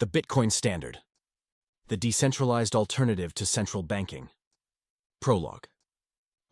The Bitcoin Standard. The Decentralized Alternative to Central Banking. Prologue.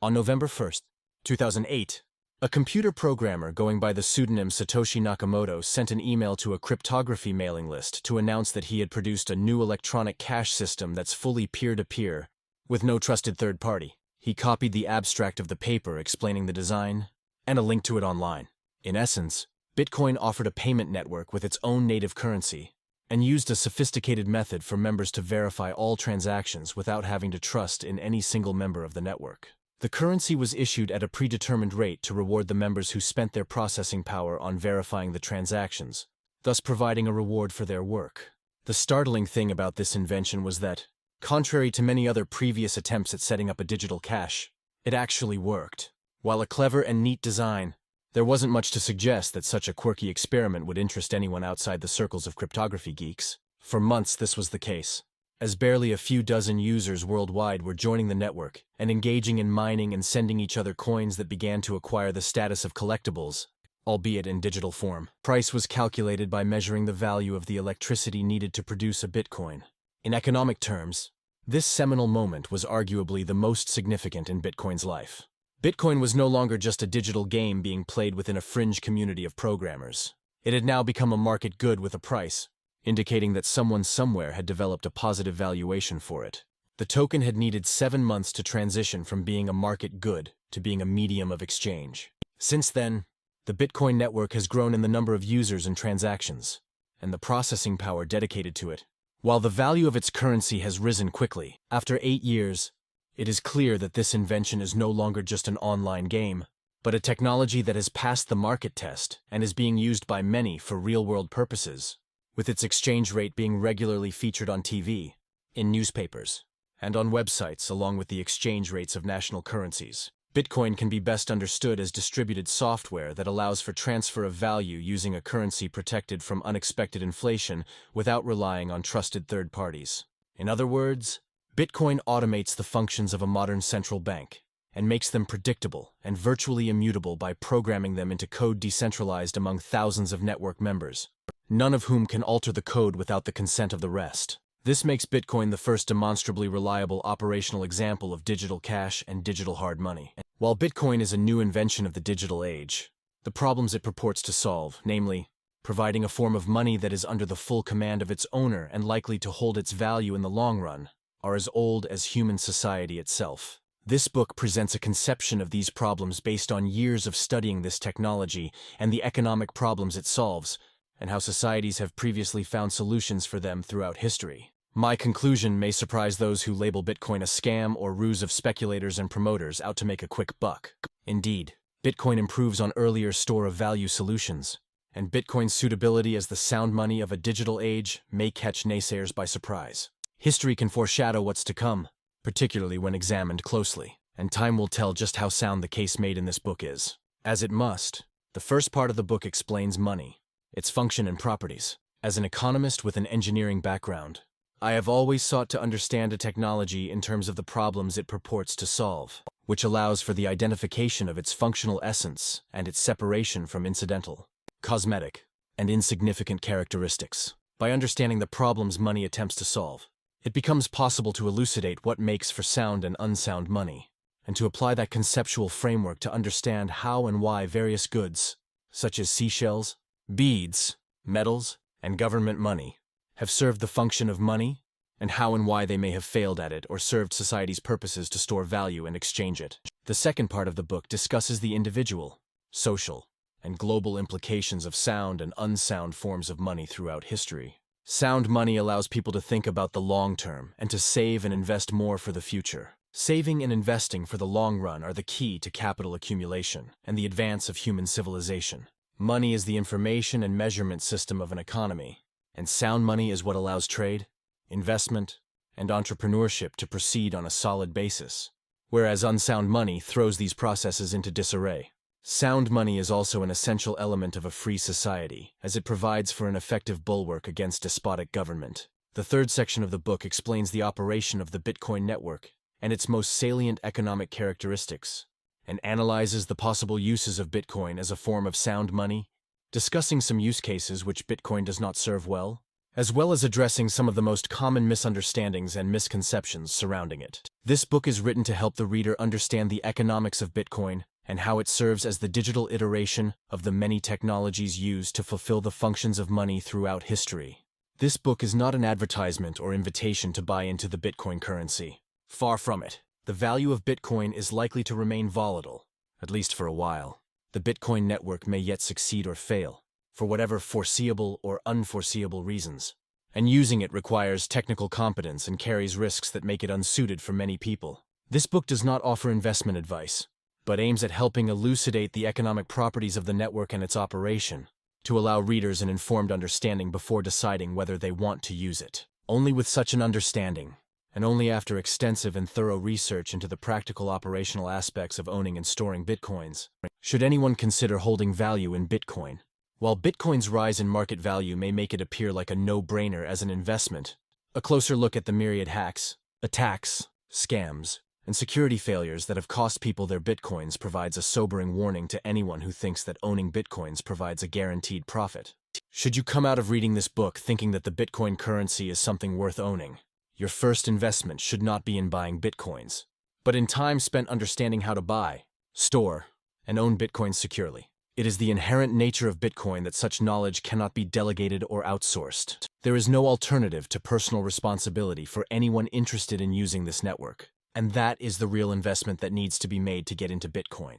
On November 1st, 2008, a computer programmer going by the pseudonym Satoshi Nakamoto sent an email to a cryptography mailing list to announce that he had produced a new electronic cash system that's fully peer-to-peer, with no trusted third party. He copied the abstract of the paper explaining the design and a link to it online. In essence, Bitcoin offered a payment network with its own native currency and used a sophisticated method for members to verify all transactions without having to trust in any single member of the network. The currency was issued at a predetermined rate to reward the members who spent their processing power on verifying the transactions, thus providing a reward for their work. The startling thing about this invention was that, contrary to many other previous attempts at setting up a digital cash, it actually worked. While a clever and neat design, there wasn't much to suggest that such a quirky experiment would interest anyone outside the circles of cryptography geeks. For months this was the case, as barely a few dozen users worldwide were joining the network and engaging in mining and sending each other coins that began to acquire the status of collectibles, albeit in digital form. Price was calculated by measuring the value of the electricity needed to produce a Bitcoin. In economic terms, this seminal moment was arguably the most significant in Bitcoin's life. Bitcoin was no longer just a digital game being played within a fringe community of programmers. It had now become a market good with a price, indicating that someone somewhere had developed a positive valuation for it. The token had needed 7 months to transition from being a market good to being a medium of exchange. Since then, the Bitcoin network has grown in the number of users and transactions, and the processing power dedicated to it. While the value of its currency has risen quickly, after 8 years, it is clear that this invention is no longer just an online game, but a technology that has passed the market test and is being used by many for real-world purposes, with its exchange rate being regularly featured on TV, in newspapers, and on websites along with the exchange rates of national currencies. Bitcoin can be best understood as distributed software that allows for transfer of value using a currency protected from unexpected inflation without relying on trusted third parties. In other words, Bitcoin automates the functions of a modern central bank and makes them predictable and virtually immutable by programming them into code decentralized among thousands of network members, none of whom can alter the code without the consent of the rest. This makes Bitcoin the first demonstrably reliable operational example of digital cash and digital hard money. While Bitcoin is a new invention of the digital age, the problems it purports to solve, namely, providing a form of money that is under the full command of its owner and likely to hold its value in the long run, are as old as human society itself. This book presents a conception of these problems based on years of studying this technology and the economic problems it solves, and how societies have previously found solutions for them throughout history. My conclusion may surprise those who label Bitcoin a scam or ruse of speculators and promoters out to make a quick buck. Indeed, Bitcoin improves on earlier store of value solutions, and Bitcoin's suitability as the sound money of a digital age may catch naysayers by surprise. History can foreshadow what's to come, particularly when examined closely, and time will tell just how sound the case made in this book is. As it must, the first part of the book explains money, its function and properties. As an economist with an engineering background, I have always sought to understand a technology in terms of the problems it purports to solve, which allows for the identification of its functional essence and its separation from incidental, cosmetic, and insignificant characteristics. By understanding the problems money attempts to solve, it becomes possible to elucidate what makes for sound and unsound money, and to apply that conceptual framework to understand how and why various goods, such as seashells, beads, metals, and government money, have served the function of money, and how and why they may have failed at it or served society's purposes to store value and exchange it. The second part of the book discusses the individual, social, and global implications of sound and unsound forms of money throughout history. Sound money allows people to think about the long term and to save and invest more for the future. Saving and investing for the long run are the key to capital accumulation and the advance of human civilization. Money is the information and measurement system of an economy, and sound money is what allows trade, investment, and entrepreneurship to proceed on a solid basis, whereas unsound money throws these processes into disarray. Sound money is also an essential element of a free society, as it provides for an effective bulwark against despotic government. The third section of the book explains the operation of the Bitcoin network and its most salient economic characteristics, and analyzes the possible uses of Bitcoin as a form of sound money, discussing some use cases which Bitcoin does not serve well, as well as addressing some of the most common misunderstandings and misconceptions surrounding it. This book is written to help the reader understand the economics of Bitcoin and how it serves as the digital iteration of the many technologies used to fulfill the functions of money throughout history. This book is not an advertisement or invitation to buy into the Bitcoin currency. Far from it. The value of Bitcoin is likely to remain volatile, at least for a while. The Bitcoin network may yet succeed or fail, for whatever foreseeable or unforeseeable reasons. And using it requires technical competence and carries risks that make it unsuited for many people. This book does not offer investment advice, but aims at helping elucidate the economic properties of the network and its operation, to allow readers an informed understanding before deciding whether they want to use it. Only with such an understanding, and only after extensive and thorough research into the practical operational aspects of owning and storing Bitcoins, should anyone consider holding value in Bitcoin. While Bitcoin's rise in market value may make it appear like a no-brainer as an investment, a closer look at the myriad hacks, attacks, scams, and security failures that have cost people their Bitcoins provides a sobering warning to anyone who thinks that owning Bitcoins provides a guaranteed profit. Should you come out of reading this book thinking that the Bitcoin currency is something worth owning, your first investment should not be in buying Bitcoins, but in time spent understanding how to buy, store, and own Bitcoins securely. It is the inherent nature of Bitcoin that such knowledge cannot be delegated or outsourced. There is no alternative to personal responsibility for anyone interested in using this network, and that is the real investment that needs to be made to get into Bitcoin.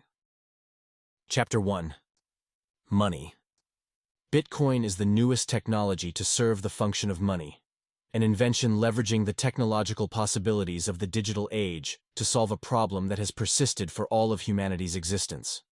Chapter 1. Money. Bitcoin is the newest technology to serve the function of money, an invention leveraging the technological possibilities of the digital age to solve a problem that has persisted for all of humanity's existence: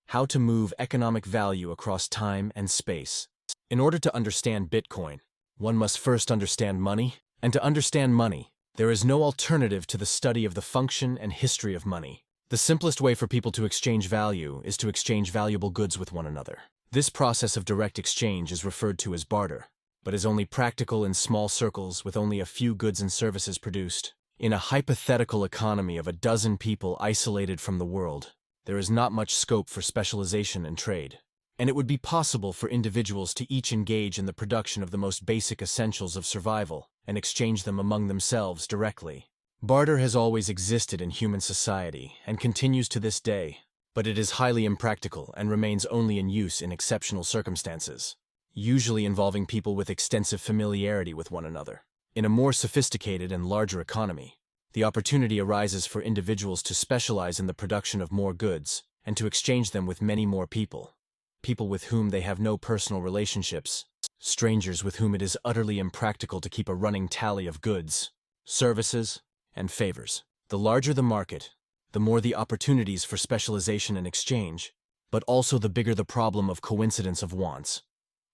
how to move economic value across time and space. In order to understand Bitcoin, one must first understand money, and to understand money, there is no alternative to the study of the function and history of money. The simplest way for people to exchange value is to exchange valuable goods with one another. This process of direct exchange is referred to as barter, but is only practical in small circles with only a few goods and services produced. In a hypothetical economy of a dozen people isolated from the world, there is not much scope for specialization and trade, and it would be possible for individuals to each engage in the production of the most basic essentials of survival and exchange them among themselves directly. Barter has always existed in human society and continues to this day, but it is highly impractical and remains only in use in exceptional circumstances, usually involving people with extensive familiarity with one another. In a more sophisticated and larger economy, the opportunity arises for individuals to specialize in the production of more goods and to exchange them with many more people, people with whom they have no personal relationships, strangers with whom it is utterly impractical to keep a running tally of goods, services, and favors. The larger the market, the more the opportunities for specialization and exchange, but also the bigger the problem of coincidence of wants.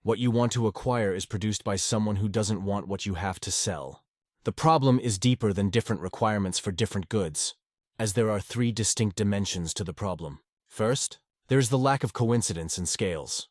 What you want to acquire is produced by someone who doesn't want what you have to sell. The problem is deeper than different requirements for different goods, as there are three distinct dimensions to the problem. First, there is the lack of coincidence in scales.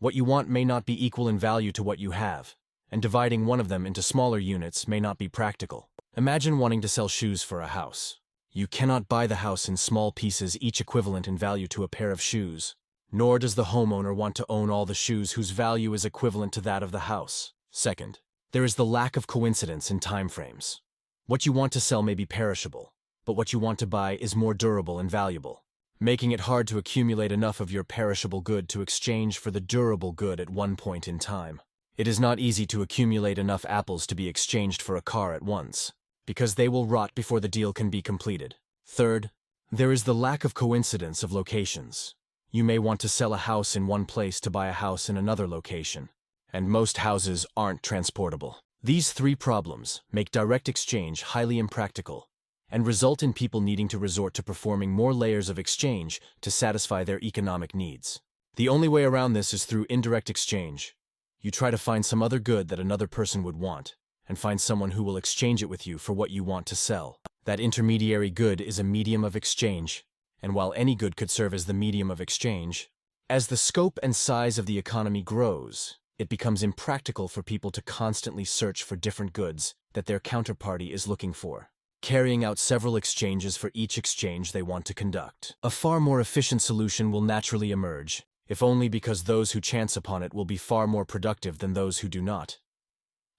What you want may not be equal in value to what you have, and dividing one of them into smaller units may not be practical. Imagine wanting to sell shoes for a house. You cannot buy the house in small pieces each equivalent in value to a pair of shoes. Nor does the homeowner want to own all the shoes whose value is equivalent to that of the house. Second, there is the lack of coincidence in time frames. What you want to sell may be perishable, but what you want to buy is more durable and valuable, making it hard to accumulate enough of your perishable good to exchange for the durable good at one point in time. It is not easy to accumulate enough apples to be exchanged for a car at once, because they will rot before the deal can be completed. Third, there is the lack of coincidence of locations. You may want to sell a house in one place to buy a house in another location, and most houses aren't transportable. These three problems make direct exchange highly impractical and result in people needing to resort to performing more layers of exchange to satisfy their economic needs. The only way around this is through indirect exchange. You try to find some other good that another person would want, and find someone who will exchange it with you for what you want to sell. That intermediary good is a medium of exchange, and while any good could serve as the medium of exchange, as the scope and size of the economy grows, it becomes impractical for people to constantly search for different goods that their counterparty is looking for, carrying out several exchanges for each exchange they want to conduct. A far more efficient solution will naturally emerge, if only because those who chance upon it will be far more productive than those who do not.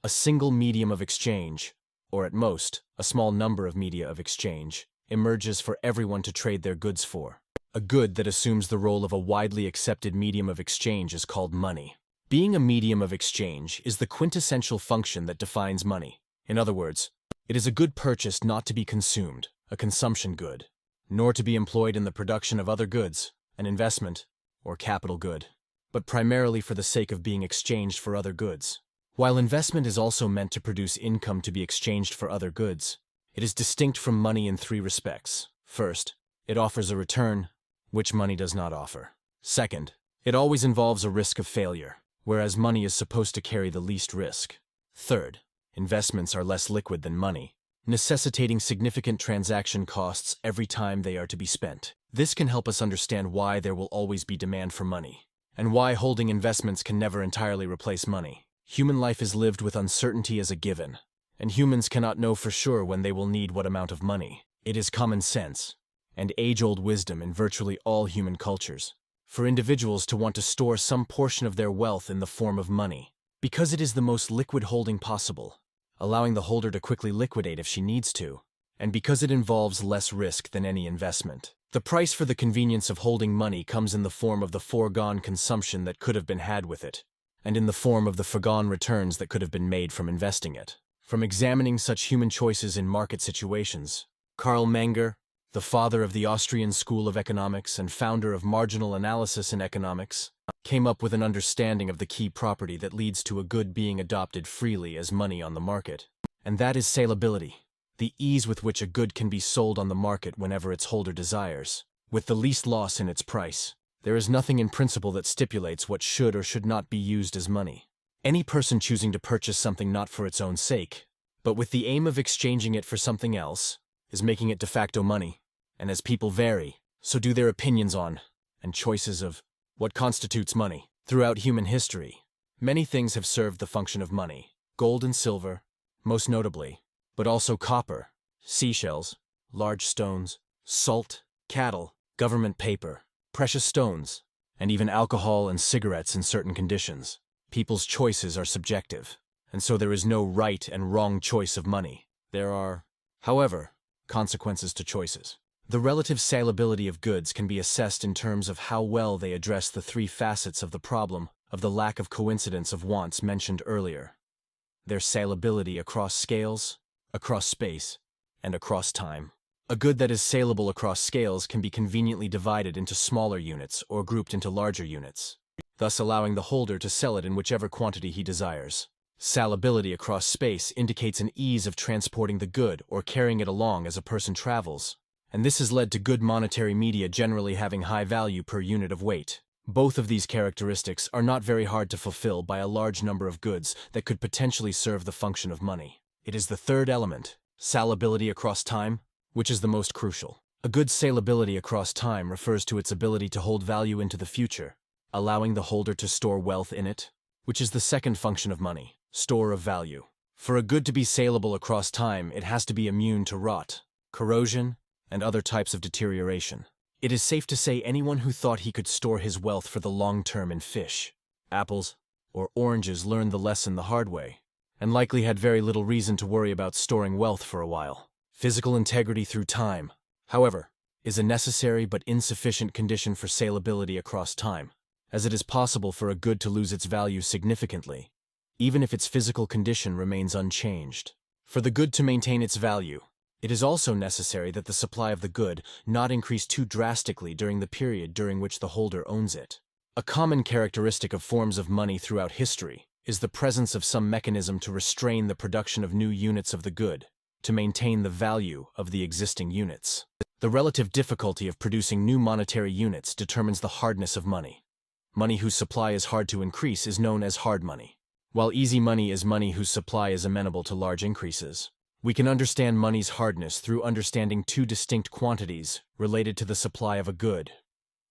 A single medium of exchange, or at most, a small number of media of exchange, emerges for everyone to trade their goods for. A good that assumes the role of a widely accepted medium of exchange is called money. Being a medium of exchange is the quintessential function that defines money. In other words, it is a good purchased not to be consumed, a consumption good, nor to be employed in the production of other goods, an investment, or capital good, but primarily for the sake of being exchanged for other goods. While investment is also meant to produce income to be exchanged for other goods, it is distinct from money in three respects. First, it offers a return, which money does not offer. Second, it always involves a risk of failure, whereas money is supposed to carry the least risk. Third, investments are less liquid than money, necessitating significant transaction costs every time they are to be spent. This can help us understand why there will always be demand for money, and why holding investments can never entirely replace money. Human life is lived with uncertainty as a given, and humans cannot know for sure when they will need what amount of money. It is common sense, and age-old wisdom in virtually all human cultures, for individuals to want to store some portion of their wealth in the form of money, because it is the most liquid holding possible, allowing the holder to quickly liquidate if she needs to, and because it involves less risk than any investment. The price for the convenience of holding money comes in the form of the foregone consumption that could have been had with it, and in the form of the foregone returns that could have been made from investing it. From examining such human choices in market situations, Karl Menger, the father of the Austrian School of Economics and founder of marginal analysis in economics, came up with an understanding of the key property that leads to a good being adopted freely as money on the market. And that is salability, the ease with which a good can be sold on the market whenever its holder desires, with the least loss in its price. There is nothing in principle that stipulates what should or should not be used as money. Any person choosing to purchase something not for its own sake, but with the aim of exchanging it for something else, is making it de facto money. And as people vary, so do their opinions on, and choices of, what constitutes money. Throughout human history, many things have served the function of money. Gold and silver, most notably, but also copper, seashells, large stones, salt, cattle, government paper, precious stones, and even alcohol and cigarettes in certain conditions. People's choices are subjective, and so there is no right and wrong choice of money. There are, however, consequences to choices. The relative salability of goods can be assessed in terms of how well they address the three facets of the problem of the lack of coincidence of wants mentioned earlier. Their salability across scales, across space, and across time. A good that is saleable across scales can be conveniently divided into smaller units or grouped into larger units, thus allowing the holder to sell it in whichever quantity he desires. Salability across space indicates an ease of transporting the good or carrying it along as a person travels, and this has led to good monetary media generally having high value per unit of weight. Both of these characteristics are not very hard to fulfill by a large number of goods that could potentially serve the function of money. It is the third element, salability across time, which is the most crucial. A good's salability across time refers to its ability to hold value into the future, allowing the holder to store wealth in it, which is the second function of money, store of value. For a good to be saleable across time, it has to be immune to rot, corrosion, and other types of deterioration. It is safe to say anyone who thought he could store his wealth for the long term in fish, apples, or oranges learned the lesson the hard way, and likely had very little reason to worry about storing wealth for a while. Physical integrity through time, however, is a necessary but insufficient condition for salability across time, as it is possible for a good to lose its value significantly, even if its physical condition remains unchanged. For the good to maintain its value, it is also necessary that the supply of the good not increase too drastically during the period during which the holder owns it. A common characteristic of forms of money throughout history is the presence of some mechanism to restrain the production of new units of the good, to maintain the value of the existing units. The relative difficulty of producing new monetary units determines the hardness of money. Money whose supply is hard to increase is known as hard money, while easy money is money whose supply is amenable to large increases. We can understand money's hardness through understanding two distinct quantities related to the supply of a good.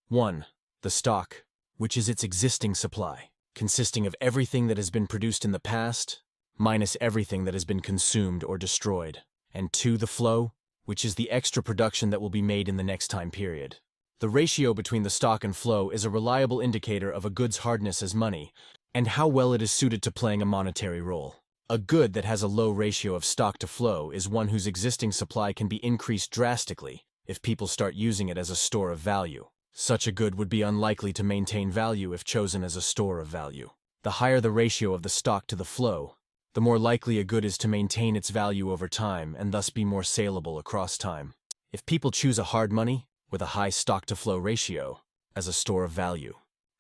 1. The stock, which is its existing supply, consisting of everything that has been produced in the past, minus everything that has been consumed or destroyed. And 2. The flow, which is the extra production that will be made in the next time period. The ratio between the stock and flow is a reliable indicator of a good's hardness as money, and how well it is suited to playing a monetary role. A good that has a low ratio of stock to flow is one whose existing supply can be increased drastically if people start using it as a store of value. Such a good would be unlikely to maintain value if chosen as a store of value. The higher the ratio of the stock to the flow, the more likely a good is to maintain its value over time and thus be more saleable across time. If people choose a hard money with a high stock-to-flow ratio as a store of value,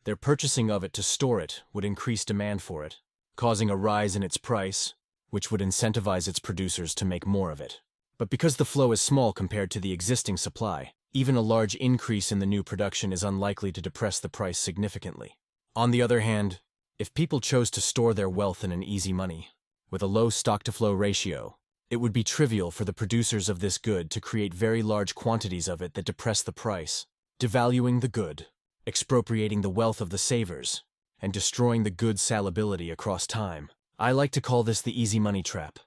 their purchasing of it to store it would increase demand for it, causing a rise in its price, which would incentivize its producers to make more of it. But because the flow is small compared to the existing supply, even a large increase in the new production is unlikely to depress the price significantly. On the other hand, if people chose to store their wealth in an easy money with a low stock-to-flow ratio, it would be trivial for the producers of this good to create very large quantities of it that depress the price, devaluing the good, expropriating the wealth of the savers, and destroying the good's salability across time. I like to call this the easy money trap.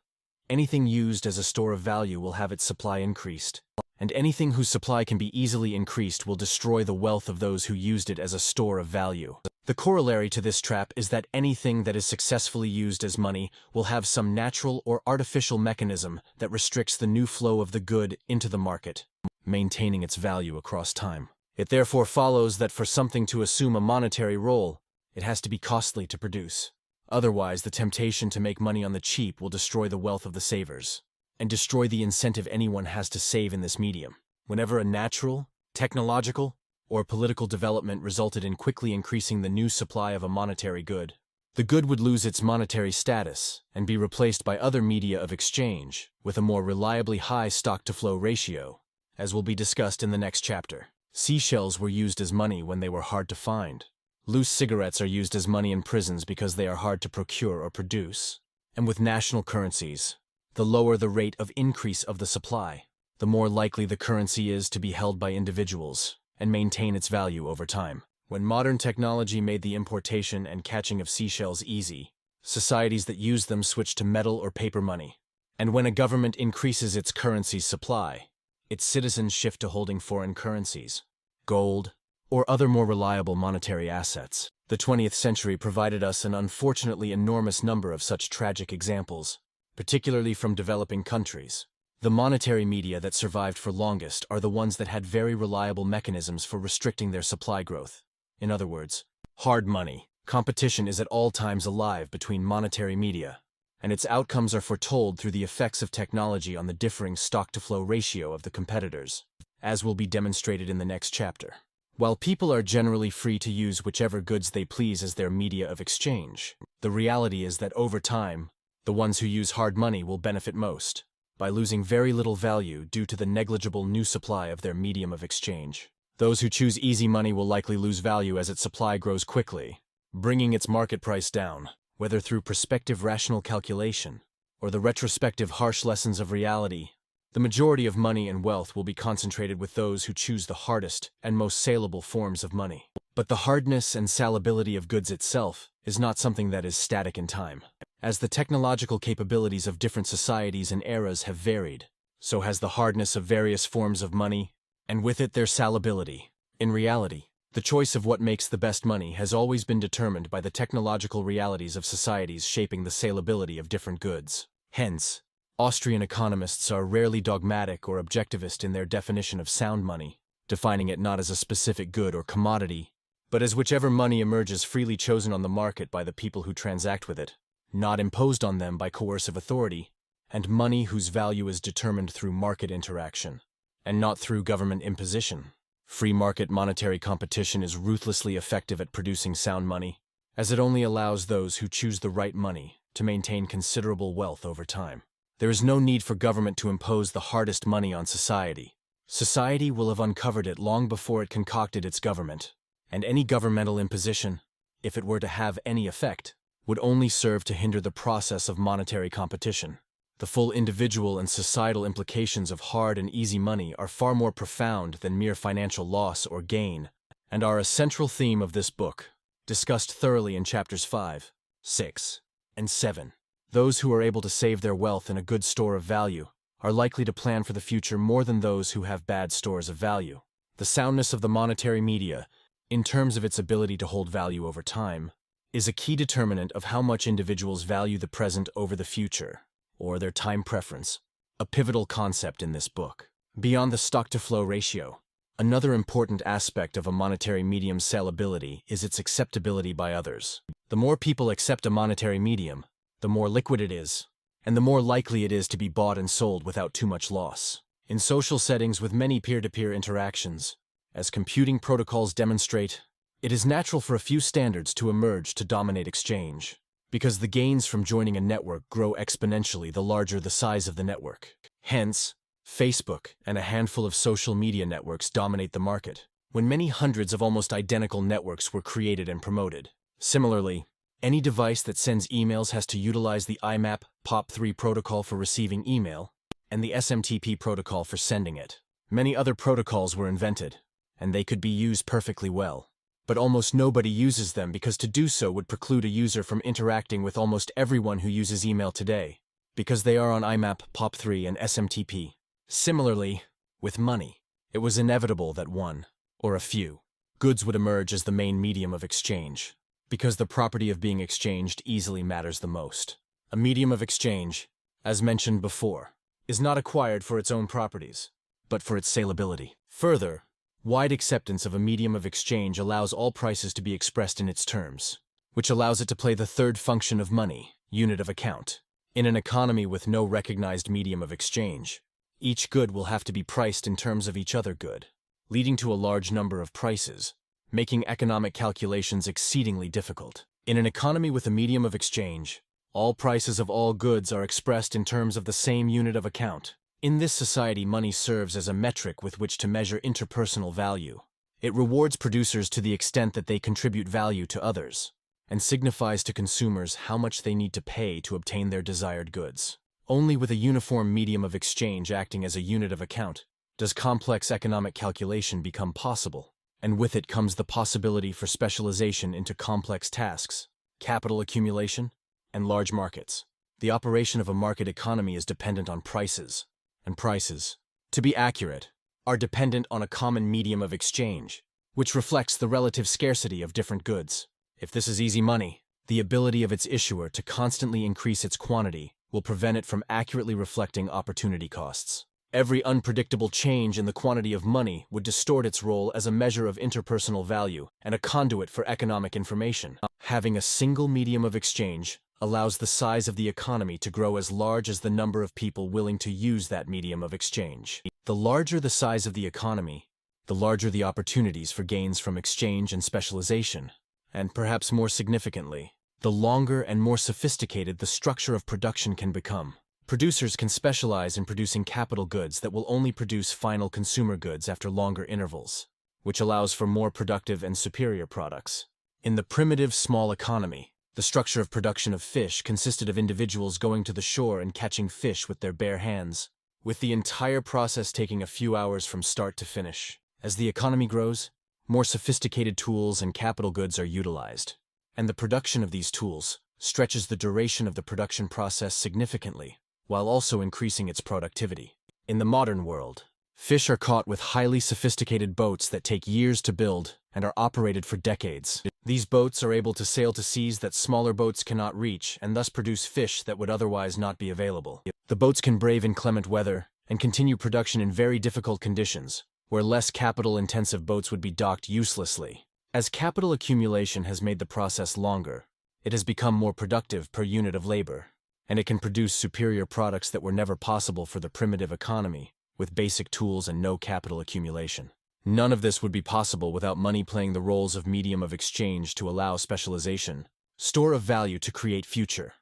Anything used as a store of value will have its supply increased, and anything whose supply can be easily increased will destroy the wealth of those who used it as a store of value. The corollary to this trap is that anything that is successfully used as money will have some natural or artificial mechanism that restricts the new flow of the good into the market, maintaining its value across time. It therefore follows that for something to assume a monetary role, it has to be costly to produce. Otherwise, the temptation to make money on the cheap will destroy the wealth of the savers, and destroy the incentive anyone has to save in this medium. Whenever a natural, technological, or political development resulted in quickly increasing the new supply of a monetary good, the good would lose its monetary status and be replaced by other media of exchange with a more reliably high stock-to-flow ratio, as will be discussed in the next chapter. Seashells were used as money when they were hard to find. Loose cigarettes are used as money in prisons because they are hard to procure or produce. And with national currencies, the lower the rate of increase of the supply, the more likely the currency is to be held by individuals and maintain its value over time. When modern technology made the importation and catching of seashells easy, societies that used them switched to metal or paper money. And when a government increases its currency's supply, its citizens shift to holding foreign currencies, gold, or other more reliable monetary assets. The 20th century provided us an unfortunately enormous number of such tragic examples, particularly from developing countries. The monetary media that survived for longest are the ones that had very reliable mechanisms for restricting their supply growth. In other words, hard money. Competition is at all times alive between monetary media, and its outcomes are foretold through the effects of technology on the differing stock-to-flow ratio of the competitors, as will be demonstrated in the next chapter. While people are generally free to use whichever goods they please as their media of exchange, the reality is that over time, the ones who use hard money will benefit most, by losing very little value due to the negligible new supply of their medium of exchange. Those who choose easy money will likely lose value as its supply grows quickly, bringing its market price down, whether through prospective rational calculation or the retrospective harsh lessons of reality. The majority of money and wealth will be concentrated with those who choose the hardest and most saleable forms of money. But the hardness and salability of goods itself is not something that is static in time. As the technological capabilities of different societies and eras have varied, so has the hardness of various forms of money, and with it their salability. In reality, the choice of what makes the best money has always been determined by the technological realities of societies shaping the salability of different goods. Hence, Austrian economists are rarely dogmatic or objectivist in their definition of sound money, defining it not as a specific good or commodity, but as whichever money emerges freely chosen on the market by the people who transact with it, not imposed on them by coercive authority, and money whose value is determined through market interaction, and not through government imposition. Free market monetary competition is ruthlessly effective at producing sound money, as it only allows those who choose the right money to maintain considerable wealth over time. There is no need for government to impose the hardest money on society. Society will have uncovered it long before it concocted its government, and any governmental imposition, if it were to have any effect, would only serve to hinder the process of monetary competition. The full individual and societal implications of hard and easy money are far more profound than mere financial loss or gain, and are a central theme of this book, discussed thoroughly in chapters 5, 6, and 7. Those who are able to save their wealth in a good store of value are likely to plan for the future more than those who have bad stores of value. The soundness of the monetary media, in terms of its ability to hold value over time, is a key determinant of how much individuals value the present over the future, or their time preference, a pivotal concept in this book. Beyond the stock-to-flow ratio, another important aspect of a monetary medium's salability is its acceptability by others. The more people accept a monetary medium, the more liquid it is, and the more likely it is to be bought and sold without too much loss. In social settings with many peer-to-peer interactions, as computing protocols demonstrate, it is natural for a few standards to emerge to dominate exchange, because the gains from joining a network grow exponentially the larger the size of the network. Hence, Facebook and a handful of social media networks dominate the market, when many hundreds of almost identical networks were created and promoted. Similarly, any device that sends emails has to utilize the IMAP POP3 protocol for receiving email and the SMTP protocol for sending it. Many other protocols were invented, and they could be used perfectly well. But almost nobody uses them because to do so would preclude a user from interacting with almost everyone who uses email today, because they are on IMAP POP3 and SMTP. Similarly, with money, it was inevitable that one, or a few, goods would emerge as the main medium of exchange, because the property of being exchanged easily matters the most. A medium of exchange, as mentioned before, is not acquired for its own properties, but for its salability. Further, wide acceptance of a medium of exchange allows all prices to be expressed in its terms, which allows it to play the third function of money, unit of account. In an economy with no recognized medium of exchange, each good will have to be priced in terms of each other good, leading to a large number of prices, making economic calculations exceedingly difficult. In an economy with a medium of exchange, all prices of all goods are expressed in terms of the same unit of account. In this society, money serves as a metric with which to measure interpersonal value. It rewards producers to the extent that they contribute value to others, and signifies to consumers how much they need to pay to obtain their desired goods. Only with a uniform medium of exchange acting as a unit of account does complex economic calculation become possible, and with it comes the possibility for specialization into complex tasks, capital accumulation, and large markets. The operation of a market economy is dependent on prices, and prices, to be accurate, are dependent on a common medium of exchange, which reflects the relative scarcity of different goods. If this is easy money, the ability of its issuer to constantly increase its quantity will prevent it from accurately reflecting opportunity costs. Every unpredictable change in the quantity of money would distort its role as a measure of interpersonal value and a conduit for economic information. Having a single medium of exchange allows the size of the economy to grow as large as the number of people willing to use that medium of exchange. The larger the size of the economy, the larger the opportunities for gains from exchange and specialization, and perhaps more significantly, the longer and more sophisticated the structure of production can become. Producers can specialize in producing capital goods that will only produce final consumer goods after longer intervals, which allows for more productive and superior products. In the primitive small economy, the structure of production of fish consisted of individuals going to the shore and catching fish with their bare hands, with the entire process taking a few hours from start to finish. As the economy grows, more sophisticated tools and capital goods are utilized, and the production of these tools stretches the duration of the production process significantly, while also increasing its productivity. In the modern world, fish are caught with highly sophisticated boats that take years to build and are operated for decades. These boats are able to sail to seas that smaller boats cannot reach and thus produce fish that would otherwise not be available. The boats can brave inclement weather and continue production in very difficult conditions, where less capital-intensive boats would be docked uselessly. As capital accumulation has made the process longer, it has become more productive per unit of labor, and it can produce superior products that were never possible for the primitive economy, with basic tools and no capital accumulation. None of this would be possible without money playing the roles of medium of exchange to allow specialization, store of value to create future,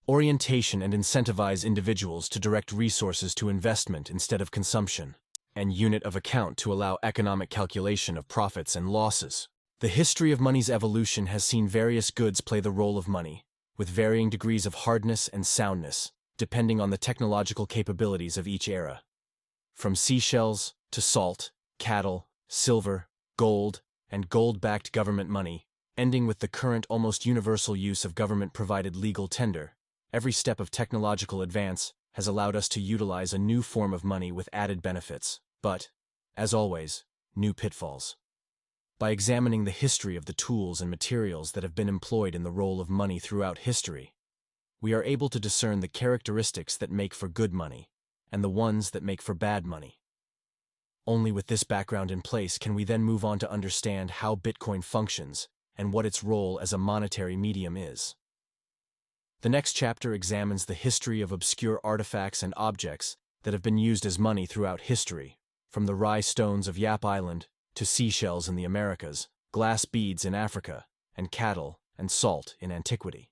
orientation and incentivize individuals to direct resources to investment instead of consumption, and unit of account to allow economic calculation of profits and losses. The history of money's evolution has seen various goods play the role of money, with varying degrees of hardness and soundness, depending on the technological capabilities of each era. From seashells to salt, cattle, silver, gold, and gold-backed government money, ending with the current almost universal use of government-provided legal tender, every step of technological advance has allowed us to utilize a new form of money with added benefits, but, as always, new pitfalls. By examining the history of the tools and materials that have been employed in the role of money throughout history, we are able to discern the characteristics that make for good money and the ones that make for bad money. Only with this background in place can we then move on to understand how Bitcoin functions and what its role as a monetary medium is. The next chapter examines the history of obscure artifacts and objects that have been used as money throughout history, from the rye stones of Yap Island to seashells in the Americas, glass beads in Africa, and cattle and salt in antiquity.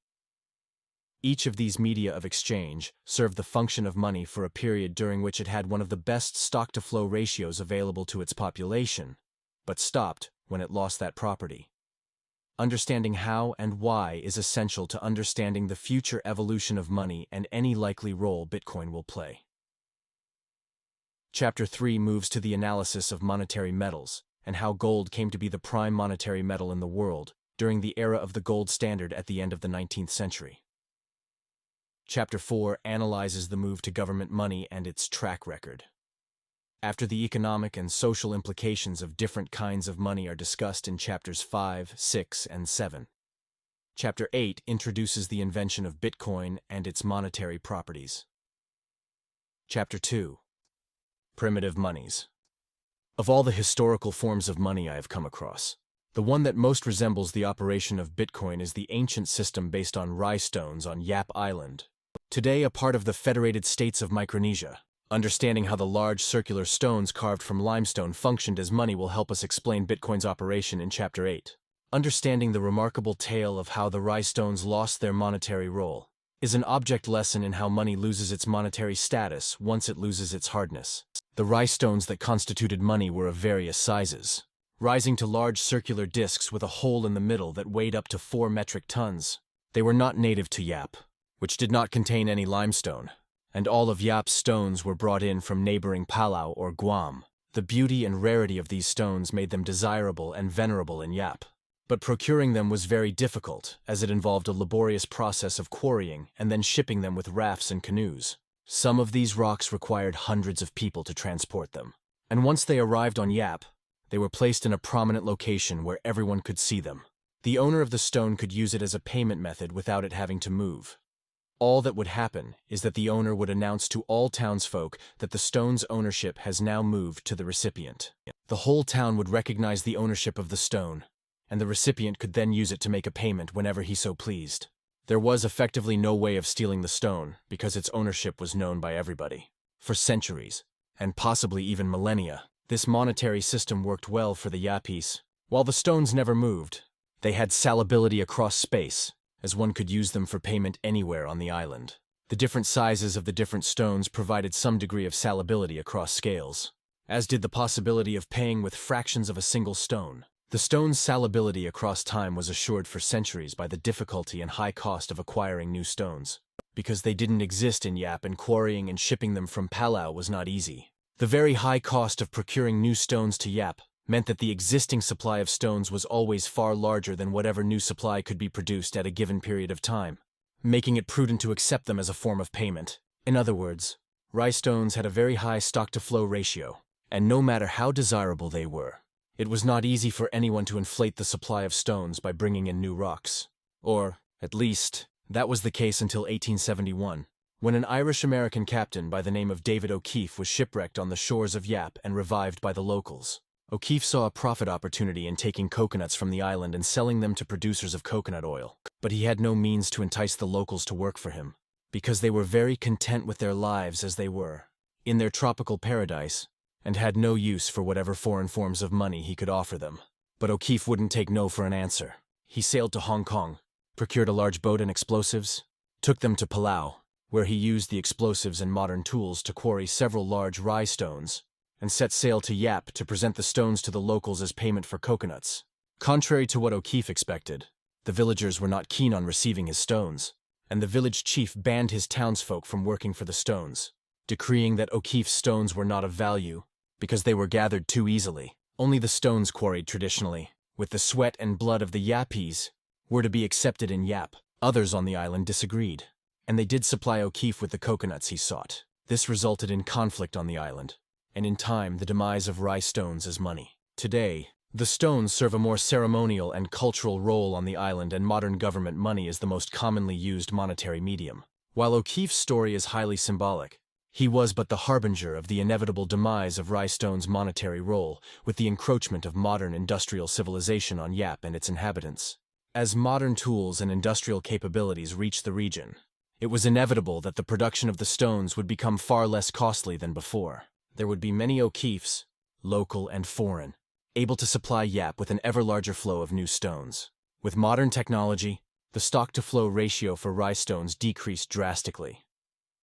Each of these media of exchange served the function of money for a period during which it had one of the best stock-to-flow ratios available to its population, but stopped when it lost that property. Understanding how and why is essential to understanding the future evolution of money and any likely role Bitcoin will play. Chapter 3 moves to the analysis of monetary metals and how gold came to be the prime monetary metal in the world during the era of the gold standard at the end of the 19th century. Chapter 4 analyzes the move to government money and its track record. After the economic and social implications of different kinds of money are discussed in chapters 5, 6, and 7. Chapter 8 introduces the invention of Bitcoin and its monetary properties. Chapter 2. Primitive monies. Of all the historical forms of money I have come across, the one that most resembles the operation of Bitcoin is the ancient system based on rye stones on Yap Island, today a part of the Federated States of Micronesia. Understanding how the large circular stones carved from limestone functioned as money will help us explain Bitcoin's operation in Chapter 8. Understanding the remarkable tale of how the rye stones lost their monetary role is an object lesson in how money loses its monetary status once it loses its hardness. The rye stones that constituted money were of various sizes, rising to large circular discs with a hole in the middle that weighed up to 4 metric tons. They were not native to Yap, which did not contain any limestone, and all of Yap's stones were brought in from neighboring Palau or Guam. The beauty and rarity of these stones made them desirable and venerable in Yap. But procuring them was very difficult, as it involved a laborious process of quarrying and then shipping them with rafts and canoes. Some of these rocks required hundreds of people to transport them. And once they arrived on Yap, they were placed in a prominent location where everyone could see them. The owner of the stone could use it as a payment method without it having to move. All that would happen is that the owner would announce to all townsfolk that the stone's ownership has now moved to the recipient. The whole town would recognize the ownership of the stone, and the recipient could then use it to make a payment whenever he so pleased. There was effectively no way of stealing the stone because its ownership was known by everybody. For centuries, and possibly even millennia, this monetary system worked well for the Yapese. While the stones never moved, they had salability across space, as one could use them for payment anywhere on the island. The different sizes of the different stones provided some degree of salability across scales, as did the possibility of paying with fractions of a single stone. The stone's salability across time was assured for centuries by the difficulty and high cost of acquiring new stones. Because they didn't exist in Yap and quarrying and shipping them from Palau was not easy. The very high cost of procuring new stones to Yap meant that the existing supply of stones was always far larger than whatever new supply could be produced at a given period of time, making it prudent to accept them as a form of payment. In other words, rye stones had a very high stock-to-flow ratio, and no matter how desirable they were, it was not easy for anyone to inflate the supply of stones by bringing in new rocks. Or, at least, that was the case until 1871, when an Irish-American captain by the name of David O'Keefe was shipwrecked on the shores of Yap and revived by the locals. O'Keefe saw a profit opportunity in taking coconuts from the island and selling them to producers of coconut oil. But he had no means to entice the locals to work for him, because they were very content with their lives as they were, in their tropical paradise, and had no use for whatever foreign forms of money he could offer them. But O'Keefe wouldn't take no for an answer. He sailed to Hong Kong, procured a large boat and explosives, took them to Palau, where he used the explosives and modern tools to quarry several large rye stones, and set sail to Yap to present the stones to the locals as payment for coconuts. Contrary to what O'Keefe expected, the villagers were not keen on receiving his stones, and the village chief banned his townsfolk from working for the stones, decreeing that O'Keefe's stones were not of value because they were gathered too easily. Only the stones quarried traditionally, with the sweat and blood of the Yapese, were to be accepted in Yap. Others on the island disagreed, and they did supply O'Keefe with the coconuts he sought. This resulted in conflict on the island, and in time the demise of rye stones as money. Today, The stones serve a more ceremonial and cultural role on the island, and modern government money is the most commonly used monetary medium. While O'Keefe's story is highly symbolic, he was but the harbinger of the inevitable demise of Ryestone's monetary role with the encroachment of modern industrial civilization on Yap and its inhabitants. As modern tools and industrial capabilities reached the region, it was inevitable that the production of the stones would become far less costly than before. There would be many O'Keefes, local and foreign, able to supply Yap with an ever larger flow of new stones. With modern technology, the stock-to-flow ratio for Ryestones decreased drastically.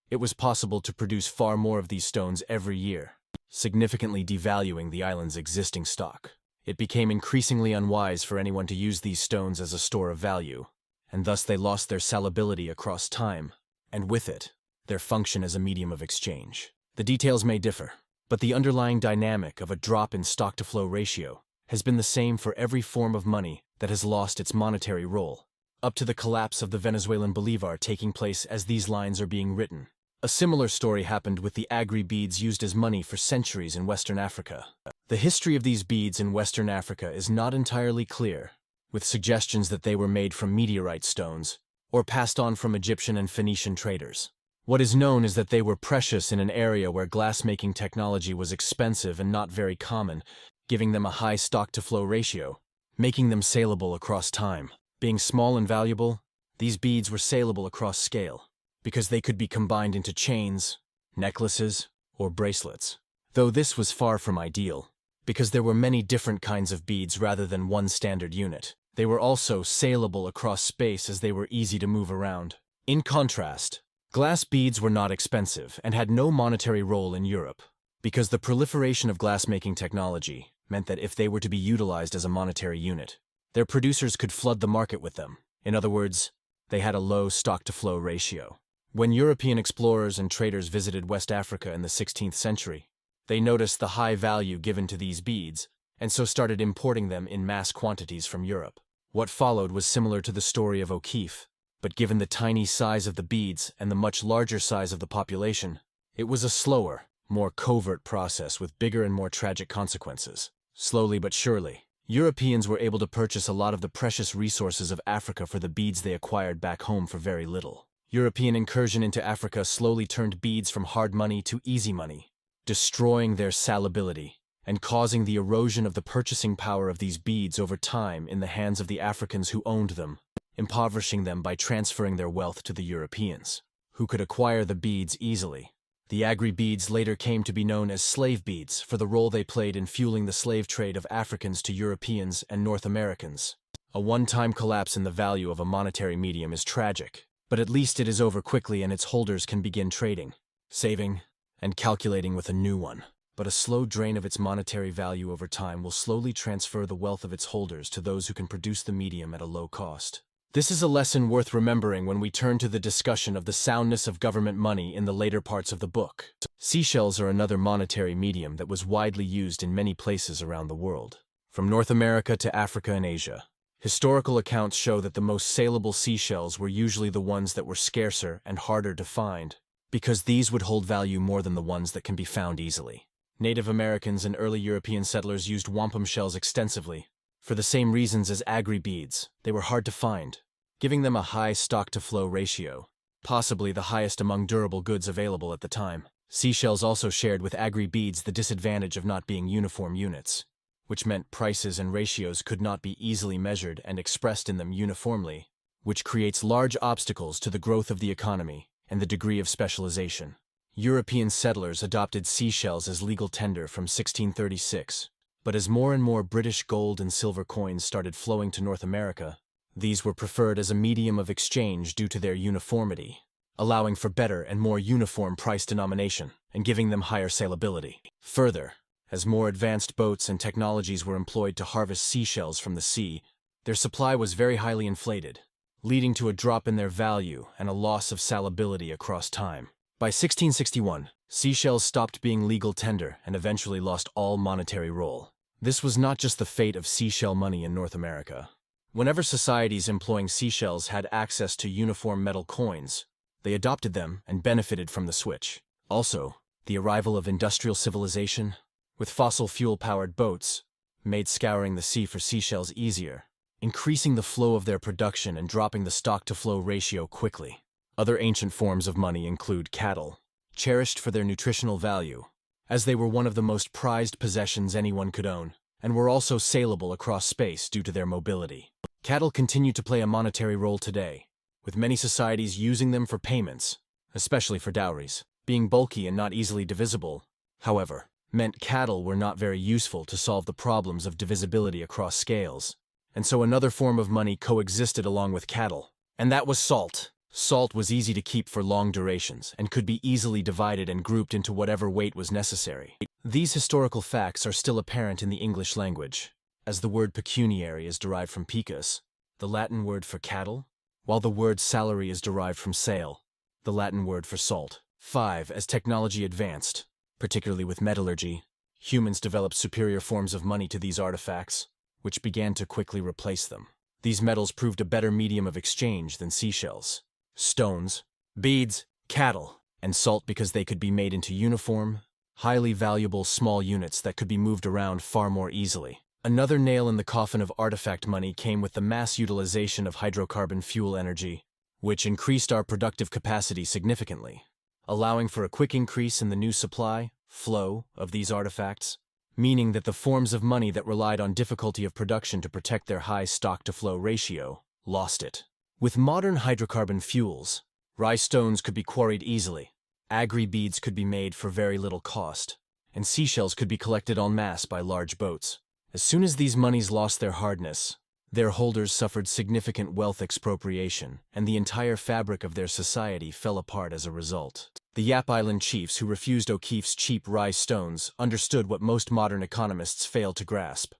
It was possible to produce far more of these stones every year, significantly devaluing the island's existing stock. It became increasingly unwise for anyone to use these stones as a store of value, and thus they lost their salability across time, and with it, their function as a medium of exchange. The details may differ, but the underlying dynamic of a drop in stock-to-flow ratio has been the same for every form of money that has lost its monetary role, up to the collapse of the Venezuelan bolivar taking place as these lines are being written. A similar story happened with the agri beads used as money for centuries in Western Africa. The history of these beads in Western Africa is not entirely clear, with suggestions that they were made from meteorite stones or passed on from Egyptian and Phoenician traders. What is known is that they were precious in an area where glass-making technology was expensive and not very common, giving them a high stock-to-flow ratio, making them saleable across time. Being small and valuable, these beads were saleable across scale, because they could be combined into chains, necklaces, or bracelets. Though this was far from ideal, because there were many different kinds of beads rather than one standard unit. They were also saleable across space as they were easy to move around. In contrast, glass beads were not expensive and had no monetary role in Europe, because the proliferation of glass-making technology meant that if they were to be utilized as a monetary unit, their producers could flood the market with them. In other words, they had a low stock-to-flow ratio. When European explorers and traders visited West Africa in the 16th century, they noticed the high value given to these beads, and so started importing them in mass quantities from Europe. What followed was similar to the story of O'Keefe, but given the tiny size of the beads and the much larger size of the population, it was a slower, more covert process with bigger and more tragic consequences. Slowly but surely, Europeans were able to purchase a lot of the precious resources of Africa for the beads they acquired back home for very little. European incursion into Africa slowly turned beads from hard money to easy money, destroying their salability and causing the erosion of the purchasing power of these beads over time in the hands of the Africans who owned them, impoverishing them by transferring their wealth to the Europeans, who could acquire the beads easily. The agri-beads later came to be known as slave beads for the role they played in fueling the slave trade of Africans to Europeans and North Americans. A one-time collapse in the value of a monetary medium is tragic, but at least it is over quickly and its holders can begin trading, saving, and calculating with a new one. But a slow drain of its monetary value over time will slowly transfer the wealth of its holders to those who can produce the medium at a low cost. This is a lesson worth remembering when we turn to the discussion of the soundness of government money in the later parts of the book. Seashells are another monetary medium that was widely used in many places around the world, from North America to Africa and Asia. Historical accounts show that the most saleable seashells were usually the ones that were scarcer and harder to find, because these would hold value more than the ones that can be found easily. Native Americans and early European settlers used wampum shells extensively. For the same reasons as agri-beads, they were hard to find, giving them a high stock-to-flow ratio, possibly the highest among durable goods available at the time. Seashells also shared with agri-beads the disadvantage of not being uniform units, which meant prices and ratios could not be easily measured and expressed in them uniformly, which creates large obstacles to the growth of the economy and the degree of specialization. European settlers adopted seashells as legal tender from 1636, but as more and more British gold and silver coins started flowing to North America, these were preferred as a medium of exchange due to their uniformity, allowing for better and more uniform price denomination and giving them higher salability. Further, as more advanced boats and technologies were employed to harvest seashells from the sea, their supply was very highly inflated, leading to a drop in their value and a loss of salability across time. By 1661, seashells stopped being legal tender and eventually lost all monetary role. This was not just the fate of seashell money in North America. Whenever societies employing seashells had access to uniform metal coins, they adopted them and benefited from the switch. Also, the arrival of industrial civilization, with fossil fuel-powered boats, made scouring the sea for seashells easier, increasing the flow of their production and dropping the stock-to-flow ratio quickly. Other ancient forms of money include cattle, cherished for their nutritional value, as they were one of the most prized possessions anyone could own, and were also saleable across space due to their mobility. Cattle continue to play a monetary role today, with many societies using them for payments, especially for dowries. Being bulky and not easily divisible, however, meant cattle were not very useful to solve the problems of divisibility across scales, and so another form of money coexisted along with cattle, and that was salt. Salt was easy to keep for long durations and could be easily divided and grouped into whatever weight was necessary. These historical facts are still apparent in the English language, as the word pecuniary is derived from pecus, the Latin word for cattle, while the word salary is derived from sale, the Latin word for salt. 5. As technology advanced, particularly with metallurgy, humans developed superior forms of money to these artifacts, which began to quickly replace them. These metals proved a better medium of exchange than seashells, stones, beads, cattle, and salt because they could be made into uniform, highly valuable small units that could be moved around far more easily. Another nail in the coffin of artifact money came with the mass utilization of hydrocarbon fuel energy, which increased our productive capacity significantly, allowing for a quick increase in the new supply, flow of these artifacts, meaning that the forms of money that relied on difficulty of production to protect their high stock-to-flow ratio lost it. With modern hydrocarbon fuels, rye stones could be quarried easily, agri-beads could be made for very little cost, and seashells could be collected en masse by large boats. As soon as these monies lost their hardness, their holders suffered significant wealth expropriation, and the entire fabric of their society fell apart as a result. The Yap Island chiefs who refused O'Keefe's cheap rye stones understood what most modern economists fail to grasp.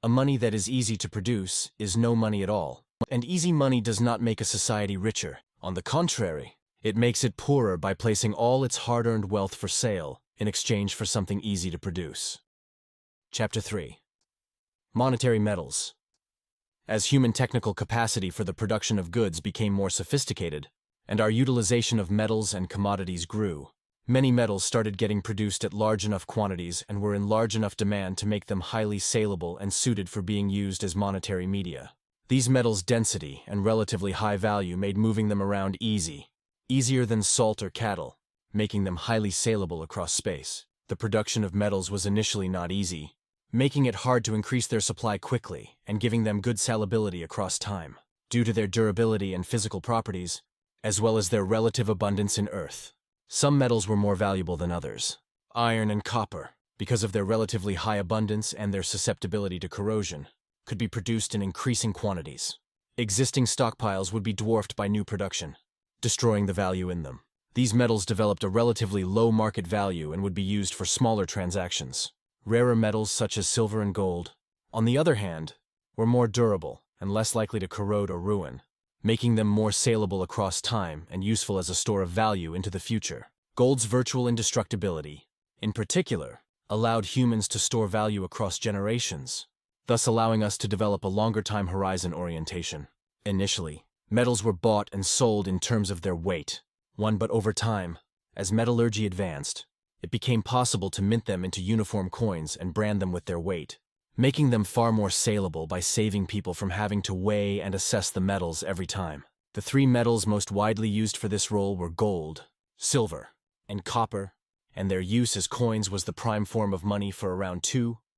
A money that is easy to produce is no money at all, and easy money does not make a society richer. On the contrary, it makes it poorer by placing all its hard-earned wealth for sale in exchange for something easy to produce. Chapter 3. Monetary metals. As human technical capacity for the production of goods became more sophisticated, and our utilization of metals and commodities grew, many metals started getting produced at large enough quantities and were in large enough demand to make them highly saleable and suited for being used as monetary media. These metals' density and relatively high value made moving them around easier than salt or cattle, making them highly saleable across space. The production of metals was initially not easy, making it hard to increase their supply quickly and giving them good salability across time, due to their durability and physical properties, as well as their relative abundance in Earth. Some metals were more valuable than others. Iron and copper, because of their relatively high abundance and their susceptibility to corrosion, could be produced in increasing quantities. Existing stockpiles would be dwarfed by new production, destroying the value in them. These metals developed a relatively low market value and would be used for smaller transactions. Rarer metals such as silver and gold, on the other hand, were more durable and less likely to corrode or ruin, making them more saleable across time and useful as a store of value into the future. Gold's virtual indestructibility, in particular, allowed humans to store value across generations, thus allowing us to develop a longer time horizon orientation. Initially, metals were bought and sold in terms of their weight, but over time, as metallurgy advanced, it became possible to mint them into uniform coins and brand them with their weight, making them far more saleable by saving people from having to weigh and assess the metals every time. The three metals most widely used for this role were gold, silver, and copper, and their use as coins was the prime form of money for around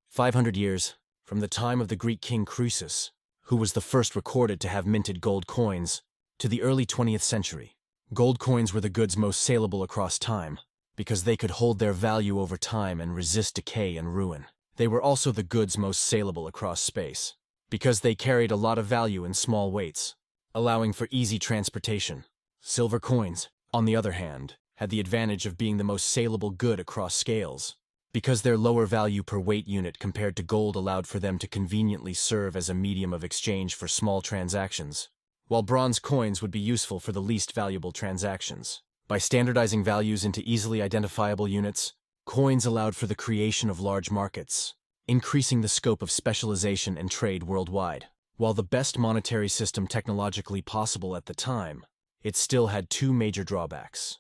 500 years, from the time of the Greek king Croesus, who was the first recorded to have minted gold coins, to the early 20th century. Gold coins were the goods most saleable across time, because they could hold their value over time and resist decay and ruin. They were also the goods most saleable across space, because they carried a lot of value in small weights, allowing for easy transportation. Silver coins, on the other hand, had the advantage of being the most saleable good across scales, because their lower value per weight unit compared to gold allowed for them to conveniently serve as a medium of exchange for small transactions, while bronze coins would be useful for the least valuable transactions. By standardizing values into easily identifiable units, coins allowed for the creation of large markets, increasing the scope of specialization and trade worldwide. While the best monetary system technologically possible at the time, it still had two major drawbacks.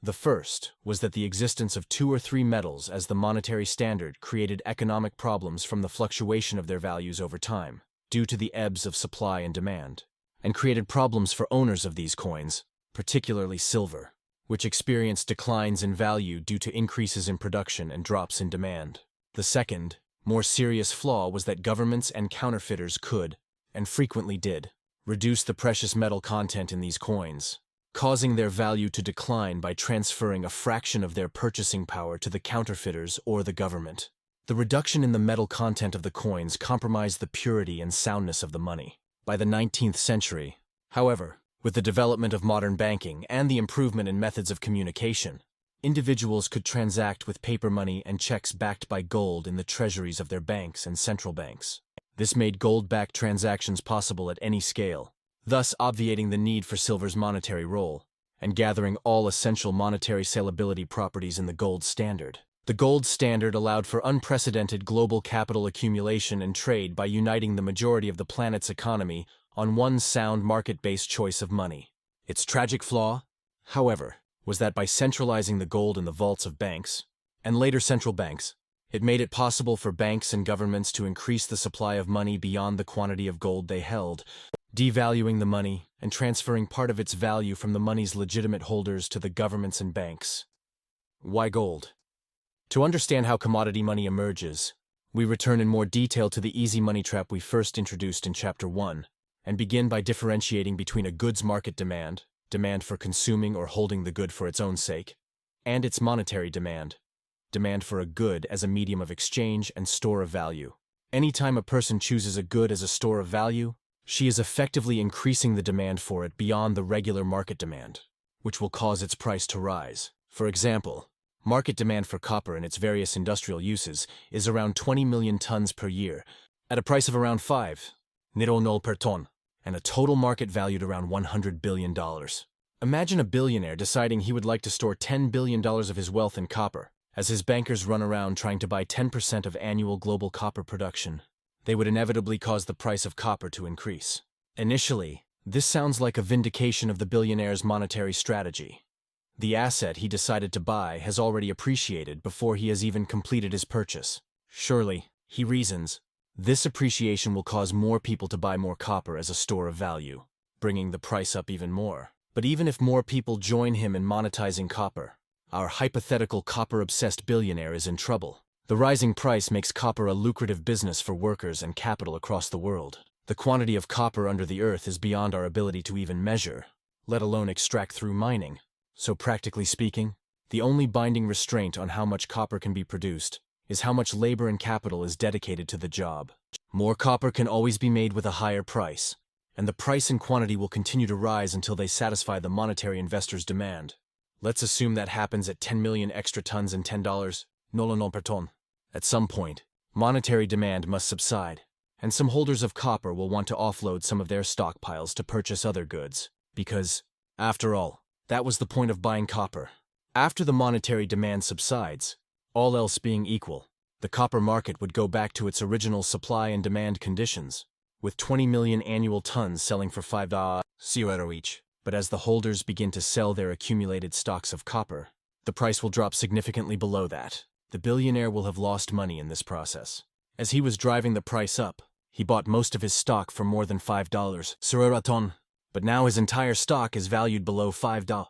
The first was that the existence of 2 or 3 metals as the monetary standard created economic problems from the fluctuation of their values over time, due to the ebbs of supply and demand, and created problems for owners of these coins, particularly silver, which experienced declines in value due to increases in production and drops in demand. The second, more serious flaw was that governments and counterfeiters could, and frequently did, reduce the precious metal content in these coins, causing their value to decline by transferring a fraction of their purchasing power to the counterfeiters or the government. The reduction in the metal content of the coins compromised the purity and soundness of the money. By the 19th century, however, with the development of modern banking and the improvement in methods of communication, individuals could transact with paper money and checks backed by gold in the treasuries of their banks and central banks. This made gold-backed transactions possible at any scale, thus obviating the need for silver's monetary role, and gathering all essential monetary salability properties in the gold standard. The gold standard allowed for unprecedented global capital accumulation and trade by uniting the majority of the planet's economy on one sound market-based choice of money. Its tragic flaw, however, was that by centralizing the gold in the vaults of banks, and later central banks, it made it possible for banks and governments to increase the supply of money beyond the quantity of gold they held, devaluing the money and transferring part of its value from the money's legitimate holders to the governments and banks. Why gold? To understand how commodity money emerges, we return in more detail to the easy money trap we first introduced in Chapter 1, and begin by differentiating between a goods market demand for consuming or holding the good for its own sake, and its monetary demand for a good as a medium of exchange and store of value. Anytime a person chooses a good as a store of value, she is effectively increasing the demand for it beyond the regular market demand, which will cause its price to rise. For example, market demand for copper in its various industrial uses is around 20 million tons per year, at a price of around 5.00 per ton, and a total market valued around $100 billion. Imagine a billionaire deciding he would like to store $10 billion of his wealth in copper, as his bankers run around trying to buy 10% of annual global copper production. They would inevitably cause the price of copper to increase. Initially, this sounds like a vindication of the billionaire's monetary strategy. The asset he decided to buy has already appreciated before he has even completed his purchase. Surely, he reasons, this appreciation will cause more people to buy more copper as a store of value, bringing the price up even more. But even if more people join him in monetizing copper, our hypothetical copper-obsessed billionaire is in trouble. The rising price makes copper a lucrative business for workers and capital across the world. The quantity of copper under the earth is beyond our ability to even measure, let alone extract through mining. So practically speaking, the only binding restraint on how much copper can be produced is how much labor and capital is dedicated to the job. More copper can always be made with a higher price, and the price and quantity will continue to rise until they satisfy the monetary investor's demand. Let's assume that happens at 10 million extra tons and $10 per ton. At some point, monetary demand must subside, and some holders of copper will want to offload some of their stockpiles to purchase other goods, because, after all, that was the point of buying copper. After the monetary demand subsides, all else being equal, the copper market would go back to its original supply and demand conditions, with 20 million annual tons selling for $5 each. But as the holders begin to sell their accumulated stocks of copper, the price will drop significantly below that. The billionaire will have lost money in this process. As he was driving the price up, he bought most of his stock for more than $5 a ton, but now his entire stock is valued below $5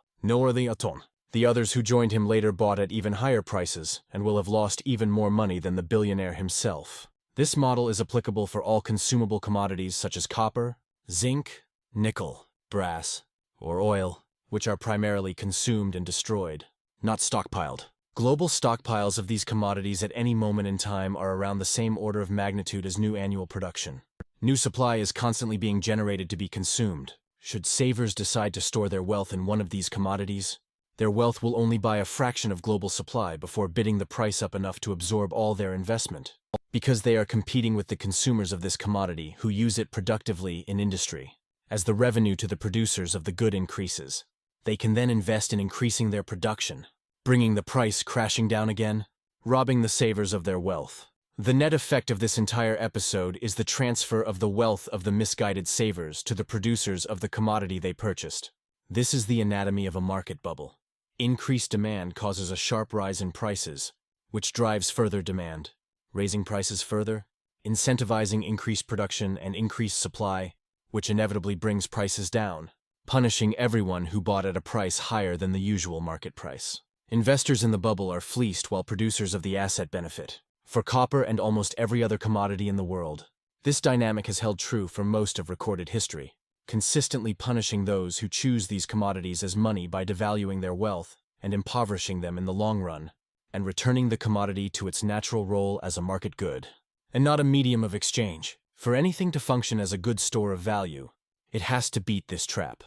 a ton. The others who joined him later bought at even higher prices and will have lost even more money than the billionaire himself. This model is applicable for all consumable commodities such as copper, zinc, nickel, brass, or oil, which are primarily consumed and destroyed, not stockpiled. Global stockpiles of these commodities at any moment in time are around the same order of magnitude as new annual production. New supply is constantly being generated to be consumed. Should savers decide to store their wealth in one of these commodities, their wealth will only buy a fraction of global supply before bidding the price up enough to absorb all their investment, because they are competing with the consumers of this commodity who use it productively in industry. As the revenue to the producers of the good increases, they can then invest in increasing their production, bringing the price crashing down again, robbing the savers of their wealth. The net effect of this entire episode is the transfer of the wealth of the misguided savers to the producers of the commodity they purchased. This is the anatomy of a market bubble. Increased demand causes a sharp rise in prices, which drives further demand, raising prices further, incentivizing increased production and increased supply, which inevitably brings prices down, punishing everyone who bought at a price higher than the usual market price. Investors in the bubble are fleeced while producers of the asset benefit. For copper and almost every other commodity in the world, this dynamic has held true for most of recorded history, consistently punishing those who choose these commodities as money by devaluing their wealth and impoverishing them in the long run, and returning the commodity to its natural role as a market good, and not a medium of exchange. For anything to function as a good store of value, it has to beat this trap.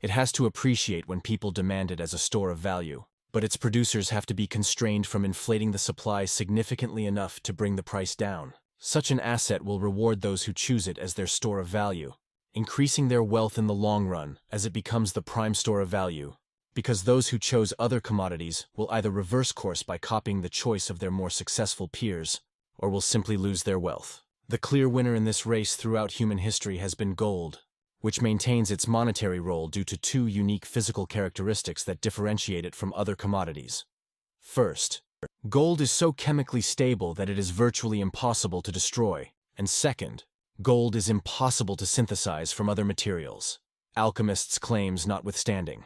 It has to appreciate when people demand it as a store of value, but its producers have to be constrained from inflating the supply significantly enough to bring the price down. Such an asset will reward those who choose it as their store of value, increasing their wealth in the long run as it becomes the prime store of value, because those who chose other commodities will either reverse course by copying the choice of their more successful peers, or will simply lose their wealth. The clear winner in this race throughout human history has been gold, which maintains its monetary role due to two unique physical characteristics that differentiate it from other commodities. First, gold is so chemically stable that it is virtually impossible to destroy, and second, gold is impossible to synthesize from other materials, alchemists' claims notwithstanding,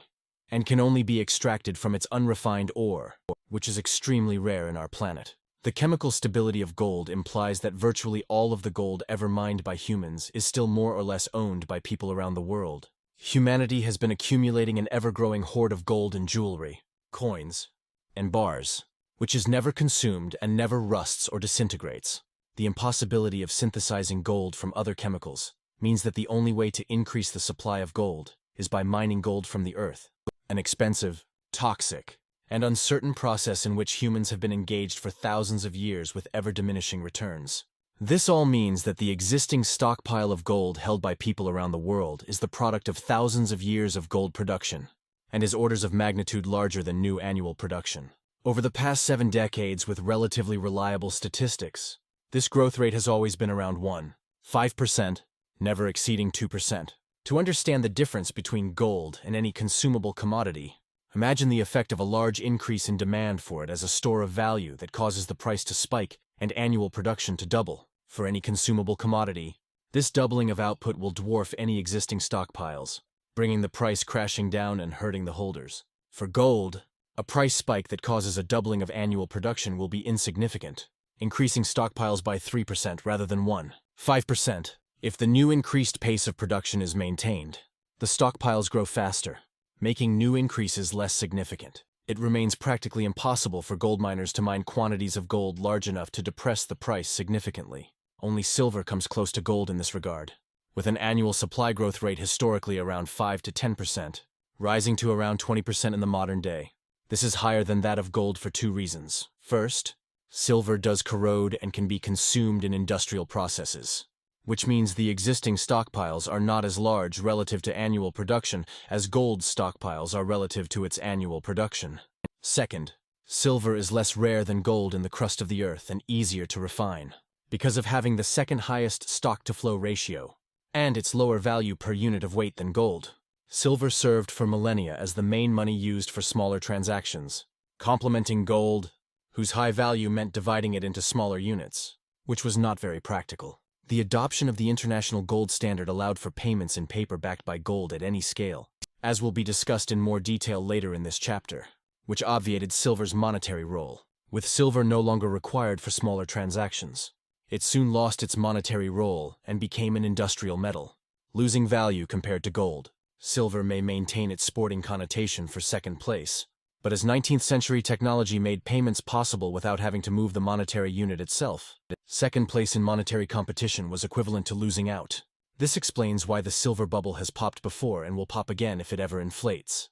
and can only be extracted from its unrefined ore, which is extremely rare in our planet. The chemical stability of gold implies that virtually all of the gold ever mined by humans is still more or less owned by people around the world. Humanity has been accumulating an ever-growing hoard of gold and jewelry, coins, and bars, which is never consumed and never rusts or disintegrates. The impossibility of synthesizing gold from other chemicals means that the only way to increase the supply of gold is by mining gold from the earth, an expensive, toxic, and uncertain process in which humans have been engaged for thousands of years with ever-diminishing returns. This all means that the existing stockpile of gold held by people around the world is the product of thousands of years of gold production, and is orders of magnitude larger than new annual production. Over the past 7 decades, with relatively reliable statistics, this growth rate has always been around 1.5%, never exceeding 2%. To understand the difference between gold and any consumable commodity, imagine the effect of a large increase in demand for it as a store of value that causes the price to spike and annual production to double. For any consumable commodity, this doubling of output will dwarf any existing stockpiles, bringing the price crashing down and hurting the holders. For gold, a price spike that causes a doubling of annual production will be insignificant, increasing stockpiles by 3% rather than 1.5%. If the new increased pace of production is maintained, the stockpiles grow faster, making new increases less significant. It remains practically impossible for gold miners to mine quantities of gold large enough to depress the price significantly. Only silver comes close to gold in this regard, with an annual supply growth rate historically around 5 to 10%, rising to around 20% in the modern day. This is higher than that of gold for 2 reasons. First, silver does corrode and can be consumed in industrial processes, which means the existing stockpiles are not as large relative to annual production as gold's stockpiles are relative to its annual production. Second, silver is less rare than gold in the crust of the earth and easier to refine, because of having the second highest stock-to-flow ratio, and its lower value per unit of weight than gold. Silver served for millennia as the main money used for smaller transactions, complementing gold, whose high value meant dividing it into smaller units, which was not very practical. The adoption of the international gold standard allowed for payments in paper backed by gold at any scale, as will be discussed in more detail later in this chapter, which obviated silver's monetary role. With silver no longer required for smaller transactions, it soon lost its monetary role and became an industrial metal, losing value compared to gold. Silver may maintain its sporting connotation for second place, but as 19th century technology made payments possible without having to move the monetary unit itself, second place in monetary competition was equivalent to losing out. This explains why the silver bubble has popped before and will pop again if it ever inflates.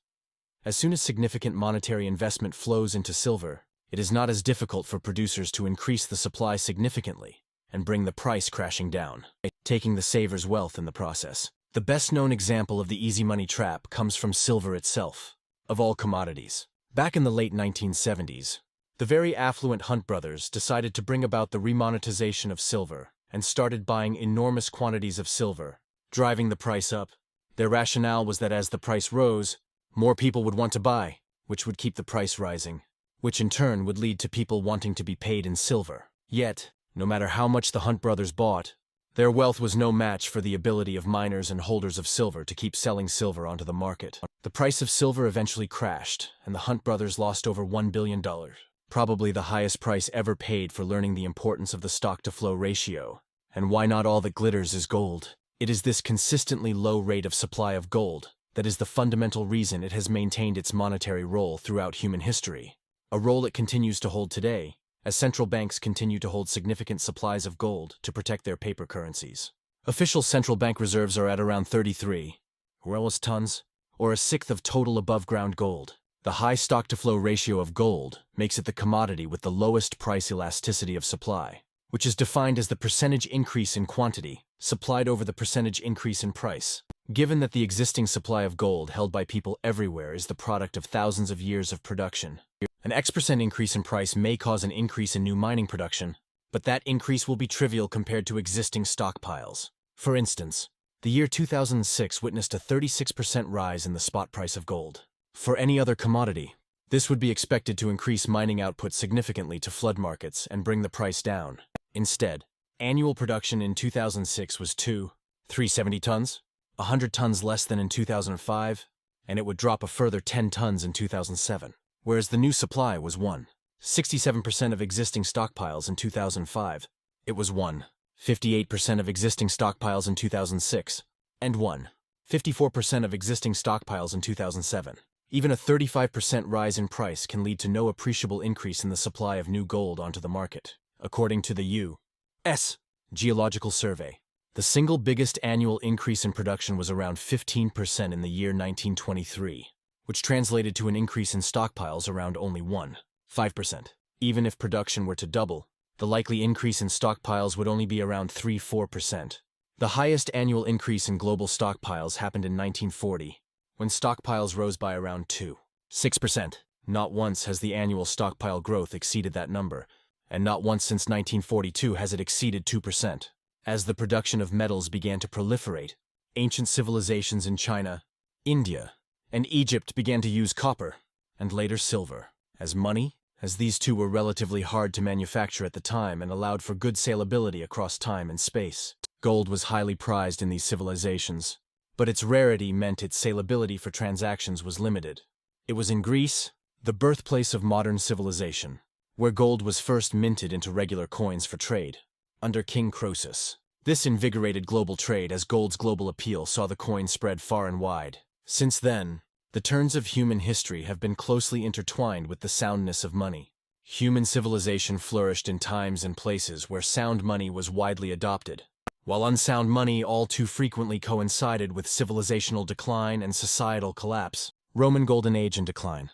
As soon as significant monetary investment flows into silver, it is not as difficult for producers to increase the supply significantly and bring the price crashing down, taking the saver's wealth in the process. The best-known example of the easy money trap comes from silver itself, of all commodities. Back in the late 1970s, the very affluent Hunt brothers decided to bring about the remonetization of silver and started buying enormous quantities of silver, driving the price up. Their rationale was that as the price rose, more people would want to buy, which would keep the price rising, which in turn would lead to people wanting to be paid in silver. Yet, no matter how much the Hunt brothers bought, their wealth was no match for the ability of miners and holders of silver to keep selling silver onto the market. The price of silver eventually crashed, and the Hunt brothers lost over $1 billion, probably the highest price ever paid for learning the importance of the stock-to-flow ratio. And why not all that glitters is gold? It is this consistently low rate of supply of gold that is the fundamental reason it has maintained its monetary role throughout human history, a role it continues to hold today, as central banks continue to hold significant supplies of gold to protect their paper currencies. Official central bank reserves are at around 33 tons, or a sixth of total above-ground gold. The high stock-to-flow ratio of gold makes it the commodity with the lowest price elasticity of supply, which is defined as the percentage increase in quantity supplied over the percentage increase in price. Given that the existing supply of gold held by people everywhere is the product of thousands of years of production, an X% increase in price may cause an increase in new mining production, but that increase will be trivial compared to existing stockpiles. For instance, the year 2006 witnessed a 36% rise in the spot price of gold. For any other commodity, this would be expected to increase mining output significantly to flood markets and bring the price down. Instead, annual production in 2006 was 370 tons, 100 tons less than in 2005, and it would drop a further 10 tons in 2007, whereas the new supply was 67% of existing stockpiles in 2005, it was 58% of existing stockpiles in 2006, and 54% of existing stockpiles in 2007. Even a 35% rise in price can lead to no appreciable increase in the supply of new gold onto the market. According to the U.S. Geological Survey, the single biggest annual increase in production was around 15% in the year 1923, which translated to an increase in stockpiles around only 5%. Even if production were to double, the likely increase in stockpiles would only be around 3–4%. The highest annual increase in global stockpiles happened in 1940, when stockpiles rose by around 6%. Not once has the annual stockpile growth exceeded that number, and not once since 1942 has it exceeded 2%. As the production of metals began to proliferate, ancient civilizations in China, India, and Egypt began to use copper, and later silver, as money, as these two were relatively hard to manufacture at the time and allowed for good salability across time and space. Gold was highly prized in these civilizations, but its rarity meant its salability for transactions was limited. It was in Greece, the birthplace of modern civilization, where gold was first minted into regular coins for trade, under King Croesus. This invigorated global trade as gold's global appeal saw the coin spread far and wide. Since then, the turns of human history have been closely intertwined with the soundness of money. Human civilization flourished in times and places where sound money was widely adopted, while unsound money all too frequently coincided with civilizational decline and societal collapse. Roman Golden Age and decline.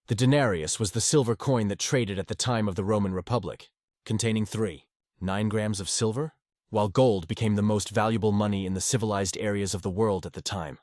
The denarius was the silver coin that traded at the time of the Roman Republic, containing 9 grams of silver, while gold became the most valuable money in the civilized areas of the world at the time,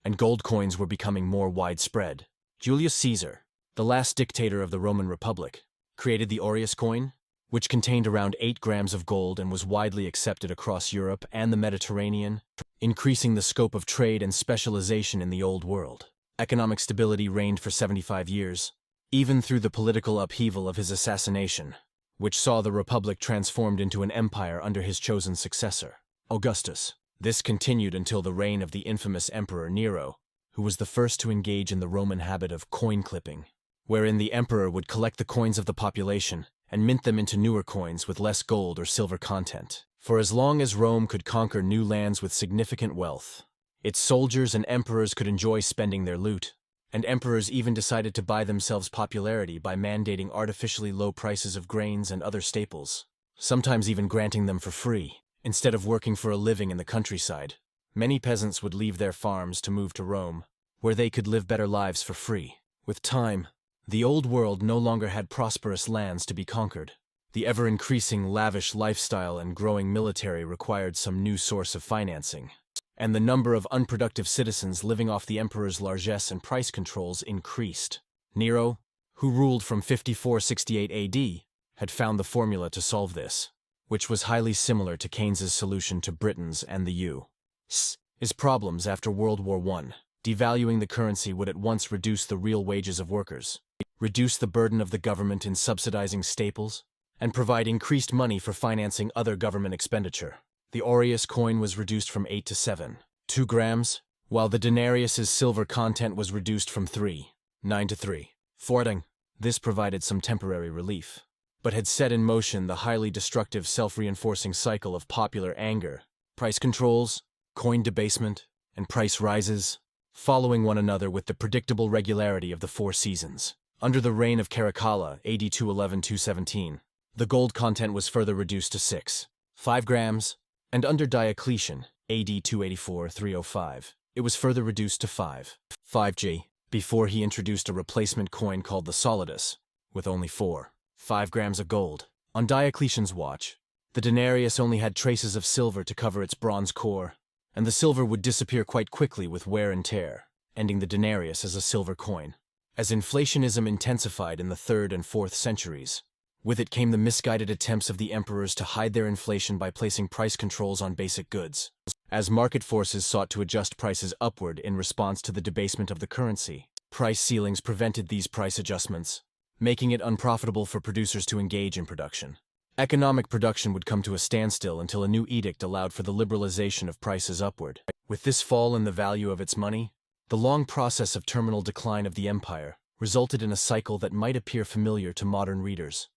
and gold coins were becoming more widespread. Julius Caesar, the last dictator of the Roman Republic, created the aureus coin, which contained around 8 grams of gold and was widely accepted across Europe and the Mediterranean, increasing the scope of trade and specialization in the Old World. Economic stability reigned for 75 years, even through the political upheaval of his assassination, which saw the Republic transformed into an empire under his chosen successor, Augustus. This continued until the reign of the infamous Emperor Nero, who was the first to engage in the Roman habit of coin clipping, wherein the emperor would collect the coins of the population and mint them into newer coins with less gold or silver content. For as long as Rome could conquer new lands with significant wealth, its soldiers and emperors could enjoy spending their loot, and emperors even decided to buy themselves popularity by mandating artificially low prices of grains and other staples, sometimes even granting them for free. Instead of working for a living in the countryside, many peasants would leave their farms to move to Rome, where they could live better lives for free. With time, the old world no longer had prosperous lands to be conquered. The ever-increasing lavish lifestyle and growing military required some new source of financing, and the number of unproductive citizens living off the emperor's largesse and price controls increased. Nero, who ruled from 54–68 AD, had found the formula to solve this, which was highly similar to Keynes's solution to Britain's and the U.S.'s problems after World War I. Devaluing the currency would at once reduce the real wages of workers, reduce the burden of the government in subsidizing staples, and provide increased money for financing other government expenditure. The aureus coin was reduced from 8 to 7.2 grams, while the denarius's silver content was reduced from 3.9 to 3.4. This provided some temporary relief, but had set in motion the highly destructive self-reinforcing cycle of popular anger, price controls, coin debasement, and price rises, following one another with the predictable regularity of the 4 seasons. Under the reign of Caracalla, AD 211-217, the gold content was further reduced to 6.5 grams, and under Diocletian, AD 284-305, it was further reduced to 5.5 g, before he introduced a replacement coin called the solidus, with only 4.5 grams of gold. On Diocletian's watch, the denarius only had traces of silver to cover its bronze core, and the silver would disappear quite quickly with wear and tear, ending the denarius as a silver coin. As inflationism intensified in the 3rd and 4th centuries, with it came the misguided attempts of the emperors to hide their inflation by placing price controls on basic goods. As market forces sought to adjust prices upward in response to the debasement of the currency, price ceilings prevented these price adjustments, making it unprofitable for producers to engage in production. Economic production would come to a standstill until a new edict allowed for the liberalization of prices upward. With this fall in the value of its money, the long process of terminal decline of the empire resulted in a cycle that might appear familiar to modern readers.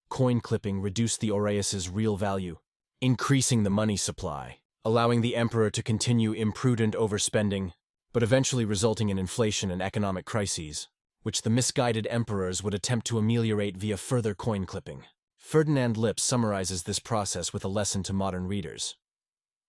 Coin clipping reduced the aureus's real value, increasing the money supply, allowing the emperor to continue imprudent overspending, but eventually resulting in inflation and economic crises, which the misguided emperors would attempt to ameliorate via further coin clipping. Ferdinand Lipp summarizes this process with a lesson to modern readers.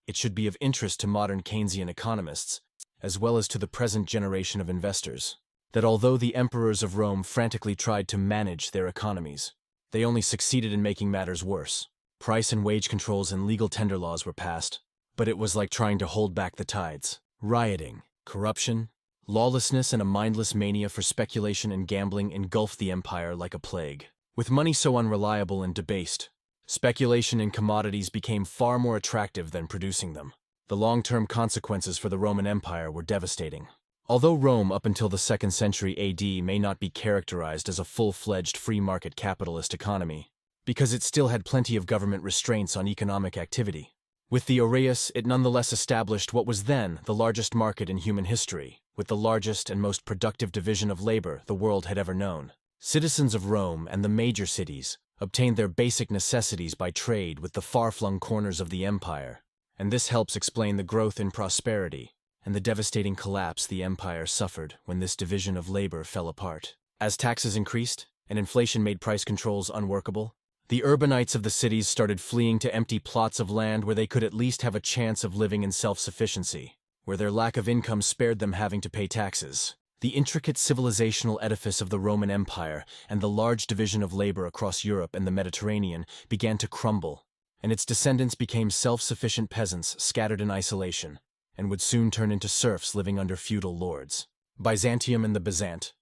It should be of interest to modern Keynesian economists, as well as to the present generation of investors, that although the emperors of Rome frantically tried to manage their economies, they only succeeded in making matters worse. Price and wage controls and legal tender laws were passed, but it was like trying to hold back the tides. Rioting, corruption, lawlessness, and a mindless mania for speculation and gambling engulfed the empire like a plague. With money so unreliable and debased, speculation in commodities became far more attractive than producing them. The long-term consequences for the Roman Empire were devastating. Although Rome up until the 2nd century AD may not be characterized as a full-fledged free-market capitalist economy, because it still had plenty of government restraints on economic activity, with the aureus it nonetheless established what was then the largest market in human history, with the largest and most productive division of labor the world had ever known. Citizens of Rome and the major cities obtained their basic necessities by trade with the far-flung corners of the empire, and this helps explain the growth in prosperity and the devastating collapse the empire suffered when this division of labor fell apart. As taxes increased and inflation made price controls unworkable, the urbanites of the cities started fleeing to empty plots of land where they could at least have a chance of living in self-sufficiency, where their lack of income spared them having to pay taxes. The intricate civilizational edifice of the Roman Empire and the large division of labor across Europe and the Mediterranean began to crumble, and its descendants became self-sufficient peasants scattered in isolation, and would soon turn into serfs living under feudal lords. Byzantium and the Byzant.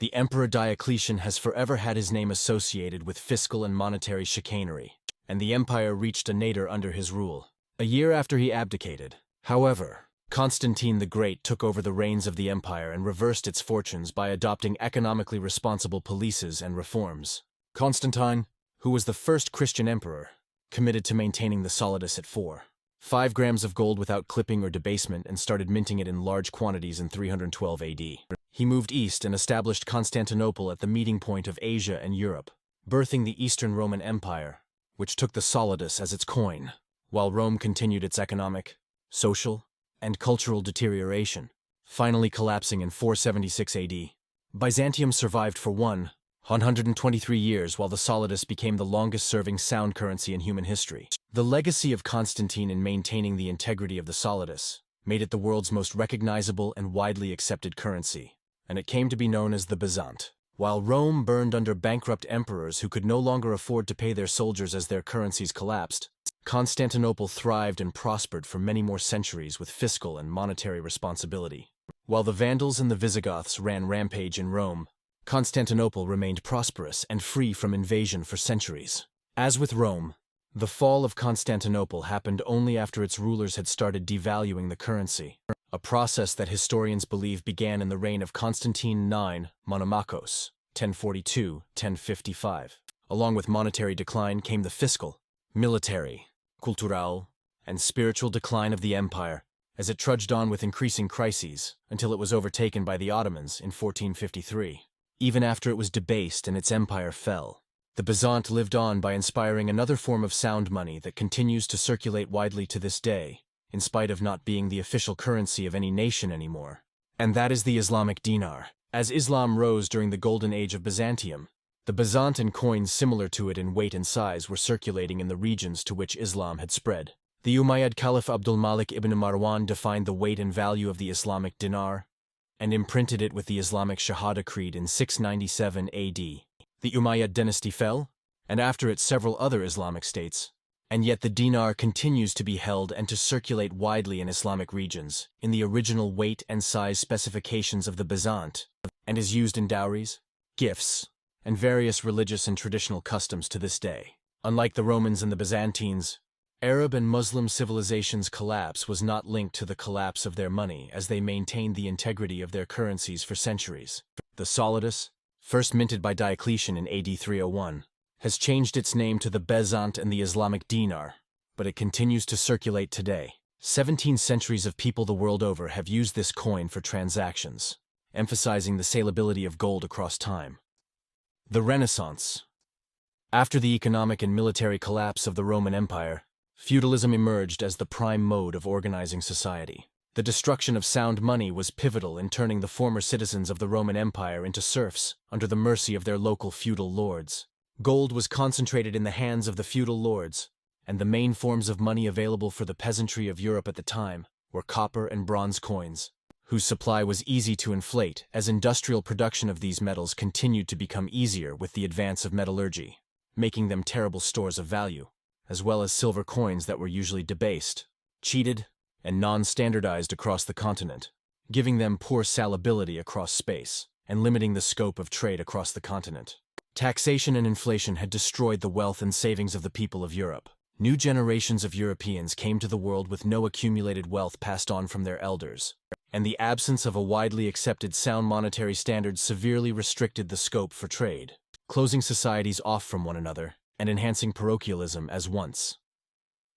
The Emperor Diocletian has forever had his name associated with fiscal and monetary chicanery, and the empire reached a nadir under his rule, a year after he abdicated. However, Constantine the Great took over the reins of the empire and reversed its fortunes by adopting economically responsible policies and reforms. Constantine, who was the first Christian emperor, committed to maintaining the solidus at 4.5 grams of gold without clipping or debasement and started minting it in large quantities in 312 AD. He moved east and established Constantinople at the meeting point of Asia and Europe, birthing the Eastern Roman Empire, which took the solidus as its coin, while Rome continued its economic, social, and cultural deterioration, finally collapsing in 476 AD. Byzantium survived for 123 years while the solidus became the longest-serving sound currency in human history. The legacy of Constantine in maintaining the integrity of the solidus made it the world's most recognizable and widely accepted currency, and it came to be known as the Byzant. While Rome burned under bankrupt emperors who could no longer afford to pay their soldiers as their currencies collapsed, Constantinople thrived and prospered for many more centuries with fiscal and monetary responsibility. While the Vandals and the Visigoths ran rampage in Rome, Constantinople remained prosperous and free from invasion for centuries. As with Rome, the fall of Constantinople happened only after its rulers had started devaluing the currency. a process that historians believe began in the reign of Constantine IX Monomachos, 1042–1055. Along with monetary decline came the fiscal, military, cultural, and spiritual decline of the empire, as it trudged on with increasing crises until it was overtaken by the Ottomans in 1453. Even after it was debased and its empire fell, the Byzant lived on by inspiring another form of sound money that continues to circulate widely to this day, in spite of not being the official currency of any nation anymore. And that is the Islamic dinar. As Islam rose during the Golden Age of Byzantium, the Byzantine coins similar to it in weight and size were circulating in the regions to which Islam had spread. The Umayyad Caliph Abdul Malik ibn Marwan defined the weight and value of the Islamic dinar and imprinted it with the Islamic Shahada Creed in 697 AD. The Umayyad dynasty fell, and after it several other Islamic states, and yet the dinar continues to be held and to circulate widely in Islamic regions in the original weight and size specifications of the Byzant, and is used in dowries, gifts, and various religious and traditional customs to this day. Unlike the Romans and the Byzantines, Arab and Muslim civilizations' collapse was not linked to the collapse of their money, as they maintained the integrity of their currencies for centuries. The solidus, first minted by Diocletian in AD 301, has changed its name to the bezant and the Islamic dinar, but it continues to circulate today. 17 centuries of people the world over have used this coin for transactions, emphasizing the salability of gold across time. The Renaissance. After the economic and military collapse of the Roman Empire, feudalism emerged as the prime mode of organizing society. The destruction of sound money was pivotal in turning the former citizens of the Roman Empire into serfs under the mercy of their local feudal lords. Gold was concentrated in the hands of the feudal lords, and the main forms of money available for the peasantry of Europe at the time were copper and bronze coins, whose supply was easy to inflate as industrial production of these metals continued to become easier with the advance of metallurgy, making them terrible stores of value, as well as silver coins that were usually debased, cheated, and non-standardized across the continent, giving them poor salability across space and limiting the scope of trade across the continent. Taxation and inflation had destroyed the wealth and savings of the people of Europe. New generations of Europeans came to the world with no accumulated wealth passed on from their elders, and the absence of a widely accepted sound monetary standard severely restricted the scope for trade, closing societies off from one another and enhancing parochialism as once.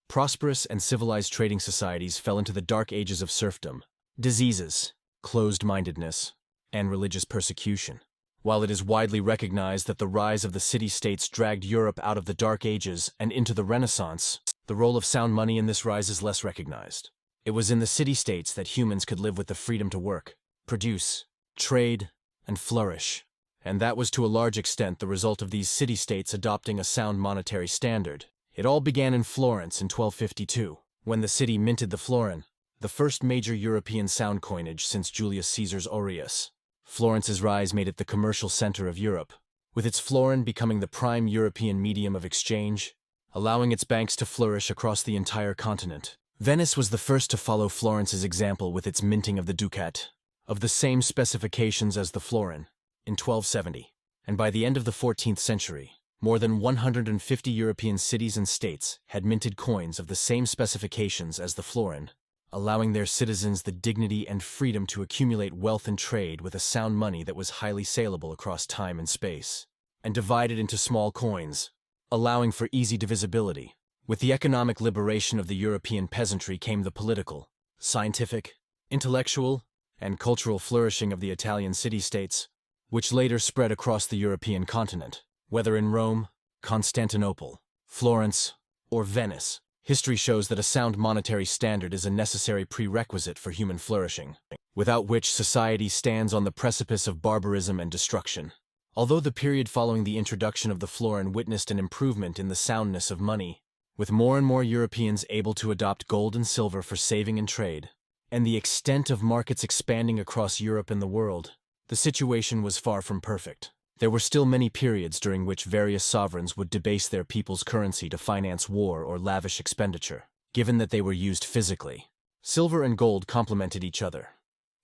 Prosperous and civilized trading societies fell into the dark ages of serfdom, diseases, closed-mindedness, and religious persecution. While it is widely recognized that the rise of the city-states dragged Europe out of the Dark Ages and into the Renaissance, the role of sound money in this rise is less recognized. It was in the city-states that humans could live with the freedom to work, produce, trade, and flourish, and that was to a large extent the result of these city-states adopting a sound monetary standard. It all began in Florence in 1252, when the city minted the florin, the first major European sound coinage since Julius Caesar's aureus. Florence's rise made it the commercial center of Europe, with its florin becoming the prime European medium of exchange, allowing its banks to flourish across the entire continent. Venice was the first to follow Florence's example with its minting of the ducat, of the same specifications as the florin, in 1270, and by the end of the 14th century, more than 150 European cities and states had minted coins of the same specifications as the florin, allowing their citizens the dignity and freedom to accumulate wealth and trade with a sound money that was highly saleable across time and space, and divided into small coins, allowing for easy divisibility. With the economic liberation of the European peasantry came the political, scientific, intellectual, and cultural flourishing of the Italian city-states, which later spread across the European continent. Whether in Rome, Constantinople, Florence, or Venice, history shows that a sound monetary standard is a necessary prerequisite for human flourishing, without which society stands on the precipice of barbarism and destruction. Although the period following the introduction of the florin witnessed an improvement in the soundness of money, with more and more Europeans able to adopt gold and silver for saving and trade, and the extent of markets expanding across Europe and the world, the situation was far from perfect. There were still many periods during which various sovereigns would debase their people's currency to finance war or lavish expenditure, given that they were used physically. Silver and gold complemented each other.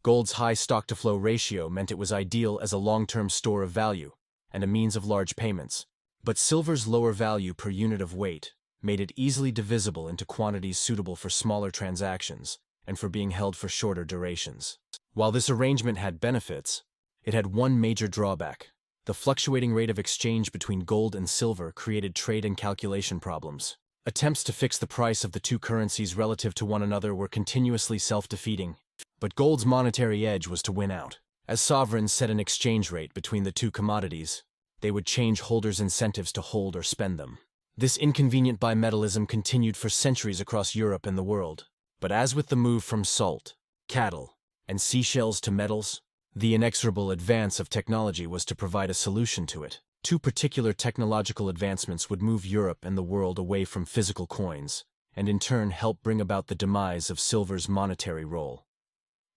Gold's high stock-to-flow ratio meant it was ideal as a long-term store of value and a means of large payments, but silver's lower value per unit of weight made it easily divisible into quantities suitable for smaller transactions and for being held for shorter durations. While this arrangement had benefits, it had one major drawback. The fluctuating rate of exchange between gold and silver created trade and calculation problems. Attempts to fix the price of the two currencies relative to one another were continuously self-defeating, but gold's monetary edge was to win out. As sovereigns set an exchange rate between the two commodities, they would change holders' incentives to hold or spend them. This inconvenient bimetallism continued for centuries across Europe and the world. But as with the move from salt, cattle, and seashells to metals, the inexorable advance of technology was to provide a solution to it. Two particular technological advancements would move Europe and the world away from physical coins, and in turn help bring about the demise of silver's monetary role.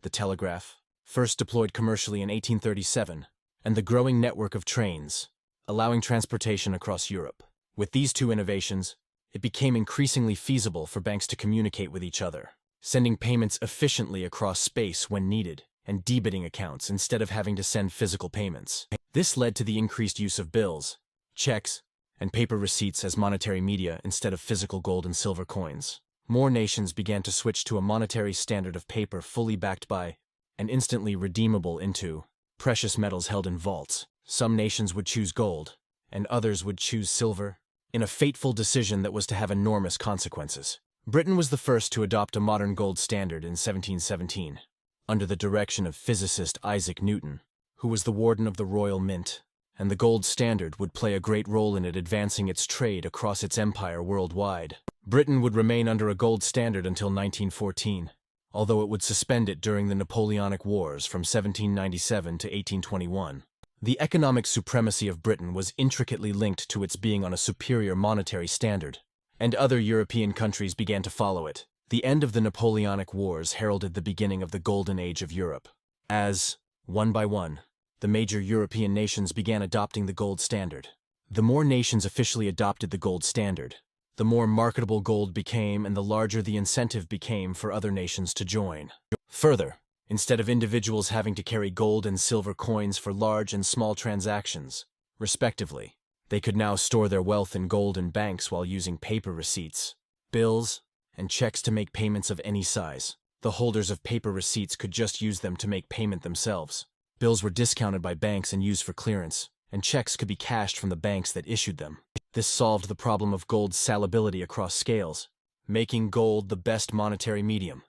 The telegraph, first deployed commercially in 1837, and the growing network of trains, allowing transportation across Europe. With these two innovations, it became increasingly feasible for banks to communicate with each other, sending payments efficiently across space when needed, and debiting accounts instead of having to send physical payments. This led to the increased use of bills, checks, and paper receipts as monetary media instead of physical gold and silver coins. More nations began to switch to a monetary standard of paper fully backed by, and instantly redeemable into, precious metals held in vaults. Some nations would choose gold, and others would choose silver, in a fateful decision that was to have enormous consequences. Britain was the first to adopt a modern gold standard in 1717. Under the direction of physicist Isaac Newton, who was the warden of the Royal Mint, and the gold standard would play a great role in it advancing its trade across its empire worldwide. Britain would remain under a gold standard until 1914, although it would suspend it during the Napoleonic Wars from 1797 to 1821. The economic supremacy of Britain was intricately linked to its being on a superior monetary standard, and other European countries began to follow it. The end of the Napoleonic Wars heralded the beginning of the Golden Age of Europe, as, one by one, the major European nations began adopting the gold standard. The more nations officially adopted the gold standard, the more marketable gold became and the larger the incentive became for other nations to join. Further, instead of individuals having to carry gold and silver coins for large and small transactions, respectively, they could now store their wealth in gold in banks while using paper receipts, bills, and checks to make payments of any size. The holders of paper receipts could just use them to make payment themselves. Bills were discounted by banks and used for clearance, and checks could be cashed from the banks that issued them. This solved the problem of gold's salability across scales, making gold the best monetary medium.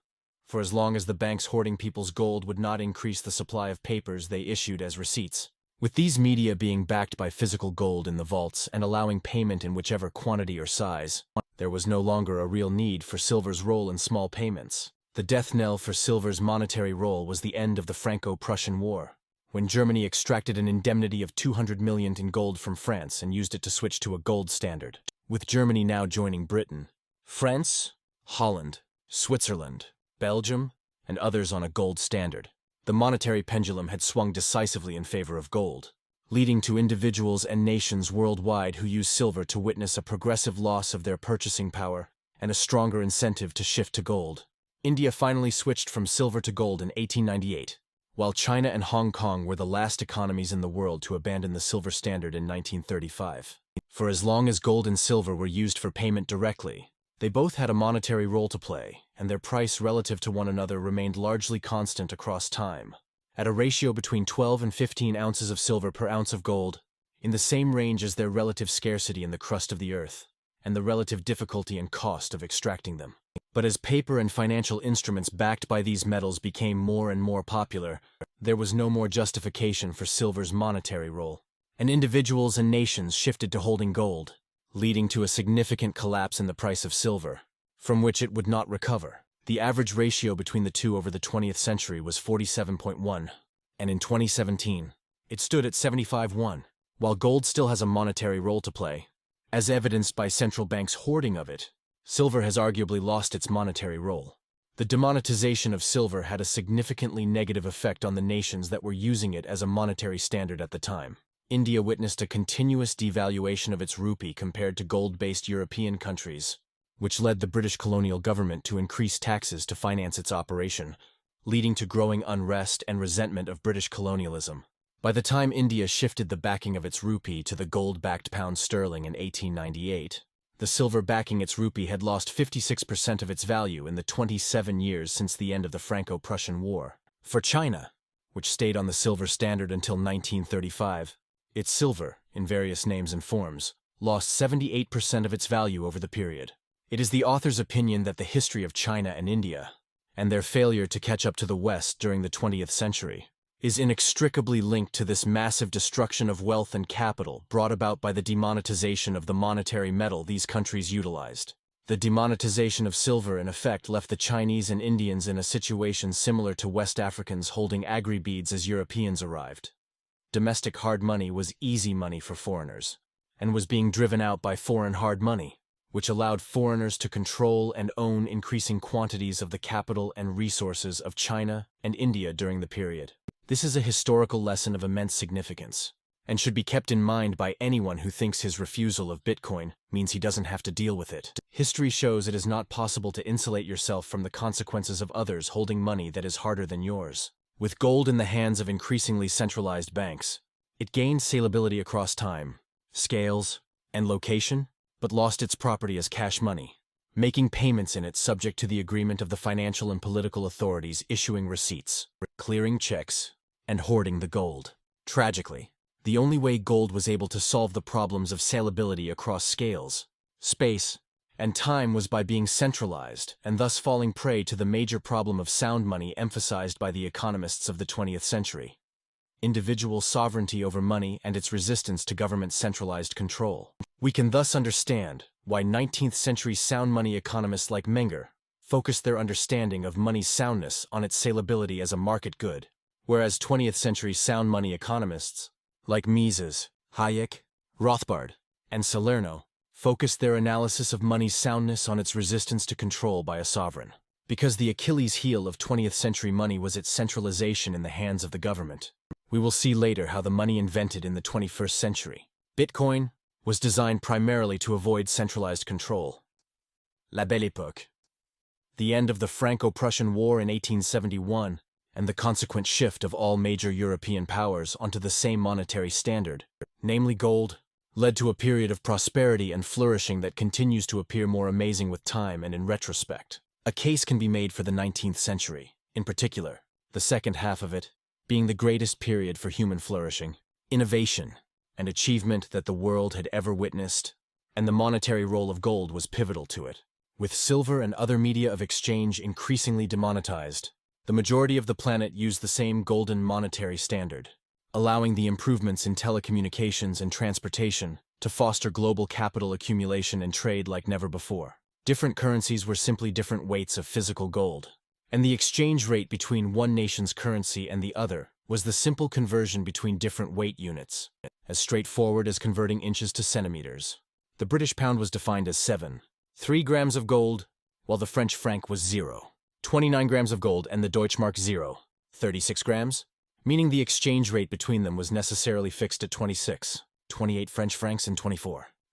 For as long as the banks hoarding people's gold would not increase the supply of papers they issued as receipts. With these media being backed by physical gold in the vaults and allowing payment in whichever quantity or size, there was no longer a real need for silver's role in small payments. The death knell for silver's monetary role was the end of the Franco-Prussian War, when Germany extracted an indemnity of 200 million in gold from France and used it to switch to a gold standard. With Germany now joining Britain, France, Holland, Switzerland, Belgium, and others on a gold standard, the monetary pendulum had swung decisively in favor of gold, leading to individuals and nations worldwide who use silver to witness a progressive loss of their purchasing power and a stronger incentive to shift to gold. India finally switched from silver to gold in 1898, while China and Hong Kong were the last economies in the world to abandon the silver standard in 1935. For as long as gold and silver were used for payment directly, they both had a monetary role to play, and their price relative to one another remained largely constant across time, at a ratio between 12 and 15 ounces of silver per ounce of gold, in the same range as their relative scarcity in the crust of the earth, and the relative difficulty and cost of extracting them. But as paper and financial instruments backed by these metals became more and more popular, there was no more justification for silver's monetary role, and individuals and nations shifted to holding gold, leading to a significant collapse in the price of silver, from which it would not recover. The average ratio between the two over the 20th century was 47.1, and in 2017, it stood at 75:1. While gold still has a monetary role to play, as evidenced by central banks' hoarding of it, silver has arguably lost its monetary role. The demonetization of silver had a significantly negative effect on the nations that were using it as a monetary standard at the time. India witnessed a continuous devaluation of its rupee compared to gold-based European countries, which led the British colonial government to increase taxes to finance its operation, leading to growing unrest and resentment of British colonialism. By the time India shifted the backing of its rupee to the gold-backed pound sterling in 1898, The silver backing its rupee had lost 56% of its value in the 27 years since the end of the Franco-Prussian War. For China, which stayed on the silver standard until 1935, its silver, in various names and forms, lost 78% of its value over the period. It is the author's opinion that the history of China and India, and their failure to catch up to the West during the 20th century, is inextricably linked to this massive destruction of wealth and capital brought about by the demonetization of the monetary metal these countries utilized. The demonetization of silver, in effect, left the Chinese and Indians in a situation similar to West Africans holding agri-beads as Europeans arrived. Domestic hard money was easy money for foreigners, and was being driven out by foreign hard money, which allowed foreigners to control and own increasing quantities of the capital and resources of China and India during the period. This is a historical lesson of immense significance, and should be kept in mind by anyone who thinks his refusal of Bitcoin means he doesn't have to deal with it. History shows it is not possible to insulate yourself from the consequences of others holding money that is harder than yours. With gold in the hands of increasingly centralized banks, it gained salability across time, scales, and location, but lost its property as cash money, making payments in it subject to the agreement of the financial and political authorities issuing receipts, clearing checks, and hoarding the gold. Tragically, the only way gold was able to solve the problems of salability across scales, space, and time was by being centralized and thus falling prey to the major problem of sound money emphasized by the economists of the 20th century: individual sovereignty over money and its resistance to government centralized control. We can thus understand why 19th century sound money economists like Menger focused their understanding of money's soundness on its salability as a market good, whereas 20th century sound money economists like Mises, Hayek, Rothbard, and Salerno focused their analysis of money's soundness on its resistance to control by a sovereign. Because the Achilles heel of 20th century money was its centralization in the hands of the government, we will see later how the money invented in the 21st century, Bitcoin, was designed primarily to avoid centralized control. La Belle Époque. The end of the Franco-Prussian War in 1871 and the consequent shift of all major European powers onto the same monetary standard, namely gold, led to a period of prosperity and flourishing that continues to appear more amazing with time and in retrospect. A case can be made for the 19th century, in particular, the second half of it, being the greatest period for human flourishing, innovation, and achievement that the world had ever witnessed, and the monetary role of gold was pivotal to it. With silver and other media of exchange increasingly demonetized, the majority of the planet used the same golden monetary standard, allowing the improvements in telecommunications and transportation to foster global capital accumulation and trade like never before. Different currencies were simply different weights of physical gold, and the exchange rate between one nation's currency and the other was the simple conversion between different weight units, as straightforward as converting inches to centimeters. The British pound was defined as 3 grams of gold, while the French franc was 29 grams of gold, and the Deutschmark 36 grams, meaning the exchange rate between them was necessarily fixed at 28 French francs and 2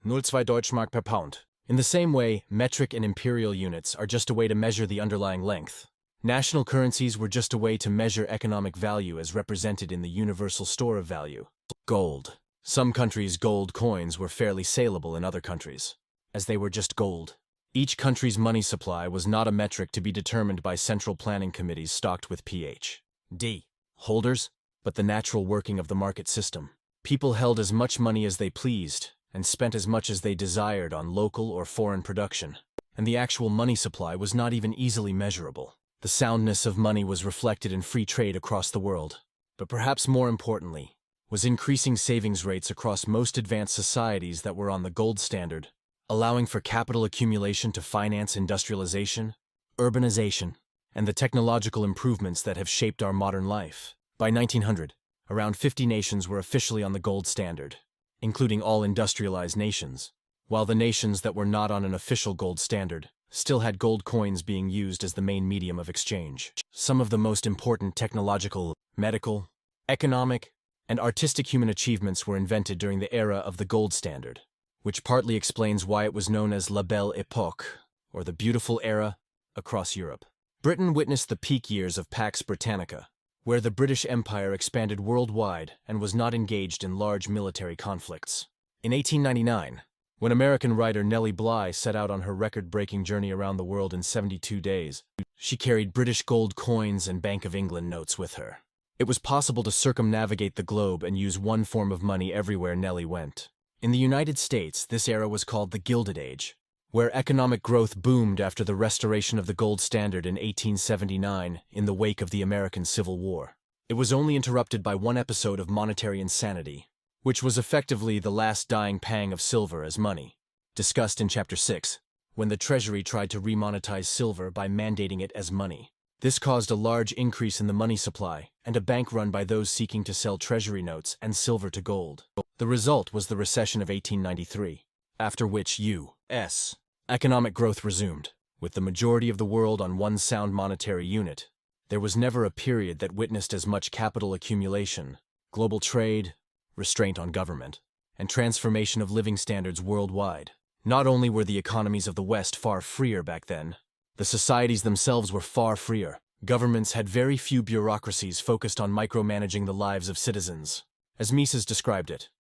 Deutschmark per pound. In the same way, metric and imperial units are just a way to measure the underlying length. National currencies were just a way to measure economic value as represented in the universal store of value, gold. Some countries' gold coins were fairly saleable in other countries, as they were just gold. Each country's money supply was not a metric to be determined by central planning committees stocked with Ph.D. holders, but the natural working of the market system. People held as much money as they pleased and spent as much as they desired on local or foreign production, and the actual money supply was not even easily measurable. The soundness of money was reflected in free trade across the world, but perhaps more importantly, was increasing savings rates across most advanced societies that were on the gold standard, allowing for capital accumulation to finance industrialization, urbanization, and the technological improvements that have shaped our modern life. By 1900, around 50 nations were officially on the gold standard, including all industrialized nations, while the nations that were not on an official gold standard still had gold coins being used as the main medium of exchange. Some of the most important technological, medical, economic, and artistic human achievements were invented during the era of the gold standard, which partly explains why it was known as La Belle Époque, or the beautiful era, across Europe. Britain witnessed the peak years of Pax Britannica, where the British Empire expanded worldwide and was not engaged in large military conflicts. In 1899, When American writer Nellie Bly set out on her record-breaking journey around the world in 72 days, she carried British gold coins and Bank of England notes with her. It was possible to circumnavigate the globe and use one form of money everywhere Nellie went. In the United States, this era was called the Gilded Age, where economic growth boomed after the restoration of the gold standard in 1879 in the wake of the American Civil War. It was only interrupted by one episode of monetary insanity, which was effectively the last dying pang of silver as money, discussed in Chapter 6, when the Treasury tried to remonetize silver by mandating it as money. This caused a large increase in the money supply and a bank run by those seeking to sell Treasury notes and silver to gold. The result was the recession of 1893, after which U.S. economic growth resumed. With the majority of the world on one sound monetary unit, there was never a period that witnessed as much capital accumulation, global trade, restraint on government, and transformation of living standards worldwide. Not only were the economies of the West far freer back then, the societies themselves were far freer. Governments had very few bureaucracies focused on micromanaging the lives of citizens. As Mises described it,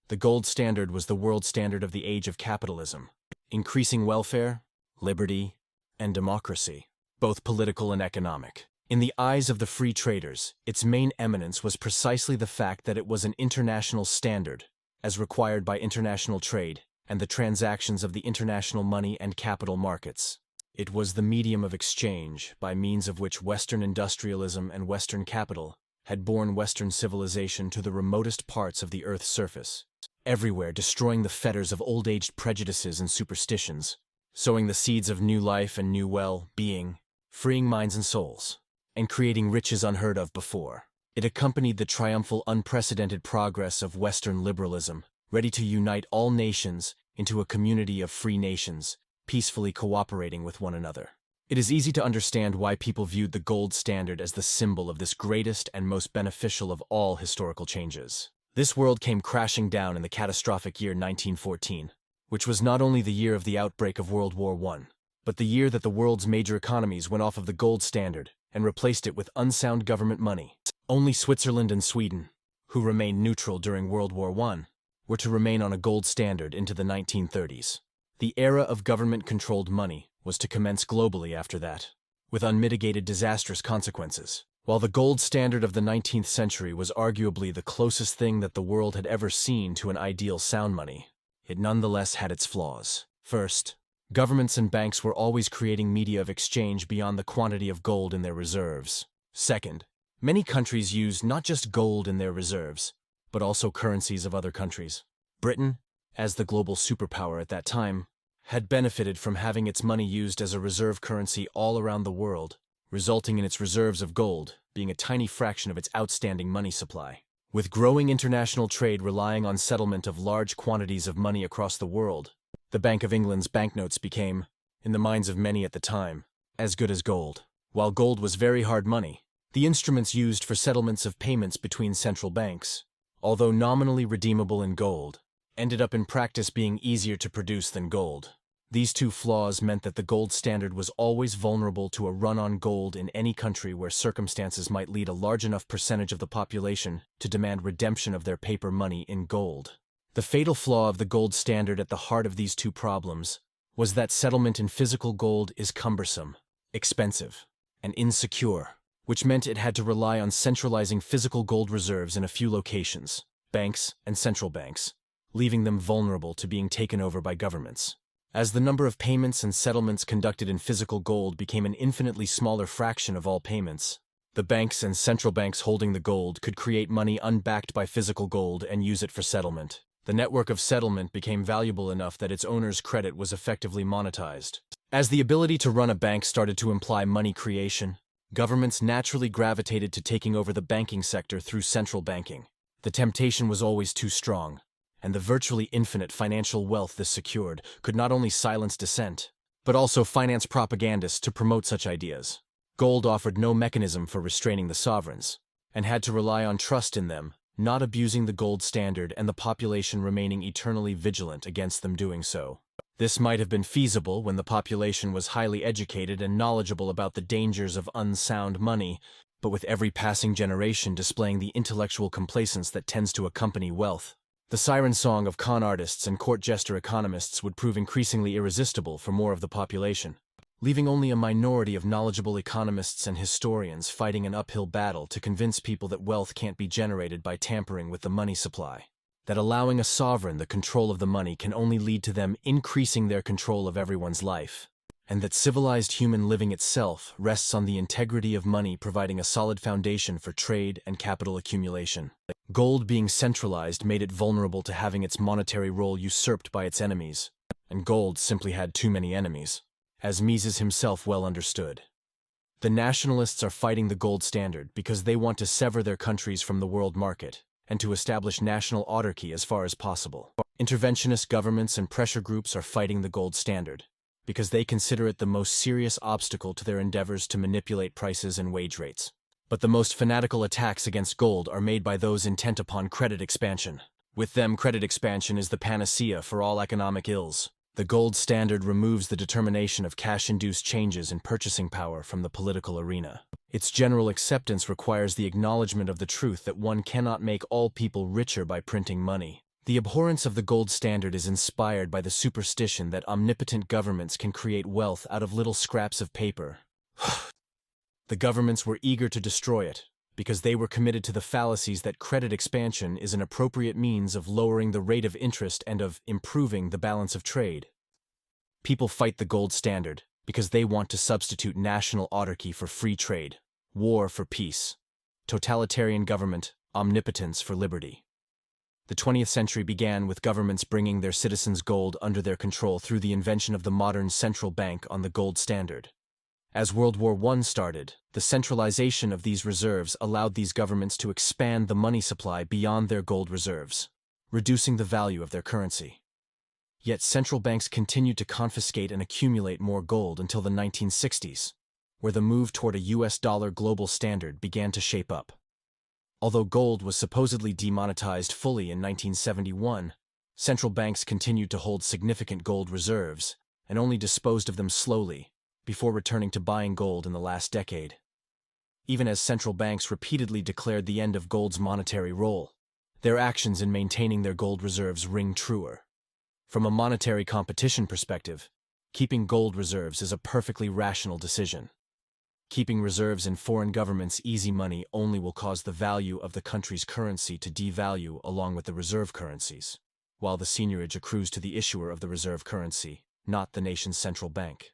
the gold standard was the world standard of the age of capitalism, increasing welfare, liberty, and democracy, both political and economic. In the eyes of the free traders, its main eminence was precisely the fact that it was an international standard, as required by international trade and the transactions of the international money and capital markets. It was the medium of exchange by means of which Western industrialism and Western capital had borne Western civilization to the remotest parts of the Earth's surface, everywhere destroying the fetters of old-aged prejudices and superstitions, sowing the seeds of new life and new well-being, freeing minds and souls, and creating riches unheard of before. It accompanied the triumphal, unprecedented progress of Western liberalism, ready to unite all nations into a community of free nations, peacefully cooperating with one another. It is easy to understand why people viewed the gold standard as the symbol of this greatest and most beneficial of all historical changes. This world came crashing down in the catastrophic year 1914, which was not only the year of the outbreak of World War I, but the year that the world's major economies went off of the gold standard and replaced it with unsound government money. Only Switzerland and Sweden, who remained neutral during World War I, were to remain on a gold standard into the 1930s. The era of government-controlled money was to commence globally after that, with unmitigated disastrous consequences. While the gold standard of the 19th century was arguably the closest thing that the world had ever seen to an ideal sound money, it nonetheless had its flaws. First, governments and banks were always creating media of exchange beyond the quantity of gold in their reserves. Second, many countries used not just gold in their reserves, but also currencies of other countries. Britain, as the global superpower at that time, had benefited from having its money used as a reserve currency all around the world, resulting in its reserves of gold being a tiny fraction of its outstanding money supply. With growing international trade relying on settlement of large quantities of money across the world, the Bank of England's banknotes became, in the minds of many at the time, as good as gold. While gold was very hard money, the instruments used for settlements of payments between central banks, although nominally redeemable in gold, ended up in practice being easier to produce than gold. These two flaws meant that the gold standard was always vulnerable to a run on gold in any country where circumstances might lead a large enough percentage of the population to demand redemption of their paper money in gold. The fatal flaw of the gold standard at the heart of these two problems was that settlement in physical gold is cumbersome, expensive, and insecure, which meant it had to rely on centralizing physical gold reserves in a few locations, banks and central banks, leaving them vulnerable to being taken over by governments. As the number of payments and settlements conducted in physical gold became an infinitely smaller fraction of all payments, the banks and central banks holding the gold could create money unbacked by physical gold and use it for settlement. The network of settlement became valuable enough that its owner's credit was effectively monetized. As the ability to run a bank started to imply money creation, governments naturally gravitated to taking over the banking sector through central banking. The temptation was always too strong, and the virtually infinite financial wealth this secured could not only silence dissent, but also finance propagandists to promote such ideas. Gold offered no mechanism for restraining the sovereigns, and had to rely on trust in them, not abusing the gold standard and the population remaining eternally vigilant against them doing so. This might have been feasible when the population was highly educated and knowledgeable about the dangers of unsound money, but with every passing generation displaying the intellectual complacence that tends to accompany wealth, The siren song of con artists and court jester economists would prove increasingly irresistible for more of the population, leaving only a minority of knowledgeable economists and historians fighting an uphill battle to convince people that wealth can't be generated by tampering with the money supply, that allowing a sovereign the control of the money can only lead to them increasing their control of everyone's life, and that civilized human living itself rests on the integrity of money providing a solid foundation for trade and capital accumulation. Gold being centralized made it vulnerable to having its monetary role usurped by its enemies, and gold simply had too many enemies, as Mises himself well understood. The nationalists are fighting the gold standard because they want to sever their countries from the world market and to establish national autarky as far as possible. Interventionist governments and pressure groups are fighting the gold standard because they consider it the most serious obstacle to their endeavors to manipulate prices and wage rates. But the most fanatical attacks against gold are made by those intent upon credit expansion. With them, credit expansion is the panacea for all economic ills. The gold standard removes the determination of cash-induced changes in purchasing power from the political arena. Its general acceptance requires the acknowledgement of the truth that one cannot make all people richer by printing money. The abhorrence of the gold standard is inspired by the superstition that omnipotent governments can create wealth out of little scraps of paper. The governments were eager to destroy it because they were committed to the fallacies that credit expansion is an appropriate means of lowering the rate of interest and of improving the balance of trade. People fight the gold standard because they want to substitute national autarky for free trade, war for peace, totalitarian government, omnipotence for liberty. The 20th century began with governments bringing their citizens' gold under their control through the invention of the modern central bank on the gold standard. As World War I started, the centralization of these reserves allowed these governments to expand the money supply beyond their gold reserves, reducing the value of their currency. Yet central banks continued to confiscate and accumulate more gold until the 1960s, where the move toward a US dollar global standard began to shape up. Although gold was supposedly demonetized fully in 1971, central banks continued to hold significant gold reserves and only disposed of them slowly before returning to buying gold in the last decade. Even as central banks repeatedly declared the end of gold's monetary role, their actions in maintaining their gold reserves ring truer. From a monetary competition perspective, keeping gold reserves is a perfectly rational decision. Keeping reserves in foreign governments' easy money only will cause the value of the country's currency to devalue along with the reserve currencies, while the seigniorage accrues to the issuer of the reserve currency, not the nation's central bank.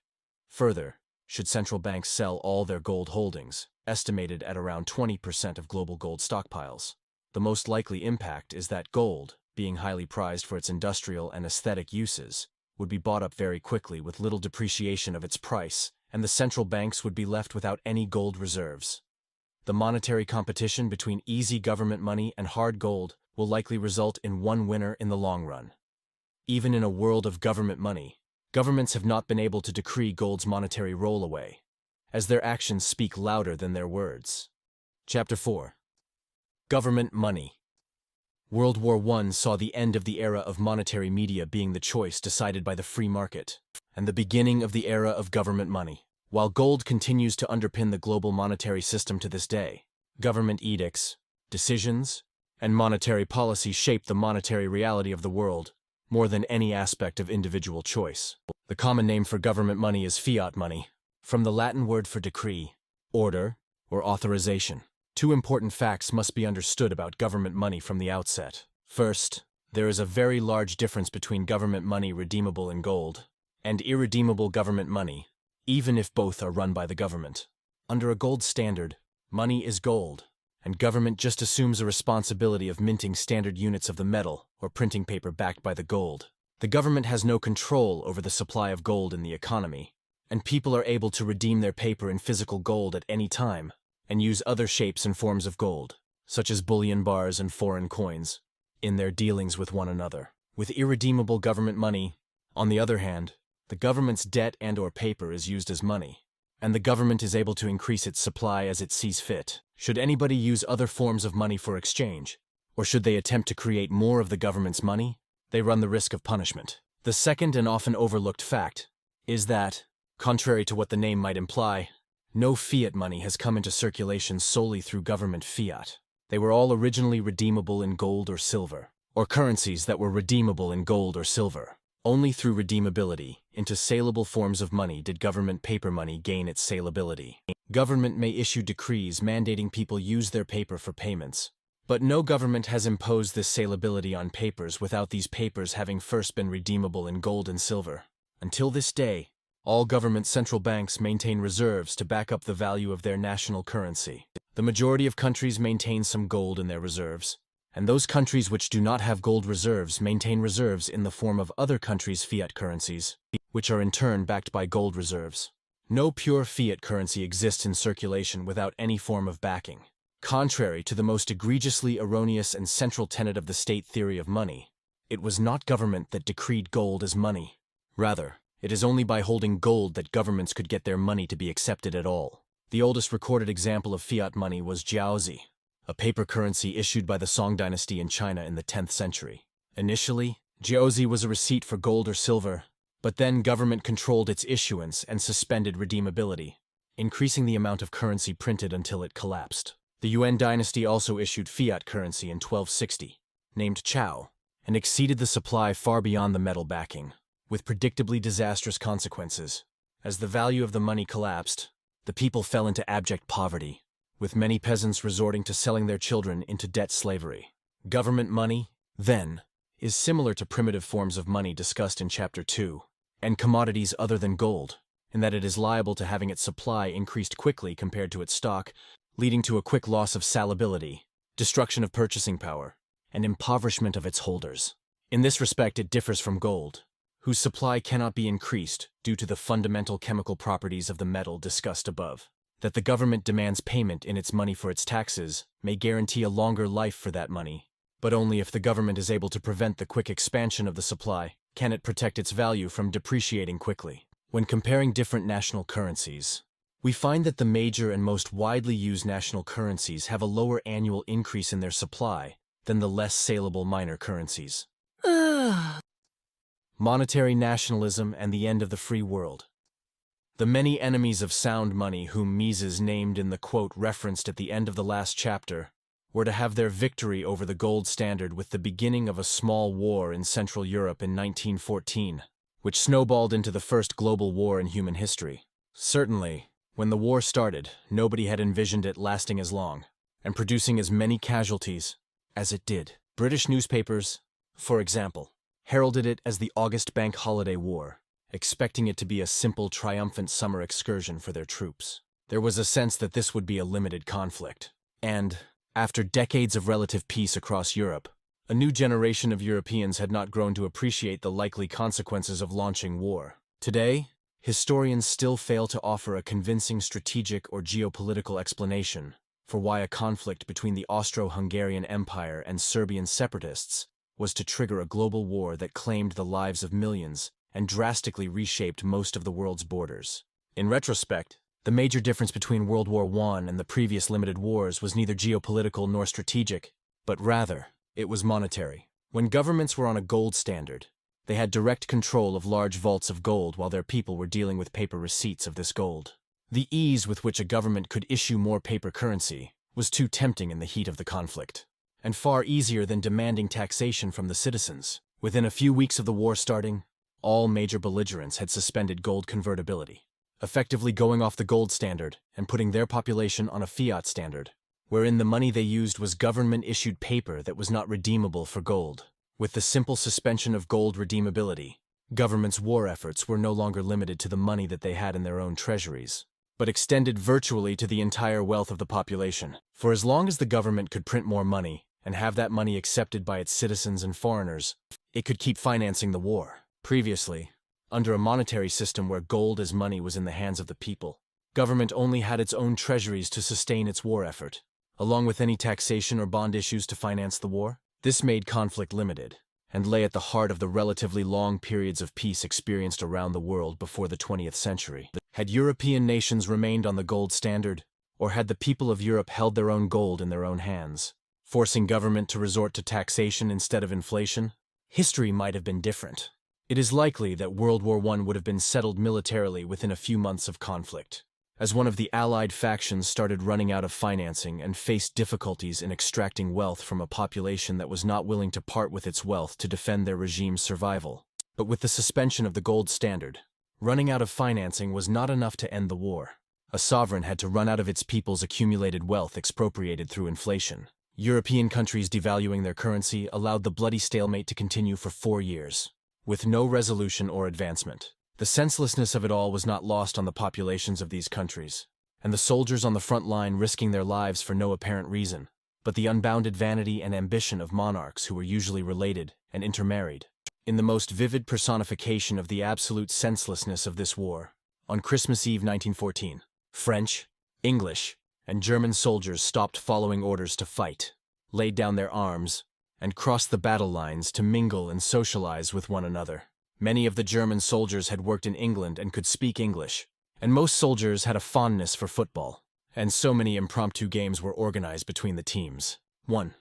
Further, should central banks sell all their gold holdings, estimated at around 20% of global gold stockpiles, the most likely impact is that gold, being highly prized for its industrial and aesthetic uses, would be bought up very quickly with little depreciation of its price, and the central banks would be left without any gold reserves. The monetary competition between easy government money and hard gold will likely result in one winner in the long run. Even in a world of government money, governments have not been able to decree gold's monetary role away, as their actions speak louder than their words. Chapter 4. Government Money. World War I saw the end of the era of monetary media being the choice decided by the free market, and the beginning of the era of government money. While gold continues to underpin the global monetary system to this day, government edicts, decisions, and monetary policy shape the monetary reality of the world more than any aspect of individual choice. The common name for government money is fiat money, from the Latin word for decree, order, or authorization. Two important facts must be understood about government money from the outset. First, there is a very large difference between government money redeemable in gold and irredeemable government money, even if both are run by the government. Under a gold standard, money is gold, and government just assumes a responsibility of minting standard units of the metal or printing paper backed by the gold. The government has no control over the supply of gold in the economy, and people are able to redeem their paper in physical gold at any time and use other shapes and forms of gold, such as bullion bars and foreign coins, in their dealings with one another. With irredeemable government money, on the other hand, the government's debt and/or paper is used as money, and the government is able to increase its supply as it sees fit. Should anybody use other forms of money for exchange, or should they attempt to create more of the government's money, they run the risk of punishment. The second and often overlooked fact is that, contrary to what the name might imply, no fiat money has come into circulation solely through government fiat. They were all originally redeemable in gold or silver. or currencies that were redeemable in gold or silver. Only through redeemability into saleable forms of money did government paper money gain its salability. Government may issue decrees mandating people use their paper for payments, but no government has imposed this salability on papers without these papers having first been redeemable in gold and silver. Until this day, all government central banks maintain reserves to back up the value of their national currency. The majority of countries maintain some gold in their reserves, and those countries which do not have gold reserves maintain reserves in the form of other countries' fiat currencies, which are in turn backed by gold reserves. No pure fiat currency exists in circulation without any form of backing. Contrary to the most egregiously erroneous and central tenet of the state theory of money, it was not government that decreed gold as money. Rather, it is only by holding gold that governments could get their money to be accepted at all. The oldest recorded example of fiat money was jiaozi, a paper currency issued by the Song dynasty in China in the 10th century. Initially, jiaozi was a receipt for gold or silver, but then government controlled its issuance and suspended redeemability, increasing the amount of currency printed until it collapsed. The Yuan dynasty also issued fiat currency in 1260, named Chao, and exceeded the supply far beyond the metal backing, with predictably disastrous consequences. As the value of the money collapsed, the people fell into abject poverty, with many peasants resorting to selling their children into debt slavery. Government money, then, is similar to primitive forms of money discussed in Chapter 2, and commodities other than gold, in that it is liable to having its supply increased quickly compared to its stock, leading to a quick loss of salability, destruction of purchasing power, and impoverishment of its holders. In this respect, it differs from gold, whose supply cannot be increased due to the fundamental chemical properties of the metal discussed above. That the government demands payment in its money for its taxes may guarantee a longer life for that money, but only if the government is able to prevent the quick expansion of the supply can it protect its value from depreciating quickly. When comparing different national currencies, we find that the major and most widely used national currencies have a lower annual increase in their supply than the less saleable minor currencies. Monetary nationalism and the end of the free world. The many enemies of sound money whom Mises named in the quote referenced at the end of the last chapter were to have their victory over the gold standard with the beginning of a small war in Central Europe in 1914, which snowballed into the first global war in human history. Certainly, when the war started, nobody had envisioned it lasting as long and producing as many casualties as it did. British newspapers, for example, heralded it as the August Bank Holiday War, expecting it to be a simple, triumphant summer excursion for their troops. There was a sense that this would be a limited conflict. And, after decades of relative peace across Europe, a new generation of Europeans had not grown to appreciate the likely consequences of launching war. Today, historians still fail to offer a convincing strategic or geopolitical explanation for why a conflict between the Austro-Hungarian Empire and Serbian separatists was to trigger a global war that claimed the lives of millions and drastically reshaped most of the world's borders. In retrospect, the major difference between World War I and the previous limited wars was neither geopolitical nor strategic, but rather, it was monetary. When governments were on a gold standard, they had direct control of large vaults of gold while their people were dealing with paper receipts of this gold. The ease with which a government could issue more paper currency was too tempting in the heat of the conflict, and far easier than demanding taxation from the citizens. Within a few weeks of the war starting, all major belligerents had suspended gold convertibility, effectively going off the gold standard and putting their population on a fiat standard, wherein the money they used was government-issued paper that was not redeemable for gold. With the simple suspension of gold redeemability, governments' war efforts were no longer limited to the money that they had in their own treasuries, but extended virtually to the entire wealth of the population. For as long as the government could print more money and have that money accepted by its citizens and foreigners, it could keep financing the war. Previously, under a monetary system where gold as money was in the hands of the people, government only had its own treasuries to sustain its war effort, along with any taxation or bond issues to finance the war. This made conflict limited, and lay at the heart of the relatively long periods of peace experienced around the world before the 20th century. Had European nations remained on the gold standard, or had the people of Europe held their own gold in their own hands, forcing government to resort to taxation instead of inflation, history might have been different. It is likely that World War I would have been settled militarily within a few months of conflict, as one of the Allied factions started running out of financing and faced difficulties in extracting wealth from a population that was not willing to part with its wealth to defend their regime's survival. But with the suspension of the gold standard, running out of financing was not enough to end the war. A sovereign had to run out of its people's accumulated wealth expropriated through inflation. European countries devaluing their currency allowed the bloody stalemate to continue for 4 years, with no resolution or advancement. The senselessness of it all was not lost on the populations of these countries, and the soldiers on the front line risking their lives for no apparent reason, but the unbounded vanity and ambition of monarchs who were usually related and intermarried. In the most vivid personification of the absolute senselessness of this war, on Christmas Eve 1914, French, English, and German soldiers stopped following orders to fight, laid down their arms, and crossed the battle lines to mingle and socialize with one another. Many of the German soldiers had worked in England and could speak English, and most soldiers had a fondness for football, and so many impromptu games were organized between the teams. 1.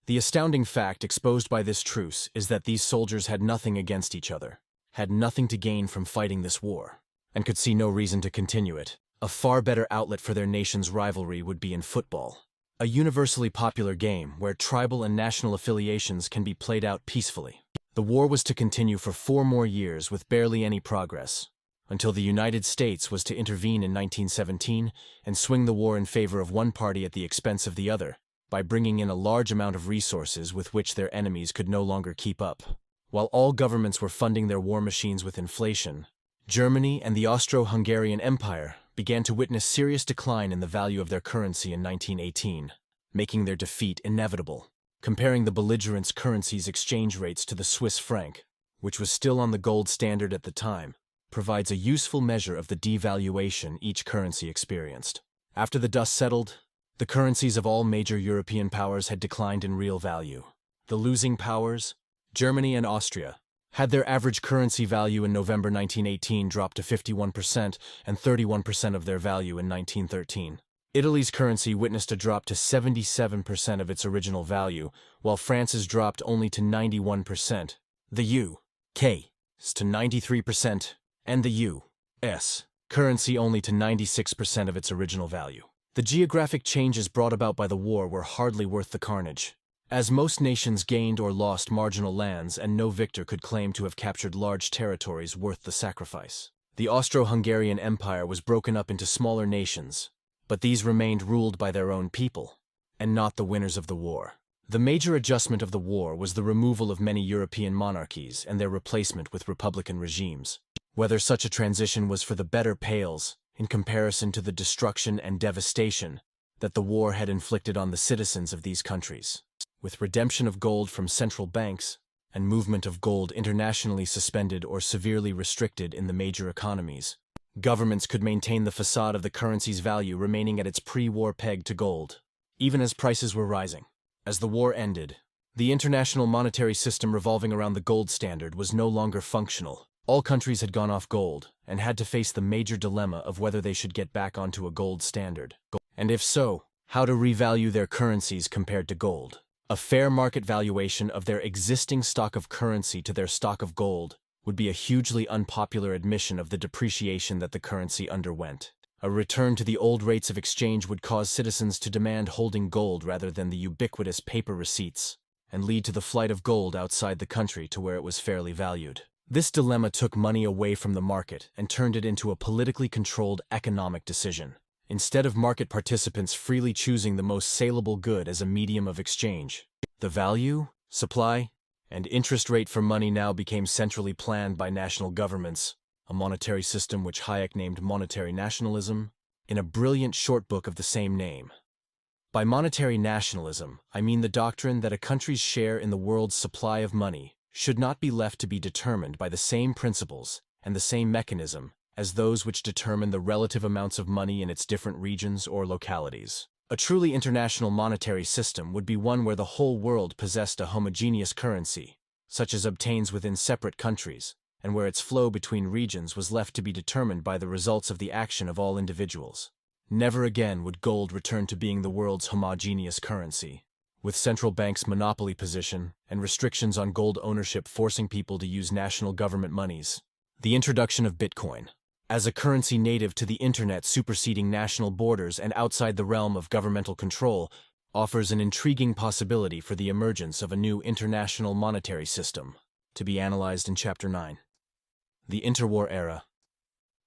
The astounding fact exposed by this truce is that these soldiers had nothing against each other, had nothing to gain from fighting this war, and could see no reason to continue it. A far better outlet for their nation's rivalry would be in football, a universally popular game where tribal and national affiliations can be played out peacefully. The war was to continue for 4 more years with barely any progress, until the United States was to intervene in 1917 and swing the war in favor of one party at the expense of the other, by bringing in a large amount of resources with which their enemies could no longer keep up. While all governments were funding their war machines with inflation, Germany and the Austro-Hungarian Empire began to witness serious decline in the value of their currency in 1918, making their defeat inevitable. Comparing the belligerents' currency's exchange rates to the Swiss franc, which was still on the gold standard at the time, provides a useful measure of the devaluation each currency experienced. After the dust settled, the currencies of all major European powers had declined in real value. The losing powers, Germany and Austria, had their average currency value in November 1918 drop to 51% and 31% of their value in 1913. Italy's currency witnessed a drop to 77% of its original value, while France's dropped only to 91%, the U.K.'s to 93%, and the U.S. currency only to 96% of its original value. The geographic changes brought about by the war were hardly worth the carnage, as most nations gained or lost marginal lands and no victor could claim to have captured large territories worth the sacrifice. The Austro-Hungarian Empire was broken up into smaller nations, but these remained ruled by their own people, and not the winners of the war. The major adjustment of the war was the removal of many European monarchies and their replacement with republican regimes. Whether such a transition was for the better pales in comparison to the destruction and devastation that the war had inflicted on the citizens of these countries. With redemption of gold from central banks and movement of gold internationally suspended or severely restricted in the major economies, governments could maintain the facade of the currency's value remaining at its pre-war peg to gold, even as prices were rising. As the war ended, the international monetary system revolving around the gold standard was no longer functional. All countries had gone off gold and had to face the major dilemma of whether they should get back onto a gold standard, and if so, how to revalue their currencies compared to gold. A fair market valuation of their existing stock of currency to their stock of gold would be a hugely unpopular admission of the depreciation that the currency underwent. A return to the old rates of exchange would cause citizens to demand holding gold rather than the ubiquitous paper receipts, and lead to the flight of gold outside the country to where it was fairly valued. This dilemma took money away from the market and turned it into a politically controlled economic decision. Instead of market participants freely choosing the most saleable good as a medium of exchange, the value, supply, and interest rate for money now became centrally planned by national governments, a monetary system which Hayek named monetary nationalism, in a brilliant short book of the same name. By monetary nationalism, I mean the doctrine that a country's share in the world's supply of money should not be left to be determined by the same principles and the same mechanism as those which determine the relative amounts of money in its different regions or localities. A truly international monetary system would be one where the whole world possessed a homogeneous currency, such as obtains within separate countries, and where its flow between regions was left to be determined by the results of the action of all individuals. Never again would gold return to being the world's homogeneous currency, with central banks' monopoly position and restrictions on gold ownership forcing people to use national government monies. The introduction of Bitcoin, As a currency native to the internet superseding national borders and outside the realm of governmental control, offers an intriguing possibility for the emergence of a new international monetary system, to be analyzed in Chapter 9. The interwar era.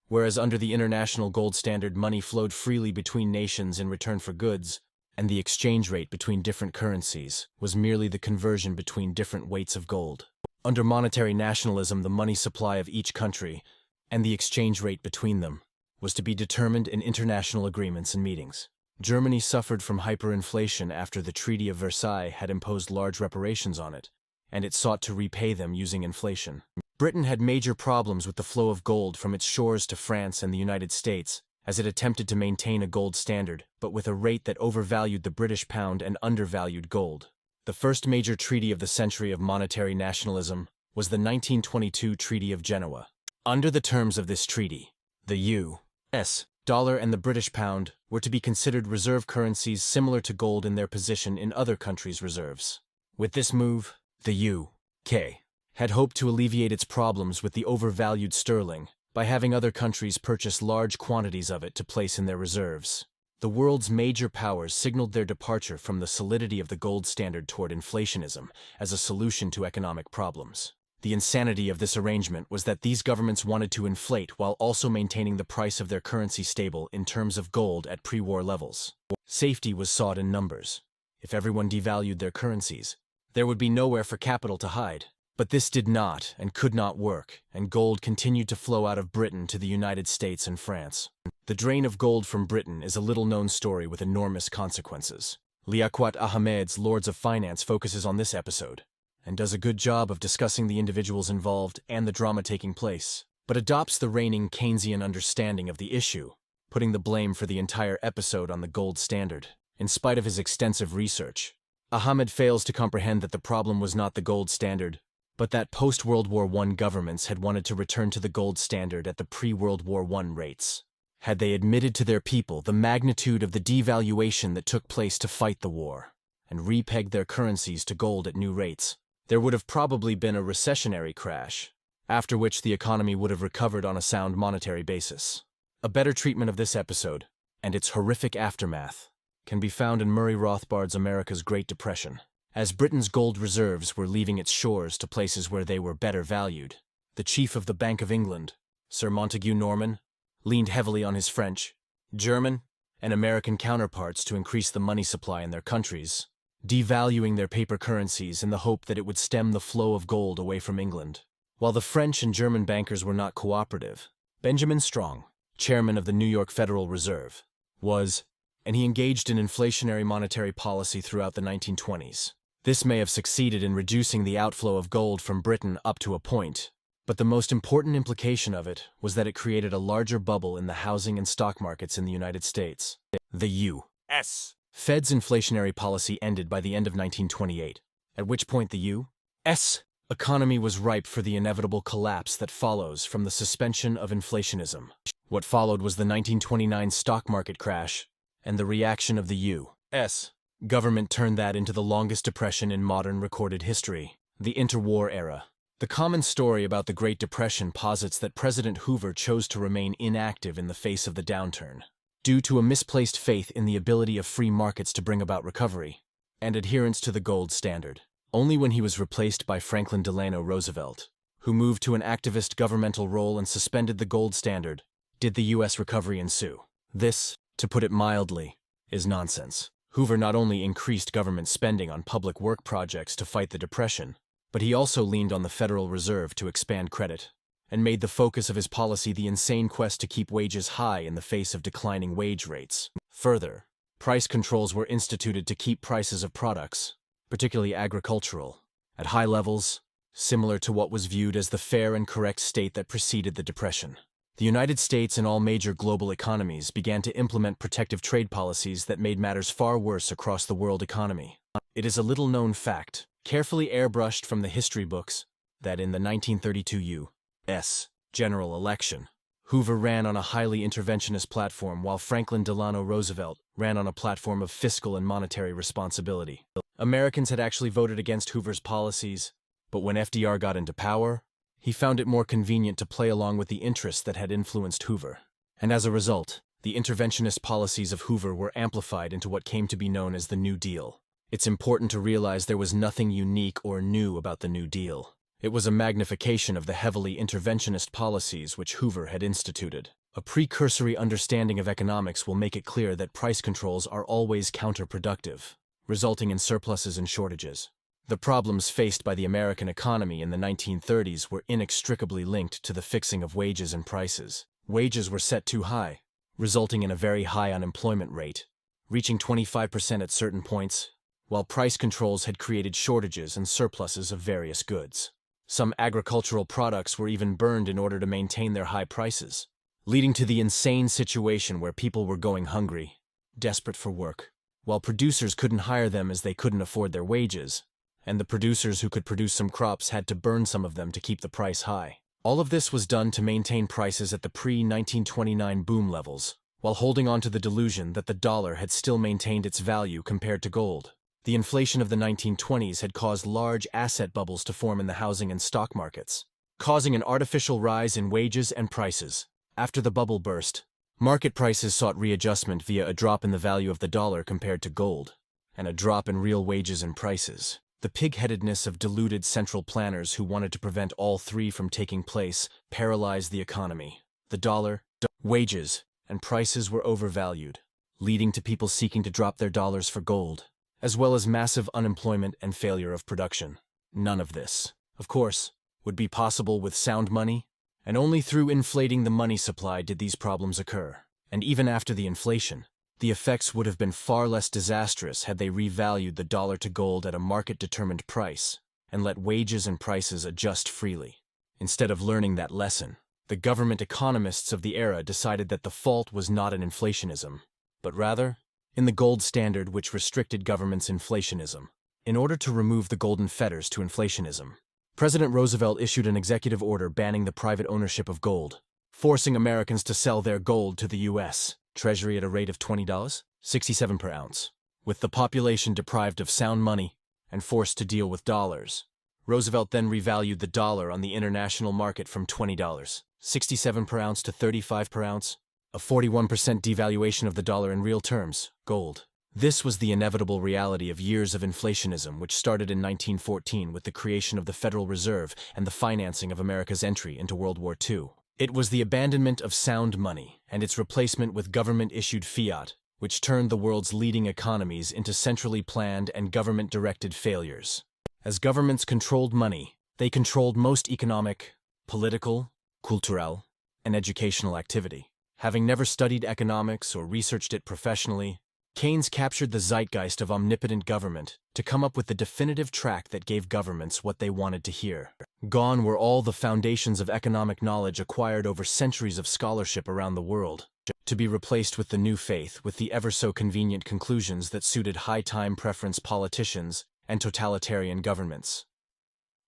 Whereas under the international gold standard money flowed freely between nations in return for goods, and the exchange rate between different currencies was merely the conversion between different weights of gold. Under monetary nationalism, the money supply of each country, and the exchange rate between them, was to be determined in international agreements and meetings. Germany suffered from hyperinflation after the Treaty of Versailles had imposed large reparations on it, and it sought to repay them using inflation. Britain had major problems with the flow of gold from its shores to France and the United States, as it attempted to maintain a gold standard, but with a rate that overvalued the British pound and undervalued gold. The first major treaty of the century of monetary nationalism was the 1922 Treaty of Genoa. Under the terms of this treaty, the U.S. dollar and the British pound were to be considered reserve currencies similar to gold in their position in other countries' reserves. With this move, the U.K. had hoped to alleviate its problems with the overvalued sterling by having other countries purchase large quantities of it to place in their reserves. The world's major powers signaled their departure from the solidity of the gold standard toward inflationism as a solution to economic problems. The insanity of this arrangement was that these governments wanted to inflate while also maintaining the price of their currency stable in terms of gold at pre-war levels. Safety was sought in numbers. If everyone devalued their currencies, there would be nowhere for capital to hide. But this did not and could not work, and gold continued to flow out of Britain to the United States and France. The drain of gold from Britain is a little-known story with enormous consequences. Liaquat Ahmed's Lords of Finance focuses on this episode, and does a good job of discussing the individuals involved and the drama taking place, but adopts the reigning Keynesian understanding of the issue, putting the blame for the entire episode on the gold standard. In spite of his extensive research, Ahmed fails to comprehend that the problem was not the gold standard, but that post-World War I governments had wanted to return to the gold standard at the pre-World War I rates. Had they admitted to their people the magnitude of the devaluation that took place to fight the war, and repegged their currencies to gold at new rates, there would have probably been a recessionary crash, after which the economy would have recovered on a sound monetary basis. A better treatment of this episode, and its horrific aftermath, can be found in Murray Rothbard's America's Great Depression. As Britain's gold reserves were leaving its shores to places where they were better valued, the chief of the Bank of England, Sir Montague Norman, leaned heavily on his French, German, and American counterparts to increase the money supply in their countries, devaluing their paper currencies in the hope that it would stem the flow of gold away from England. While the French and German bankers were not cooperative, Benjamin Strong, chairman of the New York Federal Reserve, was, and he engaged in inflationary monetary policy throughout the 1920s. This may have succeeded in reducing the outflow of gold from Britain up to a point, but the most important implication of it was that it created a larger bubble in the housing and stock markets in the United States. The U.S. Fed's inflationary policy ended by the end of 1928, at which point the U.S. economy was ripe for the inevitable collapse that follows from the suspension of inflationism. What followed was the 1929 stock market crash, and the reaction of the U.S. government turned that into the longest depression in modern recorded history, the interwar era. The common story about the Great Depression posits that President Hoover chose to remain inactive in the face of the downturn, due to a misplaced faith in the ability of free markets to bring about recovery, and adherence to the gold standard. Only when he was replaced by Franklin Delano Roosevelt, who moved to an activist governmental role and suspended the gold standard, did the U.S. recovery ensue. This, to put it mildly, is nonsense. Hoover not only increased government spending on public work projects to fight the Depression, but he also leaned on the Federal Reserve to expand credit, and made the focus of his policy the insane quest to keep wages high in the face of declining wage rates. Further, price controls were instituted to keep prices of products, particularly agricultural, at high levels, similar to what was viewed as the fair and correct state that preceded the Depression. The United States and all major global economies began to implement protective trade policies that made matters far worse across the world economy. It is a little-known fact, carefully airbrushed from the history books, that in the 1932 U.S. general election, Hoover ran on a highly interventionist platform while Franklin Delano Roosevelt ran on a platform of fiscal and monetary responsibility. Americans had actually voted against Hoover's policies, but when FDR got into power, He found it more convenient to play along with the interests that had influenced Hoover. And as a result, the interventionist policies of Hoover were amplified into what came to be known as the New Deal. It's important to realize there was nothing unique or new about the New Deal. It was a magnification of the heavily interventionist policies which Hoover had instituted. A precursory understanding of economics will make it clear that price controls are always counterproductive, resulting in surpluses and shortages. The problems faced by the American economy in the 1930s were inextricably linked to the fixing of wages and prices. Wages were set too high, resulting in a very high unemployment rate, reaching 25% at certain points, while price controls had created shortages and surpluses of various goods. Some agricultural products were even burned in order to maintain their high prices, leading to the insane situation where people were going hungry, desperate for work, while producers couldn't hire them as they couldn't afford their wages, and the producers who could produce some crops had to burn some of them to keep the price high. All of this was done to maintain prices at the pre-1929 boom levels, while holding on to the delusion that the dollar had still maintained its value compared to gold. The inflation of the 1920s had caused large asset bubbles to form in the housing and stock markets, causing an artificial rise in wages and prices. After the bubble burst, market prices sought readjustment via a drop in the value of the dollar compared to gold, and a drop in real wages and prices. The pig-headedness of deluded central planners who wanted to prevent all three from taking place paralyzed the economy. The dollar, wages, and prices were overvalued, leading to people seeking to drop their dollars for gold, as well as massive unemployment and failure of production. None of this, of course, would be possible with sound money, and only through inflating the money supply did these problems occur. And even after the inflation, the effects would have been far less disastrous had they revalued the dollar to gold at a market-determined price and let wages and prices adjust freely. Instead of learning that lesson, the government economists of the era decided that the fault was not in inflationism, but rather in the gold standard which restricted government's inflationism. In order to remove the golden fetters to inflationism, President Roosevelt issued an executive order banning the private ownership of gold, forcing Americans to sell their gold to the U.S. Treasury at a rate of $20.67 per ounce. With the population deprived of sound money and forced to deal with dollars, Roosevelt then revalued the dollar on the international market from $20.67 per ounce to $35 per ounce, a 41% devaluation of the dollar in real terms, gold. This was the inevitable reality of years of inflationism which started in 1914 with the creation of the Federal Reserve and the financing of America's entry into World War II. It was the abandonment of sound money and its replacement with government-issued fiat, which turned the world's leading economies into centrally planned and government-directed failures. As governments controlled money, they controlled most economic, political, cultural, and educational activity. Having never studied economics or researched it professionally, Keynes captured the zeitgeist of omnipotent government to come up with the definitive tract that gave governments what they wanted to hear. Gone were all the foundations of economic knowledge acquired over centuries of scholarship around the world, to be replaced with the new faith with the ever-so-convenient conclusions that suited high-time preference politicians and totalitarian governments.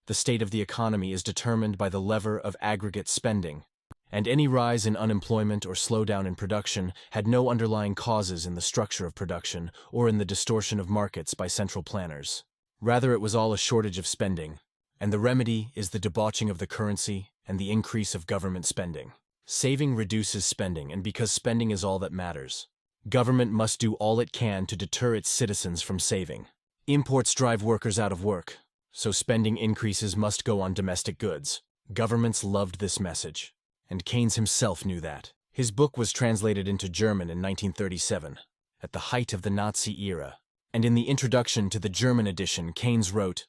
The state of the economy is determined by the lever of aggregate spending, and any rise in unemployment or slowdown in production had no underlying causes in the structure of production or in the distortion of markets by central planners. Rather, it was all a shortage of spending, and the remedy is the debauching of the currency and the increase of government spending. Saving reduces spending, and because spending is all that matters, government must do all it can to deter its citizens from saving. Imports drive workers out of work, so spending increases must go on domestic goods. Governments loved this message, and Keynes himself knew that. His book was translated into German in 1937, at the height of the Nazi era, and in the introduction to the German edition, Keynes wrote,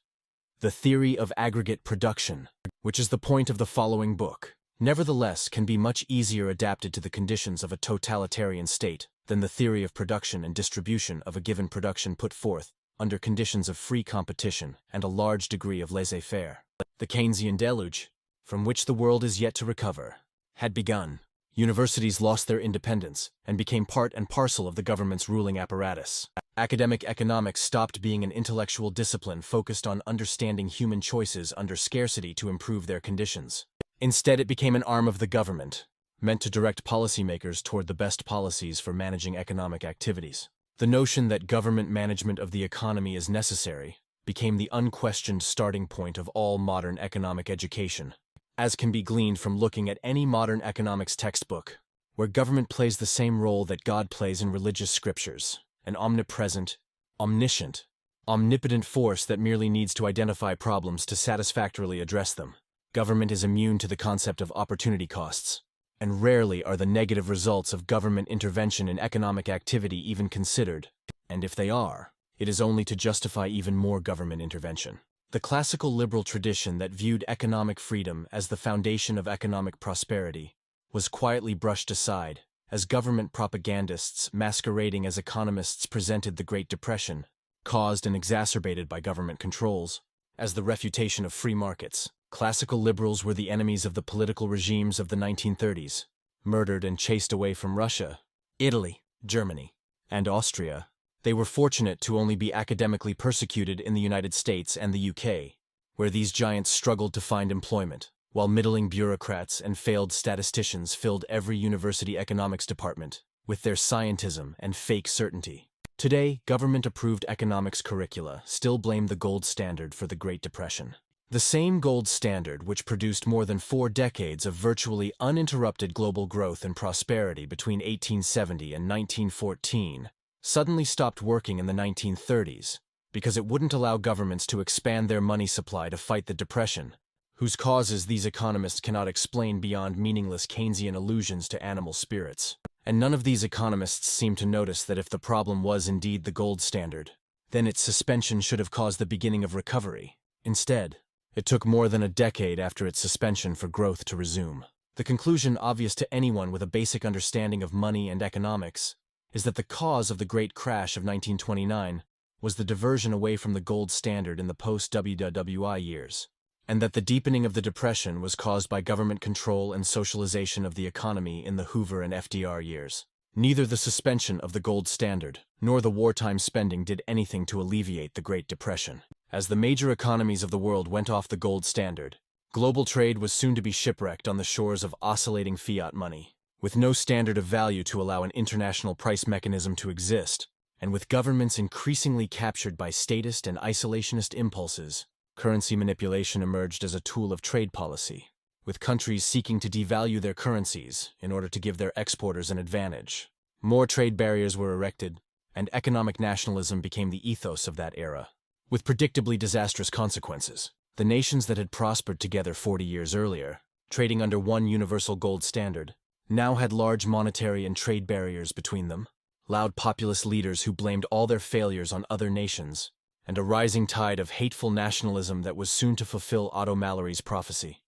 "The theory of aggregate production, which is the point of the following book, nevertheless can be much easier adapted to the conditions of a totalitarian state than the theory of production and distribution of a given production put forth under conditions of free competition and a large degree of laissez-faire." The Keynesian deluge, from which the world is yet to recover, had begun. Universities lost their independence and became part and parcel of the government's ruling apparatus. Academic economics stopped being an intellectual discipline focused on understanding human choices under scarcity to improve their conditions. Instead, it became an arm of the government, meant to direct policymakers toward the best policies for managing economic activities. The notion that government management of the economy is necessary became the unquestioned starting point of all modern economic education. as can be gleaned from looking at any modern economics textbook, where government plays the same role that God plays in religious scriptures, an omnipresent, omniscient, omnipotent force that merely needs to identify problems to satisfactorily address them. Government is immune to the concept of opportunity costs, and rarely are the negative results of government intervention in economic activity even considered, and if they are, it is only to justify even more government intervention. The classical liberal tradition that viewed economic freedom as the foundation of economic prosperity was quietly brushed aside as government propagandists masquerading as economists presented the Great Depression, caused and exacerbated by government controls, as the refutation of free markets. Classical liberals were the enemies of the political regimes of the 1930s, murdered and chased away from Russia, Italy, Germany, and Austria. They were fortunate to only be academically persecuted in the United States and the UK, where these giants struggled to find employment, while middling bureaucrats and failed statisticians filled every university economics department with their scientism and fake certainty. Today, government-approved economics curricula still blame the gold standard for the Great Depression. The same gold standard which produced more than 4 decades of virtually uninterrupted global growth and prosperity between 1870 and 1914 suddenly stopped working in the 1930s because it wouldn't allow governments to expand their money supply to fight the Depression, whose causes these economists cannot explain beyond meaningless Keynesian allusions to animal spirits. And none of these economists seem to notice that if the problem was indeed the gold standard, then its suspension should have caused the beginning of recovery. Instead, it took more than a decade after its suspension for growth to resume. The conclusion obvious to anyone with a basic understanding of money and economics is that the cause of the great crash of 1929 was the diversion away from the gold standard in the post-WWI years, and that the deepening of the Depression was caused by government control and socialization of the economy in the Hoover and FDR years. Neither the suspension of the gold standard nor the wartime spending did anything to alleviate the Great Depression. As the major economies of the world went off the gold standard, global trade was soon to be shipwrecked on the shores of oscillating fiat money. With no standard of value to allow an international price mechanism to exist, and with governments increasingly captured by statist and isolationist impulses, currency manipulation emerged as a tool of trade policy, with countries seeking to devalue their currencies in order to give their exporters an advantage. More trade barriers were erected, and economic nationalism became the ethos of that era, with predictably disastrous consequences. The nations that had prospered together 40 years earlier, trading under one universal gold standard, now had large monetary and trade barriers between them, loud populist leaders who blamed all their failures on other nations, and a rising tide of hateful nationalism that was soon to fulfill Otto Mallory's prophecy.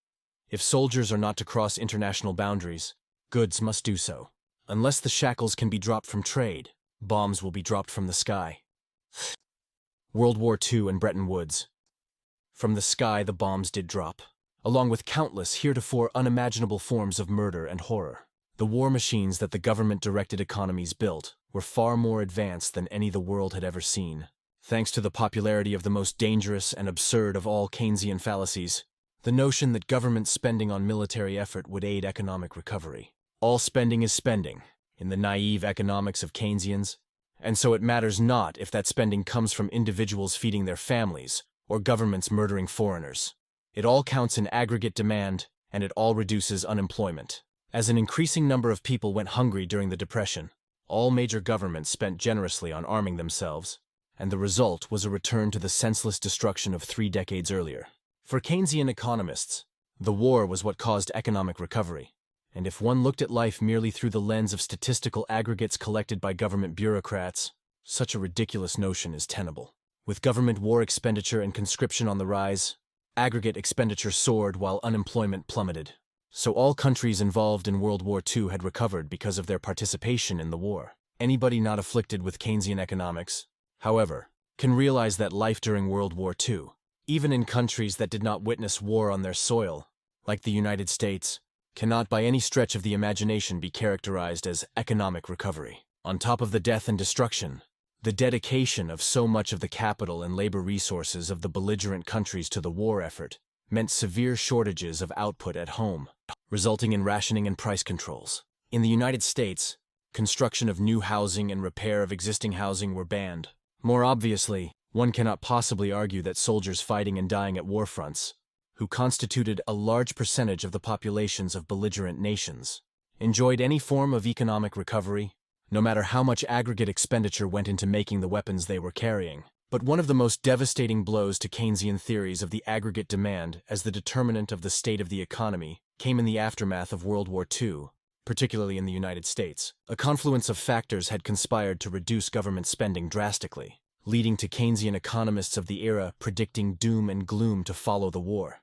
If soldiers are not to cross international boundaries, goods must do so. Unless the shackles can be dropped from trade, bombs will be dropped from the sky. World War II and Bretton Woods. From the sky the bombs did drop, along with countless heretofore unimaginable forms of murder and horror. The war machines that the government-directed economies built were far more advanced than any the world had ever seen. Thanks to the popularity of the most dangerous and absurd of all Keynesian fallacies, the notion that government spending on military effort would aid economic recovery. All spending is spending, in the naive economics of Keynesians, and so it matters not if that spending comes from individuals feeding their families or governments murdering foreigners. It all counts in aggregate demand, and it all reduces unemployment. As an increasing number of people went hungry during the Depression, all major governments spent generously on arming themselves, and the result was a return to the senseless destruction of 3 decades earlier. For Keynesian economists, the war was what caused economic recovery, and if one looked at life merely through the lens of statistical aggregates collected by government bureaucrats, such a ridiculous notion is tenable. With government war expenditure and conscription on the rise, aggregate expenditure soared while unemployment plummeted. So all countries involved in World War II had recovered because of their participation in the war. Anybody not afflicted with Keynesian economics, however, can realize that life during World War II, even in countries that did not witness war on their soil, like the United States, cannot by any stretch of the imagination be characterized as economic recovery. On top of the death and destruction, the dedication of so much of the capital and labor resources of the belligerent countries to the war effort meant severe shortages of output at home, resulting in rationing and price controls. In the United States, construction of new housing and repair of existing housing were banned. More obviously, one cannot possibly argue that soldiers fighting and dying at war fronts, who constituted a large percentage of the populations of belligerent nations, enjoyed any form of economic recovery, no matter how much aggregate expenditure went into making the weapons they were carrying. But one of the most devastating blows to Keynesian theories of the aggregate demand as the determinant of the state of the economy came in the aftermath of World War II, particularly in the United States. A confluence of factors had conspired to reduce government spending drastically, leading to Keynesian economists of the era predicting doom and gloom to follow the war.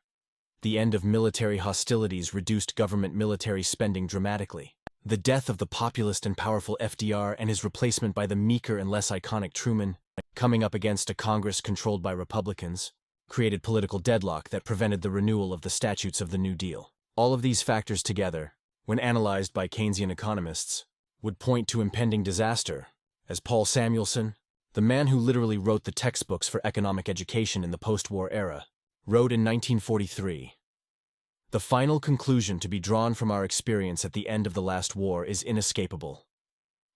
The end of military hostilities reduced government military spending dramatically. The death of the populist and powerful FDR and his replacement by the meeker and less iconic Truman, coming up against a Congress controlled by Republicans, created political deadlock that prevented the renewal of the statutes of the New Deal. All of these factors together, when analyzed by Keynesian economists, would point to impending disaster, as Paul Samuelson, the man who literally wrote the textbooks for economic education in the post-war era, wrote in 1943. The final conclusion to be drawn from our experience at the end of the last war is inescapable.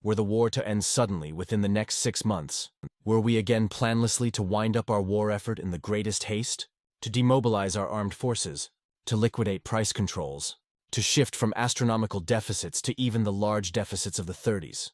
Were the war to end suddenly within the next 6 months, were we again planlessly to wind up our war effort in the greatest haste, to demobilize our armed forces, to liquidate price controls, to shift from astronomical deficits to even the large deficits of the 30s,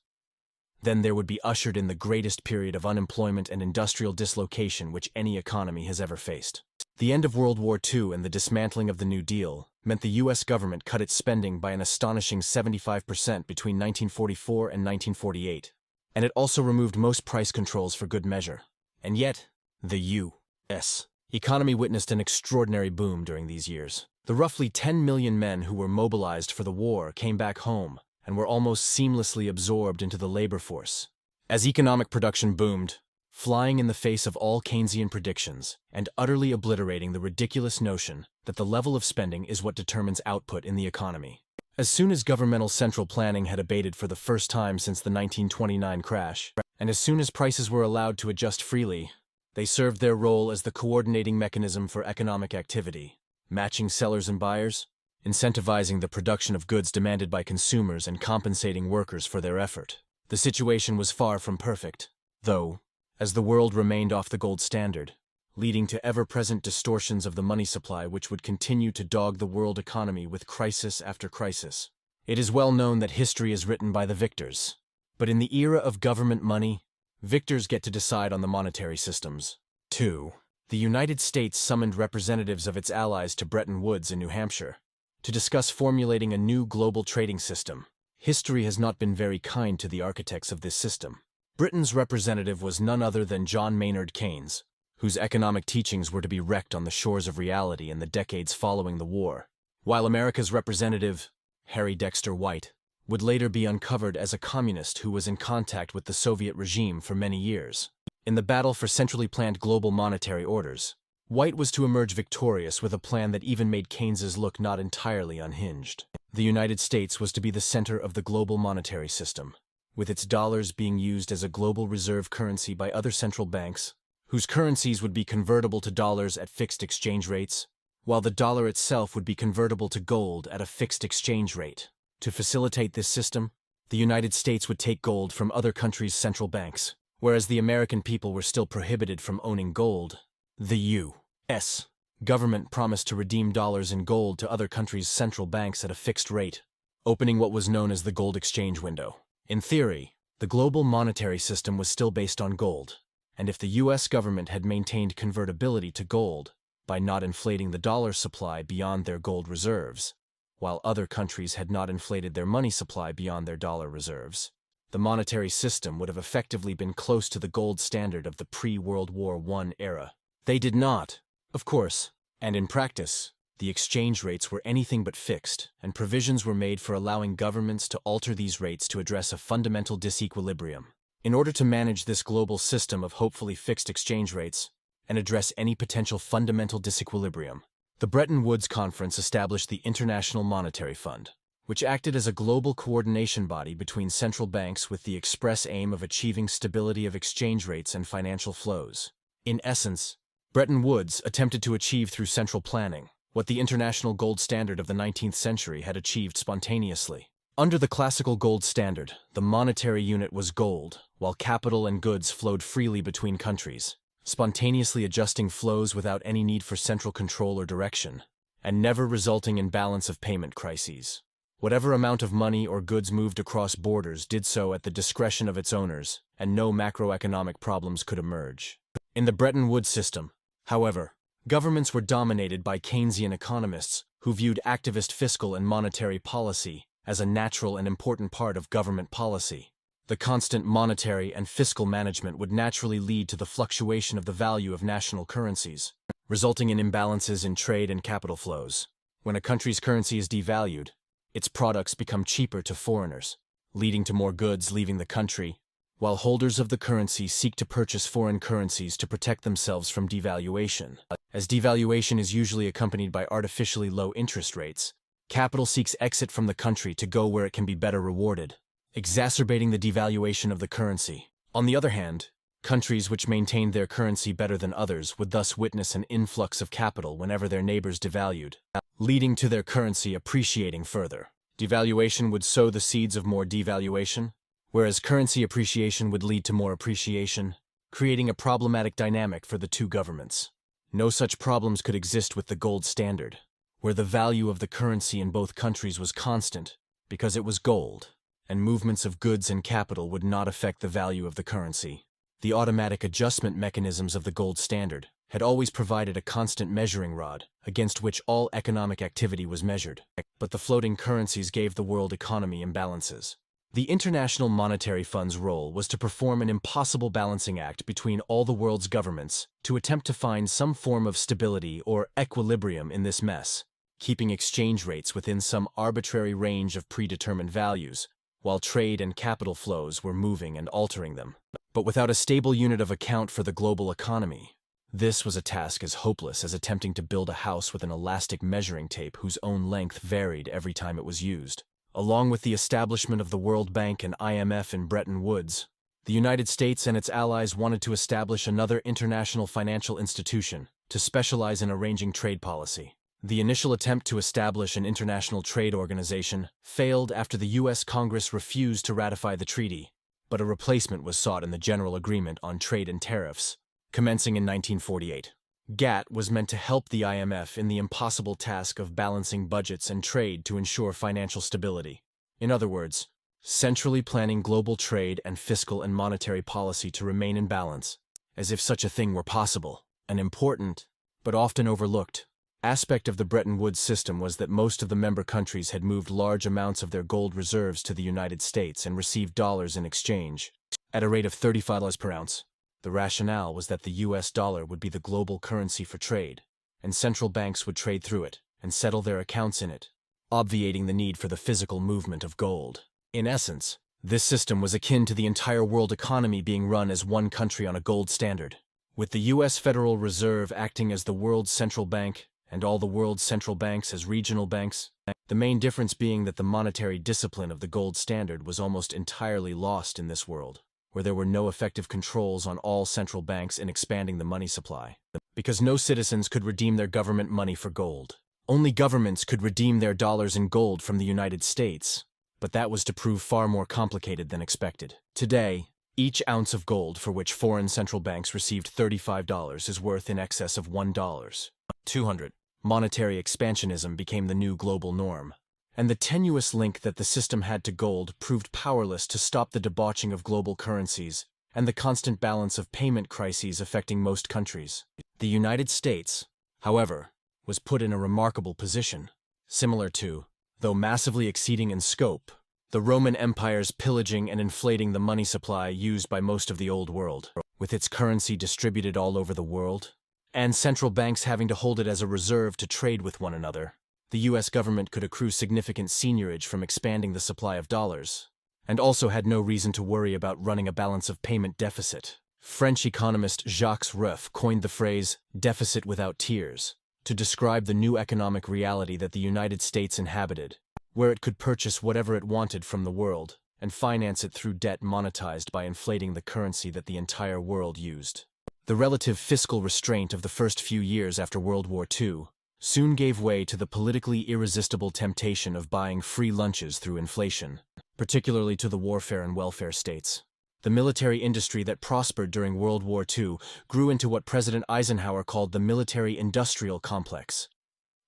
then there would be ushered in the greatest period of unemployment and industrial dislocation which any economy has ever faced. The end of World War II and the dismantling of the New Deal meant the U.S. government cut its spending by an astonishing 75% between 1944 and 1948, and it also removed most price controls for good measure. And yet, the U.S. economy witnessed an extraordinary boom during these years. The roughly 10 million men who were mobilized for the war came back home and were almost seamlessly absorbed into the labor force. As economic production boomed, flying in the face of all Keynesian predictions and utterly obliterating the ridiculous notion that the level of spending is what determines output in the economy. As soon as governmental central planning had abated for the first time since the 1929 crash, and as soon as prices were allowed to adjust freely, they served their role as the coordinating mechanism for economic activity, matching sellers and buyers, incentivizing the production of goods demanded by consumers and compensating workers for their effort. The situation was far from perfect, though, as the world remained off the gold standard, leading to ever-present distortions of the money supply which would continue to dog the world economy with crisis after crisis. It is well known that history is written by the victors, but in the era of government money, victors get to decide on the monetary systems. 2. The United States summoned representatives of its allies to Bretton Woods in New Hampshire to discuss formulating a new global trading system. History has not been very kind to the architects of this system. Britain's representative was none other than John Maynard Keynes, whose economic teachings were to be wrecked on the shores of reality in the decades following the war, while America's representative, Harry Dexter White, would later be uncovered as a communist who was in contact with the Soviet regime for many years. In the battle for centrally planned global monetary orders, White was to emerge victorious with a plan that even made Keynes's look not entirely unhinged. The United States was to be the center of the global monetary system, with its dollars being used as a global reserve currency by other central banks, whose currencies would be convertible to dollars at fixed exchange rates, while the dollar itself would be convertible to gold at a fixed exchange rate. To facilitate this system, the United States would take gold from other countries' central banks, whereas the American people were still prohibited from owning gold. The U.S. government promised to redeem dollars in gold to other countries' central banks at a fixed rate, opening what was known as the gold exchange window. In theory, the global monetary system was still based on gold, and if the U.S. government had maintained convertibility to gold by not inflating the dollar supply beyond their gold reserves, while other countries had not inflated their money supply beyond their dollar reserves, the monetary system would have effectively been close to the gold standard of the pre-World War I era. They did not, of course, and in practice, the exchange rates were anything but fixed, and provisions were made for allowing governments to alter these rates to address a fundamental disequilibrium. In order to manage this global system of hopefully fixed exchange rates and address any potential fundamental disequilibrium, the Bretton Woods Conference established the International Monetary Fund, which acted as a global coordination body between central banks with the express aim of achieving stability of exchange rates and financial flows. In essence, Bretton Woods attempted to achieve through central planning what the international gold standard of the 19th century had achieved spontaneously. Under the classical gold standard, the monetary unit was gold, while capital and goods flowed freely between countries, spontaneously adjusting flows without any need for central control or direction, and never resulting in balance of payment crises. Whatever amount of money or goods moved across borders did so at the discretion of its owners, and no macroeconomic problems could emerge. In the Bretton Woods system, however, governments were dominated by Keynesian economists who viewed activist fiscal and monetary policy as a natural and important part of government policy. The constant monetary and fiscal management would naturally lead to the fluctuation of the value of national currencies, resulting in imbalances in trade and capital flows. When a country's currency is devalued, its products become cheaper to foreigners, leading to more goods leaving the country, while holders of the currency seek to purchase foreign currencies to protect themselves from devaluation. As devaluation is usually accompanied by artificially low interest rates, capital seeks exit from the country to go where it can be better rewarded, exacerbating the devaluation of the currency. On the other hand, countries which maintained their currency better than others would thus witness an influx of capital whenever their neighbors devalued, leading to their currency appreciating further. Devaluation would sow the seeds of more devaluation, whereas currency appreciation would lead to more appreciation, creating a problematic dynamic for the two governments. No such problems could exist with the gold standard, where the value of the currency in both countries was constant because it was gold, and movements of goods and capital would not affect the value of the currency. The automatic adjustment mechanisms of the gold standard had always provided a constant measuring rod against which all economic activity was measured, but the floating currencies gave the world economy imbalances. The International Monetary Fund's role was to perform an impossible balancing act between all the world's governments to attempt to find some form of stability or equilibrium in this mess, keeping exchange rates within some arbitrary range of predetermined values, while trade and capital flows were moving and altering them. But without a stable unit of account for the global economy, this was a task as hopeless as attempting to build a house with an elastic measuring tape whose own length varied every time it was used. Along with the establishment of the World Bank and IMF in Bretton Woods, the United States and its allies wanted to establish another international financial institution to specialize in arranging trade policy. The initial attempt to establish an international trade organization failed after the U.S. Congress refused to ratify the treaty, but a replacement was sought in the General Agreement on Trade and Tariffs, commencing in 1948. GATT was meant to help the IMF in the impossible task of balancing budgets and trade to ensure financial stability. In other words, centrally planning global trade and fiscal and monetary policy to remain in balance, as if such a thing were possible. An important, but often overlooked, aspect of the Bretton Woods system was that most of the member countries had moved large amounts of their gold reserves to the United States and received dollars in exchange, at a rate of $35 per ounce. The rationale was that the US dollar would be the global currency for trade, and central banks would trade through it and settle their accounts in it, obviating the need for the physical movement of gold. In essence, this system was akin to the entire world economy being run as one country on a gold standard, with the US Federal Reserve acting as the world's central bank and all the world's central banks as regional banks, the main difference being that the monetary discipline of the gold standard was almost entirely lost in this world, where there were no effective controls on all central banks in expanding the money supply, because no citizens could redeem their government money for gold. Only governments could redeem their dollars in gold from the United States, but that was to prove far more complicated than expected. Today, each ounce of gold for which foreign central banks received $35 is worth in excess of $1. 200. Monetary expansionism became the new global norm, and the tenuous link that the system had to gold proved powerless to stop the debauching of global currencies and the constant balance of payment crises affecting most countries. The United States, however, was put in a remarkable position, similar to, though massively exceeding in scope, the Roman Empire's pillaging and inflating the money supply used by most of the Old World, with its currency distributed all over the world, and central banks having to hold it as a reserve to trade with one another. The U.S. government could accrue significant seigniorage from expanding the supply of dollars, and also had no reason to worry about running a balance of payment deficit. French economist Jacques Rueff coined the phrase "deficit without tears" to describe the new economic reality that the United States inhabited, where it could purchase whatever it wanted from the world and finance it through debt monetized by inflating the currency that the entire world used. The relative fiscal restraint of the first few years after World War II soon gave way to the politically irresistible temptation of buying free lunches through inflation, particularly to the warfare and welfare states. The military industry that prospered during World War II grew into what President Eisenhower called the military-industrial complex,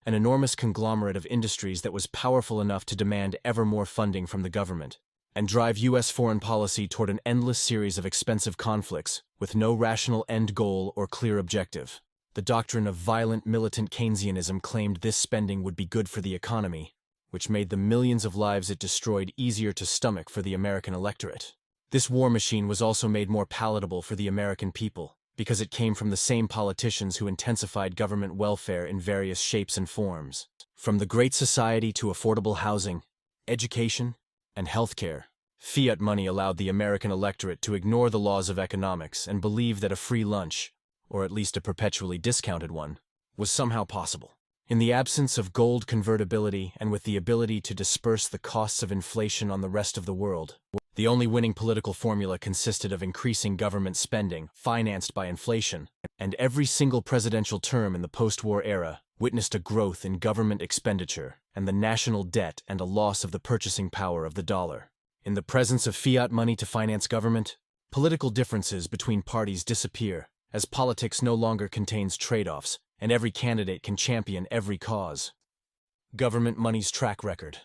an enormous conglomerate of industries that was powerful enough to demand ever more funding from the government and drive U.S. foreign policy toward an endless series of expensive conflicts with no rational end goal or clear objective. The doctrine of violent militant Keynesianism claimed this spending would be good for the economy, which made the millions of lives it destroyed easier to stomach for the American electorate. This war machine was also made more palatable for the American people, because it came from the same politicians who intensified government welfare in various shapes and forms. From the Great Society to affordable housing, education, and healthcare, fiat money allowed the American electorate to ignore the laws of economics and believe that a free lunch, or at least a perpetually discounted one, was somehow possible. In the absence of gold convertibility and with the ability to disperse the costs of inflation on the rest of the world, the only winning political formula consisted of increasing government spending, financed by inflation, and every single presidential term in the post-war era witnessed a growth in government expenditure and the national debt and a loss of the purchasing power of the dollar. In the presence of fiat money to finance government, political differences between parties disappear, as politics no longer contains trade-offs, and every candidate can champion every cause. Government money's track record.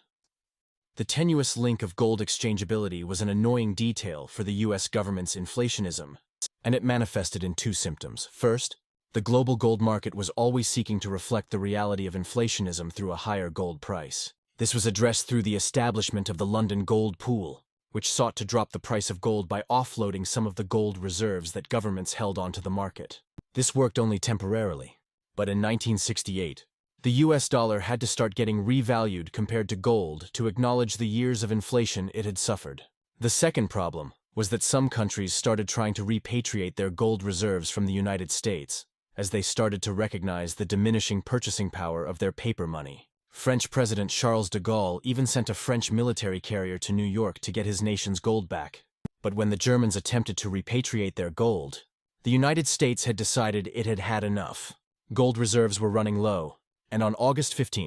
The tenuous link of gold exchangeability was an annoying detail for the U.S. government's inflationism, and it manifested in two symptoms. First, the global gold market was always seeking to reflect the reality of inflationism through a higher gold price. This was addressed through the establishment of the London Gold Pool, which sought to drop the price of gold by offloading some of the gold reserves that governments held onto the market. This worked only temporarily, but in 1968, the US dollar had to start getting revalued compared to gold to acknowledge the years of inflation it had suffered. The second problem was that some countries started trying to repatriate their gold reserves from the United States, as they started to recognize the diminishing purchasing power of their paper money. French President Charles de Gaulle even sent a French military carrier to New York to get his nation's gold back. But when the Germans attempted to repatriate their gold, the United States had decided it had had enough. Gold reserves were running low, and on August 15,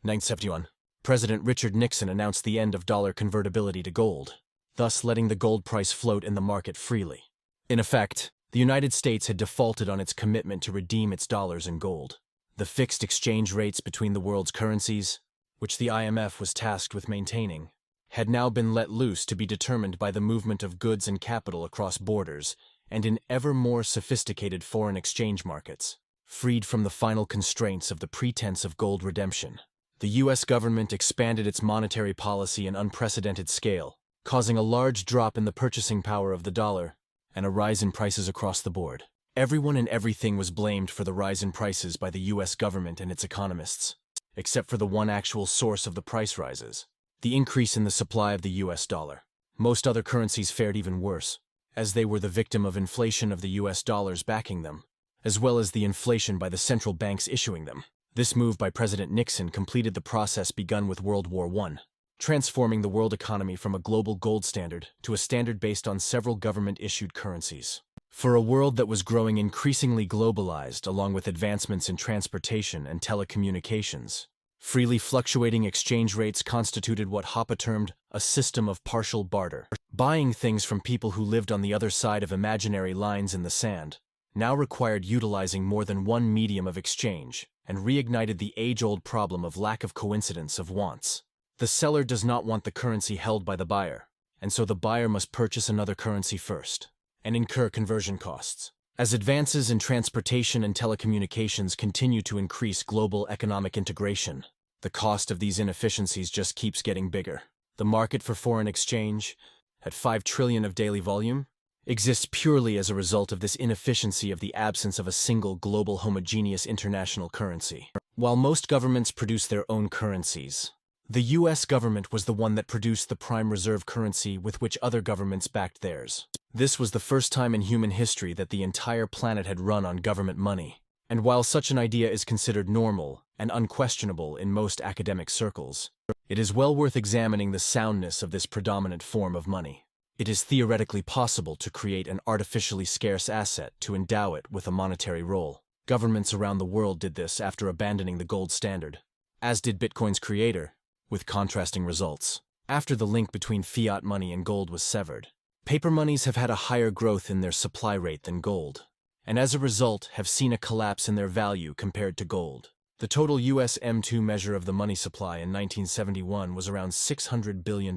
1971, President Richard Nixon announced the end of dollar convertibility to gold, thus letting the gold price float in the market freely. In effect, the United States had defaulted on its commitment to redeem its dollars in gold. The fixed exchange rates between the world's currencies, which the IMF was tasked with maintaining, had now been let loose to be determined by the movement of goods and capital across borders and in ever more sophisticated foreign exchange markets. Freed from the final constraints of the pretense of gold redemption, the U.S. government expanded its monetary policy in unprecedented scale, causing a large drop in the purchasing power of the dollar and a rise in prices across the board. Everyone and everything was blamed for the rise in prices by the U.S. government and its economists, except for the one actual source of the price rises: the increase in the supply of the U.S. dollar. Most other currencies fared even worse, as they were the victim of inflation of the U.S. dollars backing them, as well as the inflation by the central banks issuing them. This move by President Nixon completed the process begun with World War I, transforming the world economy from a global gold standard to a standard based on several government-issued currencies. For a world that was growing increasingly globalized along with advancements in transportation and telecommunications, freely fluctuating exchange rates constituted what Hoppe termed a system of partial barter. Buying things from people who lived on the other side of imaginary lines in the sand now required utilizing more than one medium of exchange and reignited the age-old problem of lack of coincidence of wants. The seller does not want the currency held by the buyer, and so the buyer must purchase another currency first and incur conversion costs. As advances in transportation and telecommunications continue to increase global economic integration, the cost of these inefficiencies just keeps getting bigger. The market for foreign exchange, at 5 trillion of daily volume, exists purely as a result of this inefficiency of the absence of a single global homogeneous international currency. While most governments produce their own currencies, the U.S. government was the one that produced the prime reserve currency with which other governments backed theirs. This was the first time in human history that the entire planet had run on government money. And while such an idea is considered normal and unquestionable in most academic circles, it is well worth examining the soundness of this predominant form of money. It is theoretically possible to create an artificially scarce asset to endow it with a monetary role. Governments around the world did this after abandoning the gold standard, as did Bitcoin's creator, with contrasting results. After the link between fiat money and gold was severed, Paper monies have had a higher growth in their supply rate than gold, and as a result have seen a collapse in their value compared to gold. The total US M2 measure of the money supply in 1971 was around $600 billion,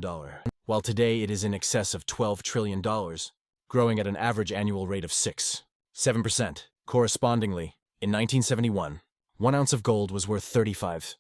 while today it is in excess of $12 trillion, growing at an average annual rate of 6.7%. Correspondingly, in 1971, 1 ounce of gold was worth 35,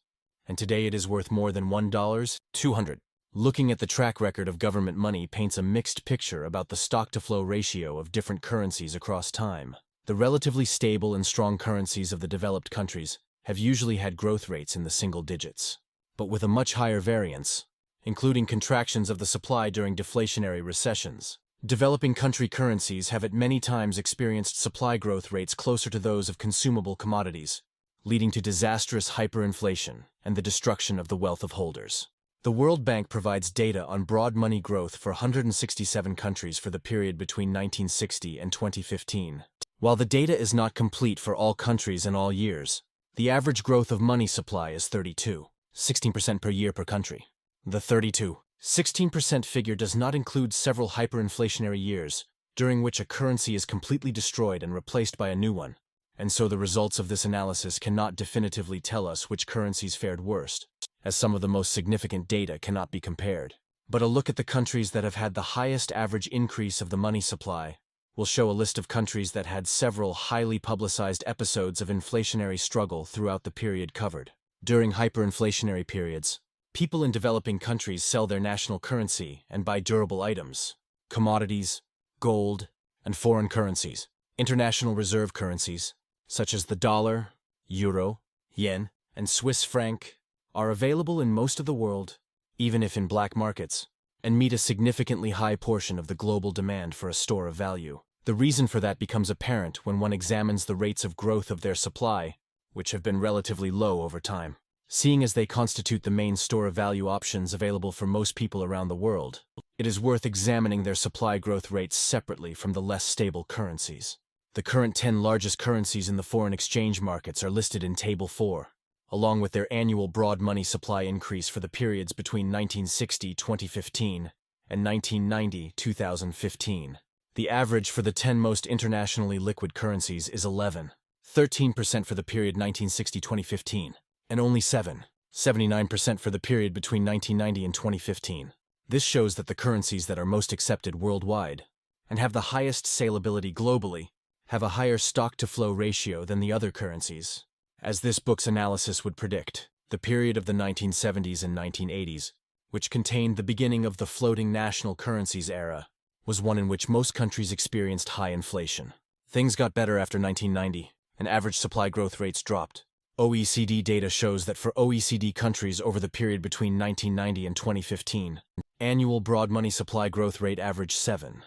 and today it is worth more than $1.200. Looking at the track record of government money paints a mixed picture about the stock-to-flow ratio of different currencies across time. The relatively stable and strong currencies of the developed countries have usually had growth rates in the single digits, but with a much higher variance, including contractions of the supply during deflationary recessions. Developing country currencies have at many times experienced supply growth rates closer to those of consumable commodities, leading to disastrous hyperinflation and the destruction of the wealth of holders. The World Bank provides data on broad money growth for 167 countries for the period between 1960 and 2015. While the data is not complete for all countries and all years, the average growth of money supply is 16% per year per country. The 16% figure does not include several hyperinflationary years, during which a currency is completely destroyed and replaced by a new one, and so the results of this analysis cannot definitively tell us which currencies fared worst, as some of the most significant data cannot be compared. But a look at the countries that have had the highest average increase of the money supply will show a list of countries that had several highly publicized episodes of inflationary struggle throughout the period covered. During hyperinflationary periods, people in developing countries sell their national currency and buy durable items, commodities, gold, and foreign currencies. International reserve currencies, such as the dollar, euro, yen, and Swiss franc, are available in most of the world, even if in black markets, and meet a significantly high portion of the global demand for a store of value. The reason for that becomes apparent when one examines the rates of growth of their supply, which have been relatively low over time. Seeing as they constitute the main store of value options available for most people around the world, it is worth examining their supply growth rates separately from the less stable currencies. The current 10 largest currencies in the foreign exchange markets are listed in Table 4, along with their annual broad money supply increase for the periods between 1960-2015 and 1990-2015. The average for the 10 most internationally liquid currencies is 13% for the period 1960-2015, and only 79% for the period between 1990 and 2015. This shows that the currencies that are most accepted worldwide and have the highest salability globally have a higher stock-to-flow ratio than the other currencies. As this book's analysis would predict, the period of the 1970s and 1980s, which contained the beginning of the floating national currencies era, was one in which most countries experienced high inflation. Things got better after 1990, and average supply growth rates dropped. OECD data shows that for OECD countries over the period between 1990 and 2015, annual broad money supply growth rate averaged 17%.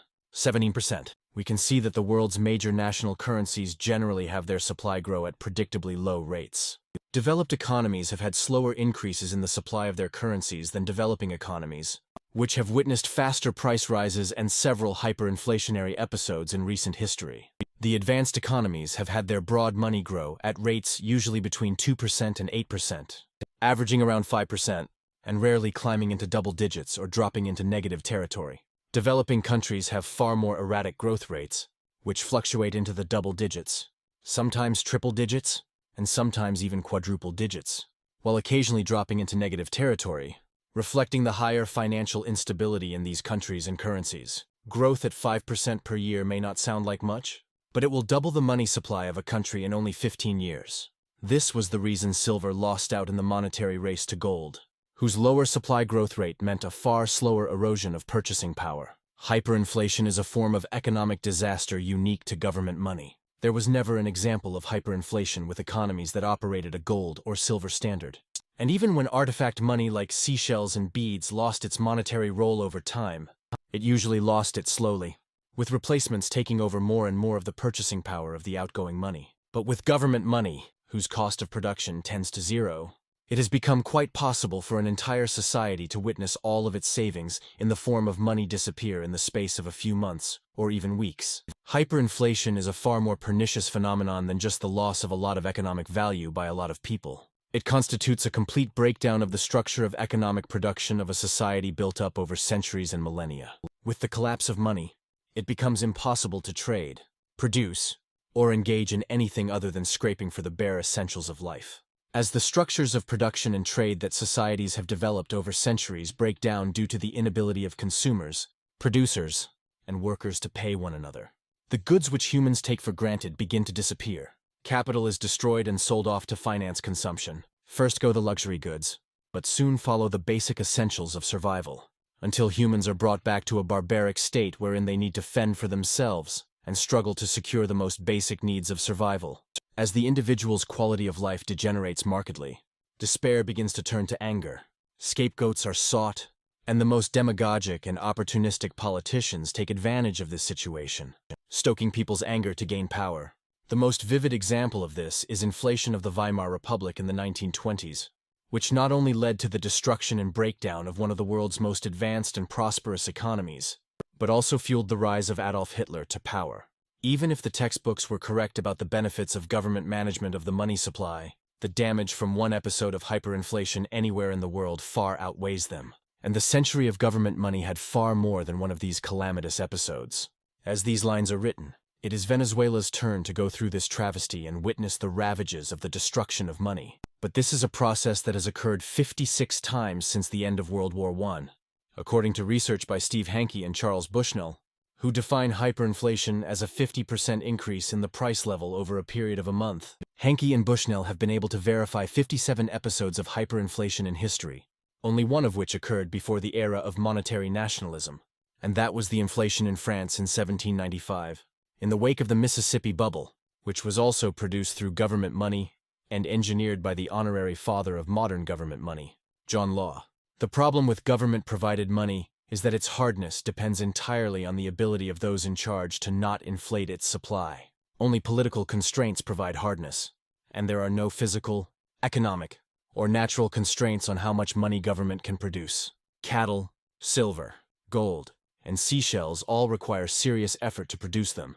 We can see that the world's major national currencies generally have their supply grow at predictably low rates. Developed economies have had slower increases in the supply of their currencies than developing economies, which have witnessed faster price rises and several hyperinflationary episodes in recent history. The advanced economies have had their broad money grow at rates usually between 2% and 8%, averaging around 5%, and rarely climbing into double digits or dropping into negative territory. Developing countries have far more erratic growth rates, which fluctuate into the double digits, sometimes triple digits, and sometimes even quadruple digits, while occasionally dropping into negative territory, reflecting the higher financial instability in these countries and currencies. Growth at 5% per year may not sound like much, but it will double the money supply of a country in only 15 years. This was the reason silver lost out in the monetary race to gold, whose lower supply growth rate meant a far slower erosion of purchasing power. Hyperinflation is a form of economic disaster unique to government money. There was never an example of hyperinflation with economies that operated a gold or silver standard. And even when artifact money like seashells and beads lost its monetary role over time, it usually lost it slowly, with replacements taking over more and more of the purchasing power of the outgoing money. But with government money, whose cost of production tends to zero, it has become quite possible for an entire society to witness all of its savings in the form of money disappear in the space of a few months, or even weeks. Hyperinflation is a far more pernicious phenomenon than just the loss of a lot of economic value by a lot of people. It constitutes a complete breakdown of the structure of economic production of a society built up over centuries and millennia. With the collapse of money, it becomes impossible to trade, produce, or engage in anything other than scraping for the bare essentials of life. As the structures of production and trade that societies have developed over centuries break down due to the inability of consumers, producers, and workers to pay one another, the goods which humans take for granted begin to disappear. Capital is destroyed and sold off to finance consumption. First go the luxury goods, but soon follow the basic essentials of survival, until humans are brought back to a barbaric state wherein they need to fend for themselves and struggle to secure the most basic needs of survival. As the individual's quality of life degenerates markedly, despair begins to turn to anger. Scapegoats are sought, and the most demagogic and opportunistic politicians take advantage of this situation, stoking people's anger to gain power. The most vivid example of this is inflation of the Weimar Republic in the 1920s, which not only led to the destruction and breakdown of one of the world's most advanced and prosperous economies, but also fueled the rise of Adolf Hitler to power. Even if the textbooks were correct about the benefits of government management of the money supply, the damage from one episode of hyperinflation anywhere in the world far outweighs them, and the century of government money had far more than one of these calamitous episodes. As these lines are written, it is Venezuela's turn to go through this travesty and witness the ravages of the destruction of money. But this is a process that has occurred 56 times since the end of World War I, according to research by Steve Hanke and Charles Bushnell, who define hyperinflation as a 50% increase in the price level over a period of a month. Hanke and Bushnell have been able to verify 57 episodes of hyperinflation in history, only one of which occurred before the era of monetary nationalism, and that was the inflation in France in 1795. In the wake of the Mississippi Bubble, which was also produced through government money and engineered by the honorary father of modern government money, John Law. The problem with government-provided money is that its hardness depends entirely on the ability of those in charge to not inflate its supply. Only political constraints provide hardness, and there are no physical, economic, or natural constraints on how much money government can produce. Cattle, silver, gold, and seashells all require serious effort to produce them,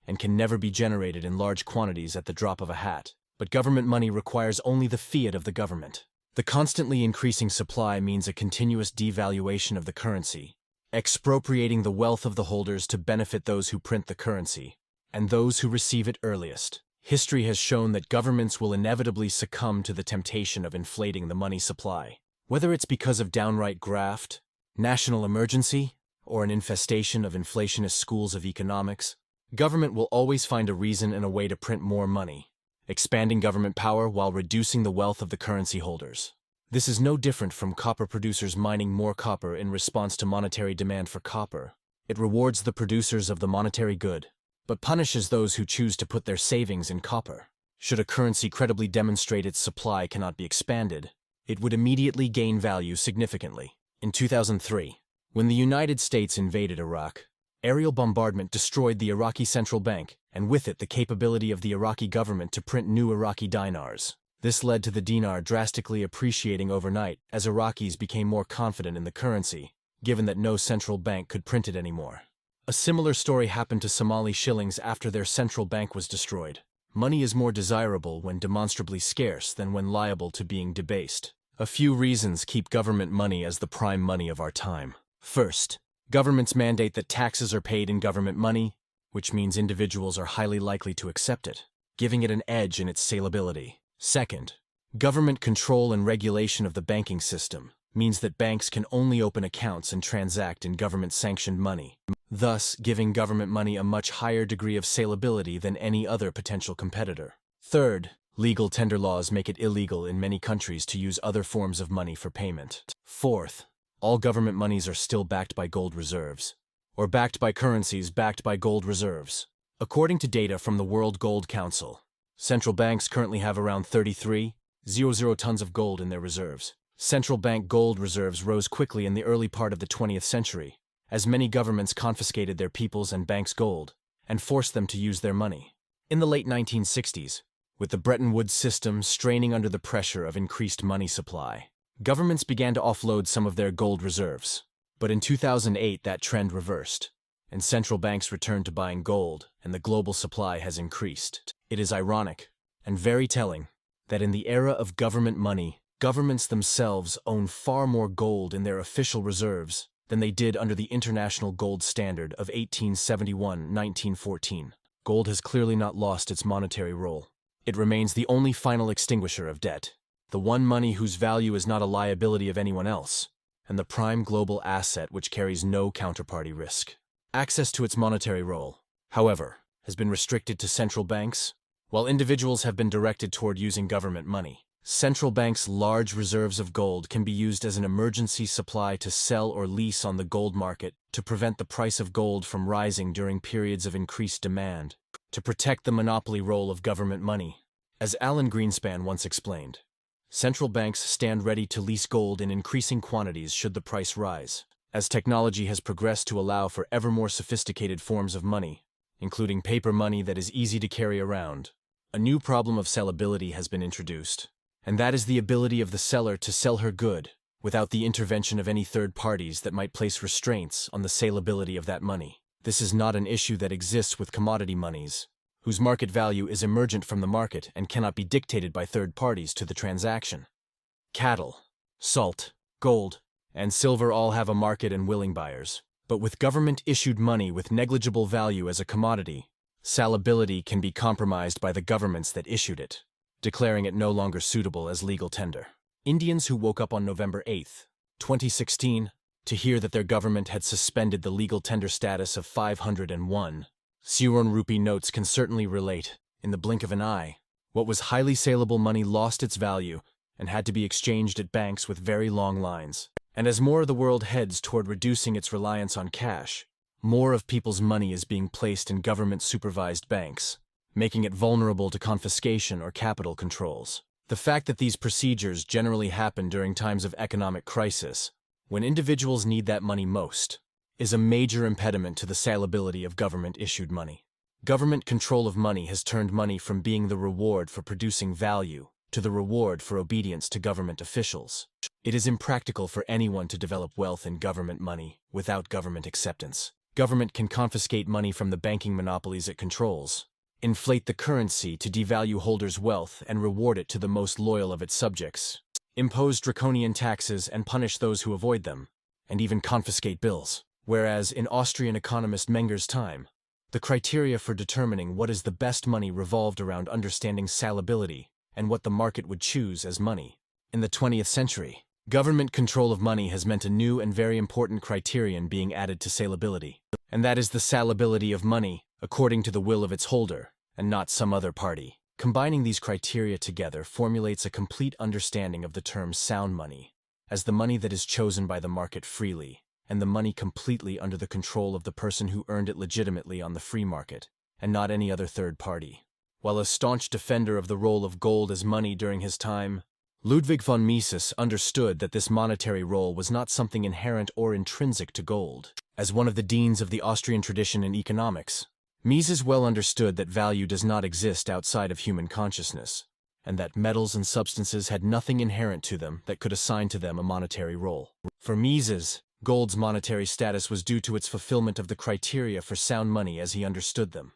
and can never be generated in large quantities at the drop of a hat. But government money requires only the fiat of the government. The constantly increasing supply means a continuous devaluation of the currency, expropriating the wealth of the holders to benefit those who print the currency, and those who receive it earliest. History has shown that governments will inevitably succumb to the temptation of inflating the money supply. Whether it's because of downright graft, national emergency, or an infestation of inflationist schools of economics, government will always find a reason and a way to print more money, expanding government power while reducing the wealth of the currency holders. This is no different from copper producers mining more copper in response to monetary demand for copper. It rewards the producers of the monetary good, but punishes those who choose to put their savings in copper. Should a currency credibly demonstrate its supply cannot be expanded, it would immediately gain value significantly. In 2003, when the United States invaded Iraq, aerial bombardment destroyed the Iraqi central bank, and with it the capability of the Iraqi government to print new Iraqi dinars. This led to the dinar drastically appreciating overnight as Iraqis became more confident in the currency, given that no central bank could print it anymore. A similar story happened to Somali shillings after their central bank was destroyed. Money is more desirable when demonstrably scarce than when liable to being debased. A few reasons keep government money as the prime money of our time. First, governments mandate that taxes are paid in government money, which means individuals are highly likely to accept it, giving it an edge in its salability. Second, government control and regulation of the banking system means that banks can only open accounts and transact in government-sanctioned money, thus giving government money a much higher degree of salability than any other potential competitor. Third, legal tender laws make it illegal in many countries to use other forms of money for payment. Fourth, all government monies are still backed by gold reserves, or backed by currencies backed by gold reserves. According to data from the World Gold Council, central banks currently have around 33,000 tons of gold in their reserves. Central bank gold reserves rose quickly in the early part of the 20th century, as many governments confiscated their people's and banks' gold and forced them to use their money. In the late 1960s, with the Bretton Woods system straining under the pressure of increased money supply, governments began to offload some of their gold reserves. But in 2008, that trend reversed, and central banks returned to buying gold, and the global supply has increased. It is ironic, and very telling, that in the era of government money, governments themselves own far more gold in their official reserves than they did under the international gold standard of 1871-1914. Gold has clearly not lost its monetary role. It remains the only final extinguisher of debt, the one money whose value is not a liability of anyone else, and the prime global asset which carries no counterparty risk. Access to its monetary role, however, has been restricted to central banks, while individuals have been directed toward using government money. Central banks' large reserves of gold can be used as an emergency supply to sell or lease on the gold market to prevent the price of gold from rising during periods of increased demand, to protect the monopoly role of government money. As Alan Greenspan once explained, central banks stand ready to lease gold in increasing quantities should the price rise. As technology has progressed to allow for ever more sophisticated forms of money, including paper money that is easy to carry around, a new problem of sellability has been introduced, and that is the ability of the seller to sell her good without the intervention of any third parties that might place restraints on the saleability of that money. This is not an issue that exists with commodity monies, whose market value is emergent from the market and cannot be dictated by third parties to the transaction. Cattle, salt, gold, and silver all have a market and willing buyers, but with government-issued money with negligible value as a commodity, salability can be compromised by the governments that issued it, declaring it no longer suitable as legal tender. Indians who woke up on November 8, 2016, to hear that their government had suspended the legal tender status of 501 Suron rupee notes can certainly relate. In the blink of an eye, what was highly saleable money lost its value and had to be exchanged at banks with very long lines. And as more of the world heads toward reducing its reliance on cash, more of people's money is being placed in government-supervised banks, making it vulnerable to confiscation or capital controls. The fact that these procedures generally happen during times of economic crisis, when individuals need that money most, is a major impediment to the salability of government-issued money. Government control of money has turned money from being the reward for producing value to the reward for obedience to government officials. It is impractical for anyone to develop wealth in government money without government acceptance. Government can confiscate money from the banking monopolies it controls, inflate the currency to devalue holders' wealth and reward it to the most loyal of its subjects, impose draconian taxes and punish those who avoid them, and even confiscate bills. Whereas in Austrian economist Menger's time, the criteria for determining what is the best money revolved around understanding salability and what the market would choose as money. In the 20th century, government control of money has meant a new and very important criterion being added to salability, and that is the salability of money according to the will of its holder, and not some other party. Combining these criteria together formulates a complete understanding of the term sound money, as the money that is chosen by the market freely, and the money completely under the control of the person who earned it legitimately on the free market, and not any other third party. While a staunch defender of the role of gold as money during his time, Ludwig von Mises understood that this monetary role was not something inherent or intrinsic to gold. As one of the deans of the Austrian tradition in economics, Mises well understood that value does not exist outside of human consciousness, and that metals and substances had nothing inherent to them that could assign to them a monetary role. For Mises, gold's monetary status was due to its fulfillment of the criteria for sound money as he understood them.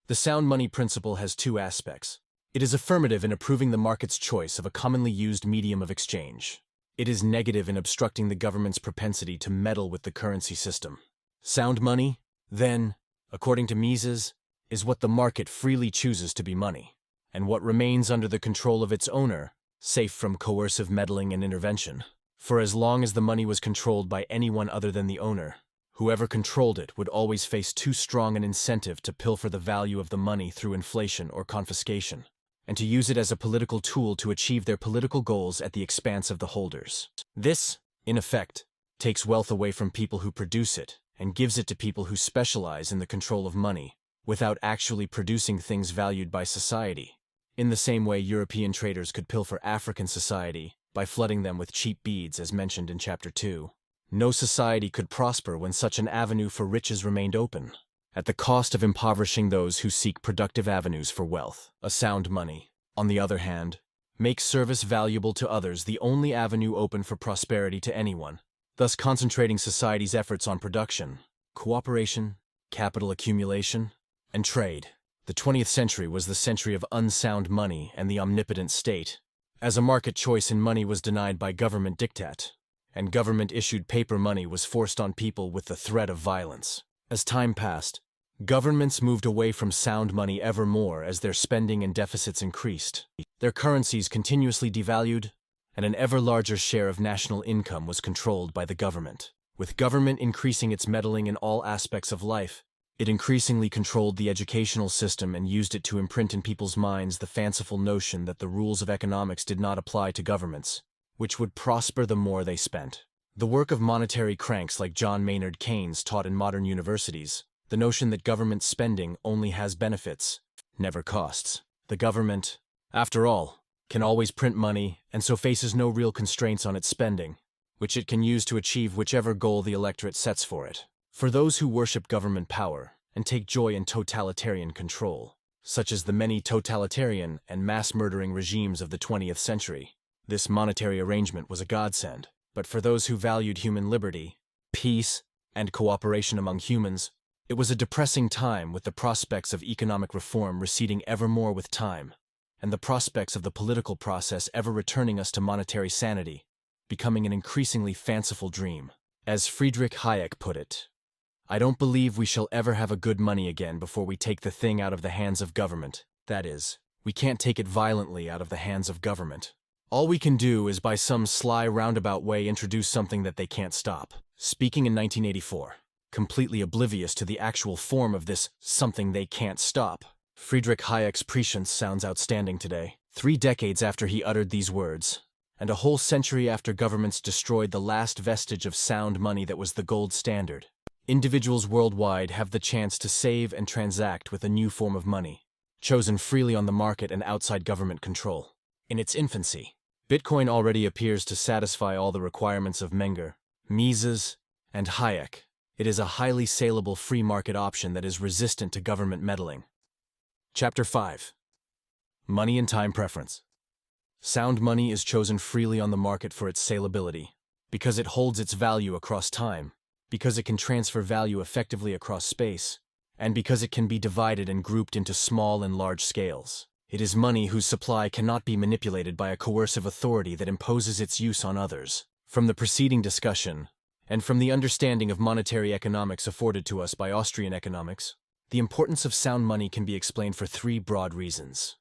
The sound money principle has two aspects. It is affirmative in approving the market's choice of a commonly used medium of exchange. It is negative in obstructing the government's propensity to meddle with the currency system. Sound money, then, according to Mises, is what the market freely chooses to be money, and what remains under the control of its owner, safe from coercive meddling and intervention. For as long as the money was controlled by anyone other than the owner, whoever controlled it would always face too strong an incentive to pilfer the value of the money through inflation or confiscation, and to use it as a political tool to achieve their political goals at the expense of the holders. This, in effect, takes wealth away from people who produce it and gives it to people who specialize in the control of money, without actually producing things valued by society. In the same way European traders could pilfer African society by flooding them with cheap beads as mentioned in Chapter 2. No society could prosper when such an avenue for riches remained open, at the cost of impoverishing those who seek productive avenues for wealth. A sound money, on the other hand, makes service valuable to others the only avenue open for prosperity to anyone, thus concentrating society's efforts on production, cooperation, capital accumulation, and trade. The 20th century was the century of unsound money and the omnipotent state, as a market choice in money was denied by government diktat, and government-issued paper money was forced on people with the threat of violence. As time passed, governments moved away from sound money ever more as their spending and deficits increased. Their currencies continuously devalued, and an ever larger share of national income was controlled by the government. With government increasing its meddling in all aspects of life, it increasingly controlled the educational system and used it to imprint in people's minds the fanciful notion that the rules of economics did not apply to governments, which would prosper the more they spent. The work of monetary cranks like John Maynard Keynes taught in modern universities the notion that government spending only has benefits, never costs. The government, after all, can always print money and so faces no real constraints on its spending, which it can use to achieve whichever goal the electorate sets for it. For those who worship government power and take joy in totalitarian control, such as the many totalitarian and mass-murdering regimes of the 20th century, this monetary arrangement was a godsend. But for those who valued human liberty, peace, and cooperation among humans, it was a depressing time, with the prospects of economic reform receding ever more with time, and the prospects of the political process ever returning us to monetary sanity, becoming an increasingly fanciful dream. As Friedrich Hayek put it, "I don't believe we shall ever have a good money again before we take the thing out of the hands of government. That is, we can't take it violently out of the hands of government. All we can do is by some sly roundabout way introduce something that they can't stop." Speaking in 1984, completely oblivious to the actual form of this something they can't stop, Friedrich Hayek's prescience sounds outstanding today. 3 decades after he uttered these words, and a whole century after governments destroyed the last vestige of sound money that was the gold standard, individuals worldwide have the chance to save and transact with a new form of money, chosen freely on the market and outside government control. In its infancy, Bitcoin already appears to satisfy all the requirements of Menger, Mises, and Hayek. It is a highly saleable free market option that is resistant to government meddling. Chapter 5. Money and Time Preference. Sound money is chosen freely on the market for its salability, because it holds its value across time, because it can transfer value effectively across space, and because it can be divided and grouped into small and large scales. It is money whose supply cannot be manipulated by a coercive authority that imposes its use on others. From the preceding discussion, and from the understanding of monetary economics afforded to us by Austrian economics, the importance of sound money can be explained for 3 broad reasons.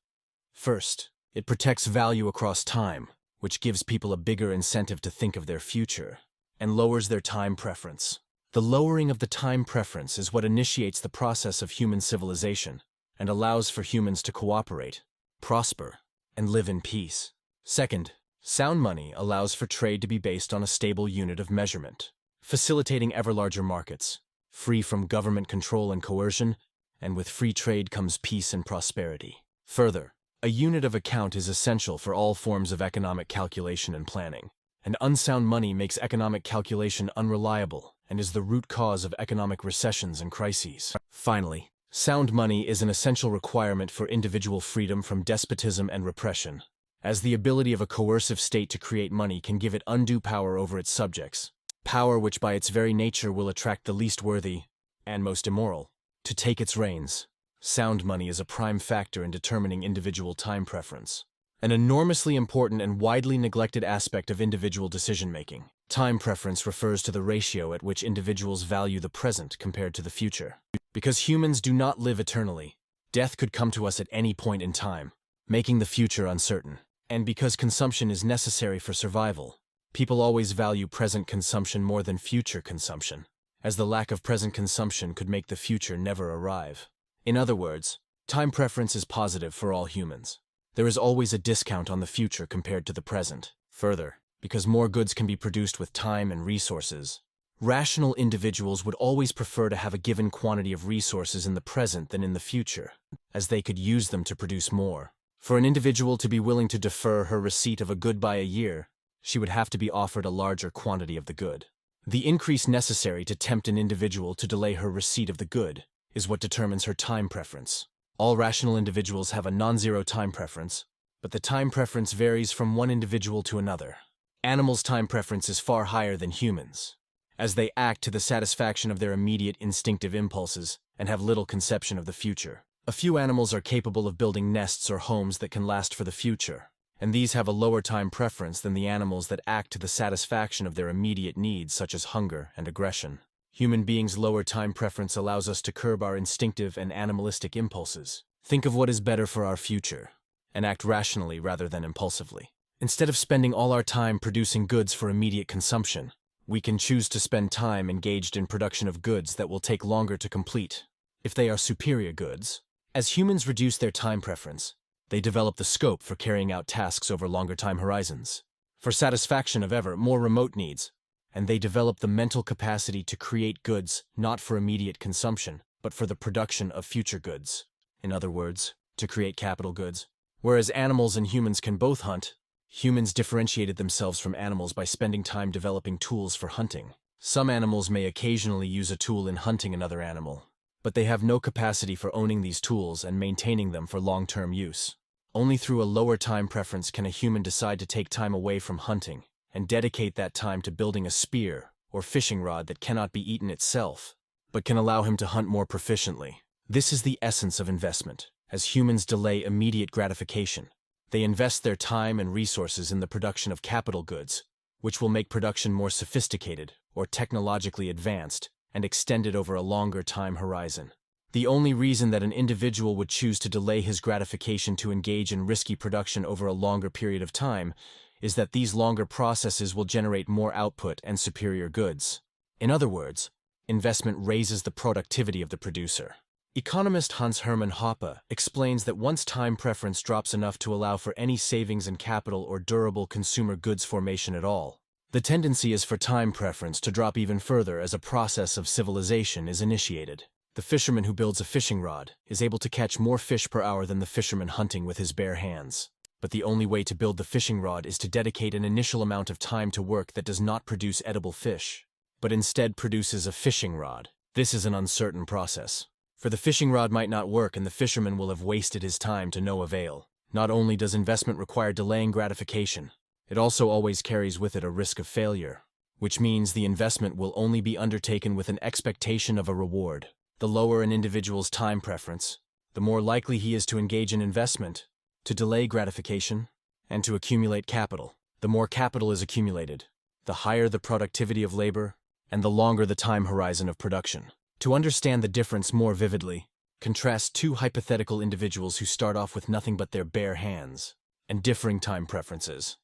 First, it protects value across time, which gives people a bigger incentive to think of their future, and lowers their time preference. The lowering of the time preference is what initiates the process of human civilization, and allows for humans to cooperate, prosper, and live in peace. Second, sound money allows for trade to be based on a stable unit of measurement, facilitating ever larger markets, free from government control and coercion, and with free trade comes peace and prosperity. Further, a unit of account is essential for all forms of economic calculation and planning, and unsound money makes economic calculation unreliable and is the root cause of economic recessions and crises. Finally, sound money is an essential requirement for individual freedom from despotism and repression, as the ability of a coercive state to create money can give it undue power over its subjects, power which by its very nature will attract the least worthy, and most immoral, to take its reins. Sound money is a prime factor in determining individual time preference, an enormously important and widely neglected aspect of individual decision-making. Time preference refers to the ratio at which individuals value the present compared to the future. Because humans do not live eternally, death could come to us at any point in time, making the future uncertain. And because consumption is necessary for survival, people always value present consumption more than future consumption, as the lack of present consumption could make the future never arrive. In other words, time preference is positive for all humans. There is always a discount on the future compared to the present. Further, because more goods can be produced with time and resources, rational individuals would always prefer to have a given quantity of resources in the present than in the future, as they could use them to produce more. For an individual to be willing to defer her receipt of a good by a year, she would have to be offered a larger quantity of the good. The increase necessary to tempt an individual to delay her receipt of the good is what determines her time preference. All rational individuals have a non-zero time preference, but the time preference varies from one individual to another. Animals' time preference is far higher than humans, as they act to the satisfaction of their immediate instinctive impulses and have little conception of the future. A few animals are capable of building nests or homes that can last for the future, and these have a lower time preference than the animals that act to the satisfaction of their immediate needs such as hunger and aggression. Human beings' lower time preference allows us to curb our instinctive and animalistic impulses, think of what is better for our future, and act rationally rather than impulsively. Instead of spending all our time producing goods for immediate consumption, we can choose to spend time engaged in production of goods that will take longer to complete, if they are superior goods. As humans reduce their time preference, they develop the scope for carrying out tasks over longer time horizons, for satisfaction of ever more remote needs, and they develop the mental capacity to create goods not for immediate consumption, but for the production of future goods. In other words, to create capital goods. Whereas animals and humans can both hunt, humans differentiated themselves from animals by spending time developing tools for hunting. Some animals may occasionally use a tool in hunting another animal, but they have no capacity for owning these tools and maintaining them for long-term use. Only through a lower time preference can a human decide to take time away from hunting and dedicate that time to building a spear or fishing rod that cannot be eaten itself, but can allow him to hunt more proficiently. This is the essence of investment. As humans delay immediate gratification, they invest their time and resources in the production of capital goods, which will make production more sophisticated or technologically advanced and extended over a longer time horizon. The only reason that an individual would choose to delay his gratification to engage in risky production over a longer period of time is that these longer processes will generate more output and superior goods. In other words, investment raises the productivity of the producer. Economist Hans-Hermann Hoppe explains that once time preference drops enough to allow for any savings in capital or durable consumer goods formation at all, the tendency is for time preference to drop even further as a process of civilization is initiated. The fisherman who builds a fishing rod is able to catch more fish per hour than the fisherman hunting with his bare hands. But the only way to build the fishing rod is to dedicate an initial amount of time to work that does not produce edible fish, but instead produces a fishing rod. This is an uncertain process, for the fishing rod might not work and the fisherman will have wasted his time to no avail. Not only does investment require delaying gratification, it also always carries with it a risk of failure, which means the investment will only be undertaken with an expectation of a reward. The lower an individual's time preference, the more likely he is to engage in investment, to delay gratification, and to accumulate capital. The more capital is accumulated, the higher the productivity of labor, and the longer the time horizon of production. To understand the difference more vividly, contrast two hypothetical individuals who start off with nothing but their bare hands and differing time preferences.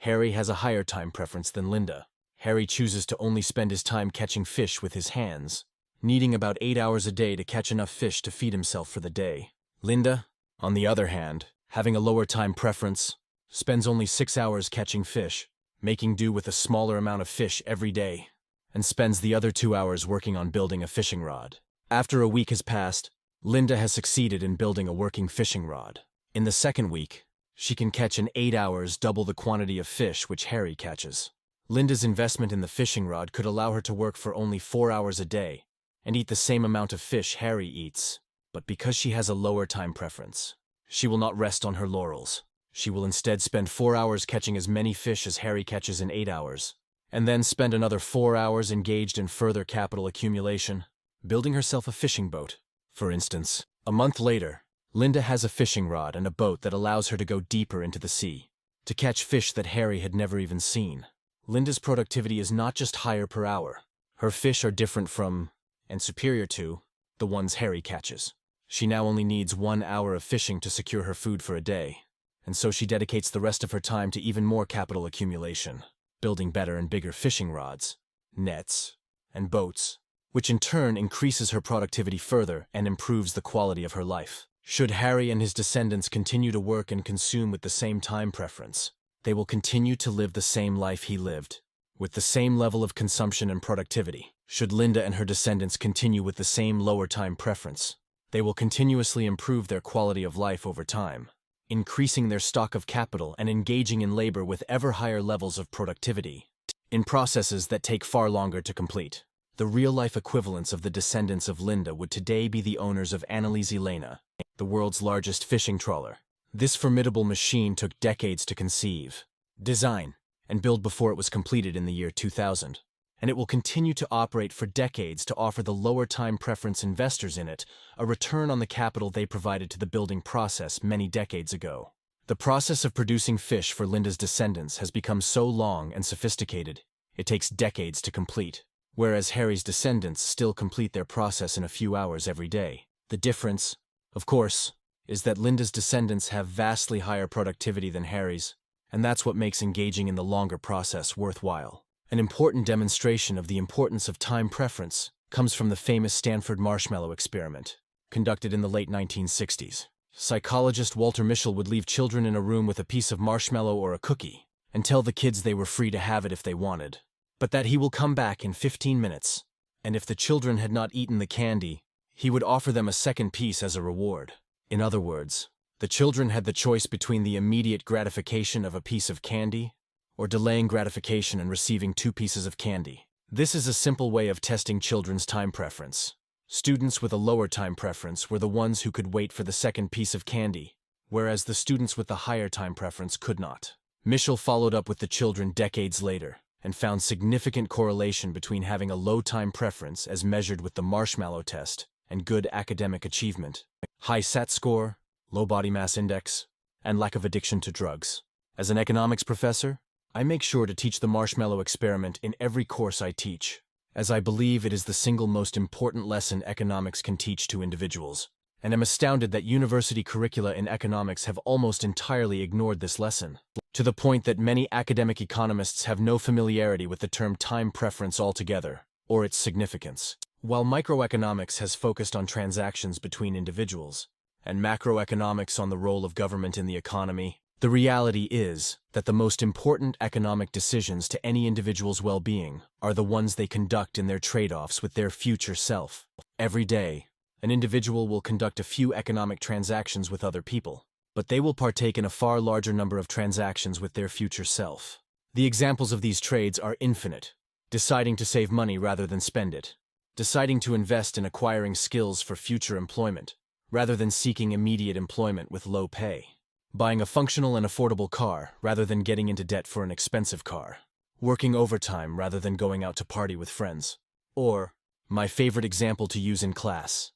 Harry has a higher time preference than Linda. Harry chooses to only spend his time catching fish with his hands, needing about 8 hours a day to catch enough fish to feed himself for the day. Linda, on the other hand, having a lower time preference, spends only 6 hours catching fish, making do with a smaller amount of fish every day, and spends the other 2 hours working on building a fishing rod. After a week has passed, Linda has succeeded in building a working fishing rod. In the second week, she can catch in 8 hours double the quantity of fish which Harry catches. Linda's investment in the fishing rod could allow her to work for only 4 hours a day and eat the same amount of fish Harry eats. But because she has a lower time preference, she will not rest on her laurels. She will instead spend 4 hours catching as many fish as Harry catches in 8 hours, and then spend another 4 hours engaged in further capital accumulation, building herself a fishing boat. For instance, a month later, Linda has a fishing rod and a boat that allows her to go deeper into the sea, to catch fish that Harry had never even seen. Linda's productivity is not just higher per hour. Her fish are different from, and superior to, the ones Harry catches. She now only needs 1 hour of fishing to secure her food for a day, and so she dedicates the rest of her time to even more capital accumulation, building better and bigger fishing rods, nets, and boats, which in turn increases her productivity further and improves the quality of her life. Should Harry and his descendants continue to work and consume with the same time preference, they will continue to live the same life he lived, with the same level of consumption and productivity. Should Linda and her descendants continue with the same lower time preference, they will continuously improve their quality of life over time, increasing their stock of capital and engaging in labor with ever higher levels of productivity, in processes that take far longer to complete. The real-life equivalents of the descendants of Linda would today be the owners of Anneliese Lena, the world's largest fishing trawler. This formidable machine took decades to conceive, design, and build before it was completed in the year 2000. And it will continue to operate for decades to offer the lower time preference investors in it a return on the capital they provided to the building process many decades ago. The process of producing fish for Linda's descendants has become so long and sophisticated, it takes decades to complete, whereas Harry's descendants still complete their process in a few hours every day. The difference, of course, is that Linda's descendants have vastly higher productivity than Harry's, and that's what makes engaging in the longer process worthwhile. An important demonstration of the importance of time preference comes from the famous Stanford marshmallow experiment, conducted in the late 1960s. Psychologist Walter Mischel would leave children in a room with a piece of marshmallow or a cookie and tell the kids they were free to have it if they wanted, but that he will come back in 15 minutes, and if the children had not eaten the candy, he would offer them a second piece as a reward. In other words, the children had the choice between the immediate gratification of a piece of candy or delaying gratification and receiving 2 pieces of candy. This is a simple way of testing children's time preference. Students with a lower time preference were the ones who could wait for the second piece of candy, whereas the students with the higher time preference could not. Mischel followed up with the children decades later and found significant correlation between having a low time preference as measured with the marshmallow test and good academic achievement, high SAT score, low body mass index, and lack of addiction to drugs. As an economics professor, I make sure to teach the marshmallow experiment in every course I teach, as I believe it is the single most important lesson economics can teach to individuals, and am astounded that university curricula in economics have almost entirely ignored this lesson, to the point that many academic economists have no familiarity with the term time preference altogether, or its significance. While microeconomics has focused on transactions between individuals, and macroeconomics on the role of government in the economy, the reality is that the most important economic decisions to any individual's well-being are the ones they conduct in their trade-offs with their future self. Every day, an individual will conduct a few economic transactions with other people, but they will partake in a far larger number of transactions with their future self. The examples of these trades are infinite: deciding to save money rather than spend it, deciding to invest in acquiring skills for future employment, rather than seeking immediate employment with low pay, buying a functional and affordable car rather than getting into debt for an expensive car, working overtime rather than going out to party with friends, or, my favorite example to use in class,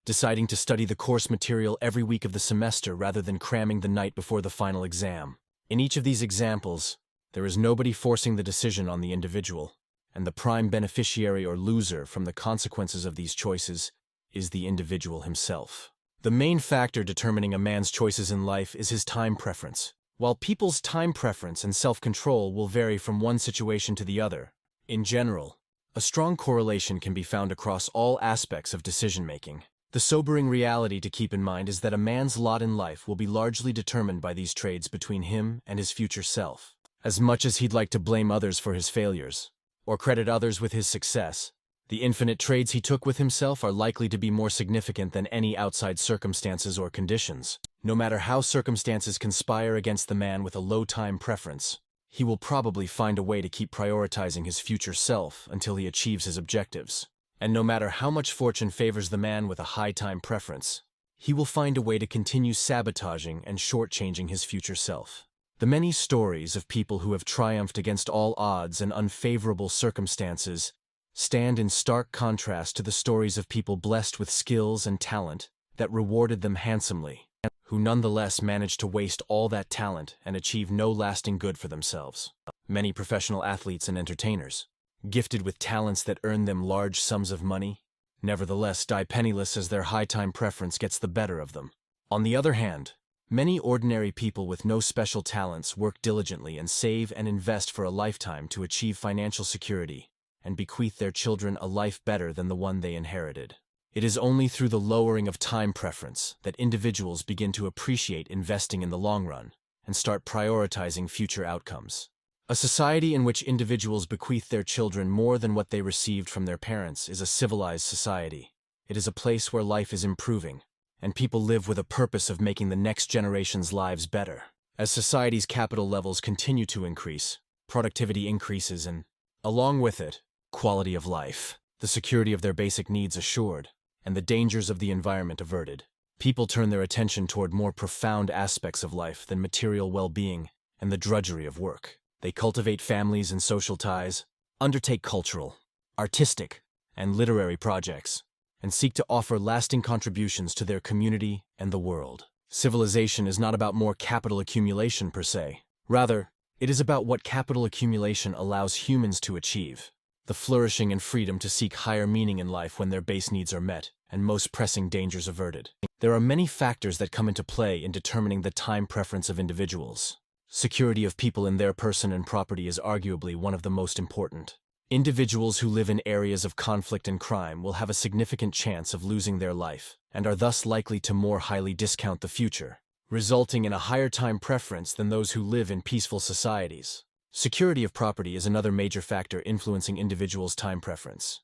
deciding to study the course material every week of the semester rather than cramming the night before the final exam. In each of these examples, there is nobody forcing the decision on the individual, and the prime beneficiary or loser from the consequences of these choices is the individual himself. The main factor determining a man's choices in life is his time preference. While people's time preference and self-control will vary from one situation to the other, in general, a strong correlation can be found across all aspects of decision-making. The sobering reality to keep in mind is that a man's lot in life will be largely determined by these trades between him and his future self. As much as he'd like to blame others for his failures, or credit others with his success, the infinite trades he took with himself are likely to be more significant than any outside circumstances or conditions. No matter how circumstances conspire against the man with a low time preference, he will probably find a way to keep prioritizing his future self until he achieves his objectives. And no matter how much fortune favors the man with a high time preference, he will find a way to continue sabotaging and shortchanging his future self. The many stories of people who have triumphed against all odds and unfavorable circumstances stand in stark contrast to the stories of people blessed with skills and talent that rewarded them handsomely, who nonetheless managed to waste all that talent and achieve no lasting good for themselves. Many professional athletes and entertainers, gifted with talents that earn them large sums of money, nevertheless die penniless as their high time preference gets the better of them. On the other hand, many ordinary people with no special talents work diligently and save and invest for a lifetime to achieve financial security and bequeath their children a life better than the one they inherited. It is only through the lowering of time preference that individuals begin to appreciate investing in the long run and start prioritizing future outcomes. A society in which individuals bequeath their children more than what they received from their parents is a civilized society. It is a place where life is improving, and people live with a purpose of making the next generation's lives better. As society's capital levels continue to increase, productivity increases and, along with it, quality of life, the security of their basic needs assured, and the dangers of the environment averted. People turn their attention toward more profound aspects of life than material well-being and the drudgery of work. They cultivate families and social ties, undertake cultural, artistic, and literary projects, and seek to offer lasting contributions to their community and the world. Civilization is not about more capital accumulation per se. Rather, it is about what capital accumulation allows humans to achieve. The flourishing and freedom to seek higher meaning in life when their base needs are met and most pressing dangers averted. There are many factors that come into play in determining the time preference of individuals. Security of people in their person and property is arguably one of the most important. Individuals who live in areas of conflict and crime will have a significant chance of losing their life and are thus likely to more highly discount the future, resulting in a higher time preference than those who live in peaceful societies. Security of property is another major factor influencing individuals' time preference.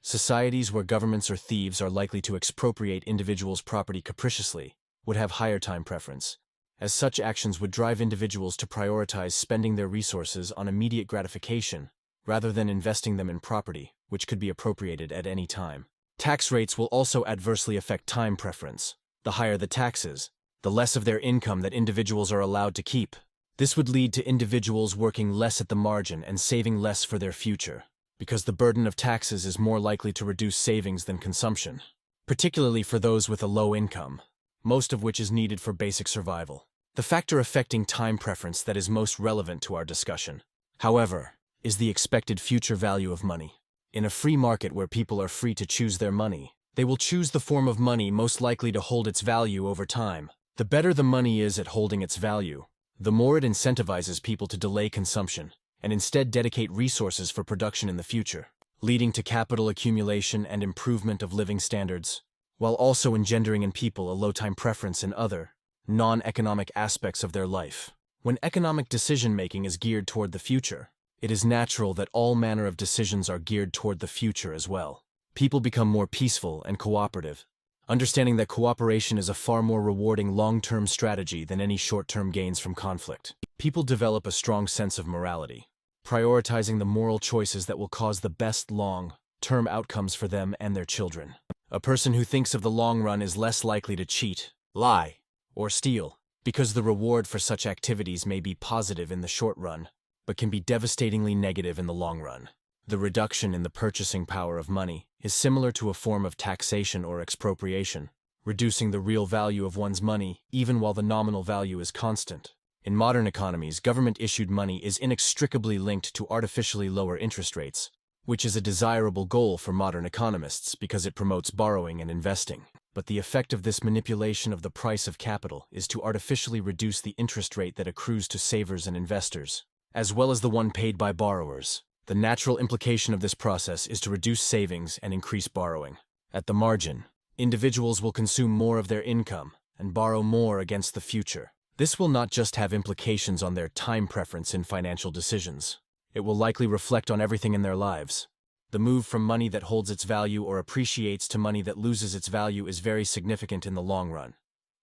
Societies where governments or thieves are likely to expropriate individuals' property capriciously would have higher time preference, as such actions would drive individuals to prioritize spending their resources on immediate gratification rather than investing them in property, which could be appropriated at any time. Tax rates will also adversely affect time preference. The higher the taxes, the less of their income that individuals are allowed to keep. This would lead to individuals working less at the margin and saving less for their future, because the burden of taxes is more likely to reduce savings than consumption, particularly for those with a low income, most of which is needed for basic survival. The factor affecting time preference that is most relevant to our discussion, however, is the expected future value of money. In a free market where people are free to choose their money, they will choose the form of money most likely to hold its value over time. The better the money is at holding its value, the more it incentivizes people to delay consumption and instead dedicate resources for production in the future, leading to capital accumulation and improvement of living standards, while also engendering in people a low time preference in other, non-economic aspects of their life. When economic decision-making is geared toward the future, it is natural that all manner of decisions are geared toward the future as well. People become more peaceful and cooperative, understanding that cooperation is a far more rewarding long-term strategy than any short-term gains from conflict. People develop a strong sense of morality, prioritizing the moral choices that will cause the best long-term outcomes for them and their children. A person who thinks of the long run is less likely to cheat, lie, or steal, because the reward for such activities may be positive in the short run, but can be devastatingly negative in the long run. The reduction in the purchasing power of money is similar to a form of taxation or expropriation, reducing the real value of one's money even while the nominal value is constant. In modern economies, government-issued money is inextricably linked to artificially lower interest rates, which is a desirable goal for modern economists because it promotes borrowing and investing. But the effect of this manipulation of the price of capital is to artificially reduce the interest rate that accrues to savers and investors, as well as the one paid by borrowers. The natural implication of this process is to reduce savings and increase borrowing. At the margin, individuals will consume more of their income and borrow more against the future. This will not just have implications on their time preference in financial decisions. It will likely reflect on everything in their lives. The move from money that holds its value or appreciates to money that loses its value is very significant in the long run.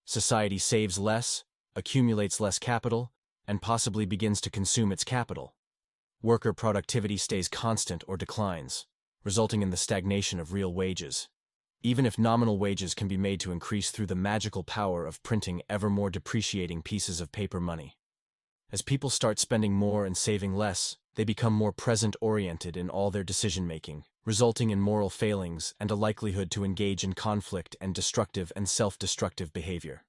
Society saves less, accumulates less capital, and possibly begins to consume its capital. Worker productivity stays constant or declines, resulting in the stagnation of real wages, even if nominal wages can be made to increase through the magical power of printing ever more depreciating pieces of paper money. As people start spending more and saving less, they become more present-oriented in all their decision-making, resulting in moral failings and a likelihood to engage in conflict and destructive and self-destructive behavior.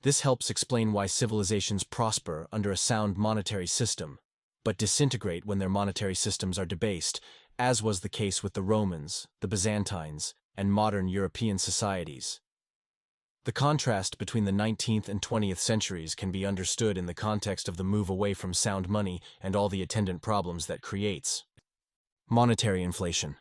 This helps explain why civilizations prosper under a sound monetary system, but disintegrate when their monetary systems are debased, as was the case with the Romans, the Byzantines, and modern European societies. The contrast between the 19th and 20th centuries can be understood in the context of the move away from sound money and all the attendant problems that creates. Monetary inflation.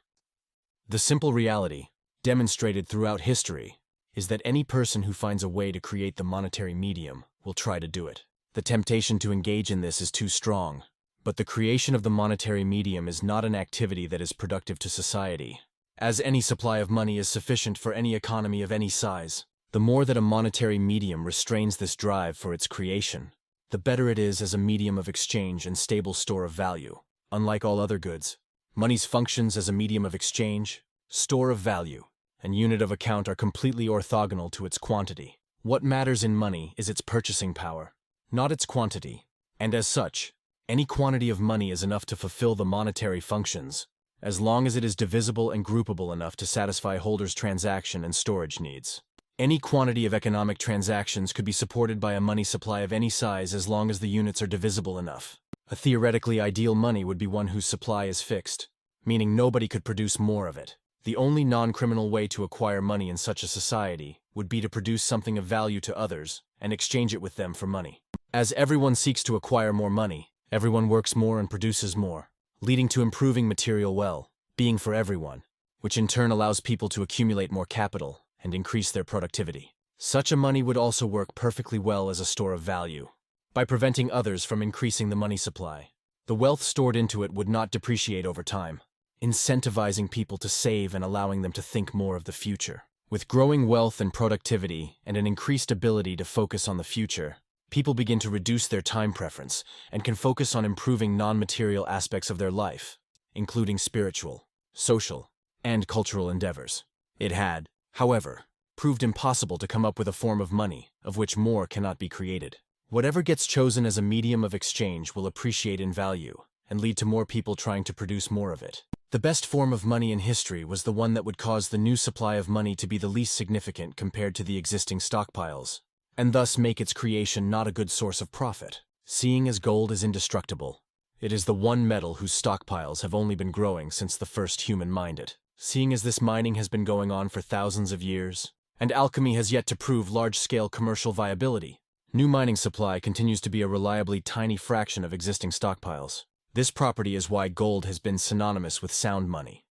The simple reality, demonstrated throughout history, is that any person who finds a way to create the monetary medium will try to do it. The temptation to engage in this is too strong, but the creation of the monetary medium is not an activity that is productive to society, as any supply of money is sufficient for any economy of any size. The more that a monetary medium restrains this drive for its creation, the better it is as a medium of exchange and stable store of value. Unlike all other goods, money's functions as a medium of exchange, store of value, and unit of account are completely orthogonal to its quantity. What matters in money is its purchasing power, not its quantity, and as such, any quantity of money is enough to fulfill the monetary functions, as long as it is divisible and groupable enough to satisfy holders' transaction and storage needs. Any quantity of economic transactions could be supported by a money supply of any size as long as the units are divisible enough. A theoretically ideal money would be one whose supply is fixed, meaning nobody could produce more of it. The only non-criminal way to acquire money in such a society would be to produce something of value to others and exchange it with them for money. As everyone seeks to acquire more money, everyone works more and produces more, leading to improving material well-being for everyone, which in turn allows people to accumulate more capital and increase their productivity. Such a money would also work perfectly well as a store of value. By preventing others from increasing the money supply, the wealth stored into it would not depreciate over time, incentivizing people to save and allowing them to think more of the future. With growing wealth and productivity and an increased ability to focus on the future, people begin to reduce their time preference and can focus on improving non-material aspects of their life, including spiritual, social, and cultural endeavors. It had, however, proved impossible to come up with a form of money of which more cannot be created. Whatever gets chosen as a medium of exchange will appreciate in value and lead to more people trying to produce more of it. The best form of money in history was the one that would cause the new supply of money to be the least significant compared to the existing stockpiles, and thus make its creation not a good source of profit. Seeing as gold is indestructible, it is the one metal whose stockpiles have only been growing since the first human mined it. Seeing as this mining has been going on for thousands of years, and alchemy has yet to prove large-scale commercial viability, new mining supply continues to be a reliably tiny fraction of existing stockpiles. This property is why gold has been synonymous with sound money.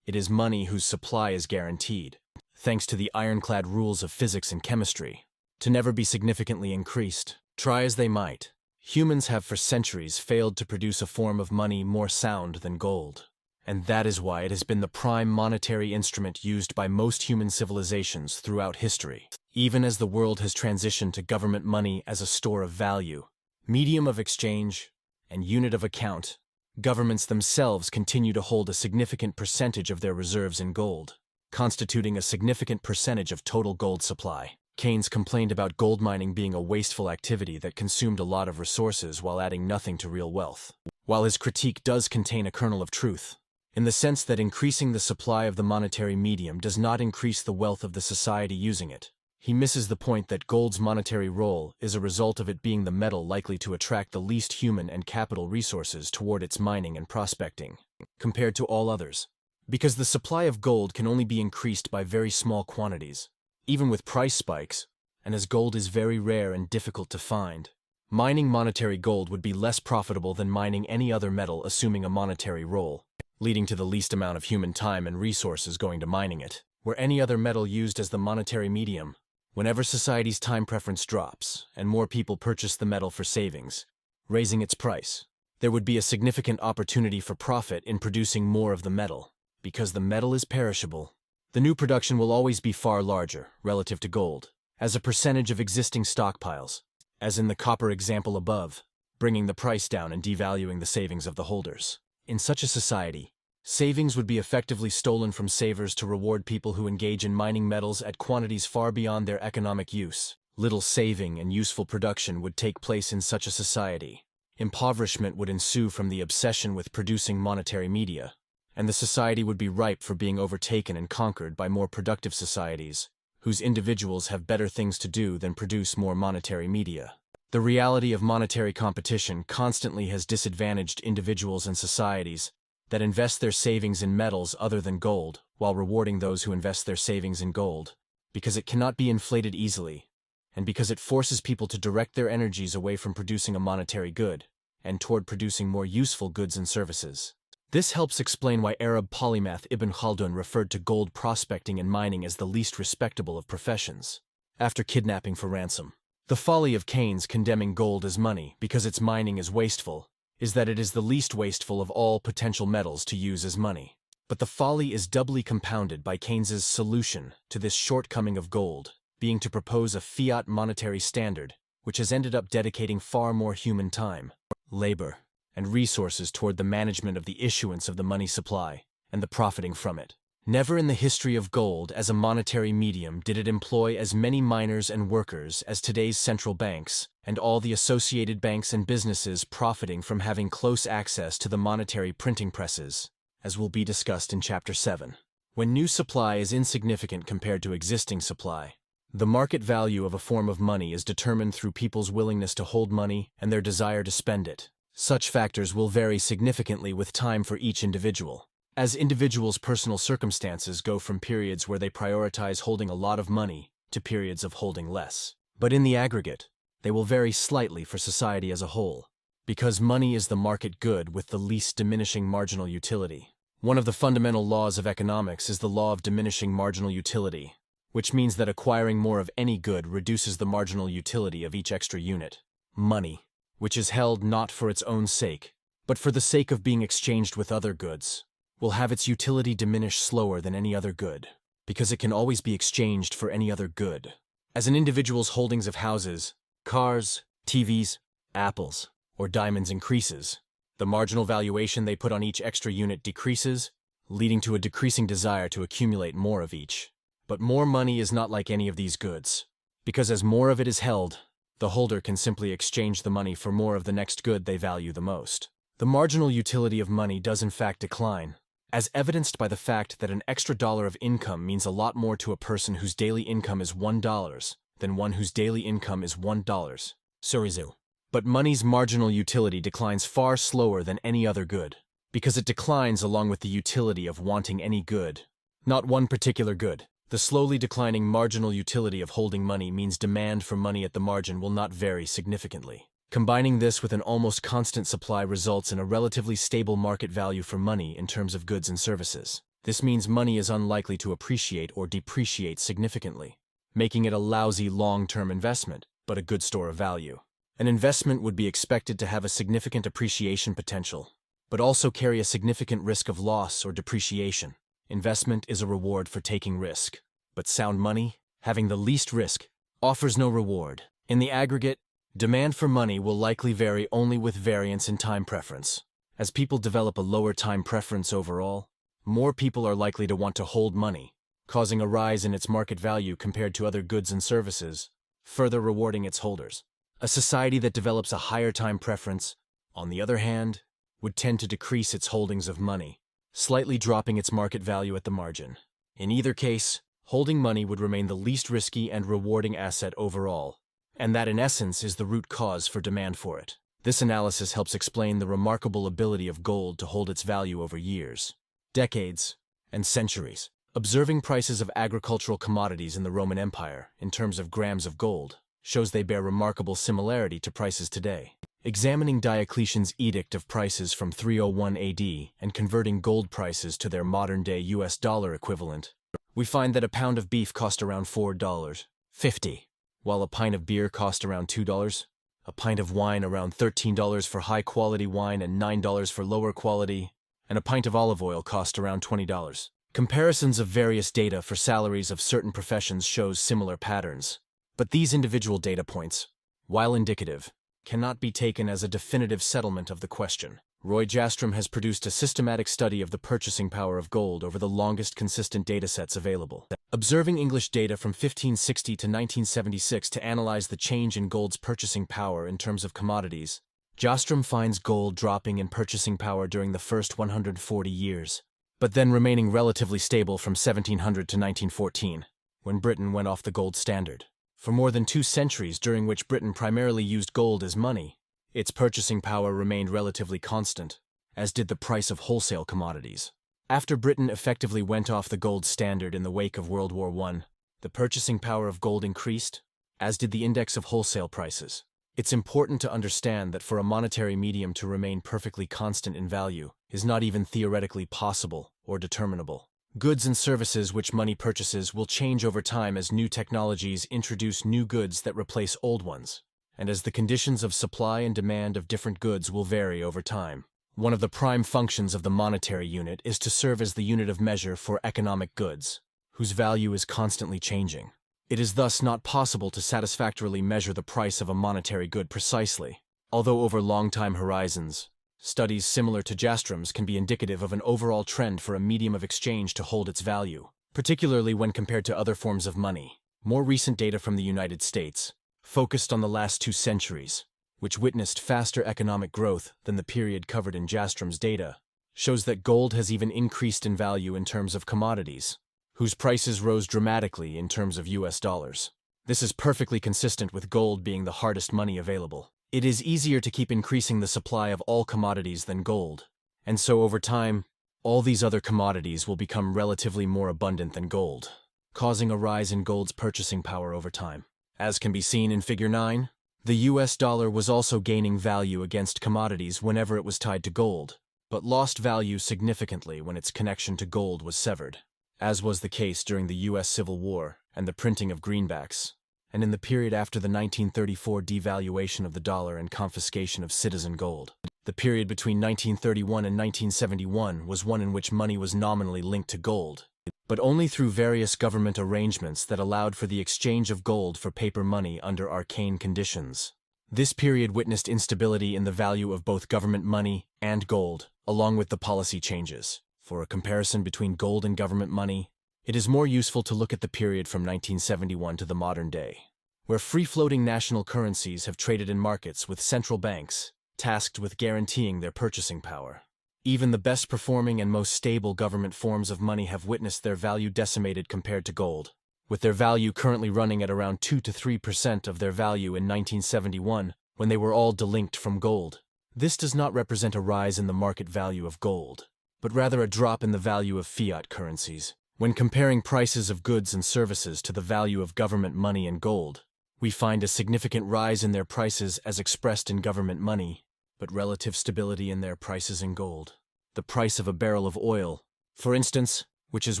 It is money whose supply is guaranteed, thanks to the ironclad rules of physics and chemistry, to never be significantly increased. Try as they might, humans have for centuries failed to produce a form of money more sound than gold. And that is why it has been the prime monetary instrument used by most human civilizations throughout history. Even as the world has transitioned to government money as a store of value, medium of exchange, and unit of account, governments themselves continue to hold a significant percentage of their reserves in gold, constituting a significant percentage of total gold supply. Keynes complained about gold mining being a wasteful activity that consumed a lot of resources while adding nothing to real wealth. While his critique does contain a kernel of truth, in the sense that increasing the supply of the monetary medium does not increase the wealth of the society using it, he misses the point that gold's monetary role is a result of it being the metal likely to attract the least human and capital resources toward its mining and prospecting, compared to all others. Because the supply of gold can only be increased by very small quantities, even with price spikes, and as gold is very rare and difficult to find, mining monetary gold would be less profitable than mining any other metal assuming a monetary role, leading to the least amount of human time and resources going to mining it. Were any other metal used as the monetary medium, whenever society's time preference drops and more people purchase the metal for savings, raising its price, there would be a significant opportunity for profit in producing more of the metal. Because the metal is perishable, the new production will always be far larger, relative to gold, as a percentage of existing stockpiles, as in the copper example above, bringing the price down and devaluing the savings of the holders. In such a society, savings would be effectively stolen from savers to reward people who engage in mining metals at quantities far beyond their economic use. Little saving and useful production would take place in such a society. Impoverishment would ensue from the obsession with producing monetary media, and the society would be ripe for being overtaken and conquered by more productive societies, whose individuals have better things to do than produce more monetary media. The reality of monetary competition constantly has disadvantaged individuals and societies that invest their savings in metals other than gold, while rewarding those who invest their savings in gold, because it cannot be inflated easily, and because it forces people to direct their energies away from producing a monetary good, and toward producing more useful goods and services. This helps explain why Arab polymath Ibn Khaldun referred to gold prospecting and mining as the least respectable of professions, after kidnapping for ransom. The folly of Keynes condemning gold as money because its mining is wasteful is that it is the least wasteful of all potential metals to use as money. But the folly is doubly compounded by Keynes's solution to this shortcoming of gold, being to propose a fiat monetary standard, which has ended up dedicating far more human time, labor, and resources toward the management of the issuance of the money supply and the profiting from it. Never in the history of gold as a monetary medium did it employ as many miners and workers as today's central banks, and all the associated banks and businesses profiting from having close access to the monetary printing presses, as will be discussed in Chapter 7. When new supply is insignificant compared to existing supply, The market value of a form of money is determined through people's willingness to hold money and their desire to spend it. Such factors will vary significantly with time for each individual, as individuals' personal circumstances go from periods where they prioritize holding a lot of money to periods of holding less. But in the aggregate, they will vary slightly for society as a whole, because money is the market good with the least diminishing marginal utility. One of the fundamental laws of economics is the law of diminishing marginal utility, which means that acquiring more of any good reduces the marginal utility of each extra unit. Money, which is held not for its own sake, but for the sake of being exchanged with other goods, will have its utility diminish slower than any other good, because it can always be exchanged for any other good. As an individual's holdings of houses, cars, TVs, apples, or diamonds increases, the marginal valuation they put on each extra unit decreases, leading to a decreasing desire to accumulate more of each. But more money is not like any of these goods, because as more of it is held, the holder can simply exchange the money for more of the next good they value the most. The marginal utility of money does in fact decline, as evidenced by the fact that an extra dollar of income means a lot more to a person whose daily income is $1 than one whose daily income is $1. Surizu. But money's marginal utility declines far slower than any other good, because it declines along with the utility of wanting any good, not one particular good. The slowly declining marginal utility of holding money means demand for money at the margin will not vary significantly. Combining this with an almost constant supply results in a relatively stable market value for money in terms of goods and services. This means money is unlikely to appreciate or depreciate significantly, making it a lousy long-term investment, but a good store of value. An investment would be expected to have a significant appreciation potential, but also carry a significant risk of loss or depreciation. Investment is a reward for taking risk, but sound money, having the least risk, offers no reward. In the aggregate, demand for money will likely vary only with variance in time preference. As people develop a lower time preference overall, more people are likely to want to hold money, causing a rise in its market value compared to other goods and services, further rewarding its holders. A society that develops a higher time preference, on the other hand, would tend to decrease its holdings of money, slightly dropping its market value at the margin. In either case, holding money would remain the least risky and rewarding asset overall, and that in essence is the root cause for demand for it. This analysis helps explain the remarkable ability of gold to hold its value over years, decades, and centuries. Observing prices of agricultural commodities in the Roman Empire in terms of grams of gold shows they bear remarkable similarity to prices today. Examining Diocletian's Edict of Prices from 301 AD and converting gold prices to their modern-day US dollar equivalent, we find that a pound of beef cost around $4.50, while a pint of beer cost around $2, a pint of wine around $13 for high-quality wine and $9 for lower quality, and a pint of olive oil cost around $20. Comparisons of various data for salaries of certain professions shows similar patterns, but these individual data points, while indicative, cannot be taken as a definitive settlement of the question. Roy Jastrom has produced a systematic study of the purchasing power of gold over the longest consistent datasets available. Observing English data from 1560 to 1976 to analyze the change in gold's purchasing power in terms of commodities, Jastrom finds gold dropping in purchasing power during the first 140 years, but then remaining relatively stable from 1700 to 1914, when Britain went off the gold standard. For more than 2 centuries during which Britain primarily used gold as money, its purchasing power remained relatively constant, as did the price of wholesale commodities. After Britain effectively went off the gold standard in the wake of World War I, the purchasing power of gold increased, as did the index of wholesale prices. It's important to understand that for a monetary medium to remain perfectly constant in value is not even theoretically possible or determinable. Goods and services which money purchases will change over time as new technologies introduce new goods that replace old ones, and as the conditions of supply and demand of different goods will vary over time. One of the prime functions of the monetary unit is to serve as the unit of measure for economic goods, whose value is constantly changing. It is thus not possible to satisfactorily measure the price of a monetary good precisely, although over long time horizons, studies similar to Jastrom's can be indicative of an overall trend for a medium of exchange to hold its value, particularly when compared to other forms of money. More recent data from the United States, focused on the last 2 centuries, which witnessed faster economic growth than the period covered in Jastrom's data, shows that gold has even increased in value in terms of commodities, whose prices rose dramatically in terms of US dollars. This is perfectly consistent with gold being the hardest money available. It is easier to keep increasing the supply of all commodities than gold, and so over time, all these other commodities will become relatively more abundant than gold, causing a rise in gold's purchasing power over time. As can be seen in Figure 9, the US dollar was also gaining value against commodities whenever it was tied to gold, but lost value significantly when its connection to gold was severed, as was the case during the US Civil War and the printing of greenbacks, and in the period after the 1934 devaluation of the dollar and confiscation of citizen gold. The period between 1931 and 1971 was one in which money was nominally linked to gold, but only through various government arrangements that allowed for the exchange of gold for paper money under arcane conditions. This period witnessed instability in the value of both government money and gold, along with the policy changes. For a comparison between gold and government money, it is more useful to look at the period from 1971 to the modern day, where free-floating national currencies have traded in markets with central banks tasked with guaranteeing their purchasing power. Even the best-performing and most stable government forms of money have witnessed their value decimated compared to gold, with their value currently running at around 2 to 3% of their value in 1971 when they were all delinked from gold. This does not represent a rise in the market value of gold, but rather a drop in the value of fiat currencies. When comparing prices of goods and services to the value of government money and gold, we find a significant rise in their prices as expressed in government money, but relative stability in their prices in gold. The price of a barrel of oil, for instance, which is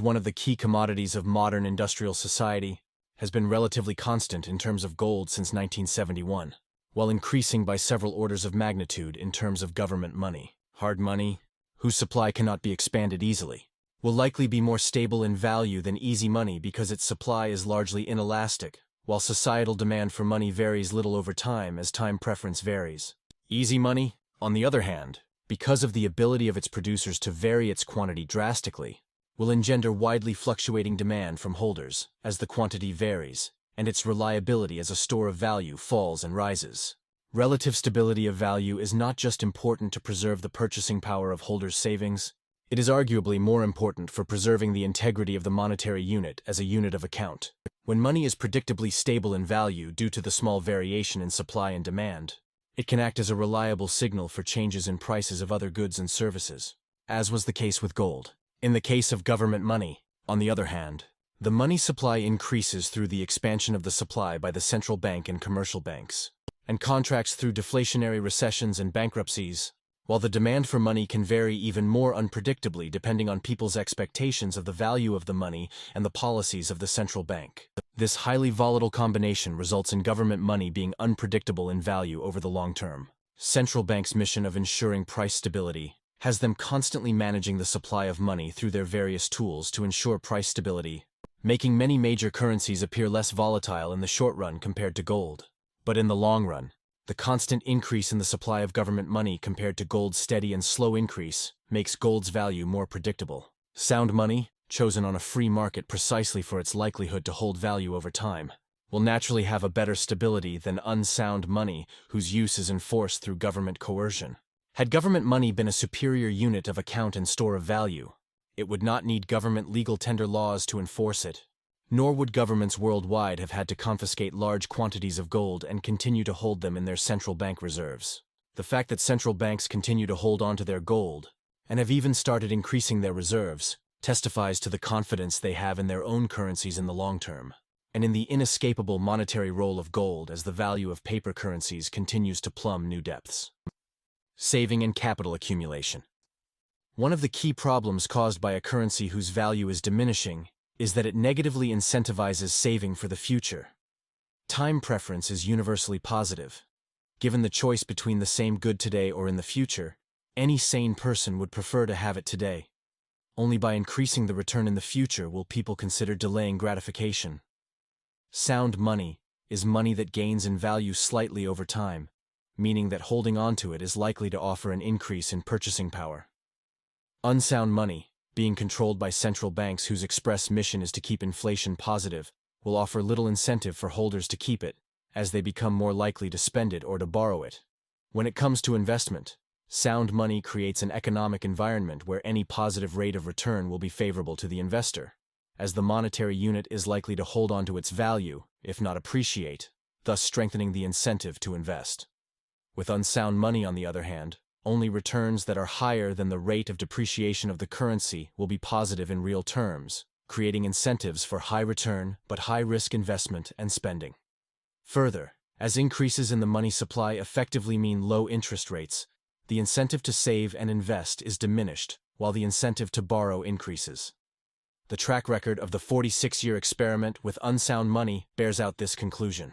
one of the key commodities of modern industrial society, has been relatively constant in terms of gold since 1971, while increasing by several orders of magnitude in terms of government money. Hard money, whose supply cannot be expanded easily, will likely be more stable in value than easy money because its supply is largely inelastic, while societal demand for money varies little over time as time preference varies. Easy money, on the other hand, because of the ability of its producers to vary its quantity drastically, will engender widely fluctuating demand from holders as the quantity varies, and its reliability as a store of value falls and rises. Relative stability of value is not just important to preserve the purchasing power of holders' savings, it is arguably more important for preserving the integrity of the monetary unit as a unit of account. When money is predictably stable in value due to the small variation in supply and demand, it can act as a reliable signal for changes in prices of other goods and services, as was the case with gold. In the case of government money, on the other hand, the money supply increases through the expansion of the supply by the central bank and commercial banks, and contracts through deflationary recessions and bankruptcies, while the demand for money can vary even more unpredictably depending on people's expectations of the value of the money and the policies of the central bank. This highly volatile combination results in government money being unpredictable in value over the long term. Central banks' mission of ensuring price stability has them constantly managing the supply of money through their various tools to ensure price stability, making many major currencies appear less volatile in the short run compared to gold. But in the long run, the constant increase in the supply of government money compared to gold's steady and slow increase makes gold's value more predictable. Sound money, chosen on a free market precisely for its likelihood to hold value over time, will naturally have a better stability than unsound money whose use is enforced through government coercion. Had government money been a superior unit of account and store of value, it would not need government legal tender laws to enforce it, nor would governments worldwide have had to confiscate large quantities of gold and continue to hold them in their central bank reserves. The fact that central banks continue to hold on to their gold, and have even started increasing their reserves, testifies to the confidence they have in their own currencies in the long term, and in the inescapable monetary role of gold as the value of paper currencies continues to plumb new depths. Saving and capital accumulation. One of the key problems caused by a currency whose value is diminishing is that it negatively incentivizes saving for the future. Time preference is universally positive. Given the choice between the same good today or in the future, any sane person would prefer to have it today. Only by increasing the return in the future will people consider delaying gratification. Sound money is money that gains in value slightly over time, meaning that holding on to it is likely to offer an increase in purchasing power. Unsound money, being controlled by central banks whose express mission is to keep inflation positive, will offer little incentive for holders to keep it, as they become more likely to spend it or to borrow it. When it comes to investment, sound money creates an economic environment where any positive rate of return will be favorable to the investor. as the monetary unit is likely to hold on to its value, if not appreciate, thus strengthening the incentive to invest. With unsound money, on the other hand, only returns that are higher than the rate of depreciation of the currency will be positive in real terms, creating incentives for high-return but high-risk investment and spending. Further, as increases in the money supply effectively mean low interest rates, the incentive to save and invest is diminished, while the incentive to borrow increases. The track record of the 46-year experiment with unsound money bears out this conclusion.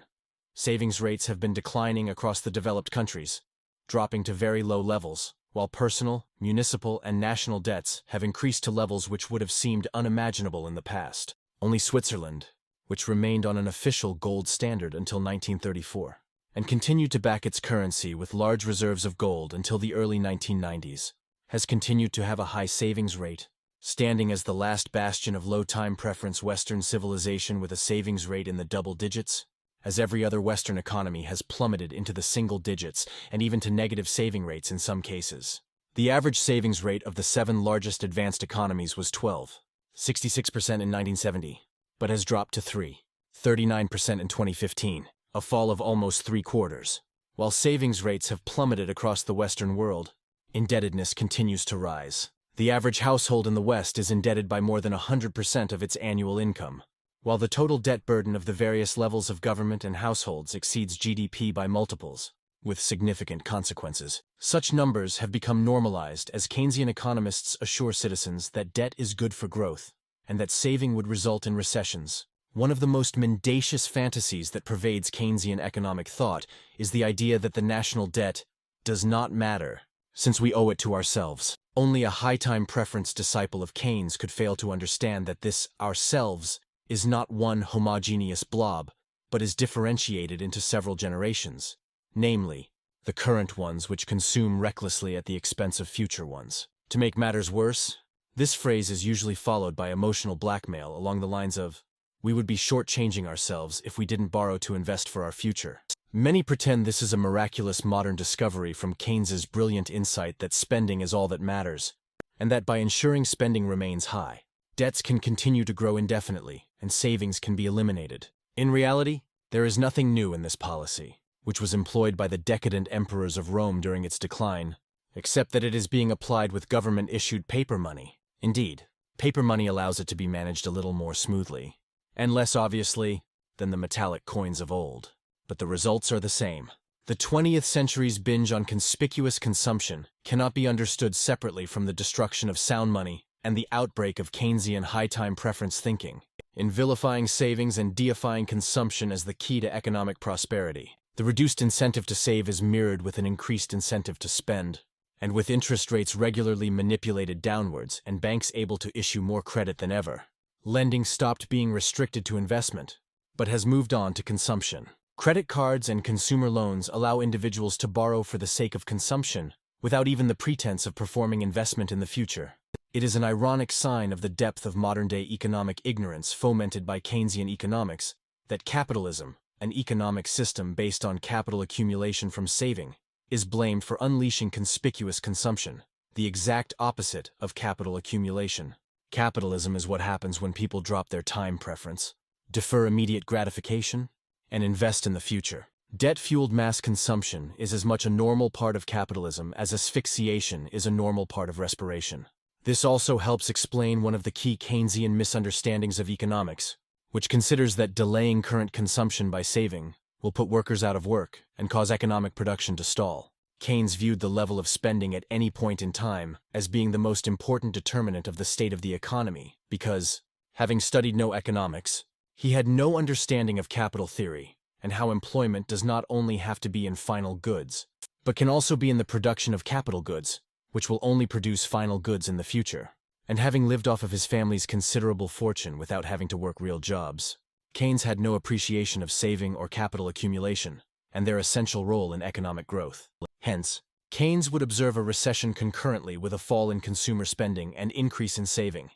Savings rates have been declining across the developed countries, dropping to very low levels, while personal, municipal, and national debts have increased to levels which would have seemed unimaginable in the past. Only Switzerland, which remained on an official gold standard until 1934, and continued to back its currency with large reserves of gold until the early 1990s, has continued to have a high savings rate, standing as the last bastion of low-time preference Western civilization with a savings rate in the double digits, as every other Western economy has plummeted into the single digits and even to negative saving rates in some cases. The average savings rate of the 7 largest advanced economies was 12.66% in 1970, but has dropped to 3.39% in 2015, a fall of almost 3/4. While savings rates have plummeted across the Western world, indebtedness continues to rise. The average household in the West is indebted by more than 100% of its annual income, while the total debt burden of the various levels of government and households exceeds GDP by multiples, with significant consequences. Such numbers have become normalized as Keynesian economists assure citizens that debt is good for growth, and that saving would result in recessions. One of the most mendacious fantasies that pervades Keynesian economic thought is the idea that the national debt does not matter, since we owe it to ourselves. Only a high-time preference disciple of Keynes could fail to understand that this ourselves is not one homogeneous blob, but is differentiated into several generations, namely, the current ones which consume recklessly at the expense of future ones. To make matters worse, this phrase is usually followed by emotional blackmail along the lines of, "We would be shortchanging ourselves if we didn't borrow to invest for our future." Many pretend this is a miraculous modern discovery from Keynes's brilliant insight that spending is all that matters, and that by ensuring spending remains high, debts can continue to grow indefinitely, and savings can be eliminated. In reality, there is nothing new in this policy, which was employed by the decadent emperors of Rome during its decline, except that it is being applied with government-issued paper money. Indeed, paper money allows it to be managed a little more smoothly, and less obviously, than the metallic coins of old. But the results are the same. The 20th century's binge on conspicuous consumption cannot be understood separately from the destruction of sound money and the outbreak of Keynesian high-time preference thinking, in vilifying savings and deifying consumption as the key to economic prosperity. The reduced incentive to save is mirrored with an increased incentive to spend, and with interest rates regularly manipulated downwards and banks able to issue more credit than ever, lending stopped being restricted to investment, but has moved on to consumption. Credit cards and consumer loans allow individuals to borrow for the sake of consumption, without even the pretense of performing investment in the future. It is an ironic sign of the depth of modern-day economic ignorance fomented by Keynesian economics that capitalism, an economic system based on capital accumulation from saving, is blamed for unleashing conspicuous consumption, the exact opposite of capital accumulation. Capitalism is what happens when people drop their time preference, defer immediate gratification, and invest in the future. Debt-fueled mass consumption is as much a normal part of capitalism as asphyxiation is a normal part of respiration. This also helps explain one of the key Keynesian misunderstandings of economics, which considers that delaying current consumption by saving will put workers out of work and cause economic production to stall. Keynes viewed the level of spending at any point in time as being the most important determinant of the state of the economy because, having studied no economics, he had no understanding of capital theory and how employment does not only have to be in final goods, but can also be in the production of capital goods, which will only produce final goods in the future. And having lived off of his family's considerable fortune without having to work real jobs, Keynes had no appreciation of saving or capital accumulation and their essential role in economic growth. Hence, Keynes would observe a recession concurrently with a fall in consumer spending and increase in saving,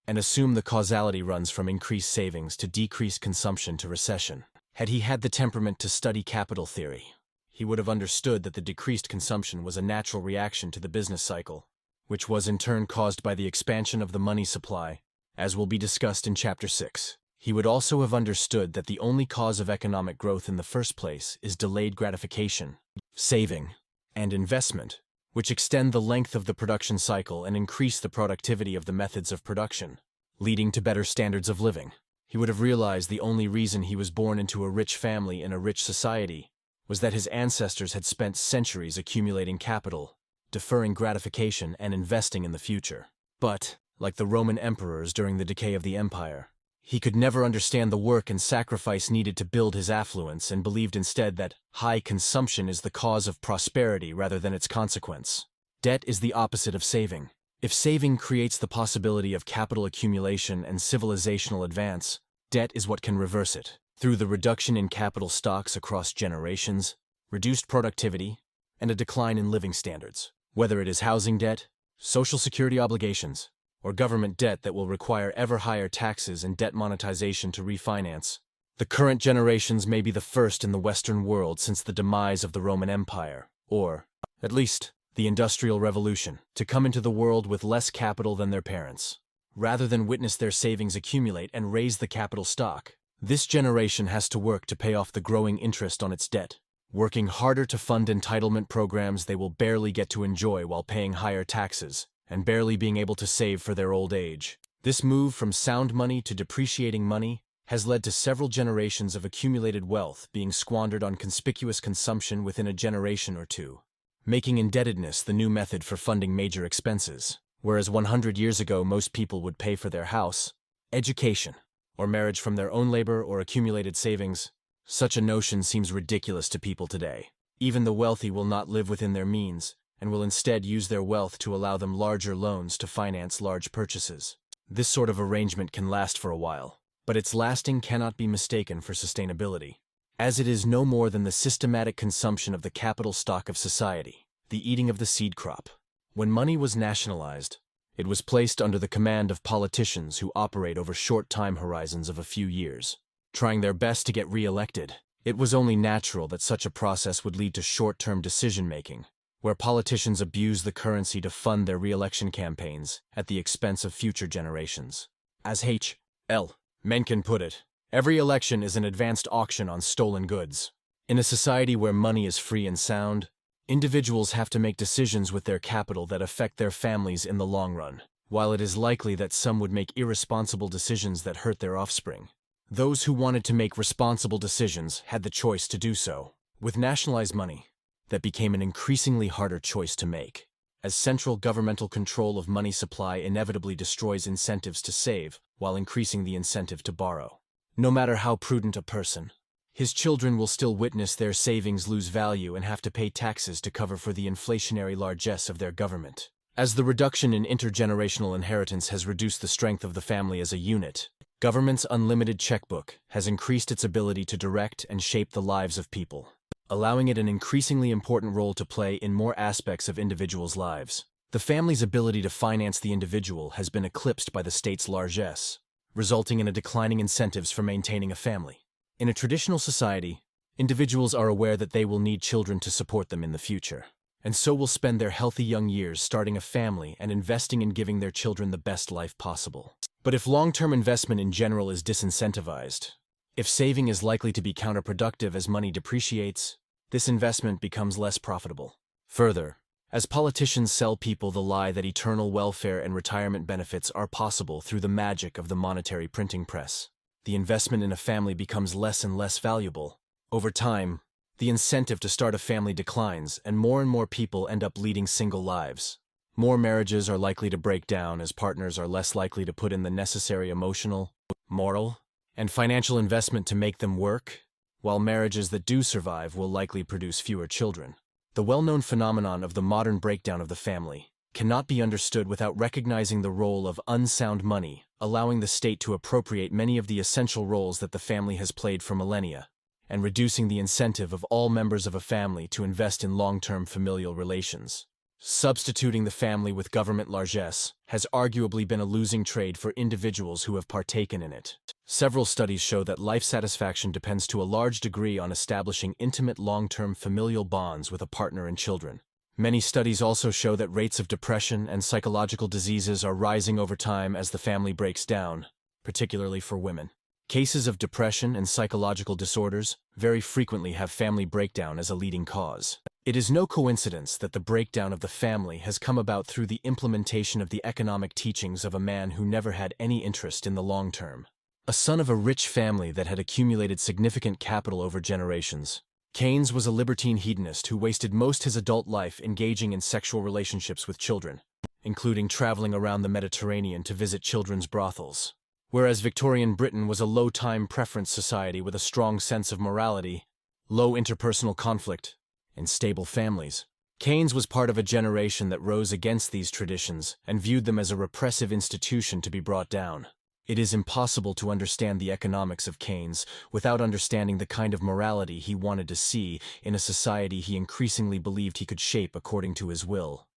and assume the causality runs from increased savings to decreased consumption to recession. Had he had the temperament to study capital theory, he would have understood that the decreased consumption was a natural reaction to the business cycle, which was in turn caused by the expansion of the money supply as will be discussed in Chapter 6. He would also have understood that the only cause of economic growth in the first place is delayed gratification, saving, and investment, which extend the length of the production cycle and increase the productivity of the methods of production, leading to better standards of living. He would have realized the only reason he was born into a rich family in a rich society was that his ancestors had spent centuries accumulating capital, deferring gratification, and investing in the future. But, like the Roman emperors during the decay of the empire, he could never understand the work and sacrifice needed to build his affluence and believed instead that high consumption is the cause of prosperity rather than its consequence. Debt is the opposite of saving. If saving creates the possibility of capital accumulation and civilizational advance, debt is what can reverse it. Through the reduction in capital stocks across generations, reduced productivity, and a decline in living standards. Whether it is housing debt, social security obligations, or government debt that will require ever higher taxes and debt monetization to refinance, the current generations may be the first in the Western world since the demise of the Roman Empire, or, at least, the Industrial Revolution, to come into the world with less capital than their parents. Rather than witness their savings accumulate and raise the capital stock, this generation has to work to pay off the growing interest on its debt, working harder to fund entitlement programs they will barely get to enjoy while paying higher taxes, and barely being able to save for their old age. This move from sound money to depreciating money has led to several generations of accumulated wealth being squandered on conspicuous consumption within a generation or two, making indebtedness the new method for funding major expenses. Whereas 100 years ago most people would pay for their house, education, or marriage from their own labor or accumulated savings, such a notion seems ridiculous to people today. Even the wealthy will not live within their means, and will instead use their wealth to allow them larger loans to finance large purchases. This sort of arrangement can last for a while, but its lasting cannot be mistaken for sustainability, as it is no more than the systematic consumption of the capital stock of society, the eating of the seed crop. When money was nationalized, it was placed under the command of politicians who operate over short time horizons of a few years, trying their best to get re-elected. It was only natural that such a process would lead to short-term decision-making, where politicians abuse the currency to fund their re-election campaigns at the expense of future generations. As H.L. Mencken put it, every election is an advanced auction on stolen goods. In a society where money is free and sound, individuals have to make decisions with their capital that affect their families in the long run. While it is likely that some would make irresponsible decisions that hurt their offspring, those who wanted to make responsible decisions had the choice to do so. With nationalized money, that became an increasingly harder choice to make, as central governmental control of money supply inevitably destroys incentives to save while increasing the incentive to borrow. No matter how prudent a person, his children will still witness their savings lose value and have to pay taxes to cover for the inflationary largesse of their government. As the reduction in intergenerational inheritance has reduced the strength of the family as a unit, government's unlimited checkbook has increased its ability to direct and shape the lives of people, allowing it an increasingly important role to play in more aspects of individuals' lives. The family's ability to finance the individual has been eclipsed by the state's largesse, resulting in a declining incentives for maintaining a family. In a traditional society, individuals are aware that they will need children to support them in the future, and so will spend their healthy young years starting a family and investing in giving their children the best life possible. But if long-term investment in general is disincentivized, if saving is likely to be counterproductive as money depreciates, this investment becomes less profitable. Further, as politicians sell people the lie that eternal welfare and retirement benefits are possible through the magic of the monetary printing press, the investment in a family becomes less and less valuable. Over time, the incentive to start a family declines, and more people end up leading single lives. More marriages are likely to break down as partners are less likely to put in the necessary emotional, moral, and financial investment to make them work, while marriages that do survive will likely produce fewer children. The well-known phenomenon of the modern breakdown of the family cannot be understood without recognizing the role of unsound money, allowing the state to appropriate many of the essential roles that the family has played for millennia, and reducing the incentive of all members of a family to invest in long-term familial relations. Substituting the family with government largesse has arguably been a losing trade for individuals who have partaken in it. Several studies show that life satisfaction depends to a large degree on establishing intimate long-term familial bonds with a partner and children. Many studies also show that rates of depression and psychological diseases are rising over time as the family breaks down, particularly for women. Cases of depression and psychological disorders very frequently have family breakdown as a leading cause. It is no coincidence that the breakdown of the family has come about through the implementation of the economic teachings of a man who never had any interest in the long term. A son of a rich family that had accumulated significant capital over generations, Keynes was a libertine hedonist who wasted most his adult life engaging in sexual relationships with children, including traveling around the Mediterranean to visit children's brothels. Whereas Victorian Britain was a low-time preference society with a strong sense of morality, low interpersonal conflict, and stable families, Keynes was part of a generation that rose against these traditions and viewed them as a repressive institution to be brought down. It is impossible to understand the economics of Keynes without understanding the kind of morality he wanted to see in a society he increasingly believed he could shape according to his will.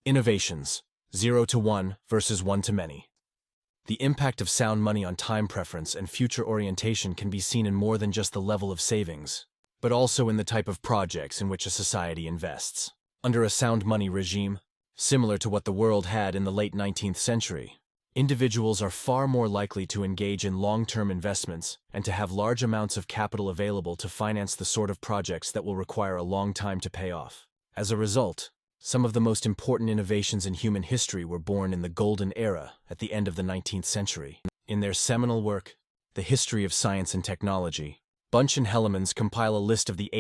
Innovations, 0 to 1 versus 1 to many. The impact of sound money on time preference and future orientation can be seen in more than just the level of savings, but also in the type of projects in which a society invests. Under a sound money regime, similar to what the world had in the late 19th century, individuals are far more likely to engage in long-term investments and to have large amounts of capital available to finance the sort of projects that will require a long time to pay off. As a result, some of the most important innovations in human history were born in the Golden Era at the end of the 19th century. In their seminal work, The History of Science and Technology, Bunch and Hellemans compile a list of the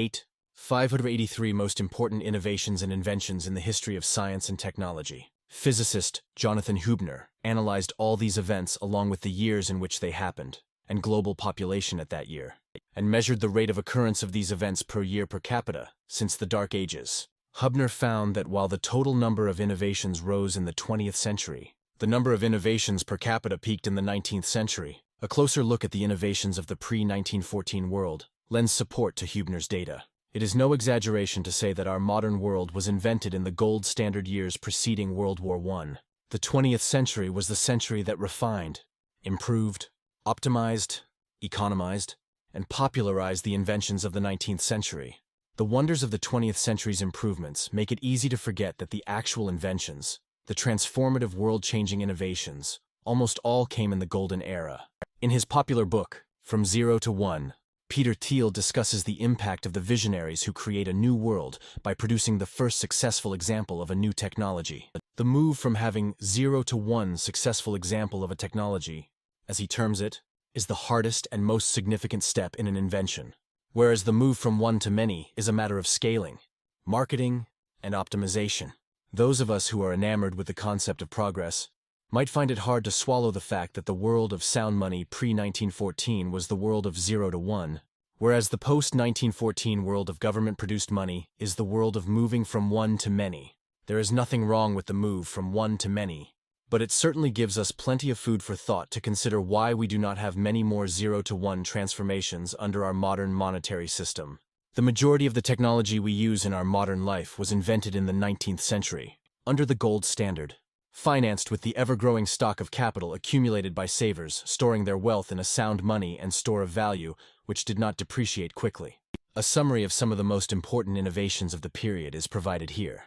583 most important innovations and inventions in the history of science and technology. Physicist Jonathan Hubner analyzed all these events along with the years in which they happened, and global population at that year, and measured the rate of occurrence of these events per year per capita since the Dark Ages. Hubner found that while the total number of innovations rose in the 20th century, the number of innovations per capita peaked in the 19th century. A closer look at the innovations of the pre-1914 world lends support to Hubner's data. It is no exaggeration to say that our modern world was invented in the gold standard years preceding World War I. The 20th century was the century that refined, improved, optimized, economized, and popularized the inventions of the 19th century. The wonders of the 20th century's improvements make it easy to forget that the actual inventions, the transformative world-changing innovations, almost all came in the Golden Era. In his popular book, From 0 to 1, Peter Thiel discusses the impact of the visionaries who create a new world by producing the first successful example of a new technology. The move from having 0 to 1 successful example of a technology, as he terms it, is the hardest and most significant step in an invention, whereas the move from 1 to many is a matter of scaling, marketing, and optimization. Those of us who are enamored with the concept of progress might find it hard to swallow the fact that the world of sound money pre-1914 was the world of 0 to 1, whereas the post-1914 world of government-produced money is the world of moving from 1 to many. There is nothing wrong with the move from 1 to many, but it certainly gives us plenty of food for thought to consider why we do not have many more 0 to 1 transformations under our modern monetary system. The majority of the technology we use in our modern life was invented in the 19th century, under the gold standard, financed with the ever-growing stock of capital accumulated by savers storing their wealth in a sound money and store of value which did not depreciate quickly. A summary of some of the most important innovations of the period is provided here.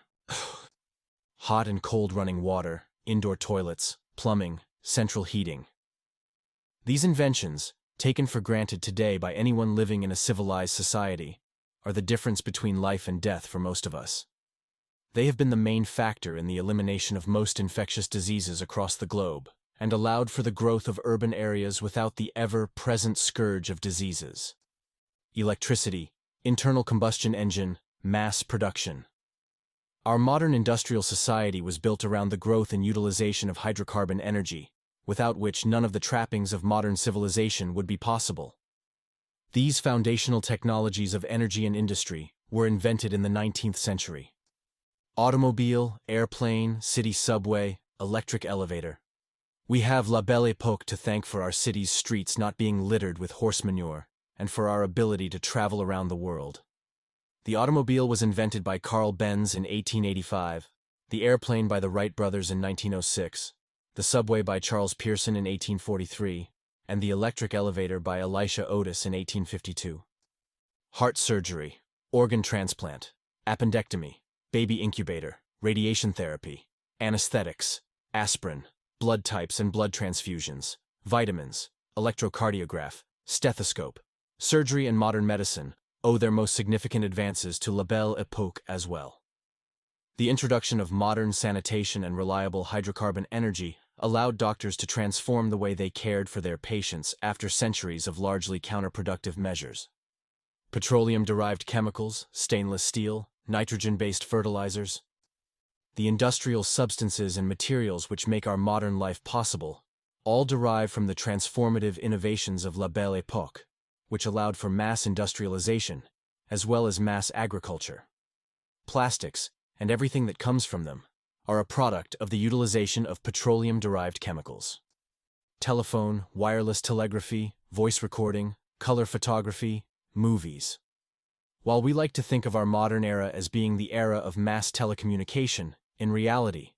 Hot and cold running water, indoor toilets, plumbing, central heating. These inventions, taken for granted today by anyone living in a civilized society, are the difference between life and death for most of us. They have been the main factor in the elimination of most infectious diseases across the globe, and allowed for the growth of urban areas without the ever-present scourge of diseases. Electricity, internal combustion engine, mass production. Our modern industrial society was built around the growth and utilization of hydrocarbon energy, without which none of the trappings of modern civilization would be possible. These foundational technologies of energy and industry were invented in the 19th century. Automobile, airplane, city subway, electric elevator. We have La Belle Époque to thank for our city's streets not being littered with horse manure, and for our ability to travel around the world. The automobile was invented by Carl Benz in 1885, the airplane by the Wright brothers in 1906, the subway by Charles Pearson in 1843, and the electric elevator by Elisha Otis in 1852. Heart surgery, organ transplant, appendectomy, baby incubator, radiation therapy, anesthetics, aspirin, blood types and blood transfusions, vitamins, electrocardiograph, stethoscope, surgery and modern medicine owe their most significant advances to La Belle Époque as well. The introduction of modern sanitation and reliable hydrocarbon energy allowed doctors to transform the way they cared for their patients after centuries of largely counterproductive measures. Petroleum-derived chemicals, stainless steel, nitrogen-based fertilizers, the industrial substances and materials which make our modern life possible, all derive from the transformative innovations of La Belle Époque, which allowed for mass industrialization, as well as mass agriculture. Plastics, and everything that comes from them, are a product of the utilization of petroleum-derived chemicals. Telephone, wireless telegraphy, voice recording, color photography, movies. While we like to think of our modern era as being the era of mass telecommunication, in reality,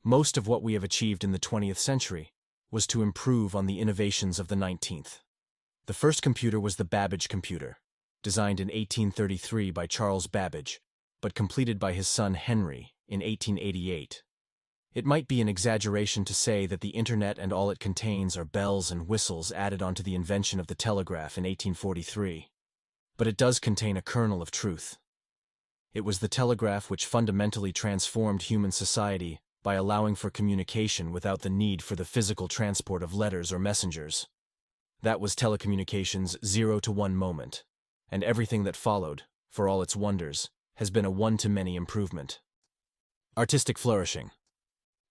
most of what we have achieved in the 20th century was to improve on the innovations of the 19th. The first computer was the Babbage computer, designed in 1833 by Charles Babbage, but completed by his son Henry in 1888. It might be an exaggeration to say that the Internet and all it contains are bells and whistles added onto the invention of the telegraph in 1843, but it does contain a kernel of truth. It was the telegraph which fundamentally transformed human society by allowing for communication without the need for the physical transport of letters or messengers. That was telecommunications' 0 to 1 moment, and everything that followed, for all its wonders, has been a one-to-many improvement. Artistic flourishing.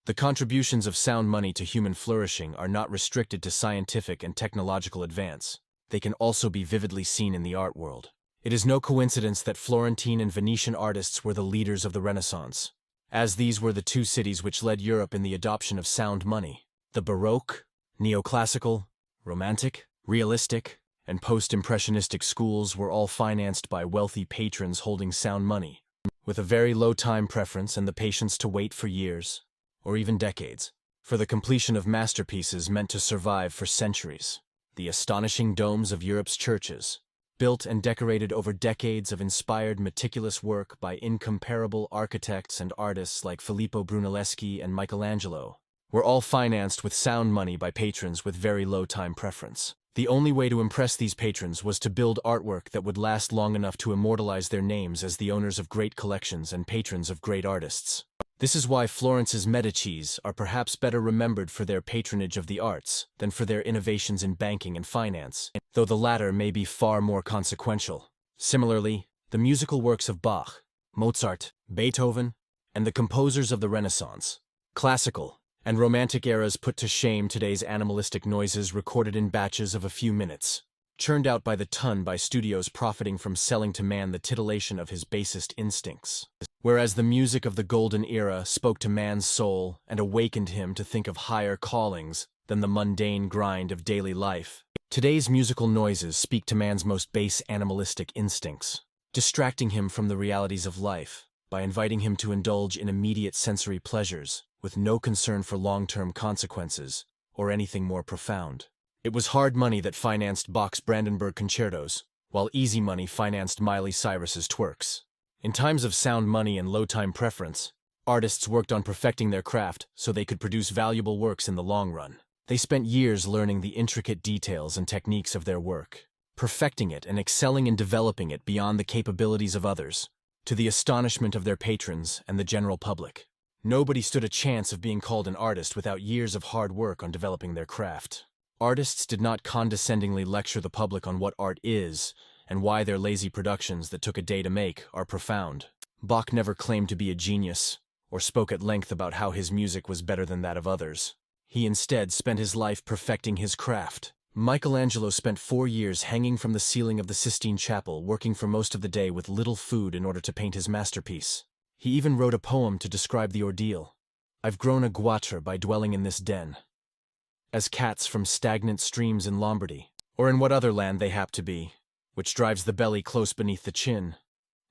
The contributions of sound money to human flourishing are not restricted to scientific and technological advance. They can also be vividly seen in the art world. It is no coincidence that Florentine and Venetian artists were the leaders of the Renaissance, as these were the two cities which led Europe in the adoption of sound money. The Baroque, neoclassical, romantic, realistic, and post-impressionistic schools were all financed by wealthy patrons holding sound money, with a very low time preference and the patience to wait for years, or even decades, for the completion of masterpieces meant to survive for centuries. The astonishing domes of Europe's churches, built and decorated over decades of inspired meticulous work by incomparable architects and artists like Filippo Brunelleschi and Michelangelo, were all financed with sound money by patrons with very low time preference. The only way to impress these patrons was to build artwork that would last long enough to immortalize their names as the owners of great collections and patrons of great artists. This is why Florence's Medicis are perhaps better remembered for their patronage of the arts than for their innovations in banking and finance, though the latter may be far more consequential. Similarly, the musical works of Bach, Mozart, Beethoven, and the composers of the Renaissance, classical, and Romantic eras put to shame today's animalistic noises recorded in batches of a few minutes, churned out by the ton by studios profiting from selling to man the titillation of his basest instincts. Whereas the music of the golden era spoke to man's soul and awakened him to think of higher callings than the mundane grind of daily life, today's musical noises speak to man's most base animalistic instincts, distracting him from the realities of life by inviting him to indulge in immediate sensory pleasures with no concern for long-term consequences or anything more profound. It was hard money that financed Bach's Brandenburg concertos, while easy money financed Miley Cyrus's twerks. In times of sound money and low time preference, artists worked on perfecting their craft so they could produce valuable works in the long run. They spent years learning the intricate details and techniques of their work, perfecting it and excelling in developing it beyond the capabilities of others, to the astonishment of their patrons and the general public. Nobody stood a chance of being called an artist without years of hard work on developing their craft. Artists did not condescendingly lecture the public on what art is and why their lazy productions that took a day to make are profound. Bach never claimed to be a genius or spoke at length about how his music was better than that of others. He instead spent his life perfecting his craft. Michelangelo spent 4 years hanging from the ceiling of the Sistine Chapel, working for most of the day with little food in order to paint his masterpiece. He even wrote a poem to describe the ordeal. "I've grown a goitre by dwelling in this den, as cats from stagnant streams in Lombardy, or in what other land they hap to be, which drives the belly close beneath the chin.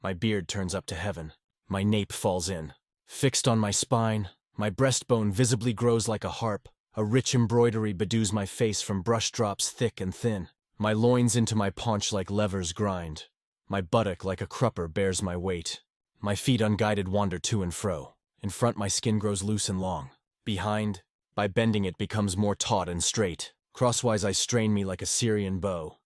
My beard turns up to heaven, my nape falls in. Fixed on my spine, my breastbone visibly grows like a harp, a rich embroidery bedews my face from brush drops thick and thin. My loins into my paunch like levers grind, my buttock like a crupper bears my weight. My feet unguided wander to and fro. In front my skin grows loose and long. Behind, by bending it becomes more taut and straight. Crosswise I strain me like a Syrian bow.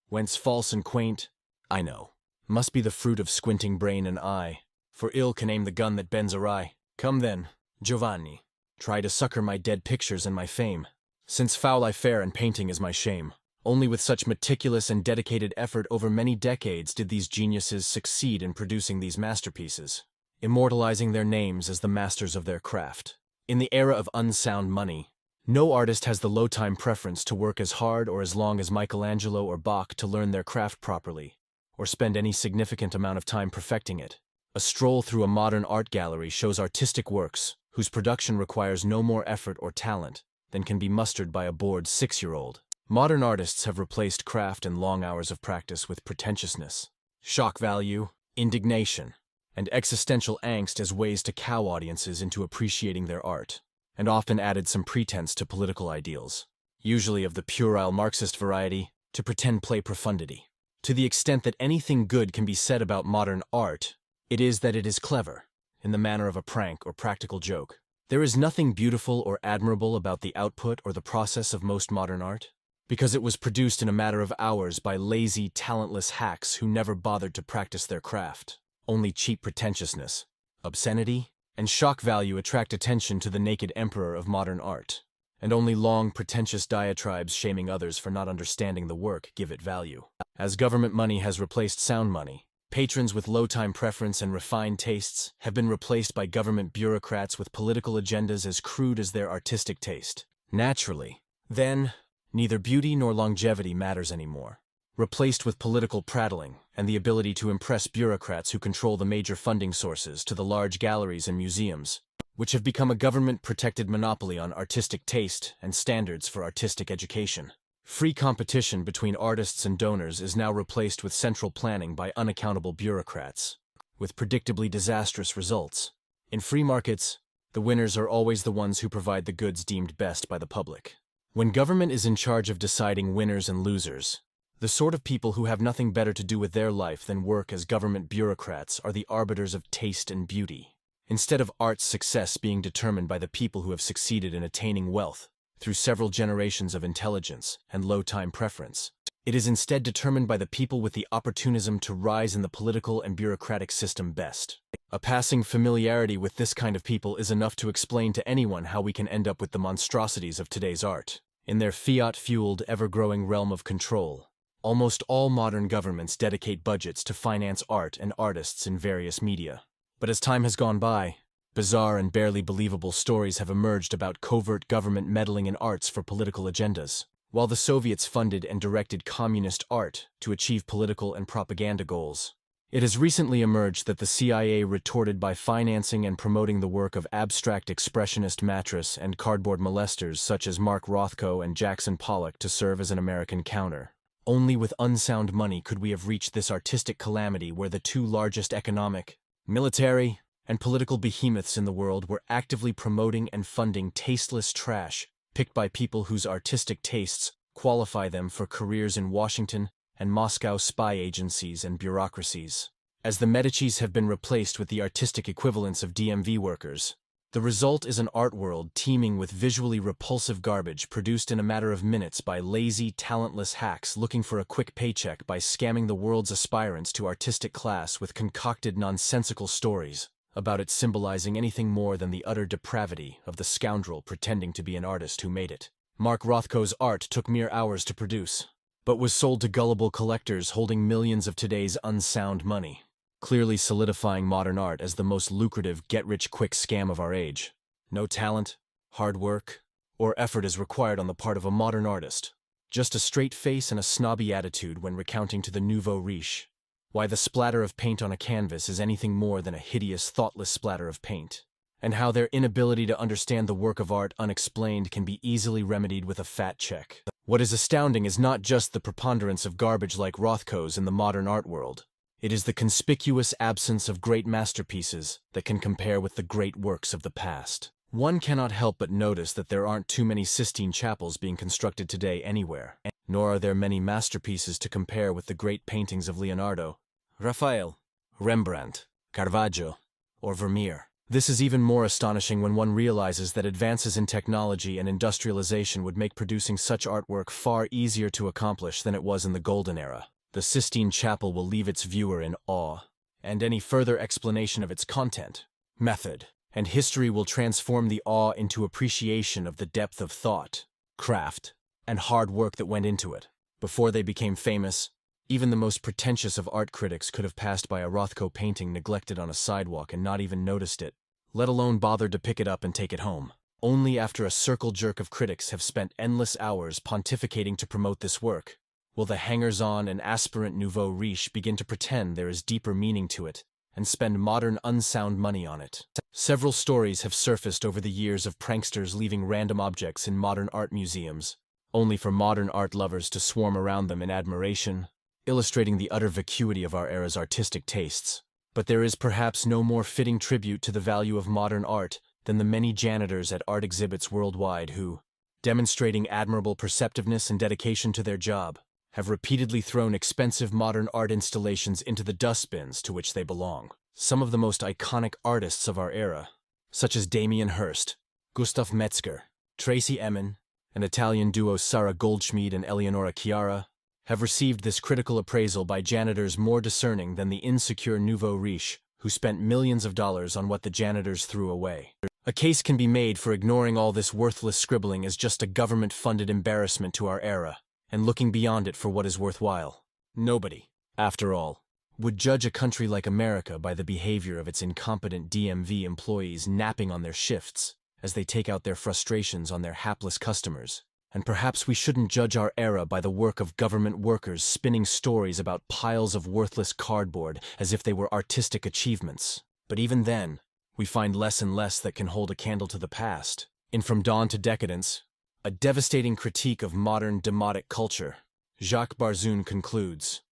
Whence false and quaint, I know. Must be the fruit of squinting brain and eye. For ill can aim the gun that bends awry. Come then, Giovanni, try to succor my dead pictures and my fame. Since foul I fare and painting is my shame. Only with such meticulous and dedicated effort over many decades did these geniuses succeed in producing these masterpieces, immortalizing their names as the masters of their craft. In the era of unsound money, no artist has the low-time preference to work as hard or as long as Michelangelo or Bach to learn their craft properly, or spend any significant amount of time perfecting it. A stroll through a modern art gallery shows artistic works whose production requires no more effort or talent than can be mustered by a bored 6-year-old. Modern artists have replaced craft and long hours of practice with pretentiousness, shock value, indignation, and existential angst as ways to cow audiences into appreciating their art, and often added some pretense to political ideals, usually of the puerile Marxist variety, to pretend play profundity. To the extent that anything good can be said about modern art, it is that it is clever, in the manner of a prank or practical joke. There is nothing beautiful or admirable about the output or the process of most modern art, because it was produced in a matter of hours by lazy, talentless hacks who never bothered to practice their craft. Only cheap pretentiousness, obscenity, and shock value attract attention to the naked emperor of modern art, and only long, pretentious diatribes shaming others for not understanding the work give it value. As government money has replaced sound money, patrons with low-time preference and refined tastes have been replaced by government bureaucrats with political agendas as crude as their artistic taste. Naturally, then, neither beauty nor longevity matters anymore, replaced with political prattling and the ability to impress bureaucrats who control the major funding sources to the large galleries and museums, which have become a government-protected monopoly on artistic taste and standards for artistic education. Free competition between artists and donors is now replaced with central planning by unaccountable bureaucrats, with predictably disastrous results. In free markets, the winners are always the ones who provide the goods deemed best by the public. When government is in charge of deciding winners and losers, the sort of people who have nothing better to do with their life than work as government bureaucrats are the arbiters of taste and beauty, instead of art's success being determined by the people who have succeeded in attaining wealth through several generations of intelligence and low-time preference. It is instead determined by the people with the opportunism to rise in the political and bureaucratic system best. A passing familiarity with this kind of people is enough to explain to anyone how we can end up with the monstrosities of today's art. In their fiat-fueled, ever-growing realm of control, almost all modern governments dedicate budgets to finance art and artists in various media. But as time has gone by, bizarre and barely believable stories have emerged about covert government meddling in arts for political agendas. While the Soviets funded and directed communist art to achieve political and propaganda goals, it has recently emerged that the CIA retorted by financing and promoting the work of abstract expressionist mattress and cardboard molesters such as Mark Rothko and Jackson Pollock to serve as an American counter. Only with unsound money could we have reached this artistic calamity where the two largest economic, military, and political behemoths in the world were actively promoting and funding tasteless trash picked by people whose artistic tastes qualify them for careers in Washington and Moscow spy agencies and bureaucracies. As the Medicis have been replaced with the artistic equivalents of DMV workers, the result is an art world teeming with visually repulsive garbage produced in a matter of minutes by lazy, talentless hacks looking for a quick paycheck by scamming the world's aspirants to artistic class with concocted nonsensical stories about it symbolizing anything more than the utter depravity of the scoundrel pretending to be an artist who made it. Mark Rothko's art took mere hours to produce, but was sold to gullible collectors holding millions of today's unsound money, clearly solidifying modern art as the most lucrative get-rich-quick scam of our age. No talent, hard work, or effort is required on the part of a modern artist. Just a straight face and a snobby attitude when recounting to the nouveau riche why the splatter of paint on a canvas is anything more than a hideous, thoughtless splatter of paint, and how their inability to understand the work of art unexplained can be easily remedied with a fat check. What is astounding is not just the preponderance of garbage like Rothko's in the modern art world. It is the conspicuous absence of great masterpieces that can compare with the great works of the past. One cannot help but notice that there aren't too many Sistine chapels being constructed today anywhere, nor are there many masterpieces to compare with the great paintings of Leonardo, Raphael, Rembrandt, Caravaggio, or Vermeer. This is even more astonishing when one realizes that advances in technology and industrialization would make producing such artwork far easier to accomplish than it was in the Golden Era. The Sistine Chapel will leave its viewer in awe, and any further explanation of its content, method, and history will transform the awe into appreciation of the depth of thought, craft, and hard work that went into it. Before they became famous, even the most pretentious of art critics could have passed by a Rothko painting neglected on a sidewalk and not even noticed it, let alone bothered to pick it up and take it home. Only after a circle jerk of critics have spent endless hours pontificating to promote this work will the hangers-on and aspirant nouveau riche begin to pretend there is deeper meaning to it and spend modern unsound money on it. Several stories have surfaced over the years of pranksters leaving random objects in modern art museums, only for modern art lovers to swarm around them in admiration, illustrating the utter vacuity of our era's artistic tastes. But there is perhaps no more fitting tribute to the value of modern art than the many janitors at art exhibits worldwide who, demonstrating admirable perceptiveness and dedication to their job, have repeatedly thrown expensive modern art installations into the dustbins to which they belong. Some of the most iconic artists of our era, such as Damien Hirst, Gustav Metzger, Tracy Emin, and Italian duo Sarah Goldschmied and Eleonora Chiara, have received this critical appraisal by janitors more discerning than the insecure nouveau riche who spent millions of dollars on what the janitors threw away. A case can be made for ignoring all this worthless scribbling as just a government-funded embarrassment to our era, and looking beyond it for what is worthwhile. Nobody, after all, would judge a country like America by the behavior of its incompetent DMV employees napping on their shifts as they take out their frustrations on their hapless customers. And perhaps we shouldn't judge our era by the work of government workers spinning stories about piles of worthless cardboard as if they were artistic achievements. But even then, we find less and less that can hold a candle to the past. In From Dawn to Decadence, a devastating critique of modern demotic culture, Jacques Barzun concludes,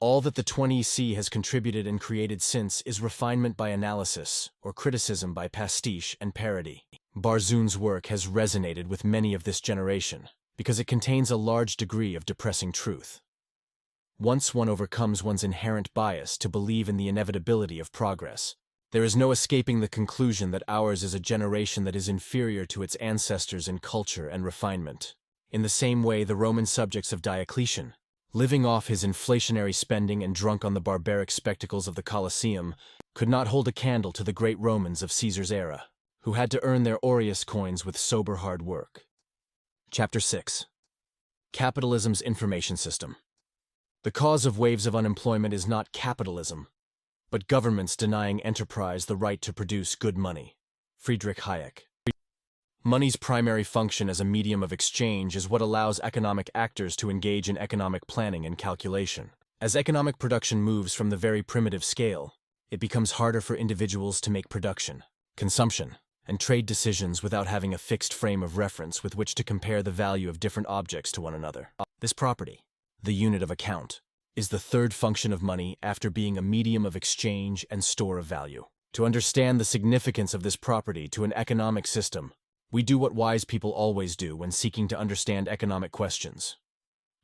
"All that the 20th has contributed and created since is refinement by analysis, or criticism by pastiche and parody." Barzun's work has resonated with many of this generation because it contains a large degree of depressing truth. Once one overcomes one's inherent bias to believe in the inevitability of progress, there is no escaping the conclusion that ours is a generation that is inferior to its ancestors in culture and refinement. In the same way, the Roman subjects of Diocletian, living off his inflationary spending and drunk on the barbaric spectacles of the Colosseum, could not hold a candle to the great Romans of Caesar's era, who had to earn their aureus coins with sober hard work. Chapter 6. Capitalism's Information System. The cause of waves of unemployment is not capitalism, but governments denying enterprise the right to produce good money. Friedrich Hayek. Money's primary function as a medium of exchange is what allows economic actors to engage in economic planning and calculation. As economic production moves from the very primitive scale, it becomes harder for individuals to make production, consumption, and trade decisions without having a fixed frame of reference with which to compare the value of different objects to one another. This property, the unit of account, is the third function of money after being a medium of exchange and store of value. To understand the significance of this property to an economic system, we do what wise people always do when seeking to understand economic questions.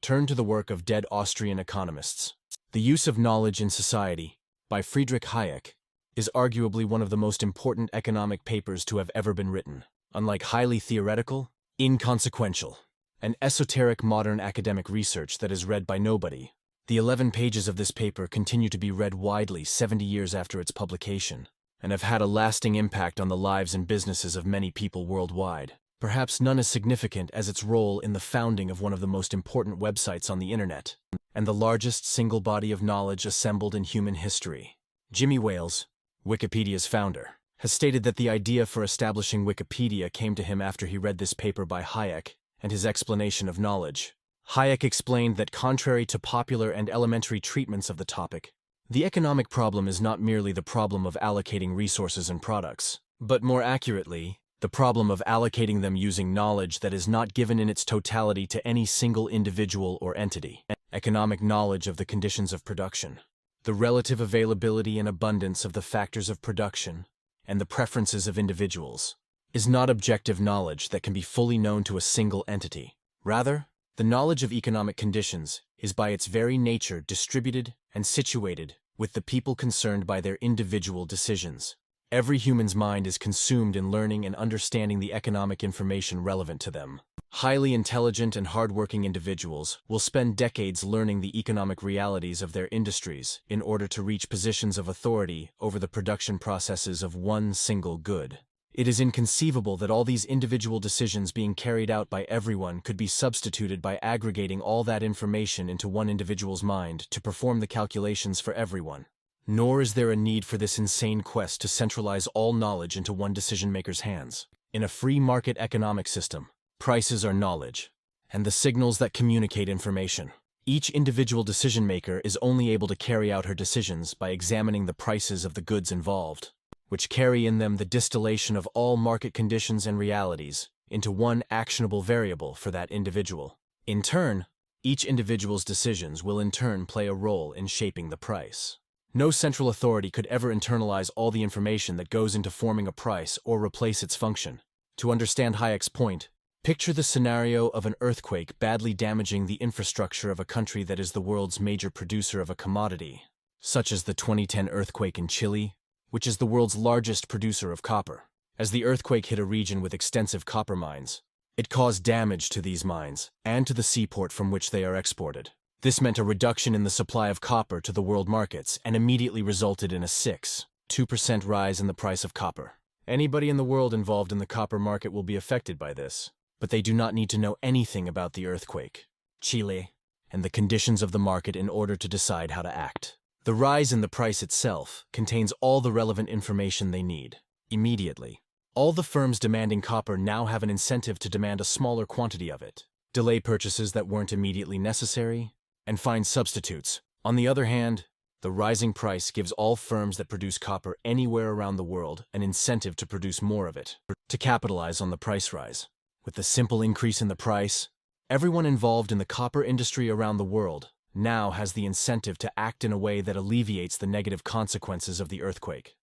Turn to the work of dead Austrian economists. The Use of Knowledge in Society, by Friedrich Hayek, is arguably one of the most important economic papers to have ever been written. Unlike highly theoretical, inconsequential, and esoteric modern academic research that is read by nobody, the 11 pages of this paper continue to be read widely 70 years after its publication, and have had a lasting impact on the lives and businesses of many people worldwide. Perhaps none as significant as its role in the founding of one of the most important websites on the internet, and the largest single body of knowledge assembled in human history. Jimmy Wales, Wikipedia's founder, has stated that the idea for establishing Wikipedia came to him after he read this paper by Hayek and his explanation of knowledge. Hayek explained that contrary to popular and elementary treatments of the topic, the economic problem is not merely the problem of allocating resources and products, but more accurately, the problem of allocating them using knowledge that is not given in its totality to any single individual or entity. Economic knowledge of the conditions of production, the relative availability and abundance of the factors of production, and the preferences of individuals, is not objective knowledge that can be fully known to a single entity. Rather, the knowledge of economic conditions is by its very nature distributed and situated with the people concerned by their individual decisions. Every human's mind is consumed in learning and understanding the economic information relevant to them. Highly intelligent and hardworking individuals will spend decades learning the economic realities of their industries in order to reach positions of authority over the production processes of one single good. It is inconceivable that all these individual decisions being carried out by everyone could be substituted by aggregating all that information into one individual's mind to perform the calculations for everyone. Nor is there a need for this insane quest to centralize all knowledge into one decision-maker's hands. In a free market economic system, prices are knowledge, and the signals that communicate information. Each individual decision-maker is only able to carry out her decisions by examining the prices of the goods involved, which carry in them the distillation of all market conditions and realities into one actionable variable for that individual. In turn, each individual's decisions will in turn play a role in shaping the price. No central authority could ever internalize all the information that goes into forming a price or replace its function. To understand Hayek's point, picture the scenario of an earthquake badly damaging the infrastructure of a country that is the world's major producer of a commodity, such as the 2010 earthquake in Chile, which is the world's largest producer of copper. As the earthquake hit a region with extensive copper mines, it caused damage to these mines and to the seaport from which they are exported. This meant a reduction in the supply of copper to the world markets and immediately resulted in a 2% rise in the price of copper. Anybody in the world involved in the copper market will be affected by this, but they do not need to know anything about the earthquake, Chile, and the conditions of the market in order to decide how to act. The rise in the price itself contains all the relevant information they need, immediately. All the firms demanding copper now have an incentive to demand a smaller quantity of it, delay purchases that weren't immediately necessary, and find substitutes. On the other hand, the rising price gives all firms that produce copper anywhere around the world an incentive to produce more of it, to capitalize on the price rise. With the simple increase in the price, everyone involved in the copper industry around the world now has the incentive to act in a way that alleviates the negative consequences of the earthquake.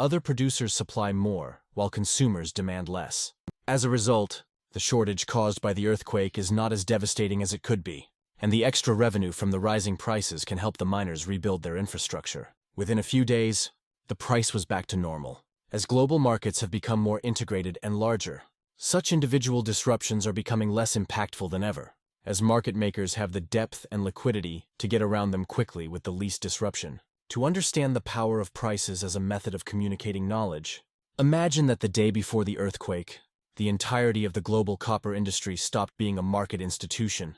Other producers supply more, while consumers demand less. As a result, the shortage caused by the earthquake is not as devastating as it could be, and the extra revenue from the rising prices can help the miners rebuild their infrastructure. Within a few days, the price was back to normal. As global markets have become more integrated and larger, such individual disruptions are becoming less impactful than ever, as market makers have the depth and liquidity to get around them quickly with the least disruption. To understand the power of prices as a method of communicating knowledge, imagine that the day before the earthquake, the entirety of the global copper industry stopped being a market institution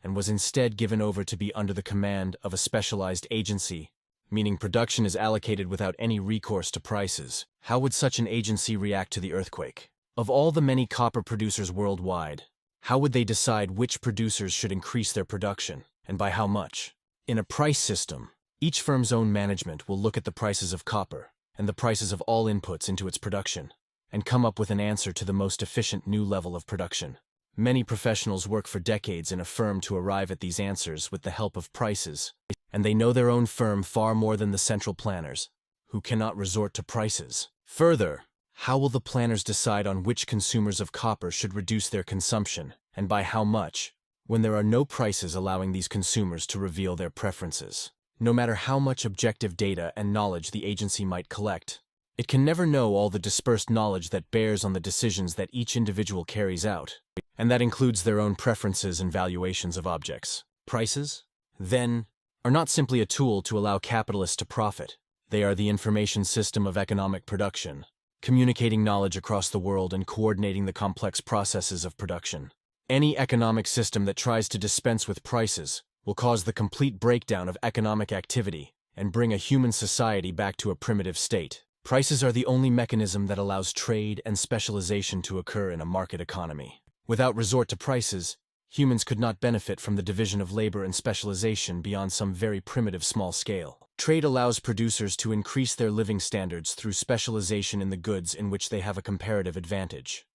and was instead given over to be under the command of a specialized agency, meaning production is allocated without any recourse to prices. How would such an agency react to the earthquake? Of all the many copper producers worldwide, how would they decide which producers should increase their production, and by how much? In a price system, each firm's own management will look at the prices of copper and the prices of all inputs into its production, and come up with an answer to the most efficient new level of production. Many professionals work for decades in a firm to arrive at these answers with the help of prices, and they know their own firm far more than the central planners, who cannot resort to prices. Further, how will the planners decide on which consumers of copper should reduce their consumption, and by how much, when there are no prices allowing these consumers to reveal their preferences? No matter how much objective data and knowledge the agency might collect, it can never know all the dispersed knowledge that bears on the decisions that each individual carries out, and that includes their own preferences and valuations of objects. Prices, then, are not simply a tool to allow capitalists to profit. They are the information system of economic production, communicating knowledge across the world and coordinating the complex processes of production. Any economic system that tries to dispense with prices will cause the complete breakdown of economic activity and bring a human society back to a primitive state. Prices are the only mechanism that allows trade and specialization to occur in a market economy. Without resort to prices, humans could not benefit from the division of labor and specialization beyond some very primitive small scale. Trade allows producers to increase their living standards through specialization in the goods in which they have a comparative advantage,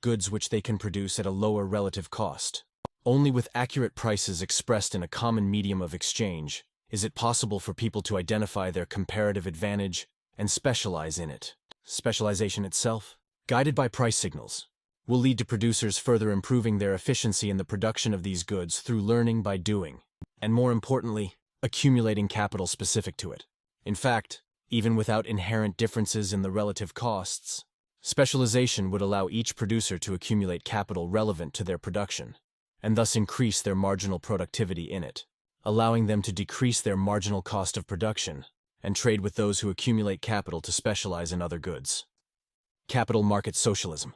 goods which they can produce at a lower relative cost. Only with accurate prices expressed in a common medium of exchange is it possible for people to identify their comparative advantage and specialize in it. Specialization itself, guided by price signals, will lead to producers further improving their efficiency in the production of these goods through learning by doing. And more importantly, accumulating capital specific to it. In fact, even without inherent differences in the relative costs, specialization would allow each producer to accumulate capital relevant to their production, and thus increase their marginal productivity in it, allowing them to decrease their marginal cost of production and trade with those who accumulate capital to specialize in other goods. Capital market socialism.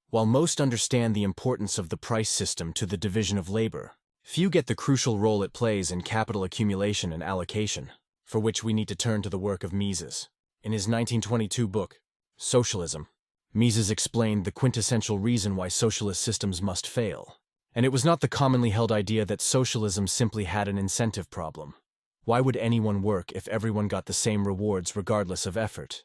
While most understand the importance of the price system to the division of labor, few get the crucial role it plays in capital accumulation and allocation, for which we need to turn to the work of Mises. In his 1922 book, Socialism, Mises explained the quintessential reason why socialist systems must fail. And it was not the commonly held idea that socialism simply had an incentive problem. Why would anyone work if everyone got the same rewards regardless of effort?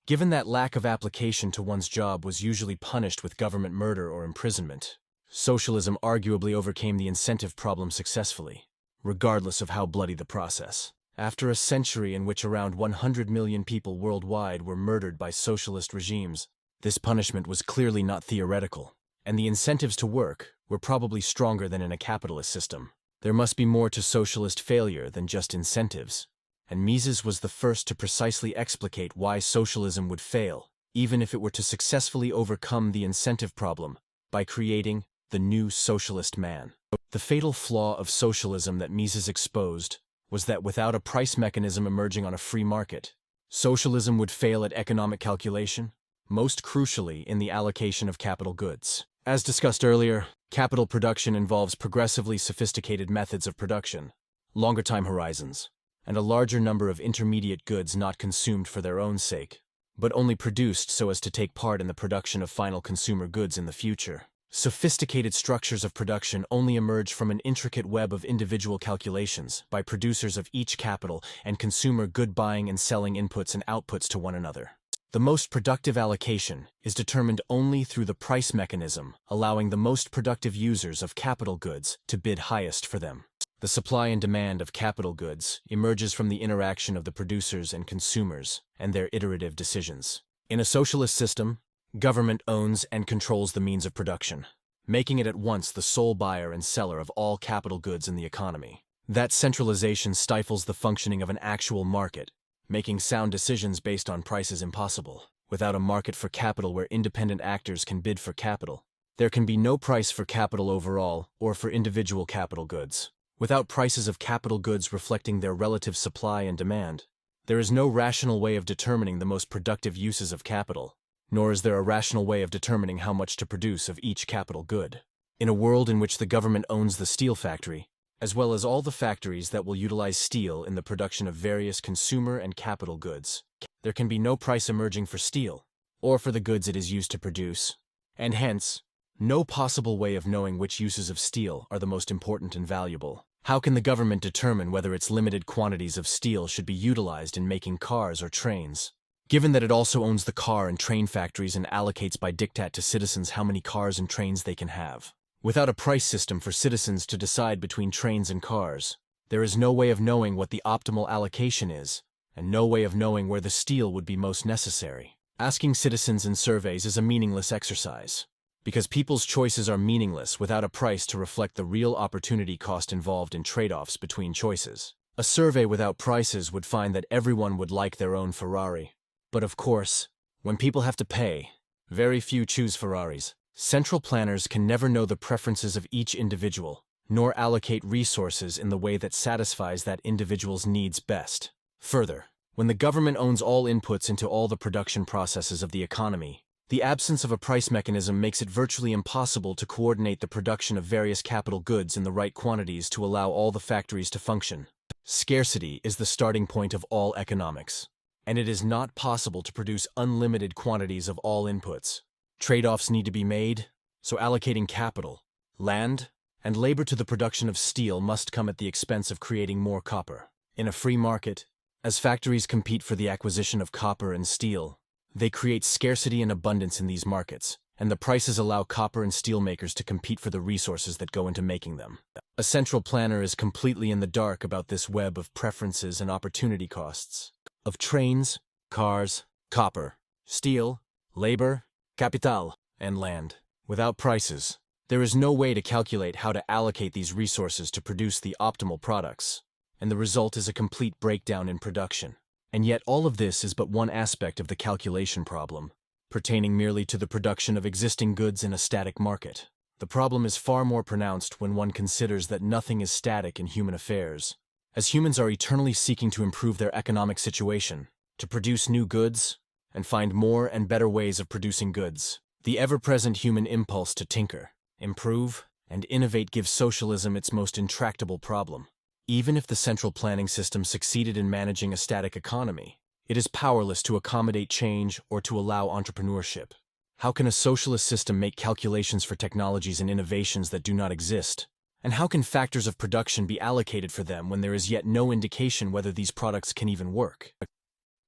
Given that lack of application to one's job was usually punished with government murder or imprisonment, socialism arguably overcame the incentive problem successfully, regardless of how bloody the process. After a century in which around 100 million people worldwide were murdered by socialist regimes, this punishment was clearly not theoretical, and the incentives to work were probably stronger than in a capitalist system. There must be more to socialist failure than just incentives, and Mises was the first to precisely explicate why socialism would fail, even if it were to successfully overcome the incentive problem by creating the new socialist man. The fatal flaw of socialism that Mises exposed was that without a price mechanism emerging on a free market, socialism would fail at economic calculation, most crucially in the allocation of capital goods. As discussed earlier, capital production involves progressively sophisticated methods of production, longer time horizons, and a larger number of intermediate goods not consumed for their own sake, but only produced so as to take part in the production of final consumer goods in the future. Sophisticated structures of production only emerge from an intricate web of individual calculations by producers of each capital and consumer good buying and selling inputs and outputs to one another. The most productive allocation is determined only through the price mechanism, allowing the most productive users of capital goods to bid highest for them. The supply and demand of capital goods emerges from the interaction of the producers and consumers and their iterative decisions. In a socialist system, government owns and controls the means of production, making it at once the sole buyer and seller of all capital goods in the economy. That centralization stifles the functioning of an actual market, making sound decisions based on prices impossible. Without a market for capital where independent actors can bid for capital, there can be no price for capital overall or for individual capital goods. Without prices of capital goods reflecting their relative supply and demand, there is no rational way of determining the most productive uses of capital, nor is there a rational way of determining how much to produce of each capital good. In a world in which the government owns the steel factory, as well as all the factories that will utilize steel in the production of various consumer and capital goods, there can be no price emerging for steel, or for the goods it is used to produce, and hence, no possible way of knowing which uses of steel are the most important and valuable. How can the government determine whether its limited quantities of steel should be utilized in making cars or trains, given that it also owns the car and train factories and allocates by diktat to citizens how many cars and trains they can have? Without a price system for citizens to decide between trains and cars, there is no way of knowing what the optimal allocation is, and no way of knowing where the steel would be most necessary. Asking citizens in surveys is a meaningless exercise, because people's choices are meaningless without a price to reflect the real opportunity cost involved in trade-offs between choices. A survey without prices would find that everyone would like their own Ferrari. But of course, when people have to pay, very few choose Ferraris. Central planners can never know the preferences of each individual, nor allocate resources in the way that satisfies that individual's needs best. Further, when the government owns all inputs into all the production processes of the economy, the absence of a price mechanism makes it virtually impossible to coordinate the production of various capital goods in the right quantities to allow all the factories to function. Scarcity is the starting point of all economics, and it is not possible to produce unlimited quantities of all inputs. Trade-offs need to be made, so allocating capital, land, and labor to the production of steel must come at the expense of creating more copper. In a free market, as factories compete for the acquisition of copper and steel, they create scarcity and abundance in these markets, and the prices allow copper and steel makers to compete for the resources that go into making them. A central planner is completely in the dark about this web of preferences and opportunity costs, of trains, cars, copper, steel, labor, capital, and land. Without prices, there is no way to calculate how to allocate these resources to produce the optimal products. and the result is a complete breakdown in production. And yet all of this is but one aspect of the calculation problem, pertaining merely to the production of existing goods in a static market. The problem is far more pronounced when one considers that nothing is static in human affairs, as humans are eternally seeking to improve their economic situation, to produce new goods, and find more and better ways of producing goods. The ever-present human impulse to tinker, improve, and innovate gives socialism its most intractable problem. Even if the central planning system succeeded in managing a static economy, it is powerless to accommodate change or to allow entrepreneurship. How can a socialist system make calculations for technologies and innovations that do not exist? And how can factors of production be allocated for them when there is yet no indication whether these products can even work?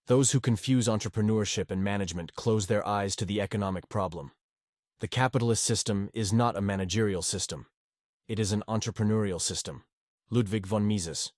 Those who confuse entrepreneurship and management close their eyes to the economic problem. The capitalist system is not a managerial system. It is an entrepreneurial system. Ludwig von Mises.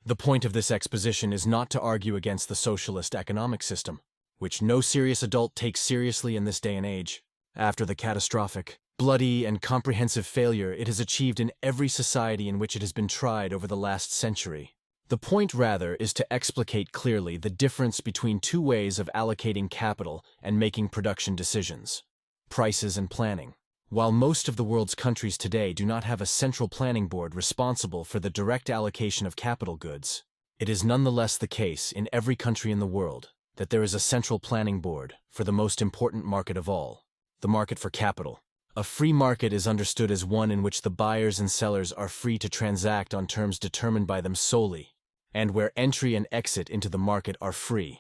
The point of this exposition is not to argue against the socialist economic system, which no serious adult takes seriously in this day and age. After the catastrophic, bloody, and comprehensive failure it has achieved in every society in which it has been tried over the last century. The point, rather, is to explicate clearly the difference between two ways of allocating capital and making production decisions: prices and planning. While most of the world's countries today do not have a central planning board responsible for the direct allocation of capital goods, it is nonetheless the case in every country in the world that there is a central planning board for the most important market of all, the market for capital. A free market is understood as one in which the buyers and sellers are free to transact on terms determined by them solely, and where entry and exit into the market are free.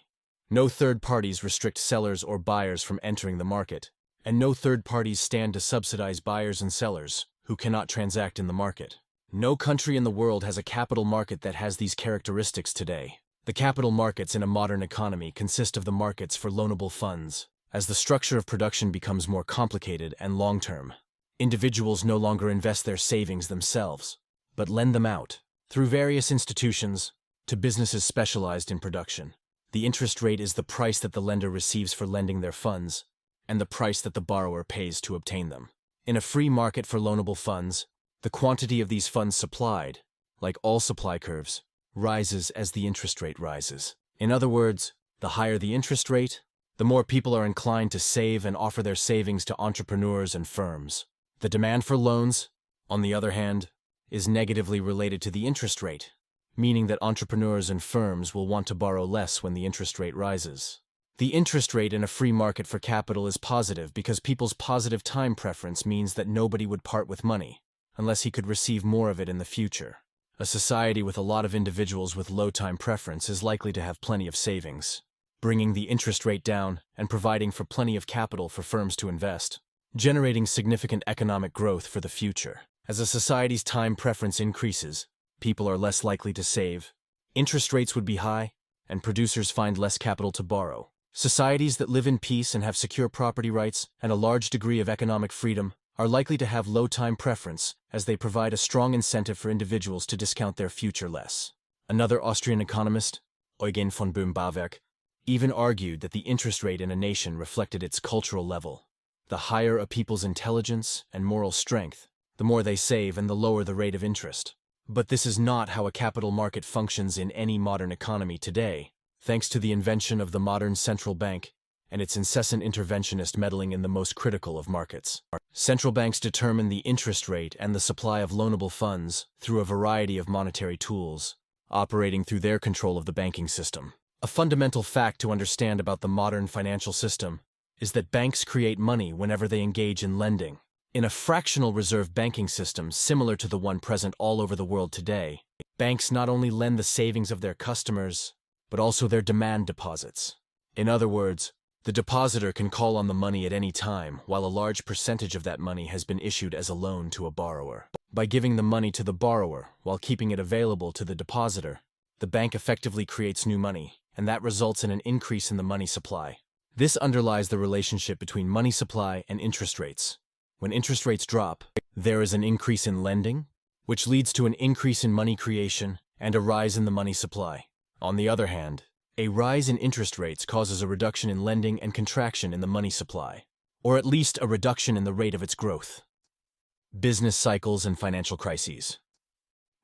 No third parties restrict sellers or buyers from entering the market, and no third parties stand to subsidize buyers and sellers who cannot transact in the market. No country in the world has a capital market that has these characteristics today. The capital markets in a modern economy consist of the markets for loanable funds. As the structure of production becomes more complicated and long-term, individuals no longer invest their savings themselves, but lend them out, through various institutions, to businesses specialized in production. The interest rate is the price that the lender receives for lending their funds, and the price that the borrower pays to obtain them. In a free market for loanable funds, the quantity of these funds supplied, like all supply curves, rises as the interest rate rises. In other words, the higher the interest rate, the more people are inclined to save and offer their savings to entrepreneurs and firms. The demand for loans, on the other hand, is negatively related to the interest rate, meaning that entrepreneurs and firms will want to borrow less when the interest rate rises. The interest rate in a free market for capital is positive because people's positive time preference means that nobody would part with money unless he could receive more of it in the future. A society with a lot of individuals with low time preference is likely to have plenty of savings, bringing the interest rate down and providing for plenty of capital for firms to invest, generating significant economic growth for the future. As a society's time preference increases, people are less likely to save, interest rates would be high, and producers find less capital to borrow. Societies that live in peace and have secure property rights and a large degree of economic freedom are likely to have low time preference, as they provide a strong incentive for individuals to discount their future less. Another Austrian economist, Eugen von Bohm-Bawerk, even argued that the interest rate in a nation reflected its cultural level. The higher a people's intelligence and moral strength, the more they save and the lower the rate of interest. But this is not how a capital market functions in any modern economy today, thanks to the invention of the modern central bank and its incessant interventionist meddling in the most critical of markets. Central banks determine the interest rate and the supply of loanable funds through a variety of monetary tools, operating through their control of the banking system. A fundamental fact to understand about the modern financial system is that banks create money whenever they engage in lending. In a fractional reserve banking system similar to the one present all over the world today, banks not only lend the savings of their customers, but also their demand deposits. In other words, the depositor can call on the money at any time, while a large percentage of that money has been issued as a loan to a borrower. By giving the money to the borrower while keeping it available to the depositor, the bank effectively creates new money, and that results in an increase in the money supply. This underlies the relationship between money supply and interest rates. When interest rates drop, there is an increase in lending, which leads to an increase in money creation and a rise in the money supply. On the other hand, a rise in interest rates causes a reduction in lending and contraction in the money supply, or at least a reduction in the rate of its growth. Business cycles and financial crises.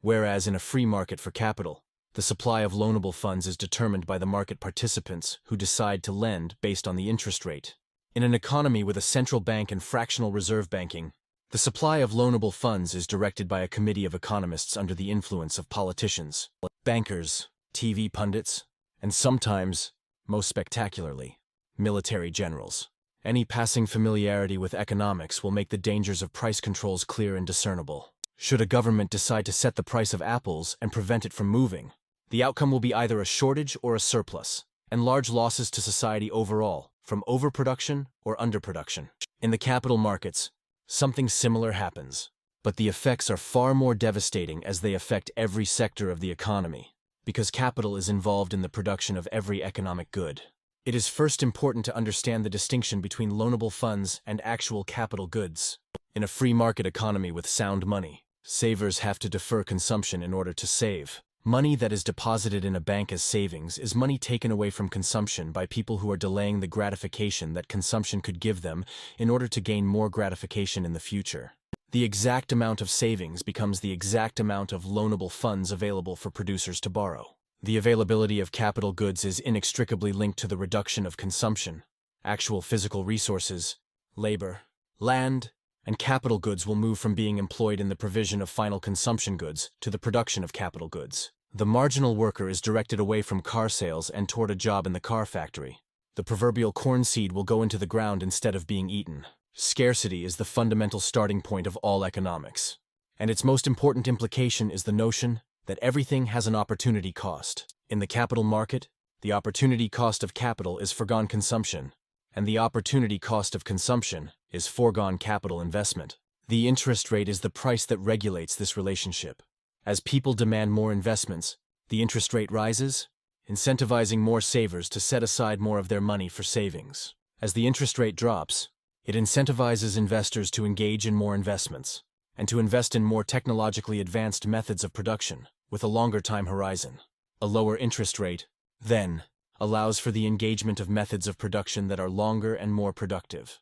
Whereas in a free market for capital, the supply of loanable funds is determined by the market participants who decide to lend based on the interest rate. In an economy with a central bank and fractional reserve banking, the supply of loanable funds is directed by a committee of economists under the influence of politicians, bankers, TV pundits, and sometimes, most spectacularly, military generals. Any passing familiarity with economics will make the dangers of price controls clear and discernible. Should a government decide to set the price of apples and prevent it from moving, the outcome will be either a shortage or a surplus, and large losses to society overall, from overproduction or underproduction. In the capital markets, something similar happens, but the effects are far more devastating as they affect every sector of the economy, because capital is involved in the production of every economic good. It is first important to understand the distinction between loanable funds and actual capital goods. In a free market economy with sound money, savers have to defer consumption in order to save. Money that is deposited in a bank as savings is money taken away from consumption by people who are delaying the gratification that consumption could give them in order to gain more gratification in the future. The exact amount of savings becomes the exact amount of loanable funds available for producers to borrow. The availability of capital goods is inextricably linked to the reduction of consumption. Actual physical resources, labor, land, and capital goods will move from being employed in the provision of final consumption goods to the production of capital goods. The marginal worker is directed away from car sales and toward a job in the car factory. The proverbial corn seed will go into the ground instead of being eaten. Scarcity is the fundamental starting point of all economics, and its most important implication is the notion that everything has an opportunity cost. In the capital market, the opportunity cost of capital is foregone consumption, and the opportunity cost of consumption is foregone capital investment. The interest rate is the price that regulates this relationship. As people demand more investments, the interest rate rises, incentivizing more savers to set aside more of their money for savings. As the interest rate drops, it incentivizes investors to engage in more investments, and to invest in more technologically advanced methods of production, with a longer time horizon. A lower interest rate, then, allows for the engagement of methods of production that are longer and more productive.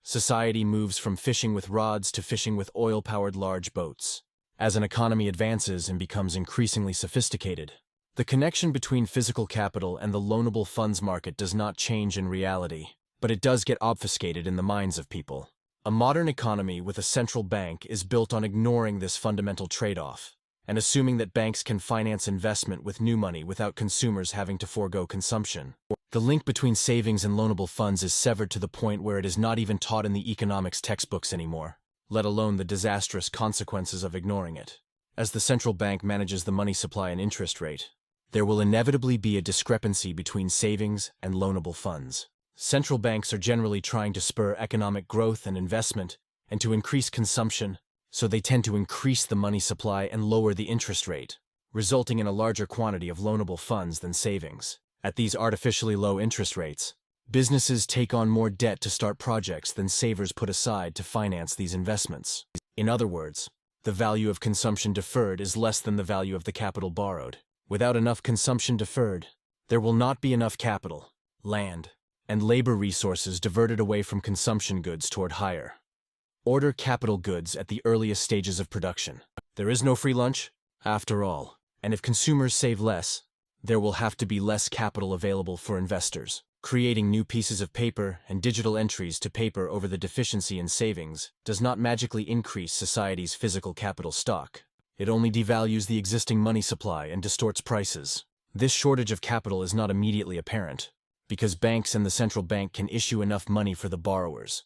Society moves from fishing with rods to fishing with oil-powered large boats. As an economy advances and becomes increasingly sophisticated, the connection between physical capital and the loanable funds market does not change in reality, but it does get obfuscated in the minds of people. A modern economy with a central bank is built on ignoring this fundamental trade-off, and assuming that banks can finance investment with new money without consumers having to forego consumption. The link between savings and loanable funds is severed to the point where it is not even taught in the economics textbooks anymore, let alone the disastrous consequences of ignoring it. As the central bank manages the money supply and interest rate, there will inevitably be a discrepancy between savings and loanable funds. Central banks are generally trying to spur economic growth and investment, and to increase consumption, so they tend to increase the money supply and lower the interest rate, resulting in a larger quantity of loanable funds than savings. At these artificially low interest rates, businesses take on more debt to start projects than savers put aside to finance these investments. In other words, the value of consumption deferred is less than the value of the capital borrowed. Without enough consumption deferred, there will not be enough capital, land, and labor resources diverted away from consumption goods toward higher order capital goods at the earliest stages of production. There is no free lunch, after all, and if consumers save less, there will have to be less capital available for investors. Creating new pieces of paper and digital entries to paper over the deficiency in savings does not magically increase society's physical capital stock. It only devalues the existing money supply and distorts prices. This shortage of capital is not immediately apparent, because banks and the central bank can issue enough money for the borrowers.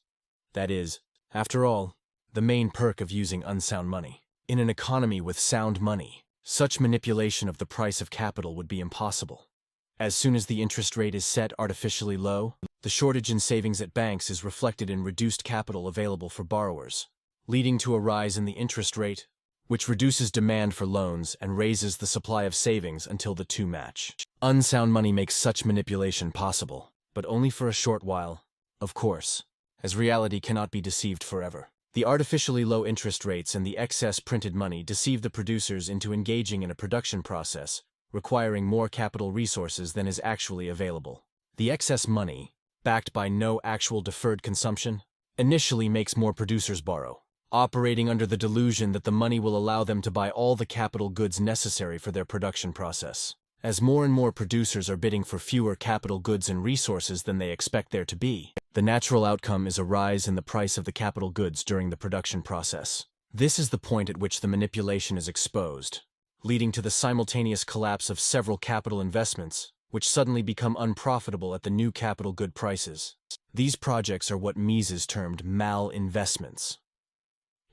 That is, after all, the main perk of using unsound money. In an economy with sound money, such manipulation of the price of capital would be impossible. As soon as the interest rate is set artificially low, the shortage in savings at banks is reflected in reduced capital available for borrowers, leading to a rise in the interest rate, which reduces demand for loans and raises the supply of savings until the two match. Unsound money makes such manipulation possible, but only for a short while, of course, as reality cannot be deceived forever. The artificially low interest rates and the excess printed money deceive the producers into engaging in a production process requiring more capital resources than is actually available. The excess money, backed by no actual deferred consumption, initially makes more producers borrow, operating under the delusion that the money will allow them to buy all the capital goods necessary for their production process. As more and more producers are bidding for fewer capital goods and resources than they expect there to be, the natural outcome is a rise in the price of the capital goods during the production process. This is the point at which the manipulation is exposed, leading to the simultaneous collapse of several capital investments, which suddenly become unprofitable at the new capital good prices. These projects are what Mises termed malinvestments.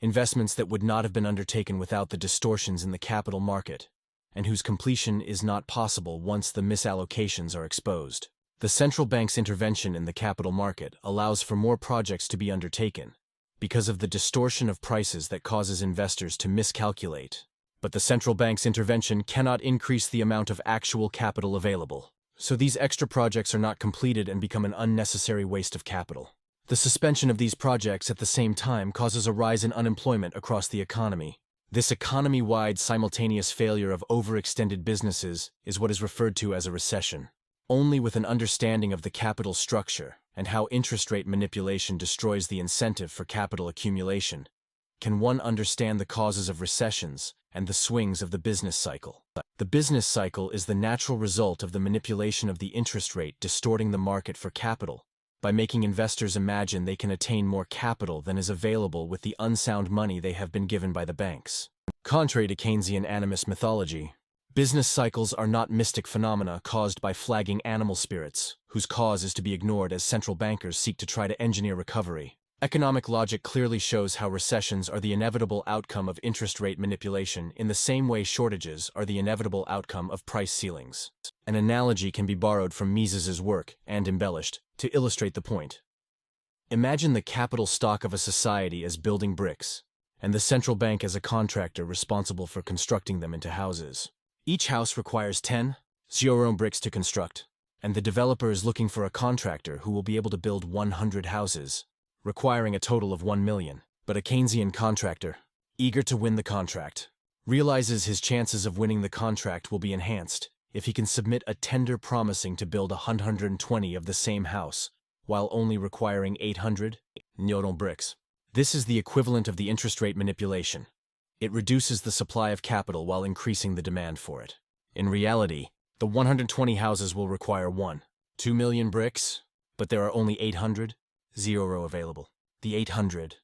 Investments that would not have been undertaken without the distortions in the capital market, and whose completion is not possible once the misallocations are exposed. The central bank's intervention in the capital market allows for more projects to be undertaken, because of the distortion of prices that causes investors to miscalculate. But the central bank's intervention cannot increase the amount of actual capital available. So these extra projects are not completed and become an unnecessary waste of capital. The suspension of these projects at the same time causes a rise in unemployment across the economy. This economy-wide simultaneous failure of overextended businesses is what is referred to as a recession. Only with an understanding of the capital structure and how interest rate manipulation destroys the incentive for capital accumulation can one understand the causes of recessions and the swings of the business cycle. The business cycle is the natural result of the manipulation of the interest rate distorting the market for capital, by making investors imagine they can attain more capital than is available with the unsound money they have been given by the banks. Contrary to Keynesian animist mythology, business cycles are not mystic phenomena caused by flagging animal spirits, whose cause is to be ignored as central bankers seek to try to engineer recovery. Economic logic clearly shows how recessions are the inevitable outcome of interest rate manipulation in the same way shortages are the inevitable outcome of price ceilings. An analogy can be borrowed from Mises's work and embellished to illustrate the point. Imagine the capital stock of a society as building bricks, and the central bank as a contractor responsible for constructing them into houses. Each house requires 10 bricks to construct, and the developer is looking for a contractor who will be able to build 100 houses, requiring a total of 1 million. But a Keynesian contractor, eager to win the contract, realizes his chances of winning the contract will be enhanced if he can submit a tender promising to build 120 of the same house, while only requiring 800 bricks. This is the equivalent of the interest rate manipulation. It reduces the supply of capital while increasing the demand for it. In reality, the 120 houses will require 2 million bricks, but there are only 800 available. The 800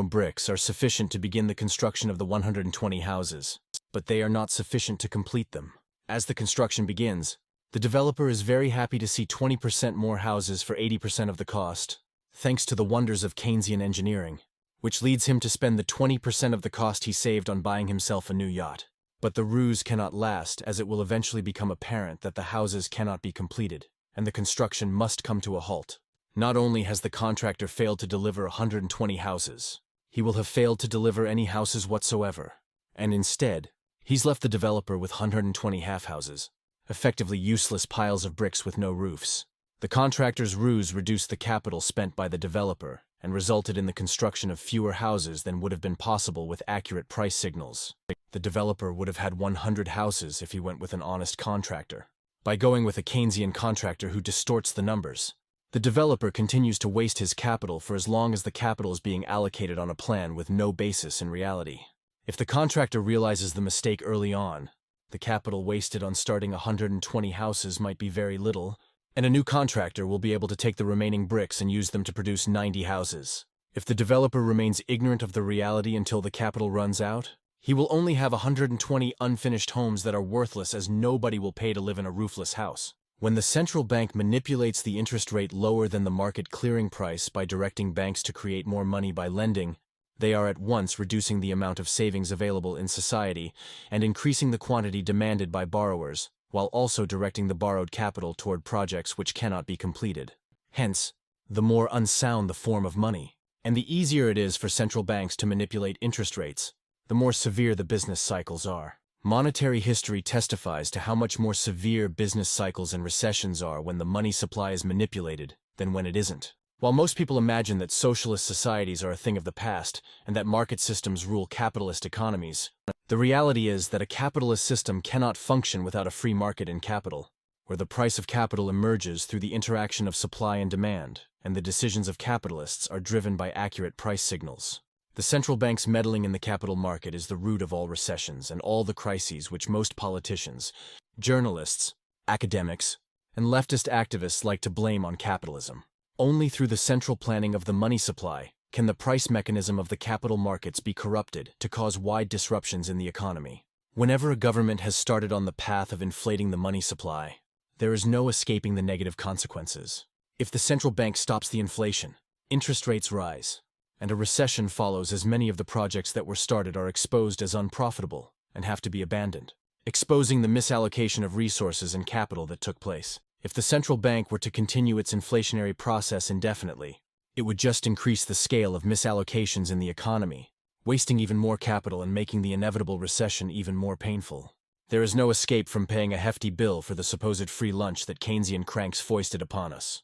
bricks are sufficient to begin the construction of the 120 houses, but they are not sufficient to complete them. As the construction begins, the developer is very happy to see 20% more houses for 80% of the cost, thanks to the wonders of Keynesian engineering, which leads him to spend the 20% of the cost he saved on buying himself a new yacht. But the ruse cannot last, as it will eventually become apparent that the houses cannot be completed, and the construction must come to a halt. Not only has the contractor failed to deliver 120 houses, he will have failed to deliver any houses whatsoever, and instead, he's left the developer with 120 half houses, effectively useless piles of bricks with no roofs. The contractor's ruse reduced the capital spent by the developer and resulted in the construction of fewer houses than would have been possible with accurate price signals. The developer would have had 100 houses if he went with an honest contractor. By going with a Keynesian contractor who distorts the numbers, the developer continues to waste his capital for as long as the capital is being allocated on a plan with no basis in reality. If the contractor realizes the mistake early on, the capital wasted on starting 120 houses might be very little, and a new contractor will be able to take the remaining bricks and use them to produce 90 houses. If the developer remains ignorant of the reality until the capital runs out, he will only have 120 unfinished homes that are worthless, as nobody will pay to live in a roofless house. When the central bank manipulates the interest rate lower than the market clearing price by directing banks to create more money by lending, they are at once reducing the amount of savings available in society and increasing the quantity demanded by borrowers, while also directing the borrowed capital toward projects which cannot be completed. Hence, the more unsound the form of money, and the easier it is for central banks to manipulate interest rates, the more severe the business cycles are. Monetary history testifies to how much more severe business cycles and recessions are when the money supply is manipulated than when it isn't. While most people imagine that socialist societies are a thing of the past and that market systems rule capitalist economies, the reality is that a capitalist system cannot function without a free market in capital, where the price of capital emerges through the interaction of supply and demand, and the decisions of capitalists are driven by accurate price signals. The central bank's meddling in the capital market is the root of all recessions and all the crises which most politicians, journalists, academics, and leftist activists like to blame on capitalism. Only through the central planning of the money supply can the price mechanism of the capital markets be corrupted to cause wide disruptions in the economy. Whenever a government has started on the path of inflating the money supply, there is no escaping the negative consequences. If the central bank stops the inflation, interest rates rise, and a recession follows as many of the projects that were started are exposed as unprofitable and have to be abandoned, exposing the misallocation of resources and capital that took place. If the central bank were to continue its inflationary process indefinitely, it would just increase the scale of misallocations in the economy, wasting even more capital and making the inevitable recession even more painful. There is no escape from paying a hefty bill for the supposed free lunch that Keynesian cranks foisted upon us.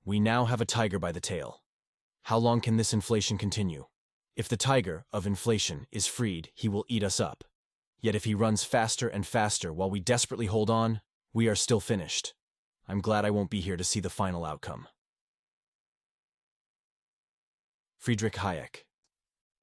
We now have a tiger by the tail. How long can this inflation continue? If the tiger of inflation is freed, he will eat us up. Yet if he runs faster and faster while we desperately hold on, we are still finished. I'm glad I won't be here to see the final outcome. Friedrich Hayek.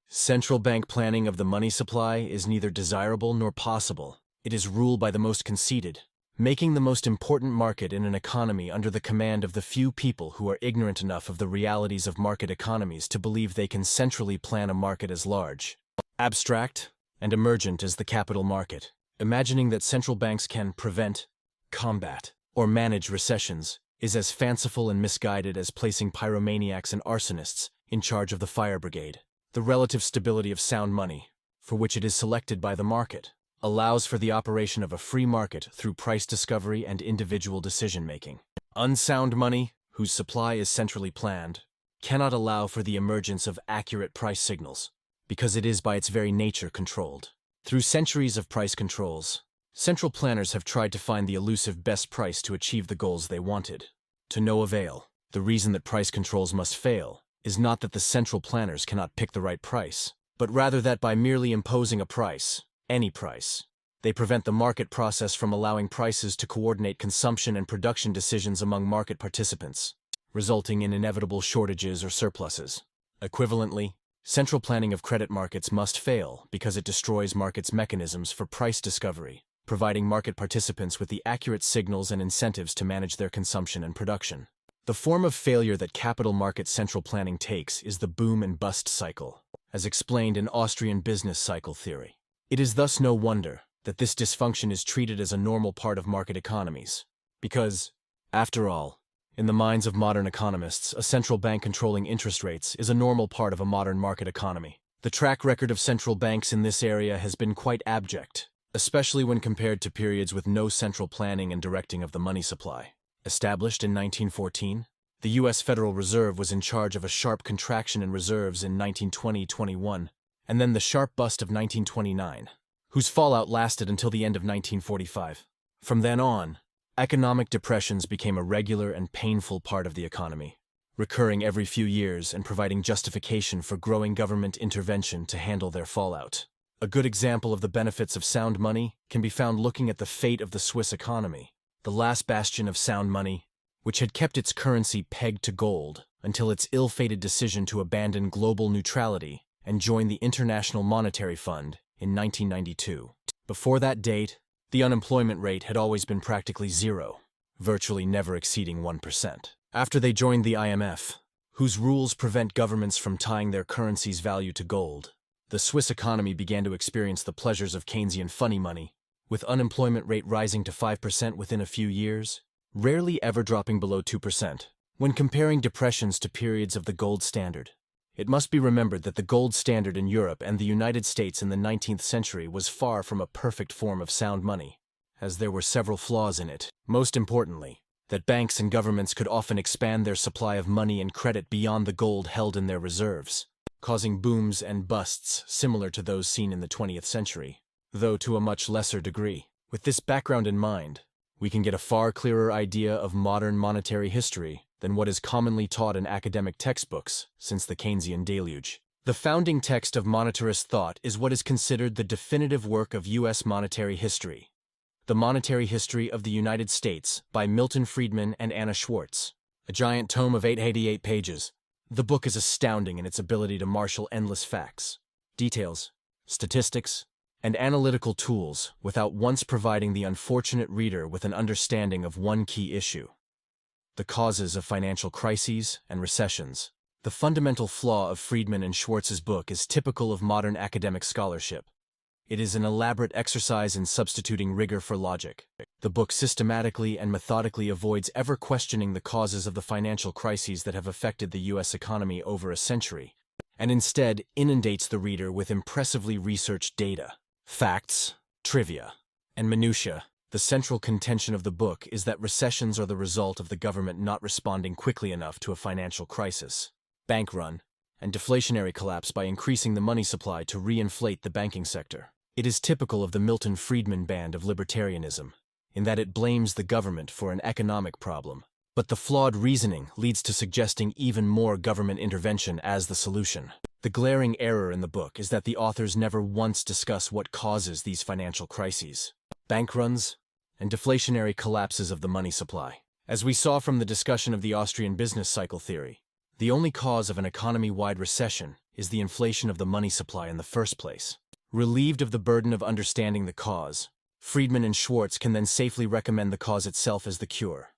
Central bank planning of the money supply is neither desirable nor possible. It is ruled by the most conceited, making the most important market in an economy under the command of the few people who are ignorant enough of the realities of market economies to believe they can centrally plan a market as large, abstract, and emergent as the capital market. Imagining that central banks can prevent, combat, or manage recessions is as fanciful and misguided as placing pyromaniacs and arsonists in charge of the fire brigade. The relative stability of sound money, for which it is selected by the market, allows for the operation of a free market through price discovery and individual decision-making. Unsound money, whose supply is centrally planned, cannot allow for the emergence of accurate price signals, because it is by its very nature controlled. Through centuries of price controls, central planners have tried to find the elusive best price to achieve the goals they wanted. To no avail. The reason that price controls must fail is not that the central planners cannot pick the right price, but rather that by merely imposing a price, any price, they prevent the market process from allowing prices to coordinate consumption and production decisions among market participants, resulting in inevitable shortages or surpluses. Equivalently, central planning of credit markets must fail because it destroys markets' mechanisms for price discovery, providing market participants with the accurate signals and incentives to manage their consumption and production. The form of failure that capital market central planning takes is the boom and bust cycle, as explained in Austrian business cycle theory. It is thus no wonder that this dysfunction is treated as a normal part of market economies, because, after all, in the minds of modern economists, a central bank controlling interest rates is a normal part of a modern market economy. The track record of central banks in this area has been quite abject, especially when compared to periods with no central planning and directing of the money supply. Established in 1914, the U.S. Federal Reserve was in charge of a sharp contraction in reserves in 1920-21, and then the sharp bust of 1929, whose fallout lasted until the end of 1945. From then on, economic depressions became a regular and painful part of the economy, recurring every few years and providing justification for growing government intervention to handle their fallout. A good example of the benefits of sound money can be found looking at the fate of the Swiss economy, the last bastion of sound money, which had kept its currency pegged to gold until its ill-fated decision to abandon global neutrality and join the International Monetary Fund in 1992. Before that date, the unemployment rate had always been practically zero, virtually never exceeding 1%. After they joined the IMF, whose rules prevent governments from tying their currency's value to gold, the Swiss economy began to experience the pleasures of Keynesian funny money, with unemployment rate rising to 5% within a few years, rarely ever dropping below 2%. When comparing depressions to periods of the gold standard, it must be remembered that the gold standard in Europe and the United States in the 19th century was far from a perfect form of sound money, as there were several flaws in it. Most importantly, that banks and governments could often expand their supply of money and credit beyond the gold held in their reserves, causing booms and busts similar to those seen in the 20th century, though to a much lesser degree. With this background in mind, we can get a far clearer idea of modern monetary history than what is commonly taught in academic textbooks since the Keynesian deluge. The founding text of monetarist thought is what is considered the definitive work of U.S. monetary history, The Monetary History of the United States by Milton Friedman and Anna Schwartz, a giant tome of 888 pages. The book is astounding in its ability to marshal endless facts, details, statistics, and analytical tools without once providing the unfortunate reader with an understanding of one key issue: the causes of financial crises and recessions. The fundamental flaw of Friedman and Schwartz's book is typical of modern academic scholarship. It is an elaborate exercise in substituting rigor for logic. The book systematically and methodically avoids ever questioning the causes of the financial crises that have affected the U.S. economy over a century, and instead inundates the reader with impressively researched data, facts, trivia, and minutiae. The central contention of the book is that recessions are the result of the government not responding quickly enough to a financial crisis, bank run, and deflationary collapse by increasing the money supply to reinflate the banking sector. It is typical of the Milton Friedman band of libertarianism, in that it blames the government for an economic problem. But the flawed reasoning leads to suggesting even more government intervention as the solution. The glaring error in the book is that the authors never once discuss what causes these financial crises, bank runs, and deflationary collapses of the money supply. As we saw from the discussion of the Austrian business cycle theory, the only cause of an economy-wide recession is the inflation of the money supply in the first place. Relieved of the burden of understanding the cause, Friedman and Schwartz can then safely recommend the cause itself as the cure.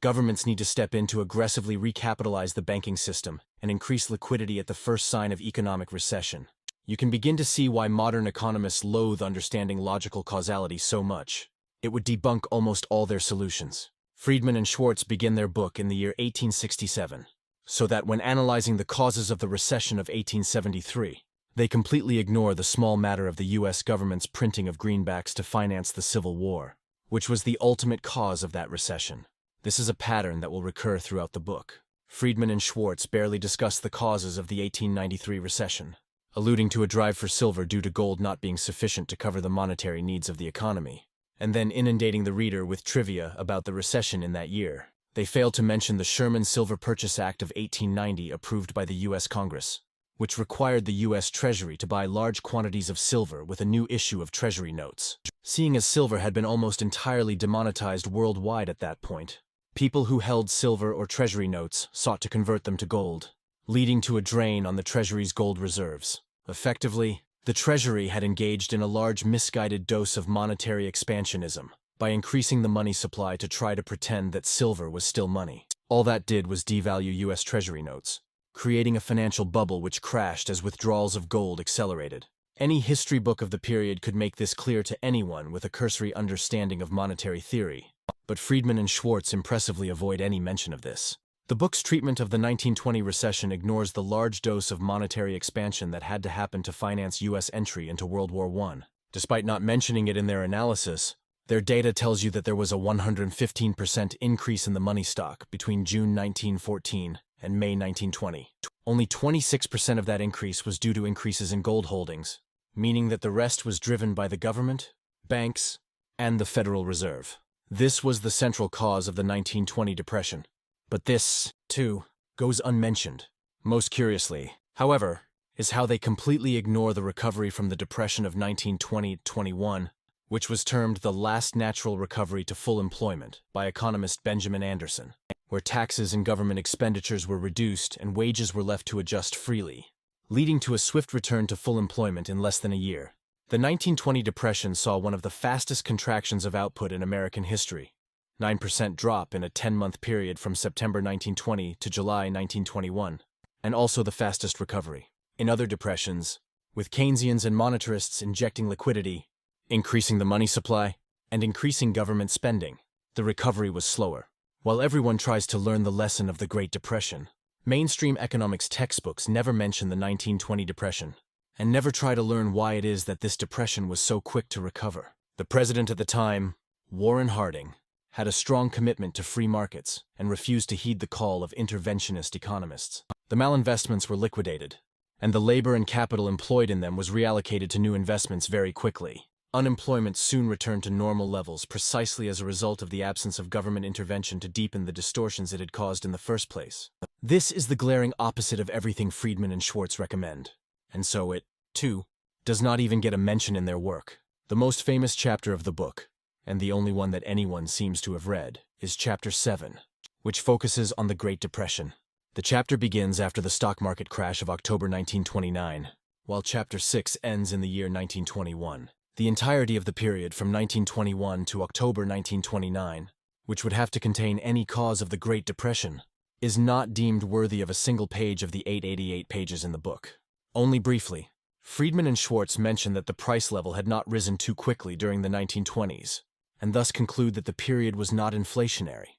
Governments need to step in to aggressively recapitalize the banking system and increase liquidity at the first sign of economic recession. You can begin to see why modern economists loathe understanding logical causality so much. It would debunk almost all their solutions. Friedman and Schwartz begin their book in the year 1867, so that when analyzing the causes of the recession of 1873, they completely ignore the small matter of the U.S. government's printing of greenbacks to finance the Civil War, which was the ultimate cause of that recession. This is a pattern that will recur throughout the book. Friedman and Schwartz barely discuss the causes of the 1893 recession, alluding to a drive for silver due to gold not being sufficient to cover the monetary needs of the economy, and then inundating the reader with trivia about the recession in that year. They fail to mention the Sherman Silver Purchase Act of 1890 approved by the U.S. Congress, which required the U.S. Treasury to buy large quantities of silver with a new issue of Treasury notes. Seeing as silver had been almost entirely demonetized worldwide at that point, people who held silver or Treasury notes sought to convert them to gold, leading to a drain on the Treasury's gold reserves. Effectively, the Treasury had engaged in a large misguided dose of monetary expansionism by increasing the money supply to try to pretend that silver was still money. All that did was devalue U.S. Treasury notes, creating a financial bubble which crashed as withdrawals of gold accelerated. Any history book of the period could make this clear to anyone with a cursory understanding of monetary theory, but Friedman and Schwartz impressively avoid any mention of this. The book's treatment of the 1920 recession ignores the large dose of monetary expansion that had to happen to finance U.S. entry into World War I. Despite not mentioning it in their analysis, their data tells you that there was a 115% increase in the money stock between June 1914 and May 1920. Only 26% of that increase was due to increases in gold holdings, meaning that the rest was driven by the government, banks, and the Federal Reserve. This was the central cause of the 1920 depression. But this, too, goes unmentioned. Most curiously, however, is how they completely ignore the recovery from the depression of 1920-21, which was termed the last natural recovery to full employment by economist Benjamin Anderson, where taxes and government expenditures were reduced and wages were left to adjust freely, leading to a swift return to full employment in less than a year. The 1920 depression saw one of the fastest contractions of output in American history, 9% drop in a 10-month period from September 1920 to July 1921, and also the fastest recovery. In other depressions, with Keynesians and monetarists injecting liquidity, increasing the money supply, and increasing government spending, the recovery was slower. While everyone tries to learn the lesson of the Great Depression, mainstream economics textbooks never mention the 1920 depression, and never try to learn why it is that this depression was so quick to recover. The president at the time, Warren Harding, had a strong commitment to free markets and refused to heed the call of interventionist economists. The malinvestments were liquidated, and the labor and capital employed in them was reallocated to new investments very quickly. Unemployment soon returned to normal levels precisely as a result of the absence of government intervention to deepen the distortions it had caused in the first place. This is the glaring opposite of everything Friedman and Schwartz recommend, and so it, too, does not even get a mention in their work. The most famous chapter of the book, and the only one that anyone seems to have read, is Chapter 7, which focuses on the Great Depression. The chapter begins after the stock market crash of October 1929, while Chapter 6 ends in the year 1921. The entirety of the period from 1921 to October 1929, which would have to contain any cause of the Great Depression, is not deemed worthy of a single page of the 888 pages in the book. Only briefly, Friedman and Schwartz mention that the price level had not risen too quickly during the 1920s, and thus conclude that the period was not inflationary,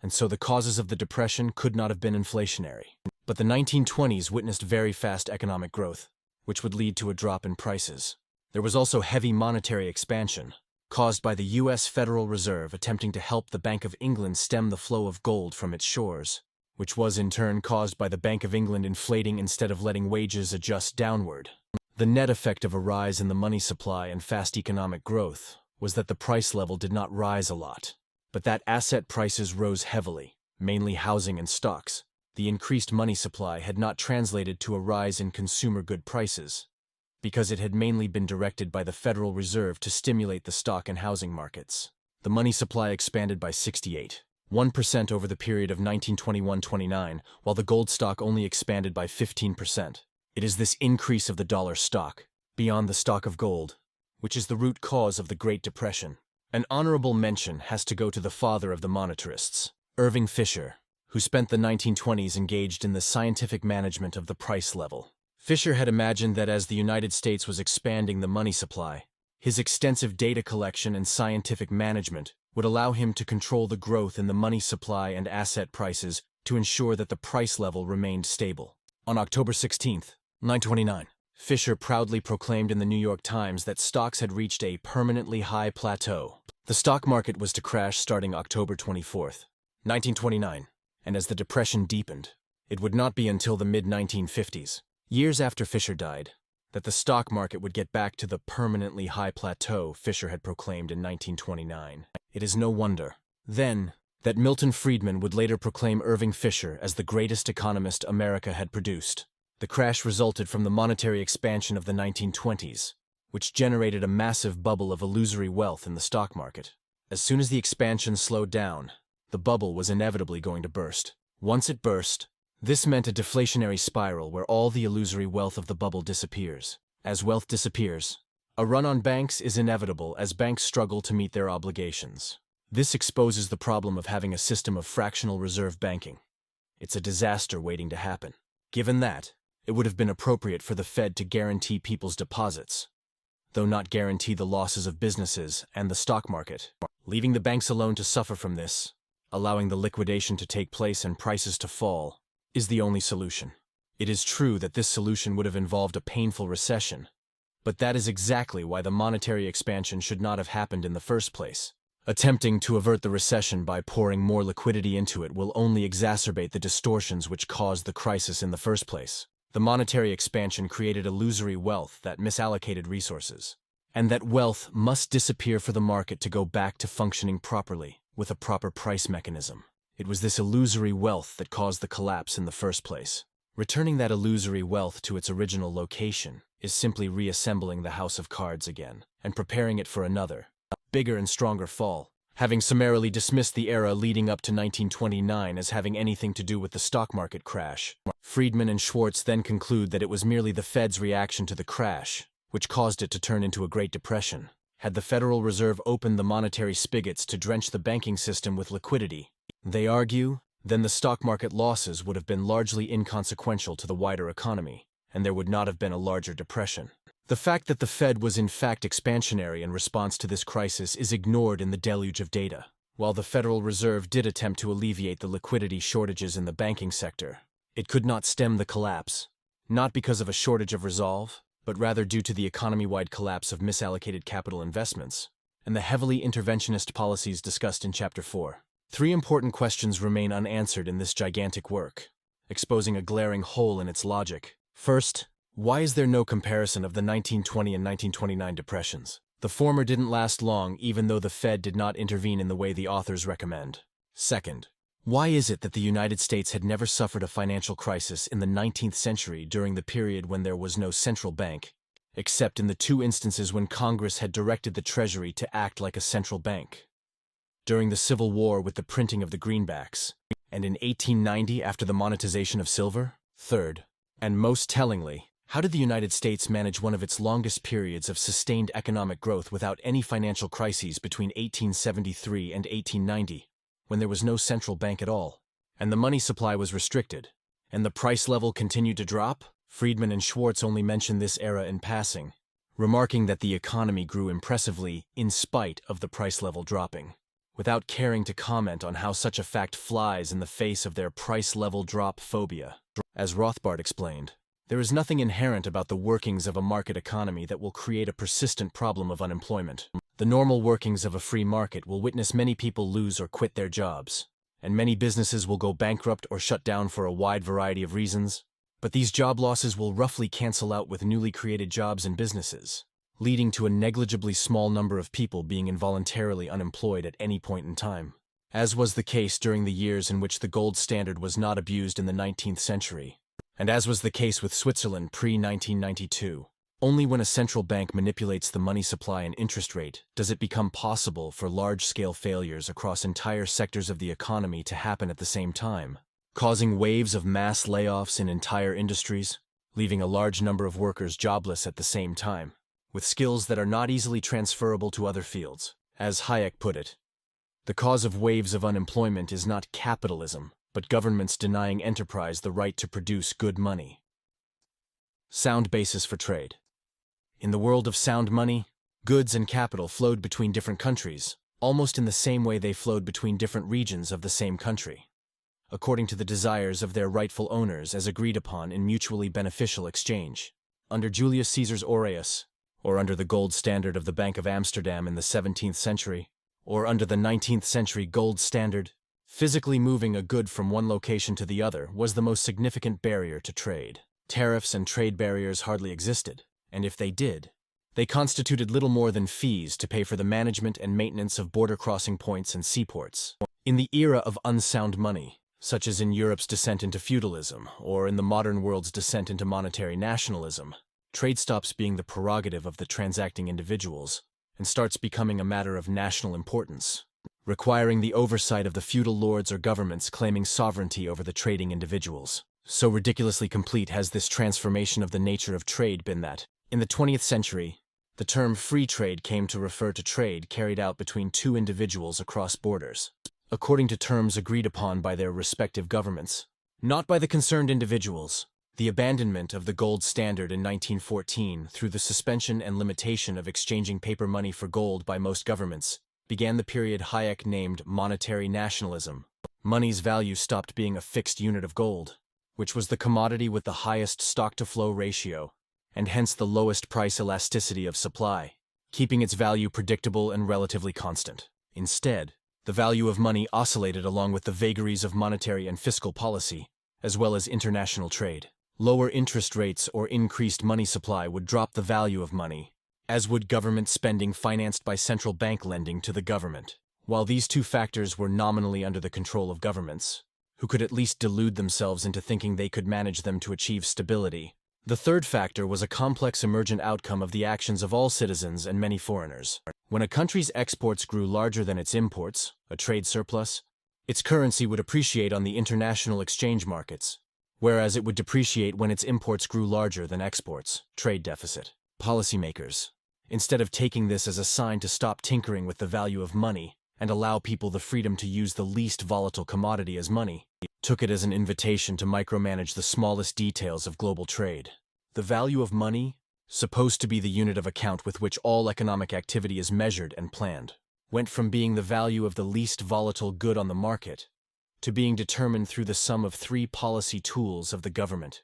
and so the causes of the Depression could not have been inflationary. But the 1920s witnessed very fast economic growth, which would lead to a drop in prices. There was also heavy monetary expansion, caused by the U.S. Federal Reserve attempting to help the Bank of England stem the flow of gold from its shores, which was in turn caused by the Bank of England inflating instead of letting wages adjust downward. The net effect of a rise in the money supply and fast economic growth was that the price level did not rise a lot, but that asset prices rose heavily, mainly housing and stocks. The increased money supply had not translated to a rise in consumer good prices, because it had mainly been directed by the Federal Reserve to stimulate the stock and housing markets. The money supply expanded by 1% over the period of 1921-29, while the gold stock only expanded by 15%. It is this increase of the dollar stock, beyond the stock of gold, which is the root cause of the Great Depression. An honorable mention has to go to the father of the monetarists, Irving Fisher, who spent the 1920s engaged in the scientific management of the price level. Fisher had imagined that as the United States was expanding the money supply, his extensive data collection and scientific management would allow him to control the growth in the money supply and asset prices to ensure that the price level remained stable. On October 16, 1929, Fisher proudly proclaimed in the New York Times that stocks had reached a permanently high plateau. The stock market was to crash starting October 24, 1929, and as the Depression deepened, it would not be until the mid-1950s, years after Fisher died, that the stock market would get back to the permanently high plateau Fisher had proclaimed in 1929. It is no wonder, then, that Milton Friedman would later proclaim Irving Fisher as the greatest economist America had produced. The crash resulted from the monetary expansion of the 1920s, which generated a massive bubble of illusory wealth in the stock market. As soon as the expansion slowed down, the bubble was inevitably going to burst. Once it burst, this meant a deflationary spiral where all the illusory wealth of the bubble disappears. As wealth disappears, a run on banks is inevitable as banks struggle to meet their obligations. This exposes the problem of having a system of fractional reserve banking. It's a disaster waiting to happen. Given that, it would have been appropriate for the Fed to guarantee people's deposits, though not guarantee the losses of businesses and the stock market. Leaving the banks alone to suffer from this, allowing the liquidation to take place and prices to fall, is the only solution. It is true that this solution would have involved a painful recession, but that is exactly why the monetary expansion should not have happened in the first place. Attempting to avert the recession by pouring more liquidity into it will only exacerbate the distortions which caused the crisis in the first place. The monetary expansion created illusory wealth that misallocated resources, and that wealth must disappear for the market to go back to functioning properly with a proper price mechanism. It was this illusory wealth that caused the collapse in the first place. Returning that illusory wealth to its original location is simply reassembling the house of cards again and preparing it for another, bigger and stronger fall. Having summarily dismissed the era leading up to 1929 as having anything to do with the stock market crash, Friedman and Schwartz then conclude that it was merely the Fed's reaction to the crash, which caused it to turn into a Great Depression. Had the Federal Reserve opened the monetary spigots to drench the banking system with liquidity, they argue, then the stock market losses would have been largely inconsequential to the wider economy, and there would not have been a larger depression. The fact that the Fed was in fact expansionary in response to this crisis is ignored in the deluge of data. While the Federal Reserve did attempt to alleviate the liquidity shortages in the banking sector, it could not stem the collapse, not because of a shortage of resolve, but rather due to the economy-wide collapse of misallocated capital investments and the heavily interventionist policies discussed in Chapter 4. 3 important questions remain unanswered in this gigantic work, exposing a glaring hole in its logic. First, why is there no comparison of the 1920 and 1929 depressions? The former didn't last long even though the Fed did not intervene in the way the authors recommend. Second, why is it that the United States had never suffered a financial crisis in the 19th century during the period when there was no central bank, except in the 2 instances when Congress had directed the Treasury to act like a central bank? During the Civil War with the printing of the greenbacks, And in 1890, after the monetization of silver? Third. And most tellingly, how did the United States manage one of its longest periods of sustained economic growth without any financial crises between 1873 and 1890, when there was no central bank at all, and the money supply was restricted, and the price level continued to drop? Friedman and Schwartz only mention this era in passing, remarking that the economy grew impressively in spite of the price level dropping, without caring to comment on how such a fact flies in the face of their price level drop phobia. As Rothbard explained, there is nothing inherent about the workings of a market economy that will create a persistent problem of unemployment. The normal workings of a free market will witness many people lose or quit their jobs, and many businesses will go bankrupt or shut down for a wide variety of reasons. But these job losses will roughly cancel out with newly created jobs and businesses, leading to a negligibly small number of people being involuntarily unemployed at any point in time, as was the case during the years in which the gold standard was not abused in the 19th century. And as was the case with Switzerland pre-1992, only when a central bank manipulates the money supply and interest rate does it become possible for large-scale failures across entire sectors of the economy to happen at the same time, causing waves of mass layoffs in entire industries, leaving a large number of workers jobless at the same time, with skills that are not easily transferable to other fields. As Hayek put it, the cause of waves of unemployment is not capitalism, but governments denying enterprise the right to produce good money. Sound basis for trade. In the world of sound money, goods and capital flowed between different countries, almost in the same way they flowed between different regions of the same country, according to the desires of their rightful owners as agreed upon in mutually beneficial exchange. Under Julius Caesar's aureus, or under the gold standard of the Bank of Amsterdam in the 17th century, or under the 19th century gold standard, physically moving a good from one location to the other was the most significant barrier to trade. Tariffs and trade barriers hardly existed, and if they did, they constituted little more than fees to pay for the management and maintenance of border crossing points and seaports. In the era of unsound money, such as in Europe's descent into feudalism or in the modern world's descent into monetary nationalism, trade stops being the prerogative of the transacting individuals and starts becoming a matter of national importance, requiring the oversight of the feudal lords or governments claiming sovereignty over the trading individuals. So ridiculously complete has this transformation of the nature of trade been that, in the 20th century, the term free trade came to refer to trade carried out between two individuals across borders, according to terms agreed upon by their respective governments, not by the concerned individuals. The abandonment of the gold standard in 1914 through the suspension and limitation of exchanging paper money for gold by most governments began the period Hayek named monetary nationalism. Money's value stopped being a fixed unit of gold, which was the commodity with the highest stock-to-flow ratio, and hence the lowest price elasticity of supply, keeping its value predictable and relatively constant. Instead, the value of money oscillated along with the vagaries of monetary and fiscal policy, as well as international trade. Lower interest rates or increased money supply would drop the value of money, as would government spending financed by central bank lending to the government. While these two factors were nominally under the control of governments, who could at least delude themselves into thinking they could manage them to achieve stability, the third factor was a complex emergent outcome of the actions of all citizens and many foreigners. When a country's exports grew larger than its imports, a trade surplus, its currency would appreciate on the international exchange markets, whereas it would depreciate when its imports grew larger than exports, trade deficit. Policymakers, instead of taking this as a sign to stop tinkering with the value of money and allow people the freedom to use the least volatile commodity as money, took it as an invitation to micromanage the smallest details of global trade. The value of money, supposed to be the unit of account with which all economic activity is measured and planned, went from being the value of the least volatile good on the market to being determined through the sum of three policy tools of the government: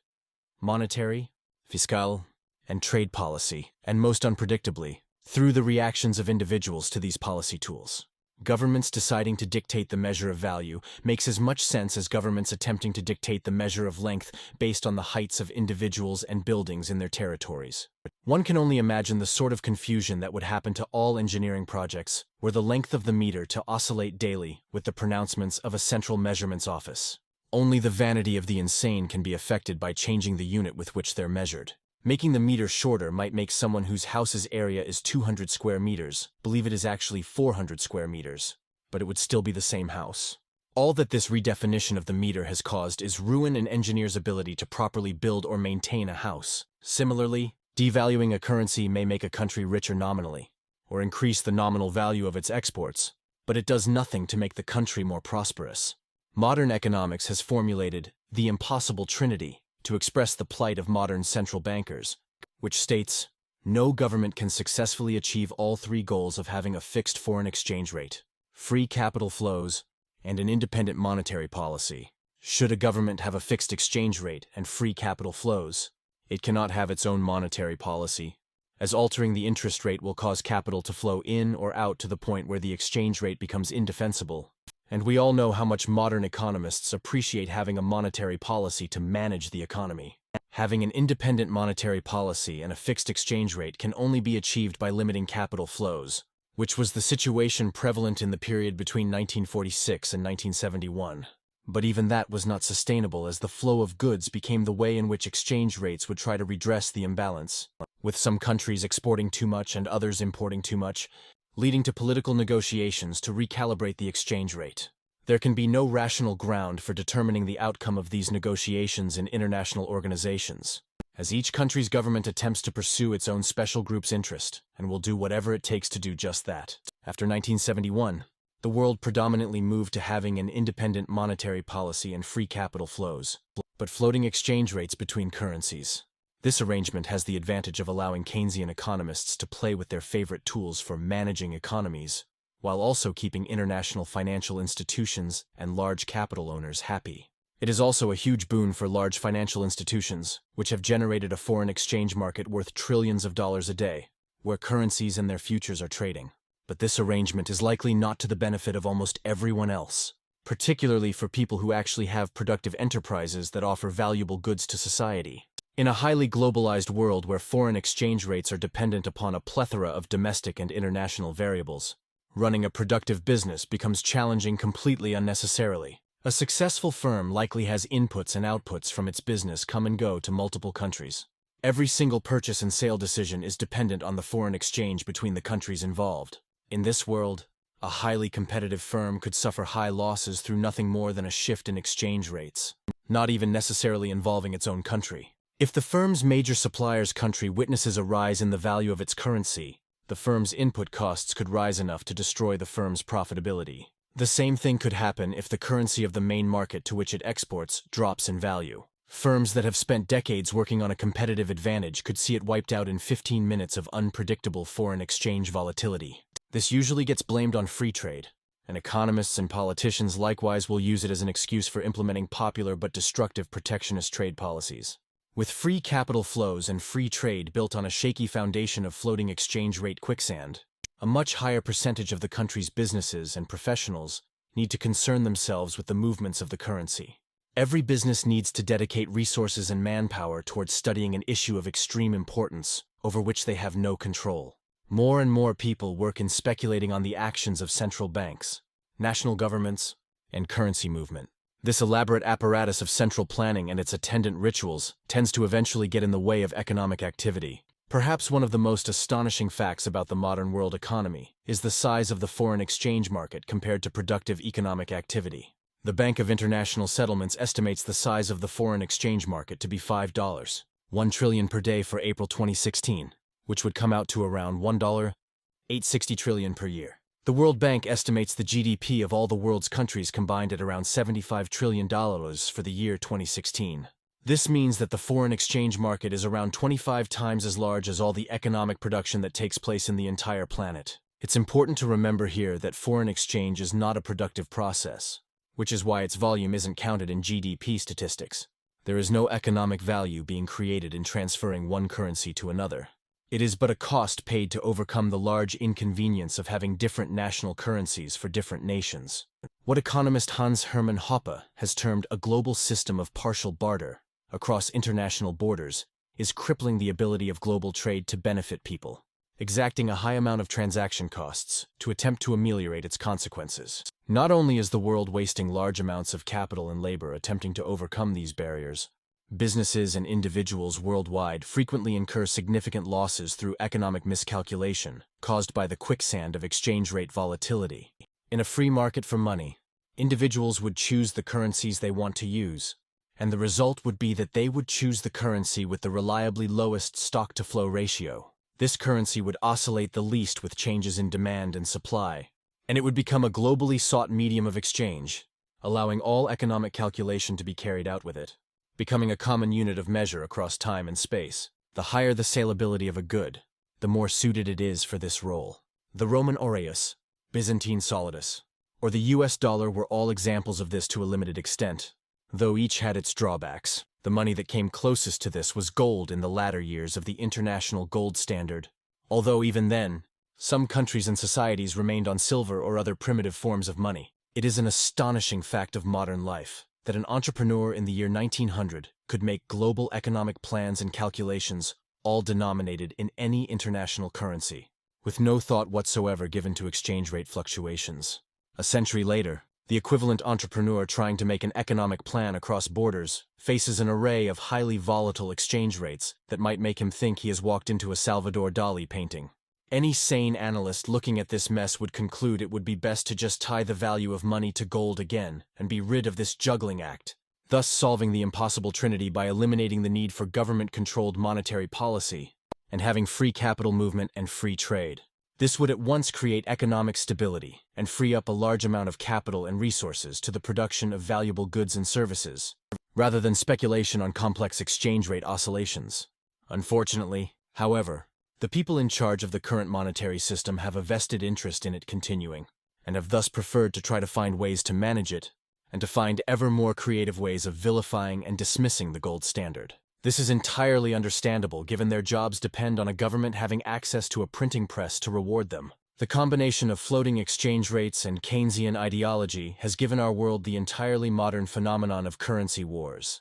monetary, fiscal, and trade policy, and most unpredictably, through the reactions of individuals to these policy tools. Governments deciding to dictate the measure of value makes as much sense as governments attempting to dictate the measure of length based on the heights of individuals and buildings in their territories. One can only imagine the sort of confusion that would happen to all engineering projects were the length of the meter to oscillate daily with the pronouncements of a central measurements office. Only the vanity of the insane can be affected by changing the unit with which they're measured. Making the meter shorter might make someone whose house's area is 200 square meters believe it is actually 400 square meters, but it would still be the same house. All that this redefinition of the meter has caused is ruin an engineer's ability to properly build or maintain a house. Similarly, devaluing a currency may make a country richer nominally, or increase the nominal value of its exports, but it does nothing to make the country more prosperous. Modern economics has formulated the impossible trinity to express the plight of modern central bankers, which states, no government can successfully achieve all three goals of having a fixed foreign exchange rate, free capital flows, and an independent monetary policy. Should a government have a fixed exchange rate and free capital flows, it cannot have its own monetary policy, as altering the interest rate will cause capital to flow in or out to the point where the exchange rate becomes indefensible. And we all know how much modern economists appreciate having a monetary policy to manage the economy. Having an independent monetary policy and a fixed exchange rate can only be achieved by limiting capital flows, which was the situation prevalent in the period between 1946 and 1971. But even that was not sustainable, as the flow of goods became the way in which exchange rates would try to redress the imbalance, with some countries exporting too much and others importing too much, leading to political negotiations to recalibrate the exchange rate. There can be no rational ground for determining the outcome of these negotiations in international organizations, as each country's government attempts to pursue its own special group's interest, and will do whatever it takes to do just that. After 1971, the world predominantly moved to having an independent monetary policy and free capital flows, but floating exchange rates between currencies. This arrangement has the advantage of allowing Keynesian economists to play with their favorite tools for managing economies, while also keeping international financial institutions and large capital owners happy. It is also a huge boon for large financial institutions, which have generated a foreign exchange market worth trillions of dollars a day, where currencies and their futures are trading. But this arrangement is likely not to the benefit of almost everyone else, particularly for people who actually have productive enterprises that offer valuable goods to society. In a highly globalized world where foreign exchange rates are dependent upon a plethora of domestic and international variables, running a productive business becomes challenging completely unnecessarily. A successful firm likely has inputs and outputs from its business come and go to multiple countries. Every single purchase and sale decision is dependent on the foreign exchange between the countries involved. In this world, a highly competitive firm could suffer high losses through nothing more than a shift in exchange rates, not even necessarily involving its own country. If the firm's major supplier's country witnesses a rise in the value of its currency, the firm's input costs could rise enough to destroy the firm's profitability. The same thing could happen if the currency of the main market to which it exports drops in value. Firms that have spent decades working on a competitive advantage could see it wiped out in 15 minutes of unpredictable foreign exchange volatility. This usually gets blamed on free trade, and economists and politicians likewise will use it as an excuse for implementing popular but destructive protectionist trade policies. With free capital flows and free trade built on a shaky foundation of floating exchange rate quicksand, a much higher percentage of the country's businesses and professionals need to concern themselves with the movements of the currency. Every business needs to dedicate resources and manpower towards studying an issue of extreme importance over which they have no control. More and more people work in speculating on the actions of central banks, national governments, and currency movement. This elaborate apparatus of central planning and its attendant rituals tends to eventually get in the way of economic activity. Perhaps one of the most astonishing facts about the modern world economy is the size of the foreign exchange market compared to productive economic activity. The Bank of International Settlements estimates the size of the foreign exchange market to be $1 trillion per day for April 2016, which would come out to around $860 trillion per year. The World Bank estimates the GDP of all the world's countries combined at around $75 trillion for the year 2016. This means that the foreign exchange market is around 25 times as large as all the economic production that takes place in the entire planet. It's important to remember here that foreign exchange is not a productive process, which is why its volume isn't counted in GDP statistics. There is no economic value being created in transferring one currency to another. It is but a cost paid to overcome the large inconvenience of having different national currencies for different nations. What economist Hans Hermann Hoppe has termed a global system of partial barter across international borders is crippling the ability of global trade to benefit people, exacting a high amount of transaction costs to attempt to ameliorate its consequences. Not only is the world wasting large amounts of capital and labor attempting to overcome these barriers, businesses and individuals worldwide frequently incur significant losses through economic miscalculation caused by the quicksand of exchange rate volatility. In a free market for money, Individuals would choose the currencies they want to use, and the result would be that they would choose the currency with the reliably lowest stock-to-flow ratio. This currency would oscillate the least with changes in demand and supply, and it would become a globally sought medium of exchange, allowing all economic calculation to be carried out with it, becoming a common unit of measure across time and space. The higher the salability of a good, the more suited it is for this role. The Roman aureus, Byzantine solidus, or the US dollar were all examples of this to a limited extent, though each had its drawbacks. The money that came closest to this was gold in the latter years of the international gold standard, although even then, some countries and societies remained on silver or other primitive forms of money. It is an astonishing fact of modern life that an entrepreneur in the year 1900 could make global economic plans and calculations all denominated in any international currency, with no thought whatsoever given to exchange rate fluctuations. A century later, the equivalent entrepreneur trying to make an economic plan across borders faces an array of highly volatile exchange rates that might make him think he has walked into a Salvador Dali painting. Any sane analyst looking at this mess would conclude it would be best to just tie the value of money to gold again and be rid of this juggling act, thus solving the impossible trinity by eliminating the need for government-controlled monetary policy and having free capital movement and free trade. This would at once create economic stability and free up a large amount of capital and resources to the production of valuable goods and services, rather than speculation on complex exchange rate oscillations. Unfortunately, however, the people in charge of the current monetary system have a vested interest in it continuing, and have thus preferred to try to find ways to manage it, and to find ever more creative ways of vilifying and dismissing the gold standard. This is entirely understandable given their jobs depend on a government having access to a printing press to reward them. The combination of floating exchange rates and Keynesian ideology has given our world the entirely modern phenomenon of currency wars.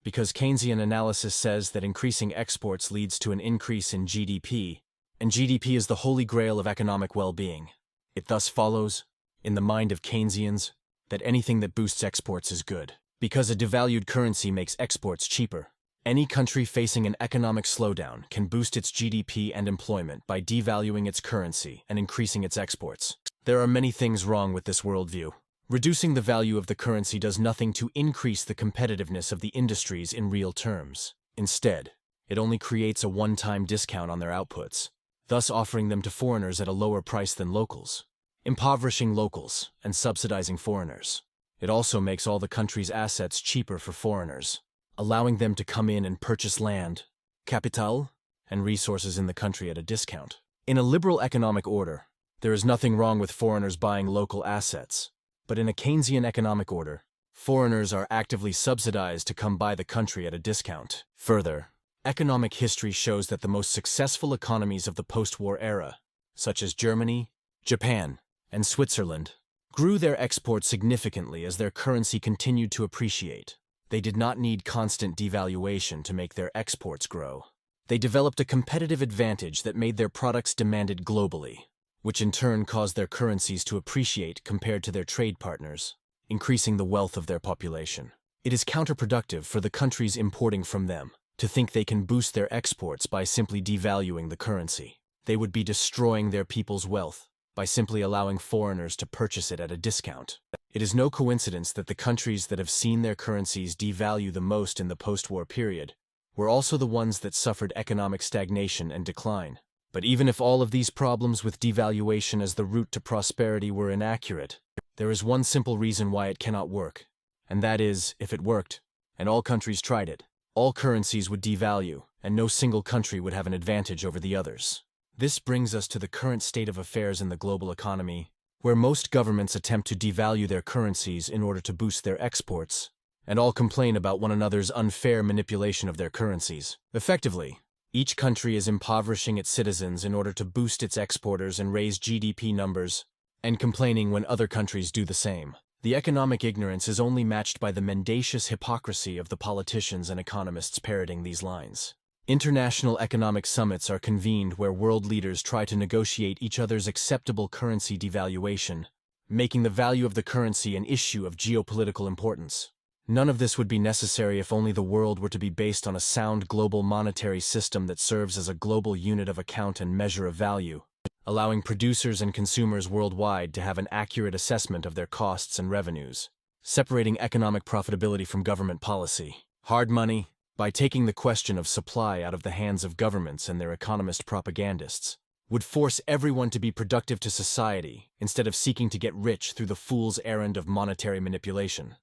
Because Keynesian analysis says that increasing exports leads to an increase in GDP, and GDP is the holy grail of economic well-being. It thus follows, in the mind of Keynesians, that anything that boosts exports is good. Because a devalued currency makes exports cheaper, any country facing an economic slowdown can boost its GDP and employment by devaluing its currency and increasing its exports. There are many things wrong with this worldview. Reducing the value of the currency does nothing to increase the competitiveness of the industries in real terms. Instead, it only creates a one-time discount on their outputs, thus offering them to foreigners at a lower price than locals, impoverishing locals and subsidizing foreigners. It also makes all the country's assets cheaper for foreigners, allowing them to come in and purchase land, capital, and resources in the country at a discount. In a liberal economic order, there is nothing wrong with foreigners buying local assets, but in a Keynesian economic order, foreigners are actively subsidized to come buy the country at a discount. Further, economic history shows that the most successful economies of the post-war era, such as Germany, Japan, and Switzerland, grew their exports significantly as their currency continued to appreciate. They did not need constant devaluation to make their exports grow. They developed a competitive advantage that made their products demanded globally, which in turn caused their currencies to appreciate compared to their trade partners, increasing the wealth of their population. It is counterproductive for the countries importing from them to think they can boost their exports by simply devaluing the currency. They would be destroying their people's wealth by simply allowing foreigners to purchase it at a discount. It is no coincidence that the countries that have seen their currencies devalue the most in the post-war period were also the ones that suffered economic stagnation and decline. But even if all of these problems with devaluation as the route to prosperity were inaccurate, there is one simple reason why it cannot work, and that is, if it worked, and all countries tried it, all currencies would devalue, and no single country would have an advantage over the others. This brings us to the current state of affairs in the global economy, where most governments attempt to devalue their currencies in order to boost their exports, and all complain about one another's unfair manipulation of their currencies. Effectively, each country is impoverishing its citizens in order to boost its exporters and raise GDP numbers, and complaining when other countries do the same. The economic ignorance is only matched by the mendacious hypocrisy of the politicians and economists parroting these lines. International economic summits are convened where world leaders try to negotiate each other's acceptable currency devaluation, making the value of the currency an issue of geopolitical importance. None of this would be necessary if only the world were to be based on a sound global monetary system that serves as a global unit of account and measure of value. allowing producers and consumers worldwide to have an accurate assessment of their costs and revenues, separating economic profitability from government policy. Hard money, by taking the question of supply out of the hands of governments and their economist propagandists, would force everyone to be productive to society instead of seeking to get rich through the fool's errand of monetary manipulation.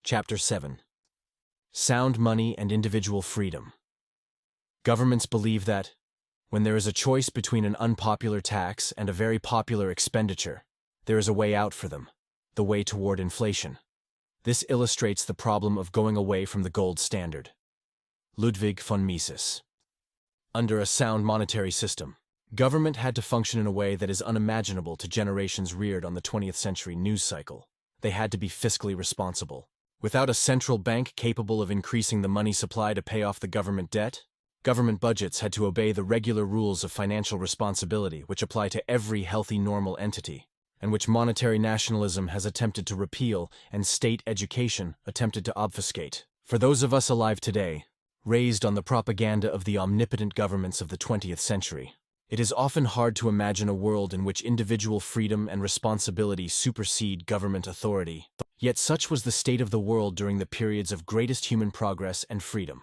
Chapter 7. Sound Money and Individual Freedom. Governments believe that, when there is a choice between an unpopular tax and a very popular expenditure, there is a way out for them, the way toward inflation. This illustrates the problem of going away from the gold standard. Ludwig von Mises. Under a sound monetary system, government had to function in a way that is unimaginable to generations reared on the 20th century news cycle. They had to be fiscally responsible. Without a central bank capable of increasing the money supply to pay off the government debt, government budgets had to obey the regular rules of financial responsibility which apply to every healthy normal entity, and which monetary nationalism has attempted to repeal and state education attempted to obfuscate. For those of us alive today, raised on the propaganda of the omnipotent governments of the 20th century, it is often hard to imagine a world in which individual freedom and responsibility supersede government authority. Yet such was the state of the world during the periods of greatest human progress and freedom.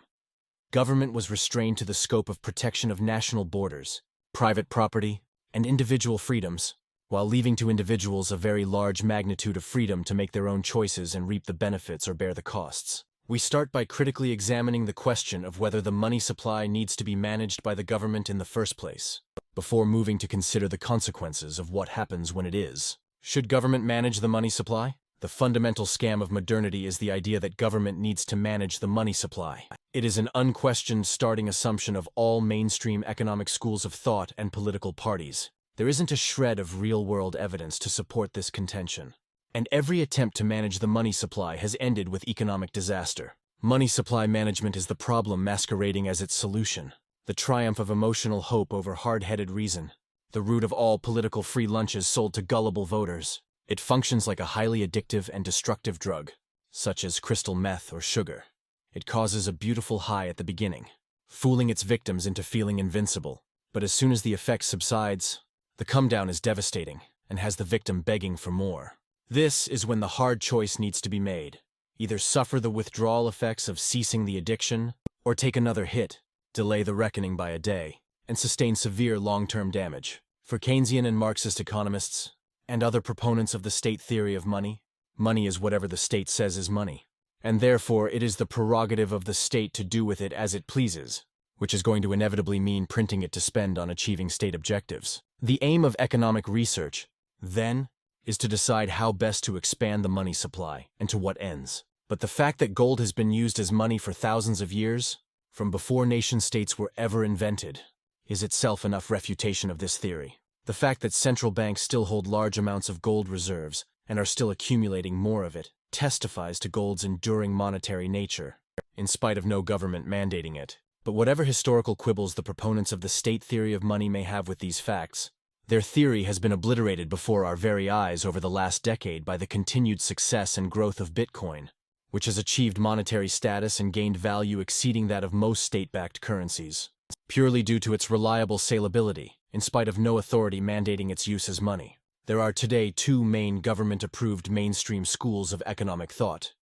Government was restrained to the scope of protection of national borders, private property, and individual freedoms, while leaving to individuals a very large magnitude of freedom to make their own choices and reap the benefits or bear the costs. We start by critically examining the question of whether the money supply needs to be managed by the government in the first place, before moving to consider the consequences of what happens when it is. Should government manage the money supply? The fundamental scam of modernity is the idea that government needs to manage the money supply. It is an unquestioned starting assumption of all mainstream economic schools of thought and political parties. There isn't a shred of real-world evidence to support this contention. And every attempt to manage the money supply has ended with economic disaster. Money supply management is the problem masquerading as its solution, the triumph of emotional hope over hard-headed reason, the root of all political free lunches sold to gullible voters. It functions like a highly addictive and destructive drug, such as crystal meth or sugar. It causes a beautiful high at the beginning, fooling its victims into feeling invincible. But as soon as the effect subsides, the come-down is devastating and has the victim begging for more. This is when the hard choice needs to be made. Either suffer the withdrawal effects of ceasing the addiction, or take another hit, delay the reckoning by a day, and sustain severe long-term damage. For Keynesian and Marxist economists, and other proponents of the state theory of money, money is whatever the state says is money, and therefore it is the prerogative of the state to do with it as it pleases, which is going to inevitably mean printing it to spend on achieving state objectives. The aim of economic research, then, is to decide how best to expand the money supply and to what ends. But the fact that gold has been used as money for thousands of years, from before nation-states were ever invented, is itself enough refutation of this theory. The fact that central banks still hold large amounts of gold reserves and are still accumulating more of it testifies to gold's enduring monetary nature, in spite of no government mandating it. But whatever historical quibbles the proponents of the state theory of money may have with these facts, their theory has been obliterated before our very eyes over the last decade by the continued success and growth of Bitcoin, which has achieved monetary status and gained value exceeding that of most state-backed currencies, purely due to its reliable salability, in spite of no authority mandating its use as money. There are today two main government-approved mainstream schools of economic thought,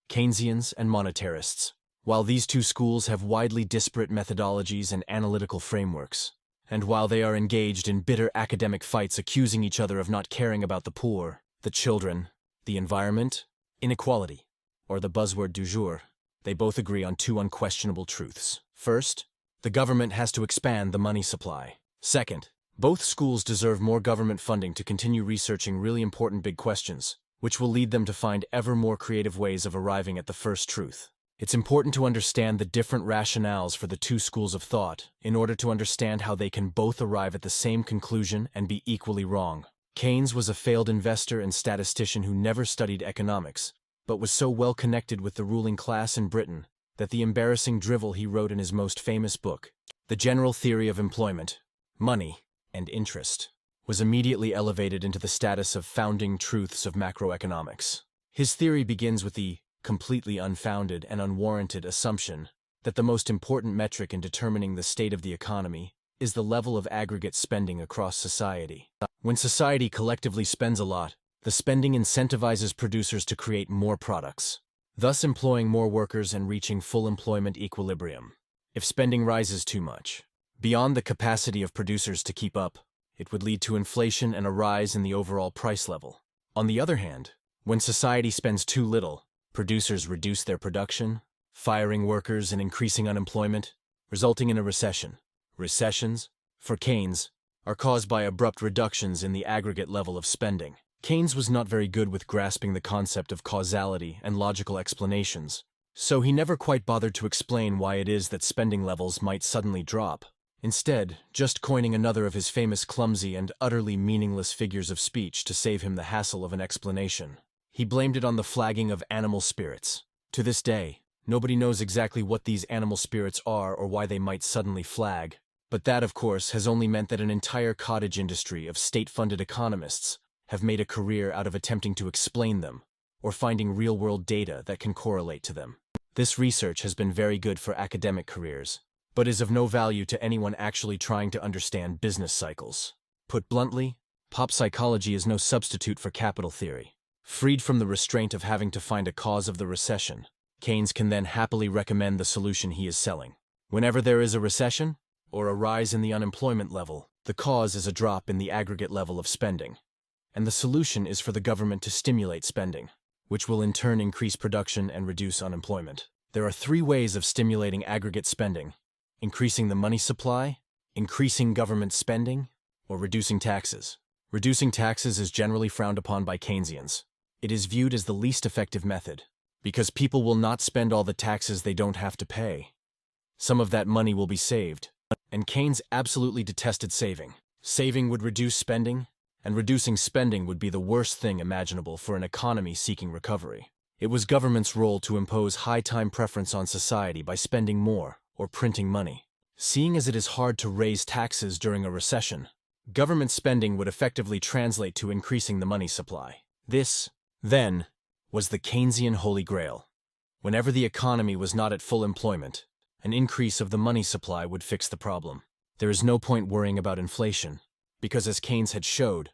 Keynesians and monetarists. While these two schools have widely disparate methodologies and analytical frameworks, and while they are engaged in bitter academic fights accusing each other of not caring about the poor, the children, the environment, inequality, or the buzzword du jour, they both agree on two unquestionable truths. First, the government has to expand the money supply. Second, both schools deserve more government funding to continue researching really important big questions, which will lead them to find ever more creative ways of arriving at the first truth. It's important to understand the different rationales for the two schools of thought in order to understand how they can both arrive at the same conclusion and be equally wrong. Keynes was a failed investor and statistician who never studied economics, but was so well connected with the ruling class in Britain that the embarrassing drivel he wrote in his most famous book, The General Theory of Employment, Money, and Interest, was immediately elevated into the status of founding truths of macroeconomics. His theory begins with the completely unfounded and unwarranted assumption that the most important metric in determining the state of the economy is the level of aggregate spending across society. When society collectively spends a lot, the spending incentivizes producers to create more products, thus employing more workers and reaching full employment equilibrium. If spending rises too much, beyond the capacity of producers to keep up, it would lead to inflation and a rise in the overall price level. On the other hand, when society spends too little, producers reduce their production, firing workers and increasing unemployment, resulting in a recession. Recessions, for Keynes, are caused by abrupt reductions in the aggregate level of spending. Keynes was not very good with grasping the concept of causality and logical explanations, so he never quite bothered to explain why it is that spending levels might suddenly drop. Instead, just coining another of his famous clumsy and utterly meaningless figures of speech to save him the hassle of an explanation. He blamed it on the flagging of animal spirits. To this day, nobody knows exactly what these animal spirits are or why they might suddenly flag, but that, of course, has only meant that an entire cottage industry of state-funded economists have made a career out of attempting to explain them, or finding real-world data that can correlate to them. This research has been very good for academic careers, but is of no value to anyone actually trying to understand business cycles. Put bluntly, pop psychology is no substitute for capital theory. Freed from the restraint of having to find a cause of the recession, Keynes can then happily recommend the solution he is selling. Whenever there is a recession, or a rise in the unemployment level, the cause is a drop in the aggregate level of spending, and the solution is for the government to stimulate spending, which will in turn increase production and reduce unemployment. There are three ways of stimulating aggregate spending: increasing the money supply, increasing government spending, or reducing taxes. Reducing taxes is generally frowned upon by Keynesians. It is viewed as the least effective method, because people will not spend all the taxes they don't have to pay. Some of that money will be saved, and Keynes absolutely detested saving. Saving would reduce spending, and reducing spending would be the worst thing imaginable for an economy seeking recovery. It was government's role to impose high time preference on society by spending more, or printing money. Seeing as it is hard to raise taxes during a recession, government spending would effectively translate to increasing the money supply. This, then, was the Keynesian Holy Grail. Whenever the economy was not at full employment, an increase of the money supply would fix the problem. There is no point worrying about inflation, because as Keynes had showed,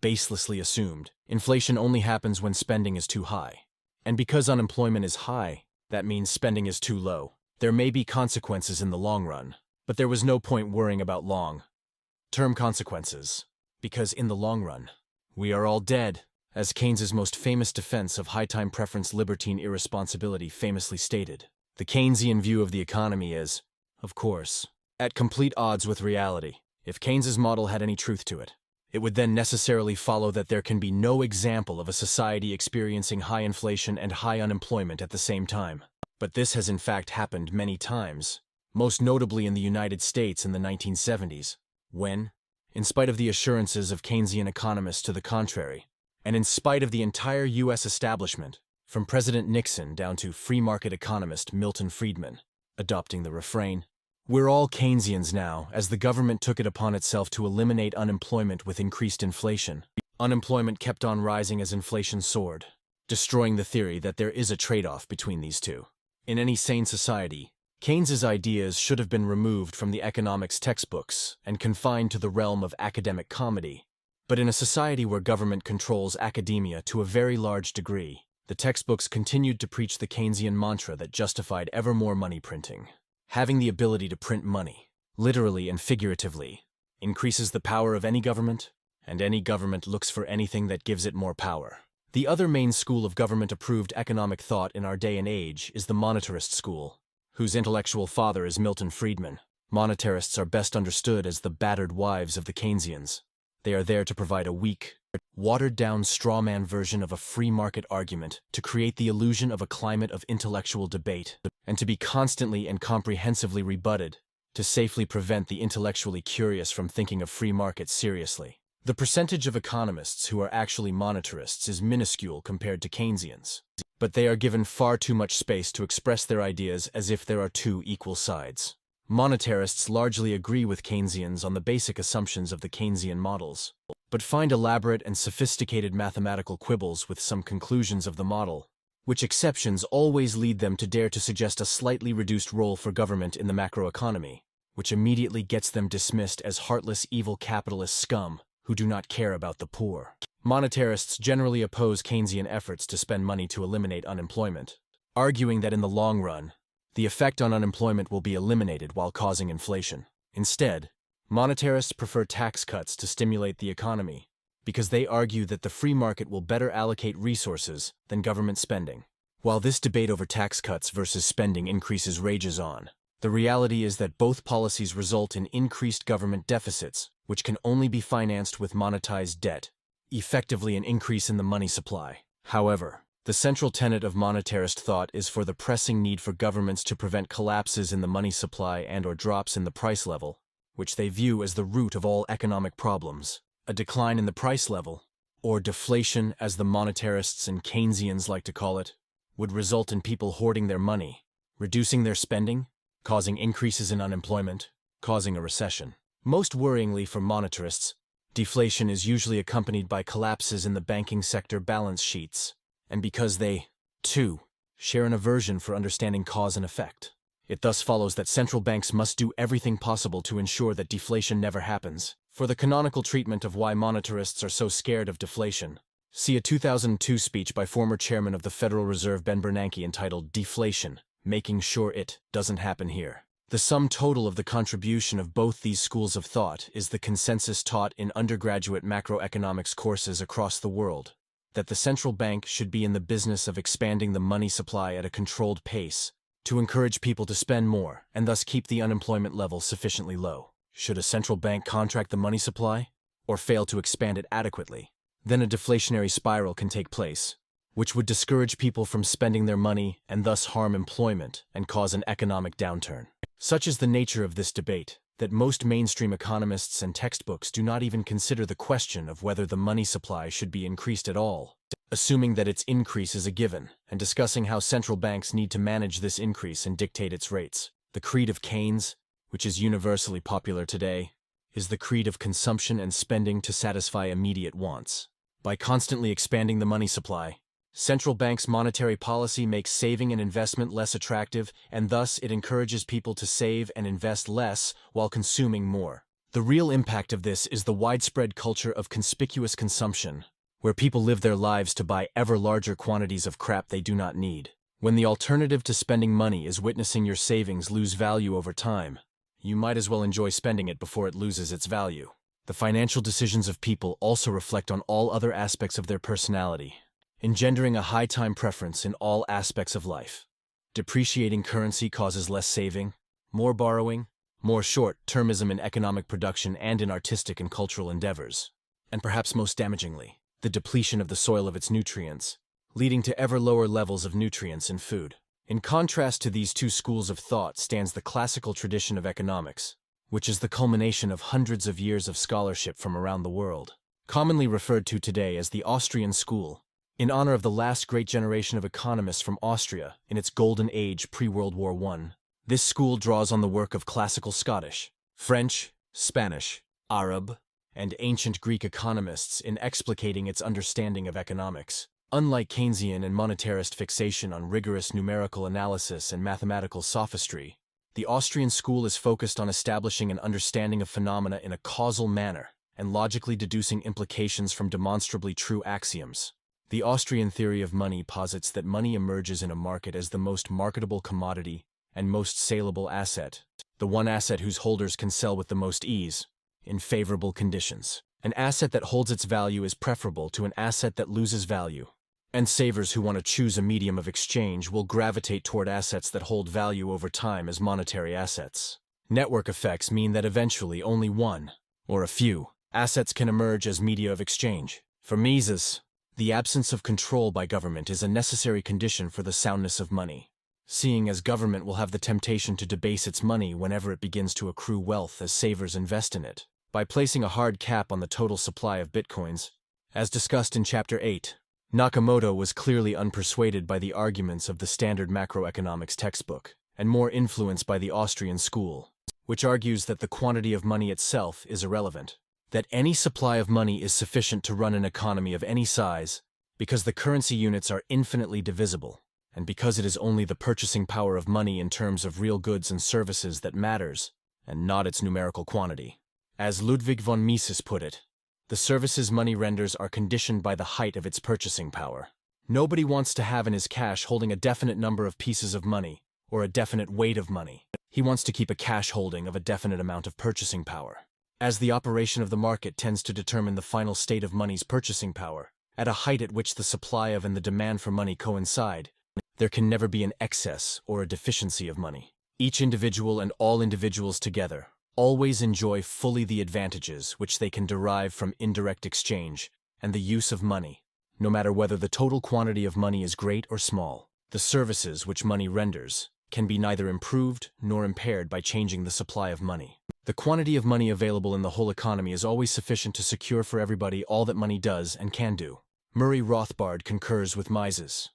baselessly assumed, inflation only happens when spending is too high. And because unemployment is high, that means spending is too low. There may be consequences in the long run, but there was no point worrying about long-term consequences, because in the long run, we are all dead, as Keynes's most famous defense of high-time preference libertine irresponsibility famously stated. The Keynesian view of the economy is, of course, at complete odds with reality. If Keynes's model had any truth to it, it would then necessarily follow that there can be no example of a society experiencing high inflation and high unemployment at the same time. But this has in fact happened many times, most notably in the United States in the 1970s, when, in spite of the assurances of Keynesian economists to the contrary, and in spite of the entire U.S. establishment, from President Nixon down to free market economist Milton Friedman, adopting the refrain, "We're all Keynesians now," as the government took it upon itself to eliminate unemployment with increased inflation. Unemployment kept on rising as inflation soared, destroying the theory that there is a trade-off between these two. In any sane society, Keynes's ideas should have been removed from the economics textbooks and confined to the realm of academic comedy. But in a society where government controls academia to a very large degree, the textbooks continued to preach the Keynesian mantra that justified ever more money printing. Having the ability to print money, literally and figuratively, increases the power of any government, and any government looks for anything that gives it more power. The other main school of government-approved economic thought in our day and age is the monetarist school, whose intellectual father is Milton Friedman. Monetarists are best understood as the battered wives of the Keynesians. They are there to provide a weak, watered-down strawman version of a free market argument to create the illusion of a climate of intellectual debate, and to be constantly and comprehensively rebutted to safely prevent the intellectually curious from thinking of free markets seriously. The percentage of economists who are actually monetarists is minuscule compared to Keynesians, but they are given far too much space to express their ideas as if there are two equal sides. Monetarists largely agree with Keynesians on the basic assumptions of the Keynesian models, but find elaborate and sophisticated mathematical quibbles with some conclusions of the model, which exceptions always lead them to dare to suggest a slightly reduced role for government in the macroeconomy, which immediately gets them dismissed as heartless evil capitalist scum who do not care about the poor. Monetarists generally oppose Keynesian efforts to spend money to eliminate unemployment, arguing that in the long run, the effect on unemployment will be eliminated while causing inflation. Instead, monetarists prefer tax cuts to stimulate the economy because they argue that the free market will better allocate resources than government spending. While this debate over tax cuts versus spending increases rages on, the reality is that both policies result in increased government deficits, which can only be financed with monetized debt, effectively an increase in the money supply. However, the central tenet of monetarist thought is for the pressing need for governments to prevent collapses in the money supply and/or drops in the price level, which they view as the root of all economic problems. A decline in the price level, or deflation as the monetarists and Keynesians like to call it, would result in people hoarding their money, reducing their spending, causing increases in unemployment, causing a recession. Most worryingly for monetarists, deflation is usually accompanied by collapses in the banking sector balance sheets, and because they, too, share an aversion for understanding cause and effect, it thus follows that central banks must do everything possible to ensure that deflation never happens. For the canonical treatment of why monetarists are so scared of deflation, see a 2002 speech by former chairman of the Federal Reserve Ben Bernanke entitled Deflation, Making Sure It Doesn't Happen Here. The sum total of the contribution of both these schools of thought is the consensus taught in undergraduate macroeconomics courses across the world, that the central bank should be in the business of expanding the money supply at a controlled pace to encourage people to spend more and thus keep the unemployment level sufficiently low. Should a central bank contract the money supply, or fail to expand it adequately, then a deflationary spiral can take place, which would discourage people from spending their money and thus harm employment and cause an economic downturn. Such is the nature of this debate that most mainstream economists and textbooks do not even consider the question of whether the money supply should be increased at all, assuming that its increase is a given, and discussing how central banks need to manage this increase and dictate its rates. The creed of Keynes, which is universally popular today, is the creed of consumption and spending to satisfy immediate wants. By constantly expanding the money supply, central banks' monetary policy makes saving and investment less attractive, and thus it encourages people to save and invest less while consuming more. The real impact of this is the widespread culture of conspicuous consumption, where people live their lives to buy ever larger quantities of crap they do not need. When the alternative to spending money is witnessing your savings lose value over time, you might as well enjoy spending it before it loses its value. The financial decisions of people also reflect on all other aspects of their personality, engendering a high time preference in all aspects of life. Depreciating currency causes less saving, more borrowing, more short-termism in economic production and in artistic and cultural endeavors, and perhaps most damagingly, the depletion of the soil of its nutrients, leading to ever lower levels of nutrients in food. In contrast to these two schools of thought stands the classical tradition of economics, which is the culmination of hundreds of years of scholarship from around the world, commonly referred to today as the Austrian school, in honor of the last great generation of economists from Austria in its golden age pre-World War I. This school draws on the work of classical Scottish, French, Spanish, Arab, and ancient Greek economists in explicating its understanding of economics. Unlike Keynesian and monetarist fixation on rigorous numerical analysis and mathematical sophistry, the Austrian school is focused on establishing an understanding of phenomena in a causal manner and logically deducing implications from demonstrably true axioms. The Austrian theory of money posits that money emerges in a market as the most marketable commodity and most saleable asset, the one asset whose holders can sell with the most ease, in favorable conditions. An asset that holds its value is preferable to an asset that loses value, and savers who want to choose a medium of exchange will gravitate toward assets that hold value over time as monetary assets. Network effects mean that eventually only one, or a few, assets can emerge as media of exchange. For Mises, the absence of control by government is a necessary condition for the soundness of money, seeing as government will have the temptation to debase its money whenever it begins to accrue wealth as savers invest in it. By placing a hard cap on the total supply of bitcoins, as discussed in Chapter 8, Nakamoto was clearly unpersuaded by the arguments of the standard macroeconomics textbook, and more influenced by the Austrian school, which argues that the quantity of money itself is irrelevant, that any supply of money is sufficient to run an economy of any size, because the currency units are infinitely divisible, and because it is only the purchasing power of money in terms of real goods and services that matters, and not its numerical quantity. As Ludwig von Mises put it, the services money renders are conditioned by the height of its purchasing power. Nobody wants to have in his cash holding a definite number of pieces of money or a definite weight of money. He wants to keep a cash holding of a definite amount of purchasing power. As the operation of the market tends to determine the final state of money's purchasing power, at a height at which the supply of and the demand for money coincide, there can never be an excess or a deficiency of money. Each individual and all individuals together always enjoy fully the advantages which they can derive from indirect exchange and the use of money, no matter whether the total quantity of money is great or small. The services which money renders can be neither improved nor impaired by changing the supply of money. The quantity of money available in the whole economy is always sufficient to secure for everybody all that money does and can do. Murray Rothbard concurs with Mises.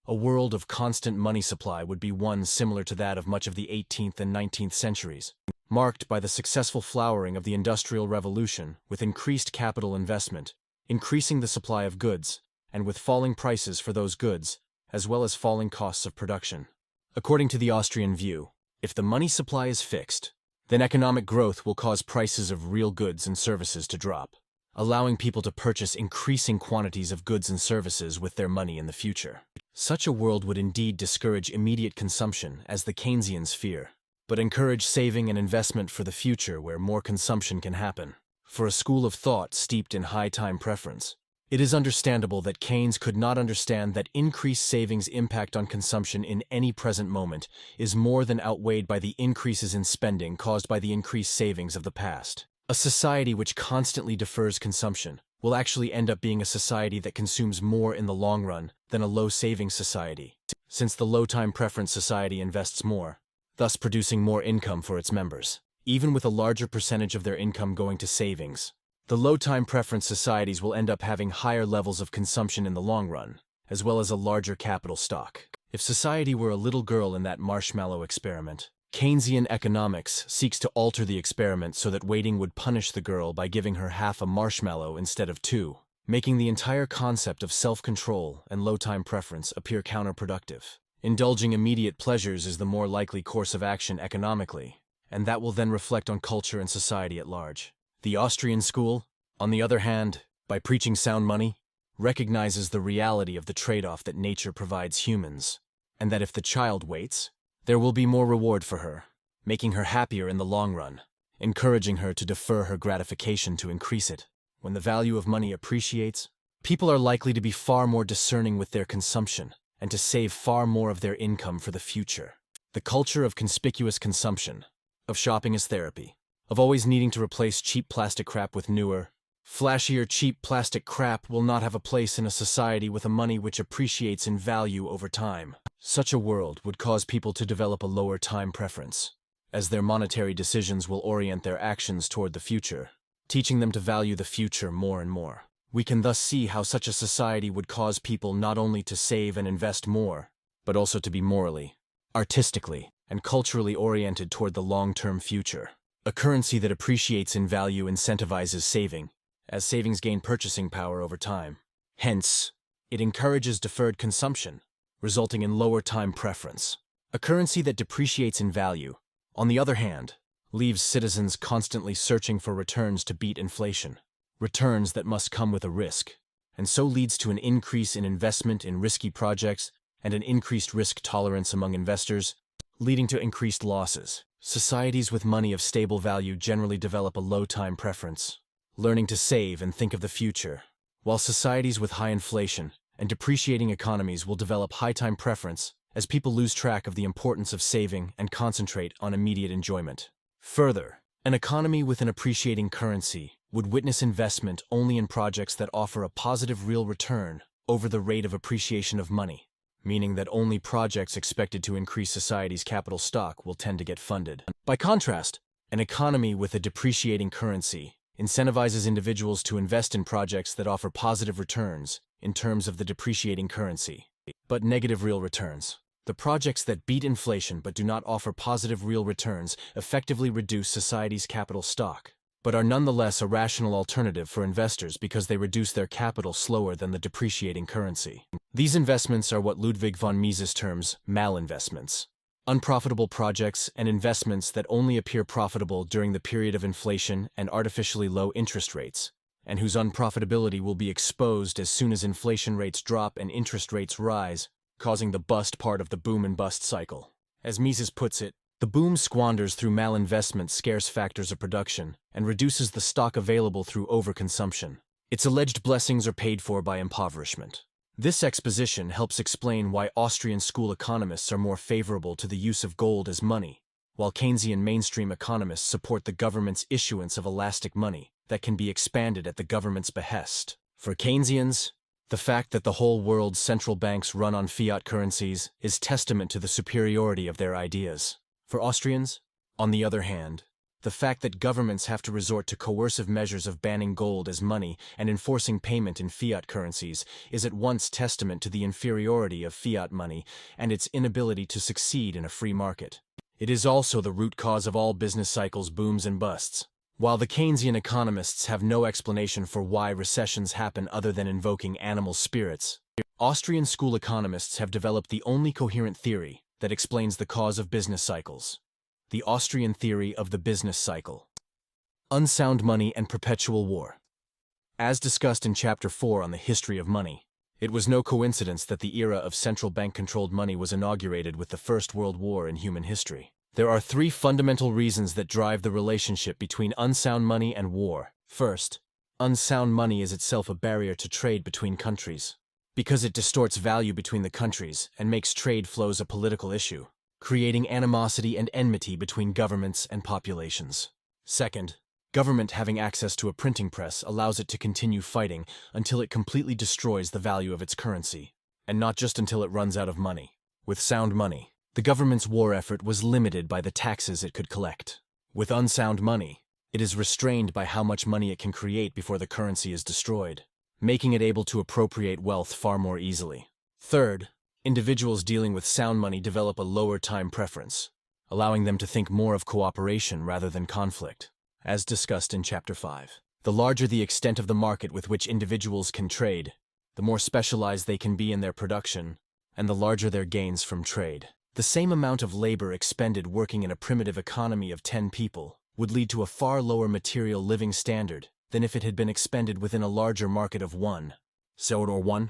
A world of constant money supply would be one similar to that of much of the 18th and 19th centuries, marked by the successful flowering of the Industrial Revolution with increased capital investment, increasing the supply of goods, and with falling prices for those goods, as well as falling costs of production. According to the Austrian view, if the money supply is fixed, then economic growth will cause prices of real goods and services to drop, allowing people to purchase increasing quantities of goods and services with their money in the future. Such a world would indeed discourage immediate consumption, as the Keynesians fear, but encourage saving and investment for the future where more consumption can happen. For a school of thought steeped in high time preference, it is understandable that Keynes could not understand that increased savings' impact on consumption in any present moment is more than outweighed by the increases in spending caused by the increased savings of the past. A society which constantly defers consumption will actually end up being a society that consumes more in the long run than a low-savings society, since the low-time preference society invests more, thus producing more income for its members, even with a larger percentage of their income going to savings. The low-time preference societies will end up having higher levels of consumption in the long run, as well as a larger capital stock. If society were a little girl in that marshmallow experiment, Keynesian economics seeks to alter the experiment so that waiting would punish the girl by giving her half a marshmallow instead of two, making the entire concept of self-control and low-time preference appear counterproductive. Indulging immediate pleasures is the more likely course of action economically, and that will then reflect on culture and society at large. The Austrian school, on the other hand, by preaching sound money, recognizes the reality of the trade-off that nature provides humans, and that if the child waits, there will be more reward for her, making her happier in the long run, encouraging her to defer her gratification to increase it. When the value of money appreciates, people are likely to be far more discerning with their consumption and to save far more of their income for the future. The culture of conspicuous consumption, of shopping as therapy, of always needing to replace cheap plastic crap with newer, flashier cheap plastic crap will not have a place in a society with a money which appreciates in value over time. Such a world would cause people to develop a lower time preference, as their monetary decisions will orient their actions toward the future, teaching them to value the future more and more. We can thus see how such a society would cause people not only to save and invest more, but also to be morally, artistically, and culturally oriented toward the long-term future. A currency that appreciates in value incentivizes saving, as savings gain purchasing power over time. Hence, it encourages deferred consumption, resulting in lower time preference. A currency that depreciates in value, on the other hand, leaves citizens constantly searching for returns to beat inflation, returns that must come with a risk, and so leads to an increase in investment in risky projects and an increased risk tolerance among investors, leading to increased losses. Societies with money of stable value generally develop a low time preference, learning to save and think of the future, while societies with high inflation and depreciating economies will develop high time preference as people lose track of the importance of saving and concentrate on immediate enjoyment. Further, an economy with an appreciating currency would witness investment only in projects that offer a positive real return over the rate of appreciation of money, meaning that only projects expected to increase society's capital stock will tend to get funded. By contrast, an economy with a depreciating currency incentivizes individuals to invest in projects that offer positive returns in terms of the depreciating currency, but negative real returns. The projects that beat inflation but do not offer positive real returns effectively reduce society's capital stock, but are nonetheless a rational alternative for investors because they reduce their capital slower than the depreciating currency. These investments are what Ludwig von Mises terms malinvestments, unprofitable projects and investments that only appear profitable during the period of inflation and artificially low interest rates, and whose unprofitability will be exposed as soon as inflation rates drop and interest rates rise, causing the bust part of the boom and bust cycle. As Mises puts it, the boom squanders through malinvestment scarce factors of production and reduces the stock available through overconsumption. Its alleged blessings are paid for by impoverishment. This exposition helps explain why Austrian school economists are more favorable to the use of gold as money, while Keynesian mainstream economists support the government's issuance of elastic money that can be expanded at the government's behest. For Keynesians, the fact that the whole world's central banks run on fiat currencies is testament to the superiority of their ideas. For Austrians, on the other hand, the fact that governments have to resort to coercive measures of banning gold as money and enforcing payment in fiat currencies is at once testament to the inferiority of fiat money and its inability to succeed in a free market. It is also the root cause of all business cycles' booms and busts. While the Keynesian economists have no explanation for why recessions happen other than invoking animal spirits, Austrian school economists have developed the only coherent theory that explains the cause of business cycles: the Austrian theory of the business cycle. Unsound money and perpetual war. As discussed in Chapter 4 on the history of money, it was no coincidence that the era of central bank-controlled money was inaugurated with the First World War in human history. There are three fundamental reasons that drive the relationship between unsound money and war. First, unsound money is itself a barrier to trade between countries, because it distorts value between the countries and makes trade flows a political issue, creating animosity and enmity between governments and populations. Second, government having access to a printing press allows it to continue fighting until it completely destroys the value of its currency, and not just until it runs out of money. With sound money, the government's war effort was limited by the taxes it could collect. With unsound money, it is restrained by how much money it can create before the currency is destroyed, making it able to appropriate wealth far more easily. Third, individuals dealing with sound money develop a lower time preference, allowing them to think more of cooperation rather than conflict. As discussed in Chapter 5, the larger the extent of the market with which individuals can trade, the more specialized they can be in their production, and the larger their gains from trade. The same amount of labor expended working in a primitive economy of 10 people would lead to a far lower material living standard than if it had been expended within a larger market of 1, 0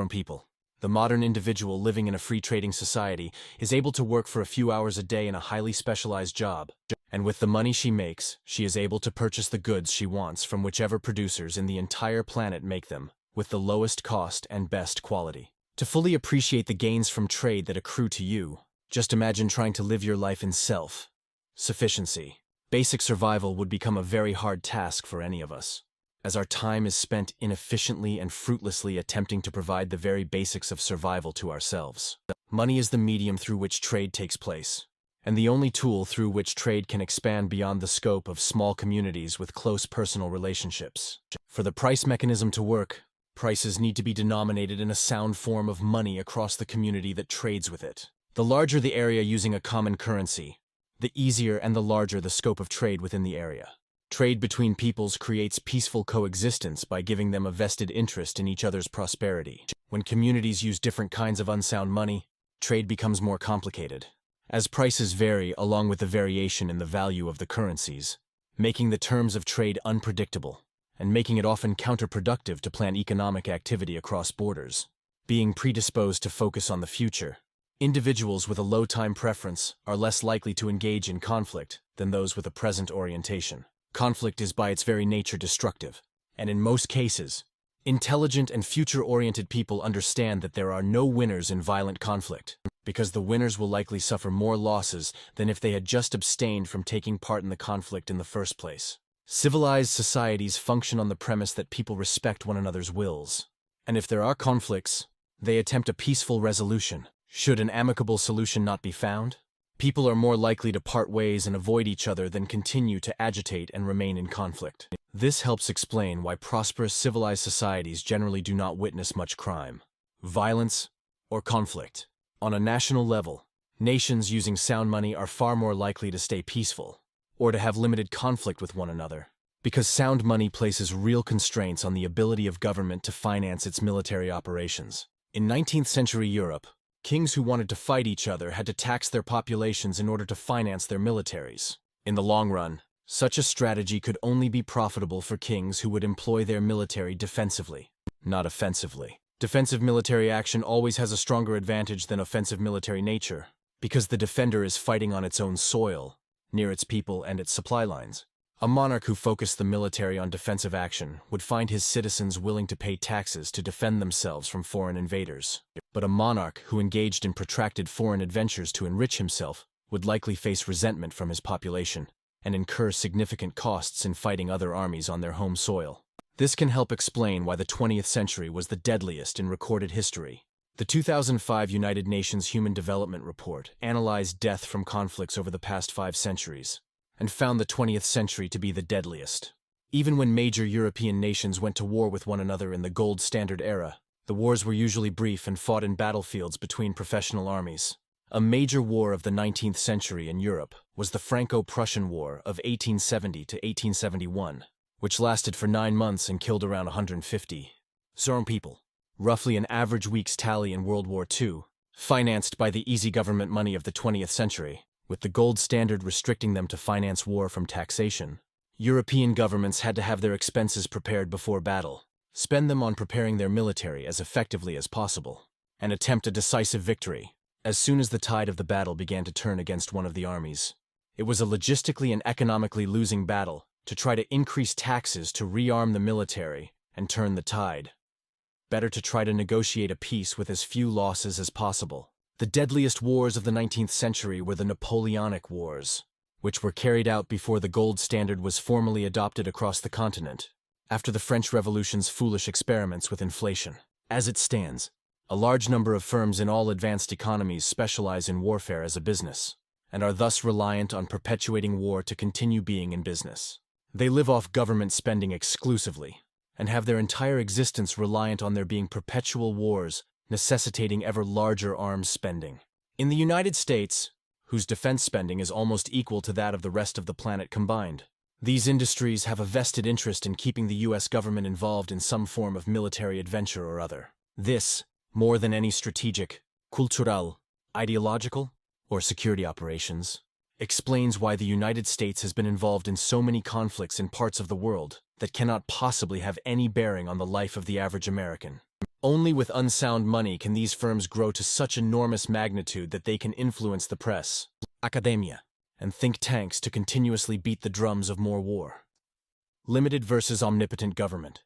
people. The modern individual living in a free trading society is able to work for a few hours a day in a highly specialized job, and with the money she makes, she is able to purchase the goods she wants from whichever producers in the entire planet make them, with the lowest cost and best quality. To fully appreciate the gains from trade that accrue to you, just imagine trying to live your life in self-sufficiency. Basic survival would become a very hard task for any of us, as our time is spent inefficiently and fruitlessly attempting to provide the very basics of survival to ourselves. Money is the medium through which trade takes place, and the only tool through which trade can expand beyond the scope of small communities with close personal relationships. For the price mechanism to work, prices need to be denominated in a sound form of money across the community that trades with it. The larger the area using a common currency, the easier and the larger the scope of trade within the area. Trade between peoples creates peaceful coexistence by giving them a vested interest in each other's prosperity. When communities use different kinds of unsound money, trade becomes more complicated, as prices vary along with the variation in the value of the currencies, making the terms of trade unpredictable, and making it often counterproductive to plan economic activity across borders. Being predisposed to focus on the future, individuals with a low time preference are less likely to engage in conflict than those with a present orientation. Conflict is by its very nature destructive, and in most cases, intelligent and future-oriented people understand that there are no winners in violent conflict, because the winners will likely suffer more losses than if they had just abstained from taking part in the conflict in the first place. Civilized societies function on the premise that people respect one another's wills, and if there are conflicts, they attempt a peaceful resolution. Should an amicable solution not be found, people are more likely to part ways and avoid each other than continue to agitate and remain in conflict. This helps explain why prosperous civilized societies generally do not witness much crime, violence, or conflict. On a national level, nations using sound money are far more likely to stay peaceful, or to have limited conflict with one another, because sound money places real constraints on the ability of government to finance its military operations. In 19th century Europe, Kings who wanted to fight each other had to tax their populations in order to finance their militaries. In the long run, such a strategy could only be profitable for kings who would employ their military defensively, not offensively. Defensive military action always has a stronger advantage than offensive military nature, because the defender is fighting on its own soil, near its people and its supply lines. A monarch who focused the military on defensive action would find his citizens willing to pay taxes to defend themselves from foreign invaders. But a monarch who engaged in protracted foreign adventures to enrich himself would likely face resentment from his population and incur significant costs in fighting other armies on their home soil. This can help explain why the 20th century was the deadliest in recorded history. The 2005 United Nations Human Development Report analyzed death from conflicts over the past 5 centuries and found the 20th century to be the deadliest. Even when major European nations went to war with one another in the Gold Standard era, the wars were usually brief and fought in battlefields between professional armies. A major war of the 19th century in Europe was the Franco-Prussian War of 1870 to 1871, which lasted for 9 months and killed around 150,000 people, roughly an average week's tally in World War II, financed by the easy government money of the 20th century, with the gold standard restricting them to finance war from taxation. European governments had to have their expenses prepared before battle, spend them on preparing their military as effectively as possible, and attempt a decisive victory as soon as the tide of the battle began to turn against one of the armies. It was a logistically and economically losing battle to try to increase taxes to rearm the military and turn the tide. Better to try to negotiate a peace with as few losses as possible. The deadliest wars of the 19th century were the Napoleonic Wars, which were carried out before the gold standard was formally adopted across the continent, after the French Revolution's foolish experiments with inflation. As it stands, a large number of firms in all advanced economies specialize in warfare as a business, and are thus reliant on perpetuating war to continue being in business. They live off government spending exclusively, and have their entire existence reliant on there being perpetual wars necessitating ever larger arms spending. In the United States, whose defense spending is almost equal to that of the rest of the planet combined, these industries have a vested interest in keeping the U.S. government involved in some form of military adventure or other. This, more than any strategic, cultural, ideological, or security operations, explains why the United States has been involved in so many conflicts in parts of the world that cannot possibly have any bearing on the life of the average American. Only with unsound money can these firms grow to such enormous magnitude that they can influence the press, academia, and think tanks to continuously beat the drums of more war. Limited versus omnipotent government.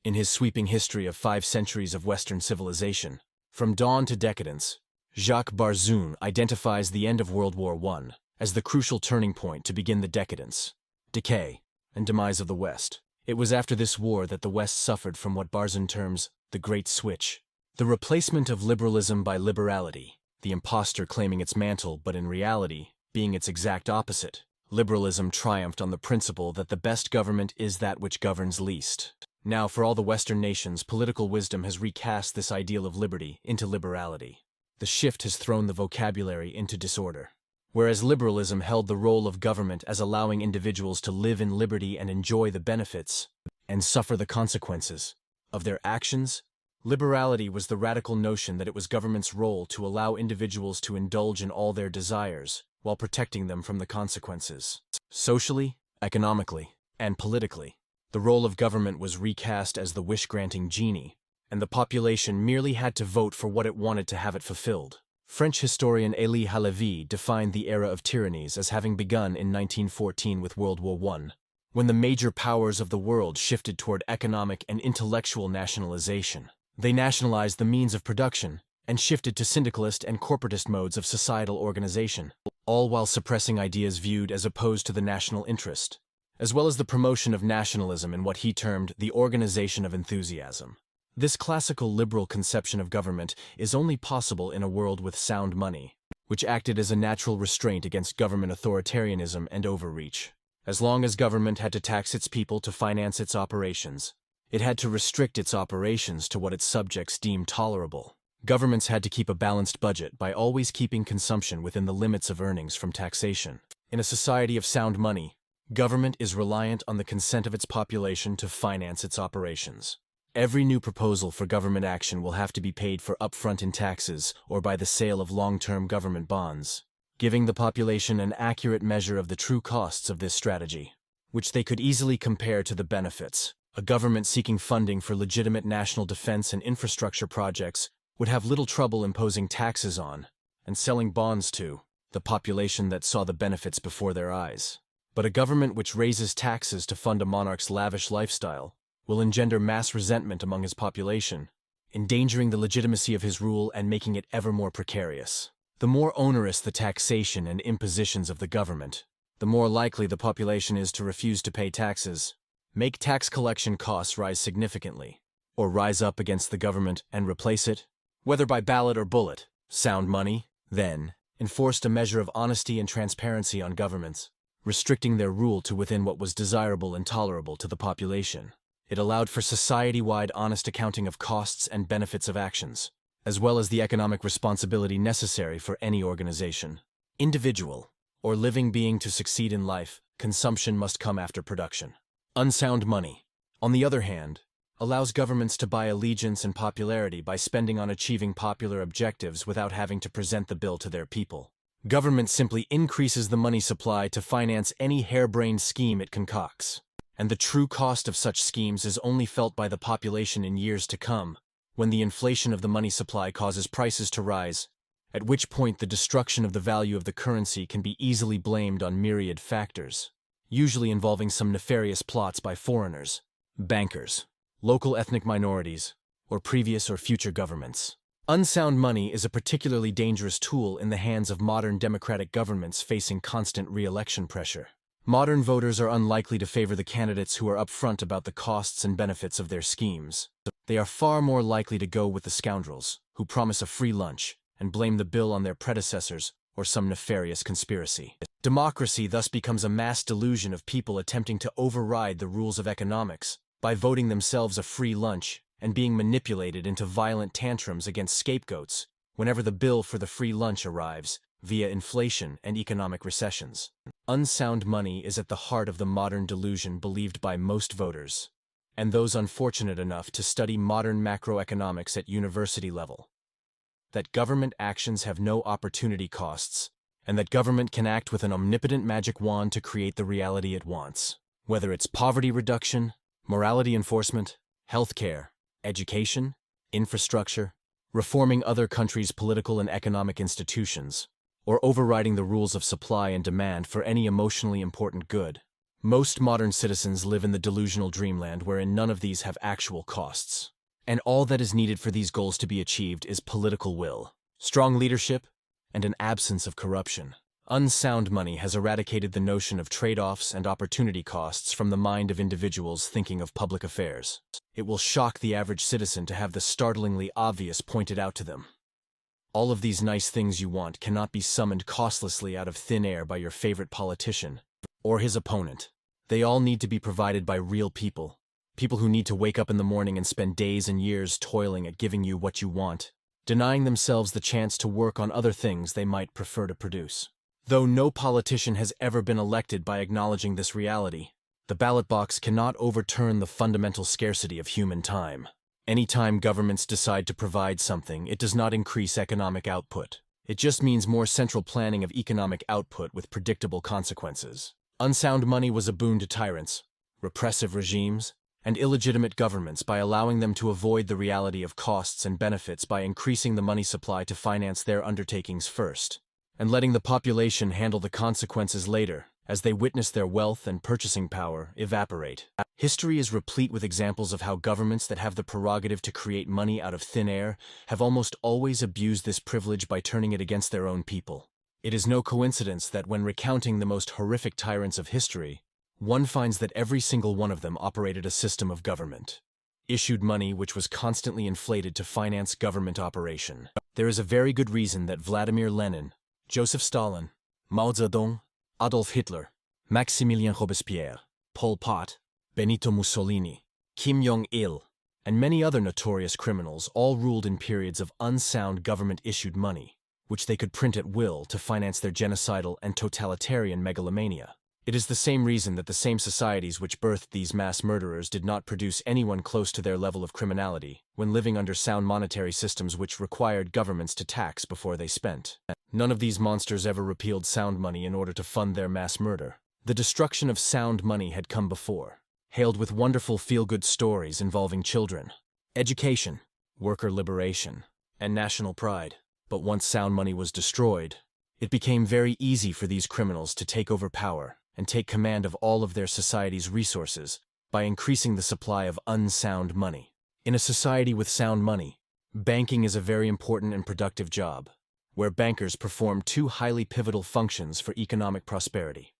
In his sweeping history of 5 centuries of Western civilization, from dawn to decadence, Jacques Barzun identifies the end of World War I as the crucial turning point to begin the decadence, decay, and demise of the West. It was after this war that the West suffered from what Barzun terms the Great Switch, the replacement of liberalism by liberality, the impostor claiming its mantle but in reality being its exact opposite. Liberalism triumphed on the principle that the best government is that which governs least. Now, for all the Western nations, political wisdom has recast this ideal of liberty into liberality. The shift has thrown the vocabulary into disorder. Whereas liberalism held the role of government as allowing individuals to live in liberty and enjoy the benefits, and suffer the consequences of their actions, liberality was the radical notion that it was government's role to allow individuals to indulge in all their desires while protecting them from the consequences. Socially, economically, and politically, the role of government was recast as the wish-granting genie, and the population merely had to vote for what it wanted to have it fulfilled. French historian Élie Halévy defined the era of tyrannies as having begun in 1914 with World War I, when the major powers of the world shifted toward economic and intellectual nationalization. They nationalized the means of production and shifted to syndicalist and corporatist modes of societal organization, all while suppressing ideas viewed as opposed to the national interest, as well as the promotion of nationalism in what he termed the organization of enthusiasm. This classical liberal conception of government is only possible in a world with sound money, which acted as a natural restraint against government authoritarianism and overreach. As long as government had to tax its people to finance its operations, it had to restrict its operations to what its subjects deemed tolerable. Governments had to keep a balanced budget by always keeping consumption within the limits of earnings from taxation. In a society of sound money, government is reliant on the consent of its population to finance its operations. Every new proposal for government action will have to be paid for upfront in taxes or by the sale of long-term government bonds, giving the population an accurate measure of the true costs of this strategy, which they could easily compare to the benefits. A government seeking funding for legitimate national defense and infrastructure projects would have little trouble imposing taxes on and selling bonds to the population that saw the benefits before their eyes. But a government which raises taxes to fund a monarch's lavish lifestyle will engender mass resentment among his population, endangering the legitimacy of his rule and making it ever more precarious. The more onerous the taxation and impositions of the government, the more likely the population is to refuse to pay taxes, make tax collection costs rise significantly, or rise up against the government and replace it, whether by ballot or bullet. Sound money, then, enforced a measure of honesty and transparency on governments, restricting their rule to within what was desirable and tolerable to the population. It allowed for society-wide honest accounting of costs and benefits of actions, as well as the economic responsibility necessary for any organization. Individual, or living being to succeed in life, consumption must come after production. Unsound money, on the other hand, allows governments to buy allegiance and popularity by spending on achieving popular objectives without having to present the bill to their people. Government simply increases the money supply to finance any harebrained scheme it concocts. And the true cost of such schemes is only felt by the population in years to come, when the inflation of the money supply causes prices to rise, at which point the destruction of the value of the currency can be easily blamed on myriad factors, usually involving some nefarious plots by foreigners, bankers, local ethnic minorities, or previous or future governments. Unsound money is a particularly dangerous tool in the hands of modern democratic governments facing constant re-election pressure. Modern voters are unlikely to favor the candidates who are upfront about the costs and benefits of their schemes. They are far more likely to go with the scoundrels who promise a free lunch and blame the bill on their predecessors or some nefarious conspiracy. Democracy thus becomes a mass delusion of people attempting to override the rules of economics by voting themselves a free lunch and being manipulated into violent tantrums against scapegoats whenever the bill for the free lunch arrives via inflation and economic recessions. Unsound money is at the heart of the modern delusion believed by most voters, and those unfortunate enough to study modern macroeconomics at university level, that government actions have no opportunity costs, and that government can act with an omnipotent magic wand to create the reality it wants. Whether it's poverty reduction, morality enforcement, healthcare, education, infrastructure, reforming other countries' political and economic institutions, or overriding the rules of supply and demand for any emotionally important good. Most modern citizens live in the delusional dreamland wherein none of these have actual costs. And all that is needed for these goals to be achieved is political will, strong leadership, and an absence of corruption. Unsound money has eradicated the notion of trade-offs and opportunity costs from the mind of individuals thinking of public affairs. It will shock the average citizen to have the startlingly obvious pointed out to them. All of these nice things you want cannot be summoned costlessly out of thin air by your favorite politician or his opponent. They all need to be provided by real people, people who need to wake up in the morning and spend days and years toiling at giving you what you want, denying themselves the chance to work on other things they might prefer to produce. Though no politician has ever been elected by acknowledging this reality, the ballot box cannot overturn the fundamental scarcity of human time. Anytime governments decide to provide something, it does not increase economic output. It just means more central planning of economic output with predictable consequences. Unsound money was a boon to tyrants, repressive regimes, and illegitimate governments by allowing them to avoid the reality of costs and benefits by increasing the money supply to finance their undertakings first, and letting the population handle the consequences later, as they witness their wealth and purchasing power evaporate. History is replete with examples of how governments that have the prerogative to create money out of thin air have almost always abused this privilege by turning it against their own people. It is no coincidence that when recounting the most horrific tyrants of history, one finds that every single one of them operated a system of government, issued money which was constantly inflated to finance government operation. There is a very good reason that Vladimir Lenin, Joseph Stalin, Mao Zedong, Adolf Hitler, Maximilien Robespierre, Pol Pot, Benito Mussolini, Kim Jong-il, and many other notorious criminals all ruled in periods of unsound government-issued money, which they could print at will to finance their genocidal and totalitarian megalomania. It is the same reason that the same societies which birthed these mass murderers did not produce anyone close to their level of criminality when living under sound monetary systems which required governments to tax before they spent. None of these monsters ever repealed sound money in order to fund their mass murder. The destruction of sound money had come before, hailed with wonderful feel-good stories involving children, education, worker liberation, and national pride. But once sound money was destroyed, it became very easy for these criminals to take over power and take command of all of their society's resources by increasing the supply of unsound money. In a society with sound money, banking is a very important and productive job, where bankers perform two highly pivotal functions for economic prosperity: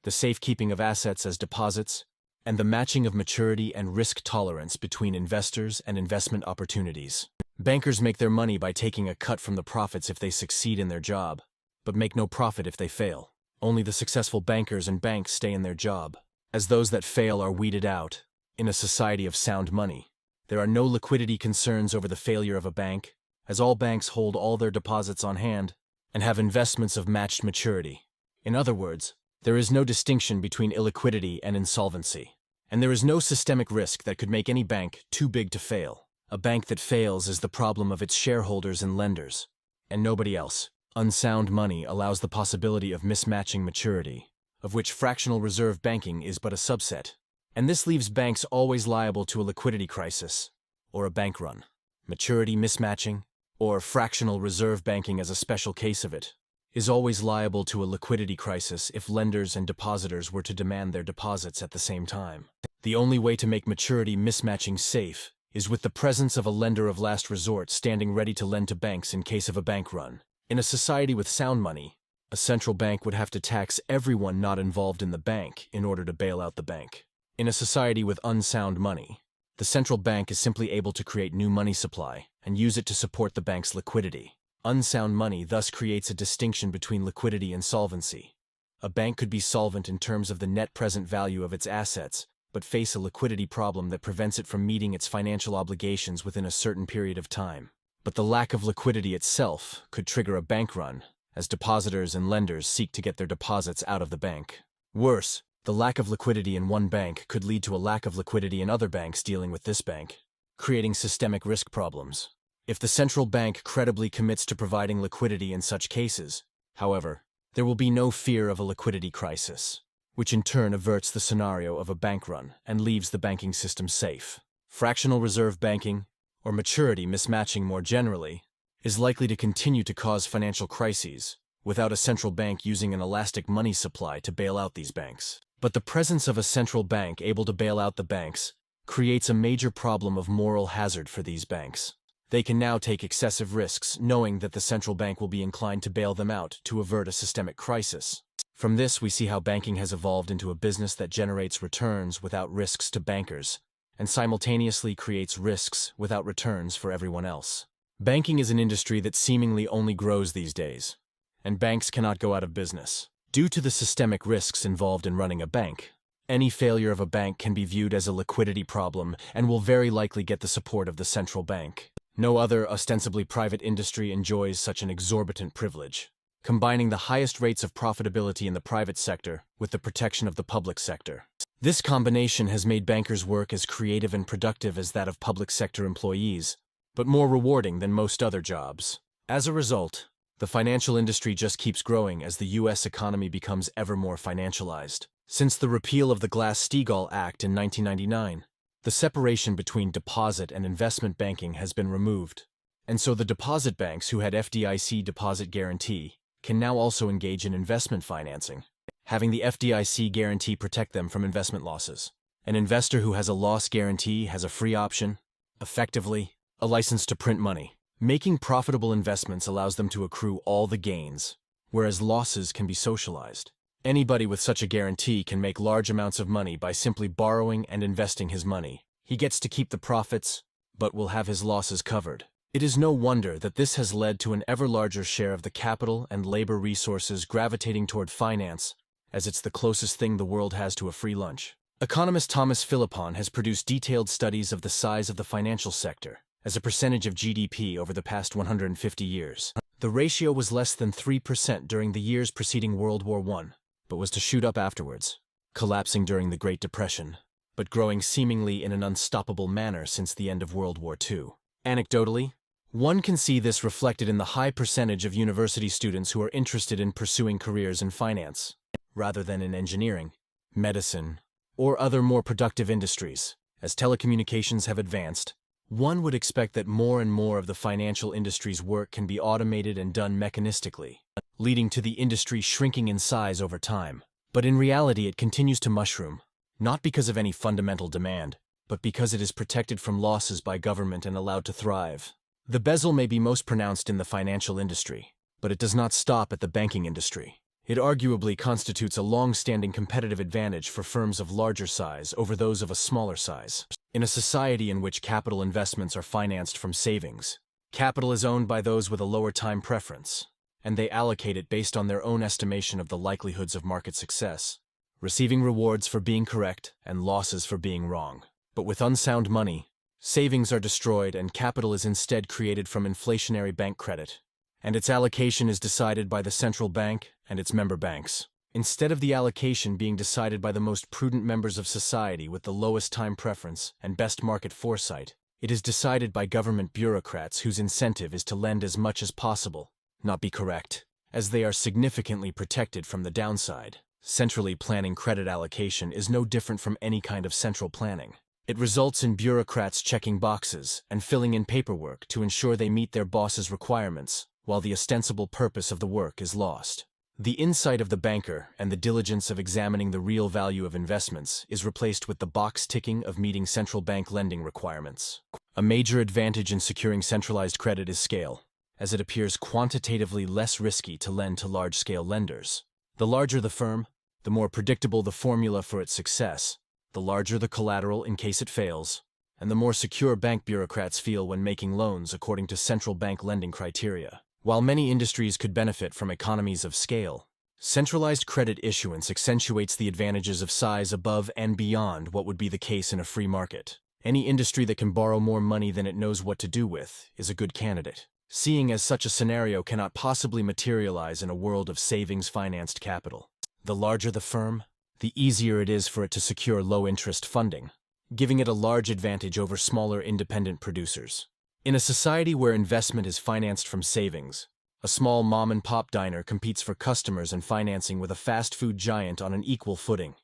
the safekeeping of assets as deposits, and the matching of maturity and risk tolerance between investors and investment opportunities. Bankers make their money by taking a cut from the profits if they succeed in their job, but make no profit if they fail. Only the successful bankers and banks stay in their job, as those that fail are weeded out. In a society of sound money, there are no liquidity concerns over the failure of a bank, as all banks hold all their deposits on hand and have investments of matched maturity. In other words, there is no distinction between illiquidity and insolvency, and there is no systemic risk that could make any bank too big to fail. A bank that fails is the problem of its shareholders and lenders, and nobody else. Unsound money allows the possibility of mismatching maturity, of which fractional reserve banking is but a subset, and this leaves banks always liable to a liquidity crisis, or a bank run. Maturity mismatching, or fractional reserve banking as a special case of it, is always liable to a liquidity crisis if lenders and depositors were to demand their deposits at the same time. The only way to make maturity mismatching safe is with the presence of a lender of last resort standing ready to lend to banks in case of a bank run. In a society with sound money, a central bank would have to tax everyone not involved in the bank in order to bail out the bank. In a society with unsound money, the central bank is simply able to create new money supply and use it to support the bank's liquidity. Unsound money thus creates a distinction between liquidity and solvency. A bank could be solvent in terms of the net present value of its assets, but face a liquidity problem that prevents it from meeting its financial obligations within a certain period of time. But the lack of liquidity itself could trigger a bank run, as depositors and lenders seek to get their deposits out of the bank. Worse, the lack of liquidity in one bank could lead to a lack of liquidity in other banks dealing with this bank, creating systemic risk problems. If the central bank credibly commits to providing liquidity in such cases, however, there will be no fear of a liquidity crisis, which in turn averts the scenario of a bank run and leaves the banking system safe. Fractional reserve banking, or maturity mismatching more generally, is likely to continue to cause financial crises without a central bank using an elastic money supply to bail out these banks. But the presence of a central bank able to bail out the banks creates a major problem of moral hazard for these banks. They can now take excessive risks knowing that the central bank will be inclined to bail them out to avert a systemic crisis. From this, we see how banking has evolved into a business that generates returns without risks to bankers, and simultaneously creates risks without returns for everyone else. Banking is an industry that seemingly only grows these days, and banks cannot go out of business. Due to the systemic risks involved in running a bank, any failure of a bank can be viewed as a liquidity problem and will very likely get the support of the central bank. No other ostensibly private industry enjoys such an exorbitant privilege, combining the highest rates of profitability in the private sector with the protection of the public sector. This combination has made bankers' work as creative and productive as that of public sector employees, but more rewarding than most other jobs. As a result, the financial industry just keeps growing as the U.S. economy becomes ever more financialized. Since the repeal of the Glass-Steagall Act in 1999, the separation between deposit and investment banking has been removed, and so the deposit banks who had FDIC deposit guarantee can now also engage in investment financing, having the FDIC guarantee protect them from investment losses. An investor who has a loss guarantee has a free option, effectively, a license to print money. Making profitable investments allows them to accrue all the gains, whereas losses can be socialized. Anybody with such a guarantee can make large amounts of money by simply borrowing and investing his money. He gets to keep the profits, but will have his losses covered. It is no wonder that this has led to an ever larger share of the capital and labor resources gravitating toward finance, as it's the closest thing the world has to a free lunch. Economist Thomas Philippon has produced detailed studies of the size of the financial sector as a percentage of GDP over the past 150 years. The ratio was less than 3% during the years preceding World War I, but was to shoot up afterwards, collapsing during the Great Depression, but growing seemingly in an unstoppable manner since the end of World War II. Anecdotally, one can see this reflected in the high percentage of university students who are interested in pursuing careers in finance, rather than in engineering, medicine, or other more productive industries. As telecommunications have advanced, one would expect that more and more of the financial industry's work can be automated and done mechanistically, leading to the industry shrinking in size over time. But in reality, it continues to mushroom, not because of any fundamental demand, but because it is protected from losses by government and allowed to thrive. The bezel may be most pronounced in the financial industry, but it does not stop at the banking industry. It arguably constitutes a long-standing competitive advantage for firms of larger size over those of a smaller size. In a society in which capital investments are financed from savings, capital is owned by those with a lower time preference, and they allocate it based on their own estimation of the likelihoods of market success, receiving rewards for being correct and losses for being wrong. But with unsound money, savings are destroyed and capital is instead created from inflationary bank credit, and its allocation is decided by the central bank and its member banks, instead of the allocation being decided by the most prudent members of society with the lowest time preference and best market foresight. It is decided by government bureaucrats whose incentive is to lend as much as possible, not be correct, as they are significantly protected from the downside. Centrally planning credit allocation is no different from any kind of central planning. It results in bureaucrats checking boxes and filling in paperwork to ensure they meet their boss's requirements, while the ostensible purpose of the work is lost. The insight of the banker and the diligence of examining the real value of investments is replaced with the box ticking of meeting central bank lending requirements. A major advantage in securing centralized credit is scale, as it appears quantitatively less risky to lend to large-scale lenders. The larger the firm, the more predictable the formula for its success, the larger the collateral in case it fails, and the more secure bank bureaucrats feel when making loans according to central bank lending criteria. While many industries could benefit from economies of scale, centralized credit issuance accentuates the advantages of size above and beyond what would be the case in a free market. Any industry that can borrow more money than it knows what to do with is a good candidate, seeing as such a scenario cannot possibly materialize in a world of savings-financed capital. The larger the firm, the easier it is for it to secure low-interest funding, giving it a large advantage over smaller independent producers. In a society where investment is financed from savings, a small mom-and-pop diner competes for customers and financing with a fast food giant on an equal footing.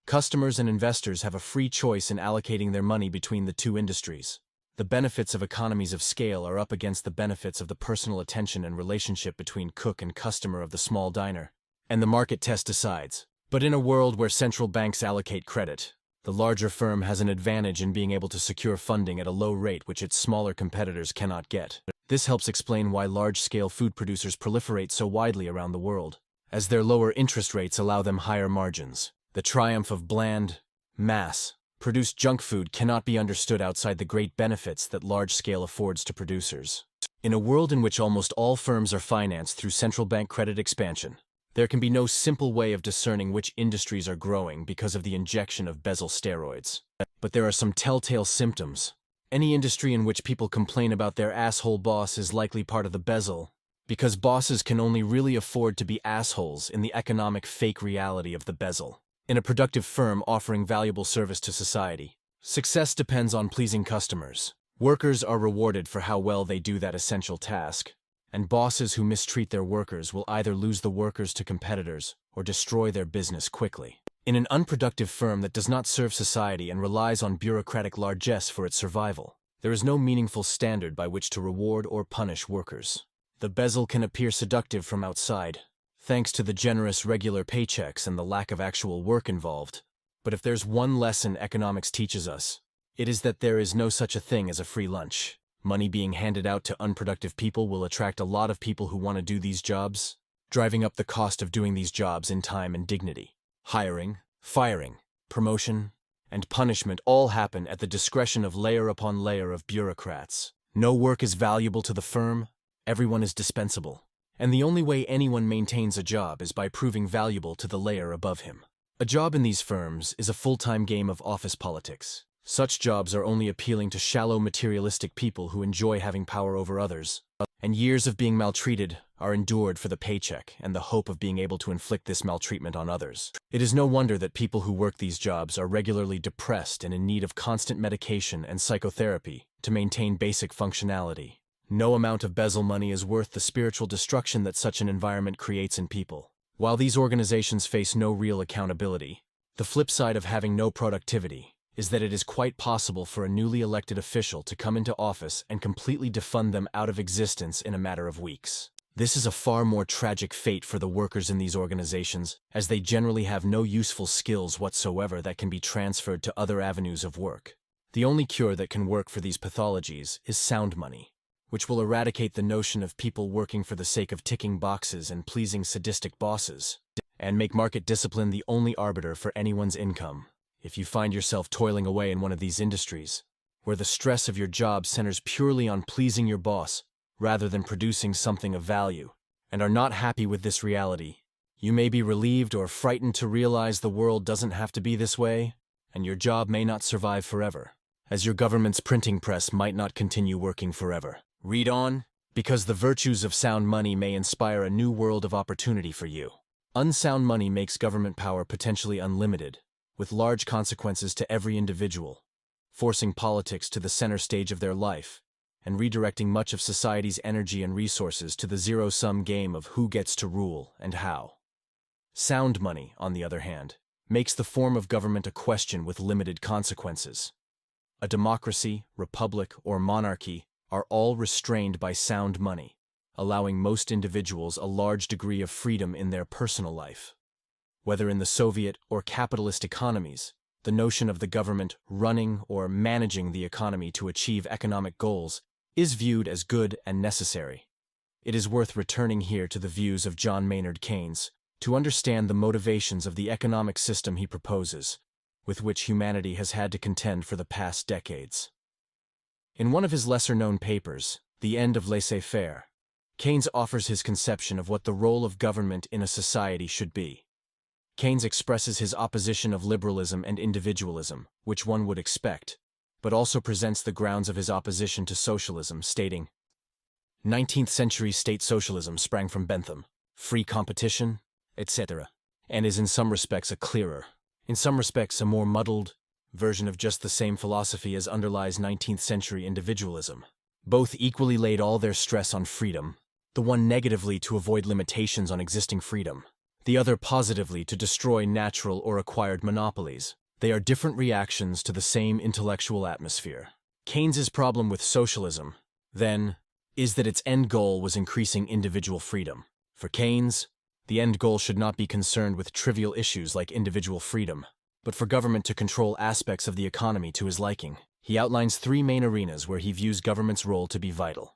Customers and investors have a free choice in allocating their money between the two industries. The benefits of economies of scale are up against the benefits of the personal attention and relationship between cook and customer of the small diner, and the market test decides. But in a world where central banks allocate credit, the larger firm has an advantage in being able to secure funding at a low rate which its smaller competitors cannot get. This helps explain why large-scale food producers proliferate so widely around the world, as their lower interest rates allow them higher margins. The triumph of bland, mass-produced junk food cannot be understood outside the great benefits that large-scale affords to producers. In a world in which almost all firms are financed through central bank credit expansion, there can be no simple way of discerning which industries are growing because of the injection of bezel steroids. But there are some telltale symptoms. Any industry in which people complain about their asshole boss is likely part of the bezel, because bosses can only really afford to be assholes in the economic fake reality of the bezel. In a productive firm offering valuable service to society, success depends on pleasing customers. Workers are rewarded for how well they do that essential task, and bosses who mistreat their workers will either lose the workers to competitors or destroy their business quickly. In an unproductive firm that does not serve society and relies on bureaucratic largesse for its survival, there is no meaningful standard by which to reward or punish workers. The bezel can appear seductive from outside, thanks to the generous regular paychecks and the lack of actual work involved. But if there's one lesson economics teaches us, it is that there is no such a thing as a free lunch. Money being handed out to unproductive people will attract a lot of people who want to do these jobs, driving up the cost of doing these jobs in time and dignity. Hiring, firing, promotion, and punishment all happen at the discretion of layer upon layer of bureaucrats. No work is valuable to the firm, everyone is dispensable, and the only way anyone maintains a job is by proving valuable to the layer above him. A job in these firms is a full-time game of office politics. Such jobs are only appealing to shallow materialistic people who enjoy having power over others, and years of being maltreated, are endured for the paycheck and the hope of being able to inflict this maltreatment on others. It is no wonder that people who work these jobs are regularly depressed and in need of constant medication and psychotherapy to maintain basic functionality. No amount of bezel money is worth the spiritual destruction that such an environment creates in people. While these organizations face no real accountability, the flip side of having no productivity is that it is quite possible for a newly elected official to come into office and completely defund them out of existence in a matter of weeks. This is a far more tragic fate for the workers in these organizations, as they generally have no useful skills whatsoever that can be transferred to other avenues of work. The only cure that can work for these pathologies is sound money, which will eradicate the notion of people working for the sake of ticking boxes and pleasing sadistic bosses, and make market discipline the only arbiter for anyone's income. If you find yourself toiling away in one of these industries, where the stress of your job centers purely on pleasing your boss rather than producing something of value, and are not happy with this reality, you may be relieved or frightened to realize the world doesn't have to be this way, and your job may not survive forever, as your government's printing press might not continue working forever. Read on, because the virtues of sound money may inspire a new world of opportunity for you. Unsound money makes government power potentially unlimited, with large consequences to every individual, forcing politics to the center stage of their life, and redirecting much of society's energy and resources to the zero-sum game of who gets to rule and how. Sound money, on the other hand, makes the form of government a question with limited consequences. A democracy, republic, or monarchy are all restrained by sound money, allowing most individuals a large degree of freedom in their personal life. Whether in the Soviet or capitalist economies, the notion of the government running or managing the economy to achieve economic goals is viewed as good and necessary. It is worth returning here to the views of John Maynard Keynes to understand the motivations of the economic system he proposes, with which humanity has had to contend for the past decades. In one of his lesser-known papers, The End of Laissez-faire, Keynes offers his conception of what the role of government in a society should be. Keynes expresses his opposition of liberalism and individualism, which one would expect, but also presents the grounds of his opposition to socialism, stating, 19th century state socialism sprang from Bentham, free competition, etc., and is in some respects a clearer, in some respects a more muddled, version of just the same philosophy as underlies 19th century individualism. Both equally laid all their stress on freedom, the one negatively to avoid limitations on existing freedom, the other positively to destroy natural or acquired monopolies. They are different reactions to the same intellectual atmosphere. Keynes's problem with socialism, then, is that its end goal was increasing individual freedom. For Keynes, the end goal should not be concerned with trivial issues like individual freedom, but for government to control aspects of the economy to his liking. He outlines three main arenas where he views government's role to be vital.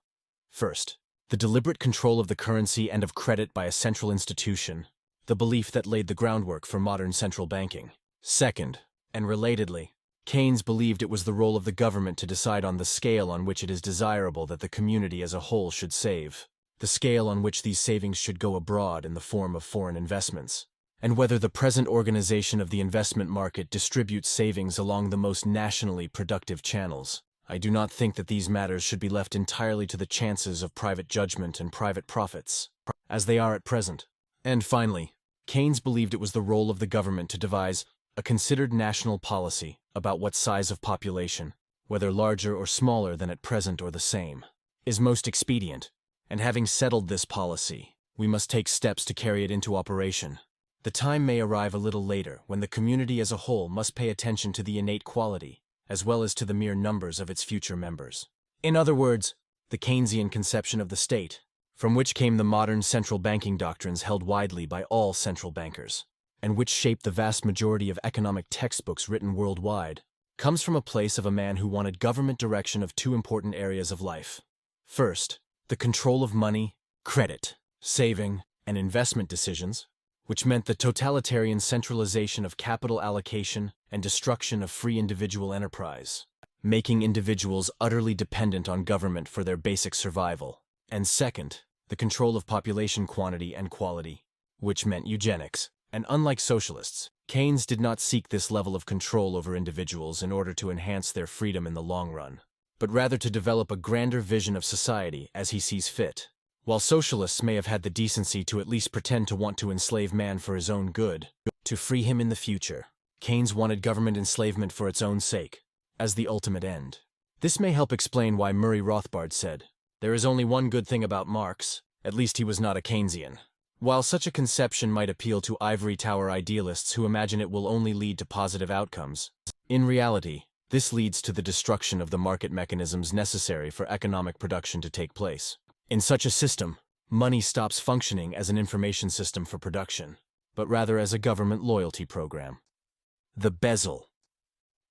First, the deliberate control of the currency and of credit by a central institution, the belief that laid the groundwork for modern central banking. Second, and relatedly, Keynes believed it was the role of the government to decide on the scale on which it is desirable that the community as a whole should save, the scale on which these savings should go abroad in the form of foreign investments, and whether the present organization of the investment market distributes savings along the most nationally productive channels. I do not think that these matters should be left entirely to the chances of private judgment and private profits, as they are at present. And finally, Keynes believed it was the role of the government to devise a considered national policy about what size of population, whether larger or smaller than at present or the same, is most expedient, and having settled this policy, we must take steps to carry it into operation. The time may arrive a little later when the community as a whole must pay attention to the innate quality, as well as to the mere numbers of its future members. In other words, the Keynesian conception of the state, from which came the modern central banking doctrines held widely by all central bankers, and which shaped the vast majority of economic textbooks written worldwide, comes from a place of a man who wanted government direction of two important areas of life. First, the control of money, credit, saving, and investment decisions, which meant the totalitarian centralization of capital allocation and destruction of free individual enterprise, making individuals utterly dependent on government for their basic survival. And second, the control of population quantity and quality, which meant eugenics. And unlike socialists, Keynes did not seek this level of control over individuals in order to enhance their freedom in the long run, but rather to develop a grander vision of society as he sees fit, While socialists may have had the decency to at least pretend to want to enslave man for his own good, to free him in the future, Keynes wanted government enslavement for its own sake, as the ultimate end. This may help explain why Murray Rothbard said, "There is only one good thing about Marx, at least he was not a Keynesian." While such a conception might appeal to ivory tower idealists who imagine it will only lead to positive outcomes, in reality, this leads to the destruction of the market mechanisms necessary for economic production to take place. In such a system, money stops functioning as an information system for production, but rather as a government loyalty program. The bezel.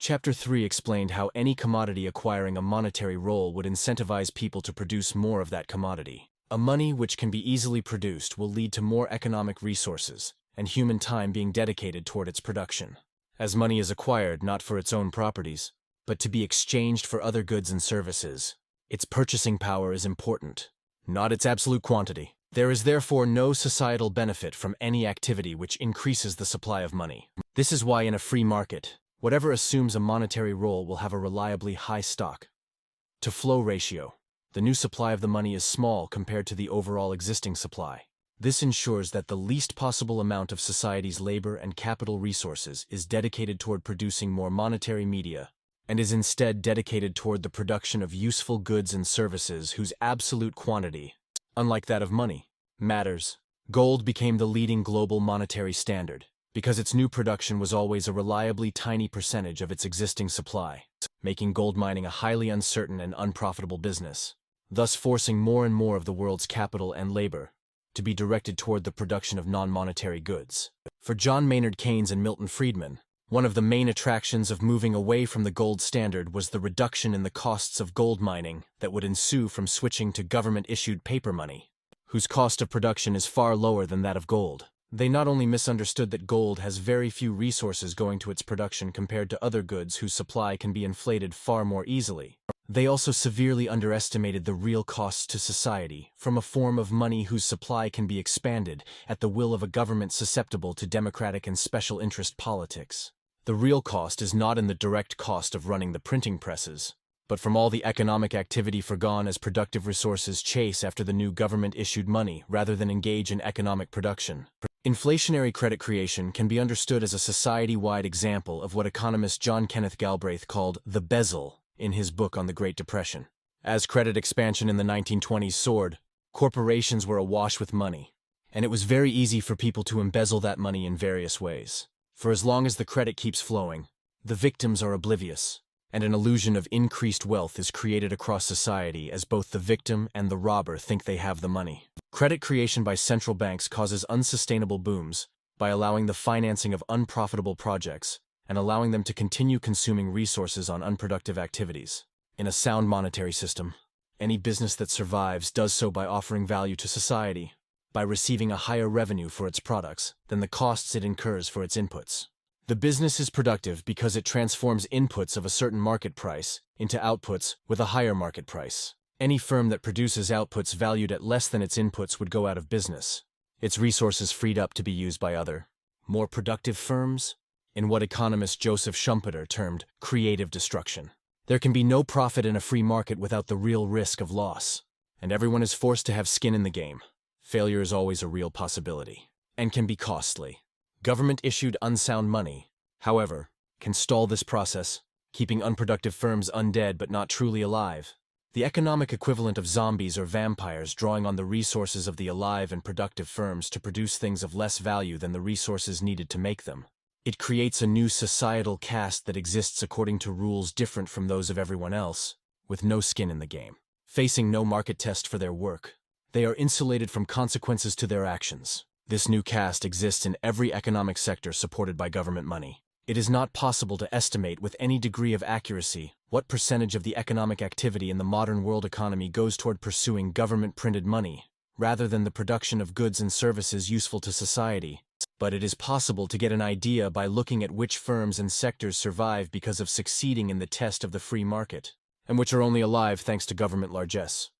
Chapter 3 explained how any commodity acquiring a monetary role would incentivize people to produce more of that commodity. A money which can be easily produced will lead to more economic resources and human time being dedicated toward its production. As money is acquired not for its own properties, but to be exchanged for other goods and services, its purchasing power is important, not its absolute quantity. There is therefore no societal benefit from any activity which increases the supply of money. This is why in a free market, whatever assumes a monetary role will have a reliably high stock-to-flow ratio. The new supply of the money is small compared to the overall existing supply. This ensures that the least possible amount of society's labor and capital resources is dedicated toward producing more monetary media, and is instead dedicated toward the production of useful goods and services whose absolute quantity, unlike that of money, matters. Gold became the leading global monetary standard, because its new production was always a reliably tiny percentage of its existing supply, making gold mining a highly uncertain and unprofitable business, thus forcing more and more of the world's capital and labor to be directed toward the production of non-monetary goods. For John Maynard Keynes and Milton Friedman, one of the main attractions of moving away from the gold standard was the reduction in the costs of gold mining that would ensue from switching to government-issued paper money, whose cost of production is far lower than that of gold. They not only misunderstood that gold has very few resources going to its production compared to other goods whose supply can be inflated far more easily, they also severely underestimated the real costs to society from a form of money whose supply can be expanded at the will of a government susceptible to democratic and special interest politics. The real cost is not in the direct cost of running the printing presses, but from all the economic activity forgone as productive resources chase after the new government-issued money rather than engage in economic production. Inflationary credit creation can be understood as a society-wide example of what economist John Kenneth Galbraith called the bezel in his book on the Great Depression. As credit expansion in the 1920s soared, corporations were awash with money, and it was very easy for people to embezzle that money in various ways. For as long as the credit keeps flowing, the victims are oblivious, and an illusion of increased wealth is created across society as both the victim and the robber think they have the money. Credit creation by central banks causes unsustainable booms by allowing the financing of unprofitable projects and allowing them to continue consuming resources on unproductive activities. In a sound monetary system, any business that survives does so by offering value to society, by receiving a higher revenue for its products than the costs it incurs for its inputs. The business is productive because it transforms inputs of a certain market price into outputs with a higher market price. Any firm that produces outputs valued at less than its inputs would go out of business, its resources freed up to be used by other, more productive firms, in what economist Joseph Schumpeter termed creative destruction. There can be no profit in a free market without the real risk of loss, and everyone is forced to have skin in the game. Failure is always a real possibility, and can be costly. Government-issued unsound money, however, can stall this process, keeping unproductive firms undead but not truly alive. The economic equivalent of zombies or vampires drawing on the resources of the alive and productive firms to produce things of less value than the resources needed to make them. It creates a new societal caste that exists according to rules different from those of everyone else, with no skin in the game. Facing no market test for their work, they are insulated from consequences to their actions. This new caste exists in every economic sector supported by government money. It is not possible to estimate with any degree of accuracy what percentage of the economic activity in the modern world economy goes toward pursuing government-printed money, rather than the production of goods and services useful to society. But it is possible to get an idea by looking at which firms and sectors survive because of succeeding in the test of the free market, and which are only alive thanks to government largesse,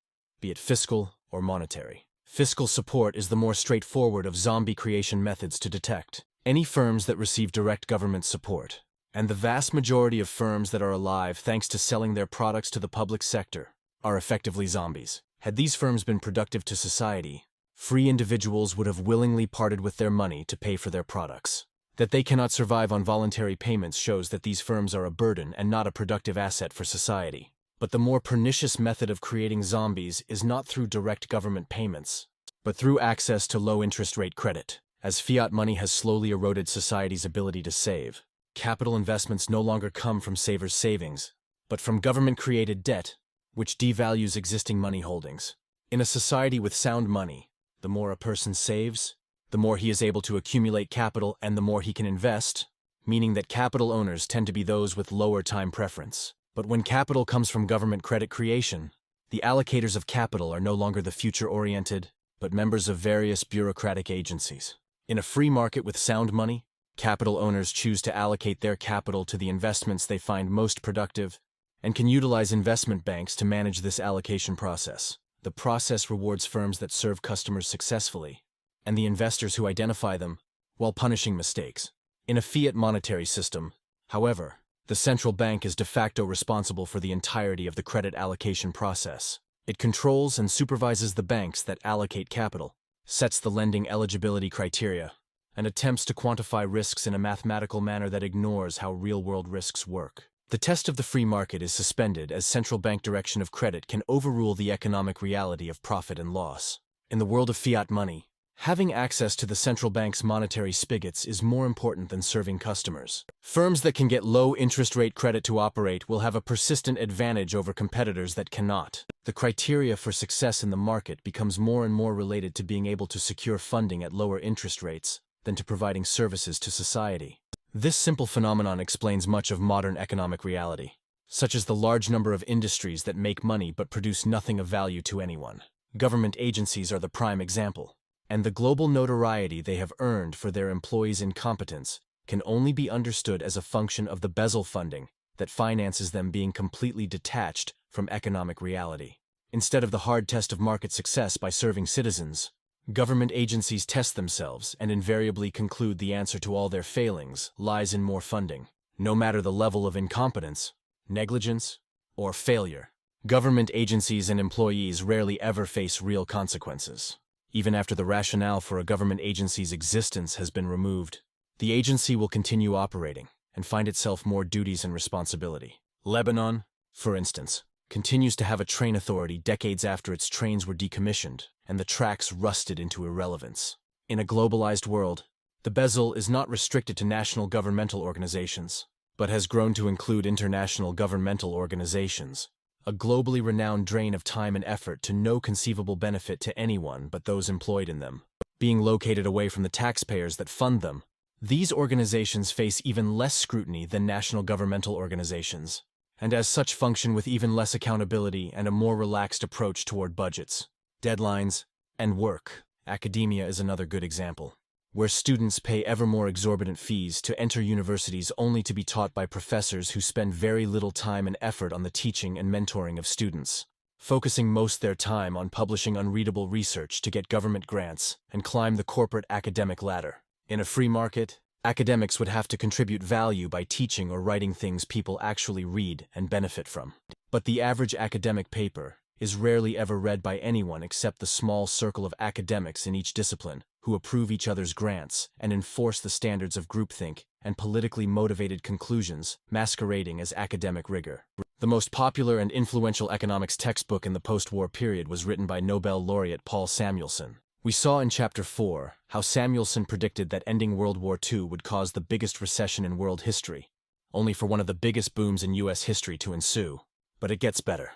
be it fiscal or monetary. Fiscal support is the more straightforward of zombie creation methods to detect. Any firms that receive direct government support, and the vast majority of firms that are alive thanks to selling their products to the public sector, are effectively zombies. Had these firms been productive to society, free individuals would have willingly parted with their money to pay for their products. That they cannot survive on voluntary payments shows that these firms are a burden and not a productive asset for society. But the more pernicious method of creating zombies is not through direct government payments, but through access to low-interest rate credit. As fiat money has slowly eroded society's ability to save, capital investments no longer come from savers' savings, but from government-created debt, which devalues existing money holdings. In a society with sound money, the more a person saves, the more he is able to accumulate capital and the more he can invest, meaning that capital owners tend to be those with lower time preference. But when capital comes from government credit creation, the allocators of capital are no longer the future-oriented, but members of various bureaucratic agencies. In a free market with sound money, capital owners choose to allocate their capital to the investments they find most productive and can utilize investment banks to manage this allocation process. The process rewards firms that serve customers successfully and the investors who identify them, while punishing mistakes. In a fiat monetary system, however, the central bank is de facto responsible for the entirety of the credit allocation process. It controls and supervises the banks that allocate capital, sets the lending eligibility criteria, and attempts to quantify risks in a mathematical manner that ignores how real-world risks work. The test of the free market is suspended as central bank direction of credit can overrule the economic reality of profit and loss. In the world of fiat money, having access to the central bank's monetary spigots is more important than serving customers. Firms that can get low interest rate credit to operate will have a persistent advantage over competitors that cannot. The criteria for success in the market becomes more and more related to being able to secure funding at lower interest rates than to providing services to society. This simple phenomenon explains much of modern economic reality, such as the large number of industries that make money but produce nothing of value to anyone. Government agencies are the prime example, and the global notoriety they have earned for their employees' incompetence can only be understood as a function of the bezel funding that finances them being completely detached from economic reality. Instead of the hard test of market success by serving citizens, government agencies test themselves and invariably conclude the answer to all their failings lies in more funding, no matter the level of incompetence, negligence, or failure. Government agencies and employees rarely ever face real consequences. Even after the rationale for a government agency's existence has been removed, the agency will continue operating and find itself more duties and responsibility. Lebanon, for instance, continues to have a train authority decades after its trains were decommissioned and the tracks rusted into irrelevance. In a globalized world, the bezel is not restricted to national governmental organizations, but has grown to include international governmental organizations, a globally renowned drain of time and effort to no conceivable benefit to anyone but those employed in them. Being located away from the taxpayers that fund them, these organizations face even less scrutiny than national governmental organizations, and as such function with even less accountability and a more relaxed approach toward budgets, deadlines, and work. Academia is another good example, where students pay ever more exorbitant fees to enter universities only to be taught by professors who spend very little time and effort on the teaching and mentoring of students, focusing most their time on publishing unreadable research to get government grants and climb the corporate academic ladder. In a free market, academics would have to contribute value by teaching or writing things people actually read and benefit from. But the average academic paper is rarely ever read by anyone except the small circle of academics in each discipline who approve each other's grants and enforce the standards of groupthink and politically motivated conclusions masquerading as academic rigor. The most popular and influential economics textbook in the post-war period was written by Nobel laureate Paul Samuelson. We saw in Chapter 4 how Samuelson predicted that ending World War II would cause the biggest recession in world history, only for one of the biggest booms in U.S. history to ensue. But it gets better.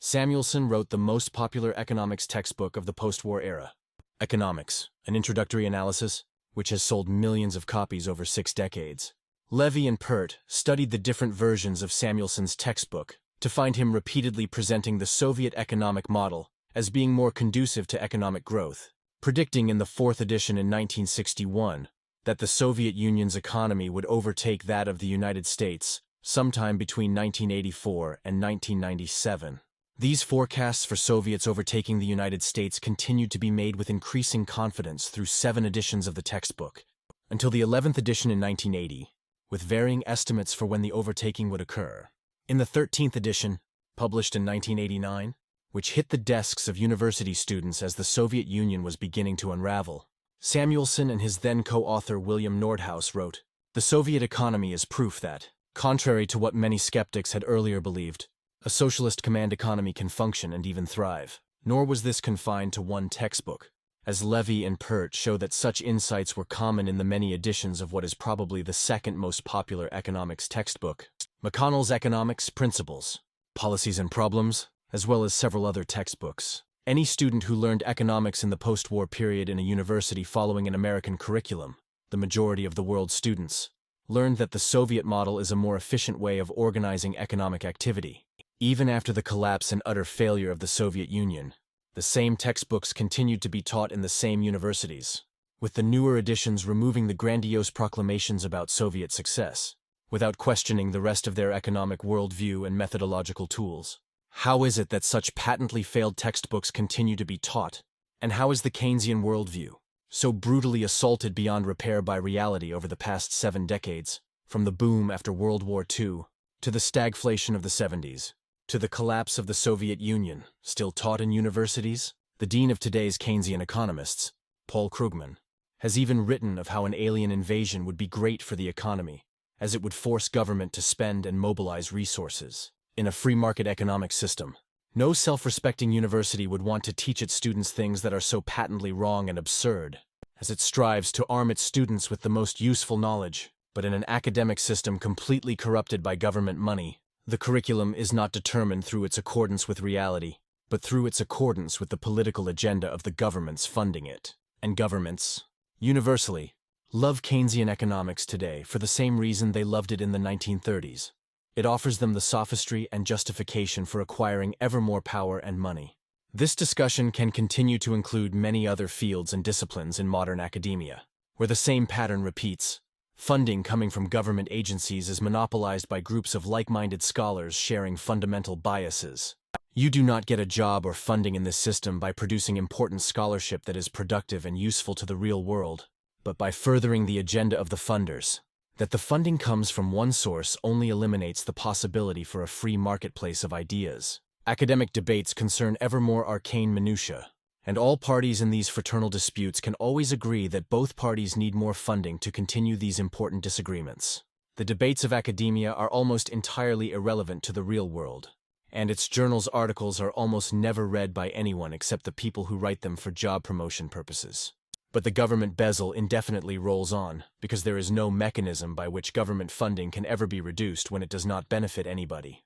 Samuelson wrote the most popular economics textbook of the post-war era, Economics, an introductory analysis, which has sold millions of copies over 6 decades. Levy and Pert studied the different versions of Samuelson's textbook to find him repeatedly presenting the Soviet economic model as being more conducive to economic growth, predicting in the 4th edition in 1961 that the Soviet Union's economy would overtake that of the United States sometime between 1984 and 1997. These forecasts for Soviets overtaking the United States continued to be made with increasing confidence through 7 editions of the textbook, until the 11th edition in 1980, with varying estimates for when the overtaking would occur. In the 13th edition, published in 1989, which hit the desks of university students as the Soviet Union was beginning to unravel. Samuelson and his then co-author William Nordhaus wrote, "The Soviet economy is proof that, contrary to what many skeptics had earlier believed, a socialist command economy can function and even thrive." Nor was this confined to one textbook, as Levy and Pert show that such insights were common in the many editions of what is probably the second most popular economics textbook, McConnell's Economics Principles, Policies and Problems, as well as several other textbooks. Any student who learned economics in the post-war period in a university following an American curriculum, the majority of the world's students, learned that the Soviet model is a more efficient way of organizing economic activity. Even after the collapse and utter failure of the Soviet Union, the same textbooks continued to be taught in the same universities, with the newer editions removing the grandiose proclamations about Soviet success, without questioning the rest of their economic worldview and methodological tools. How is it that such patently failed textbooks continue to be taught? And how is the Keynesian worldview, so brutally assaulted beyond repair by reality over the past 7 decades, from the boom after World War II, to the stagflation of the 70s, to the collapse of the Soviet Union, still taught in universities? The dean of today's Keynesian economists, Paul Krugman, has even written of how an alien invasion would be great for the economy, as it would force government to spend and mobilize resources. In a free market economic system, no self-respecting university would want to teach its students things that are so patently wrong and absurd, as it strives to arm its students with the most useful knowledge. But in an academic system completely corrupted by government money, the curriculum is not determined through its accordance with reality, but through its accordance with the political agenda of the governments funding it. And governments, universally, love Keynesian economics today for the same reason they loved it in the 1930s. It offers them the sophistry and justification for acquiring ever more power and money. This discussion can continue to include many other fields and disciplines in modern academia, where the same pattern repeats. Funding coming from government agencies is monopolized by groups of like-minded scholars sharing fundamental biases. You do not get a job or funding in this system by producing important scholarship that is productive and useful to the real world, but by furthering the agenda of the funders. That the funding comes from one source only eliminates the possibility for a free marketplace of ideas. Academic debates concern ever more arcane minutiae, and all parties in these fraternal disputes can always agree that both parties need more funding to continue these important disagreements. The debates of academia are almost entirely irrelevant to the real world, and its journals' articles are almost never read by anyone except the people who write them for job promotion purposes. But the government bezel indefinitely rolls on, because there is no mechanism by which government funding can ever be reduced when it does not benefit anybody.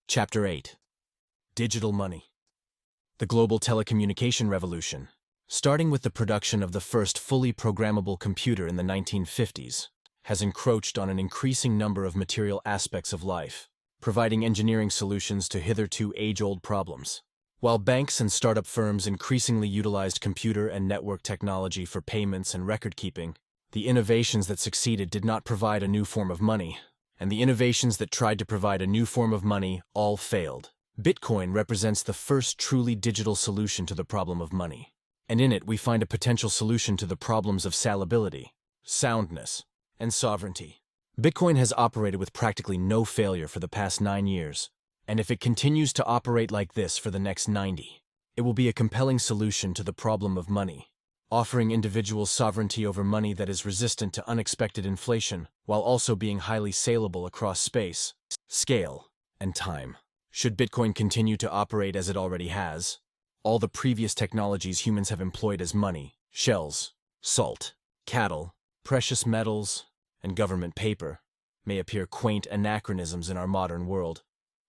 Chapter 8. Digital Money. The global telecommunication revolution, starting with the production of the first fully programmable computer in the 1950s, has encroached on an increasing number of material aspects of life, providing engineering solutions to hitherto age-old problems. While banks and startup firms increasingly utilized computer and network technology for payments and record-keeping, the innovations that succeeded did not provide a new form of money, and the innovations that tried to provide a new form of money all failed. Bitcoin represents the first truly digital solution to the problem of money, and in it we find a potential solution to the problems of salability, soundness, and sovereignty. Bitcoin has operated with practically no failure for the past 9 years, and if it continues to operate like this for the next 90, it will be a compelling solution to the problem of money, offering individuals sovereignty over money that is resistant to unexpected inflation while also being highly saleable across space, scale, and time. Should Bitcoin continue to operate as it already has, all the previous technologies humans have employed as money, shells, salt, cattle, precious metals, and government paper, may appear quaint anachronisms in our modern world.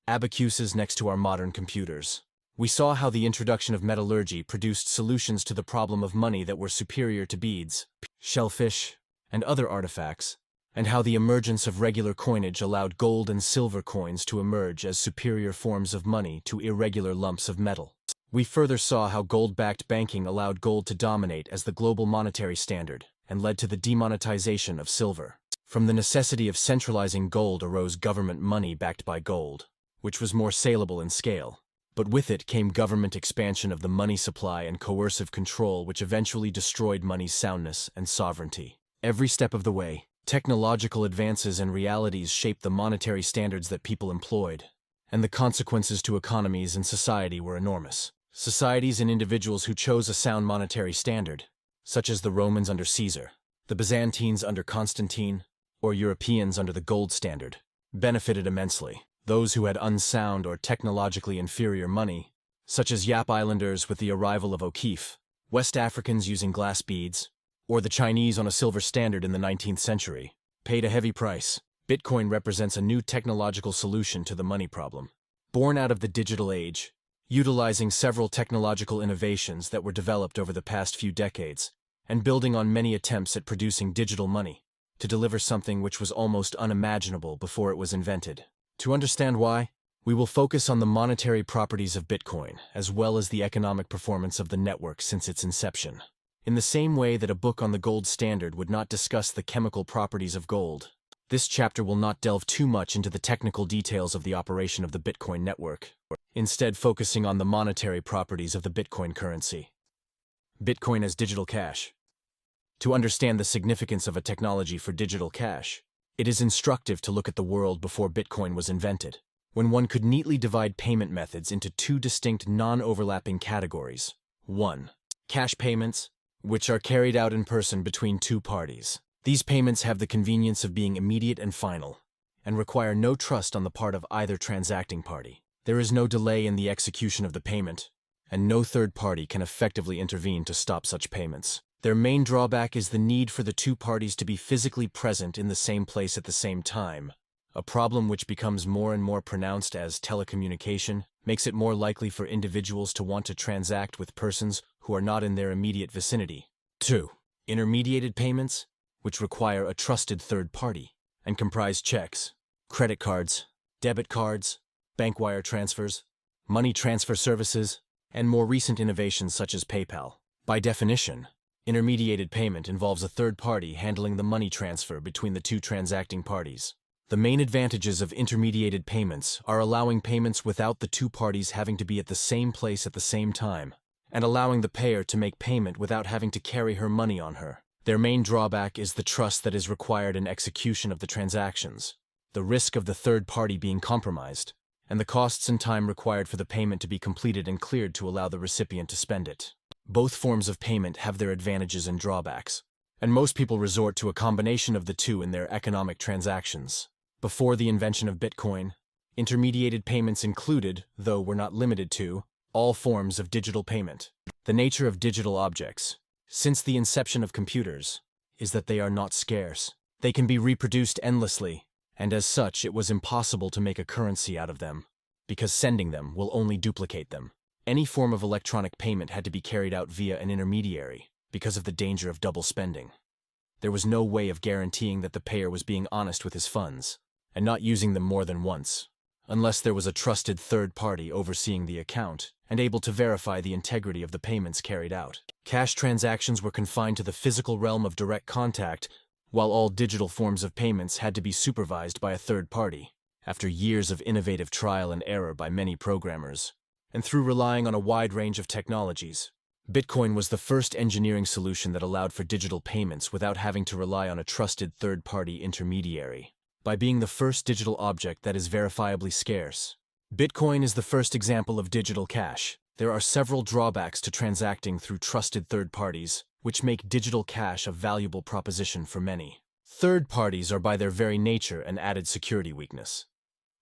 Abacuses next to our modern computers. We saw how the introduction of metallurgy produced solutions to the problem of money that were superior to beads, shellfish, and other artifacts, and how the emergence of regular coinage allowed gold and silver coins to emerge as superior forms of money to irregular lumps of metal. We further saw how gold-backed banking allowed gold to dominate as the global monetary standard and led to the demonetization of silver. From the necessity of centralizing gold arose government money backed by gold, which was more saleable in scale. But with it came government expansion of the money supply and coercive control which eventually destroyed money's soundness and sovereignty. Every step of the way, technological advances and realities shaped the monetary standards that people employed, and the consequences to economies and society were enormous. Societies and individuals who chose a sound monetary standard, such as the Romans under Caesar, the Byzantines under Constantine, or Europeans under the gold standard, benefited immensely. Those who had unsound or technologically inferior money, such as Yap Islanders with the arrival of O'Keefe, West Africans using glass beads, or the Chinese on a silver standard in the 19th century, paid a heavy price. Bitcoin represents a new technological solution to the money problem. Born out of the digital age, utilizing several technological innovations that were developed over the past few decades, and building on many attempts at producing digital money, to deliver something which was almost unimaginable before it was invented. To understand why, we will focus on the monetary properties of Bitcoin, as well as the economic performance of the network since its inception. In the same way that a book on the gold standard would not discuss the chemical properties of gold, this chapter will not delve too much into the technical details of the operation of the Bitcoin network, instead focusing on the monetary properties of the Bitcoin currency. Bitcoin as digital cash. To understand the significance of a technology for digital cash, it is instructive to look at the world before Bitcoin was invented, when one could neatly divide payment methods into two distinct non-overlapping categories. 1. Cash payments, which are carried out in person between two parties. These payments have the convenience of being immediate and final, and require no trust on the part of either transacting party. There is no delay in the execution of the payment, and no third party can effectively intervene to stop such payments. Their main drawback is the need for the two parties to be physically present in the same place at the same time, a problem which becomes more and more pronounced as telecommunication makes it more likely for individuals to want to transact with persons who are not in their immediate vicinity. 2. Intermediated payments, which require a trusted third party, and comprise checks, credit cards, debit cards, bank wire transfers, money transfer services, and more recent innovations such as PayPal. By definition, intermediated payment involves a third party handling the money transfer between the two transacting parties. The main advantages of intermediated payments are allowing payments without the two parties having to be at the same place at the same time, and allowing the payer to make payment without having to carry her money on her. Their main drawback is the trust that is required in execution of the transactions, the risk of the third party being compromised, and the costs and time required for the payment to be completed and cleared to allow the recipient to spend it. Both forms of payment have their advantages and drawbacks, and most people resort to a combination of the two in their economic transactions. Before the invention of Bitcoin, intermediated payments included, though were not limited to, all forms of digital payment. The nature of digital objects, since the inception of computers, is that they are not scarce. They can be reproduced endlessly, and as such it was impossible to make a currency out of them, because sending them will only duplicate them. Any form of electronic payment had to be carried out via an intermediary, because of the danger of double spending. There was no way of guaranteeing that the payer was being honest with his funds, and not using them more than once, unless there was a trusted third party overseeing the account and able to verify the integrity of the payments carried out. Cash transactions were confined to the physical realm of direct contact, while all digital forms of payments had to be supervised by a third party. After years of innovative trial and error by many programmers, and through relying on a wide range of technologies, Bitcoin was the first engineering solution that allowed for digital payments without having to rely on a trusted third-party intermediary. By being the first digital object that is verifiably scarce, Bitcoin is the first example of digital cash. There are several drawbacks to transacting through trusted third parties, which make digital cash a valuable proposition for many. Third parties are by their very nature an added security weakness.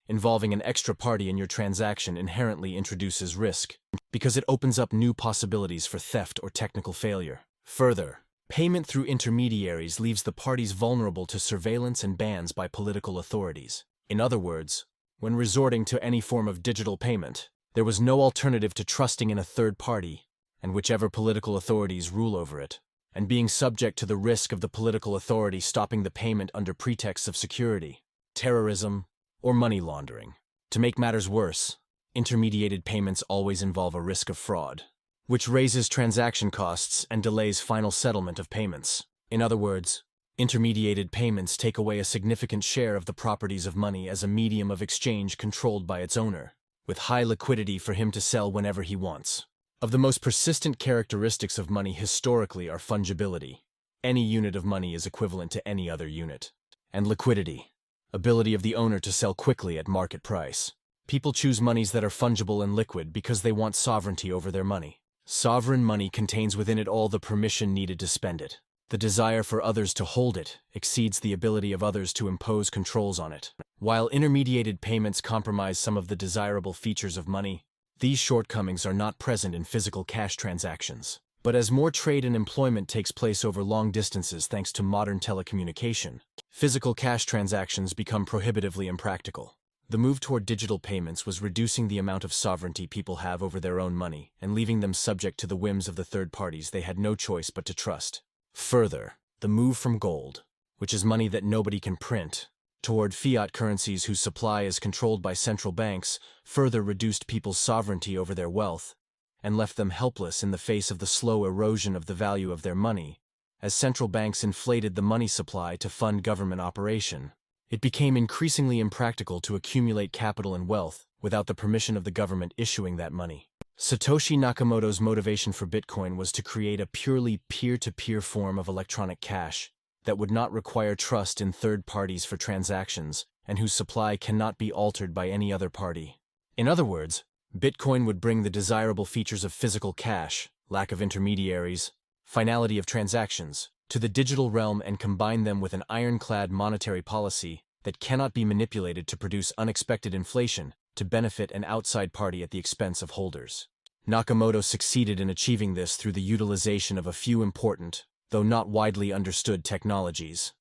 Involving an extra party in your transaction inherently introduces risk, because it opens up new possibilities for theft or technical failure. Further, payment through intermediaries leaves the parties vulnerable to surveillance and bans by political authorities. In other words, when resorting to any form of digital payment, there was no alternative to trusting in a third party, and whichever political authorities rule over it, and being subject to the risk of the political authority stopping the payment under pretexts of security, terrorism, or money laundering. To make matters worse, intermediated payments always involve a risk of fraud, which raises transaction costs and delays final settlement of payments. In other words, intermediated payments take away a significant share of the properties of money as a medium of exchange controlled by its owner, with high liquidity for him to sell whenever he wants. Of the most persistent characteristics of money historically are fungibility. Any unit of money is equivalent to any other unit. And liquidity, ability of the owner to sell quickly at market price. People choose monies that are fungible and liquid because they want sovereignty over their money. Sovereign money contains within it all the permission needed to spend it. The desire for others to hold it exceeds the ability of others to impose controls on it. While intermediated payments compromise some of the desirable features of money, these shortcomings are not present in physical cash transactions. But as more trade and employment takes place over long distances thanks to modern telecommunication, physical cash transactions become prohibitively impractical. The move toward digital payments was reducing the amount of sovereignty people have over their own money and leaving them subject to the whims of the third parties they had no choice but to trust. Further, the move from gold, which is money that nobody can print, toward fiat currencies whose supply is controlled by central banks, further reduced people's sovereignty over their wealth and left them helpless in the face of the slow erosion of the value of their money, as central banks inflated the money supply to fund government operation. It became increasingly impractical to accumulate capital and wealth without the permission of the government issuing that money. Satoshi Nakamoto's motivation for Bitcoin was to create a purely peer-to-peer form of electronic cash that would not require trust in third parties for transactions and whose supply cannot be altered by any other party. In other words, Bitcoin would bring the desirable features of physical cash, lack of intermediaries, finality of transactions, to the digital realm and combine them with an ironclad monetary policy that cannot be manipulated to produce unexpected inflation to benefit an outside party at the expense of holders. Nakamoto succeeded in achieving this through the utilization of a few important, though not widely understood technologies.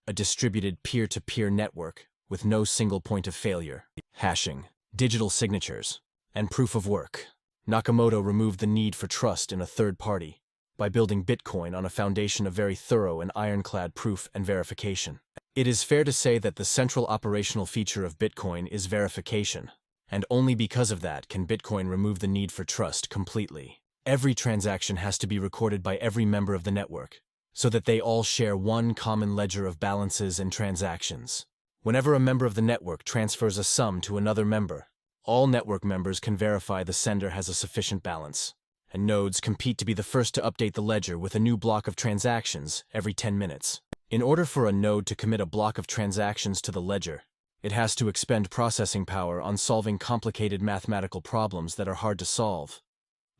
A distributed peer-to-peer network with no single point of failure, hashing, digital signatures, and proof of work. Nakamoto removed the need for trust in a third party by building Bitcoin on a foundation of very thorough and ironclad proof and verification. It is fair to say that the central operational feature of Bitcoin is verification, and only because of that can Bitcoin remove the need for trust completely. Every transaction has to be recorded by every member of the network, so that they all share one common ledger of balances and transactions. Whenever a member of the network transfers a sum to another member, all network members can verify the sender has a sufficient balance, and nodes compete to be the first to update the ledger with a new block of transactions every 10 minutes. In order for a node to commit a block of transactions to the ledger, it has to expend processing power on solving complicated mathematical problems that are hard to solve,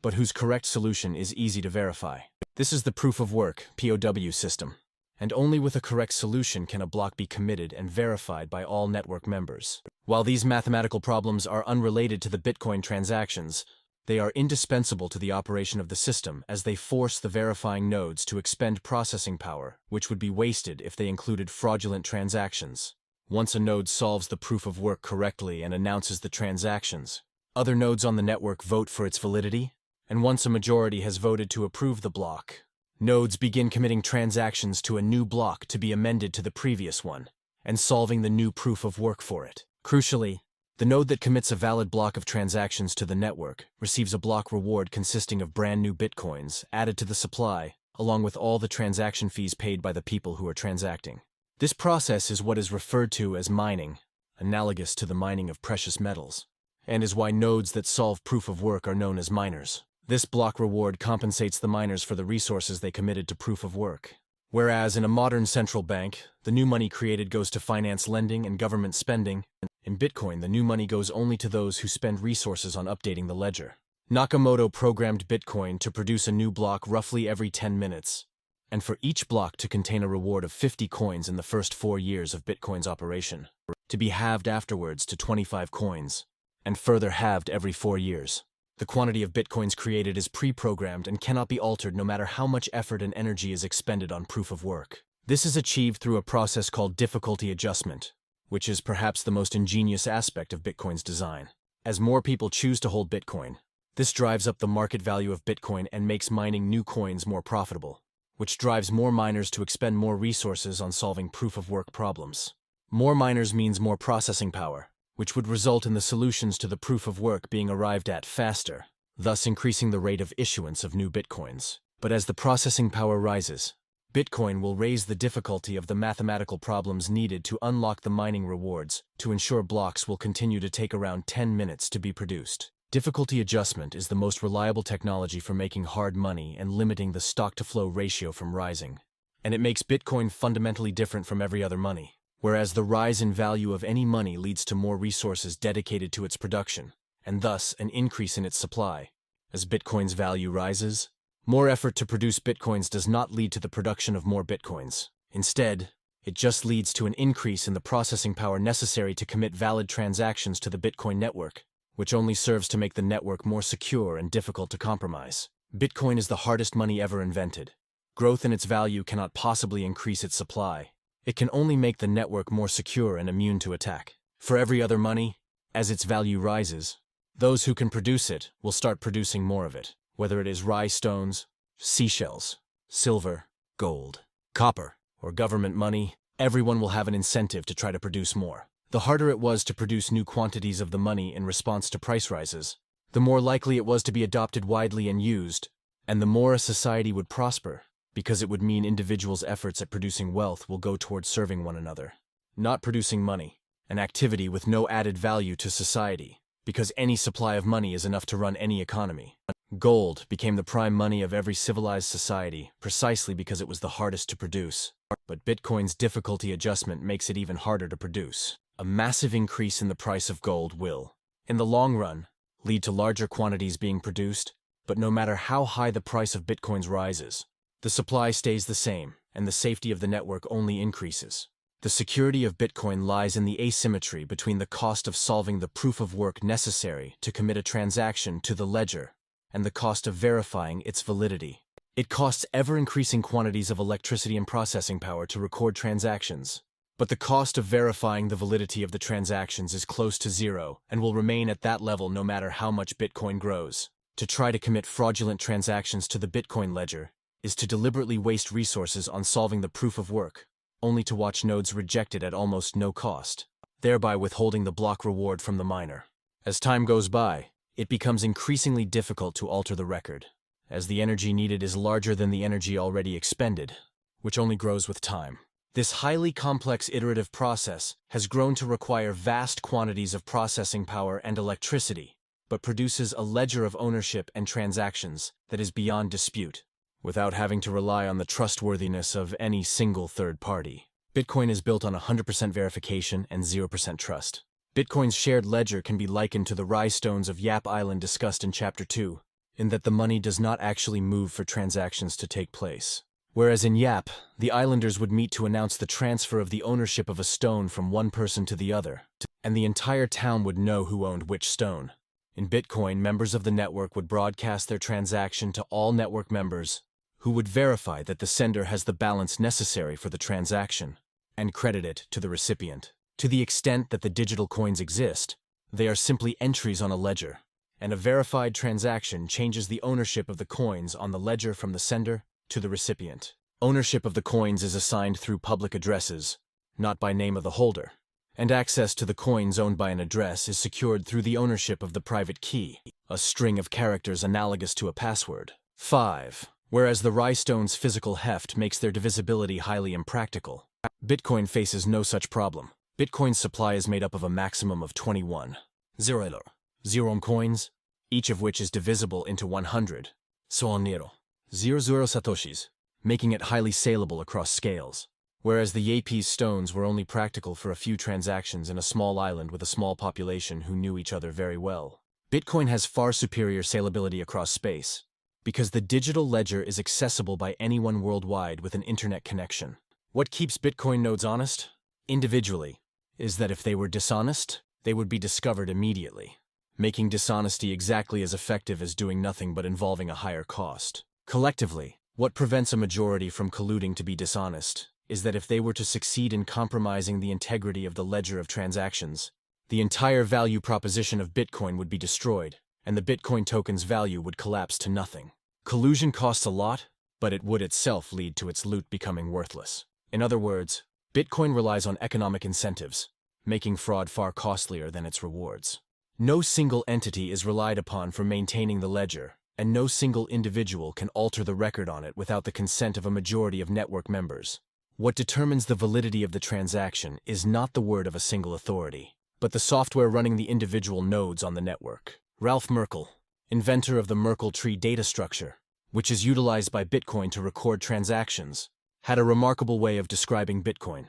but whose correct solution is easy to verify. This is the proof of work (POW) system, and only with a correct solution can a block be committed and verified by all network members. While these mathematical problems are unrelated to the Bitcoin transactions, they are indispensable to the operation of the system as they force the verifying nodes to expend processing power, which would be wasted if they included fraudulent transactions. Once a node solves the proof of work correctly and announces the transactions, other nodes on the network vote for its validity, and once a majority has voted to approve the block, nodes begin committing transactions to a new block to be amended to the previous one, and solving the new proof of work for it. Crucially, the node that commits a valid block of transactions to the network receives a block reward consisting of brand new bitcoins added to the supply, along with all the transaction fees paid by the people who are transacting. This process is what is referred to as mining, analogous to the mining of precious metals, and is why nodes that solve proof of work are known as miners. This block reward compensates the miners for the resources they committed to proof of work. Whereas in a modern central bank, the new money created goes to finance lending and government spending, in Bitcoin the new money goes only to those who spend resources on updating the ledger. Nakamoto programmed Bitcoin to produce a new block roughly every 10 minutes, and for each block to contain a reward of 50 coins in the first 4 years of Bitcoin's operation, to be halved afterwards to 25 coins, and further halved every 4 years. The quantity of bitcoins created is pre-programmed and cannot be altered no matter how much effort and energy is expended on proof of work. This is achieved through a process called difficulty adjustment, which is perhaps the most ingenious aspect of Bitcoin's design. As more people choose to hold Bitcoin, this drives up the market value of Bitcoin and makes mining new coins more profitable, which drives more miners to expend more resources on solving proof of work problems. More miners means more processing power, which would result in the solutions to the proof of work being arrived at faster, thus increasing the rate of issuance of new bitcoins. But as the processing power rises, Bitcoin will raise the difficulty of the mathematical problems needed to unlock the mining rewards to ensure blocks will continue to take around 10 minutes to be produced. Difficulty adjustment is the most reliable technology for making hard money and limiting the stock-to-flow ratio from rising, and it makes Bitcoin fundamentally different from every other money. whereas the rise in value of any money leads to more resources dedicated to its production, and thus an increase in its supply. As Bitcoin's value rises, more effort to produce Bitcoins does not lead to the production of more Bitcoins. Instead, it just leads to an increase in the processing power necessary to commit valid transactions to the Bitcoin network, which only serves to make the network more secure and difficult to compromise. Bitcoin is the hardest money ever invented. Growth in its value cannot possibly increase its supply. It can only make the network more secure and immune to attack. For every other money, as its value rises, those who can produce it will start producing more of it, whether it is rye stones, seashells, silver, gold, copper, or government money. Everyone will have an incentive to try to produce more. The harder it was to produce new quantities of the money in response to price rises, the more likely it was to be adopted widely and used, and the more a society would prosper, because it would mean individuals' efforts at producing wealth will go towards serving one another, not producing money, an activity with no added value to society, because any supply of money is enough to run any economy. Gold became the prime money of every civilized society precisely because it was the hardest to produce. But Bitcoin's difficulty adjustment makes it even harder to produce. A massive increase in the price of gold will, in the long run, lead to larger quantities being produced, but no matter how high the price of Bitcoins rises, the supply stays the same, and the safety of the network only increases. The security of Bitcoin lies in the asymmetry between the cost of solving the proof of work necessary to commit a transaction to the ledger and the cost of verifying its validity. It costs ever-increasing quantities of electricity and processing power to record transactions, but the cost of verifying the validity of the transactions is close to zero and will remain at that level no matter how much Bitcoin grows. To try to commit fraudulent transactions to the Bitcoin ledger is to deliberately waste resources on solving the proof of work, only to watch nodes rejected at almost no cost, thereby withholding the block reward from the miner. As time goes by, it becomes increasingly difficult to alter the record, as the energy needed is larger than the energy already expended, which only grows with time. This highly complex iterative process has grown to require vast quantities of processing power and electricity, but produces a ledger of ownership and transactions that is beyond dispute, without having to rely on the trustworthiness of any single third party. Bitcoin is built on 100% verification and 0% trust. Bitcoin's shared ledger can be likened to the rye stones of Yap Island discussed in Chapter 2, in that the money does not actually move for transactions to take place. Whereas in Yap, the islanders would meet to announce the transfer of the ownership of a stone from one person to the other, and the entire town would know who owned which stone. In Bitcoin, members of the network would broadcast their transaction to all network members, who would verify that the sender has the balance necessary for the transaction, and credit it to the recipient. To the extent that the digital coins exist, they are simply entries on a ledger, and a verified transaction changes the ownership of the coins on the ledger from the sender to the recipient. Ownership of the coins is assigned through public addresses, not by name of the holder, and access to the coins owned by an address is secured through the ownership of the private key, a string of characters analogous to a password. 5. Whereas the rye stone's physical heft makes their divisibility highly impractical, Bitcoin faces no such problem. Bitcoin's supply is made up of a maximum of 21 zero coins, each of which is divisible into 100 00 satoshis, making it highly saleable across scales. Whereas the Yapese stones were only practical for a few transactions in a small island with a small population who knew each other very well. Bitcoin has far superior salability across space, because the digital ledger is accessible by anyone worldwide with an internet connection. What keeps Bitcoin nodes honest, individually, is that if they were dishonest, they would be discovered immediately, making dishonesty exactly as effective as doing nothing but involving a higher cost. Collectively, what prevents a majority from colluding to be dishonest is that if they were to succeed in compromising the integrity of the ledger of transactions, the entire value proposition of Bitcoin would be destroyed, and the Bitcoin token's value would collapse to nothing. Collusion costs a lot, but it would itself lead to its loot becoming worthless. In other words, Bitcoin relies on economic incentives, making fraud far costlier than its rewards. No single entity is relied upon for maintaining the ledger, and no single individual can alter the record on it without the consent of a majority of network members. What determines the validity of the transaction is not the word of a single authority, but the software running the individual nodes on the network. Ralph Merkle, inventor of the Merkle tree data structure, which is utilized by Bitcoin to record transactions, had a remarkable way of describing Bitcoin.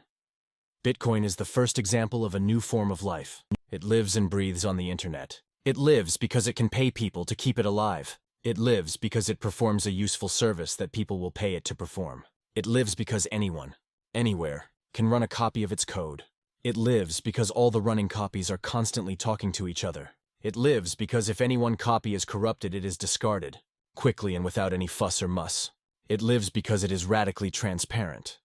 Bitcoin is the first example of a new form of life. It lives and breathes on the internet. It lives because it can pay people to keep it alive. It lives because it performs a useful service that people will pay it to perform. It lives because anyone, anywhere, can run a copy of its code. It lives because all the running copies are constantly talking to each other. It lives because if any one copy is corrupted, it is discarded, quickly and without any fuss or muss. It lives because it is radically transparent.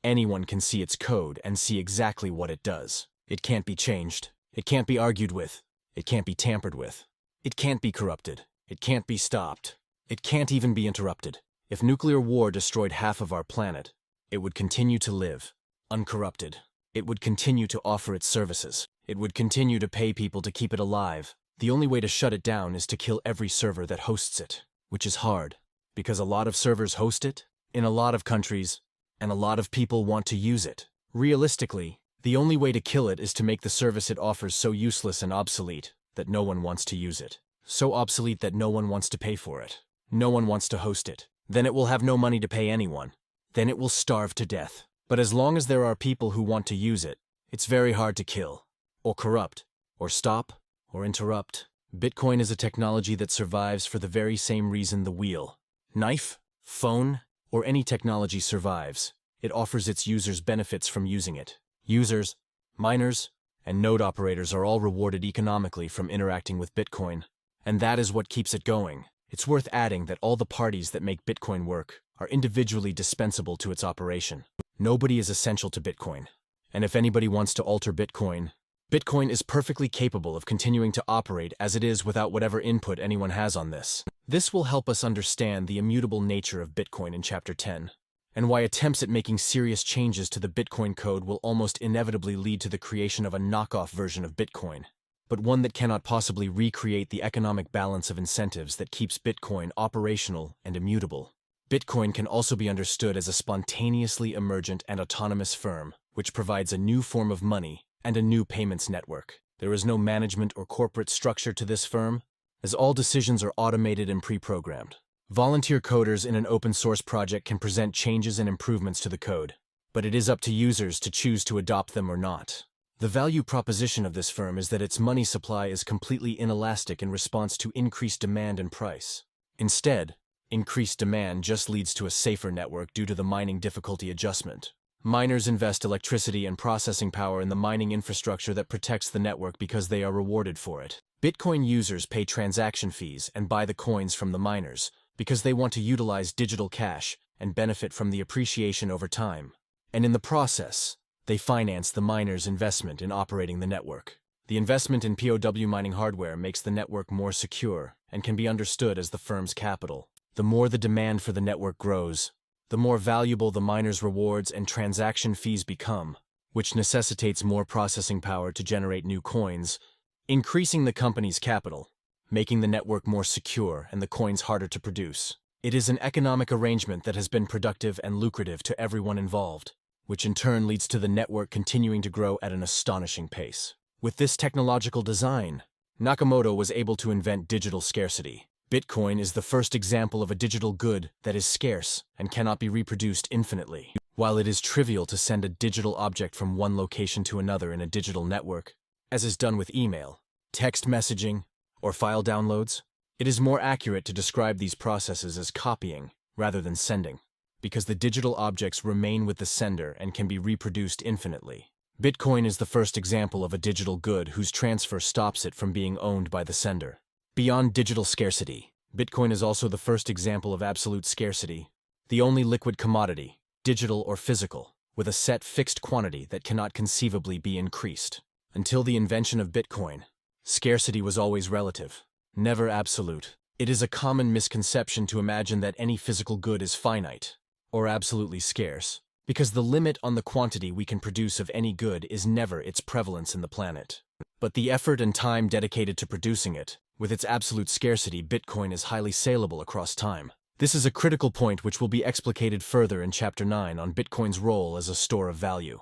Anyone can see its code and see exactly what it does. It can't be changed. It can't be argued with. It can't be tampered with. It can't be corrupted. It can't be stopped. It can't even be interrupted. If nuclear war destroyed half of our planet, it would continue to live, uncorrupted. It would continue to offer its services. It would continue to pay people to keep it alive. The only way to shut it down is to kill every server that hosts it, which is hard, because a lot of servers host it, in a lot of countries, and a lot of people want to use it. Realistically, the only way to kill it is to make the service it offers so useless and obsolete that no one wants to use it. So obsolete that no one wants to pay for it. No one wants to host it. Then it will have no money to pay anyone. Then it will starve to death. But as long as there are people who want to use it, it's very hard to kill, or corrupt, or stop, or interrupt. Bitcoin is a technology that survives for the very same reason the wheel, knife, phone, or any technology survives. It offers its users benefits from using it. Users, miners, and node operators are all rewarded economically from interacting with Bitcoin. And that is what keeps it going. It's worth adding that all the parties that make Bitcoin work are individually dispensable to its operation. Nobody is essential to Bitcoin. And if anybody wants to alter Bitcoin, Bitcoin is perfectly capable of continuing to operate as it is without whatever input anyone has on this. This will help us understand the immutable nature of Bitcoin in Chapter 10, and why attempts at making serious changes to the Bitcoin code will almost inevitably lead to the creation of a knockoff version of Bitcoin, but one that cannot possibly recreate the economic balance of incentives that keeps Bitcoin operational and immutable. Bitcoin can also be understood as a spontaneously emergent and autonomous firm, which provides a new form of money and a new payments network. There is no management or corporate structure to this firm, as all decisions are automated and pre-programmed. Volunteer coders in an open-source project can present changes and improvements to the code, but it is up to users to choose to adopt them or not. The value proposition of this firm is that its money supply is completely inelastic in response to increased demand and price. Instead, increased demand just leads to a safer network due to the mining difficulty adjustment. Miners invest electricity and processing power in the mining infrastructure that protects the network because they are rewarded for it. Bitcoin users pay transaction fees and buy the coins from the miners because they want to utilize digital cash and benefit from the appreciation over time. And in the process, they finance the miners' investment in operating the network. The investment in POW mining hardware makes the network more secure and can be understood as the firm's capital. The more the demand for the network grows, the more valuable the miners' rewards and transaction fees become, which necessitates more processing power to generate new coins, increasing the company's capital, making the network more secure and the coins harder to produce. It is an economic arrangement that has been productive and lucrative to everyone involved, which in turn leads to the network continuing to grow at an astonishing pace. With this technological design, Nakamoto was able to invent digital scarcity. Bitcoin is the first example of a digital good that is scarce and cannot be reproduced infinitely. While it is trivial to send a digital object from one location to another in a digital network, as is done with email, text messaging, or file downloads, it is more accurate to describe these processes as copying rather than sending, because the digital objects remain with the sender and can be reproduced infinitely. Bitcoin is the first example of a digital good whose transfer stops it from being owned by the sender. Beyond digital scarcity, Bitcoin is also the first example of absolute scarcity, the only liquid commodity, digital or physical, with a set fixed quantity that cannot conceivably be increased. Until the invention of Bitcoin, scarcity was always relative, never absolute. It is a common misconception to imagine that any physical good is finite, or absolutely scarce, because the limit on the quantity we can produce of any good is never its prevalence in the planet. But the effort and time dedicated to producing it, with its absolute scarcity, Bitcoin is highly saleable across time. This is a critical point which will be explicated further in Chapter 9 on Bitcoin's role as a store of value.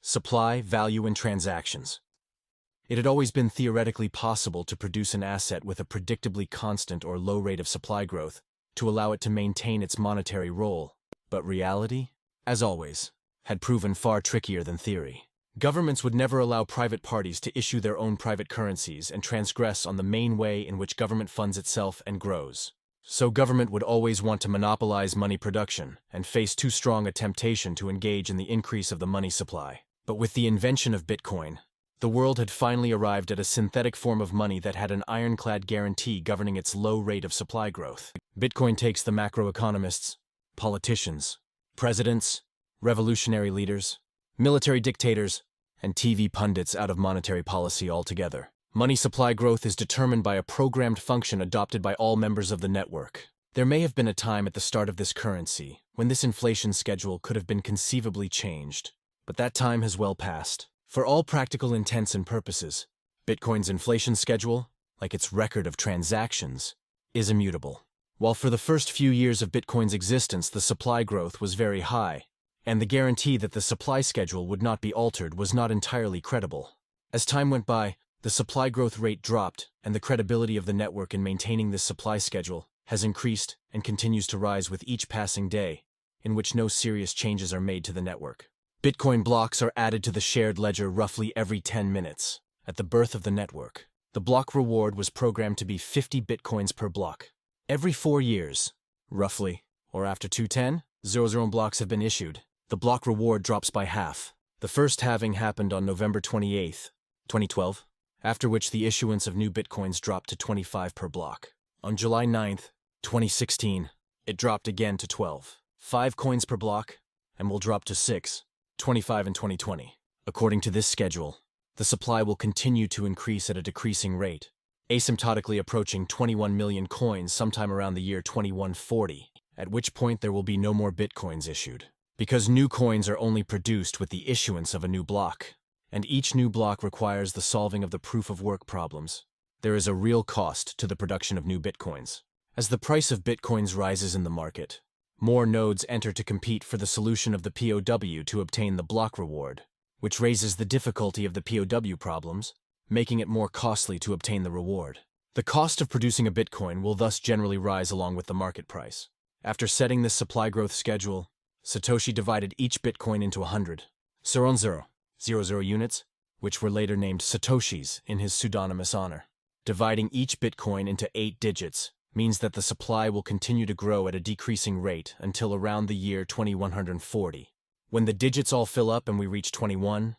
Supply, value, and transactions. It had always been theoretically possible to produce an asset with a predictably constant or low rate of supply growth to allow it to maintain its monetary role. But reality, as always, had proven far trickier than theory. Governments would never allow private parties to issue their own private currencies and transgress on the main way in which government funds itself and grows. So government would always want to monopolize money production and face too strong a temptation to engage in the increase of the money supply. But with the invention of Bitcoin, the world had finally arrived at a synthetic form of money that had an ironclad guarantee governing its low rate of supply growth. Bitcoin takes the macroeconomists, politicians, presidents, revolutionary leaders, military dictators, and TV pundits out of monetary policy altogether. Money supply growth is determined by a programmed function adopted by all members of the network. There may have been a time at the start of this currency when this inflation schedule could have been conceivably changed, but that time has well passed. For all practical intents and purposes, Bitcoin's inflation schedule, like its record of transactions, is immutable. While for the first few years of Bitcoin's existence the supply growth was very high, and the guarantee that the supply schedule would not be altered was not entirely credible. As time went by, the supply growth rate dropped, and the credibility of the network in maintaining this supply schedule has increased and continues to rise with each passing day, in which no serious changes are made to the network. Bitcoin blocks are added to the shared ledger roughly every 10 minutes. At the birth of the network, the block reward was programmed to be 50 Bitcoins per block. Every 4 years, roughly, or after 210,000 blocks have been issued, the block reward drops by half. The first halving happened on November 28, 2012, after which the issuance of new Bitcoins dropped to 25 per block. On July 9, 2016, it dropped again to 5 coins per block, and will drop to 25 in 2020. According to this schedule, the supply will continue to increase at a decreasing rate, asymptotically approaching 21 million coins sometime around the year 2140, at which point there will be no more Bitcoins issued. Because new coins are only produced with the issuance of a new block, and each new block requires the solving of the proof-of-work problems, there is a real cost to the production of new Bitcoins. As the price of Bitcoins rises in the market, more nodes enter to compete for the solution of the POW to obtain the block reward, which raises the difficulty of the POW problems, making it more costly to obtain the reward. The cost of producing a Bitcoin will thus generally rise along with the market price. After setting this supply growth schedule, Satoshi divided each Bitcoin into 100,000 units, which were later named Satoshis in his pseudonymous honor. Dividing each Bitcoin into 8 digits means that the supply will continue to grow at a decreasing rate until around the year 2140. When the digits all fill up and we reach 21,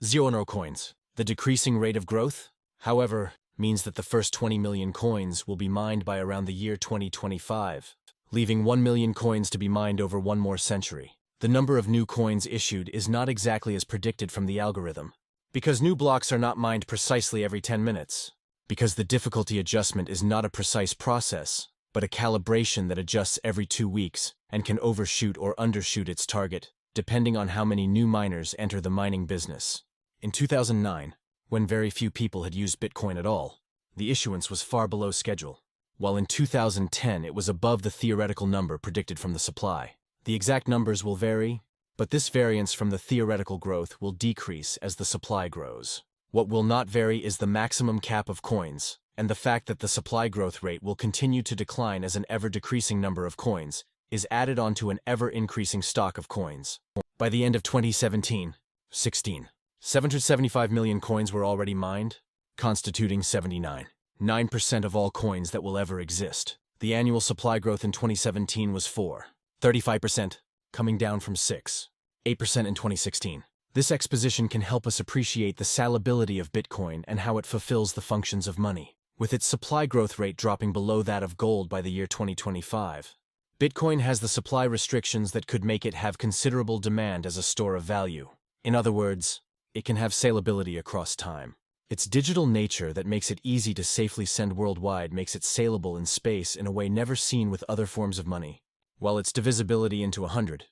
zero coins. The decreasing rate of growth, however, means that the first 20 million coins will be mined by around the year 2025, leaving 1 million coins to be mined over one more century. The number of new coins issued is not exactly as predicted from the algorithm, because new blocks are not mined precisely every 10 minutes, because the difficulty adjustment is not a precise process, but a calibration that adjusts every 2 weeks and can overshoot or undershoot its target, depending on how many new miners enter the mining business. In 2009, when very few people had used Bitcoin at all, the issuance was far below schedule, while in 2010 it was above the theoretical number predicted from the supply. The exact numbers will vary, but this variance from the theoretical growth will decrease as the supply grows. What will not vary is the maximum cap of coins, and the fact that the supply growth rate will continue to decline as an ever-decreasing number of coins is added onto an ever-increasing stock of coins. By the end of 2017-16, 775 million coins were already mined, constituting 79.9% of all coins that will ever exist. The annual supply growth in 2017 was 35%, coming down from 8% in 2016. This exposition can help us appreciate the salability of Bitcoin and how it fulfills the functions of money. With its supply growth rate dropping below that of gold by the year 2025, Bitcoin has the supply restrictions that could make it have considerable demand as a store of value. In other words, it can have salability across time. Its digital nature that makes it easy to safely send worldwide makes it saleable in space in a way never seen with other forms of money, while its divisibility into 100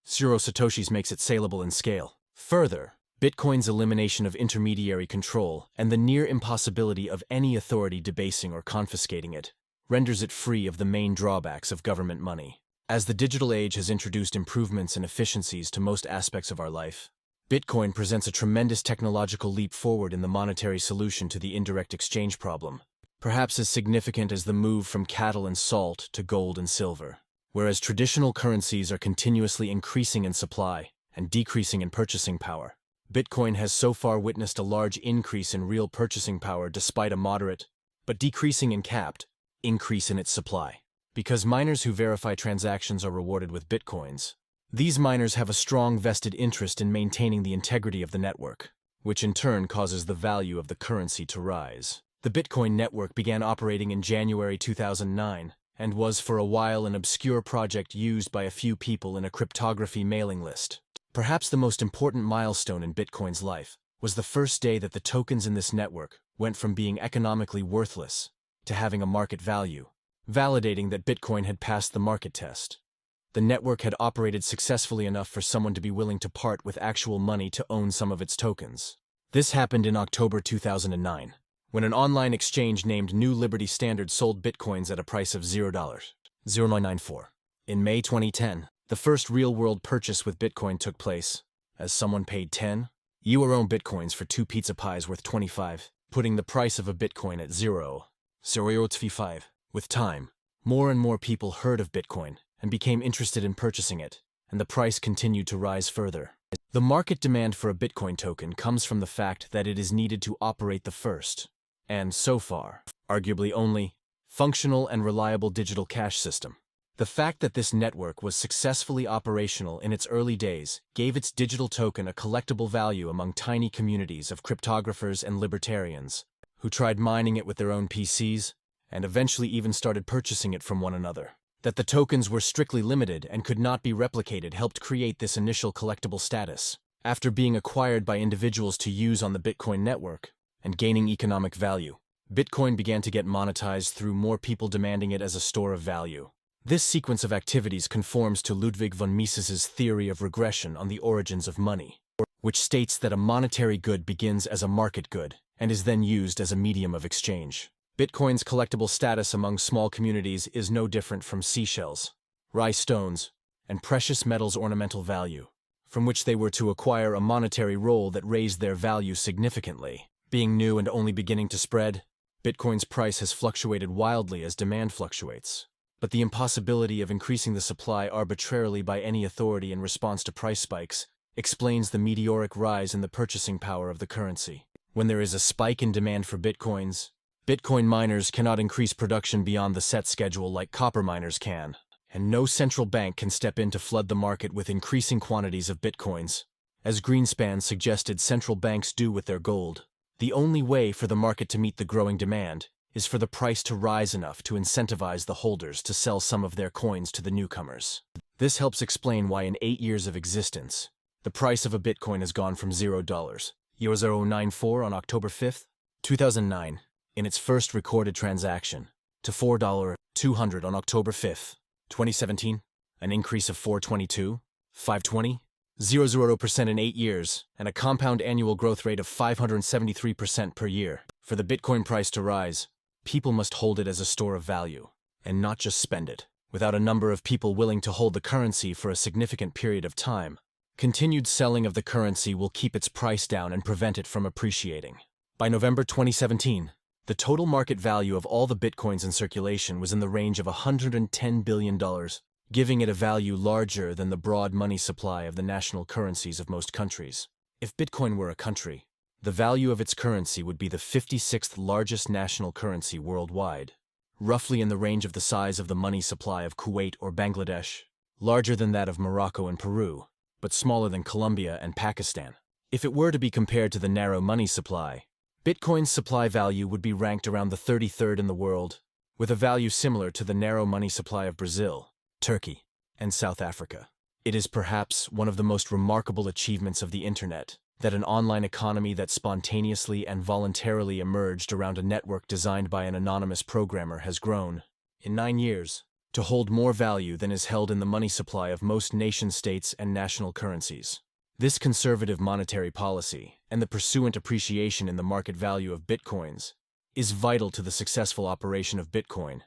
zero satoshis makes it saleable in scale. Further, Bitcoin's elimination of intermediary control and the near impossibility of any authority debasing or confiscating it renders it free of the main drawbacks of government money. As the digital age has introduced improvements and efficiencies to most aspects of our life, Bitcoin presents a tremendous technological leap forward in the monetary solution to the indirect exchange problem, perhaps as significant as the move from cattle and salt to gold and silver. Whereas traditional currencies are continuously increasing in supply and decreasing in purchasing power, Bitcoin has so far witnessed a large increase in real purchasing power despite a moderate, but decreasing in capped, increase in its supply. Because miners who verify transactions are rewarded with Bitcoins, these miners have a strong vested interest in maintaining the integrity of the network, which in turn causes the value of the currency to rise. The Bitcoin network began operating in January 2009 and was for a while an obscure project used by a few people in a cryptography mailing list. Perhaps the most important milestone in Bitcoin's life was the first day that the tokens in this network went from being economically worthless to having a market value, validating that Bitcoin had passed the market test. The network had operated successfully enough for someone to be willing to part with actual money to own some of its tokens. This happened in October 2009, when an online exchange named New Liberty Standard sold Bitcoins at a price of $0.0994. In May 2010, the first real-world purchase with Bitcoin took place, as someone paid 10 euro Bitcoins for 2 pizza pies worth 25, putting the price of a Bitcoin at 0.025. With time, more and more people heard of Bitcoin and became interested in purchasing it, and the price continued to rise further. The market demand for a Bitcoin token comes from the fact that it is needed to operate the first, and so far, arguably only, functional and reliable digital cash system. The fact that this network was successfully operational in its early days gave its digital token a collectible value among tiny communities of cryptographers and libertarians, who tried mining it with their own PCs, and eventually even started purchasing it from one another. That the tokens were strictly limited and could not be replicated helped create this initial collectible status. After being acquired by individuals to use on the Bitcoin network and gaining economic value, Bitcoin began to get monetized through more people demanding it as a store of value. This sequence of activities conforms to Ludwig von Mises's theory of regression on the origins of money, which states that a monetary good begins as a market good and is then used as a medium of exchange. Bitcoin's collectible status among small communities is no different from seashells, rice stones, and precious metals' ornamental value, from which they were to acquire a monetary role that raised their value significantly. Being new and only beginning to spread, Bitcoin's price has fluctuated wildly as demand fluctuates. But the impossibility of increasing the supply arbitrarily by any authority in response to price spikes explains the meteoric rise in the purchasing power of the currency. When there is a spike in demand for Bitcoins, Bitcoin miners cannot increase production beyond the set schedule like copper miners can, and no central bank can step in to flood the market with increasing quantities of Bitcoins. As Greenspan suggested central banks do with their gold, the only way for the market to meet the growing demand is for the price to rise enough to incentivize the holders to sell some of their coins to the newcomers. This helps explain why in 8 years of existence, the price of a Bitcoin has gone from $0.094 on October 5, 2009, in its first recorded transaction, to $4.200 on October 5, 2017, an increase of 520% in 8 years, and a compound annual growth rate of 573% per year. For the Bitcoin price to rise, people must hold it as a store of value, and not just spend it. Without a number of people willing to hold the currency for a significant period of time, continued selling of the currency will keep its price down and prevent it from appreciating. By November 2017, the total market value of all the Bitcoins in circulation was in the range of $110 billion, giving it a value larger than the broad money supply of the national currencies of most countries. If Bitcoin were a country, the value of its currency would be the 56th largest national currency worldwide, roughly in the range of the size of the money supply of Kuwait or Bangladesh, larger than that of Morocco and Peru, but smaller than Colombia and Pakistan. If it were to be compared to the narrow money supply, Bitcoin's supply value would be ranked around the 33rd in the world, with a value similar to the narrow money supply of Brazil, Turkey, and South Africa. It is perhaps one of the most remarkable achievements of the Internet that an online economy that spontaneously and voluntarily emerged around a network designed by an anonymous programmer has grown, in 9 years, to hold more value than is held in the money supply of most nation-states and national currencies. This conservative monetary policy, and the pursuant appreciation in the market value of Bitcoins, is vital to the successful operation of Bitcoin,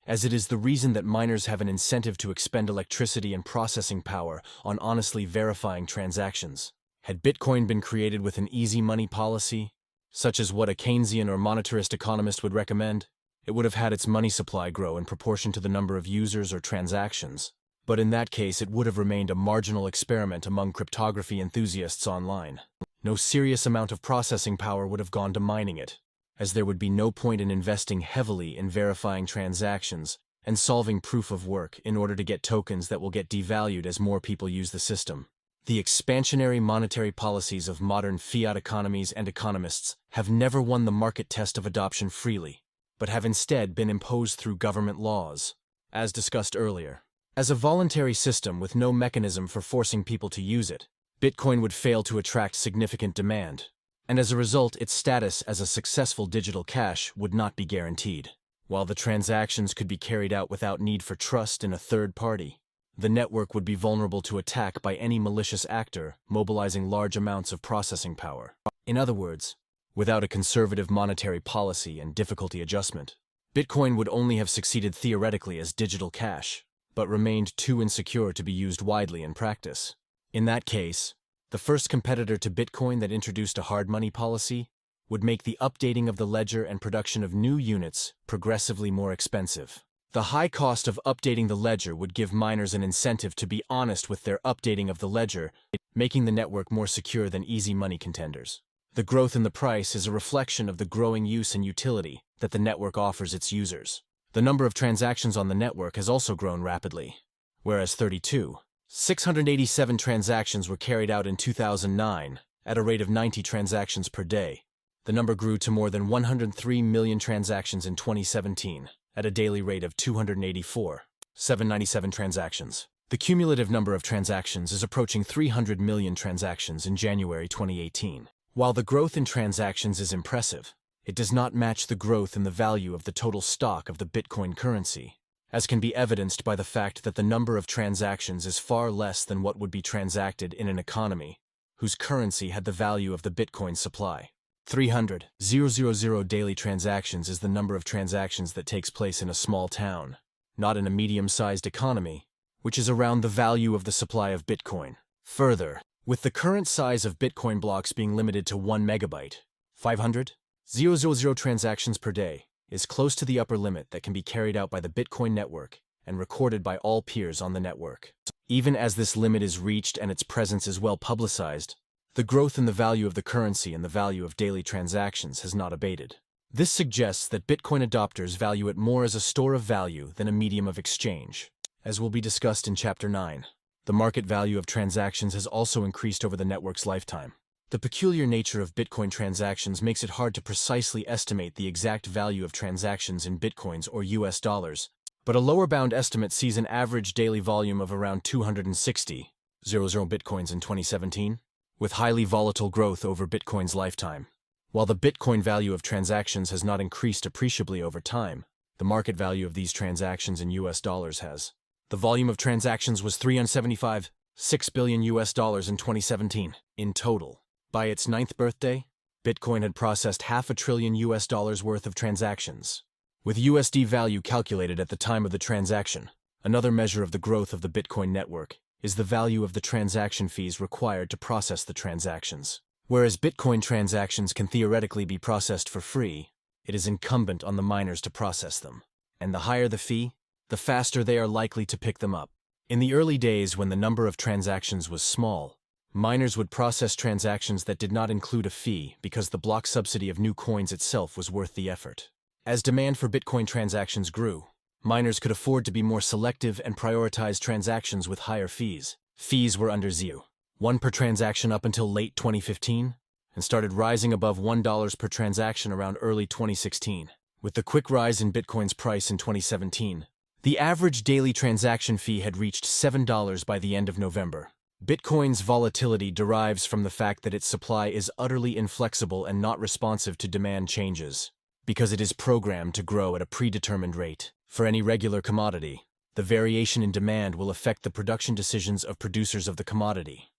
as it is the reason that miners have an incentive to expend electricity and processing power on honestly verifying transactions. Had Bitcoin been created with an easy money policy, such as what a Keynesian or monetarist economist would recommend, it would have had its money supply grow in proportion to the number of users or transactions, but in that case it would have remained a marginal experiment among cryptography enthusiasts online. No serious amount of processing power would have gone to mining it, as there would be no point in investing heavily in verifying transactions and solving proof of work in order to get tokens that will get devalued as more people use the system. The expansionary monetary policies of modern fiat economies and economists have never won the market test of adoption freely, but have instead been imposed through government laws, as discussed earlier. As a voluntary system with no mechanism for forcing people to use it, Bitcoin would fail to attract significant demand, and as a result its status as a successful digital cash would not be guaranteed. While the transactions could be carried out without need for trust in a third party, the network would be vulnerable to attack by any malicious actor mobilizing large amounts of processing power. In other words, without a conservative monetary policy and difficulty adjustment, Bitcoin would only have succeeded theoretically as digital cash, but remained too insecure to be used widely in practice. In that case, the first competitor to Bitcoin that introduced a hard money policy would make the updating of the ledger and production of new units progressively more expensive. The high cost of updating the ledger would give miners an incentive to be honest with their updating of the ledger, making the network more secure than easy money contenders. The growth in the price is a reflection of the growing use and utility that the network offers its users. The number of transactions on the network has also grown rapidly, whereas 687 transactions were carried out in 2009 at a rate of 90 transactions per day. The number grew to more than 103 million transactions in 2017, at a daily rate of 797 transactions. The cumulative number of transactions is approaching 300 million transactions in January 2018. While the growth in transactions is impressive, it does not match the growth in the value of the total stock of the Bitcoin currency, as can be evidenced by the fact that the number of transactions is far less than what would be transacted in an economy whose currency had the value of the Bitcoin supply. 300,000 daily transactions is the number of transactions that takes place in a small town, not in a medium-sized economy, which is around the value of the supply of Bitcoin. Further, with the current size of Bitcoin blocks being limited to 1 megabyte, 500,000 transactions per day is close to the upper limit that can be carried out by the Bitcoin network and recorded by all peers on the network. Even as this limit is reached and its presence is well publicized, the growth in the value of the currency and the value of daily transactions has not abated. This suggests that Bitcoin adopters value it more as a store of value than a medium of exchange. As will be discussed in Chapter 9, the market value of transactions has also increased over the network's lifetime. The peculiar nature of Bitcoin transactions makes it hard to precisely estimate the exact value of transactions in Bitcoins or US dollars, but a lower bound estimate sees an average daily volume of around 260,000 Bitcoins in 2017. With highly volatile growth over Bitcoin's lifetime. While the Bitcoin value of transactions has not increased appreciably over time, the market value of these transactions in US dollars has. The volume of transactions was $375.6 billion US dollars in 2017. In total, by its 9th birthday, Bitcoin had processed $500 billion US dollars worth of transactions. With USD value calculated at the time of the transaction, another measure of the growth of the Bitcoin network is the value of the transaction fees required to process the transactions. Whereas Bitcoin transactions can theoretically be processed for free, it is incumbent on the miners to process them. And the higher the fee, the faster they are likely to pick them up. In the early days when the number of transactions was small, miners would process transactions that did not include a fee because the block subsidy of new coins itself was worth the effort. As demand for Bitcoin transactions grew, miners could afford to be more selective and prioritize transactions with higher fees. Fees were under $1 per transaction up until late 2015 and started rising above $1 per transaction around early 2016. With the quick rise in Bitcoin's price in 2017, the average daily transaction fee had reached $7 by the end of November. Bitcoin's volatility derives from the fact that its supply is utterly inflexible and not responsive to demand changes, because it is programmed to grow at a predetermined rate. For any regular commodity, the variation in demand will affect the production decisions of producers of the commodity.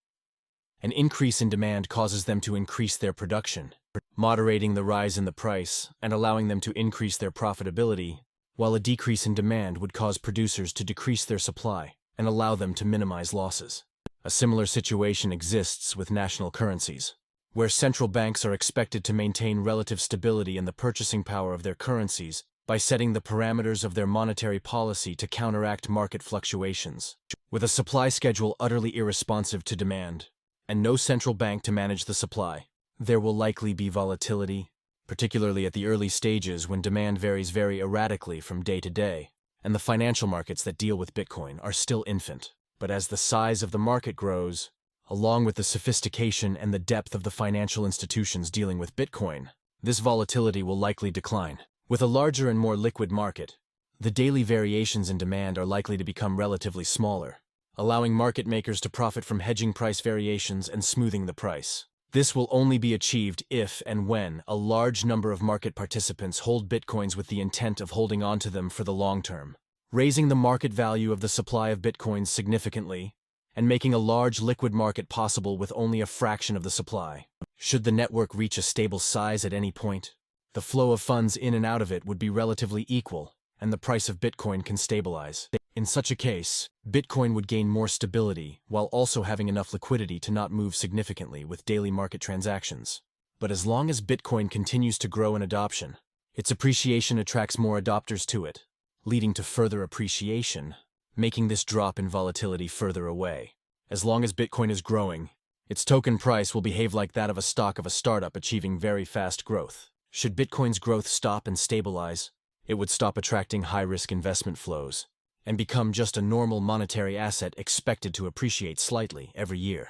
An increase in demand causes them to increase their production, moderating the rise in the price and allowing them to increase their profitability, while a decrease in demand would cause producers to decrease their supply and allow them to minimize losses. A similar situation exists with national currencies, where central banks are expected to maintain relative stability in the purchasing power of their currencies by setting the parameters of their monetary policy to counteract market fluctuations. With a supply schedule utterly irresponsive to demand, and no central bank to manage the supply, there will likely be volatility, particularly at the early stages when demand varies very erratically from day to day, and the financial markets that deal with Bitcoin are still infant. But as the size of the market grows, along with the sophistication and the depth of the financial institutions dealing with Bitcoin, this volatility will likely decline. With a larger and more liquid market, the daily variations in demand are likely to become relatively smaller, allowing market makers to profit from hedging price variations and smoothing the price. This will only be achieved if and when a large number of market participants hold Bitcoins with the intent of holding on to them for the long term, raising the market value of the supply of Bitcoins significantly, and making a large liquid market possible with only a fraction of the supply. Should the network reach a stable size at any point, the flow of funds in and out of it would be relatively equal, and the price of Bitcoin can stabilize. In such a case, Bitcoin would gain more stability while also having enough liquidity to not move significantly with daily market transactions. But as long as Bitcoin continues to grow in adoption, its appreciation attracts more adopters to it, leading to further appreciation, making this drop in volatility further away. As long as Bitcoin is growing, its token price will behave like that of a stock of a startup achieving very fast growth. Should Bitcoin's growth stop and stabilize, it would stop attracting high-risk investment flows and become just a normal monetary asset expected to appreciate slightly every year.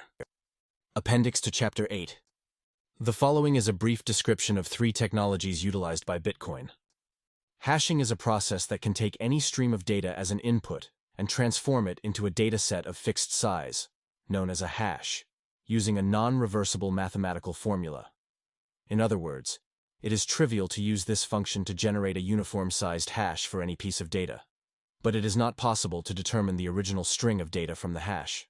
Appendix to Chapter 8. The following is a brief description of 3 technologies utilized by Bitcoin. Hashing is a process that can take any stream of data as an input and transform it into a data set of fixed size, known as a hash, using a non-reversible mathematical formula. In other words, it is trivial to use this function to generate a uniform-sized hash for any piece of data, but it is not possible to determine the original string of data from the hash.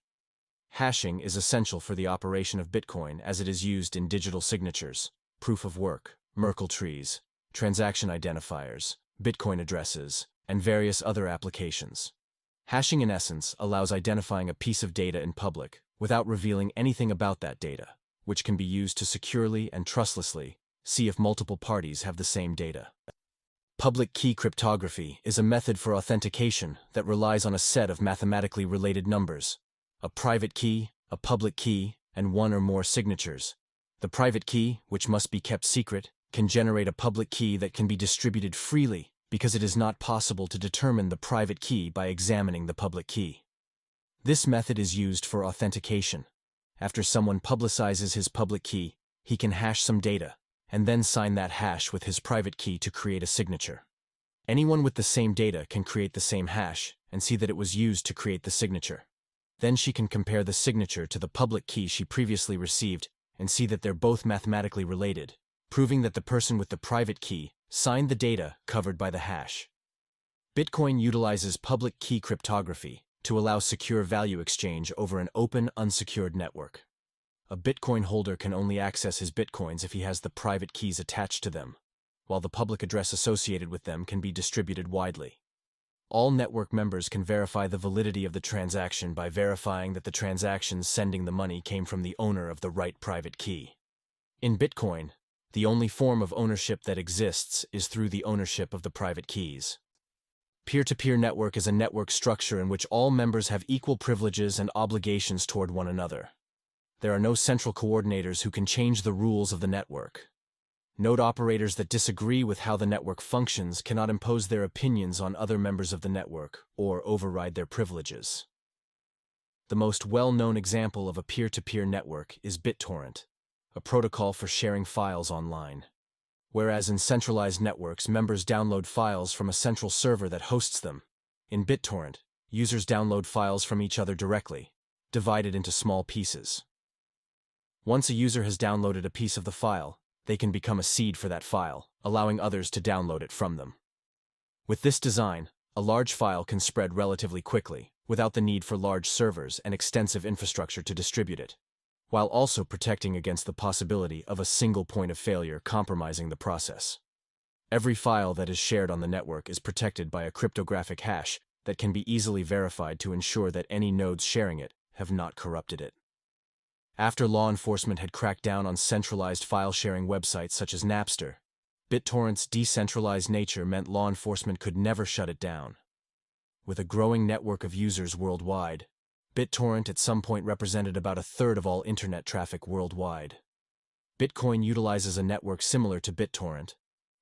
Hashing is essential for the operation of Bitcoin as it is used in digital signatures, proof of work, Merkle trees, transaction identifiers, Bitcoin addresses, and various other applications. Hashing in essence allows identifying a piece of data in public without revealing anything about that data, which can be used to securely and trustlessly see if multiple parties have the same data. Public key cryptography is a method for authentication that relies on a set of mathematically related numbers, a private key, a public key, and one or more signatures. The private key, which must be kept secret, can generate a public key that can be distributed freely because it is not possible to determine the private key by examining the public key. This method is used for authentication. After someone publicizes his public key, he can hash some data, and then sign that hash with his private key to create a signature. Anyone with the same data can create the same hash and see that it was used to create the signature. Then she can compare the signature to the public key she previously received and see that they're both mathematically related, proving that the person with the private key signed the data covered by the hash. Bitcoin utilizes public key cryptography to allow secure value exchange over an open, unsecured network. A Bitcoin holder can only access his Bitcoins if he has the private keys attached to them, while the public address associated with them can be distributed widely. All network members can verify the validity of the transaction by verifying that the transaction sending the money came from the owner of the right private key. In Bitcoin, the only form of ownership that exists is through the ownership of the private keys. Peer-to-peer network is a network structure in which all members have equal privileges and obligations toward one another. There are no central coordinators who can change the rules of the network. Node operators that disagree with how the network functions cannot impose their opinions on other members of the network or override their privileges. The most well-known example of a peer-to-peer network is BitTorrent, a protocol for sharing files online. Whereas in centralized networks, members download files from a central server that hosts them, in BitTorrent, users download files from each other directly, divided into small pieces. Once a user has downloaded a piece of the file, they can become a seed for that file, allowing others to download it from them. With this design, a large file can spread relatively quickly, without the need for large servers and extensive infrastructure to distribute it, while also protecting against the possibility of a single point of failure compromising the process. Every file that is shared on the network is protected by a cryptographic hash that can be easily verified to ensure that any nodes sharing it have not corrupted it. After law enforcement had cracked down on centralized file-sharing websites such as Napster, BitTorrent's decentralized nature meant law enforcement could never shut it down. With a growing network of users worldwide, BitTorrent at some point represented about a third of all internet traffic worldwide. Bitcoin utilizes a network similar to BitTorrent,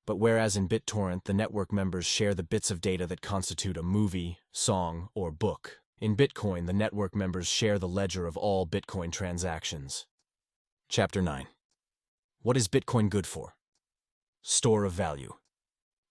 but whereas in BitTorrent the network members share the bits of data that constitute a movie, song, or book, in Bitcoin the network members share the ledger of all Bitcoin transactions. Chapter 9. What is Bitcoin good for? Store of value.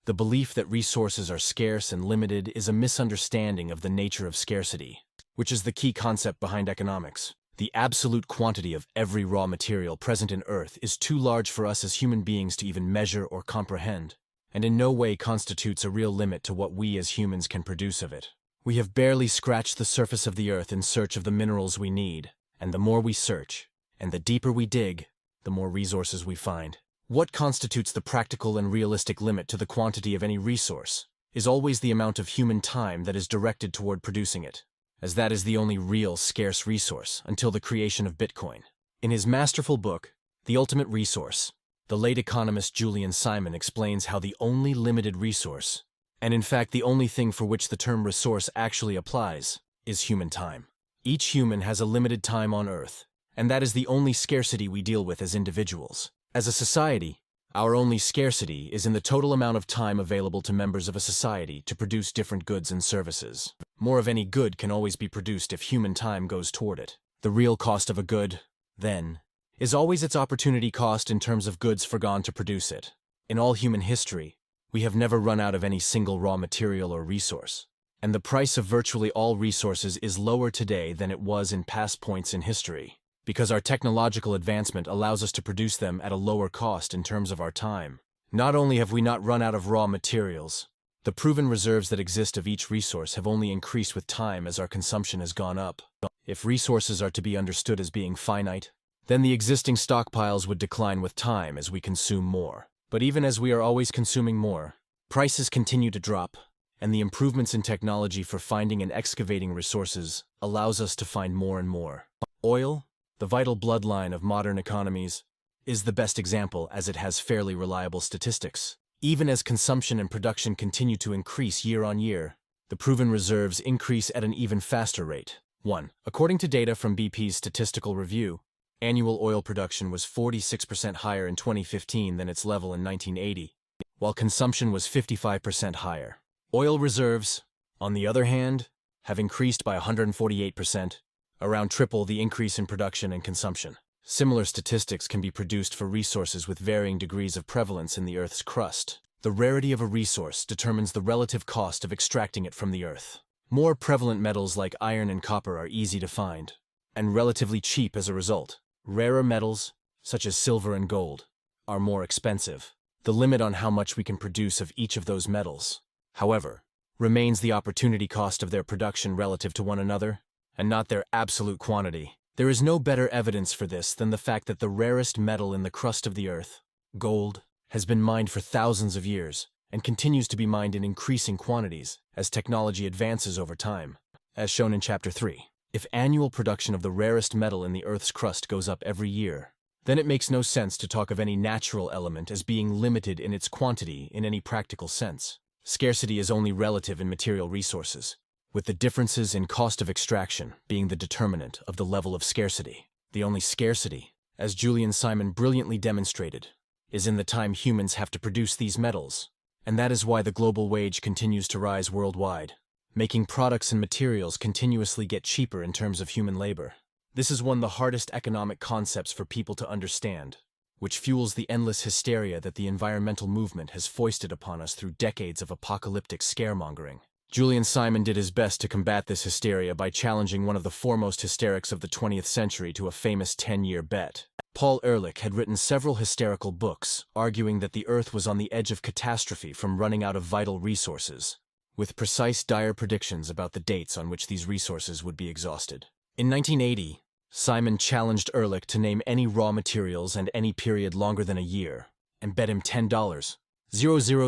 The belief that resources are scarce and limited is a misunderstanding of the nature of scarcity, which is the key concept behind economics. The absolute quantity of every raw material present in Earth is too large for us as human beings to even measure or comprehend, and in no way constitutes a real limit to what we as humans can produce of it. We have barely scratched the surface of the Earth in search of the minerals we need, and the more we search, and the deeper we dig, the more resources we find. What constitutes the practical and realistic limit to the quantity of any resource is always the amount of human time that is directed toward producing it, as that is the only real scarce resource until the creation of Bitcoin. In his masterful book, The Ultimate Resource, the late economist Julian Simon explains how the only limited resource, and in fact the only thing for which the term resource actually applies, is human time. Each human has a limited time on Earth, and that is the only scarcity we deal with as individuals. As a society, our only scarcity is in the total amount of time available to members of a society to produce different goods and services. More of any good can always be produced if human time goes toward it. The real cost of a good, then, is always its opportunity cost in terms of goods forgone to produce it. In all human history, we have never run out of any single raw material or resource, and the price of virtually all resources is lower today than it was in past points in history, because our technological advancement allows us to produce them at a lower cost in terms of our time. Not only have we not run out of raw materials, the proven reserves that exist of each resource have only increased with time as our consumption has gone up. If resources are to be understood as being finite, then the existing stockpiles would decline with time as we consume more. But even as we are always consuming more, prices continue to drop, and the improvements in technology for finding and excavating resources allows us to find more and more. Oil, the vital bloodline of modern economies, is the best example as it has fairly reliable statistics. Even as consumption and production continue to increase year on year, the proven reserves increase at an even faster rate. 1. According to data from BP's Statistical Review, annual oil production was 46% higher in 2015 than its level in 1980, while consumption was 55% higher. Oil reserves, on the other hand, have increased by 148%, around triple the increase in production and consumption. Similar statistics can be produced for resources with varying degrees of prevalence in the Earth's crust. The rarity of a resource determines the relative cost of extracting it from the Earth. More prevalent metals like iron and copper are easy to find, and relatively cheap as a result. Rarer metals, such as silver and gold, are more expensive. The limit on how much we can produce of each of those metals, however, remains the opportunity cost of their production relative to one another, and not their absolute quantity. There is no better evidence for this than the fact that the rarest metal in the crust of the Earth, gold, has been mined for thousands of years and continues to be mined in increasing quantities as technology advances over time, as shown in Chapter 3. If annual production of the rarest metal in the Earth's crust goes up every year, then it makes no sense to talk of any natural element as being limited in its quantity in any practical sense. Scarcity is only relative in material resources, with the differences in cost of extraction being the determinant of the level of scarcity. The only scarcity, as Julian Simon brilliantly demonstrated, is in the time humans have to produce these metals, and that is why the global wage continues to rise worldwide, making products and materials continuously get cheaper in terms of human labor. This is one of the hardest economic concepts for people to understand, which fuels the endless hysteria that the environmental movement has foisted upon us through decades of apocalyptic scaremongering. Julian Simon did his best to combat this hysteria by challenging one of the foremost hysterics of the 20th century to a famous 10-year bet. Paul Ehrlich had written several hysterical books arguing that the Earth was on the edge of catastrophe from running out of vital resources, with precise dire predictions about the dates on which these resources would be exhausted. In 1980, Simon challenged Ehrlich to name any raw materials and any period longer than a year, and bet him $10,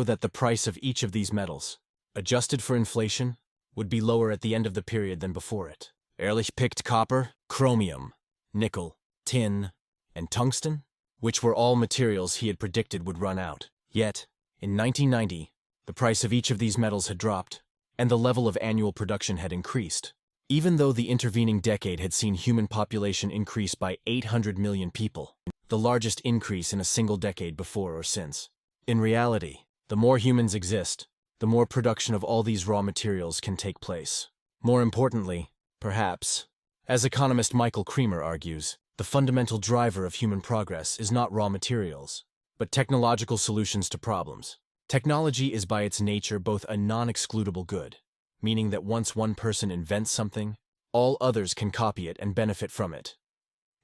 that the price of each of these metals, adjusted for inflation, would be lower at the end of the period than before it. Ehrlich picked copper, chromium, nickel, tin, and tungsten, which were all materials he had predicted would run out. Yet, in 1990, the price of each of these metals had dropped, and the level of annual production had increased. Even though the intervening decade had seen human population increase by 800 million people, the largest increase in a single decade before or since. In reality, the more humans exist, the more production of all these raw materials can take place. More importantly, perhaps, as economist Michael Kremer argues, the fundamental driver of human progress is not raw materials, but technological solutions to problems. Technology is by its nature both a non-excludable good, meaning that once one person invents something, all others can copy it and benefit from it,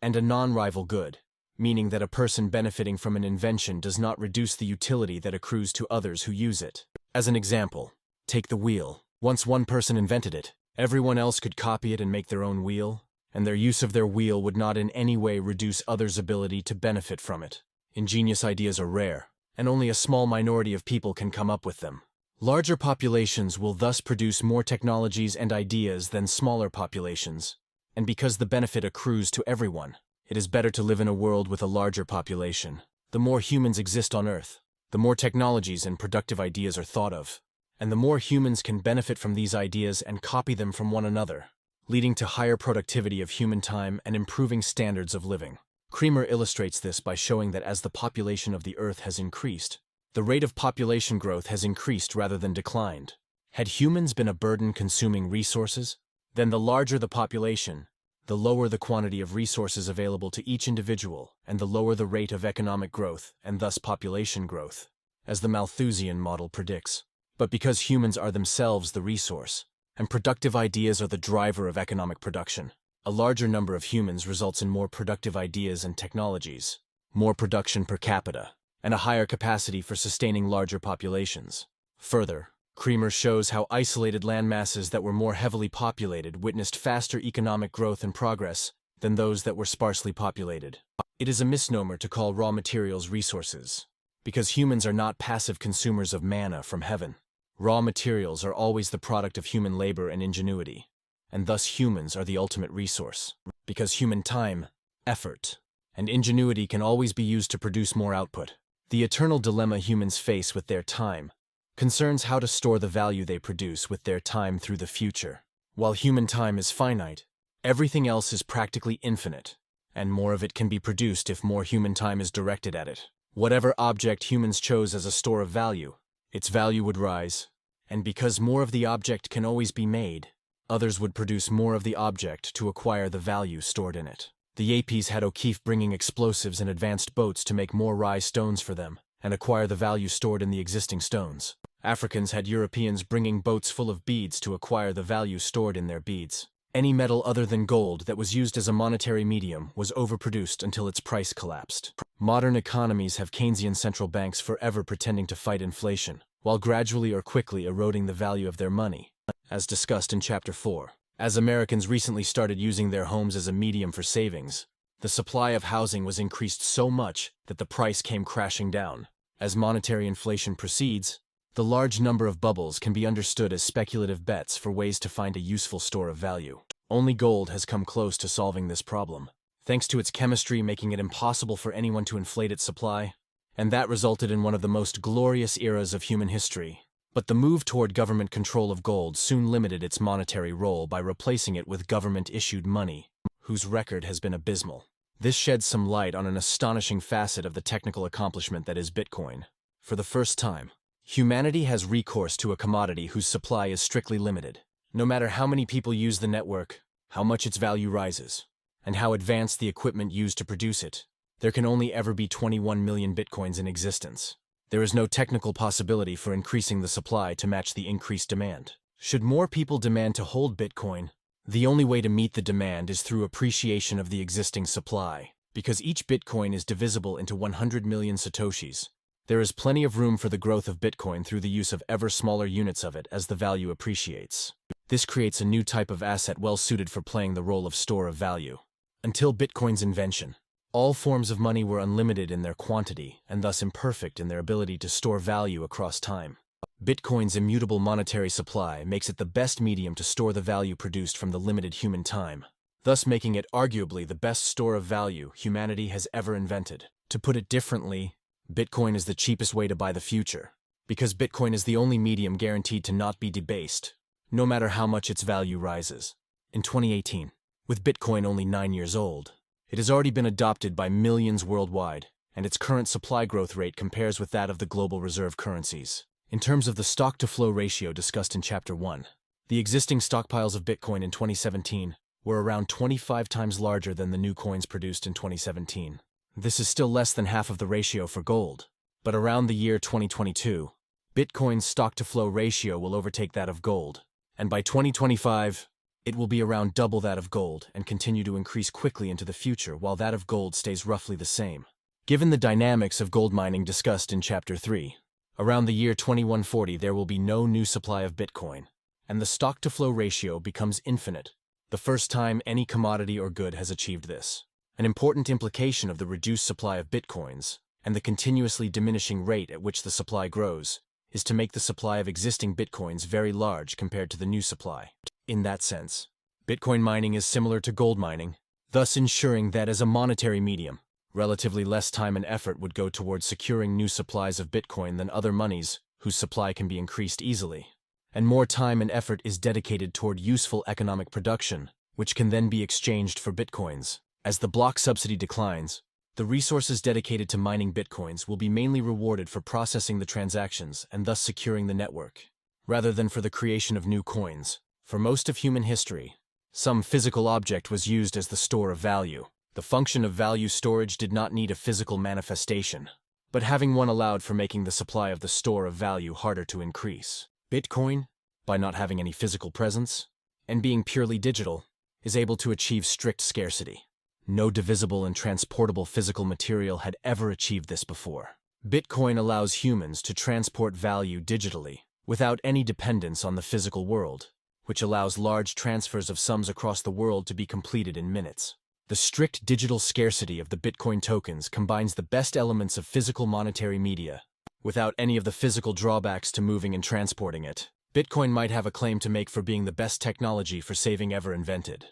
and a non-rival good, meaning that a person benefiting from an invention does not reduce the utility that accrues to others who use it. As an example, take the wheel. Once one person invented it, everyone else could copy it and make their own wheel, and their use of their wheel would not in any way reduce others' ability to benefit from it. Ingenious ideas are rare, and only a small minority of people can come up with them. Larger populations will thus produce more technologies and ideas than smaller populations, and because the benefit accrues to everyone, it is better to live in a world with a larger population. The more humans exist on Earth, the more technologies and productive ideas are thought of, and the more humans can benefit from these ideas and copy them from one another, leading to higher productivity of human time and improving standards of living. Kremer illustrates this by showing that as the population of the Earth has increased, the rate of population growth has increased rather than declined. Had humans been a burden consuming resources, then the larger the population, the lower the quantity of resources available to each individual, and the lower the rate of economic growth, and thus population growth, as the Malthusian model predicts. But because humans are themselves the resource, and productive ideas are the driver of economic production, a larger number of humans results in more productive ideas and technologies, more production per capita, and a higher capacity for sustaining larger populations. Further, Kremer shows how isolated landmasses that were more heavily populated witnessed faster economic growth and progress than those that were sparsely populated. It is a misnomer to call raw materials resources, because humans are not passive consumers of manna from heaven. Raw materials are always the product of human labor and ingenuity, and thus humans are the ultimate resource, because human time, effort, and ingenuity can always be used to produce more output. The eternal dilemma humans face with their time concerns how to store the value they produce with their time through the future. While human time is finite, everything else is practically infinite, and more of it can be produced if more human time is directed at it. Whatever object humans chose as a store of value, its value would rise, and because more of the object can always be made, others would produce more of the object to acquire the value stored in it. The Yapes had O'Keefe bringing explosives and advanced boats to make more rye stones for them, and acquire the value stored in the existing stones. Africans had Europeans bringing boats full of beads to acquire the value stored in their beads. Any metal other than gold that was used as a monetary medium was overproduced until its price collapsed. Modern economies have Keynesian central banks forever pretending to fight inflation, while gradually or quickly eroding the value of their money, as discussed in Chapter 4. As Americans recently started using their homes as a medium for savings, the supply of housing was increased so much that the price came crashing down. As monetary inflation proceeds, the large number of bubbles can be understood as speculative bets for ways to find a useful store of value. Only gold has come close to solving this problem, thanks to its chemistry making it impossible for anyone to inflate its supply, and that resulted in one of the most glorious eras of human history. But the move toward government control of gold soon limited its monetary role by replacing it with government-issued money, whose record has been abysmal. This sheds some light on an astonishing facet of the technical accomplishment that is Bitcoin. For the first time, humanity has recourse to a commodity whose supply is strictly limited. No matter how many people use the network, how much its value rises, and how advanced the equipment used to produce it, there can only ever be 21 million Bitcoins in existence. There is no technical possibility for increasing the supply to match the increased demand. Should more people demand to hold Bitcoin, the only way to meet the demand is through appreciation of the existing supply. Because each Bitcoin is divisible into 100 million Satoshis, there is plenty of room for the growth of Bitcoin through the use of ever smaller units of it as the value appreciates. This creates a new type of asset well suited for playing the role of store of value. Until Bitcoin's invention, all forms of money were unlimited in their quantity and thus imperfect in their ability to store value across time. Bitcoin's immutable monetary supply makes it the best medium to store the value produced from the limited human time, thus making it arguably the best store of value humanity has ever invented. To put it differently, Bitcoin is the cheapest way to buy the future, because Bitcoin is the only medium guaranteed to not be debased, no matter how much its value rises. In 2018, with Bitcoin only 9 years old, it has already been adopted by millions worldwide, and its current supply growth rate compares with that of the global reserve currencies. In terms of the stock-to-flow ratio discussed in Chapter 1, the existing stockpiles of Bitcoin in 2017 were around 25 times larger than the new coins produced in 2017. This is still less than half of the ratio for gold, but around the year 2022, Bitcoin's stock-to-flow ratio will overtake that of gold, and by 2025, it will be around double that of gold and continue to increase quickly into the future while that of gold stays roughly the same. Given the dynamics of gold mining discussed in Chapter 3, around the year 2140 there will be no new supply of Bitcoin, and the stock-to-flow ratio becomes infinite, the first time any commodity or good has achieved this. An important implication of the reduced supply of Bitcoins, and the continuously diminishing rate at which the supply grows, is to make the supply of existing Bitcoins very large compared to the new supply. In that sense, Bitcoin mining is similar to gold mining, thus ensuring that as a monetary medium, relatively less time and effort would go towards securing new supplies of Bitcoin than other monies whose supply can be increased easily, and more time and effort is dedicated toward useful economic production, which can then be exchanged for Bitcoins. As the block subsidy declines, the resources dedicated to mining Bitcoins will be mainly rewarded for processing the transactions and thus securing the network, rather than for the creation of new coins. For most of human history, some physical object was used as the store of value. The function of value storage did not need a physical manifestation, but having one allowed for making the supply of the store of value harder to increase. Bitcoin, by not having any physical presence, and being purely digital, is able to achieve strict scarcity. No divisible and transportable physical material had ever achieved this before. Bitcoin allows humans to transport value digitally, without any dependence on the physical world, which allows large transfers of sums across the world to be completed in minutes. The strict digital scarcity of the Bitcoin tokens combines the best elements of physical monetary media, without any of the physical drawbacks to moving and transporting it. Bitcoin might have a claim to make for being the best technology for saving ever invented.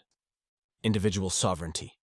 Individual sovereignty.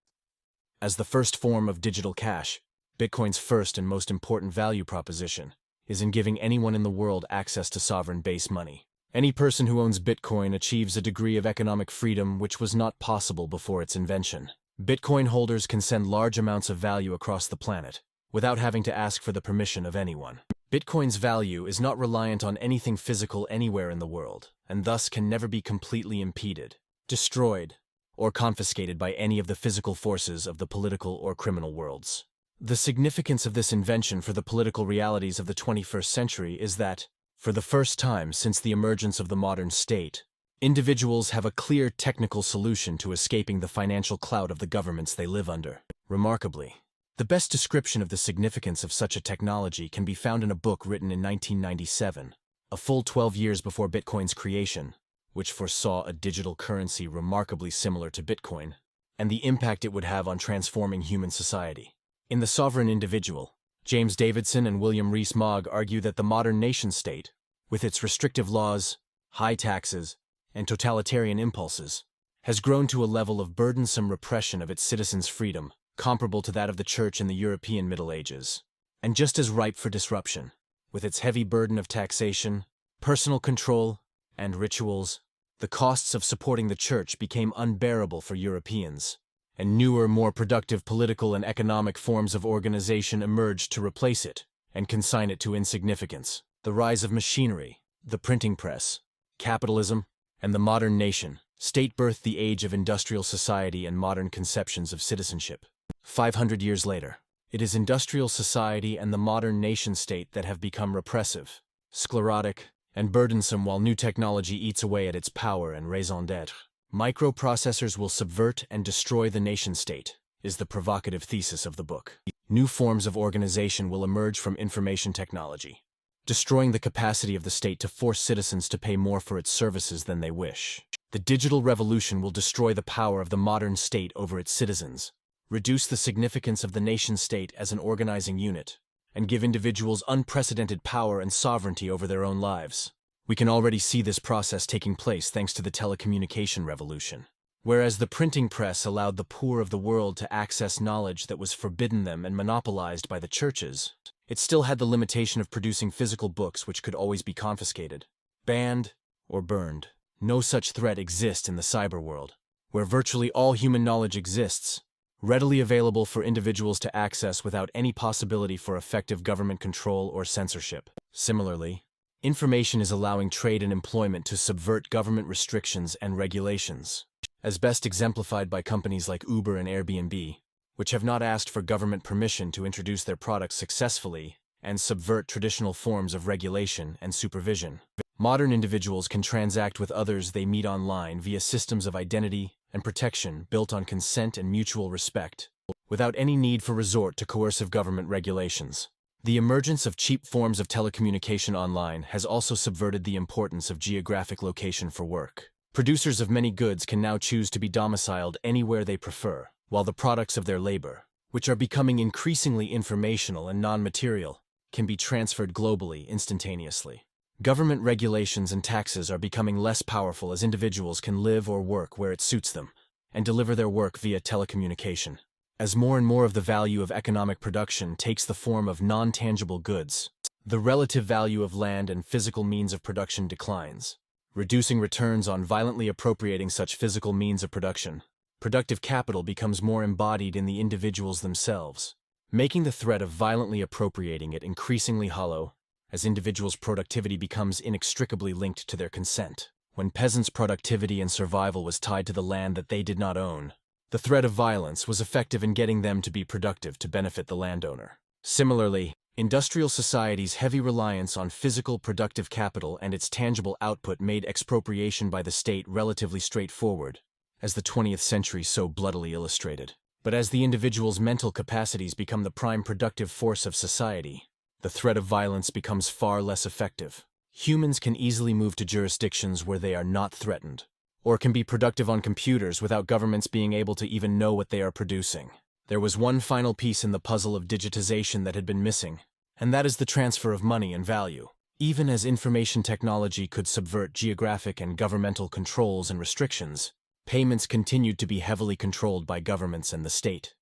As the first form of digital cash, Bitcoin's first and most important value proposition is in giving anyone in the world access to sovereign base money. Any person who owns Bitcoin achieves a degree of economic freedom which was not possible before its invention. Bitcoin holders can send large amounts of value across the planet, without having to ask for the permission of anyone. Bitcoin's value is not reliant on anything physical anywhere in the world, and thus can never be completely impeded, destroyed, or confiscated by any of the physical forces of the political or criminal worlds. The significance of this invention for the political realities of the 21st century is that, for the first time since the emergence of the modern state, individuals have a clear technical solution to escaping the financial clout of the governments they live under. Remarkably, the best description of the significance of such a technology can be found in a book written in 1997, a full 12 years before Bitcoin's creation, which foresaw a digital currency remarkably similar to Bitcoin, and the impact it would have on transforming human society. In The Sovereign Individual, James Davidson and William Rees-Mogg argue that the modern nation-state, with its restrictive laws, high taxes, and totalitarian impulses, has grown to a level of burdensome repression of its citizens' freedom, comparable to that of the Church in the European Middle Ages, and just as ripe for disruption, with its heavy burden of taxation, personal control, and rituals. The costs of supporting the Church became unbearable for Europeans, and newer, more productive political and economic forms of organization emerged to replace it and consign it to insignificance. The rise of machinery, the printing press, capitalism, and the modern nation state birthed the age of industrial society and modern conceptions of citizenship. 500 years later, it is industrial society and the modern nation-state that have become repressive, sclerotic, and burdensome while new technology eats away at its power and raison d'être. Microprocessors will subvert and destroy the nation-state, is the provocative thesis of the book. New forms of organization will emerge from information technology, destroying the capacity of the state to force citizens to pay more for its services than they wish. The digital revolution will destroy the power of the modern state over its citizens, reduce the significance of the nation-state as an organizing unit, and give individuals unprecedented power and sovereignty over their own lives. We can already see this process taking place thanks to the telecommunication revolution. Whereas the printing press allowed the poor of the world to access knowledge that was forbidden them and monopolized by the churches, it still had the limitation of producing physical books which could always be confiscated, banned, or burned. No such threat exists in the cyber world, where virtually all human knowledge exists, readily available for individuals to access without any possibility for effective government control or censorship. Similarly, information is allowing trade and employment to subvert government restrictions and regulations, as best exemplified by companies like Uber and Airbnb, which have not asked for government permission to introduce their products successfully and subvert traditional forms of regulation and supervision. Modern individuals can transact with others they meet online via systems of identity and protection built on consent and mutual respect, without any need for resort to coercive government regulations. The emergence of cheap forms of telecommunication online has also subverted the importance of geographic location for work. Producers of many goods can now choose to be domiciled anywhere they prefer, while the products of their labor, which are becoming increasingly informational and non-material, can be transferred globally instantaneously. Government regulations and taxes are becoming less powerful as individuals can live or work where it suits them, and deliver their work via telecommunication. As more and more of the value of economic production takes the form of non-tangible goods, the relative value of land and physical means of production declines, reducing returns on violently appropriating such physical means of production. Productive capital becomes more embodied in the individuals themselves, making the threat of violently appropriating it increasingly hollow, as individuals' productivity becomes inextricably linked to their consent. When peasants' productivity and survival was tied to the land that they did not own, the threat of violence was effective in getting them to be productive to benefit the landowner. Similarly, industrial society's heavy reliance on physical productive capital and its tangible output made expropriation by the state relatively straightforward, as the 20th century so bloodily illustrated. But as the individual's mental capacities become the prime productive force of society, the threat of violence becomes far less effective. Humans can easily move to jurisdictions where they are not threatened, or can be productive on computers without governments being able to even know what they are producing. There was one final piece in the puzzle of digitization that had been missing, and that is the transfer of money and value. Even as information technology could subvert geographic and governmental controls and restrictions, payments continued to be heavily controlled by governments and the state.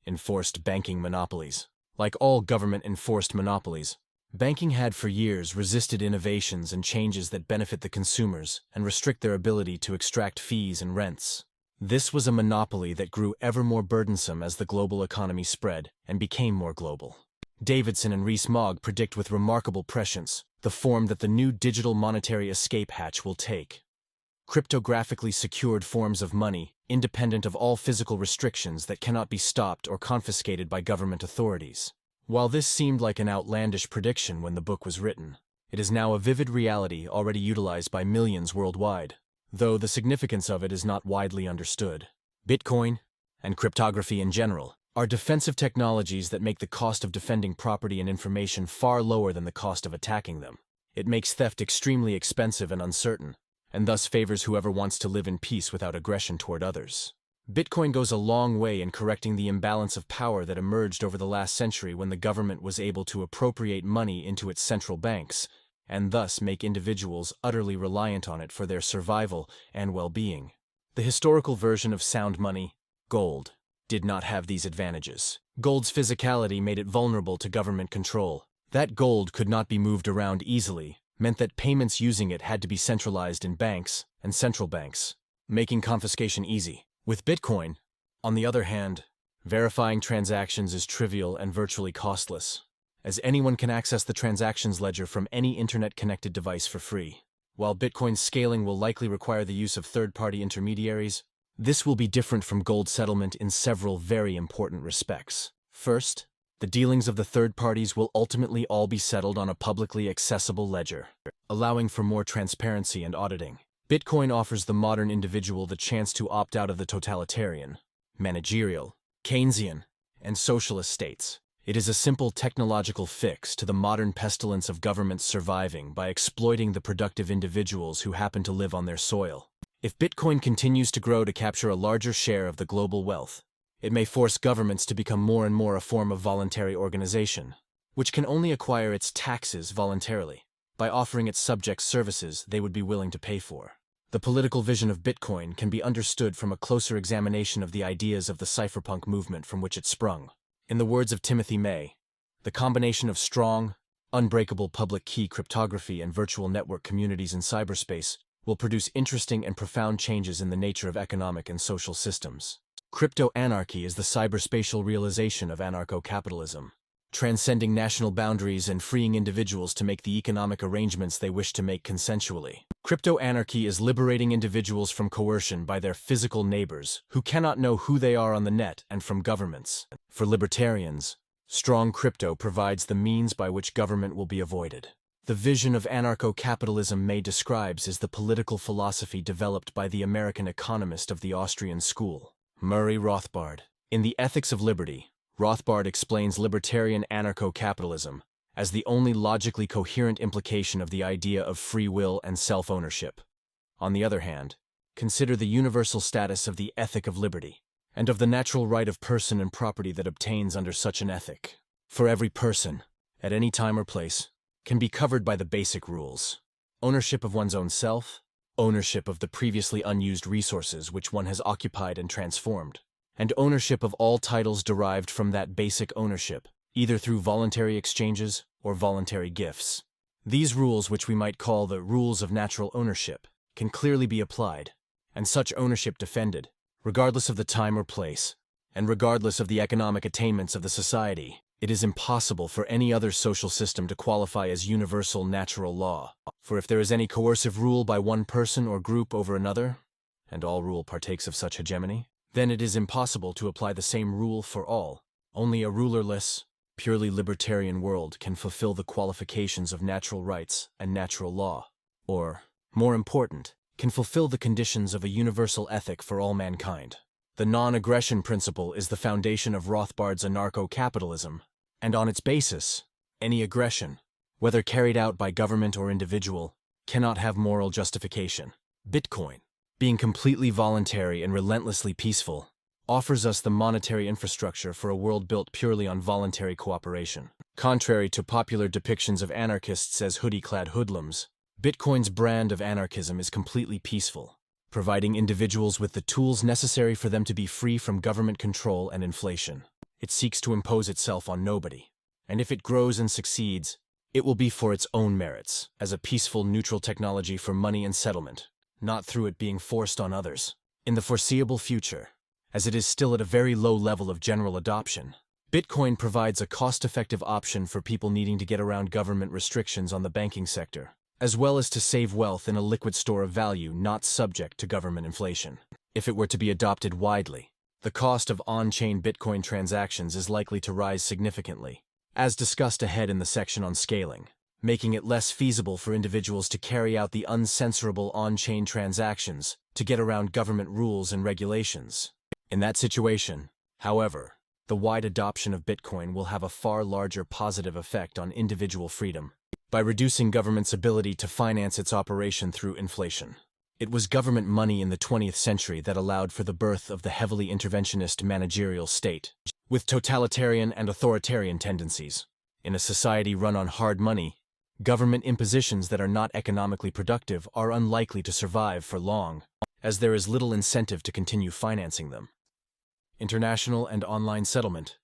Enforced banking monopolies. Like all government-enforced monopolies, banking had for years resisted innovations and changes that benefit the consumers and restrict their ability to extract fees and rents. This was a monopoly that grew ever more burdensome as the global economy spread and became more global. Davidson and Rees-Mogg predict with remarkable prescience the form that the new digital monetary escape hatch will take. Cryptographically secured forms of money, independent of all physical restrictions that cannot be stopped or confiscated by government authorities. While this seemed like an outlandish prediction when the book was written, it is now a vivid reality already utilized by millions worldwide, though the significance of it is not widely understood. Bitcoin, and cryptography in general, are defensive technologies that make the cost of defending property and information far lower than the cost of attacking them. It makes theft extremely expensive and uncertain, and thus favors whoever wants to live in peace without aggression toward others. Bitcoin goes a long way in correcting the imbalance of power that emerged over the last century when the government was able to appropriate money into its central banks, and thus make individuals utterly reliant on it for their survival and well-being. The historical version of sound money, gold, did not have these advantages. Gold's physicality made it vulnerable to government control. That gold could not be moved around easily meant that payments using it had to be centralized in banks and central banks, making confiscation easy. With Bitcoin, on the other hand, verifying transactions is trivial and virtually costless, as anyone can access the transactions ledger from any internet-connected device for free. While Bitcoin's scaling will likely require the use of third-party intermediaries, this will be different from gold settlement in several very important respects. First, the dealings of the third parties will ultimately all be settled on a publicly accessible ledger, allowing for more transparency and auditing. Bitcoin offers the modern individual the chance to opt out of the totalitarian, managerial, Keynesian, and socialist states. It is a simple technological fix to the modern pestilence of governments surviving by exploiting the productive individuals who happen to live on their soil. If Bitcoin continues to grow to capture a larger share of the global wealth, it may force governments to become more and more a form of voluntary organization, which can only acquire its taxes voluntarily, by offering its subjects services they would be willing to pay for. The political vision of Bitcoin can be understood from a closer examination of the ideas of the cypherpunk movement from which it sprung. In the words of Timothy May, The combination of strong, unbreakable public key cryptography and virtual network communities in cyberspace will produce interesting and profound changes in the nature of economic and social systems. Crypto-anarchy is the cyberspatial realization of anarcho-capitalism, transcending national boundaries and freeing individuals to make the economic arrangements they wish to make consensually. Crypto-anarchy is liberating individuals from coercion by their physical neighbors who cannot know who they are on the net and from governments. For libertarians, strong crypto provides the means by which government will be avoided. The vision of anarcho-capitalism May describes is the political philosophy developed by the American economist of the Austrian school, Murray Rothbard. In The Ethics of Liberty, Rothbard explains libertarian anarcho-capitalism as the only logically coherent implication of the idea of free will and self-ownership. On the other hand, consider the universal status of the ethic of liberty, and of the natural right of person and property that obtains under such an ethic. For every person, at any time or place, can be covered by the basic rules: ownership of one's own self, ownership of the previously unused resources which one has occupied and transformed, and ownership of all titles derived from that basic ownership, either through voluntary exchanges or voluntary gifts. These rules, which we might call the rules of natural ownership, can clearly be applied, and such ownership defended, regardless of the time or place, and regardless of the economic attainments of the society. It is impossible for any other social system to qualify as universal natural law, for if there is any coercive rule by one person or group over another, and all rule partakes of such hegemony, then it is impossible to apply the same rule for all. Only a rulerless, purely libertarian world can fulfill the qualifications of natural rights and natural law, or, more important, can fulfill the conditions of a universal ethic for all mankind. The non-aggression principle is the foundation of Rothbard's anarcho-capitalism, and on its basis, any aggression, whether carried out by government or individual, cannot have moral justification. Bitcoin, being completely voluntary and relentlessly peaceful, offers us the monetary infrastructure for a world built purely on voluntary cooperation. Contrary to popular depictions of anarchists as hoodie-clad hoodlums, Bitcoin's brand of anarchism is completely peaceful, providing individuals with the tools necessary for them to be free from government control and inflation. It seeks to impose itself on nobody, and if it grows and succeeds, it will be for its own merits, as a peaceful, neutral technology for money and settlement, not through it being forced on others. In the foreseeable future, as it is still at a very low level of general adoption, Bitcoin provides a cost-effective option for people needing to get around government restrictions on the banking sector, as well as to save wealth in a liquid store of value not subject to government inflation. If it were to be adopted widely, the cost of on-chain Bitcoin transactions is likely to rise significantly, as discussed ahead in the section on scaling, making it less feasible for individuals to carry out the uncensorable on-chain transactions to get around government rules and regulations. In that situation, however, the wide adoption of Bitcoin will have a far larger positive effect on individual freedom by reducing government's ability to finance its operation through inflation. It was government money in the 20th century that allowed for the birth of the heavily interventionist managerial state, with totalitarian and authoritarian tendencies. In a society run on hard money, government impositions that are not economically productive are unlikely to survive for long, as there is little incentive to continue financing them. International and online settlement.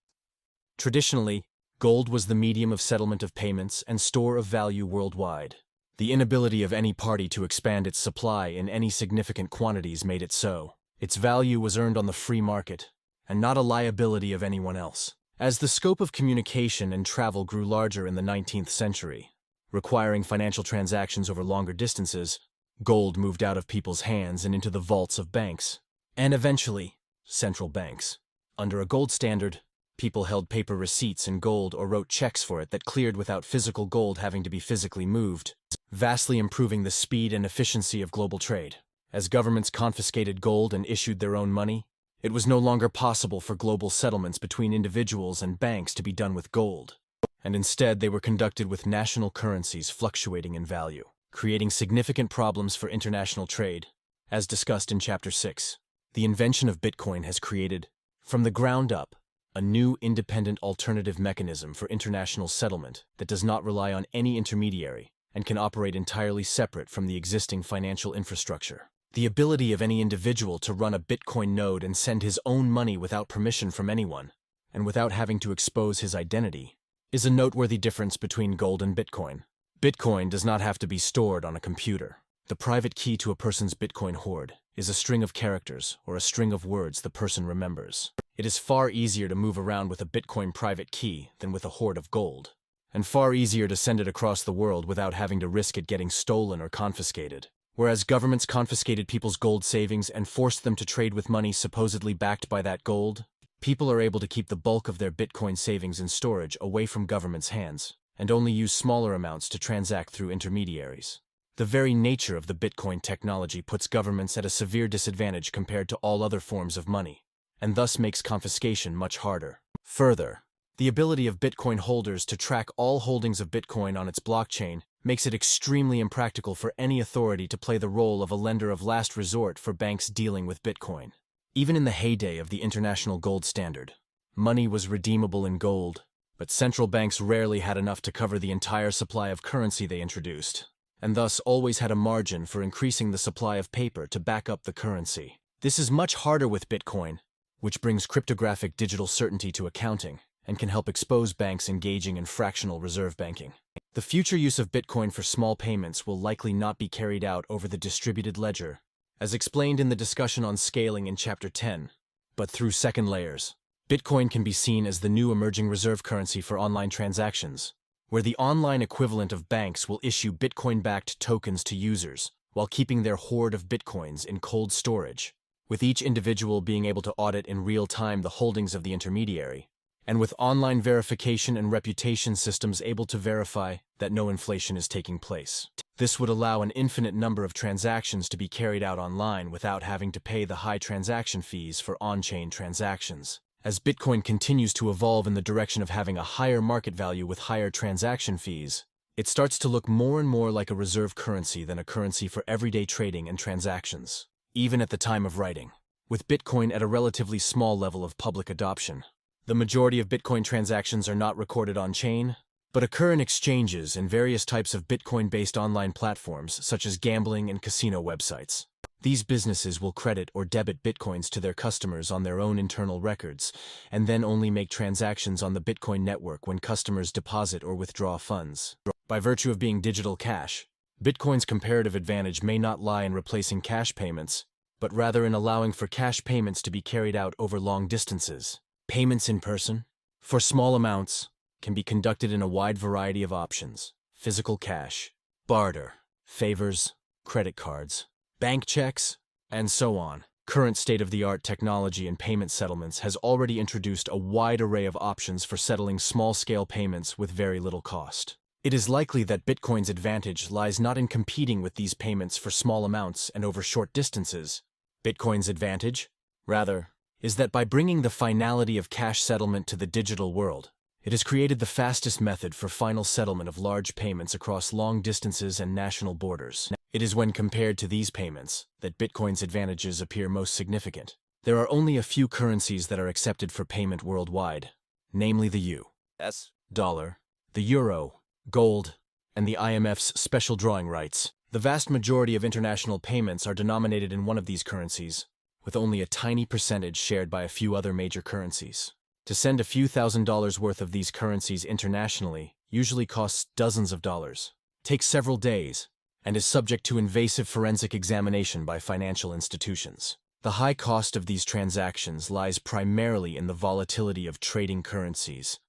Traditionally, gold was the medium of settlement of payments and store of value worldwide. The inability of any party to expand its supply in any significant quantities made it so. Its value was earned on the free market, and not a liability of anyone else. As the scope of communication and travel grew larger in the 19th century, requiring financial transactions over longer distances, gold moved out of people's hands and into the vaults of banks, and eventually, central banks. Under a gold standard, people held paper receipts in gold or wrote checks for it that cleared without physical gold having to be physically moved, vastly improving the speed and efficiency of global trade. As governments confiscated gold and issued their own money, it was no longer possible for global settlements between individuals and banks to be done with gold, and instead they were conducted with national currencies fluctuating in value, creating significant problems for international trade, as discussed in Chapter 6. The invention of Bitcoin has created, from the ground up, a new independent alternative mechanism for international settlement that does not rely on any intermediary and can operate entirely separate from the existing financial infrastructure. The ability of any individual to run a Bitcoin node and send his own money without permission from anyone, and without having to expose his identity, is a noteworthy difference between gold and Bitcoin. Bitcoin does not have to be stored on a computer. The private key to a person's Bitcoin hoard is a string of characters or a string of words the person remembers. It is far easier to move around with a Bitcoin private key than with a hoard of gold, and far easier to send it across the world without having to risk it getting stolen or confiscated. Whereas governments confiscated people's gold savings and forced them to trade with money supposedly backed by that gold, people are able to keep the bulk of their Bitcoin savings in storage away from government's hands and only use smaller amounts to transact through intermediaries. The very nature of the Bitcoin technology puts governments at a severe disadvantage compared to all other forms of money, and thus makes confiscation much harder. Further, the ability of Bitcoin holders to track all holdings of Bitcoin on its blockchain makes it extremely impractical for any authority to play the role of a lender of last resort for banks dealing with Bitcoin. Even in the heyday of the international gold standard, money was redeemable in gold, but central banks rarely had enough to cover the entire supply of currency they introduced, and thus always had a margin for increasing the supply of paper to back up the currency. This is much harder with Bitcoin, which brings cryptographic digital certainty to accounting and can help expose banks engaging in fractional reserve banking. The future use of Bitcoin for small payments will likely not be carried out over the distributed ledger, as explained in the discussion on scaling in Chapter 10, but through second layers. Bitcoin can be seen as the new emerging reserve currency for online transactions, where the online equivalent of banks will issue Bitcoin-backed tokens to users while keeping their hoard of Bitcoins in cold storage, with each individual being able to audit in real time the holdings of the intermediary, and with online verification and reputation systems able to verify that no inflation is taking place. This would allow an infinite number of transactions to be carried out online without having to pay the high transaction fees for on-chain transactions. As Bitcoin continues to evolve in the direction of having a higher market value with higher transaction fees, it starts to look more and more like a reserve currency than a currency for everyday trading and transactions, even at the time of writing, with Bitcoin at a relatively small level of public adoption. The majority of Bitcoin transactions are not recorded on-chain, but occur in exchanges and various types of Bitcoin-based online platforms such as gambling and casino websites. These businesses will credit or debit Bitcoins to their customers on their own internal records, and then only make transactions on the Bitcoin network when customers deposit or withdraw funds. By virtue of being digital cash, Bitcoin's comparative advantage may not lie in replacing cash payments, but rather in allowing for cash payments to be carried out over long distances. Payments in person, for small amounts, can be conducted in a wide variety of options: physical cash, barter, favors, credit cards, bank checks, and so on. Current state-of-the-art technology in payment settlements has already introduced a wide array of options for settling small-scale payments with very little cost. It is likely that Bitcoin's advantage lies not in competing with these payments for small amounts and over short distances. Bitcoin's advantage, rather, is that by bringing the finality of cash settlement to the digital world, it has created the fastest method for final settlement of large payments across long distances and national borders. It is when compared to these payments that Bitcoin's advantages appear most significant. There are only a few currencies that are accepted for payment worldwide, namely the U.S. dollar, the euro, gold, and the IMF's special drawing rights. The vast majority of international payments are denominated in one of these currencies, with only a tiny percentage shared by a few other major currencies. To send a few $1,000s worth of these currencies internationally usually costs dozens of dollars, takes several days, and is subject to invasive forensic examination by financial institutions. The high cost of these transactions lies primarily in the volatility of trading currencies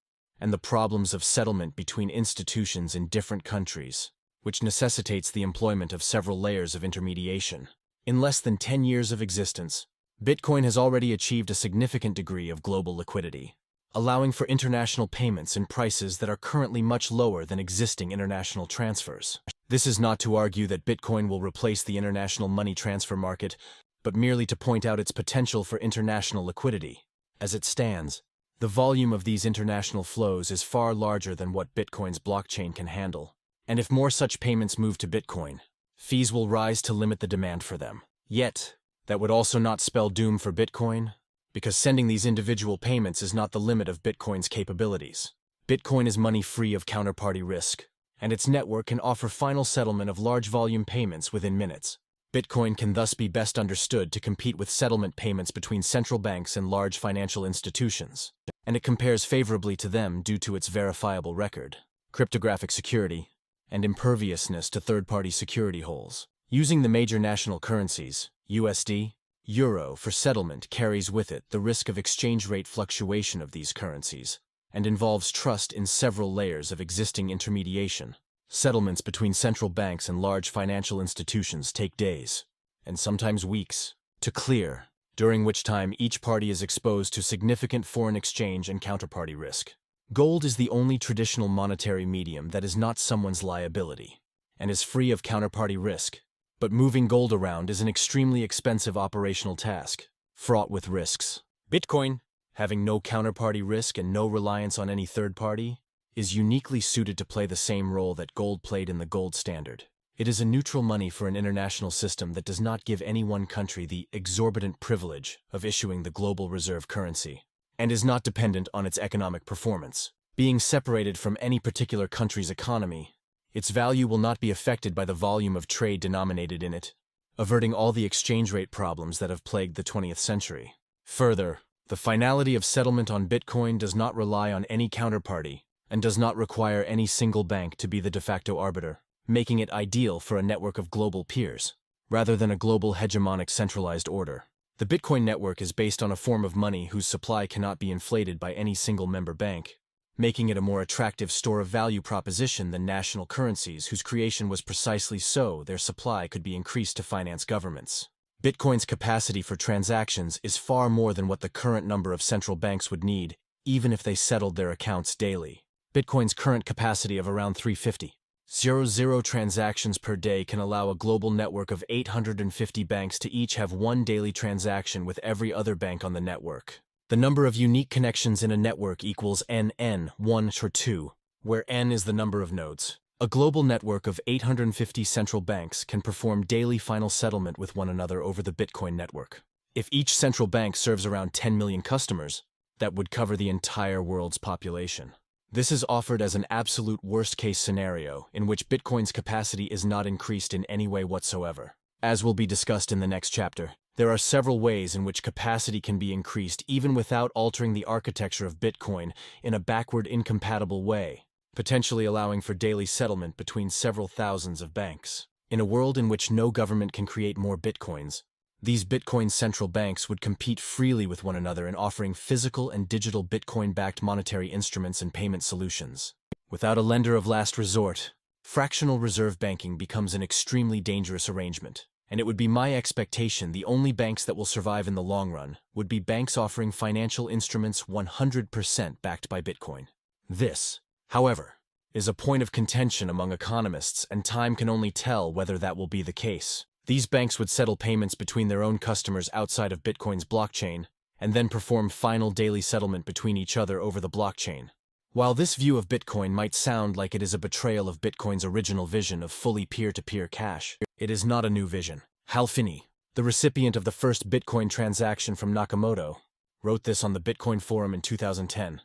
and the problems of settlement between institutions in different countries, which necessitates the employment of several layers of intermediation. In less than 10 years of existence, Bitcoin has already achieved a significant degree of global liquidity, allowing for international payments in prices that are currently much lower than existing international transfers. This is not to argue that Bitcoin will replace the international money transfer market, but merely to point out its potential for international liquidity. As it stands, the volume of these international flows is far larger than what Bitcoin's blockchain can handle, and if more such payments move to Bitcoin, fees will rise to limit the demand for them. Yet, that would also not spell doom for Bitcoin, because sending these individual payments is not the limit of Bitcoin's capabilities. Bitcoin is money free of counterparty risk, and its network can offer final settlement of large volume payments within minutes. Bitcoin can thus be best understood to compete with settlement payments between central banks and large financial institutions, and it compares favorably to them due to its verifiable record, cryptographic security, and imperviousness to third-party security holes. Using the major national currencies, USD, Euro, for settlement carries with it the risk of exchange rate fluctuation of these currencies, and involves trust in several layers of existing intermediation. Settlements between central banks and large financial institutions take days, and sometimes weeks, to clear, during which time each party is exposed to significant foreign exchange and counterparty risk. Gold is the only traditional monetary medium that is not someone's liability, and is free of counterparty risk. But moving gold around is an extremely expensive operational task, fraught with risks. Bitcoin, having no counterparty risk and no reliance on any third party, is uniquely suited to play the same role that gold played in the gold standard. It is a neutral money for an international system that does not give any one country the exorbitant privilege of issuing the global reserve currency, and is not dependent on its economic performance. Being separated from any particular country's economy, its value will not be affected by the volume of trade denominated in it, averting all the exchange rate problems that have plagued the 20th century. Further, the finality of settlement on Bitcoin does not rely on any counterparty, and does not require any single bank to be the de facto arbiter, making it ideal for a network of global peers, rather than a global hegemonic centralized order. The Bitcoin network is based on a form of money whose supply cannot be inflated by any single member bank, making it a more attractive store of value proposition than national currencies whose creation was precisely so their supply could be increased to finance governments. Bitcoin's capacity for transactions is far more than what the current number of central banks would need, even if they settled their accounts daily. Bitcoin's current capacity of around 350,000 transactions per day can allow a global network of 850 banks to each have one daily transaction with every other bank on the network. The number of unique connections in a network equals n, 1 or 2, where n is the number of nodes. A global network of 850 central banks can perform daily final settlement with one another over the Bitcoin network. If each central bank serves around 10 million customers, that would cover the entire world's population. This is offered as an absolute worst-case scenario in which Bitcoin's capacity is not increased in any way whatsoever. As will be discussed in the next chapter, there are several ways in which capacity can be increased even without altering the architecture of Bitcoin in a backward incompatible way, potentially allowing for daily settlement between several thousands of banks. In a world in which no government can create more Bitcoins, these Bitcoin central banks would compete freely with one another in offering physical and digital Bitcoin-backed monetary instruments and payment solutions. Without a lender of last resort, fractional reserve banking becomes an extremely dangerous arrangement, and it would be my expectation the only banks that will survive in the long run would be banks offering financial instruments 100% backed by Bitcoin. This, however, is a point of contention among economists, and time can only tell whether that will be the case. These banks would settle payments between their own customers outside of Bitcoin's blockchain, and then perform final daily settlement between each other over the blockchain. While this view of Bitcoin might sound like it is a betrayal of Bitcoin's original vision of fully peer-to-peer cash, it is not a new vision. Hal Finney, the recipient of the first Bitcoin transaction from Nakamoto, wrote this on the Bitcoin forum in 2010.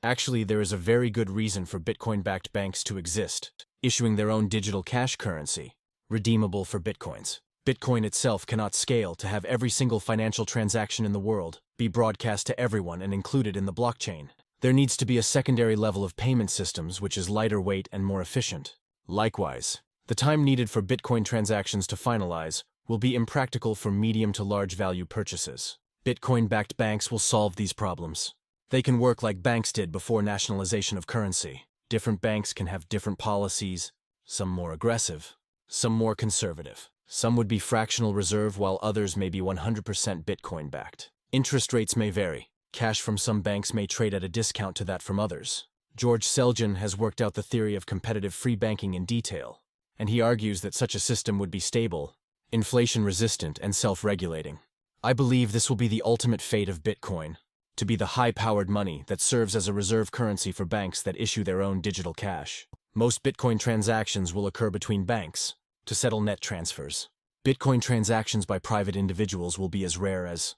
Actually, there is a very good reason for Bitcoin-backed banks to exist, issuing their own digital cash currency, redeemable for Bitcoins. Bitcoin itself cannot scale to have every single financial transaction in the world be broadcast to everyone and included in the blockchain. There needs to be a secondary level of payment systems which is lighter weight and more efficient. Likewise, the time needed for Bitcoin transactions to finalize will be impractical for medium to large value purchases. Bitcoin-backed banks will solve these problems. They can work like banks did before nationalization of currency. Different banks can have different policies, some more aggressive, some more conservative. Some would be fractional reserve while others may be 100% Bitcoin-backed. Interest rates may vary. Cash from some banks may trade at a discount to that from others. George Selgin has worked out the theory of competitive free banking in detail, and he argues that such a system would be stable, inflation-resistant, and self-regulating. I believe this will be the ultimate fate of Bitcoin, to be the high-powered money that serves as a reserve currency for banks that issue their own digital cash. Most Bitcoin transactions will occur between banks to settle net transfers. Bitcoin transactions by private individuals will be as rare as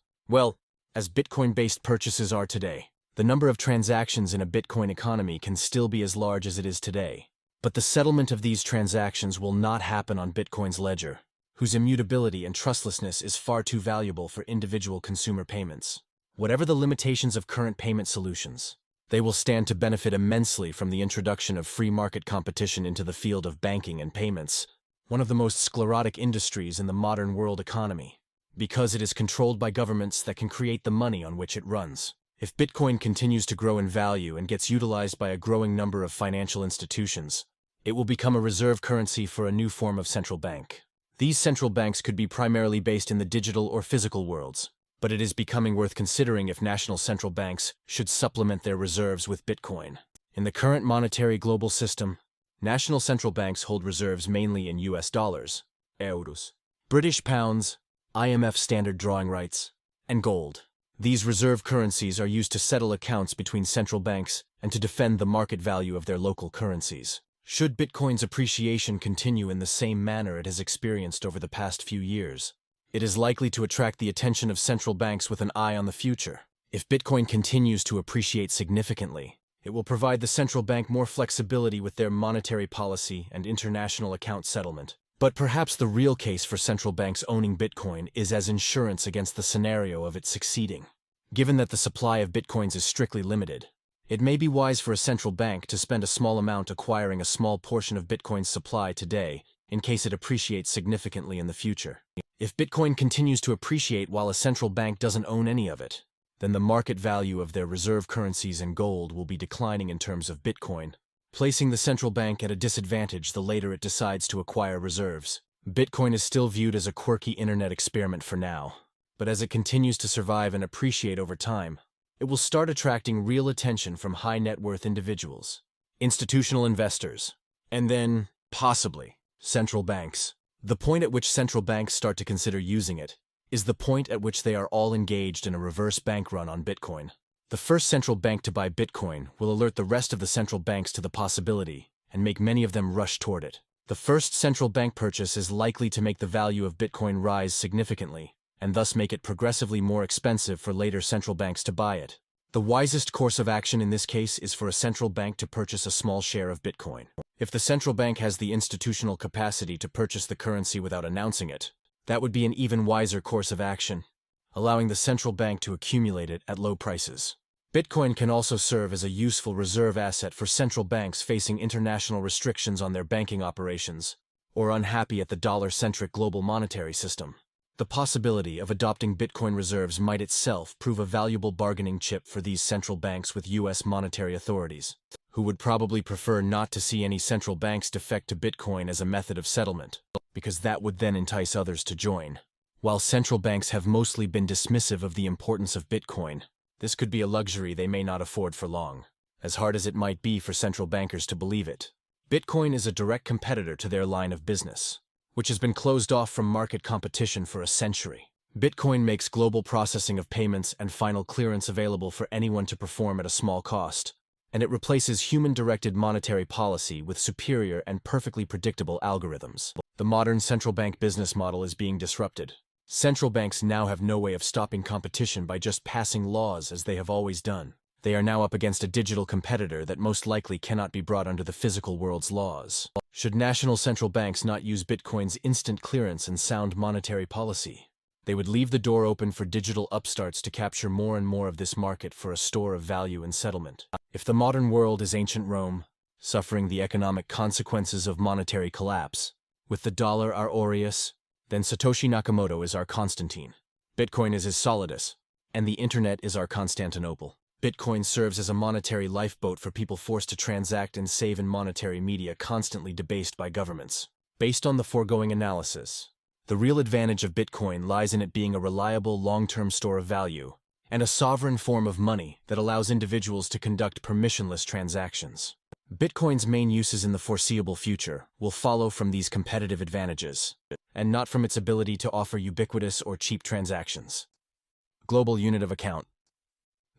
Bitcoin-based purchases are today. The number of transactions in a Bitcoin economy can still be as large as it is today, but the settlement of these transactions will not happen on Bitcoin's ledger. whose immutability and trustlessness is far too valuable for individual consumer payments. Whatever the limitations of current payment solutions, they will stand to benefit immensely from the introduction of free market competition into the field of banking and payments, one of the most sclerotic industries in the modern world economy, because it is controlled by governments that can create the money on which it runs. If Bitcoin continues to grow in value and gets utilized by a growing number of financial institutions, it will become a reserve currency for a new form of central bank. These central banks could be primarily based in the digital or physical worlds, but it is becoming worth considering if national central banks should supplement their reserves with Bitcoin. In the current monetary global system, national central banks hold reserves mainly in US dollars, euros, British pounds, IMF standard drawing rights, and gold. These reserve currencies are used to settle accounts between central banks and to defend the market value of their local currencies. Should Bitcoin's appreciation continue in the same manner it has experienced over the past few years, it is likely to attract the attention of central banks with an eye on the future. If Bitcoin continues to appreciate significantly, it will provide the central bank more flexibility with their monetary policy and international account settlement. But perhaps the real case for central banks owning Bitcoin is as insurance against the scenario of it succeeding. Given that the supply of Bitcoins is strictly limited, it may be wise for a central bank to spend a small amount acquiring a small portion of Bitcoin's supply today in case it appreciates significantly in the future. If Bitcoin continues to appreciate while a central bank doesn't own any of it, then the market value of their reserve currencies and gold will be declining in terms of Bitcoin, placing the central bank at a disadvantage the later it decides to acquire reserves. Bitcoin is still viewed as a quirky internet experiment for now, but as it continues to survive and appreciate over time, it will start attracting real attention from high net worth individuals, institutional investors, and then, possibly, central banks. The point at which central banks start to consider using it is the point at which they are all engaged in a reverse bank run on Bitcoin. The first central bank to buy Bitcoin will alert the rest of the central banks to the possibility and make many of them rush toward it. The first central bank purchase is likely to make the value of Bitcoin rise significantly, and thus make it progressively more expensive for later central banks to buy it. The wisest course of action in this case is for a central bank to purchase a small share of Bitcoin. If the central bank has the institutional capacity to purchase the currency without announcing it, that would be an even wiser course of action, allowing the central bank to accumulate it at low prices. Bitcoin can also serve as a useful reserve asset for central banks facing international restrictions on their banking operations, or unhappy at the dollar-centric global monetary system. The possibility of adopting Bitcoin reserves might itself prove a valuable bargaining chip for these central banks with US monetary authorities, who would probably prefer not to see any central banks defect to Bitcoin as a method of settlement, because that would then entice others to join. While central banks have mostly been dismissive of the importance of Bitcoin, this could be a luxury they may not afford for long, as hard as it might be for central bankers to believe it. Bitcoin is a direct competitor to their line of business, which has been closed off from market competition for a century. Bitcoin makes global processing of payments and final clearance available for anyone to perform at a small cost, and it replaces human-directed monetary policy with superior and perfectly predictable algorithms. The modern central bank business model is being disrupted. Central banks now have no way of stopping competition by just passing laws as they have always done. They are now up against a digital competitor that most likely cannot be brought under the physical world's laws. Should national central banks not use Bitcoin's instant clearance and sound monetary policy, they would leave the door open for digital upstarts to capture more and more of this market for a store of value and settlement. If the modern world is ancient Rome, suffering the economic consequences of monetary collapse, with the dollar our Aureus, then Satoshi Nakamoto is our Constantine. Bitcoin is his Solidus, and the internet is our Constantinople. Bitcoin serves as a monetary lifeboat for people forced to transact and save in monetary media constantly debased by governments. Based on the foregoing analysis, the real advantage of Bitcoin lies in it being a reliable long-term store of value and a sovereign form of money that allows individuals to conduct permissionless transactions. Bitcoin's main uses in the foreseeable future will follow from these competitive advantages, and not from its ability to offer ubiquitous or cheap transactions. Global unit of account.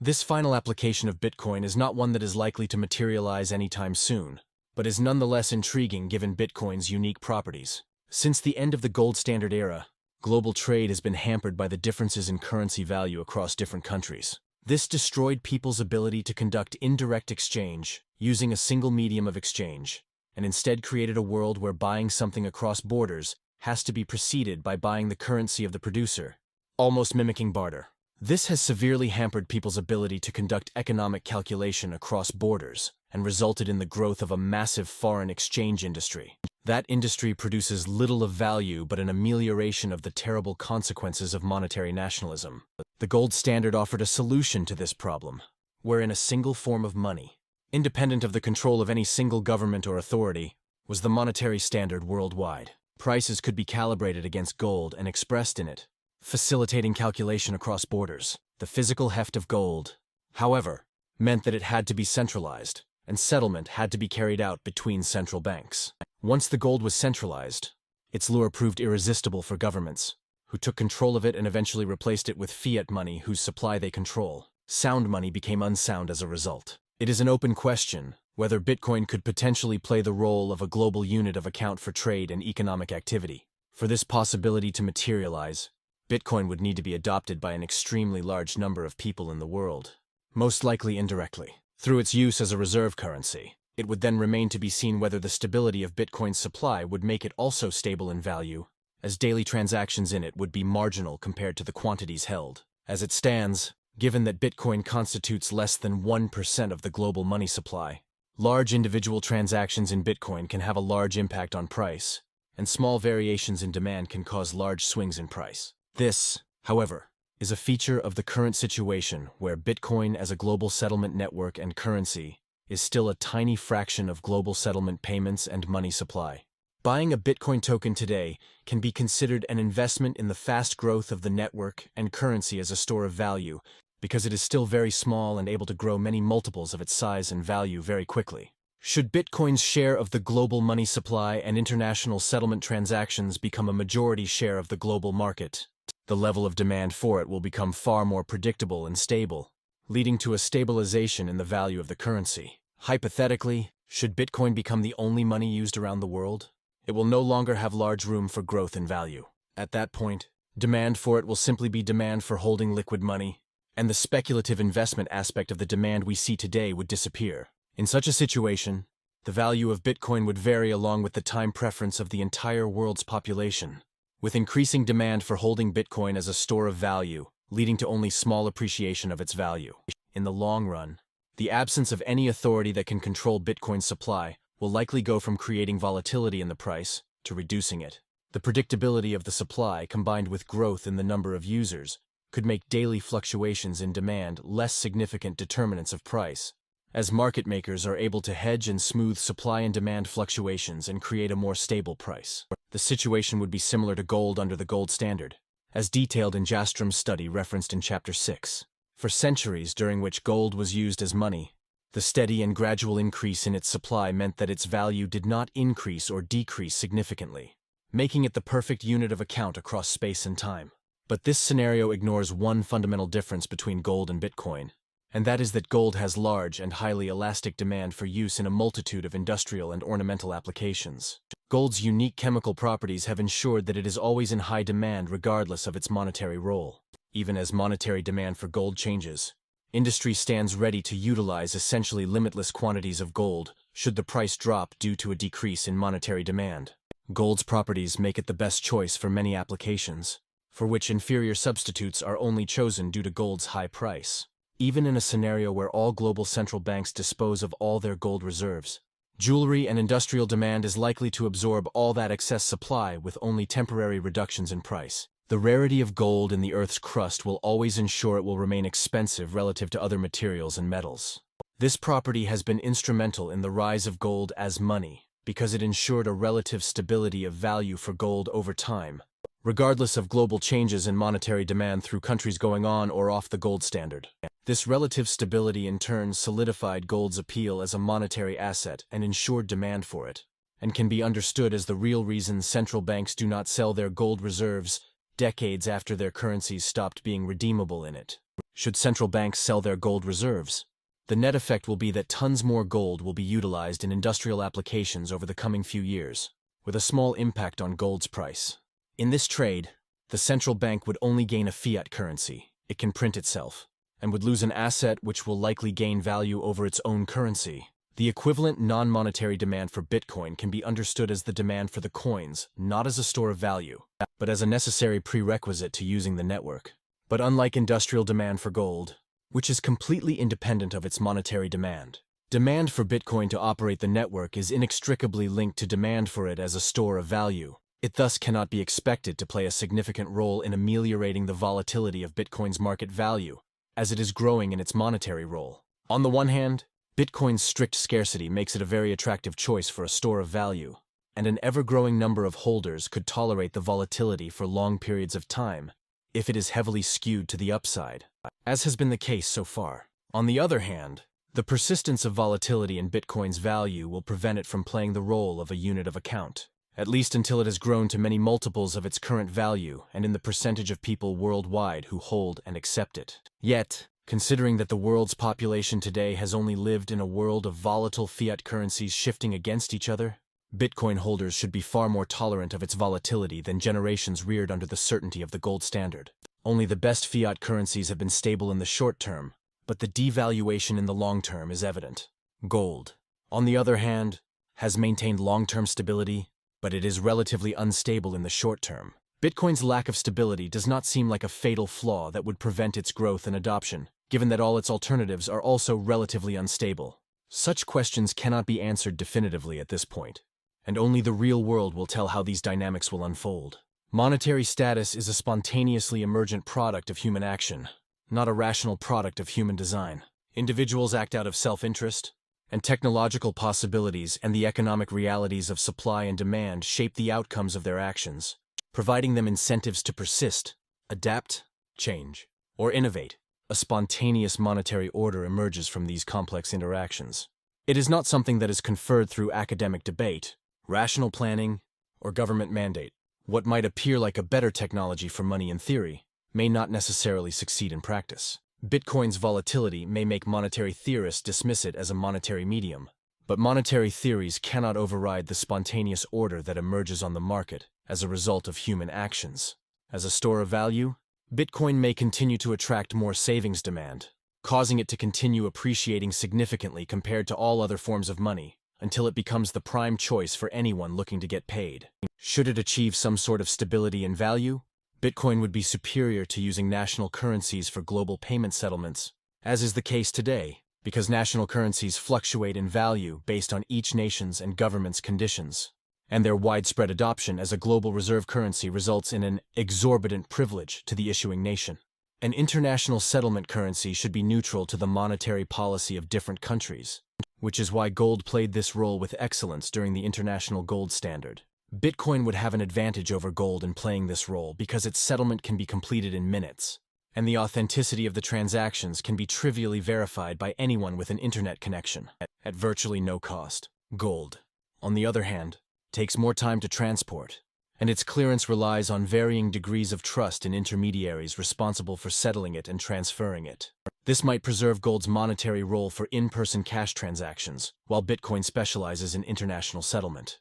This final application of Bitcoin is not one that is likely to materialize anytime soon, but is nonetheless intriguing given Bitcoin's unique properties. Since the end of the gold standard era, global trade has been hampered by the differences in currency value across different countries. This destroyed people's ability to conduct indirect exchange using a single medium of exchange, and instead created a world where buying something across borders has to be preceded by buying the currency of the producer, almost mimicking barter. This has severely hampered people's ability to conduct economic calculation across borders and resulted in the growth of a massive foreign exchange industry. That industry produces little of value but an amelioration of the terrible consequences of monetary nationalism. The gold standard offered a solution to this problem, wherein a single form of money, independent of the control of any single government or authority, was the monetary standard worldwide. Prices could be calibrated against gold and expressed in it, facilitating calculation across borders. The physical heft of gold, however, meant that it had to be centralized, and settlement had to be carried out between central banks. Once the gold was centralized, its lure proved irresistible for governments, who took control of it and eventually replaced it with fiat money whose supply they control. Sound money became unsound as a result. It is an open question whether Bitcoin could potentially play the role of a global unit of account for trade and economic activity. For this possibility to materialize, Bitcoin would need to be adopted by an extremely large number of people in the world, most likely indirectly. Through its use as a reserve currency, it would then remain to be seen whether the stability of Bitcoin's supply would make it also stable in value, as daily transactions in it would be marginal compared to the quantities held. As it stands, given that Bitcoin constitutes less than 1% of the global money supply, large individual transactions in Bitcoin can have a large impact on price, and small variations in demand can cause large swings in price. This, however, is a feature of the current situation where Bitcoin as a global settlement network and currency is still a tiny fraction of global settlement payments and money supply. Buying a Bitcoin token today can be considered an investment in the fast growth of the network and currency as a store of value, because it is still very small and able to grow many multiples of its size and value very quickly. Should Bitcoin's share of the global money supply and international settlement transactions become a majority share of the global market, the level of demand for it will become far more predictable and stable, leading to a stabilization in the value of the currency. Hypothetically, should Bitcoin become the only money used around the world, it will no longer have large room for growth in value. At that point, demand for it will simply be demand for holding liquid money, and the speculative investment aspect of the demand we see today would disappear. In such a situation, the value of Bitcoin would vary along with the time preference of the entire world's population, with increasing demand for holding Bitcoin as a store of value, leading to only small appreciation of its value. In the long run, the absence of any authority that can control Bitcoin's supply will likely go from creating volatility in the price to reducing it. The predictability of the supply combined with growth in the number of users could make daily fluctuations in demand less significant determinants of price, as market makers are able to hedge and smooth supply and demand fluctuations and create a more stable price. The situation would be similar to gold under the gold standard, as detailed in Jastrom's study referenced in Chapter 6. For centuries during which gold was used as money, the steady and gradual increase in its supply meant that its value did not increase or decrease significantly, making it the perfect unit of account across space and time. But this scenario ignores one fundamental difference between gold and Bitcoin, and that is that gold has large and highly elastic demand for use in a multitude of industrial and ornamental applications. Gold's unique chemical properties have ensured that it is always in high demand regardless of its monetary role. Even as monetary demand for gold changes, industry stands ready to utilize essentially limitless quantities of gold should the price drop due to a decrease in monetary demand. Gold's properties make it the best choice for many applications, for which inferior substitutes are only chosen due to gold's high price. Even in a scenario where all global central banks dispose of all their gold reserves, jewelry and industrial demand is likely to absorb all that excess supply with only temporary reductions in price. The rarity of gold in the Earth's crust will always ensure it will remain expensive relative to other materials and metals. This property has been instrumental in the rise of gold as money because it ensured a relative stability of value for gold over time, regardless of global changes in monetary demand through countries going on or off the gold standard. This relative stability in turn solidified gold's appeal as a monetary asset and ensured demand for it, and can be understood as the real reason central banks do not sell their gold reserves decades after their currencies stopped being redeemable in it. Should central banks sell their gold reserves, the net effect will be that tons more gold will be utilized in industrial applications over the coming few years, with a small impact on gold's price. In this trade, the central bank would only gain a fiat currency. It can print itself, and would lose an asset which will likely gain value over its own currency. The equivalent non-monetary demand for Bitcoin can be understood as the demand for the coins, not as a store of value, but as a necessary prerequisite to using the network. But unlike industrial demand for gold, which is completely independent of its monetary demand, demand for Bitcoin to operate the network is inextricably linked to demand for it as a store of value. It thus cannot be expected to play a significant role in ameliorating the volatility of Bitcoin's market value, as it is growing in its monetary role. On the one hand, Bitcoin's strict scarcity makes it a very attractive choice for a store of value, and an ever-growing number of holders could tolerate the volatility for long periods of time if it is heavily skewed to the upside, as has been the case so far. On the other hand, the persistence of volatility in Bitcoin's value will prevent it from playing the role of a unit of account, at least until it has grown to many multiples of its current value and in the percentage of people worldwide who hold and accept it. Yet, considering that the world's population today has only lived in a world of volatile fiat currencies shifting against each other, Bitcoin holders should be far more tolerant of its volatility than generations reared under the certainty of the gold standard. Only the best fiat currencies have been stable in the short term, but the devaluation in the long term is evident. Gold, on the other hand, has maintained long-term stability, but it is relatively unstable in the short term. Bitcoin's lack of stability does not seem like a fatal flaw that would prevent its growth and adoption, given that all its alternatives are also relatively unstable. Such questions cannot be answered definitively at this point, and only the real world will tell how these dynamics will unfold. Monetary status is a spontaneously emergent product of human action, not a rational product of human design. Individuals act out of self-interest, and technological possibilities and the economic realities of supply and demand shape the outcomes of their actions, providing them incentives to persist, adapt, change, or innovate. A spontaneous monetary order emerges from these complex interactions. It is not something that is conferred through academic debate, rational planning, or government mandate. What might appear like a better technology for money in theory may not necessarily succeed in practice. Bitcoin's volatility may make monetary theorists dismiss it as a monetary medium, but monetary theories cannot override the spontaneous order that emerges on the market as a result of human actions. As a store of value, Bitcoin may continue to attract more savings demand, causing it to continue appreciating significantly compared to all other forms of money, until it becomes the prime choice for anyone looking to get paid. Should it achieve some sort of stability in value, Bitcoin would be superior to using national currencies for global payment settlements, as is the case today, because national currencies fluctuate in value based on each nation's and government's conditions, and their widespread adoption as a global reserve currency results in an exorbitant privilege to the issuing nation. An international settlement currency should be neutral to the monetary policy of different countries, which is why gold played this role with excellence during the international gold standard. Bitcoin would have an advantage over gold in playing this role because its settlement can be completed in minutes, and the authenticity of the transactions can be trivially verified by anyone with an internet connection at virtually no cost. Gold, on the other hand, takes more time to transport, and its clearance relies on varying degrees of trust in intermediaries responsible for settling it and transferring it. This might preserve gold's monetary role for in-person cash transactions, while Bitcoin specializes in international settlement.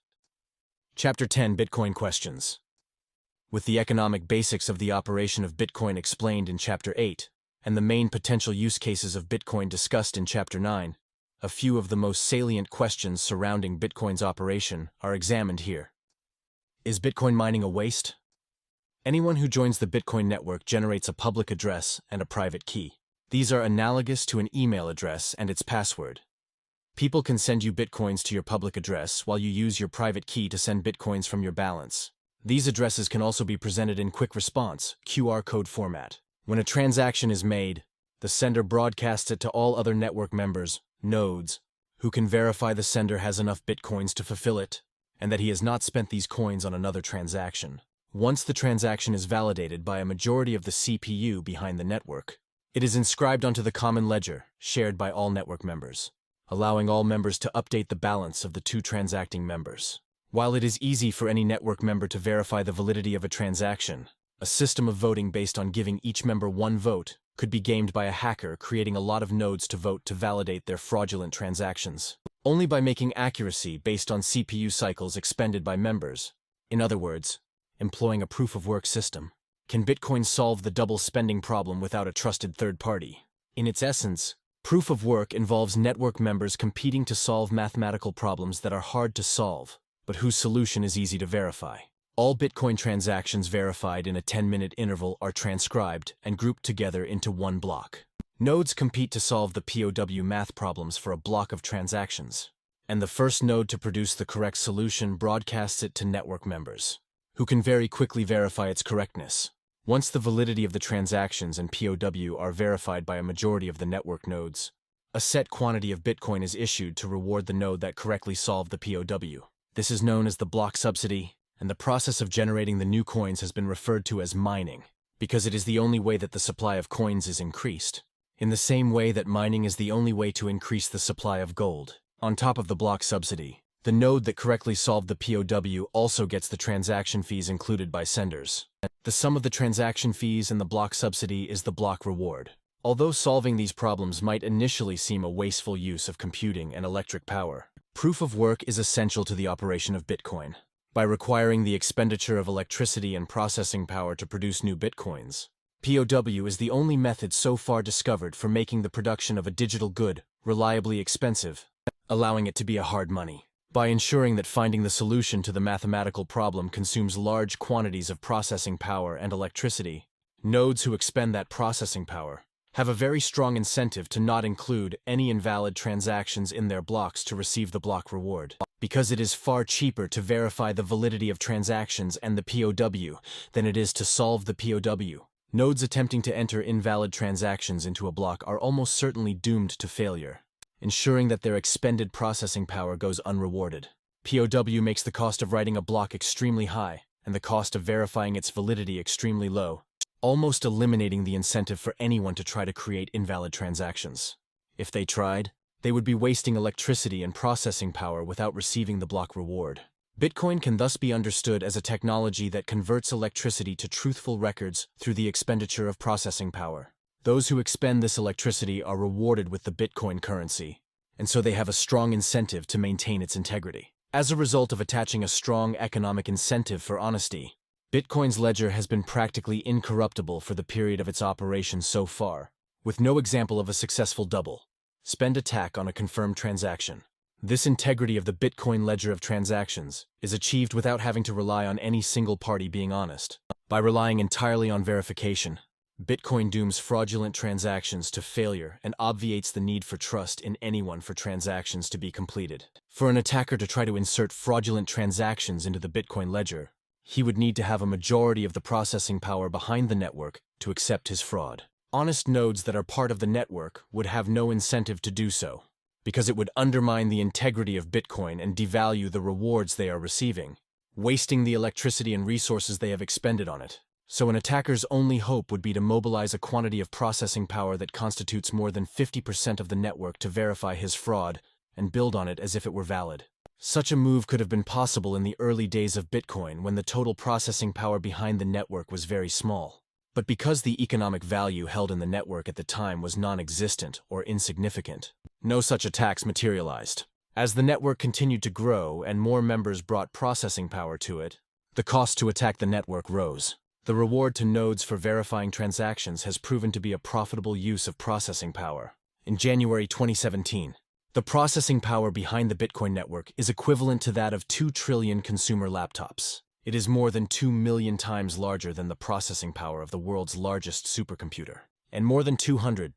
Chapter 10: Bitcoin Questions. With the economic basics of the operation of Bitcoin explained in Chapter 8, and the main potential use cases of Bitcoin discussed in Chapter 9, a few of the most salient questions surrounding Bitcoin's operation are examined here. Is Bitcoin mining a waste? Anyone who joins the Bitcoin network generates a public address and a private key. These are analogous to an email address and its password. People can send you Bitcoins to your public address while you use your private key to send Bitcoins from your balance. These addresses can also be presented in quick response, QR code format. When a transaction is made, the sender broadcasts it to all other network members, nodes, who can verify the sender has enough Bitcoins to fulfill it, and that he has not spent these coins on another transaction. Once the transaction is validated by a majority of the CPU behind the network, it is inscribed onto the common ledger, shared by all network members, allowing all members to update the balance of the two transacting members. While it is easy for any network member to verify the validity of a transaction, a system of voting based on giving each member one vote could be gamed by a hacker creating a lot of nodes to vote to validate their fraudulent transactions. Only by making accuracy based on CPU cycles expended by members, in other words, employing a proof-of-work system, can Bitcoin solve the double spending problem without a trusted third party. In its essence, Proof of work involves network members competing to solve mathematical problems that are hard to solve, but whose solution is easy to verify. All Bitcoin transactions verified in a 10-minute interval are transcribed and grouped together into one block. Nodes compete to solve the POW math problems for a block of transactions, and the first node to produce the correct solution broadcasts it to network members, who can very quickly verify its correctness. Once the validity of the transactions and POW are verified by a majority of the network nodes, a set quantity of Bitcoin is issued to reward the node that correctly solved the POW. This is known as the block subsidy, and the process of generating the new coins has been referred to as mining, because it is the only way that the supply of coins is increased. In the same way that mining is the only way to increase the supply of gold. On top of the block subsidy, the node that correctly solved the POW also gets the transaction fees included by senders. The sum of the transaction fees and the block subsidy is the block reward. Although solving these problems might initially seem a wasteful use of computing and electric power, proof of work is essential to the operation of Bitcoin. By requiring the expenditure of electricity and processing power to produce new Bitcoins, POW is the only method so far discovered for making the production of a digital good reliably expensive, allowing it to be a hard money. By ensuring that finding the solution to the mathematical problem consumes large quantities of processing power and electricity, nodes who expend that processing power have a very strong incentive to not include any invalid transactions in their blocks to receive the block reward, because it is far cheaper to verify the validity of transactions and the POW than it is to solve the POW. Nodes attempting to enter invalid transactions into a block are almost certainly doomed to failure, ensuring that their expended processing power goes unrewarded. POW makes the cost of writing a block extremely high and the cost of verifying its validity extremely low, almost eliminating the incentive for anyone to try to create invalid transactions. If they tried, they would be wasting electricity and processing power without receiving the block reward. Bitcoin can thus be understood as a technology that converts electricity to truthful records through the expenditure of processing power. Those who expend this electricity are rewarded with the Bitcoin currency, and so they have a strong incentive to maintain its integrity. As a result of attaching a strong economic incentive for honesty, Bitcoin's ledger has been practically incorruptible for the period of its operation so far, with no example of a successful double-spend attack on a confirmed transaction. This integrity of the Bitcoin ledger of transactions is achieved without having to rely on any single party being honest. By relying entirely on verification, Bitcoin dooms fraudulent transactions to failure and obviates the need for trust in anyone for transactions to be completed. For an attacker to try to insert fraudulent transactions into the Bitcoin ledger, he would need to have a majority of the processing power behind the network to accept his fraud. Honest nodes that are part of the network would have no incentive to do so, because it would undermine the integrity of Bitcoin and devalue the rewards they are receiving, wasting the electricity and resources they have expended on it. So an attacker's only hope would be to mobilize a quantity of processing power that constitutes more than 50% of the network to verify his fraud and build on it as if it were valid. Such a move could have been possible in the early days of Bitcoin when the total processing power behind the network was very small. But because the economic value held in the network at the time was non-existent or insignificant, no such attacks materialized. As the network continued to grow and more members brought processing power to it, the cost to attack the network rose. The reward to nodes for verifying transactions has proven to be a profitable use of processing power. In January 2017, the processing power behind the Bitcoin network is equivalent to that of 2 trillion consumer laptops. It is more than 2 million times larger than the processing power of the world's largest supercomputer, and more than 200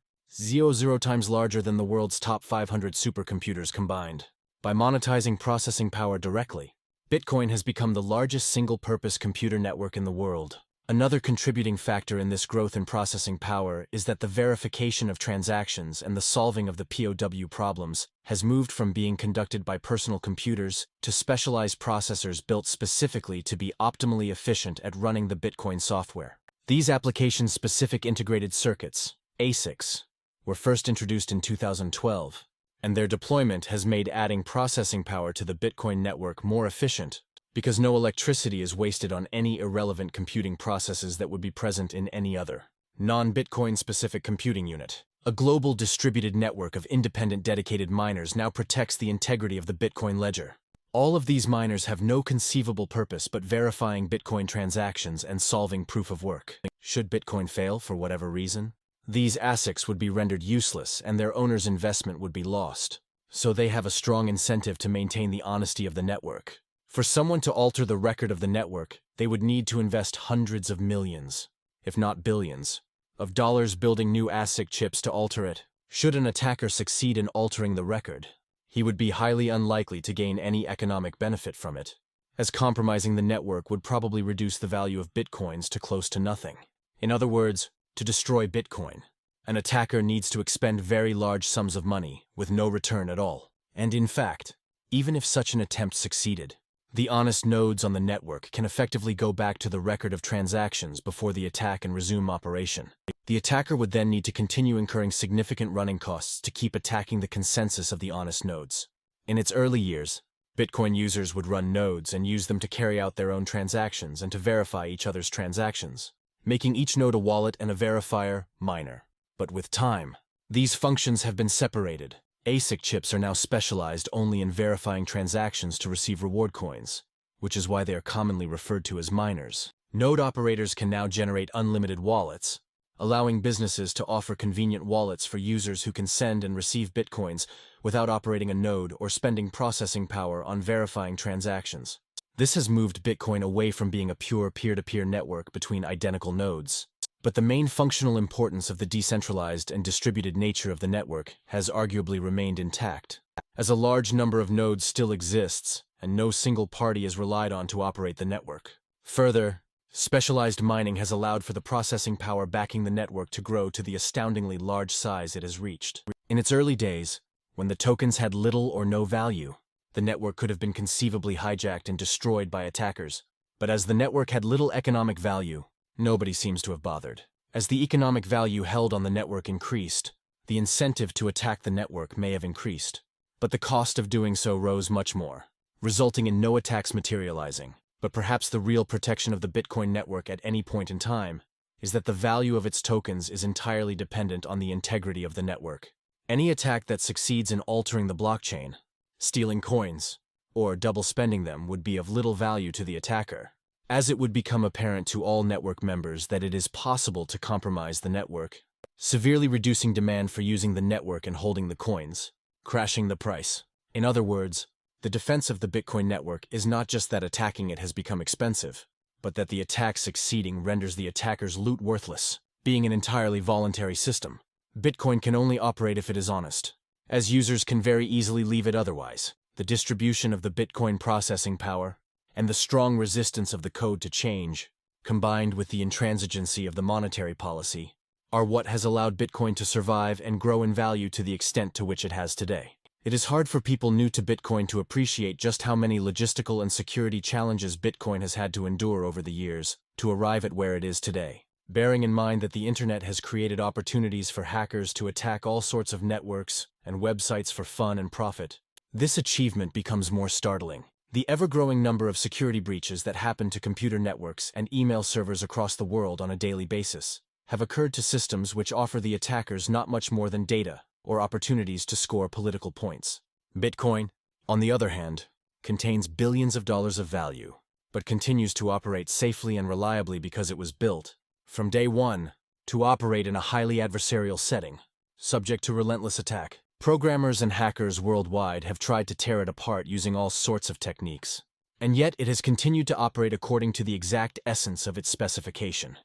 times larger than the world's top 500 supercomputers combined. By monetizing processing power directly, Bitcoin has become the largest single-purpose computer network in the world. Another contributing factor in this growth in processing power is that the verification of transactions and the solving of the POW problems has moved from being conducted by personal computers to specialized processors built specifically to be optimally efficient at running the Bitcoin software. These application-specific integrated circuits, ASICs, were first introduced in 2012, and their deployment has made adding processing power to the Bitcoin network more efficient, because no electricity is wasted on any irrelevant computing processes that would be present in any other non-Bitcoin-specific computing unit. A global distributed network of independent dedicated miners now protects the integrity of the Bitcoin ledger. All of these miners have no conceivable purpose but verifying Bitcoin transactions and solving proof of work. Should Bitcoin fail for whatever reason, These ASICs would be rendered useless and their owner's investment would be lost. So they have a strong incentive to maintain the honesty of the network. For someone to alter the record of the network, they would need to invest hundreds of millions, if not billions, of dollars building new ASIC chips to alter it. Should an attacker succeed in altering the record, he would be highly unlikely to gain any economic benefit from it, as compromising the network would probably reduce the value of bitcoins to close to nothing. In other words, to destroy Bitcoin, an attacker needs to expend very large sums of money with no return at all. And in fact, even if such an attempt succeeded, the honest nodes on the network can effectively go back to the record of transactions before the attack and resume operation. The attacker would then need to continue incurring significant running costs to keep attacking the consensus of the honest nodes. In its early years, Bitcoin users would run nodes and use them to carry out their own transactions and to verify each other's transactions, making each node a wallet and a verifier miner. But with time, these functions have been separated. ASIC chips are now specialized only in verifying transactions to receive reward coins, which is why they are commonly referred to as miners. Node operators can now generate unlimited wallets, allowing businesses to offer convenient wallets for users who can send and receive bitcoins without operating a node or spending processing power on verifying transactions. This has moved Bitcoin away from being a pure peer-to-peer network between identical nodes. But the main functional importance of the decentralized and distributed nature of the network has arguably remained intact, as a large number of nodes still exists and no single party is relied on to operate the network. Further, specialized mining has allowed for the processing power backing the network to grow to the astoundingly large size it has reached. In its early days, when the tokens had little or no value, the network could have been conceivably hijacked and destroyed by attackers. But as the network had little economic value, nobody seems to have bothered. As the economic value held on the network increased, the incentive to attack the network may have increased. But the cost of doing so rose much more, resulting in no attacks materializing. But perhaps the real protection of the Bitcoin network at any point in time is that the value of its tokens is entirely dependent on the integrity of the network. Any attack that succeeds in altering the blockchain, stealing coins, or double spending them would be of little value to the attacker, as it would become apparent to all network members that it is possible to compromise the network, severely reducing demand for using the network and holding the coins, crashing the price. In other words, the defense of the Bitcoin network is not just that attacking it has become expensive, but that the attack succeeding renders the attacker's loot worthless. Being an entirely voluntary system, Bitcoin can only operate if it is honest, as users can very easily leave it otherwise. The distribution of the Bitcoin processing power and the strong resistance of the code to change, combined with the intransigency of the monetary policy, are what has allowed Bitcoin to survive and grow in value to the extent to which it has today. It is hard for people new to Bitcoin to appreciate just how many logistical and security challenges Bitcoin has had to endure over the years to arrive at where it is today. Bearing in mind that the internet has created opportunities for hackers to attack all sorts of networks and websites for fun and profit, this achievement becomes more startling. The ever-growing number of security breaches that happen to computer networks and email servers across the world on a daily basis have occurred to systems which offer the attackers not much more than data or opportunities to score political points. Bitcoin, on the other hand, contains billions of dollars of value, but continues to operate safely and reliably because it was built, from day one, to operate in a highly adversarial setting, subject to relentless attack. Programmers and hackers worldwide have tried to tear it apart using all sorts of techniques, and yet it has continued to operate according to the exact essence of its specification.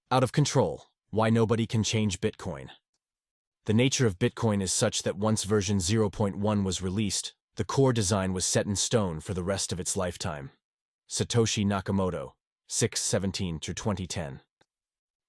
Out of control, why nobody can change Bitcoin. The nature of Bitcoin is such that once version 0.1 was released, the core design was set in stone for the rest of its lifetime. Satoshi Nakamoto, 6/17/2010.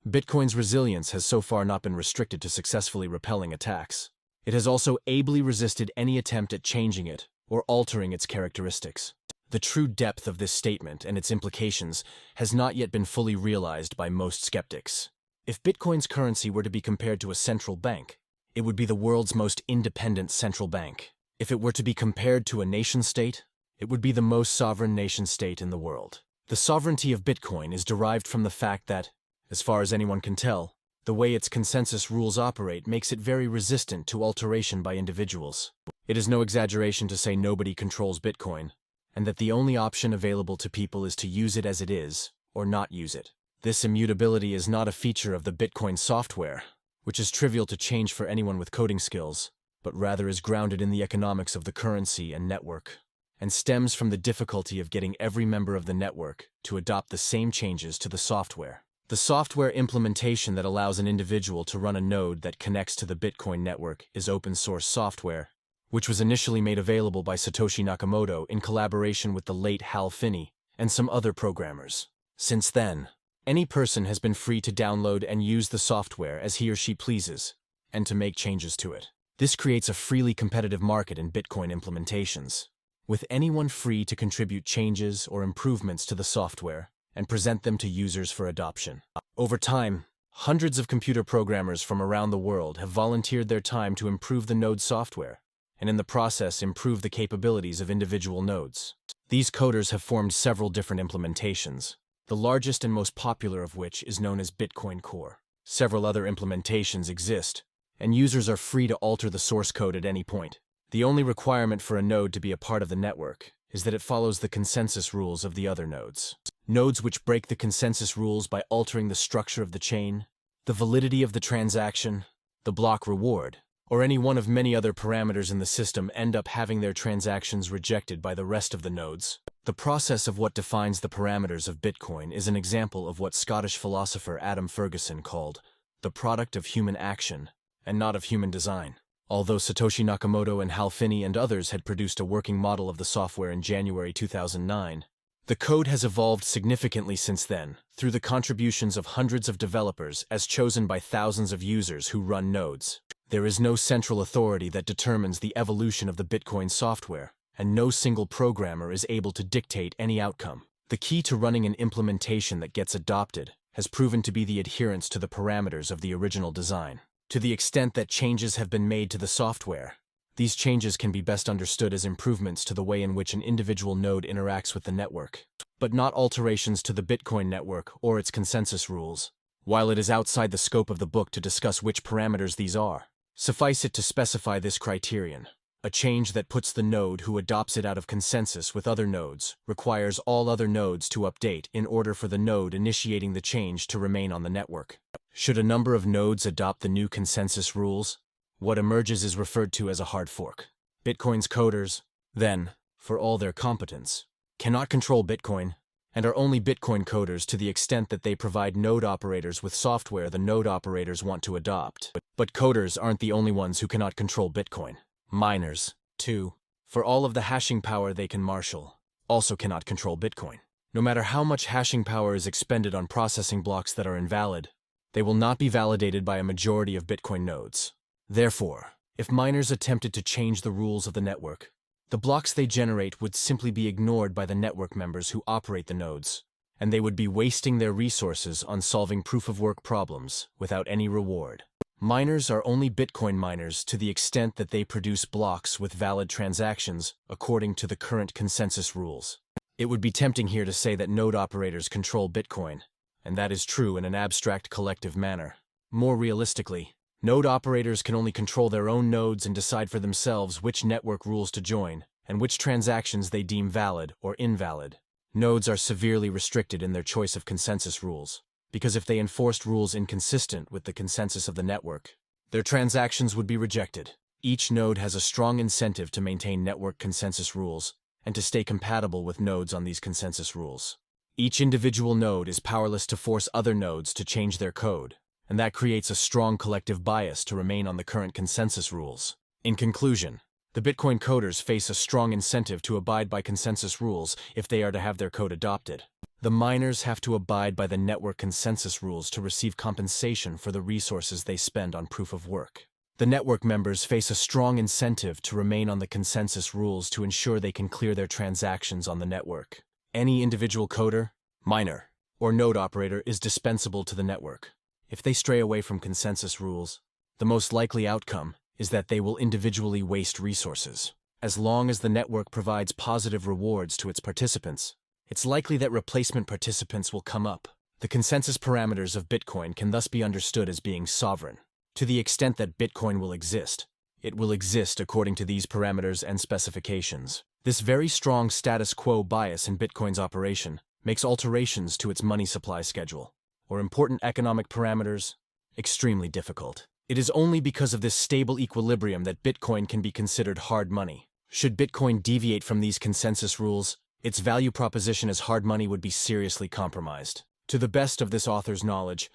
Bitcoin's resilience has so far not been restricted to successfully repelling attacks. It has also ably resisted any attempt at changing it or altering its characteristics. The true depth of this statement and its implications has not yet been fully realized by most skeptics. If Bitcoin's currency were to be compared to a central bank, it would be the world's most independent central bank. If it were to be compared to a nation-state, it would be the most sovereign nation-state in the world. The sovereignty of Bitcoin is derived from the fact that, as far as anyone can tell, the way its consensus rules operate makes it very resistant to alteration by individuals. It is no exaggeration to say nobody controls Bitcoin, and that the only option available to people is to use it as it is, or not use it. This immutability is not a feature of the Bitcoin software, which is trivial to change for anyone with coding skills, but rather is grounded in the economics of the currency and network, and stems from the difficulty of getting every member of the network to adopt the same changes to the software. The software implementation that allows an individual to run a node that connects to the Bitcoin network is open-source software, which was initially made available by Satoshi Nakamoto in collaboration with the late Hal Finney and some other programmers. Since then, any person has been free to download and use the software as he or she pleases, and to make changes to it. This creates a freely competitive market in Bitcoin implementations, with anyone free to contribute changes or improvements to the software and present them to users for adoption. Over time, hundreds of computer programmers from around the world have volunteered their time to improve the node software, and in the process improve the capabilities of individual nodes. These coders have formed several different implementations, the largest and most popular of which is known as Bitcoin Core. Several other implementations exist, and users are free to alter the source code at any point. The only requirement for a node to be a part of the network is that it follows the consensus rules of the other nodes. Nodes which break the consensus rules by altering the structure of the chain, the validity of the transaction, the block reward, or any one of many other parameters in the system end up having their transactions rejected by the rest of the nodes. The process of what defines the parameters of Bitcoin is an example of what Scottish philosopher Adam Ferguson called the product of human action and not of human design. Although Satoshi Nakamoto and Hal Finney and others had produced a working model of the software in January 2009, the code has evolved significantly since then through the contributions of hundreds of developers as chosen by thousands of users who run nodes. There is no central authority that determines the evolution of the Bitcoin software, and no single programmer is able to dictate any outcome. The key to running an implementation that gets adopted has proven to be the adherence to the parameters of the original design. To the extent that changes have been made to the software, these changes can be best understood as improvements to the way in which an individual node interacts with the network, but not alterations to the Bitcoin network or its consensus rules. While it is outside the scope of the book to discuss which parameters these are, suffice it to specify this criterion. A change that puts the node who adopts it out of consensus with other nodes requires all other nodes to update in order for the node initiating the change to remain on the network. Should a number of nodes adopt the new consensus rules, what emerges is referred to as a hard fork. Bitcoin's coders, then, for all their competence, cannot control Bitcoin, and are only Bitcoin coders to the extent that they provide node operators with software the node operators want to adopt. But coders aren't the only ones who cannot control Bitcoin. Miners, too, for all of the hashing power they can marshal, also cannot control Bitcoin. No matter how much hashing power is expended on processing blocks that are invalid, they will not be validated by a majority of Bitcoin nodes. Therefore, if miners attempted to change the rules of the network, the blocks they generate would simply be ignored by the network members who operate the nodes, and they would be wasting their resources on solving proof-of-work problems without any reward. Miners are only Bitcoin miners to the extent that they produce blocks with valid transactions according to the current consensus rules. It would be tempting here to say that node operators control Bitcoin, and that is true in an abstract collective manner. More realistically, node operators can only control their own nodes and decide for themselves which network rules to join and which transactions they deem valid or invalid. Nodes are severely restricted in their choice of consensus rules, because if they enforced rules inconsistent with the consensus of the network, their transactions would be rejected. Each node has a strong incentive to maintain network consensus rules and to stay compatible with nodes on these consensus rules. Each individual node is powerless to force other nodes to change their code, and that creates a strong collective bias to remain on the current consensus rules. In conclusion, the Bitcoin coders face a strong incentive to abide by consensus rules if they are to have their code adopted. The miners have to abide by the network consensus rules to receive compensation for the resources they spend on proof of work. The network members face a strong incentive to remain on the consensus rules to ensure they can clear their transactions on the network. Any individual coder, miner, or node operator is dispensable to the network. If they stray away from consensus rules, the most likely outcome is that they will individually waste resources. As long as the network provides positive rewards to its participants, it's likely that replacement participants will come up. The consensus parameters of Bitcoin can thus be understood as being sovereign. To the extent that Bitcoin will exist, it will exist according to these parameters and specifications. This very strong status quo bias in Bitcoin's operation makes alterations to its money supply schedule, or important economic parameters, extremely difficult. It is only because of this stable equilibrium that Bitcoin can be considered hard money. Should Bitcoin deviate from these consensus rules, its value proposition as hard money would be seriously compromised. To the best of this author's knowledge,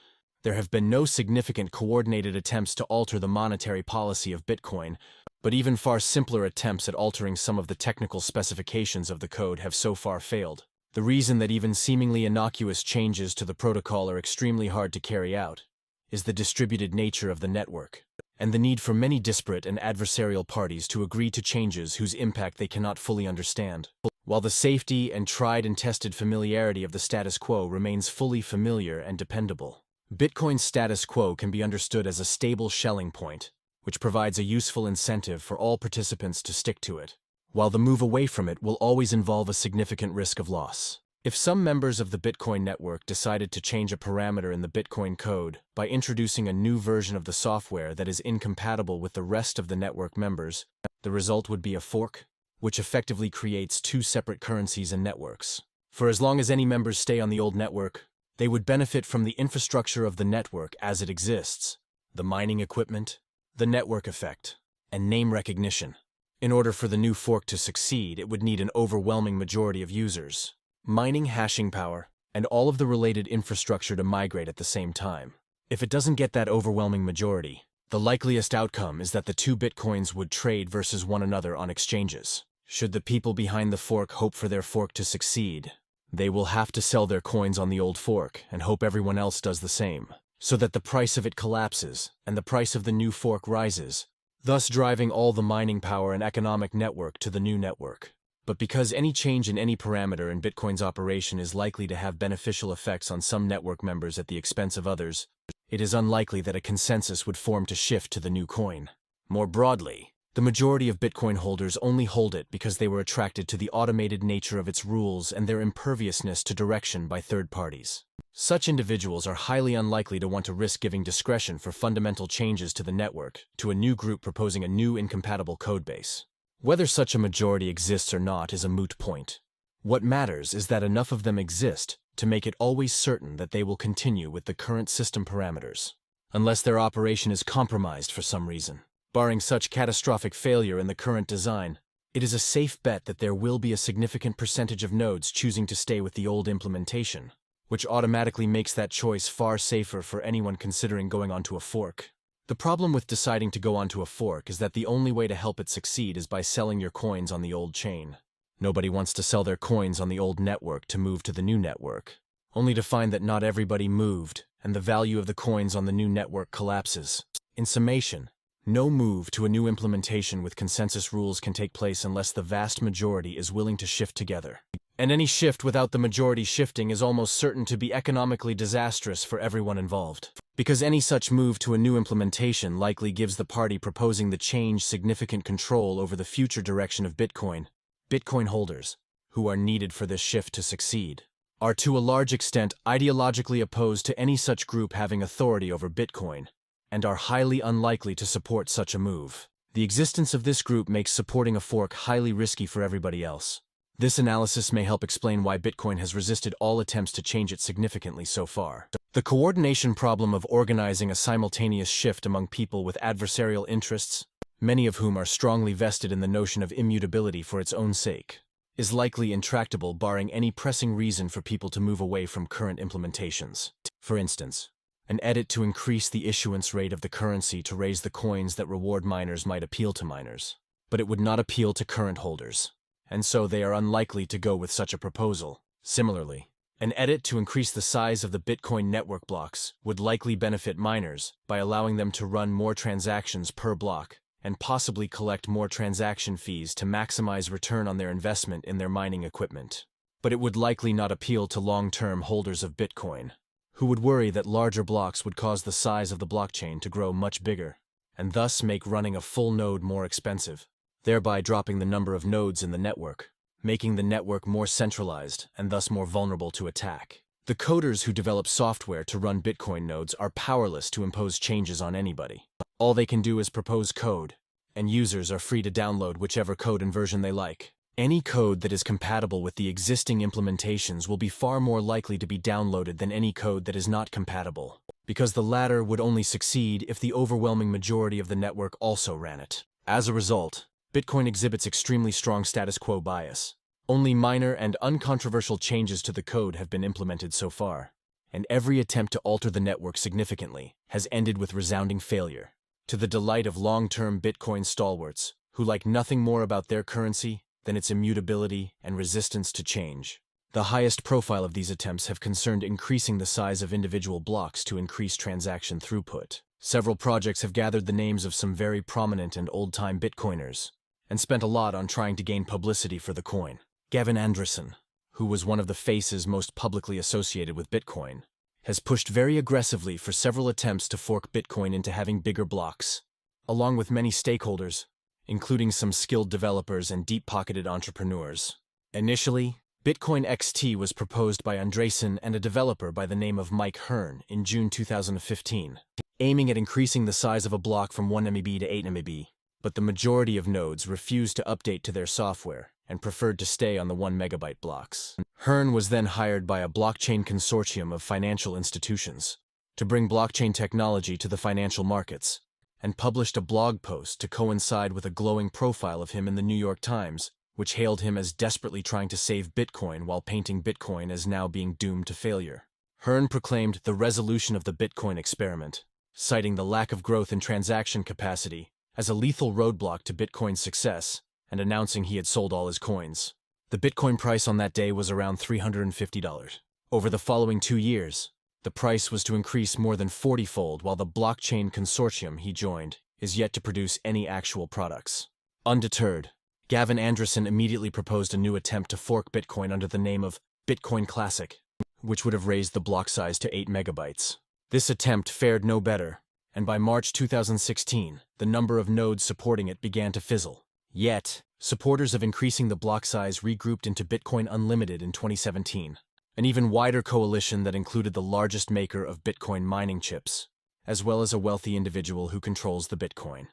there have been no significant coordinated attempts to alter the monetary policy of Bitcoin, but even far simpler attempts at altering some of the technical specifications of the code have so far failed. The reason that even seemingly innocuous changes to the protocol are extremely hard to carry out is the distributed nature of the network, and the need for many disparate and adversarial parties to agree to changes whose impact they cannot fully understand. While the safety and tried and tested familiarity of the status quo remains fully familiar and dependable, Bitcoin's status quo can be understood as a stable shelling point, which provides a useful incentive for all participants to stick to it, while the move away from it will always involve a significant risk of loss. If some members of the Bitcoin network decided to change a parameter in the Bitcoin code by introducing a new version of the software that is incompatible with the rest of the network members, the result would be a fork, which effectively creates two separate currencies and networks. For as long as any members stay on the old network, they would benefit from the infrastructure of the network as it exists, the mining equipment, the network effect, and name recognition. In order for the new fork to succeed, it would need an overwhelming majority of users, mining hashing power, and all of the related infrastructure to migrate at the same time. If it doesn't get that overwhelming majority, the likeliest outcome is that the two Bitcoins would trade versus one another on exchanges. Should the people behind the fork hope for their fork to succeed, they will have to sell their coins on the old fork and hope everyone else does the same, so that the price of it collapses and the price of the new fork rises, thus driving all the mining power and economic network to the new network. But because any change in any parameter in Bitcoin's operation is likely to have beneficial effects on some network members at the expense of others, it is unlikely that a consensus would form to shift to the new coin. More broadly, the majority of Bitcoin holders only hold it because they were attracted to the automated nature of its rules and their imperviousness to direction by third parties. Such individuals are highly unlikely to want to risk giving discretion for fundamental changes to the network to a new group proposing a new incompatible codebase. Whether such a majority exists or not is a moot point. What matters is that enough of them exist to make it always certain that they will continue with the current system parameters, unless their operation is compromised for some reason. Barring such catastrophic failure in the current design, it is a safe bet that there will be a significant percentage of nodes choosing to stay with the old implementation, which automatically makes that choice far safer for anyone considering going onto a fork. The problem with deciding to go onto a fork is that the only way to help it succeed is by selling your coins on the old chain. Nobody wants to sell their coins on the old network to move to the new network, only to find that not everybody moved and the value of the coins on the new network collapses. In summation, no move to a new implementation with consensus rules can take place unless the vast majority is willing to shift together. And any shift without the majority shifting is almost certain to be economically disastrous for everyone involved. Because any such move to a new implementation likely gives the party proposing the change significant control over the future direction of Bitcoin. Bitcoin holders, who are needed for this shift to succeed, are to a large extent ideologically opposed to any such group having authority over Bitcoin, and are highly unlikely to support such a move. The existence of this group makes supporting a fork highly risky for everybody else. This analysis may help explain why Bitcoin has resisted all attempts to change it significantly so far. The coordination problem of organizing a simultaneous shift among people with adversarial interests, many of whom are strongly vested in the notion of immutability for its own sake, is likely intractable barring any pressing reason for people to move away from current implementations. For instance, an edit to increase the issuance rate of the currency to raise the coins that reward miners might appeal to miners, but it would not appeal to current holders, and so they are unlikely to go with such a proposal. Similarly, an edit to increase the size of the Bitcoin network blocks would likely benefit miners by allowing them to run more transactions per block and possibly collect more transaction fees to maximize return on their investment in their mining equipment. But it would likely not appeal to long-term holders of Bitcoin, who would worry that larger blocks would cause the size of the blockchain to grow much bigger, and thus make running a full node more expensive, thereby dropping the number of nodes in the network, making the network more centralized and thus more vulnerable to attack. The coders who develop software to run Bitcoin nodes are powerless to impose changes on anybody. All they can do is propose code, and users are free to download whichever code and version they like. Any code that is compatible with the existing implementations will be far more likely to be downloaded than any code that is not compatible. because the latter would only succeed if the overwhelming majority of the network also ran it. As a result, Bitcoin exhibits extremely strong status quo bias. Only minor and uncontroversial changes to the code have been implemented so far, and every attempt to alter the network significantly has ended with resounding failure, to the delight of long-term Bitcoin stalwarts who like nothing more about their currency than its immutability and resistance to change. The highest profile of these attempts have concerned increasing the size of individual blocks to increase transaction throughput. Several projects have gathered the names of some very prominent and old-time Bitcoiners, and spent a lot on trying to gain publicity for the coin. Gavin Andresen, who was one of the faces most publicly associated with Bitcoin, has pushed very aggressively for several attempts to fork Bitcoin into having bigger blocks, along with many stakeholders, including some skilled developers and deep-pocketed entrepreneurs. Initially, Bitcoin XT was proposed by Andresen and a developer by the name of Mike Hearn in June 2015, aiming at increasing the size of a block from 1 MB to 8 MB, but the majority of nodes refused to update to their software and preferred to stay on the 1 MB blocks. Hearn was then hired by a blockchain consortium of financial institutions to bring blockchain technology to the financial markets, and published a blog post to coincide with a glowing profile of him in the New York Times, which hailed him as desperately trying to save Bitcoin while painting Bitcoin as now being doomed to failure. Hearn proclaimed the resolution of the Bitcoin experiment, citing the lack of growth in transaction capacity as a lethal roadblock to Bitcoin's success, and announcing he had sold all his coins. The Bitcoin price on that day was around $350. Over the following 2 years, the price was to increase more than 40-fold, while the blockchain consortium he joined is yet to produce any actual products. Undeterred, Gavin Andresen immediately proposed a new attempt to fork Bitcoin under the name of Bitcoin Classic, which would have raised the block size to 8 megabytes. This attempt fared no better, and by March 2016, the number of nodes supporting it began to fizzle. Yet, supporters of increasing the block size regrouped into Bitcoin Unlimited in 2017, an even wider coalition that included the largest maker of Bitcoin mining chips, as well as a wealthy individual who controls the Bitcoin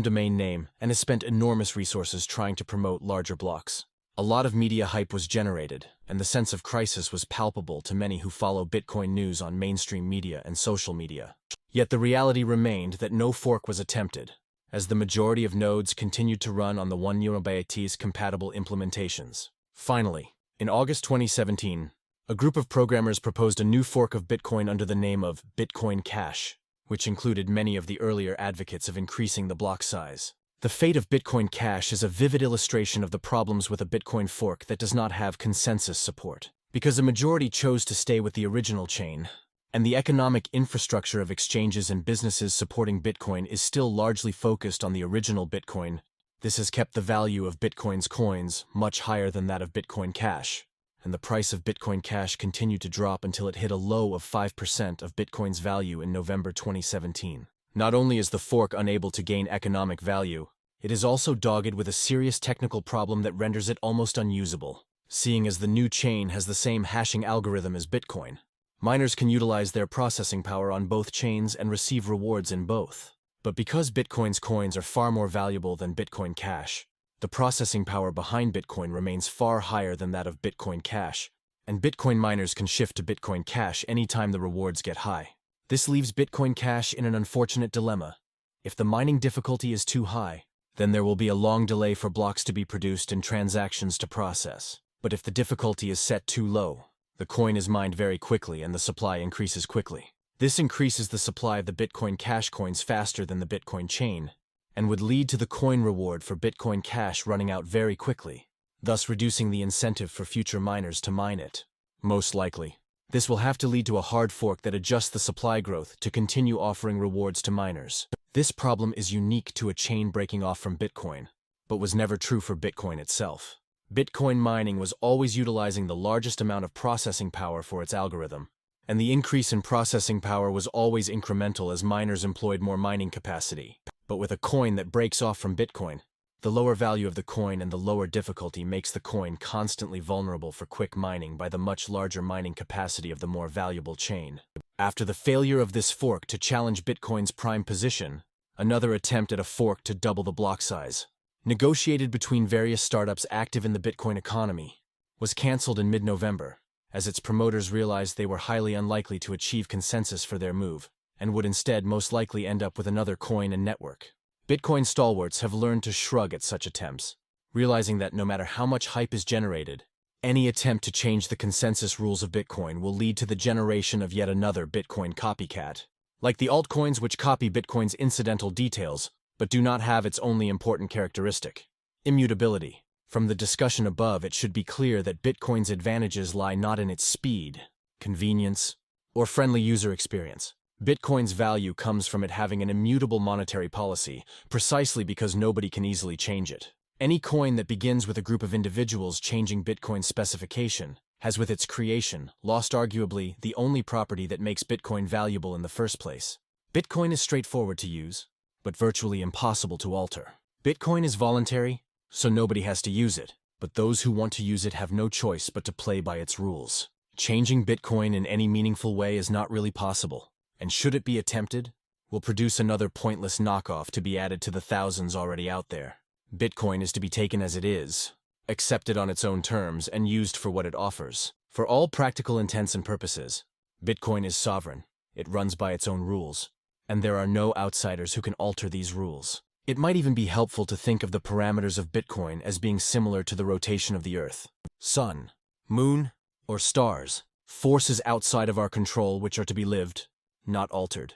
domain name and has spent enormous resources trying to promote larger blocks. A lot of media hype was generated, and the sense of crisis was palpable to many who follow Bitcoin news on mainstream media and social media. Yet the reality remained that no fork was attempted, as the majority of nodes continued to run on the 1 MB's compatible implementations. Finally, in August 2017, a group of programmers proposed a new fork of Bitcoin under the name of Bitcoin Cash, which included many of the earlier advocates of increasing the block size. The fate of Bitcoin Cash is a vivid illustration of the problems with a Bitcoin fork that does not have consensus support, because a majority chose to stay with the original chain, and the economic infrastructure of exchanges and businesses supporting Bitcoin is still largely focused on the original Bitcoin. This has kept the value of Bitcoin's coins much higher than that of Bitcoin Cash, and the price of Bitcoin Cash continued to drop until it hit a low of 5% of Bitcoin's value in November 2017. Not only is the fork unable to gain economic value, it is also dogged with a serious technical problem that renders it almost unusable, seeing as the new chain has the same hashing algorithm as Bitcoin. Miners can utilize their processing power on both chains and receive rewards in both. But because Bitcoin's coins are far more valuable than Bitcoin Cash, the processing power behind Bitcoin remains far higher than that of Bitcoin Cash, and Bitcoin miners can shift to Bitcoin Cash anytime the rewards get high. This leaves Bitcoin Cash in an unfortunate dilemma. If the mining difficulty is too high, then there will be a long delay for blocks to be produced and transactions to process. But if the difficulty is set too low, the coin is mined very quickly and the supply increases quickly. This increases the supply of the Bitcoin Cash coins faster than the Bitcoin chain, and would lead to the coin reward for Bitcoin Cash running out very quickly, thus reducing the incentive for future miners to mine it. Most likely, this will have to lead to a hard fork that adjusts the supply growth to continue offering rewards to miners. This problem is unique to a chain breaking off from Bitcoin, but was never true for Bitcoin itself. Bitcoin mining was always utilizing the largest amount of processing power for its algorithm, and the increase in processing power was always incremental as miners employed more mining capacity. But with a coin that breaks off from Bitcoin, the lower value of the coin and the lower difficulty makes the coin constantly vulnerable for quick mining by the much larger mining capacity of the more valuable chain. After the failure of this fork to challenge Bitcoin's prime position, another attempt at a fork to double the block size, negotiated between various startups active in the Bitcoin economy, was cancelled in mid-November, as its promoters realized they were highly unlikely to achieve consensus for their move. and would instead most likely end up with another coin and network. Bitcoin stalwarts have learned to shrug at such attempts, realizing that no matter how much hype is generated, any attempt to change the consensus rules of Bitcoin will lead to the generation of yet another Bitcoin copycat. Like the altcoins which copy Bitcoin's incidental details, but do not have its only important characteristic, immutability. From the discussion above, it should be clear that Bitcoin's advantages lie not in its speed, convenience, or friendly user experience. Bitcoin's value comes from it having an immutable monetary policy, precisely because nobody can easily change it. Any coin that begins with a group of individuals changing Bitcoin's specification has with its creation lost arguably the only property that makes Bitcoin valuable in the first place. Bitcoin is straightforward to use, but virtually impossible to alter. Bitcoin is voluntary, so nobody has to use it, but those who want to use it have no choice but to play by its rules. Changing Bitcoin in any meaningful way is not really possible, and should it be attempted, will produce another pointless knockoff to be added to the thousands already out there. Bitcoin is to be taken as it is, accepted on its own terms, and used for what it offers. For all practical intents and purposes, Bitcoin is sovereign, it runs by its own rules, and there are no outsiders who can alter these rules. It might even be helpful to think of the parameters of Bitcoin as being similar to the rotation of the Earth. Sun, moon, or stars, forces outside of our control which are to be lived, not altered.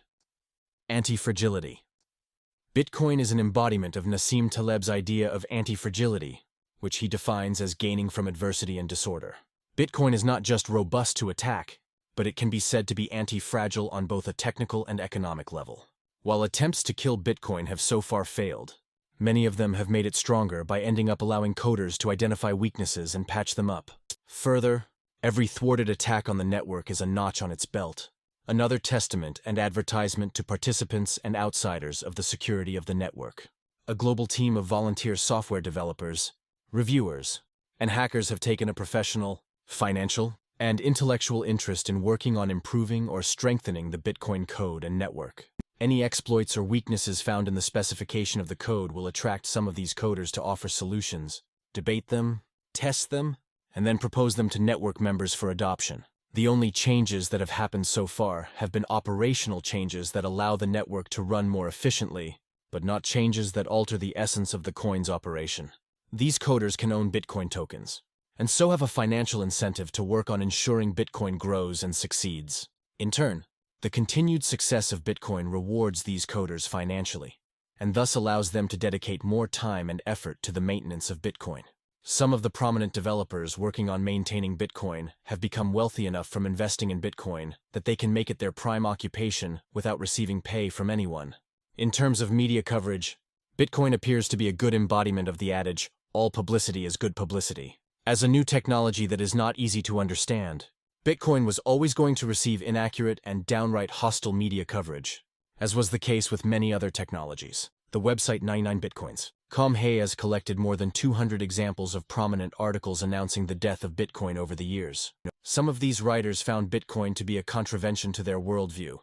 Anti-fragility. Bitcoin is an embodiment of Nassim Taleb's idea of anti-fragility, which he defines as gaining from adversity and disorder. Bitcoin is not just robust to attack, but it can be said to be anti-fragile on both a technical and economic level. While attempts to kill Bitcoin have so far failed, many of them have made it stronger by ending up allowing coders to identify weaknesses and patch them up. Further, every thwarted attack on the network is a notch on its belt, another testament and advertisement to participants and outsiders of the security of the network. A global team of volunteer software developers, reviewers, and hackers have taken a professional, financial, and intellectual interest in working on improving or strengthening the Bitcoin code and network. Any exploits or weaknesses found in the specification of the code will attract some of these coders to offer solutions, debate them, test them, and then propose them to network members for adoption. The only changes that have happened so far have been operational changes that allow the network to run more efficiently, but not changes that alter the essence of the coin's operation. These coders can own Bitcoin tokens, and so have a financial incentive to work on ensuring Bitcoin grows and succeeds. In turn, the continued success of Bitcoin rewards these coders financially, and thus allows them to dedicate more time and effort to the maintenance of Bitcoin. Some of the prominent developers working on maintaining Bitcoin have become wealthy enough from investing in Bitcoin that they can make it their prime occupation without receiving pay from anyone. In terms of media coverage, Bitcoin appears to be a good embodiment of the adage, all publicity is good publicity. As a new technology that is not easy to understand, Bitcoin was always going to receive inaccurate and downright hostile media coverage, as was the case with many other technologies. The website 99bitcoins.com has collected more than 200 examples of prominent articles announcing the death of Bitcoin over the years. Some of these writers found Bitcoin to be a contravention to their worldview,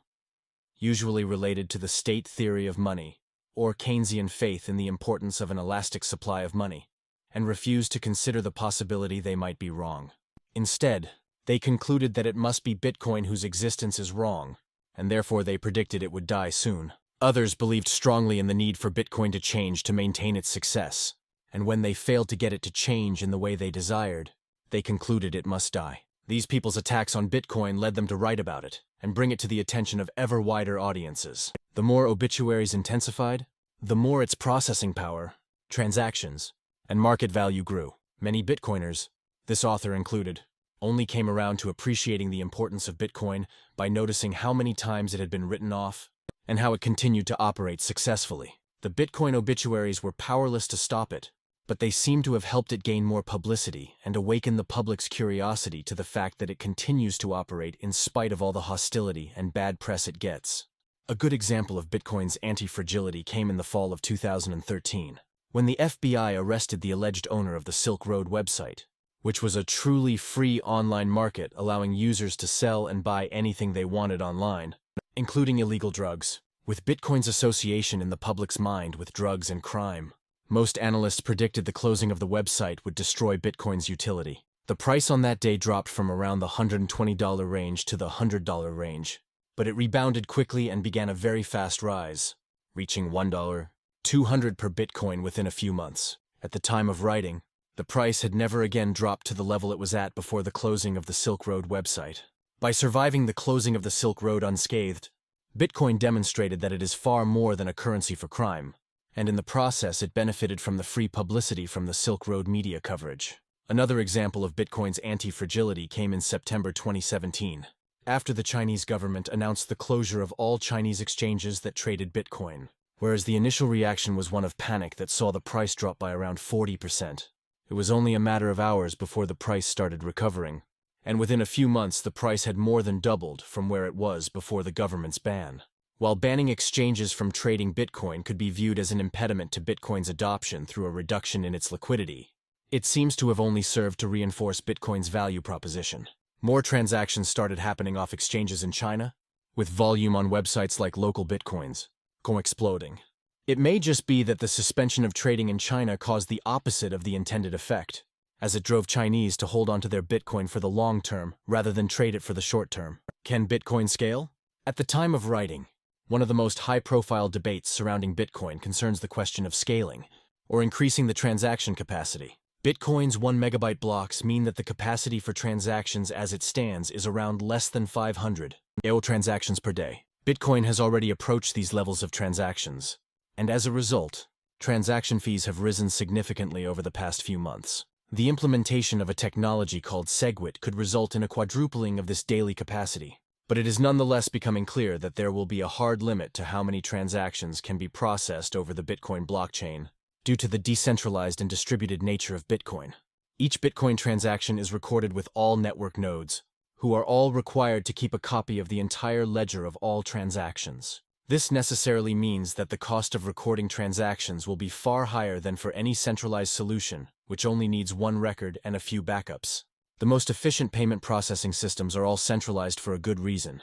usually related to the state theory of money, or Keynesian faith in the importance of an elastic supply of money, and refused to consider the possibility they might be wrong. Instead, they concluded that it must be Bitcoin whose existence is wrong, and therefore they predicted it would die soon. Others believed strongly in the need for Bitcoin to change to maintain its success, and when they failed to get it to change in the way they desired, they concluded it must die. These people's attacks on Bitcoin led them to write about it and bring it to the attention of ever wider audiences. The more obituaries intensified, the more its processing power, transactions, and market value grew. Many Bitcoiners, this author included, only came around to appreciating the importance of Bitcoin by noticing how many times it had been written off and how it continued to operate successfully. The Bitcoin obituaries were powerless to stop it, but they seem to have helped it gain more publicity and awaken the public's curiosity to the fact that it continues to operate in spite of all the hostility and bad press it gets. A good example of Bitcoin's anti-fragility came in the fall of 2013, when the FBI arrested the alleged owner of the Silk Road website, which was a truly free online market allowing users to sell and buy anything they wanted online, including illegal drugs. With Bitcoin's association in the public's mind with drugs and crime, most analysts predicted the closing of the website would destroy Bitcoin's utility. The price on that day dropped from around the $120 range to the $100 range, but it rebounded quickly and began a very fast rise, reaching $1.200 per Bitcoin within a few months. At the time of writing, the price had never again dropped to the level it was at before the closing of the Silk Road website. By surviving the closing of the Silk Road unscathed, Bitcoin demonstrated that it is far more than a currency for crime, and in the process it benefited from the free publicity from the Silk Road media coverage. Another example of Bitcoin's anti-fragility came in September 2017, after the Chinese government announced the closure of all Chinese exchanges that traded Bitcoin. Whereas the initial reaction was one of panic that saw the price drop by around 40%. It was only a matter of hours before the price started recovering, and within a few months the price had more than doubled from where it was before the government's ban. While banning exchanges from trading Bitcoin could be viewed as an impediment to Bitcoin's adoption through a reduction in its liquidity, it seems to have only served to reinforce Bitcoin's value proposition. More transactions started happening off exchanges in China, with volume on websites like Local Bitcoins exploding. It may just be that the suspension of trading in China caused the opposite of the intended effect, as it drove Chinese to hold onto their Bitcoin for the long term rather than trade it for the short term. Can Bitcoin scale? At the time of writing, one of the most high-profile debates surrounding Bitcoin concerns the question of scaling, or increasing the transaction capacity. Bitcoin's 1 megabyte blocks mean that the capacity for transactions as it stands is around less than 500 transactions per day. Bitcoin has already approached these levels of transactions, and as a result, transaction fees have risen significantly over the past few months. The implementation of a technology called SegWit could result in a quadrupling of this daily capacity, but it is nonetheless becoming clear that there will be a hard limit to how many transactions can be processed over the Bitcoin blockchain due to the decentralized and distributed nature of Bitcoin. Each Bitcoin transaction is recorded with all network nodes, who are all required to keep a copy of the entire ledger of all transactions. This necessarily means that the cost of recording transactions will be far higher than for any centralized solution, which only needs one record and a few backups. The most efficient payment processing systems are all centralized for a good reason.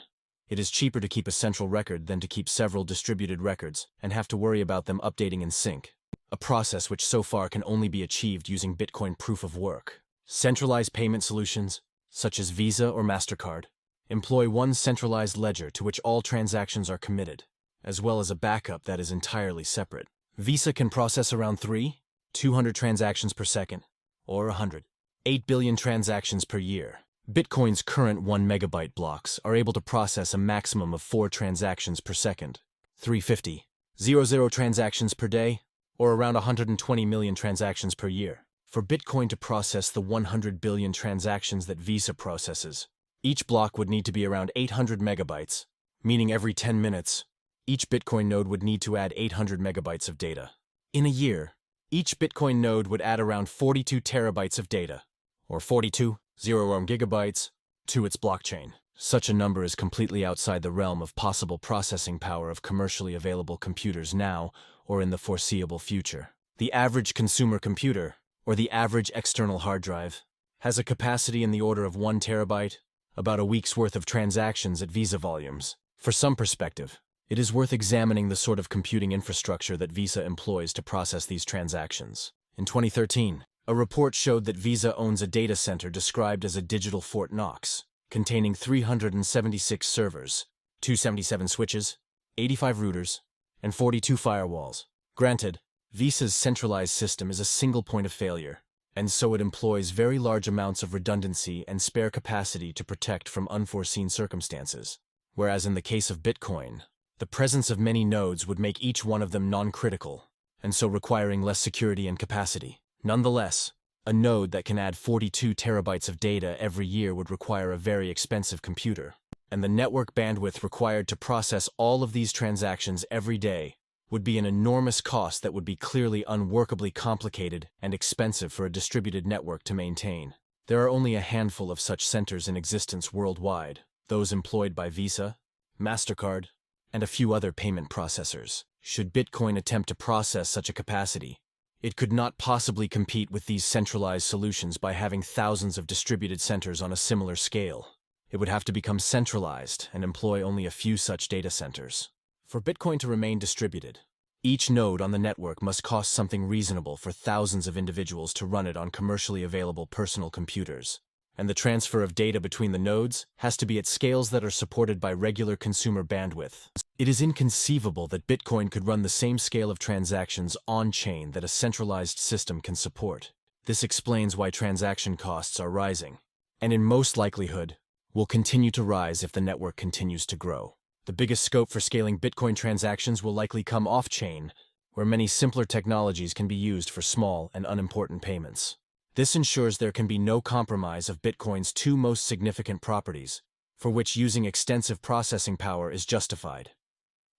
It is cheaper to keep a central record than to keep several distributed records and have to worry about them updating in sync, a process which so far can only be achieved using Bitcoin proof of work. Centralized payment solutions, such as Visa or MasterCard, employ one centralized ledger to which all transactions are committed, as well as a backup that is entirely separate. Visa can process around 200 transactions per second, or 8 billion transactions per year. Bitcoin's current 1 megabyte blocks are able to process a maximum of 4 transactions per second, 350,000 transactions per day, or around 120 million transactions per year. For Bitcoin to process the 100 billion transactions that Visa processes, each block would need to be around 800 megabytes, meaning every 10 minutes, each Bitcoin node would need to add 800 megabytes of data. In a year, each Bitcoin node would add around 42 terabytes of data, or 42 gigabytes, to its blockchain. Such a number is completely outside the realm of possible processing power of commercially available computers now or in the foreseeable future. The average consumer computer, or the average external hard drive, has a capacity in the order of 1 terabyte, about a week's worth of transactions at Visa volumes. For some perspective, it is worth examining the sort of computing infrastructure that Visa employs to process these transactions. In 2013, a report showed that Visa owns a data center described as a digital Fort Knox, containing 376 servers, 277 switches, 85 routers, and 42 firewalls. Granted, Visa's centralized system is a single point of failure, and so it employs very large amounts of redundancy and spare capacity to protect from unforeseen circumstances. Whereas in the case of Bitcoin, the presence of many nodes would make each one of them non-critical, and so requiring less security and capacity. Nonetheless, a node that can add 42 terabytes of data every year would require a very expensive computer, and the network bandwidth required to process all of these transactions every day would be an enormous cost that would be clearly unworkably complicated and expensive for a distributed network to maintain. There are only a handful of such centers in existence worldwide, those employed by Visa, MasterCard, and a few other payment processors. Should Bitcoin attempt to process such a capacity, it could not possibly compete with these centralized solutions by having thousands of distributed centers on a similar scale. It would have to become centralized and employ only a few such data centers. For Bitcoin to remain distributed, each node on the network must cost something reasonable for thousands of individuals to run it on commercially available personal computers, and the transfer of data between the nodes has to be at scales that are supported by regular consumer bandwidth. It is inconceivable that Bitcoin could run the same scale of transactions on-chain that a centralized system can support. This explains why transaction costs are rising, and in most likelihood, will continue to rise if the network continues to grow. The biggest scope for scaling Bitcoin transactions will likely come off-chain, where many simpler technologies can be used for small and unimportant payments. This ensures there can be no compromise of Bitcoin's two most significant properties, for which using extensive processing power is justified: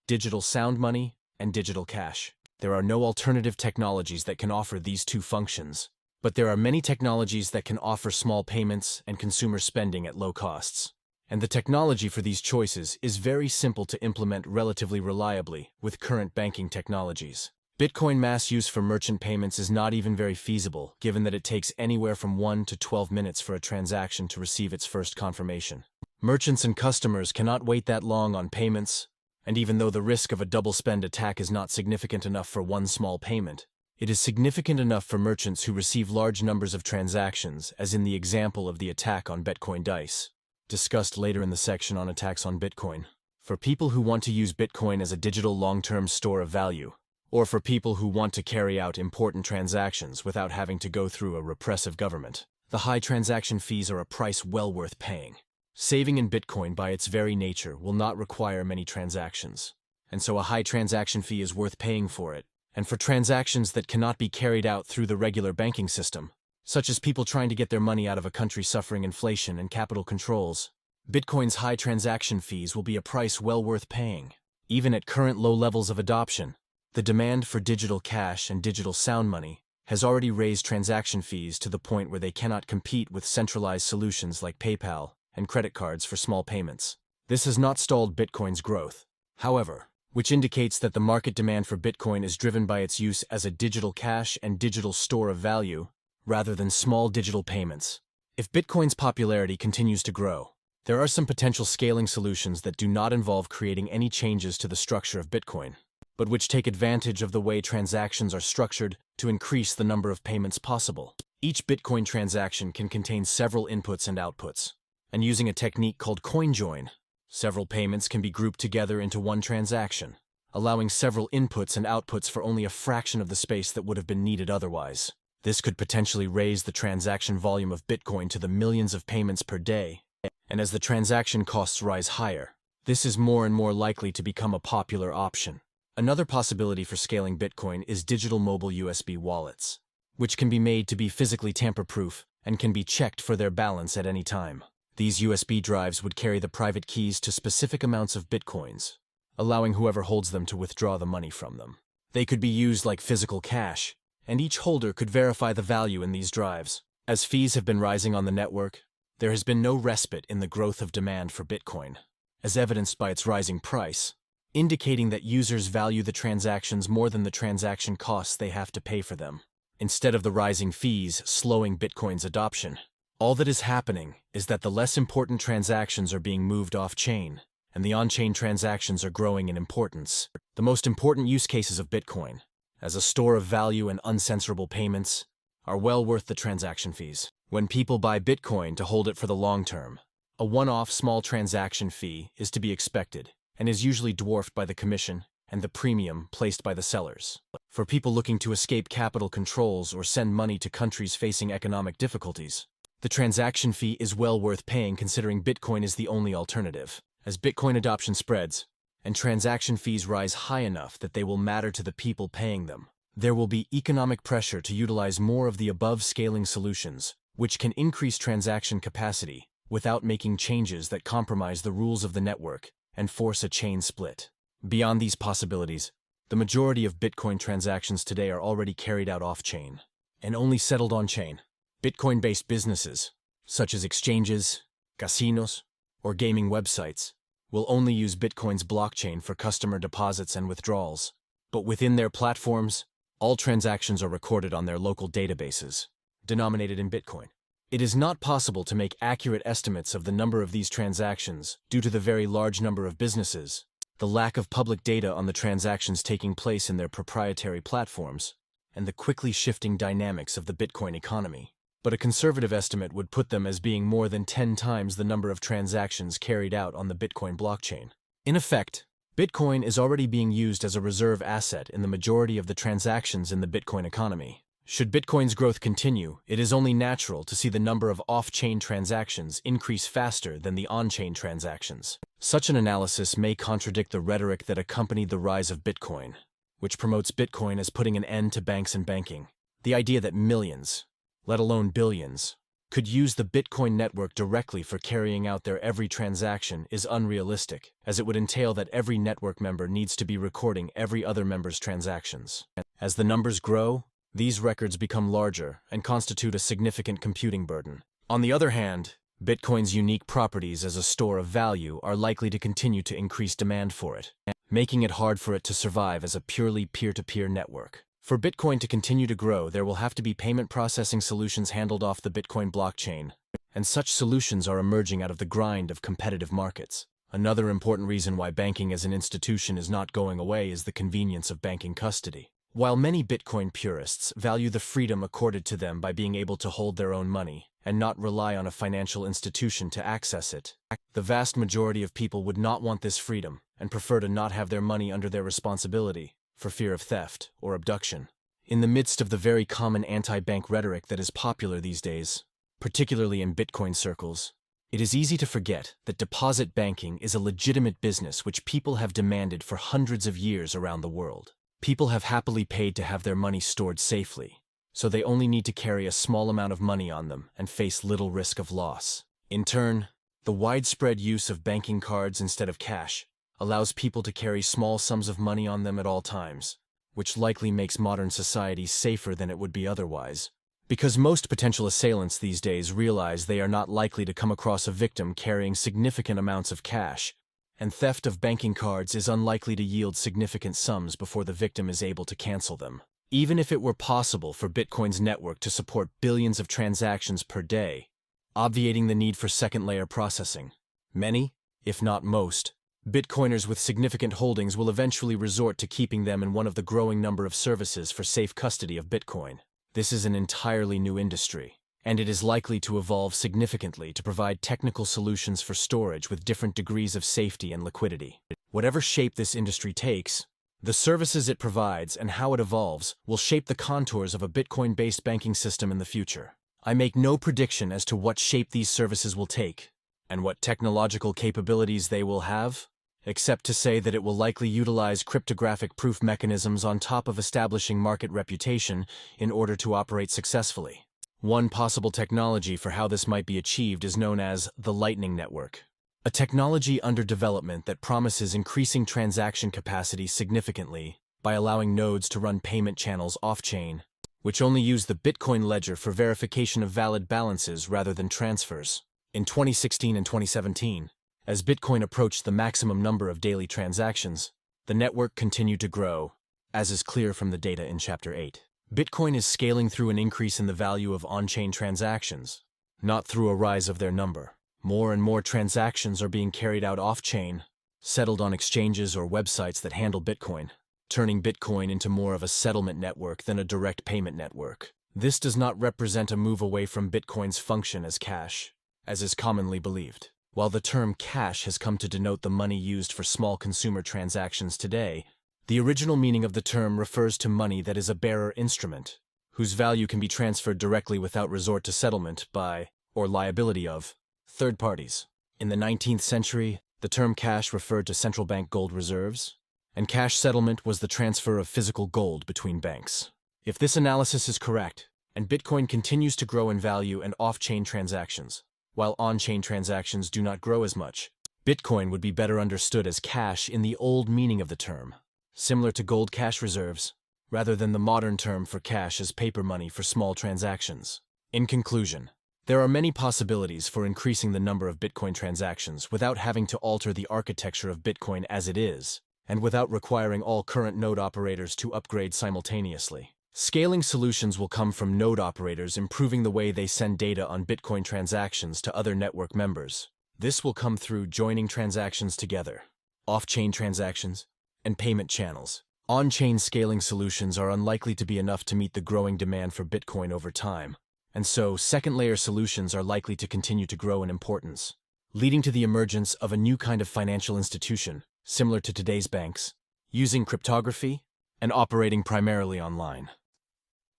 digital sound money and digital cash. There are no alternative technologies that can offer these two functions, but there are many technologies that can offer small payments and consumer spending at low costs. And the technology for these choices is very simple to implement relatively reliably with current banking technologies. Bitcoin mass use for merchant payments is not even very feasible, given that it takes anywhere from 1 to 12 minutes for a transaction to receive its first confirmation. Merchants and customers cannot wait that long on payments, and even though the risk of a double spend attack is not significant enough for one small payment, it is significant enough for merchants who receive large numbers of transactions, as in the example of the attack on Bitcoin Dice, discussed later in the section on attacks on Bitcoin. For people who want to use Bitcoin as a digital long-term store of value, or for people who want to carry out important transactions without having to go through a repressive government, the high transaction fees are a price well worth paying. Saving in Bitcoin by its very nature will not require many transactions, and so a high transaction fee is worth paying for it. And for transactions that cannot be carried out through the regular banking system, such as people trying to get their money out of a country suffering inflation and capital controls, Bitcoin's high transaction fees will be a price well worth paying. Even at current low levels of adoption, the demand for digital cash and digital sound money has already raised transaction fees to the point where they cannot compete with centralized solutions like PayPal and credit cards for small payments. This has not stalled Bitcoin's growth, however, which indicates that the market demand for Bitcoin is driven by its use as a digital cash and digital store of value, rather than small digital payments. If Bitcoin's popularity continues to grow, there are some potential scaling solutions that do not involve creating any changes to the structure of Bitcoin, but which take advantage of the way transactions are structured to increase the number of payments possible. Each Bitcoin transaction can contain several inputs and outputs, and using a technique called coin join, several payments can be grouped together into one transaction, allowing several inputs and outputs for only a fraction of the space that would have been needed otherwise. This could potentially raise the transaction volume of Bitcoin to the millions of payments per day, and as the transaction costs rise higher, this is more and more likely to become a popular option. Another possibility for scaling Bitcoin is digital mobile USB wallets, which can be made to be physically tamper-proof and can be checked for their balance at any time. These USB drives would carry the private keys to specific amounts of Bitcoins, allowing whoever holds them to withdraw the money from them. They could be used like physical cash, and each holder could verify the value in these drives. As fees have been rising on the network, there has been no respite in the growth of demand for Bitcoin, as evidenced by its rising price, indicating that users value the transactions more than the transaction costs they have to pay for them. Instead of the rising fees slowing Bitcoin's adoption, all that is happening is that the less important transactions are being moved off-chain, and the on-chain transactions are growing in importance. The most important use cases of Bitcoin, as a store of value and uncensorable payments, are well worth the transaction fees. When people buy Bitcoin to hold it for the long term, a one-off small transaction fee is to be expected, and is usually dwarfed by the commission and the premium placed by the sellers. For people looking to escape capital controls or send money to countries facing economic difficulties, the transaction fee is well worth paying considering Bitcoin is the only alternative. As Bitcoin adoption spreads, and transaction fees rise high enough that they will matter to the people paying them, there will be economic pressure to utilize more of the above scaling solutions, which can increase transaction capacity without making changes that compromise the rules of the network and force a chain split. Beyond these possibilities, the majority of Bitcoin transactions today are already carried out off-chain and only settled on-chain. Bitcoin-based businesses, such as exchanges, casinos, or gaming websites, will only use Bitcoin's blockchain for customer deposits and withdrawals. But within their platforms, all transactions are recorded on their local databases, denominated in Bitcoin. It is not possible to make accurate estimates of the number of these transactions due to the very large number of businesses, the lack of public data on the transactions taking place in their proprietary platforms, and the quickly shifting dynamics of the Bitcoin economy. but a conservative estimate would put them as being more than 10 times the number of transactions carried out on the Bitcoin blockchain. In effect, Bitcoin is already being used as a reserve asset in the majority of the transactions in the Bitcoin economy. Should Bitcoin's growth continue, it is only natural to see the number of off-chain transactions increase faster than the on-chain transactions. Such an analysis may contradict the rhetoric that accompanied the rise of Bitcoin, which promotes Bitcoin as putting an end to banks and banking. The idea that millions, let alone billions, could use the Bitcoin network directly for carrying out their every transaction is unrealistic, as it would entail that every network member needs to be recording every other member's transactions. As the numbers grow, these records become larger and constitute a significant computing burden. On the other hand, Bitcoin's unique properties as a store of value are likely to continue to increase demand for it, making it hard for it to survive as a purely peer-to-peer network. For Bitcoin to continue to grow, there will have to be payment processing solutions handled off the Bitcoin blockchain, and such solutions are emerging out of the grind of competitive markets. Another important reason why banking as an institution is not going away is the convenience of banking custody. While many Bitcoin purists value the freedom accorded to them by being able to hold their own money and not rely on a financial institution to access it, the vast majority of people would not want this freedom and prefer to not have their money under their responsibility for fear of theft or abduction. In the midst of the very common anti-bank rhetoric that is popular these days, particularly in Bitcoin circles, it is easy to forget that deposit banking is a legitimate business which people have demanded for hundreds of years around the world. People have happily paid to have their money stored safely, so they only need to carry a small amount of money on them and face little risk of loss. In turn, the widespread use of banking cards instead of cash allows people to carry small sums of money on them at all times, which likely makes modern society safer than it would be otherwise. Because most potential assailants these days realize they are not likely to come across a victim carrying significant amounts of cash, and theft of banking cards is unlikely to yield significant sums before the victim is able to cancel them. Even if it were possible for Bitcoin's network to support billions of transactions per day, obviating the need for second-layer processing, many, if not most, Bitcoiners with significant holdings will eventually resort to keeping them in one of the growing number of services for safe custody of Bitcoin. This is an entirely new industry, and it is likely to evolve significantly to provide technical solutions for storage with different degrees of safety and liquidity. Whatever shape this industry takes, the services it provides and how it evolves will shape the contours of a Bitcoin-based banking system in the future. I make no prediction as to what shape these services will take and what technological capabilities they will have, except to say that it will likely utilize cryptographic proof mechanisms on top of establishing market reputation in order to operate successfully. One possible technology for how this might be achieved is known as the Lightning Network, a technology under development that promises increasing transaction capacity significantly by allowing nodes to run payment channels off-chain, which only use the Bitcoin ledger for verification of valid balances rather than transfers. In 2016 and 2017, as Bitcoin approached the maximum number of daily transactions, the network continued to grow, as is clear from the data in Chapter 8. Bitcoin is scaling through an increase in the value of on-chain transactions, not through a rise of their number. More and more transactions are being carried out off-chain, settled on exchanges or websites that handle Bitcoin, turning Bitcoin into more of a settlement network than a direct payment network. This does not represent a move away from Bitcoin's function as cash, as is commonly believed. While the term cash has come to denote the money used for small consumer transactions today, the original meaning of the term refers to money that is a bearer instrument, whose value can be transferred directly without resort to settlement by, or liability of, third parties. In the 19th century, the term cash referred to central bank gold reserves, and cash settlement was the transfer of physical gold between banks. If this analysis is correct, and Bitcoin continues to grow in value and off-chain transactions, while on-chain transactions do not grow as much, Bitcoin would be better understood as cash in the old meaning of the term, similar to gold cash reserves, rather than the modern term for cash as paper money for small transactions. In conclusion, there are many possibilities for increasing the number of Bitcoin transactions without having to alter the architecture of Bitcoin as it is, and without requiring all current node operators to upgrade simultaneously. Scaling solutions will come from node operators improving the way they send data on Bitcoin transactions to other network members. This will come through joining transactions together, off-chain transactions, and payment channels. On-chain scaling solutions are unlikely to be enough to meet the growing demand for Bitcoin over time, and so second-layer solutions are likely to continue to grow in importance, leading to the emergence of a new kind of financial institution, similar to today's banks, using cryptography and operating primarily online.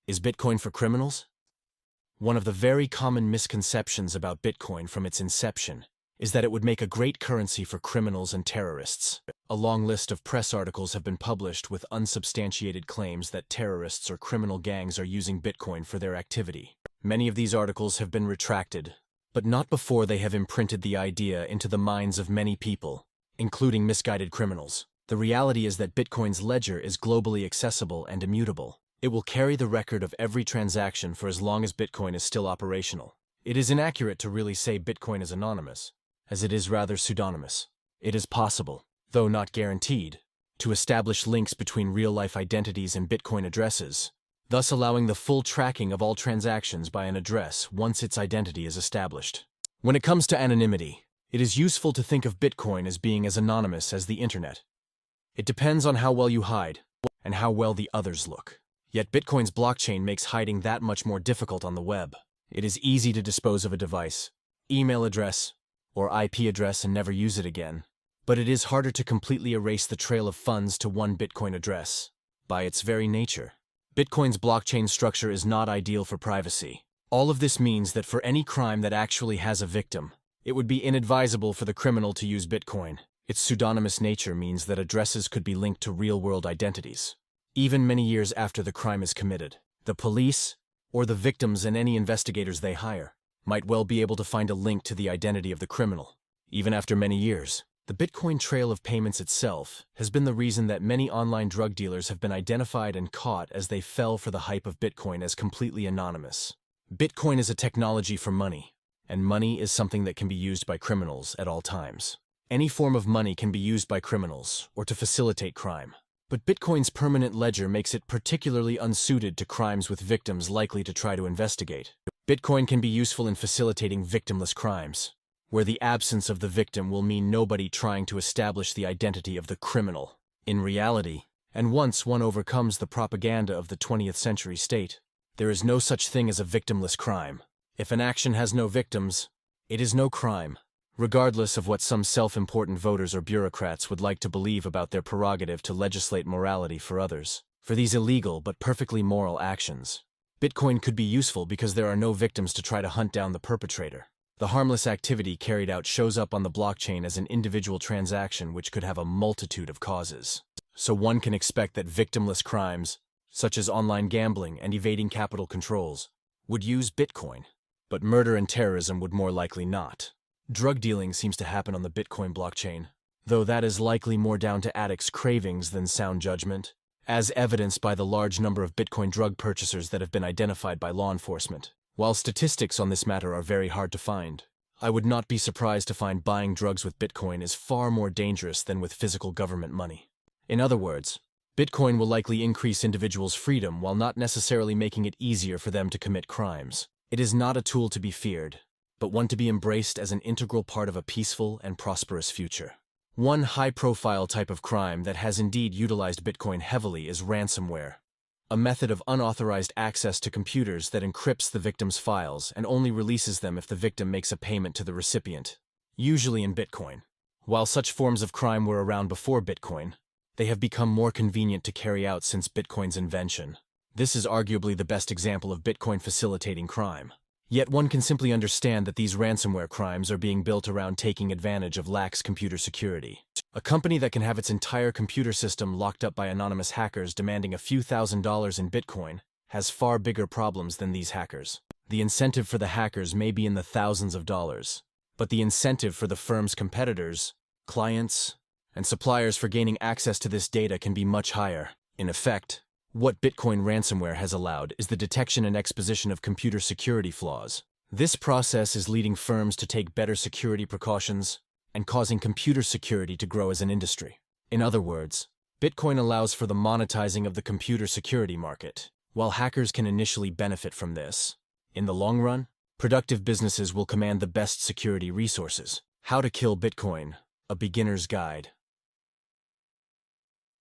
Is Bitcoin for criminals? One of the very common misconceptions about Bitcoin from its inception is that it would make a great currency for criminals and terrorists. A long list of press articles have been published with unsubstantiated claims that terrorists or criminal gangs are using Bitcoin for their activity. Many of these articles have been retracted, but not before they have imprinted the idea into the minds of many people, including misguided criminals. The reality is that Bitcoin's ledger is globally accessible and immutable. It will carry the record of every transaction for as long as Bitcoin is still operational. It is inaccurate to really say Bitcoin is anonymous, as it is rather pseudonymous. It is possible, though not guaranteed, to establish links between real-life identities and Bitcoin addresses, thus allowing the full tracking of all transactions by an address once its identity is established. When it comes to anonymity, it is useful to think of Bitcoin as being as anonymous as the internet. It depends on how well you hide and how well the others look. Yet Bitcoin's blockchain makes hiding that much more difficult on the web. It is easy to dispose of a device, email address, or IP address and never use it again. But it is harder to completely erase the trail of funds to one Bitcoin address. By its very nature, Bitcoin's blockchain structure is not ideal for privacy. All of this means that for any crime that actually has a victim, it would be inadvisable for the criminal to use Bitcoin. Its pseudonymous nature means that addresses could be linked to real-world identities. Even many years after the crime is committed, the police, or the victims and any investigators they hire, might well be able to find a link to the identity of the criminal. Even after many years, the Bitcoin trail of payments itself has been the reason that many online drug dealers have been identified and caught as they fell for the hype of Bitcoin as completely anonymous. Bitcoin is a technology for money, and money is something that can be used by criminals at all times. Any form of money can be used by criminals or to facilitate crime. But Bitcoin's permanent ledger makes it particularly unsuited to crimes with victims likely to try to investigate. Bitcoin can be useful in facilitating victimless crimes, where the absence of the victim will mean nobody trying to establish the identity of the criminal. In reality, and once one overcomes the propaganda of the 20th century state, there is no such thing as a victimless crime. If an action has no victims, it is no crime, regardless of what some self-important voters or bureaucrats would like to believe about their prerogative to legislate morality for others. For these illegal but perfectly moral actions, Bitcoin could be useful because there are no victims to try to hunt down the perpetrator. The harmless activity carried out shows up on the blockchain as an individual transaction which could have a multitude of causes. So one can expect that victimless crimes, such as online gambling and evading capital controls, would use Bitcoin, but murder and terrorism would more likely not. Drug dealing seems to happen on the Bitcoin blockchain, though that is likely more down to addicts' cravings than sound judgment, as evidenced by the large number of Bitcoin drug purchasers that have been identified by law enforcement. While statistics on this matter are very hard to find, I would not be surprised to find buying drugs with Bitcoin is far more dangerous than with physical government money. In other words, Bitcoin will likely increase individuals' freedom while not necessarily making it easier for them to commit crimes. It is not a tool to be feared, but one to be embraced as an integral part of a peaceful and prosperous future. One high-profile type of crime that has indeed utilized Bitcoin heavily is ransomware, a method of unauthorized access to computers that encrypts the victim's files and only releases them if the victim makes a payment to the recipient, usually in Bitcoin. While such forms of crime were around before Bitcoin, they have become more convenient to carry out since Bitcoin's invention. This is arguably the best example of Bitcoin facilitating crime. Yet one can simply understand that these ransomware crimes are being built around taking advantage of lax computer security. A company that can have its entire computer system locked up by anonymous hackers demanding a few $1,000s in Bitcoin has far bigger problems than these hackers. The incentive for the hackers may be in the thousands of dollars, but the incentive for the firm's competitors, clients, and suppliers for gaining access to this data can be much higher. In effect, what Bitcoin ransomware has allowed is the detection and exposition of computer security flaws. This process is leading firms to take better security precautions and causing computer security to grow as an industry. In other words, Bitcoin allows for the monetizing of the computer security market. While hackers can initially benefit from this, in the long run, productive businesses will command the best security resources. How to kill Bitcoin, a beginner's guide.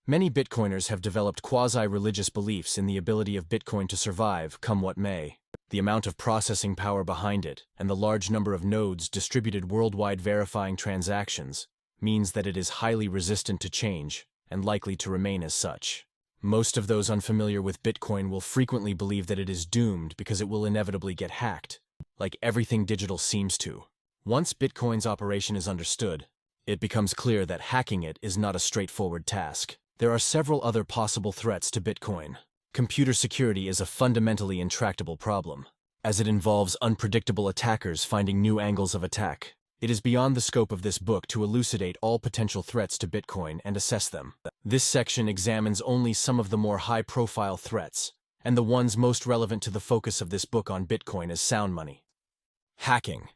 Many Bitcoiners have developed quasi-religious beliefs in the ability of Bitcoin to survive, come what may. The amount of processing power behind it and the large number of nodes distributed worldwide verifying transactions means that it is highly resistant to change and likely to remain as such. Most of those unfamiliar with Bitcoin will frequently believe that it is doomed because it will inevitably get hacked, like everything digital seems to. Once Bitcoin's operation is understood, it becomes clear that hacking it is not a straightforward task. There are several other possible threats to Bitcoin. Computer security is a fundamentally intractable problem, as it involves unpredictable attackers finding new angles of attack. It is beyond the scope of this book to elucidate all potential threats to Bitcoin and assess them. This section examines only some of the more high-profile threats, and the ones most relevant to the focus of this book on Bitcoin as sound money. Hacking.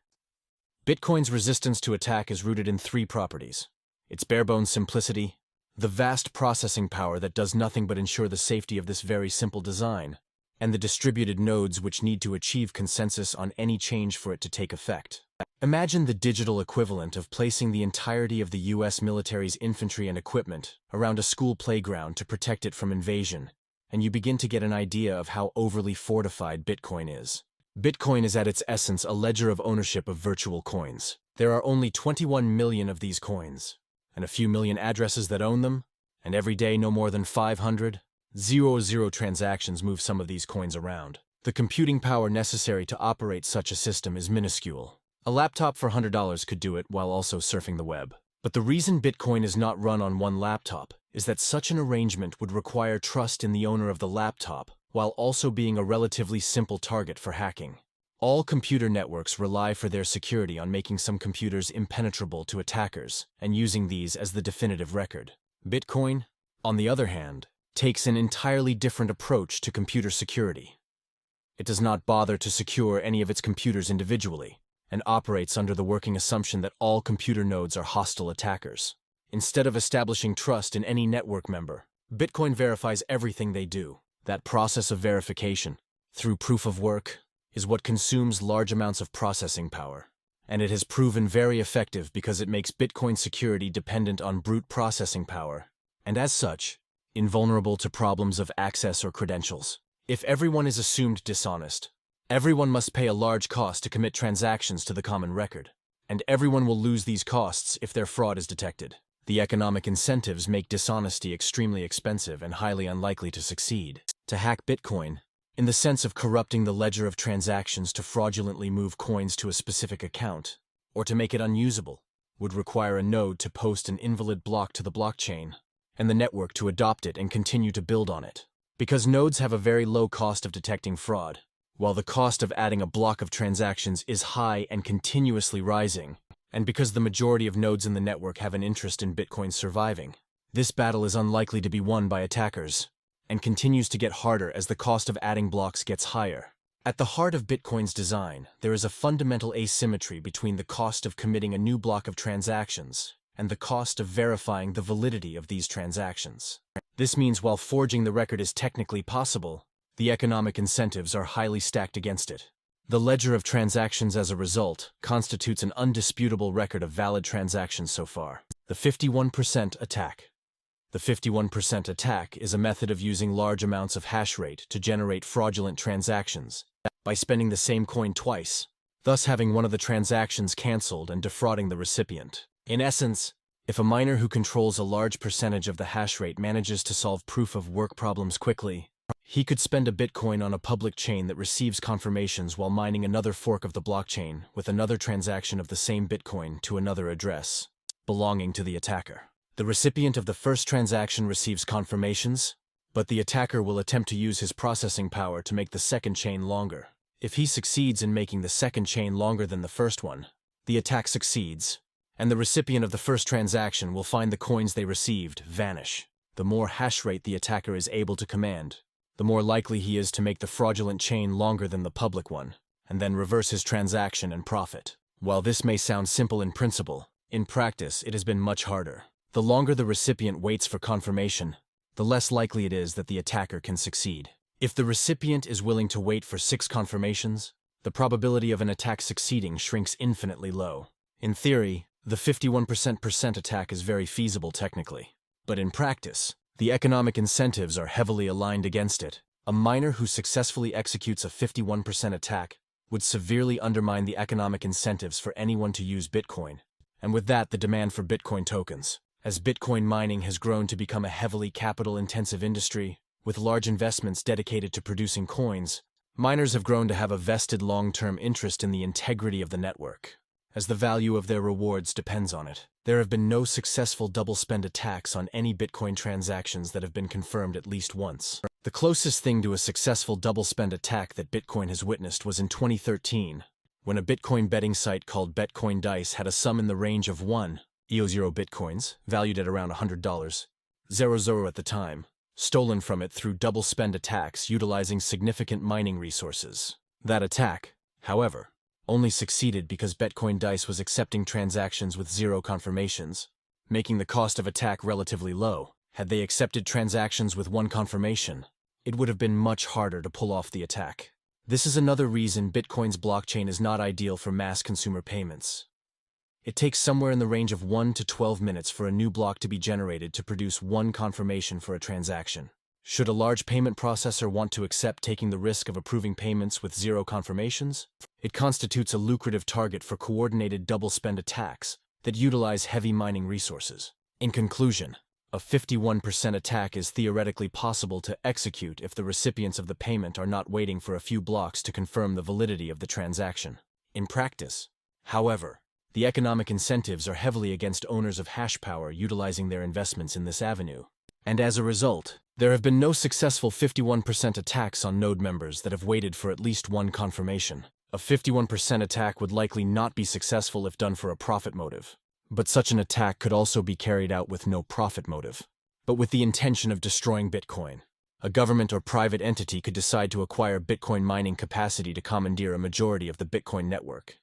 Bitcoin's resistance to attack is rooted in three properties: its bare-bones simplicity, the vast processing power that does nothing but ensure the safety of this very simple design, and the distributed nodes which need to achieve consensus on any change for it to take effect. Imagine the digital equivalent of placing the entirety of the US military's infantry and equipment around a school playground to protect it from invasion, and you begin to get an idea of how overly fortified Bitcoin is. Bitcoin is at its essence a ledger of ownership of virtual coins. There are only 21 million of these coins, and a few million addresses that own them, and every day no more than 500,000 transactions move some of these coins around. The computing power necessary to operate such a system is minuscule. A laptop for $100 could do it while also surfing the web. But the reason Bitcoin is not run on one laptop is that such an arrangement would require trust in the owner of the laptop, while also being a relatively simple target for hacking. All computer networks rely for their security on making some computers impenetrable to attackers and using these as the definitive record. Bitcoin, on the other hand, takes an entirely different approach to computer security. It does not bother to secure any of its computers individually, and operates under the working assumption that all computer nodes are hostile attackers. Instead of establishing trust in any network member, Bitcoin verifies everything they do. That process of verification, through proof of work, is what consumes large amounts of processing power, and it has proven very effective because it makes Bitcoin security dependent on brute processing power, and as such, invulnerable to problems of access or credentials. If everyone is assumed dishonest, everyone must pay a large cost to commit transactions to the common record, and everyone will lose these costs if their fraud is detected. The economic incentives make dishonesty extremely expensive and highly unlikely to succeed. To hack Bitcoin, in the sense of corrupting the ledger of transactions to fraudulently move coins to a specific account, or to make it unusable, would require a node to post an invalid block to the blockchain, and the network to adopt it and continue to build on it. Because nodes have a very low cost of detecting fraud, while the cost of adding a block of transactions is high and continuously rising, and because the majority of nodes in the network have an interest in Bitcoin surviving, this battle is unlikely to be won by attackers, and continues to get harder as the cost of adding blocks gets higher. At the heart of Bitcoin's design, there is a fundamental asymmetry between the cost of committing a new block of transactions and the cost of verifying the validity of these transactions. This means while forging the record is technically possible, the economic incentives are highly stacked against it. The ledger of transactions as a result constitutes an undisputable record of valid transactions so far. The 51% attack. The 51% attack is a method of using large amounts of hash rate to generate fraudulent transactions by spending the same coin twice, thus having one of the transactions cancelled and defrauding the recipient. In essence, if a miner who controls a large percentage of the hash rate manages to solve proof of work problems quickly, he could spend a Bitcoin on a public chain that receives confirmations while mining another fork of the blockchain with another transaction of the same Bitcoin to another address belonging to the attacker. The recipient of the first transaction receives confirmations, but the attacker will attempt to use his processing power to make the second chain longer. If he succeeds in making the second chain longer than the first one, the attack succeeds, and the recipient of the first transaction will find the coins they received vanish. The more hash rate the attacker is able to command, the more likely he is to make the fraudulent chain longer than the public one, and then reverse his transaction and profit. While this may sound simple in principle, in practice it has been much harder. The longer the recipient waits for confirmation, the less likely it is that the attacker can succeed. If the recipient is willing to wait for 6 confirmations, the probability of an attack succeeding shrinks infinitely low. In theory, the 51% attack is very feasible technically, but in practice, the economic incentives are heavily aligned against it, A miner who successfully executes a 51% attack would severely undermine the economic incentives for anyone to use Bitcoin, and with that the demand for Bitcoin tokens. As Bitcoin mining has grown to become a heavily capital-intensive industry, with large investments dedicated to producing coins, miners have grown to have a vested long-term interest in the integrity of the network, as the value of their rewards depends on it. There have been no successful double-spend attacks on any Bitcoin transactions that have been confirmed at least once. The closest thing to a successful double-spend attack that Bitcoin has witnessed was in 2013, when a Bitcoin betting site called Bitcoin Dice had a sum in the range of 1.00 Bitcoins, valued at around $100, 00 at the time, stolen from it through double-spend attacks utilizing significant mining resources. That attack, however, only succeeded because Bitcoin Dice was accepting transactions with 0 confirmations, making the cost of attack relatively low. Had they accepted transactions with 1 confirmation, it would have been much harder to pull off the attack. This is another reason Bitcoin's blockchain is not ideal for mass consumer payments. It takes somewhere in the range of 1 to 12 minutes for a new block to be generated to produce 1 confirmation for a transaction. Should a large payment processor want to accept taking the risk of approving payments with 0 confirmations, it constitutes a lucrative target for coordinated double-spend attacks that utilize heavy mining resources. In conclusion, a 51% attack is theoretically possible to execute if the recipients of the payment are not waiting for a few blocks to confirm the validity of the transaction. In practice, however, the economic incentives are heavily against owners of hash power utilizing their investments in this avenue. And as a result, there have been no successful 51% attacks on node members that have waited for at least 1 confirmation. A 51% attack would likely not be successful if done for a profit motive. But such an attack could also be carried out with no profit motive, but with the intention of destroying Bitcoin. A government or private entity could decide to acquire Bitcoin mining capacity to commandeer a majority of the Bitcoin network,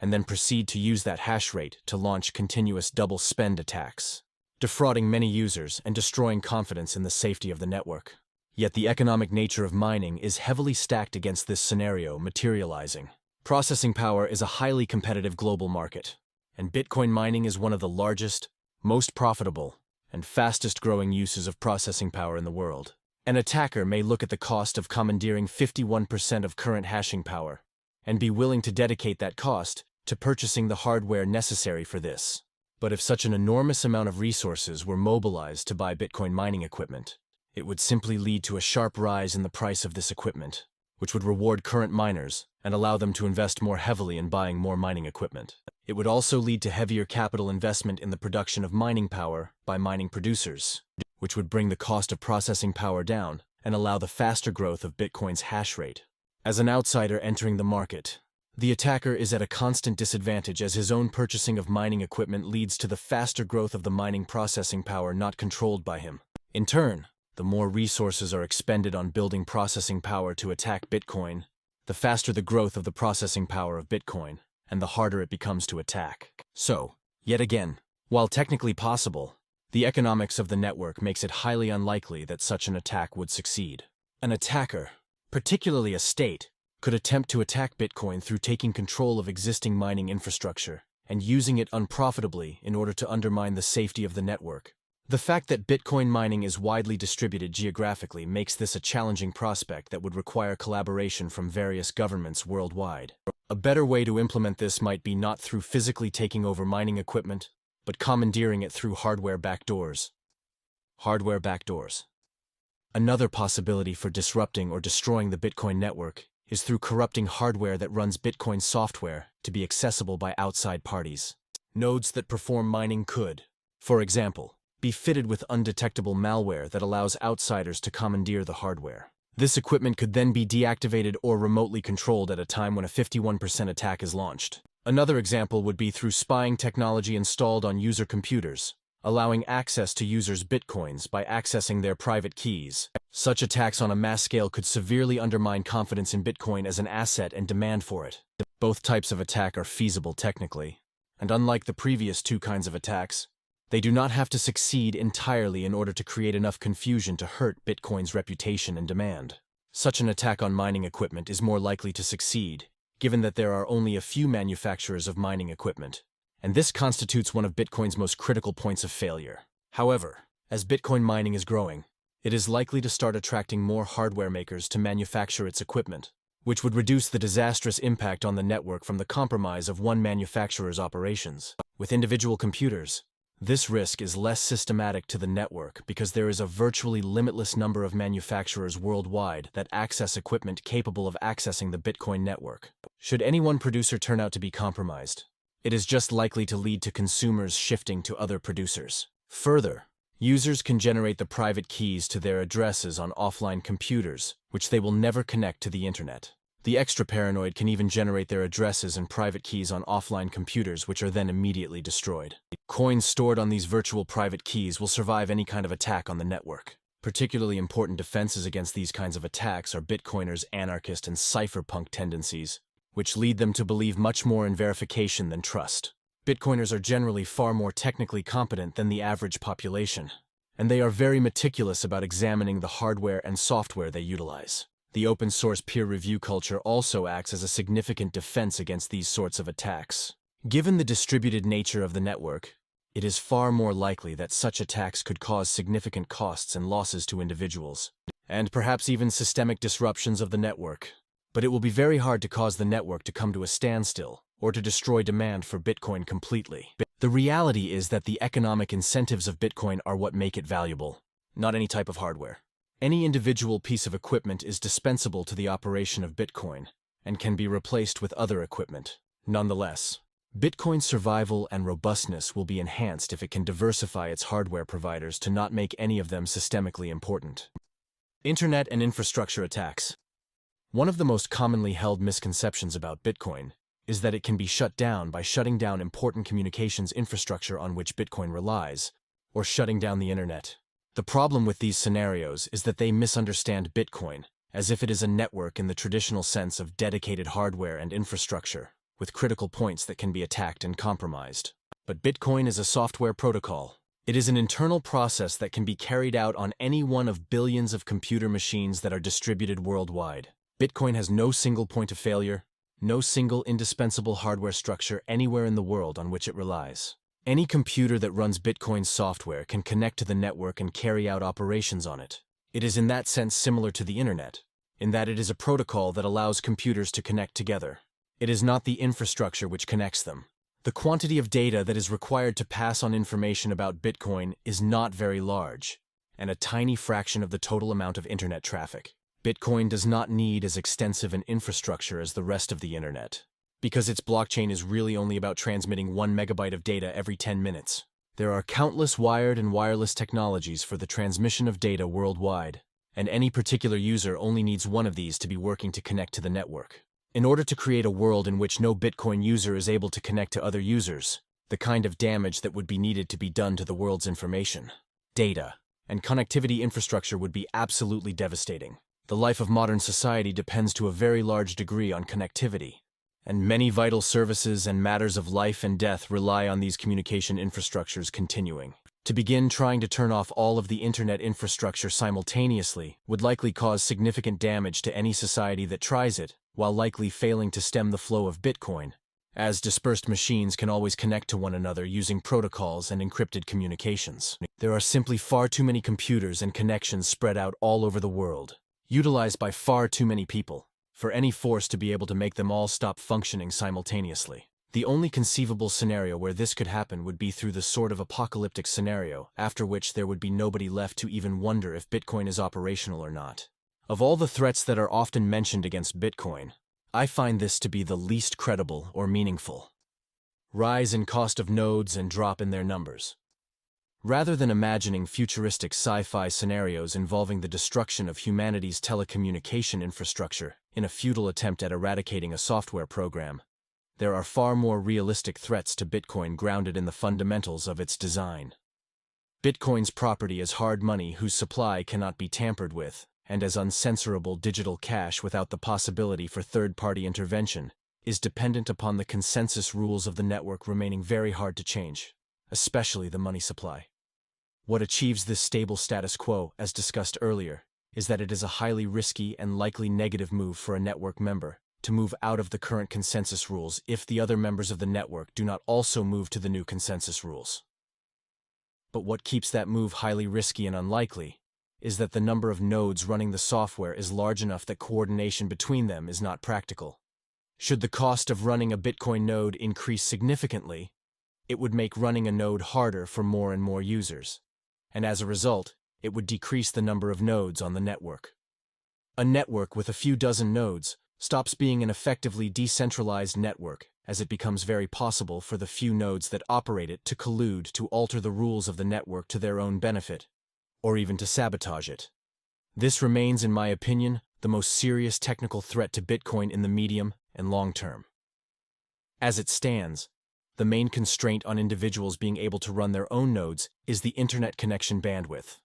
and then proceed to use that hash rate to launch continuous double-spend attacks, defrauding many users and destroying confidence in the safety of the network. Yet the economic nature of mining is heavily stacked against this scenario materializing. Processing power is a highly competitive global market, and Bitcoin mining is one of the largest, most profitable, and fastest-growing uses of processing power in the world. An attacker may look at the cost of commandeering 51% of current hashing power, and be willing to dedicate that cost to purchasing the hardware necessary for this. But if such an enormous amount of resources were mobilized to buy Bitcoin mining equipment, it would simply lead to a sharp rise in the price of this equipment, which would reward current miners and allow them to invest more heavily in buying more mining equipment. It would also lead to heavier capital investment in the production of mining power by mining producers, which would bring the cost of processing power down and allow the faster growth of Bitcoin's hash rate. As an outsider entering the market, the attacker is at a constant disadvantage as his own purchasing of mining equipment leads to the faster growth of the mining processing power not controlled by him. In turn, the more resources are expended on building processing power to attack Bitcoin, the faster the growth of the processing power of Bitcoin, and the harder it becomes to attack. So, yet again, while technically possible, the economics of the network makes it highly unlikely that such an attack would succeed. An attacker, particularly a state, could attempt to attack Bitcoin through taking control of existing mining infrastructure and using it unprofitably in order to undermine the safety of the network. The fact that Bitcoin mining is widely distributed geographically makes this a challenging prospect that would require collaboration from various governments worldwide. A better way to implement this might be not through physically taking over mining equipment, but commandeering it through hardware backdoors. Hardware backdoors. Another possibility for disrupting or destroying the Bitcoin network is through corrupting hardware that runs Bitcoin software to be accessible by outside parties. Nodes that perform mining could, for example, be fitted with undetectable malware that allows outsiders to commandeer the hardware. This equipment could then be deactivated or remotely controlled at a time when a 51% attack is launched. Another example would be through spying technology installed on user computers, allowing access to users' bitcoins by accessing their private keys. Such attacks on a mass scale could severely undermine confidence in Bitcoin as an asset and demand for it. Both types of attack are feasible technically, and unlike the previous 2 kinds of attacks, they do not have to succeed entirely in order to create enough confusion to hurt Bitcoin's reputation and demand. Such an attack on mining equipment is more likely to succeed, given that there are only a few manufacturers of mining equipment, and this constitutes one of Bitcoin's most critical points of failure. However, as Bitcoin mining is growing, it is likely to start attracting more hardware makers to manufacture its equipment, which would reduce the disastrous impact on the network from the compromise of one manufacturer's operations. With individual computers, this risk is less systematic to the network because there is a virtually limitless number of manufacturers worldwide that access equipment capable of accessing the Bitcoin network. Should any one producer turn out to be compromised, it is just likely to lead to consumers shifting to other producers. Further, users can generate the private keys to their addresses on offline computers, which they will never connect to the internet. The extra paranoid can even generate their addresses and private keys on offline computers, which are then immediately destroyed. Coins stored on these virtual private keys will survive any kind of attack on the network. Particularly important defenses against these kinds of attacks are Bitcoiners' anarchist and cypherpunk tendencies, which lead them to believe much more in verification than trust. Bitcoiners are generally far more technically competent than the average population, and they are very meticulous about examining the hardware and software they utilize. The open-source peer review culture also acts as a significant defense against these sorts of attacks. Given the distributed nature of the network, it is far more likely that such attacks could cause significant costs and losses to individuals, and perhaps even systemic disruptions of the network. But it will be very hard to cause the network to come to a standstill or to destroy demand for Bitcoin completely. The reality is that the economic incentives of Bitcoin are what make it valuable, not any type of hardware. Any individual piece of equipment is dispensable to the operation of Bitcoin and can be replaced with other equipment. Nonetheless, Bitcoin's survival and robustness will be enhanced if it can diversify its hardware providers to not make any of them systemically important. Internet and infrastructure attacks. One of the most commonly held misconceptions about Bitcoin is that it can be shut down by shutting down important communications infrastructure on which Bitcoin relies, or shutting down the internet. The problem with these scenarios is that they misunderstand Bitcoin as if it is a network in the traditional sense of dedicated hardware and infrastructure, with critical points that can be attacked and compromised. But Bitcoin is a software protocol. It is an internal process that can be carried out on any one of billions of computer machines that are distributed worldwide. Bitcoin has no single point of failure, no single indispensable hardware structure anywhere in the world on which it relies. Any computer that runs Bitcoin software can connect to the network and carry out operations on it. It is in that sense similar to the internet, in that it is a protocol that allows computers to connect together. It is not the infrastructure which connects them. The quantity of data that is required to pass on information about Bitcoin is not very large, and a tiny fraction of the total amount of internet traffic. Bitcoin does not need as extensive an infrastructure as the rest of the internet, because its blockchain is really only about transmitting 1 megabyte of data every 10 minutes. There are countless wired and wireless technologies for the transmission of data worldwide, and any particular user only needs one of these to be working to connect to the network. In order to create a world in which no Bitcoin user is able to connect to other users, the kind of damage that would be needed to be done to the world's information, data, and connectivity infrastructure would be absolutely devastating. The life of modern society depends to a very large degree on connectivity, and many vital services and matters of life and death rely on these communication infrastructures continuing. To begin trying to turn off all of the internet infrastructure simultaneously would likely cause significant damage to any society that tries it, while likely failing to stem the flow of Bitcoin, as dispersed machines can always connect to one another using protocols and encrypted communications. There are simply far too many computers and connections spread out all over the world, utilized by far too many people, for any force to be able to make them all stop functioning simultaneously. The only conceivable scenario where this could happen would be through the sort of apocalyptic scenario, after which there would be nobody left to even wonder if Bitcoin is operational or not. Of all the threats that are often mentioned against Bitcoin, I find this to be the least credible or meaningful. Rise in cost of nodes and drop in their numbers. Rather than imagining futuristic sci-fi scenarios involving the destruction of humanity's telecommunication infrastructure in a futile attempt at eradicating a software program, there are far more realistic threats to Bitcoin grounded in the fundamentals of its design. Bitcoin's property as hard money whose supply cannot be tampered with, and as uncensorable digital cash without the possibility for third-party intervention, is dependent upon the consensus rules of the network remaining very hard to change, especially the money supply. What achieves this stable status quo, as discussed earlier, is that it is a highly risky and likely negative move for a network member to move out of the current consensus rules if the other members of the network do not also move to the new consensus rules. But what keeps that move highly risky and unlikely is that the number of nodes running the software is large enough that coordination between them is not practical. Should the cost of running a Bitcoin node increase significantly, it would make running a node harder for more and more users, and as a result, it would decrease the number of nodes on the network. A network with a few dozen nodes stops being an effectively decentralized network as it becomes very possible for the few nodes that operate it to collude to alter the rules of the network to their own benefit, or even to sabotage it. This remains, in my opinion, the most serious technical threat to Bitcoin in the medium and long term. As it stands, the main constraint on individuals being able to run their own nodes is the internet connection bandwidth.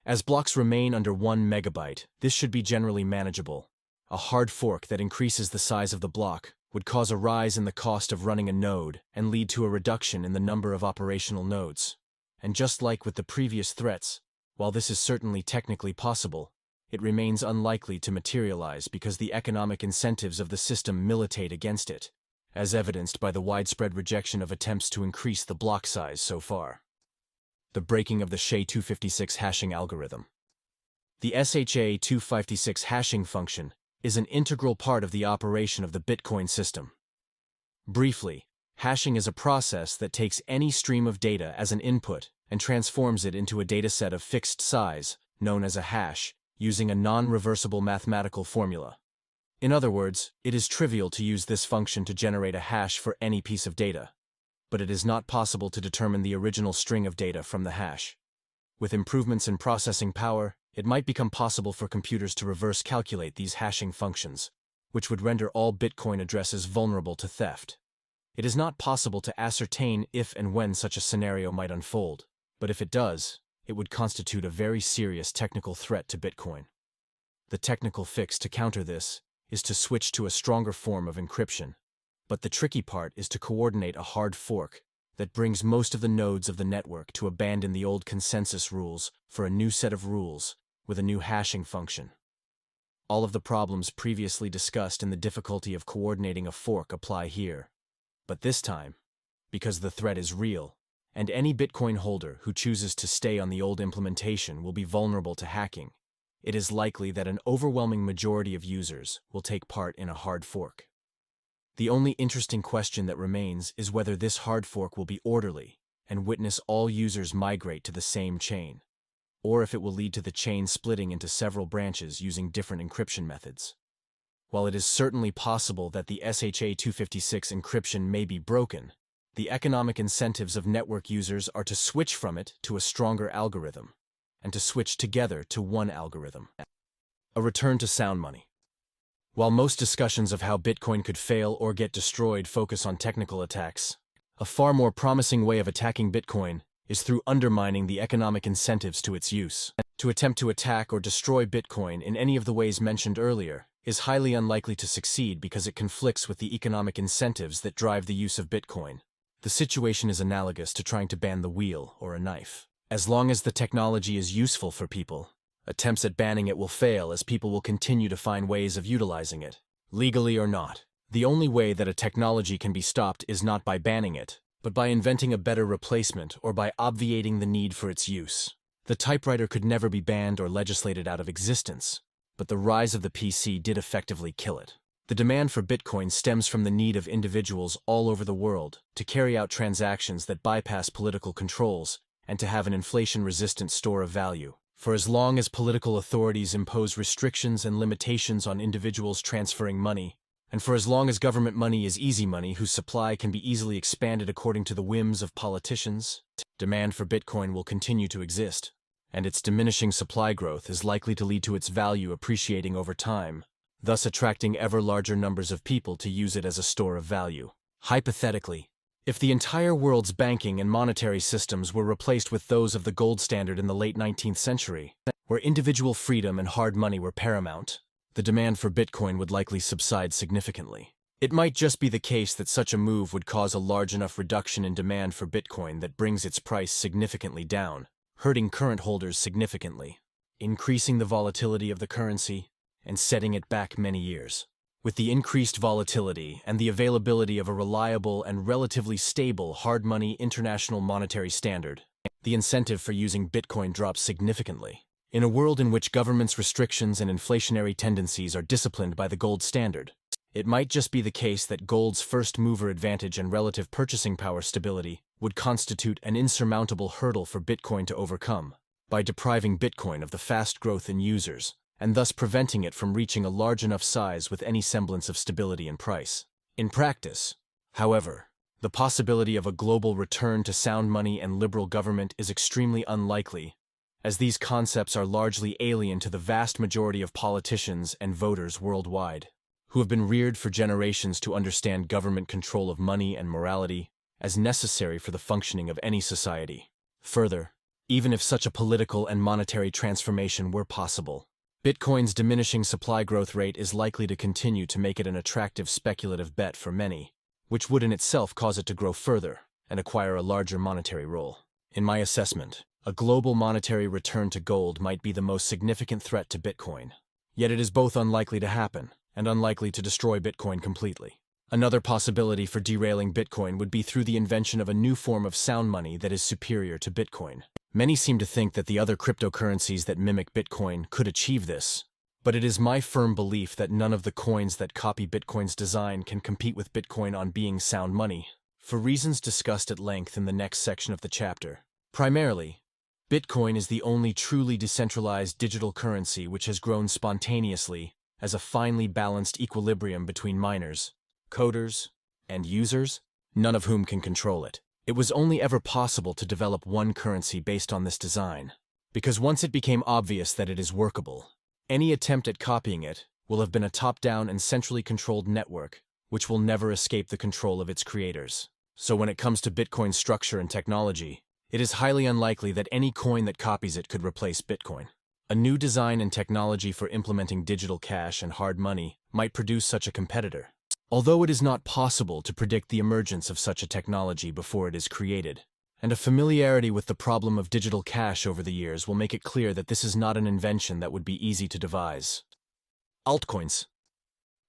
As blocks remain under 1 megabyte, this should be generally manageable. A hard fork that increases the size of the block would cause a rise in the cost of running a node and lead to a reduction in the number of operational nodes. And just like with the previous threats, while this is certainly technically possible, it remains unlikely to materialize because the economic incentives of the system militate against it, as evidenced by the widespread rejection of attempts to increase the block size so far. The breaking of the SHA-256 hashing algorithm. The SHA-256 hashing function is an integral part of the operation of the Bitcoin system. Briefly, hashing is a process that takes any stream of data as an input and transforms it into a dataset of fixed size, known as a hash, using a non-reversible mathematical formula. In other words, it is trivial to use this function to generate a hash for any piece of data, but it is not possible to determine the original string of data from the hash. With improvements in processing power, it might become possible for computers to reverse calculate these hashing functions, which would render all Bitcoin addresses vulnerable to theft. It is not possible to ascertain if and when such a scenario might unfold, but if it does, it would constitute a very serious technical threat to Bitcoin. The technical fix to counter this is to switch to a stronger form of encryption, but the tricky part is to coordinate a hard fork that brings most of the nodes of the network to abandon the old consensus rules for a new set of rules with a new hashing function. All of the problems previously discussed and the difficulty of coordinating a fork apply here. But this time, because the threat is real, and any Bitcoin holder who chooses to stay on the old implementation will be vulnerable to hacking, it is likely that an overwhelming majority of users will take part in a hard fork. The only interesting question that remains is whether this hard fork will be orderly and witness all users migrate to the same chain, or if it will lead to the chain splitting into several branches using different encryption methods. While it is certainly possible that the SHA-256 encryption may be broken, the economic incentives of network users are to switch from it to a stronger algorithm, and to switch together to one algorithm. A return to sound money. While most discussions of how Bitcoin could fail or get destroyed focus on technical attacks, a far more promising way of attacking Bitcoin is through undermining the economic incentives to its use. To attempt to attack or destroy Bitcoin in any of the ways mentioned earlier is highly unlikely to succeed because it conflicts with the economic incentives that drive the use of Bitcoin. The situation is analogous to trying to ban the wheel or a knife. As long as the technology is useful for people, attempts at banning it will fail as people will continue to find ways of utilizing it, legally or not. The only way that a technology can be stopped is not by banning it, but by inventing a better replacement or by obviating the need for its use. The typewriter could never be banned or legislated out of existence, but the rise of the PC did effectively kill it. The demand for Bitcoin stems from the need of individuals all over the world to carry out transactions that bypass political controls and to have an inflation-resistant store of value. For as long as political authorities impose restrictions and limitations on individuals transferring money, and for as long as government money is easy money whose supply can be easily expanded according to the whims of politicians, demand for Bitcoin will continue to exist, and its diminishing supply growth is likely to lead to its value appreciating over time, thus attracting ever larger numbers of people to use it as a store of value. Hypothetically, if the entire world's banking and monetary systems were replaced with those of the gold standard in the late 19th century, where individual freedom and hard money were paramount, the demand for Bitcoin would likely subside significantly. It might just be the case that such a move would cause a large enough reduction in demand for Bitcoin that brings its price significantly down, hurting current holders significantly, increasing the volatility of the currency, and setting it back many years. With the increased volatility and the availability of a reliable and relatively stable hard money international monetary standard, the incentive for using Bitcoin drops significantly. In a world in which government's restrictions and inflationary tendencies are disciplined by the gold standard, it might just be the case that gold's first-mover advantage and relative purchasing power stability would constitute an insurmountable hurdle for Bitcoin to overcome, by depriving Bitcoin of the fast growth in users, and thus preventing it from reaching a large enough size with any semblance of stability in price. In practice, however, the possibility of a global return to sound money and liberal government is extremely unlikely, as these concepts are largely alien to the vast majority of politicians and voters worldwide, who have been reared for generations to understand government control of money and morality as necessary for the functioning of any society. Further, even if such a political and monetary transformation were possible, Bitcoin's diminishing supply growth rate is likely to continue to make it an attractive speculative bet for many, which would in itself cause it to grow further and acquire a larger monetary role. In my assessment, a global monetary return to gold might be the most significant threat to Bitcoin. Yet it is both unlikely to happen and unlikely to destroy Bitcoin completely. Another possibility for derailing Bitcoin would be through the invention of a new form of sound money that is superior to Bitcoin. Many seem to think that the other cryptocurrencies that mimic Bitcoin could achieve this, but it is my firm belief that none of the coins that copy Bitcoin's design can compete with Bitcoin on being sound money, for reasons discussed at length in the next section of the chapter. Primarily, Bitcoin is the only truly decentralized digital currency which has grown spontaneously as a finely balanced equilibrium between miners, coders, and users, none of whom can control it. It was only ever possible to develop one currency based on this design, because once it became obvious that it is workable, any attempt at copying it will have been a top-down and centrally controlled network which will never escape the control of its creators. So when it comes to Bitcoin's structure and technology, it is highly unlikely that any coin that copies it could replace Bitcoin. A new design and technology for implementing digital cash and hard money might produce such a competitor. Although it is not possible to predict the emergence of such a technology before it is created, and a familiarity with the problem of digital cash over the years will make it clear that this is not an invention that would be easy to devise. Altcoins.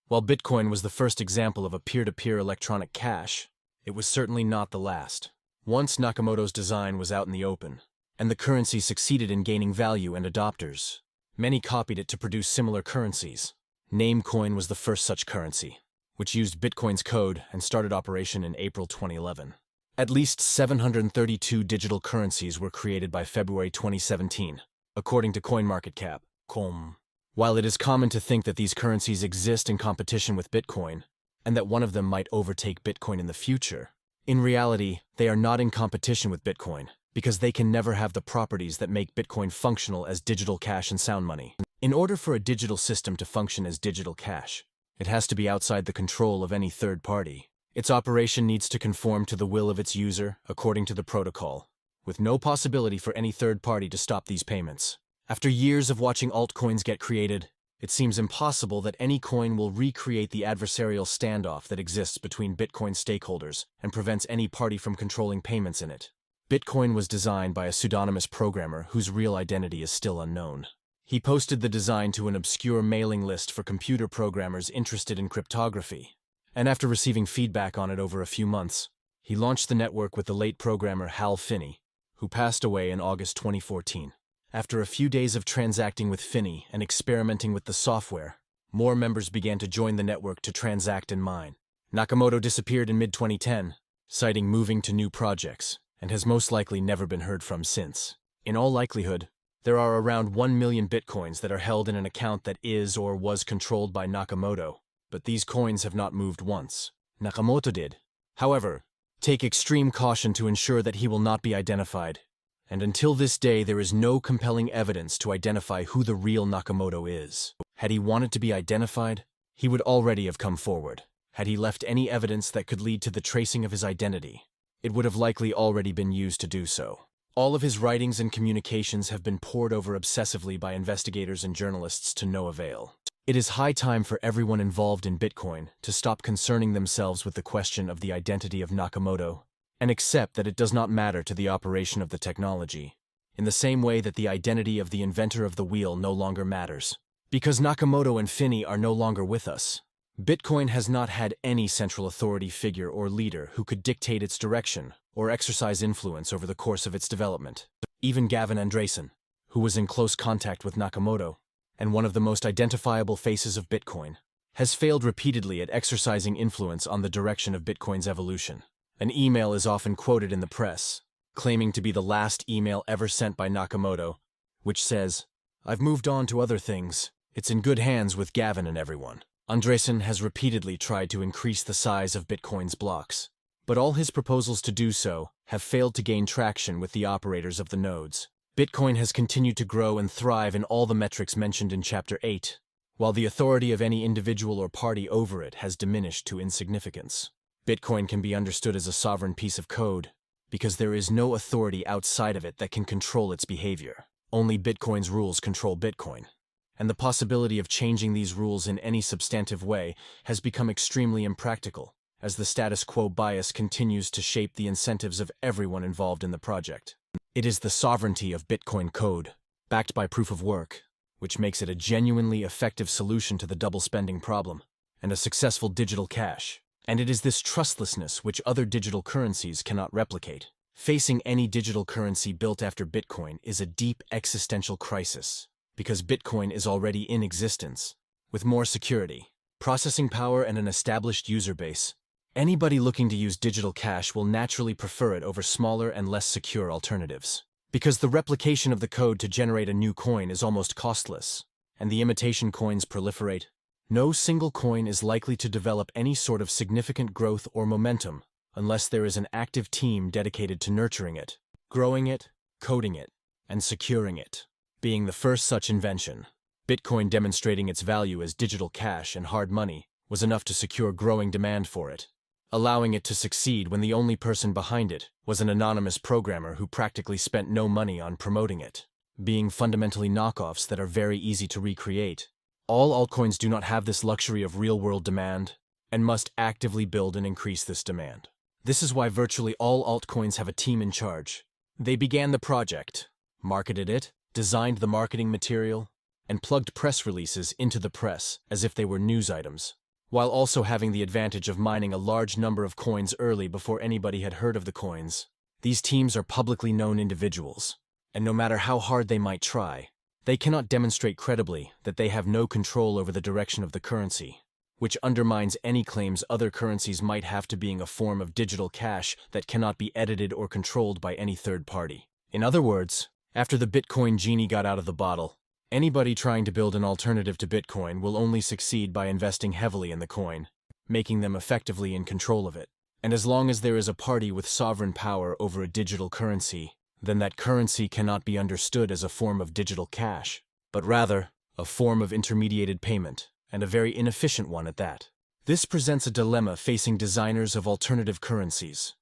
While Bitcoin was the first example of a peer-to-peer electronic cash, it was certainly not the last. Once Nakamoto's design was out in the open, and the currency succeeded in gaining value and adopters, many copied it to produce similar currencies. Namecoin was the first such currency, which used Bitcoin's code and started operation in April 2011. At least 732 digital currencies were created by February 2017, according to CoinMarketCap. While it is common to think that these currencies exist in competition with Bitcoin, and that one of them might overtake Bitcoin in the future, in reality, they are not in competition with Bitcoin, because they can never have the properties that make Bitcoin functional as digital cash and sound money. In order for a digital system to function as digital cash, it has to be outside the control of any third party. Its operation needs to conform to the will of its user according to the protocol, with no possibility for any third party to stop these payments. After years of watching altcoins get created, it seems impossible that any coin will recreate the adversarial standoff that exists between Bitcoin stakeholders and prevents any party from controlling payments in it. Bitcoin was designed by a pseudonymous programmer whose real identity is still unknown. He posted the design to an obscure mailing list for computer programmers interested in cryptography, and after receiving feedback on it over a few months, he launched the network with the late programmer Hal Finney, who passed away in August 2014. After a few days of transacting with Finney and experimenting with the software, more members began to join the network to transact and mine. Nakamoto disappeared in mid-2010, citing moving to new projects, and has most likely never been heard from since. In all likelihood, there are around 1 million bitcoins that are held in an account that is or was controlled by Nakamoto, but these coins have not moved once. Nakamoto did, however, take extreme caution to ensure that he will not be identified, and until this day there is no compelling evidence to identify who the real Nakamoto is. Had he wanted to be identified, he would already have come forward. Had he left any evidence that could lead to the tracing of his identity, it would have likely already been used to do so. All of his writings and communications have been pored over obsessively by investigators and journalists to no avail. It is high time for everyone involved in Bitcoin to stop concerning themselves with the question of the identity of Nakamoto and accept that it does not matter to the operation of the technology, in the same way that the identity of the inventor of the wheel no longer matters. Because Nakamoto and Finney are no longer with us, Bitcoin has not had any central authority figure or leader who could dictate its direction or exercise influence over the course of its development. Even Gavin Andresen, who was in close contact with Nakamoto, and one of the most identifiable faces of Bitcoin, has failed repeatedly at exercising influence on the direction of Bitcoin's evolution. An email is often quoted in the press, claiming to be the last email ever sent by Nakamoto, which says, "I've moved on to other things. It's in good hands with Gavin and everyone." Andresen has repeatedly tried to increase the size of Bitcoin's blocks, but all his proposals to do so have failed to gain traction with the operators of the nodes. Bitcoin has continued to grow and thrive in all the metrics mentioned in Chapter 8, while the authority of any individual or party over it has diminished to insignificance. Bitcoin can be understood as a sovereign piece of code because there is no authority outside of it that can control its behavior. Only Bitcoin's rules control Bitcoin, and the possibility of changing these rules in any substantive way has become extremely impractical, as the status quo bias continues to shape the incentives of everyone involved in the project. It is the sovereignty of Bitcoin code, backed by proof of work, which makes it a genuinely effective solution to the double spending problem, and a successful digital cash. And it is this trustlessness which other digital currencies cannot replicate. Facing any digital currency built after Bitcoin is a deep existential crisis, because Bitcoin is already in existence. With more security, processing power, and an established user base, anybody looking to use digital cash will naturally prefer it over smaller and less secure alternatives. Because the replication of the code to generate a new coin is almost costless, and the imitation coins proliferate, no single coin is likely to develop any sort of significant growth or momentum unless there is an active team dedicated to nurturing it, growing it, coding it, and securing it. Being the first such invention, Bitcoin demonstrating its value as digital cash and hard money was enough to secure growing demand for it, allowing it to succeed when the only person behind it was an anonymous programmer who practically spent no money on promoting it. Being fundamentally knockoffs that are very easy to recreate, all altcoins do not have this luxury of real-world demand and must actively build and increase this demand. This is why virtually all altcoins have a team in charge. They began the project, marketed it, designed the marketing material, and plugged press releases into the press as if they were news items, while also having the advantage of mining a large number of coins early before anybody had heard of the coins. These teams are publicly known individuals, and no matter how hard they might try, they cannot demonstrate credibly that they have no control over the direction of the currency, which undermines any claims other currencies might have to being a form of digital cash that cannot be edited or controlled by any third party. In other words, after the Bitcoin genie got out of the bottle, anybody trying to build an alternative to Bitcoin will only succeed by investing heavily in the coin, making them effectively in control of it. And as long as there is a party with sovereign power over a digital currency, then that currency cannot be understood as a form of digital cash, but rather a form of intermediated payment, and a very inefficient one at that. This presents a dilemma facing designers of alternative currencies.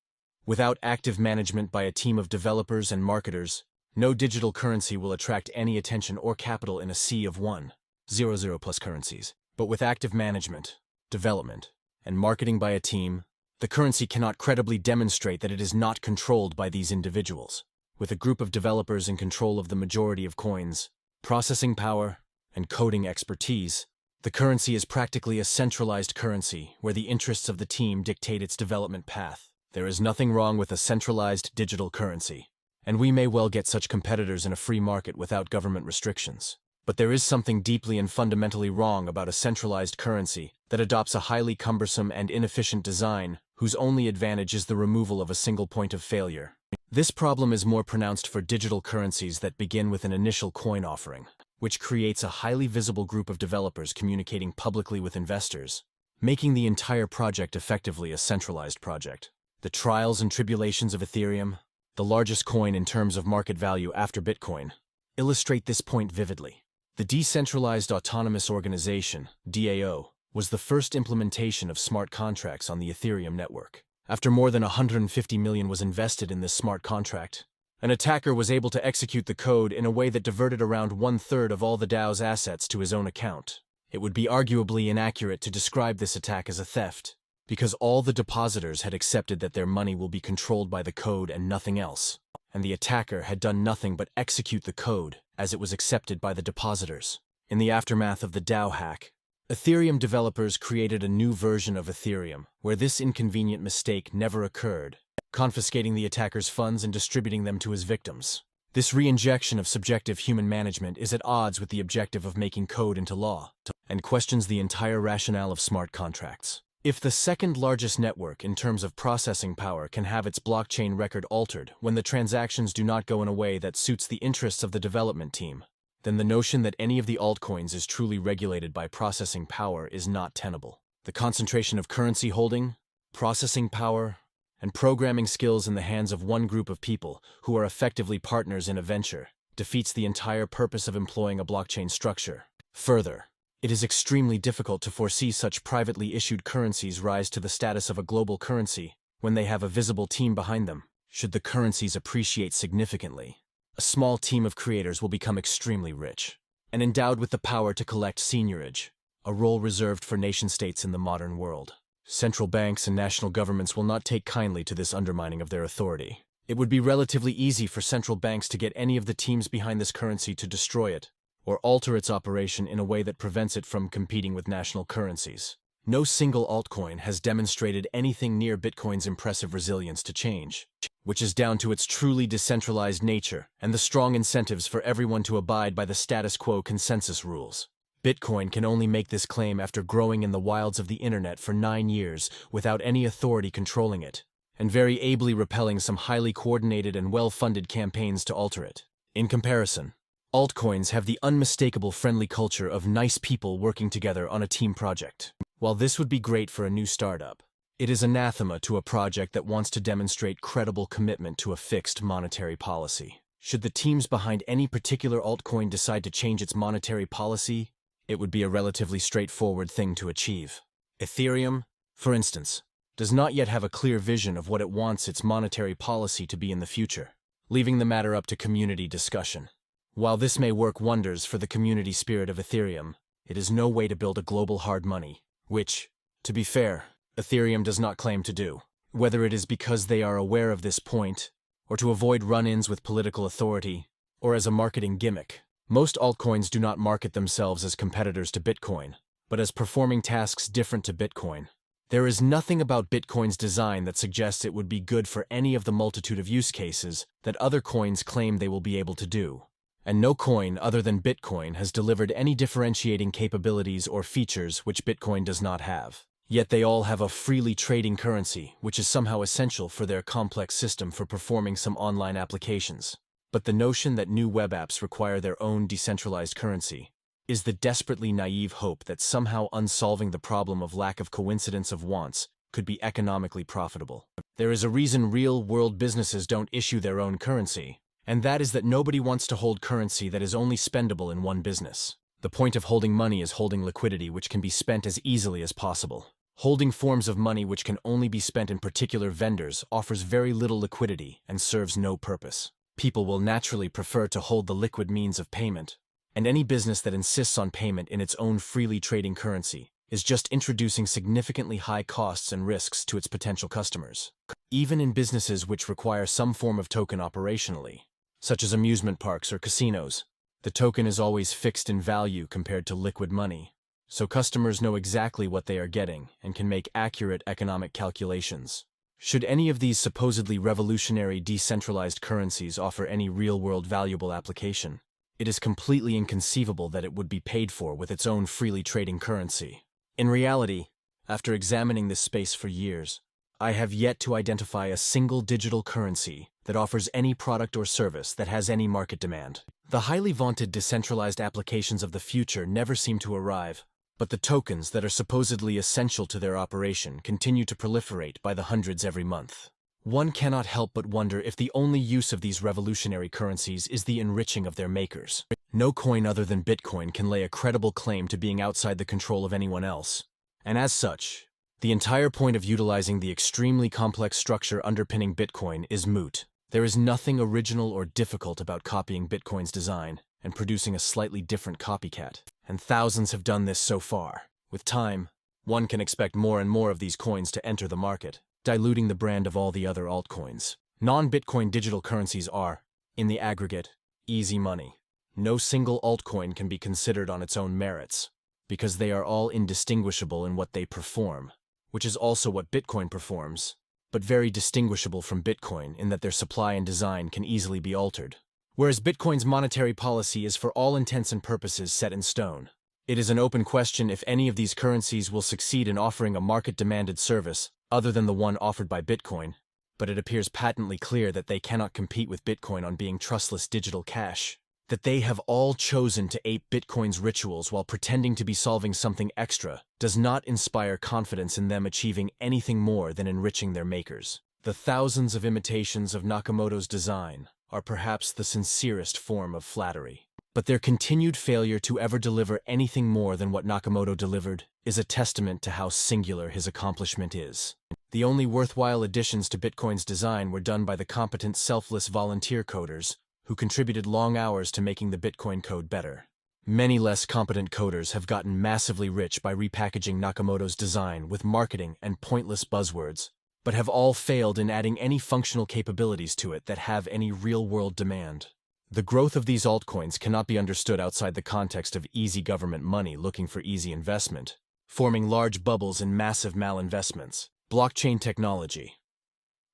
Without active management by a team of developers and marketers, no digital currency will attract any attention or capital in a sea of 100 plus currencies. But with active management, development, and marketing by a team, the currency cannot credibly demonstrate that it is not controlled by these individuals. With a group of developers in control of the majority of coins, processing power, and coding expertise, the currency is practically a centralized currency where the interests of the team dictate its development path. There is nothing wrong with a centralized digital currency, and we may well get such competitors in a free market without government restrictions. But there is something deeply and fundamentally wrong about a centralized currency that adopts a highly cumbersome and inefficient design whose only advantage is the removal of a single point of failure. This problem is more pronounced for digital currencies that begin with an initial coin offering, which creates a highly visible group of developers communicating publicly with investors, making the entire project effectively a centralized project. The trials and tribulations of Ethereum, the largest coin in terms of market value after Bitcoin, illustrate this point vividly. The Decentralized Autonomous Organization, DAO, was the first implementation of smart contracts on the Ethereum network. After more than 150 million was invested in this smart contract, an attacker was able to execute the code in a way that diverted around 1/3 of all the DAO's assets to his own account. It would be arguably inaccurate to describe this attack as a theft, because all the depositors had accepted that their money will be controlled by the code and nothing else, and the attacker had done nothing but execute the code as it was accepted by the depositors. In the aftermath of the DAO hack, Ethereum developers created a new version of Ethereum where this inconvenient mistake never occurred, confiscating the attacker's funds and distributing them to his victims. This reinjection of subjective human management is at odds with the objective of making code into law, and questions the entire rationale of smart contracts. If the second largest network in terms of processing power can have its blockchain record altered when the transactions do not go in a way that suits the interests of the development team, then the notion that any of the altcoins is truly regulated by processing power is not tenable. The concentration of currency holding, processing power, and programming skills in the hands of one group of people who are effectively partners in a venture defeats the entire purpose of employing a blockchain structure. Further, it is extremely difficult to foresee such privately issued currencies rise to the status of a global currency when they have a visible team behind them. Should the currencies appreciate significantly, a small team of creators will become extremely rich and endowed with the power to collect seigniorage, a role reserved for nation-states in the modern world. Central banks and national governments will not take kindly to this undermining of their authority. It would be relatively easy for central banks to get any of the teams behind this currency to destroy it, or alter its operation in a way that prevents it from competing with national currencies. No single altcoin has demonstrated anything near Bitcoin's impressive resilience to change, which is down to its truly decentralized nature and the strong incentives for everyone to abide by the status quo consensus rules. Bitcoin can only make this claim after growing in the wilds of the internet for 9 years without any authority controlling it, and very ably repelling some highly coordinated and well-funded campaigns to alter it. In comparison, altcoins have the unmistakable friendly culture of nice people working together on a team project. While this would be great for a new startup, it is anathema to a project that wants to demonstrate credible commitment to a fixed monetary policy. Should the teams behind any particular altcoin decide to change its monetary policy, it would be a relatively straightforward thing to achieve. Ethereum, for instance, does not yet have a clear vision of what it wants its monetary policy to be in the future, leaving the matter up to community discussion. While this may work wonders for the community spirit of Ethereum, it is no way to build a global hard money, which, to be fair, Ethereum does not claim to do. Whether it is because they are aware of this point, or to avoid run-ins with political authority, or as a marketing gimmick, most altcoins do not market themselves as competitors to Bitcoin, but as performing tasks different to Bitcoin. There is nothing about Bitcoin's design that suggests it would be good for any of the multitude of use cases that other coins claim they will be able to do. And no coin other than Bitcoin has delivered any differentiating capabilities or features which Bitcoin does not have. Yet they all have a freely trading currency, which is somehow essential for their complex system for performing some online applications. But the notion that new web apps require their own decentralized currency is the desperately naive hope that somehow unsolving the problem of lack of coincidence of wants could be economically profitable. There is a reason real-world businesses don't issue their own currency, and that is that nobody wants to hold currency that is only spendable in one business. The point of holding money is holding liquidity which can be spent as easily as possible. Holding forms of money which can only be spent in particular vendors offers very little liquidity and serves no purpose. People will naturally prefer to hold the liquid means of payment, and any business that insists on payment in its own freely trading currency is just introducing significantly high costs and risks to its potential customers. Even in businesses which require some form of token operationally, such as amusement parks or casinos, the token is always fixed in value compared to liquid money, so customers know exactly what they are getting and can make accurate economic calculations. Should any of these supposedly revolutionary decentralized currencies offer any real-world valuable application, it is completely inconceivable that it would be paid for with its own freely trading currency. In reality, after examining this space for years, I have yet to identify a single digital currency that offers any product or service that has any market demand. The highly vaunted decentralized applications of the future never seem to arrive, but the tokens that are supposedly essential to their operation continue to proliferate by the hundreds every month. One cannot help but wonder if the only use of these revolutionary currencies is the enriching of their makers. No coin other than Bitcoin can lay a credible claim to being outside the control of anyone else, and as such, the entire point of utilizing the extremely complex structure underpinning Bitcoin is moot. There is nothing original or difficult about copying Bitcoin's design and producing a slightly different copycat, and thousands have done this so far. With time, one can expect more and more of these coins to enter the market, diluting the brand of all the other altcoins. Non-Bitcoin digital currencies are, in the aggregate, easy money. No single altcoin can be considered on its own merits, because they are all indistinguishable in what they perform, which is also what Bitcoin performs, but very distinguishable from Bitcoin in that their supply and design can easily be altered. whereas Bitcoin's monetary policy is for all intents and purposes set in stone. It is an open question if any of these currencies will succeed in offering a market-demanded service other than the one offered by Bitcoin, but it appears patently clear that they cannot compete with Bitcoin on being trustless digital cash. That they have all chosen to ape Bitcoin's rituals while pretending to be solving something extra does not inspire confidence in them achieving anything more than enriching their makers. The thousands of imitations of Nakamoto's design are perhaps the sincerest form of flattery. But their continued failure to ever deliver anything more than what Nakamoto delivered is a testament to how singular his accomplishment is. The only worthwhile additions to Bitcoin's design were done by the competent, selfless volunteer coders who contributed long hours to making the Bitcoin code better. Many less competent coders have gotten massively rich by repackaging Nakamoto's design with marketing and pointless buzzwords, but have all failed in adding any functional capabilities to it that have any real-world demand. The growth of these altcoins cannot be understood outside the context of easy government money looking for easy investment, forming large bubbles in massive malinvestments. Blockchain technology.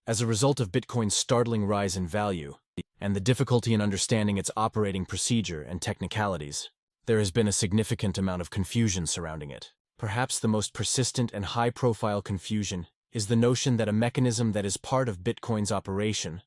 As a result of Bitcoin's startling rise in value, and the difficulty in understanding its operating procedure and technicalities, there has been a significant amount of confusion surrounding it. Perhaps the most persistent and high-profile confusion is the notion that a mechanism that is part of Bitcoin's operation,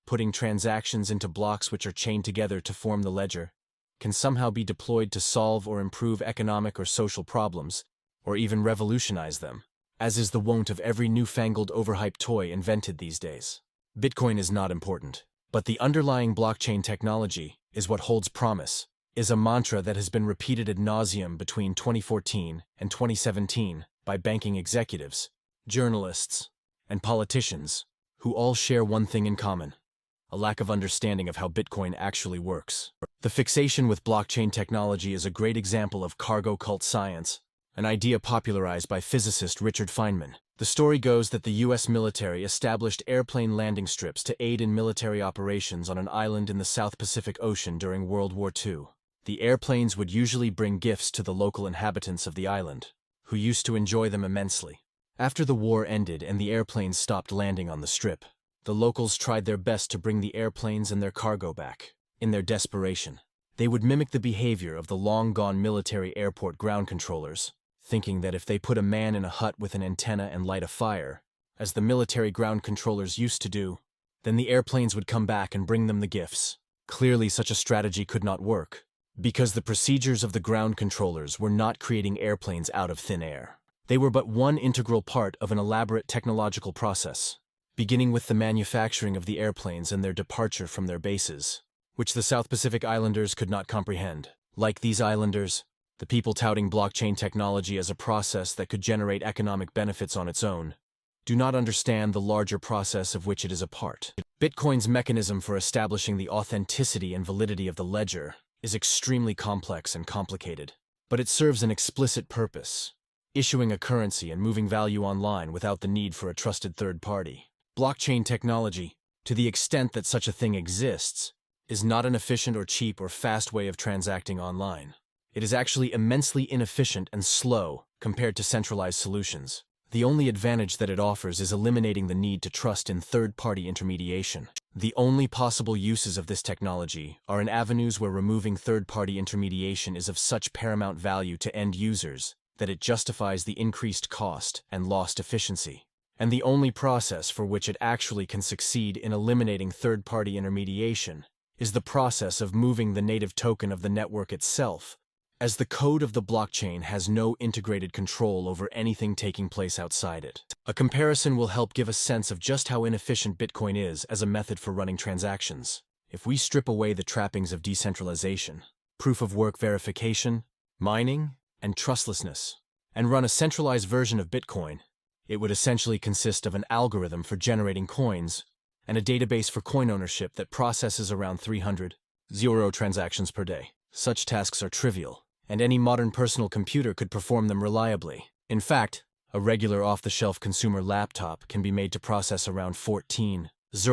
putting transactions into blocks which are chained together to form the ledger, can somehow be deployed to solve or improve economic or social problems, or even revolutionize them, as is the wont of every newfangled overhyped toy invented these days. Bitcoin is not important, but the underlying blockchain technology is what holds promise, is a mantra that has been repeated ad nauseum between 2014 and 2017 by banking executives, journalists, and politicians, who all share one thing in common: a lack of understanding of how Bitcoin actually works. The fixation with blockchain technology is a great example of cargo cult science, an idea popularized by physicist Richard Feynman. The story goes that the U.S. military established airplane landing strips to aid in military operations on an island in the South Pacific Ocean during World War II. The airplanes would usually bring gifts to the local inhabitants of the island, who used to enjoy them immensely. After the war ended and the airplanes stopped landing on the strip, the locals tried their best to bring the airplanes and their cargo back. In their desperation, they would mimic the behavior of the long-gone military airport ground controllers, thinking that if they put a man in a hut with an antenna and light a fire, as the military ground controllers used to do, then the airplanes would come back and bring them the gifts. Clearly, such a strategy could not work, because the procedures of the ground controllers were not creating airplanes out of thin air. They were but one integral part of an elaborate technological process, beginning with the manufacturing of the airplanes and their departure from their bases, which the South Pacific Islanders could not comprehend. Like these islanders, the people touting blockchain technology as a process that could generate economic benefits on its own do not understand the larger process of which it is a part. Bitcoin's mechanism for establishing the authenticity and validity of the ledger is extremely complex and complicated, but it serves an explicit purpose: issuing a currency and moving value online without the need for a trusted third party. Blockchain technology, to the extent that such a thing exists, is not an efficient or cheap or fast way of transacting online. It is actually immensely inefficient and slow compared to centralized solutions. The only advantage that it offers is eliminating the need to trust in third-party intermediation. The only possible uses of this technology are in avenues where removing third-party intermediation is of such paramount value to end users that it justifies the increased cost and lost efficiency. And the only process for which it actually can succeed in eliminating third-party intermediation is the process of moving the native token of the network itself, as the code of the blockchain has no integrated control over anything taking place outside it. A comparison will help give a sense of just how inefficient Bitcoin is as a method for running transactions. If we strip away the trappings of decentralization, proof-of-work verification, mining, and trustlessness, and run a centralized version of Bitcoin, it would essentially consist of an algorithm for generating coins and a database for coin ownership that processes around 300 transactions per day. Such tasks are trivial, and any modern personal computer could perform them reliably. In fact, a regular off-the-shelf consumer laptop can be made to process around 14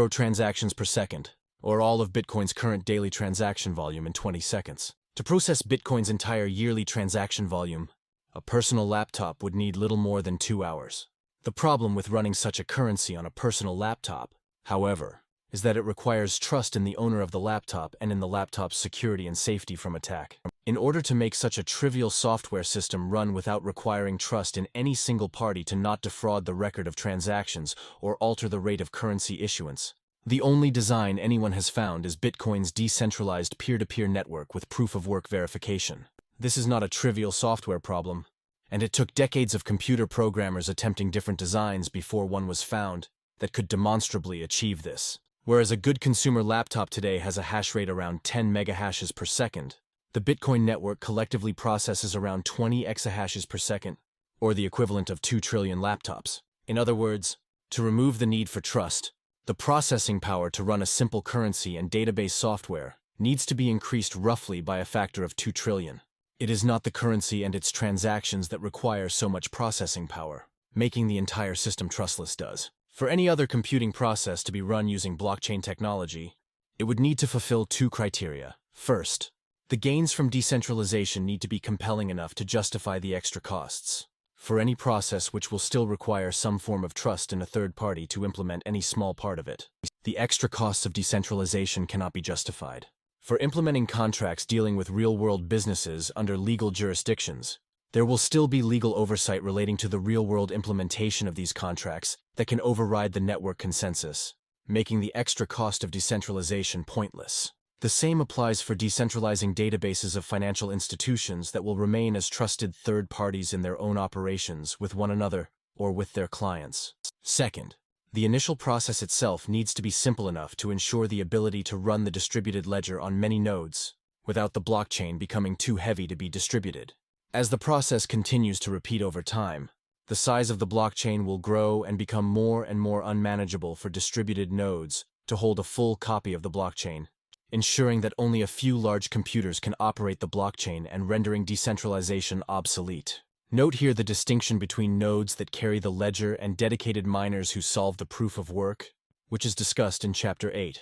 transactions per second, or all of Bitcoin's current daily transaction volume in 20 seconds. To process Bitcoin's entire yearly transaction volume, a personal laptop would need little more than 2 hours. The problem with running such a currency on a personal laptop, however, is that it requires trust in the owner of the laptop and in the laptop's security and safety from attack. In order to make such a trivial software system run without requiring trust in any single party to not defraud the record of transactions or alter the rate of currency issuance, the only design anyone has found is Bitcoin's decentralized peer-to-peer network with proof-of-work verification. This is not a trivial software problem, and it took decades of computer programmers attempting different designs before one was found that could demonstrably achieve this. Whereas a good consumer laptop today has a hash rate around 10 megahashes per second, the Bitcoin network collectively processes around 20 exahashes per second, or the equivalent of 2 trillion laptops. In other words, to remove the need for trust, the processing power to run a simple currency and database software needs to be increased roughly by a factor of 2 trillion. It is not the currency and its transactions that require so much processing power. Making the entire system trustless does. For any other computing process to be run using blockchain technology, it would need to fulfill 2 criteria. First, the gains from decentralization need to be compelling enough to justify the extra costs. For any process which will still require some form of trust in a third party to implement any small part of it, the extra costs of decentralization cannot be justified. For implementing contracts dealing with real-world businesses under legal jurisdictions, there will still be legal oversight relating to the real-world implementation of these contracts that can override the network consensus, making the extra cost of decentralization pointless. The same applies for decentralizing databases of financial institutions that will remain as trusted third parties in their own operations with one another or with their clients. Second, the initial process itself needs to be simple enough to ensure the ability to run the distributed ledger on many nodes without the blockchain becoming too heavy to be distributed. As the process continues to repeat over time, the size of the blockchain will grow and become more and more unmanageable for distributed nodes to hold a full copy of the blockchain, ensuring that only a few large computers can operate the blockchain and rendering decentralization obsolete. Note here the distinction between nodes that carry the ledger and dedicated miners who solve the proof of work, which is discussed in Chapter 8.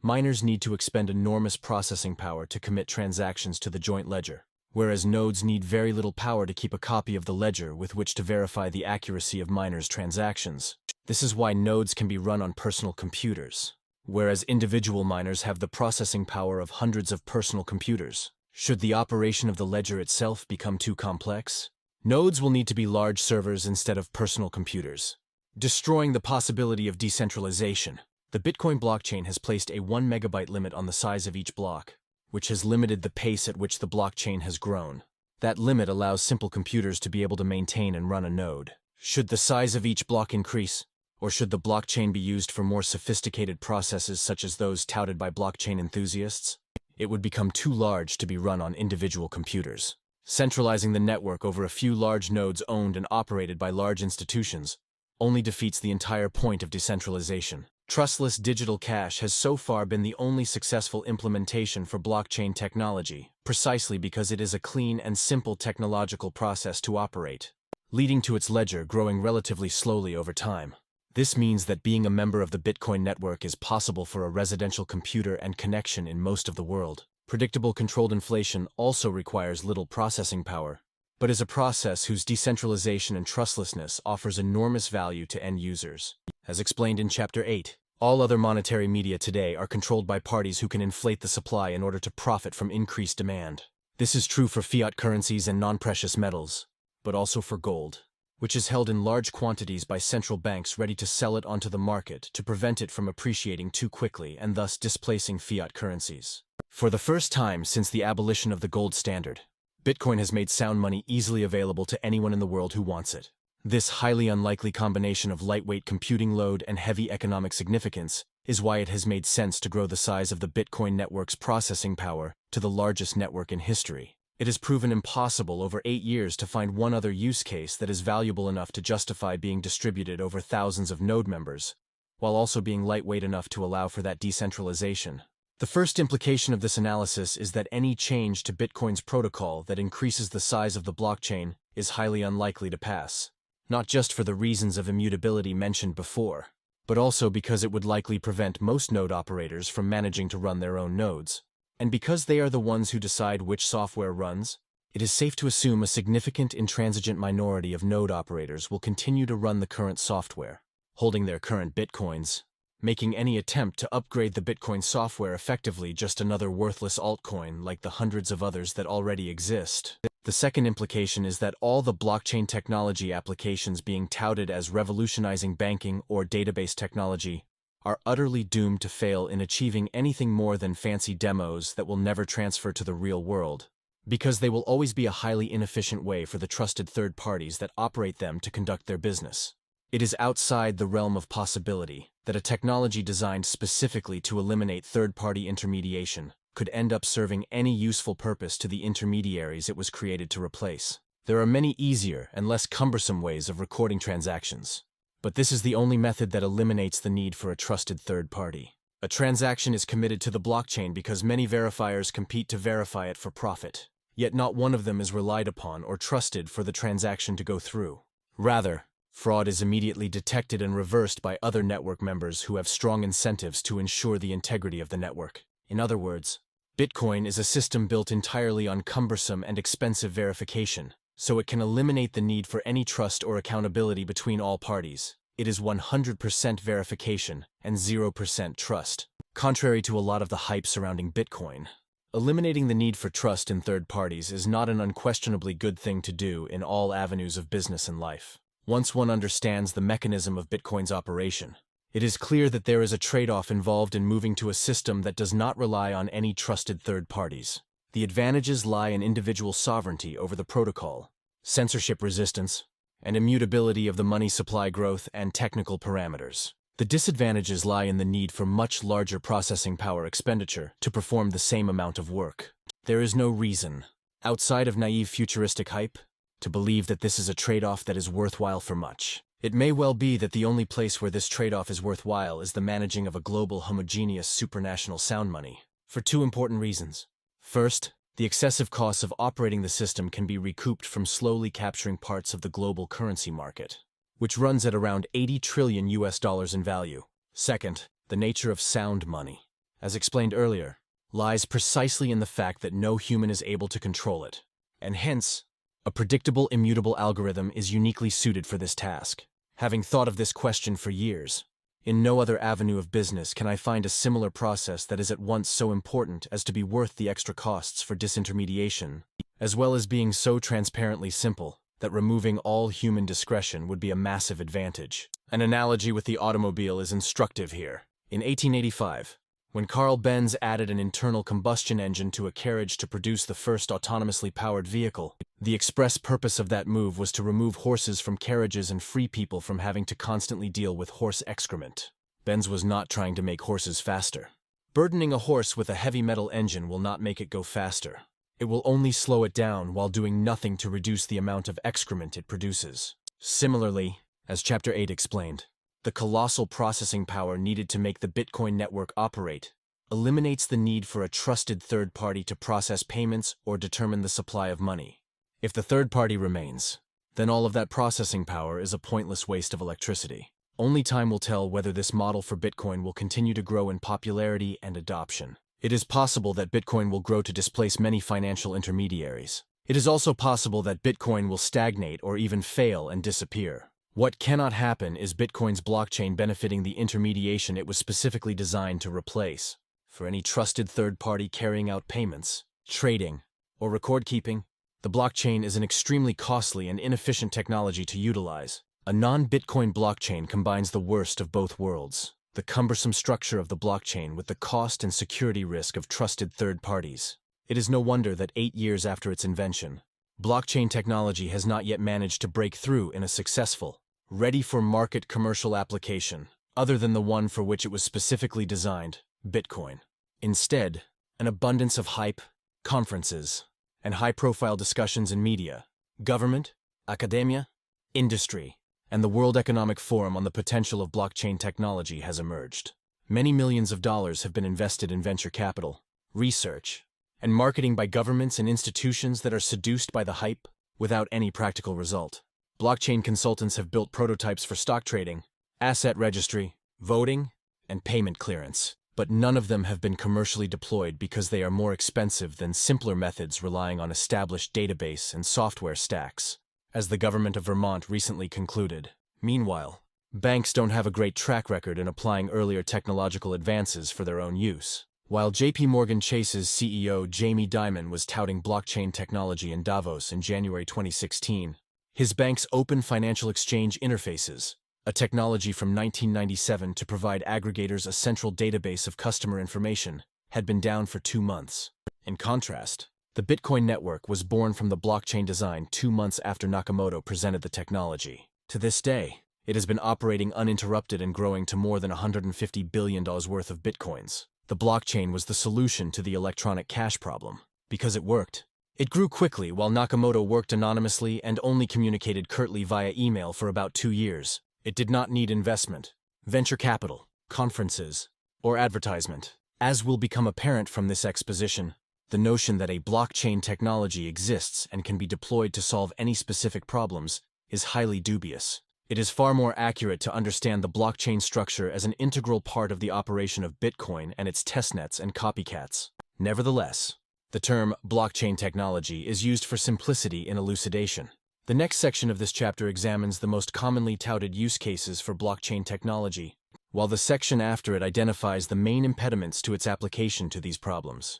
Miners need to expend enormous processing power to commit transactions to the joint ledger, whereas nodes need very little power to keep a copy of the ledger with which to verify the accuracy of miners' transactions. This is why nodes can be run on personal computers, whereas individual miners have the processing power of hundreds of personal computers. Should the operation of the ledger itself become too complex, nodes will need to be large servers instead of personal computers, destroying the possibility of decentralization. The Bitcoin blockchain has placed a 1 megabyte limit on the size of each block, which has limited the pace at which the blockchain has grown. That limit allows simple computers to be able to maintain and run a node. Should the size of each block increase, or should the blockchain be used for more sophisticated processes such as those touted by blockchain enthusiasts, it would become too large to be run on individual computers. Centralizing the network over a few large nodes owned and operated by large institutions only defeats the entire point of decentralization. Trustless digital cash has so far been the only successful implementation for blockchain technology, precisely because it is a clean and simple technological process to operate, leading to its ledger growing relatively slowly over time. This means that being a member of the Bitcoin network is possible for a residential computer and connection in most of the world. Predictable controlled inflation also requires little processing power, but is a process whose decentralization and trustlessness offers enormous value to end users. As explained in Chapter 8, all other monetary media today are controlled by parties who can inflate the supply in order to profit from increased demand. This is true for fiat currencies and non-precious metals, but also for gold, which is held in large quantities by central banks ready to sell it onto the market to prevent it from appreciating too quickly and thus displacing fiat currencies. For the first time since the abolition of the gold standard, Bitcoin has made sound money easily available to anyone in the world who wants it. This highly unlikely combination of lightweight computing load and heavy economic significance is why it has made sense to grow the size of the Bitcoin network's processing power to the largest network in history. It has proven impossible over 8 years to find one other use case that is valuable enough to justify being distributed over thousands of node members, while also being lightweight enough to allow for that decentralization. The first implication of this analysis is that any change to Bitcoin's protocol that increases the size of the blockchain is highly unlikely to pass, not just for the reasons of immutability mentioned before, but also because it would likely prevent most node operators from managing to run their own nodes. And because they are the ones who decide which software runs, it is safe to assume a significant intransigent minority of node operators will continue to run the current software, holding their current bitcoins, making any attempt to upgrade the Bitcoin software effectively just another worthless altcoin like the hundreds of others that already exist. The second implication is that all the blockchain technology applications being touted as revolutionizing banking or database technology are utterly doomed to fail in achieving anything more than fancy demos that will never transfer to the real world, because they will always be a highly inefficient way for the trusted third parties that operate them to conduct their business. It is outside the realm of possibility that a technology designed specifically to eliminate third-party intermediation could end up serving any useful purpose to the intermediaries it was created to replace. There are many easier and less cumbersome ways of recording transactions, but this is the only method that eliminates the need for a trusted third party. A transaction is committed to the blockchain because many verifiers compete to verify it for profit, yet not one of them is relied upon or trusted for the transaction to go through. Rather, fraud is immediately detected and reversed by other network members who have strong incentives to ensure the integrity of the network. In other words, Bitcoin is a system built entirely on cumbersome and expensive verification, so it can eliminate the need for any trust or accountability between all parties. It is 100% verification and 0% trust. Contrary to a lot of the hype surrounding Bitcoin, eliminating the need for trust in third parties is not an unquestionably good thing to do in all avenues of business and life. Once one understands the mechanism of Bitcoin's operation, it is clear that there is a trade-off involved in moving to a system that does not rely on any trusted third parties. The advantages lie in individual sovereignty over the protocol, censorship resistance, and immutability of the money supply growth and technical parameters. The disadvantages lie in the need for much larger processing power expenditure to perform the same amount of work. There is no reason, outside of naive futuristic hype, to believe that this is a trade-off that is worthwhile for much. It may well be that the only place where this trade-off is worthwhile is the managing of a global homogeneous supranational sound money, for two important reasons. First, the excessive costs of operating the system can be recouped from slowly capturing parts of the global currency market, which runs at around $80 trillion in value. Second, the nature of sound money, as explained earlier, lies precisely in the fact that no human is able to control it, and hence, a predictable, immutable algorithm is uniquely suited for this task. Having thought of this question for years, in no other avenue of business can I find a similar process that is at once so important as to be worth the extra costs for disintermediation, as well as being so transparently simple that removing all human discretion would be a massive advantage. An analogy with the automobile is instructive here. In 1885, when Carl Benz added an internal combustion engine to a carriage to produce the first autonomously powered vehicle, the express purpose of that move was to remove horses from carriages and free people from having to constantly deal with horse excrement. Benz was not trying to make horses faster. Burdening a horse with a heavy metal engine will not make it go faster. It will only slow it down while doing nothing to reduce the amount of excrement it produces. Similarly, as Chapter 8 explained, the colossal processing power needed to make the Bitcoin network operate eliminates the need for a trusted third party to process payments or determine the supply of money. If the third party remains, then all of that processing power is a pointless waste of electricity. Only time will tell whether this model for Bitcoin will continue to grow in popularity and adoption. It is possible that Bitcoin will grow to displace many financial intermediaries. It is also possible that Bitcoin will stagnate or even fail and disappear. What cannot happen is Bitcoin's blockchain benefiting the intermediation it was specifically designed to replace. For any trusted third party carrying out payments, trading, or record keeping, the blockchain is an extremely costly and inefficient technology to utilize. A non-Bitcoin blockchain combines the worst of both worlds, the cumbersome structure of the blockchain with the cost and security risk of trusted third parties. It is no wonder that 8 years after its invention, blockchain technology has not yet managed to break through in a successful, ready-for-market commercial application, other than the one for which it was specifically designed, Bitcoin. Instead, an abundance of hype, conferences, and high-profile discussions in media, government, academia, industry, and the World Economic Forum on the potential of blockchain technology has emerged. Many millions of dollars have been invested in venture capital, research, and marketing by governments and institutions that are seduced by the hype without any practical result. Blockchain consultants have built prototypes for stock trading, asset registry, voting, and payment clearance, but none of them have been commercially deployed because they are more expensive than simpler methods relying on established database and software stacks, as the government of Vermont recently concluded. Meanwhile, Banks don't have a great track record in applying earlier technological advances for their own use. While J.P. Morgan Chase's CEO Jamie Dimon was touting blockchain technology in Davos in January 2016, his bank's Open Financial Exchange Interfaces, a technology from 1997 to provide aggregators a central database of customer information, had been down for 2 months. In contrast, the Bitcoin network was born from the blockchain design 2 months after Nakamoto presented the technology. To this day, it has been operating uninterrupted and growing to more than $150 billion worth of bitcoins. The blockchain was the solution to the electronic cash problem. Because it worked, it grew quickly while Nakamoto worked anonymously and only communicated curtly via email for about 2 years. It did not need investment, venture capital, conferences, or advertisement. As will become apparent from this exposition, the notion that a blockchain technology exists and can be deployed to solve any specific problems is highly dubious. It is far more accurate to understand the blockchain structure as an integral part of the operation of Bitcoin and its testnets and copycats. Nevertheless, the term blockchain technology is used for simplicity in elucidation. The next section of this chapter examines the most commonly touted use cases for blockchain technology, while the section after it identifies the main impediments to its application to these problems.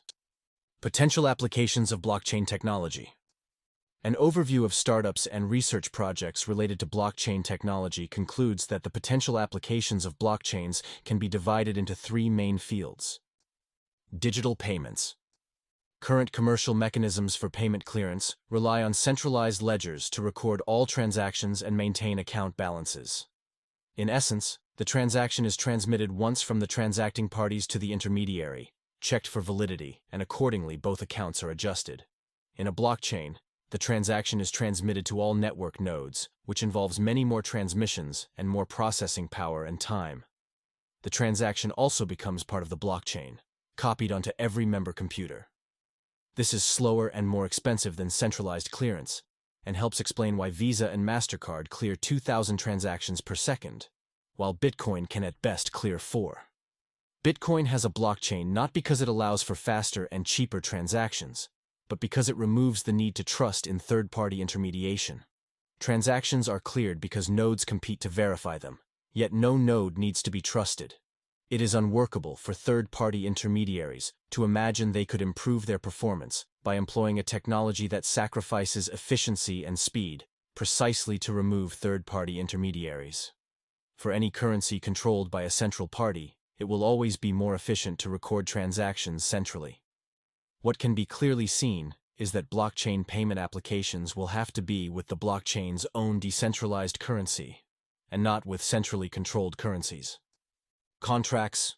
Potential applications of blockchain technology. An overview of startups and research projects related to blockchain technology concludes that the potential applications of blockchains can be divided into 3 main fields. Digital payments. Current commercial mechanisms for payment clearance rely on centralized ledgers to record all transactions and maintain account balances. In essence, the transaction is transmitted once from the transacting parties to the intermediary, checked for validity, and accordingly both accounts are adjusted. In a blockchain, the transaction is transmitted to all network nodes, which involves many more transmissions and more processing power and time. The transaction also becomes part of the blockchain, copied onto every member computer. This is slower and more expensive than centralized clearance, and helps explain why Visa and MasterCard clear 2,000 transactions per second, while Bitcoin can at best clear 4. Bitcoin has a blockchain not because it allows for faster and cheaper transactions, but because it removes the need to trust in third-party intermediation. Transactions are cleared because nodes compete to verify them, yet no node needs to be trusted. It is unworkable for third-party intermediaries to imagine they could improve their performance by employing a technology that sacrifices efficiency and speed precisely to remove third-party intermediaries. For any currency controlled by a central party, it will always be more efficient to record transactions centrally. What can be clearly seen is that blockchain payment applications will have to be with the blockchain's own decentralized currency, and not with centrally controlled currencies. Contracts.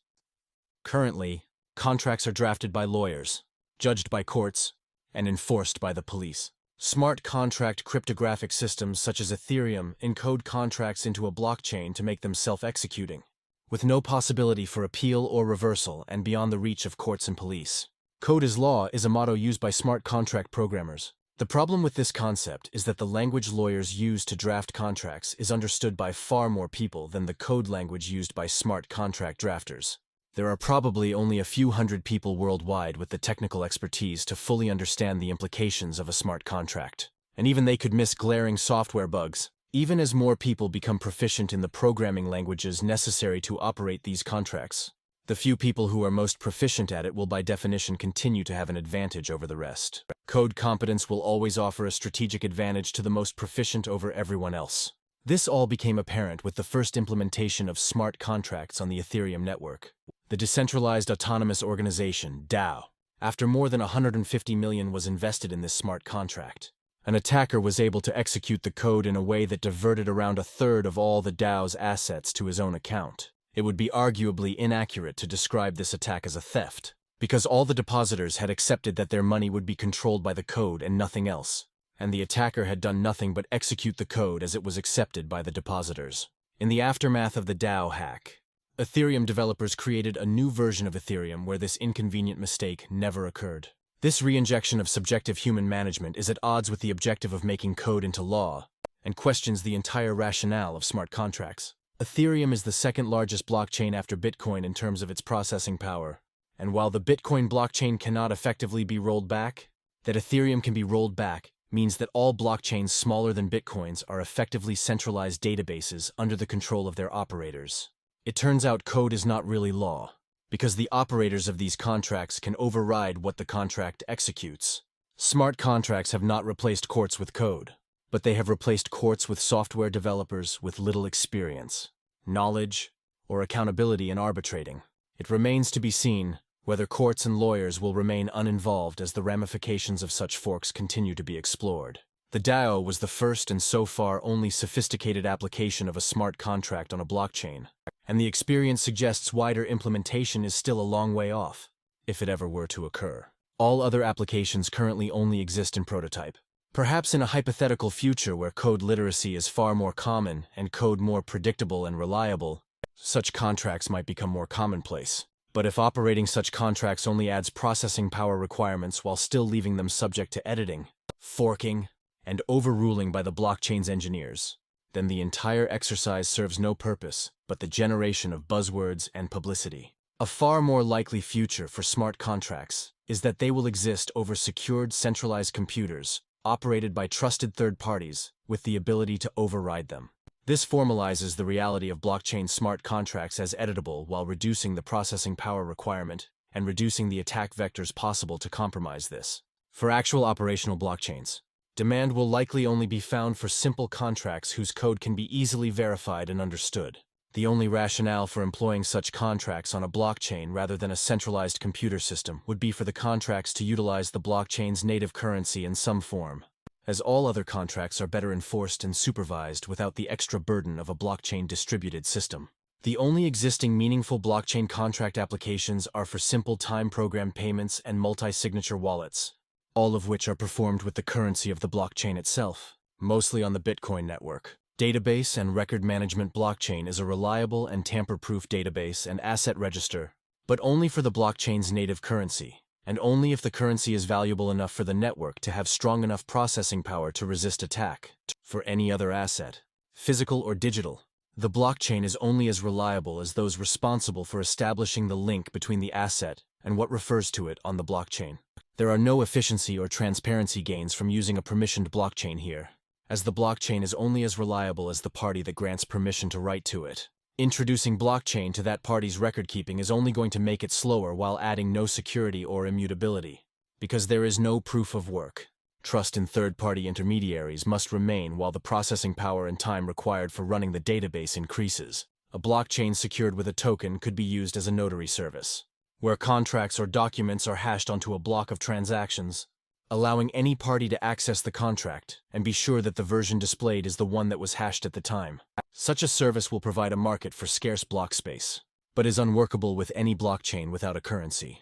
Currently, contracts are drafted by lawyers, judged by courts, and enforced by the police. Smart contract cryptographic systems such as Ethereum encode contracts into a blockchain to make them self-executing, with no possibility for appeal or reversal and beyond the reach of courts and police. Code is law is a motto used by smart contract programmers. The problem with this concept is that the language lawyers use to draft contracts is understood by far more people than the code language used by smart contract drafters. There are probably only a few hundred people worldwide with the technical expertise to fully understand the implications of a smart contract. And even they could miss glaring software bugs. Even as more people become proficient in the programming languages necessary to operate these contracts, the few people who are most proficient at it will by definition continue to have an advantage over the rest. Code competence will always offer a strategic advantage to the most proficient over everyone else. This all became apparent with the first implementation of smart contracts on the Ethereum network. The Decentralized Autonomous Organization, DAO. After more than $150 million was invested in this smart contract, an attacker was able to execute the code in a way that diverted around a third of all the DAO's assets to his own account. It would be arguably inaccurate to describe this attack as a theft, because all the depositors had accepted that their money would be controlled by the code and nothing else, and the attacker had done nothing but execute the code as it was accepted by the depositors. In the aftermath of the DAO hack, Ethereum developers created a new version of Ethereum where this inconvenient mistake never occurred. This reinjection of subjective human management is at odds with the objective of making code into law, and questions the entire rationale of smart contracts. Ethereum is the second largest blockchain after Bitcoin in terms of its processing power, and while the Bitcoin blockchain cannot effectively be rolled back, that Ethereum can be rolled back means that all blockchains smaller than Bitcoins are effectively centralized databases under the control of their operators. It turns out code is not really law, because the operators of these contracts can override what the contract executes. Smart contracts have not replaced courts with code, but they have replaced courts with software developers with little experience, knowledge, or accountability in arbitrating. It remains to be seen whether courts and lawyers will remain uninvolved as the ramifications of such forks continue to be explored. The DAO was the first and so far only sophisticated application of a smart contract on a blockchain, and the experience suggests wider implementation is still a long way off, if it ever were to occur. All other applications currently only exist in prototype. Perhaps in a hypothetical future where code literacy is far more common and code more predictable and reliable, such contracts might become more commonplace. But if operating such contracts only adds processing power requirements while still leaving them subject to editing, forking, and overruling by the blockchain's engineers, then the entire exercise serves no purpose but the generation of buzzwords and publicity. A far more likely future for smart contracts is that they will exist over secured centralized computers operated by trusted third parties with the ability to override them. This formalizes the reality of blockchain smart contracts as editable while reducing the processing power requirement and reducing the attack vectors possible to compromise this. For actual operational blockchains, demand will likely only be found for simple contracts whose code can be easily verified and understood. The only rationale for employing such contracts on a blockchain rather than a centralized computer system would be for the contracts to utilize the blockchain's native currency in some form, as all other contracts are better enforced and supervised without the extra burden of a blockchain distributed system. The only existing meaningful blockchain contract applications are for simple time-programmed payments and multi-signature wallets, all of which are performed with the currency of the blockchain itself, mostly on the Bitcoin network. Database and record management blockchain is a reliable and tamper-proof database and asset register, but only for the blockchain's native currency, and only if the currency is valuable enough for the network to have strong enough processing power to resist attack. For any other asset, physical or digital, the blockchain is only as reliable as those responsible for establishing the link between the asset and what refers to it on the blockchain. There are no efficiency or transparency gains from using a permissioned blockchain here, as the blockchain is only as reliable as the party that grants permission to write to it. Introducing blockchain to that party's record-keeping is only going to make it slower while adding no security or immutability, because there is no proof of work. Trust in third-party intermediaries must remain while the processing power and time required for running the database increases. A blockchain secured with a token could be used as a notary service, where contracts or documents are hashed onto a block of transactions, allowing any party to access the contract and be sure that the version displayed is the one that was hashed at the time. Such a service will provide a market for scarce block space, but is unworkable with any blockchain without a currency.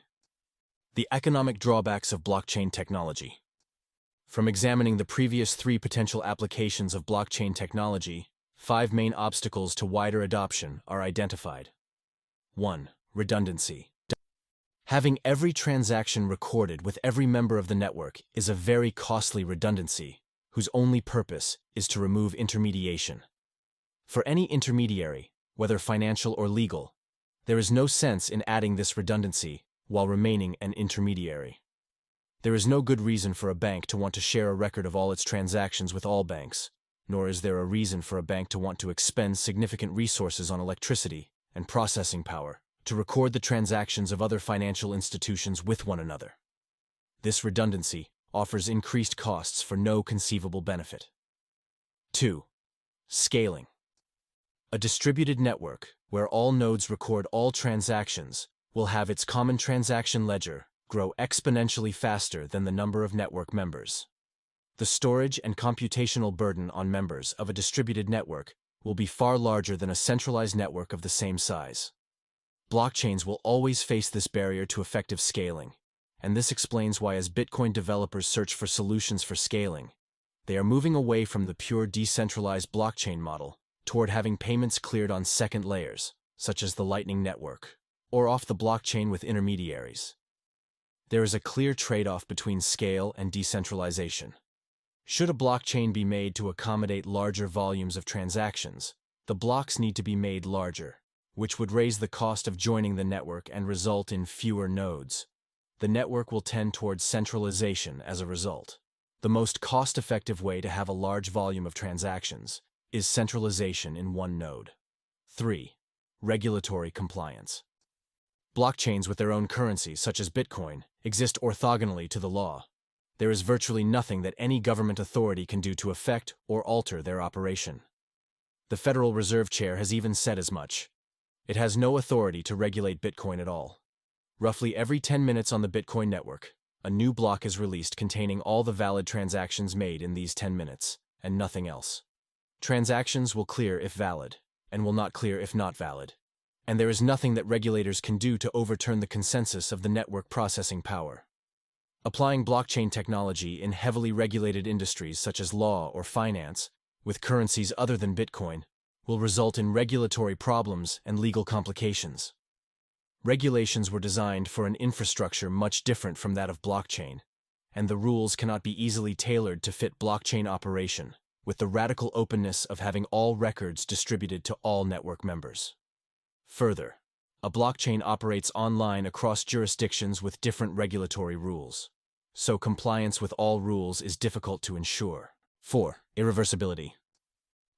The economic drawbacks of blockchain technology. From examining the previous 3 potential applications of blockchain technology, 5 main obstacles to wider adoption are identified. 1. Redundancy. Having every transaction recorded with every member of the network is a very costly redundancy, whose only purpose is to remove intermediation. For any intermediary, whether financial or legal, there is no sense in adding this redundancy while remaining an intermediary. There is no good reason for a bank to want to share a record of all its transactions with all banks, nor is there a reason for a bank to want to expend significant resources on electricity and processing power to record the transactions of other financial institutions with one another. This redundancy offers increased costs for no conceivable benefit. 2. Scaling. A distributed network, where all nodes record all transactions, will have its common transaction ledger grow exponentially faster than the number of network members. The storage and computational burden on members of a distributed network will be far larger than a centralized network of the same size. Blockchains will always face this barrier to effective scaling, and this explains why as Bitcoin developers search for solutions for scaling, they are moving away from the pure decentralized blockchain model toward having payments cleared on second layers, such as the Lightning Network, or off the blockchain with intermediaries. There is a clear trade-off between scale and decentralization. Should a blockchain be made to accommodate larger volumes of transactions, the blocks need to be made larger, which would raise the cost of joining the network and result in fewer nodes. The network will tend towards centralization as a result. The most cost-effective way to have a large volume of transactions is centralization in one node. 3. Regulatory compliance. Blockchains with their own currencies, such as Bitcoin, exist orthogonally to the law. There is virtually nothing that any government authority can do to affect or alter their operation. The Federal Reserve Chair has even said as much. It has no authority to regulate Bitcoin at all. Roughly every 10 minutes on the Bitcoin network, a new block is released containing all the valid transactions made in these 10 minutes, and nothing else. Transactions will clear if valid, and will not clear if not valid. And there is nothing that regulators can do to overturn the consensus of the network processing power. Applying blockchain technology in heavily regulated industries such as law or finance, with currencies other than Bitcoin, will result in regulatory problems and legal complications. Regulations were designed for an infrastructure much different from that of blockchain, and the rules cannot be easily tailored to fit blockchain operation, with the radical openness of having all records distributed to all network members. Further, a blockchain operates online across jurisdictions with different regulatory rules, so compliance with all rules is difficult to ensure. 4. Irreversibility.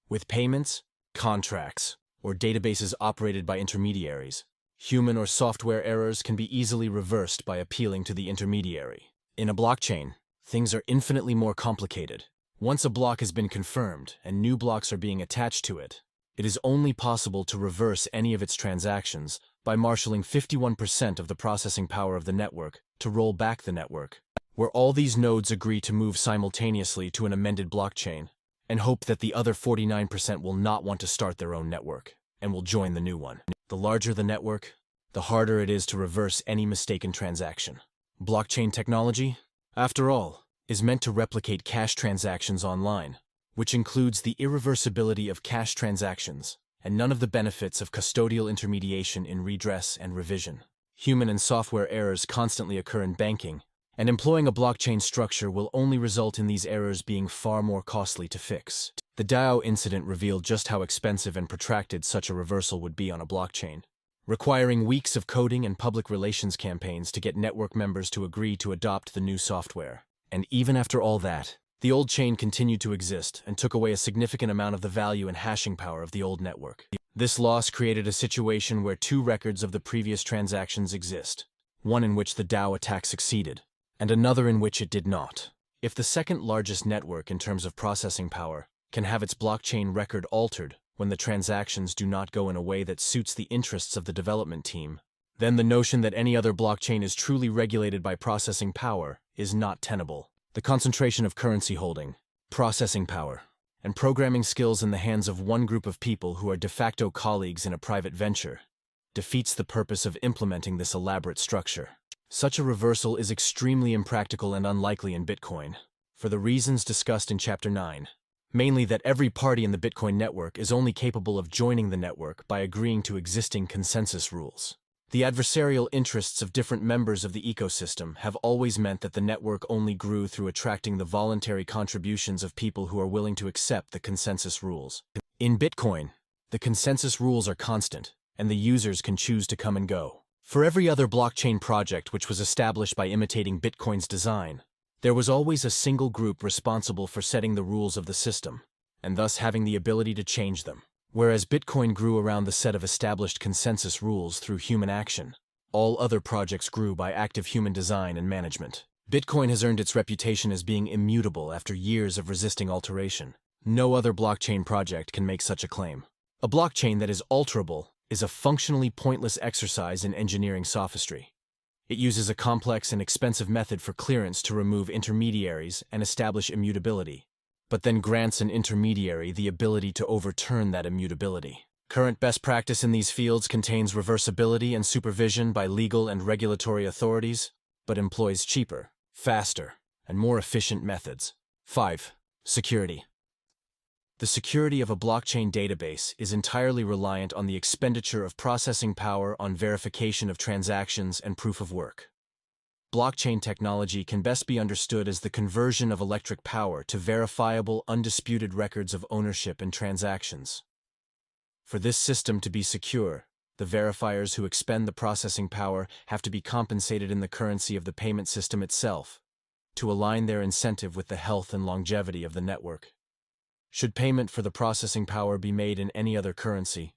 With payments, contracts, or databases operated by intermediaries, human or software errors can be easily reversed by appealing to the intermediary. In a blockchain, things are infinitely more complicated. Once a block has been confirmed and new blocks are being attached to it, it is only possible to reverse any of its transactions by marshalling 51% of the processing power of the network to roll back the network, where all these nodes agree to move simultaneously to an amended blockchain, and hope that the other 49% will not want to start their own network, and will join the new one. The larger the network, the harder it is to reverse any mistaken transaction. Blockchain technology, after all, is meant to replicate cash transactions online, which includes the irreversibility of cash transactions, and none of the benefits of custodial intermediation in redress and revision. Human and software errors constantly occur in banking, and employing a blockchain structure will only result in these errors being far more costly to fix. The DAO incident revealed just how expensive and protracted such a reversal would be on a blockchain, requiring weeks of coding and public relations campaigns to get network members to agree to adopt the new software. And even after all that, the old chain continued to exist and took away a significant amount of the value and hashing power of the old network. This loss created a situation where two records of the previous transactions exist, one in which the DAO attack succeeded, and another in which it did not. If the second largest network in terms of processing power can have its blockchain record altered when the transactions do not go in a way that suits the interests of the development team, then the notion that any other blockchain is truly regulated by processing power is not tenable. The concentration of currency holding, processing power, and programming skills in the hands of one group of people who are de facto colleagues in a private venture defeats the purpose of implementing this elaborate structure. Such a reversal is extremely impractical and unlikely in Bitcoin, for the reasons discussed in Chapter 9, mainly that every party in the Bitcoin network is only capable of joining the network by agreeing to existing consensus rules. The adversarial interests of different members of the ecosystem have always meant that the network only grew through attracting the voluntary contributions of people who are willing to accept the consensus rules. In Bitcoin, the consensus rules are constant, and the users can choose to come and go. For every other blockchain project which was established by imitating Bitcoin's design, there was always a single group responsible for setting the rules of the system, and thus having the ability to change them. Whereas Bitcoin grew around the set of established consensus rules through human action, all other projects grew by active human design and management. Bitcoin has earned its reputation as being immutable after years of resisting alteration. No other blockchain project can make such a claim. A blockchain that is alterable is a functionally pointless exercise in engineering sophistry. It uses a complex and expensive method for clearance to remove intermediaries and establish immutability, but then grants an intermediary the ability to overturn that immutability. Current best practice in these fields contains reversibility and supervision by legal and regulatory authorities, but employs cheaper, faster, and more efficient methods. 5. Security. The security of a blockchain database is entirely reliant on the expenditure of processing power on verification of transactions and proof of work. Blockchain technology can best be understood as the conversion of electric power to verifiable, undisputed records of ownership and transactions. For this system to be secure, the verifiers who expend the processing power have to be compensated in the currency of the payment system itself, to align their incentive with the health and longevity of the network. Should payment for the processing power be made in any other currency,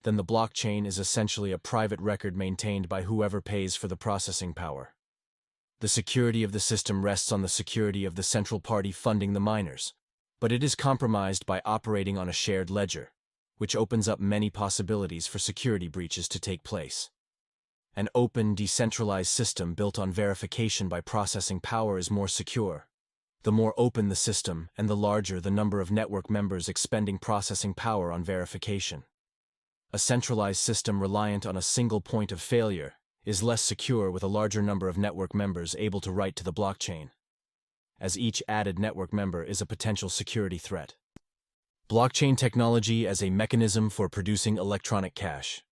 then the blockchain is essentially a private record maintained by whoever pays for the processing power. The security of the system rests on the security of the central party funding the miners, but it is compromised by operating on a shared ledger, which opens up many possibilities for security breaches to take place. An open, decentralized system built on verification by processing power is more secure. The more open the system and the larger the number of network members expending processing power on verification. A centralized system reliant on a single point of failure is less secure with a larger number of network members able to write to the blockchain, as each added network member is a potential security threat. Blockchain technology as a mechanism for producing electronic cash.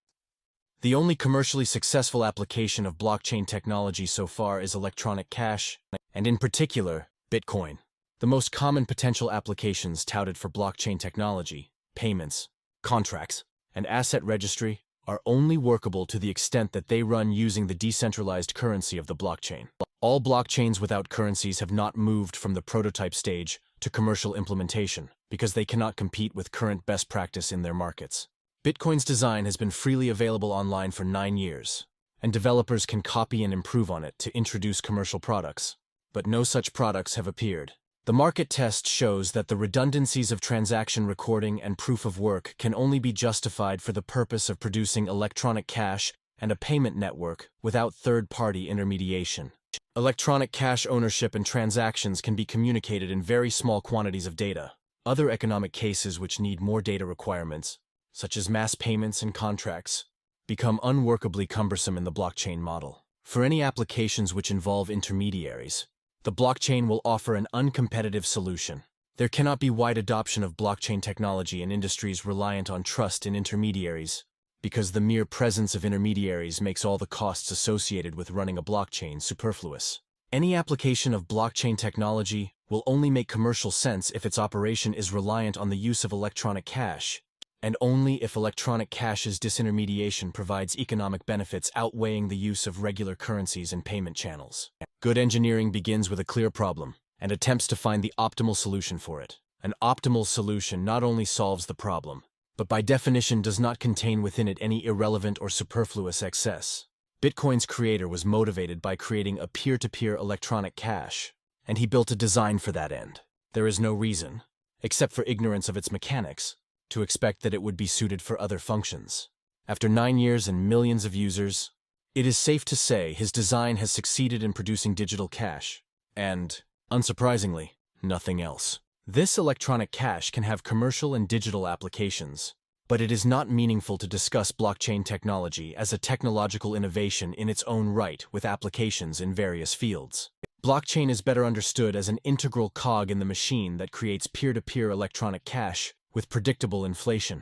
The only commercially successful application of blockchain technology so far is electronic cash, and in particular, Bitcoin. The most common potential applications touted for blockchain technology, payments, contracts, and asset registry, are only workable to the extent that they run using the decentralized currency of the blockchain. All blockchains without currencies have not moved from the prototype stage to commercial implementation because they cannot compete with current best practice in their markets. Bitcoin's design has been freely available online for 9 years, and developers can copy and improve on it to introduce commercial products, but no such products have appeared. The market test shows that the redundancies of transaction recording and proof of work can only be justified for the purpose of producing electronic cash and a payment network without third-party intermediation. Electronic cash ownership and transactions can be communicated in very small quantities of data. Other economic cases which need more data requirements, such as mass payments and contracts, become unworkably cumbersome in the blockchain model. For any applications which involve intermediaries, the blockchain will offer an uncompetitive solution. There cannot be wide adoption of blockchain technology in industries reliant on trust in intermediaries, because the mere presence of intermediaries makes all the costs associated with running a blockchain superfluous. Any application of blockchain technology will only make commercial sense if its operation is reliant on the use of electronic cash, and only if electronic cash's disintermediation provides economic benefits outweighing the use of regular currencies and payment channels. Good engineering begins with a clear problem and attempts to find the optimal solution for it. An optimal solution not only solves the problem, but by definition does not contain within it any irrelevant or superfluous excess. Bitcoin's creator was motivated by creating a peer-to-peer electronic cash, and he built a design for that end. There is no reason, except for ignorance of its mechanics, to expect that it would be suited for other functions. After 9 years and millions of users, it is safe to say his design has succeeded in producing digital cash, and, unsurprisingly, nothing else. This electronic cash can have commercial and digital applications, but it is not meaningful to discuss blockchain technology as a technological innovation in its own right with applications in various fields. Blockchain is better understood as an integral cog in the machine that creates peer-to-peer electronic cash with predictable inflation.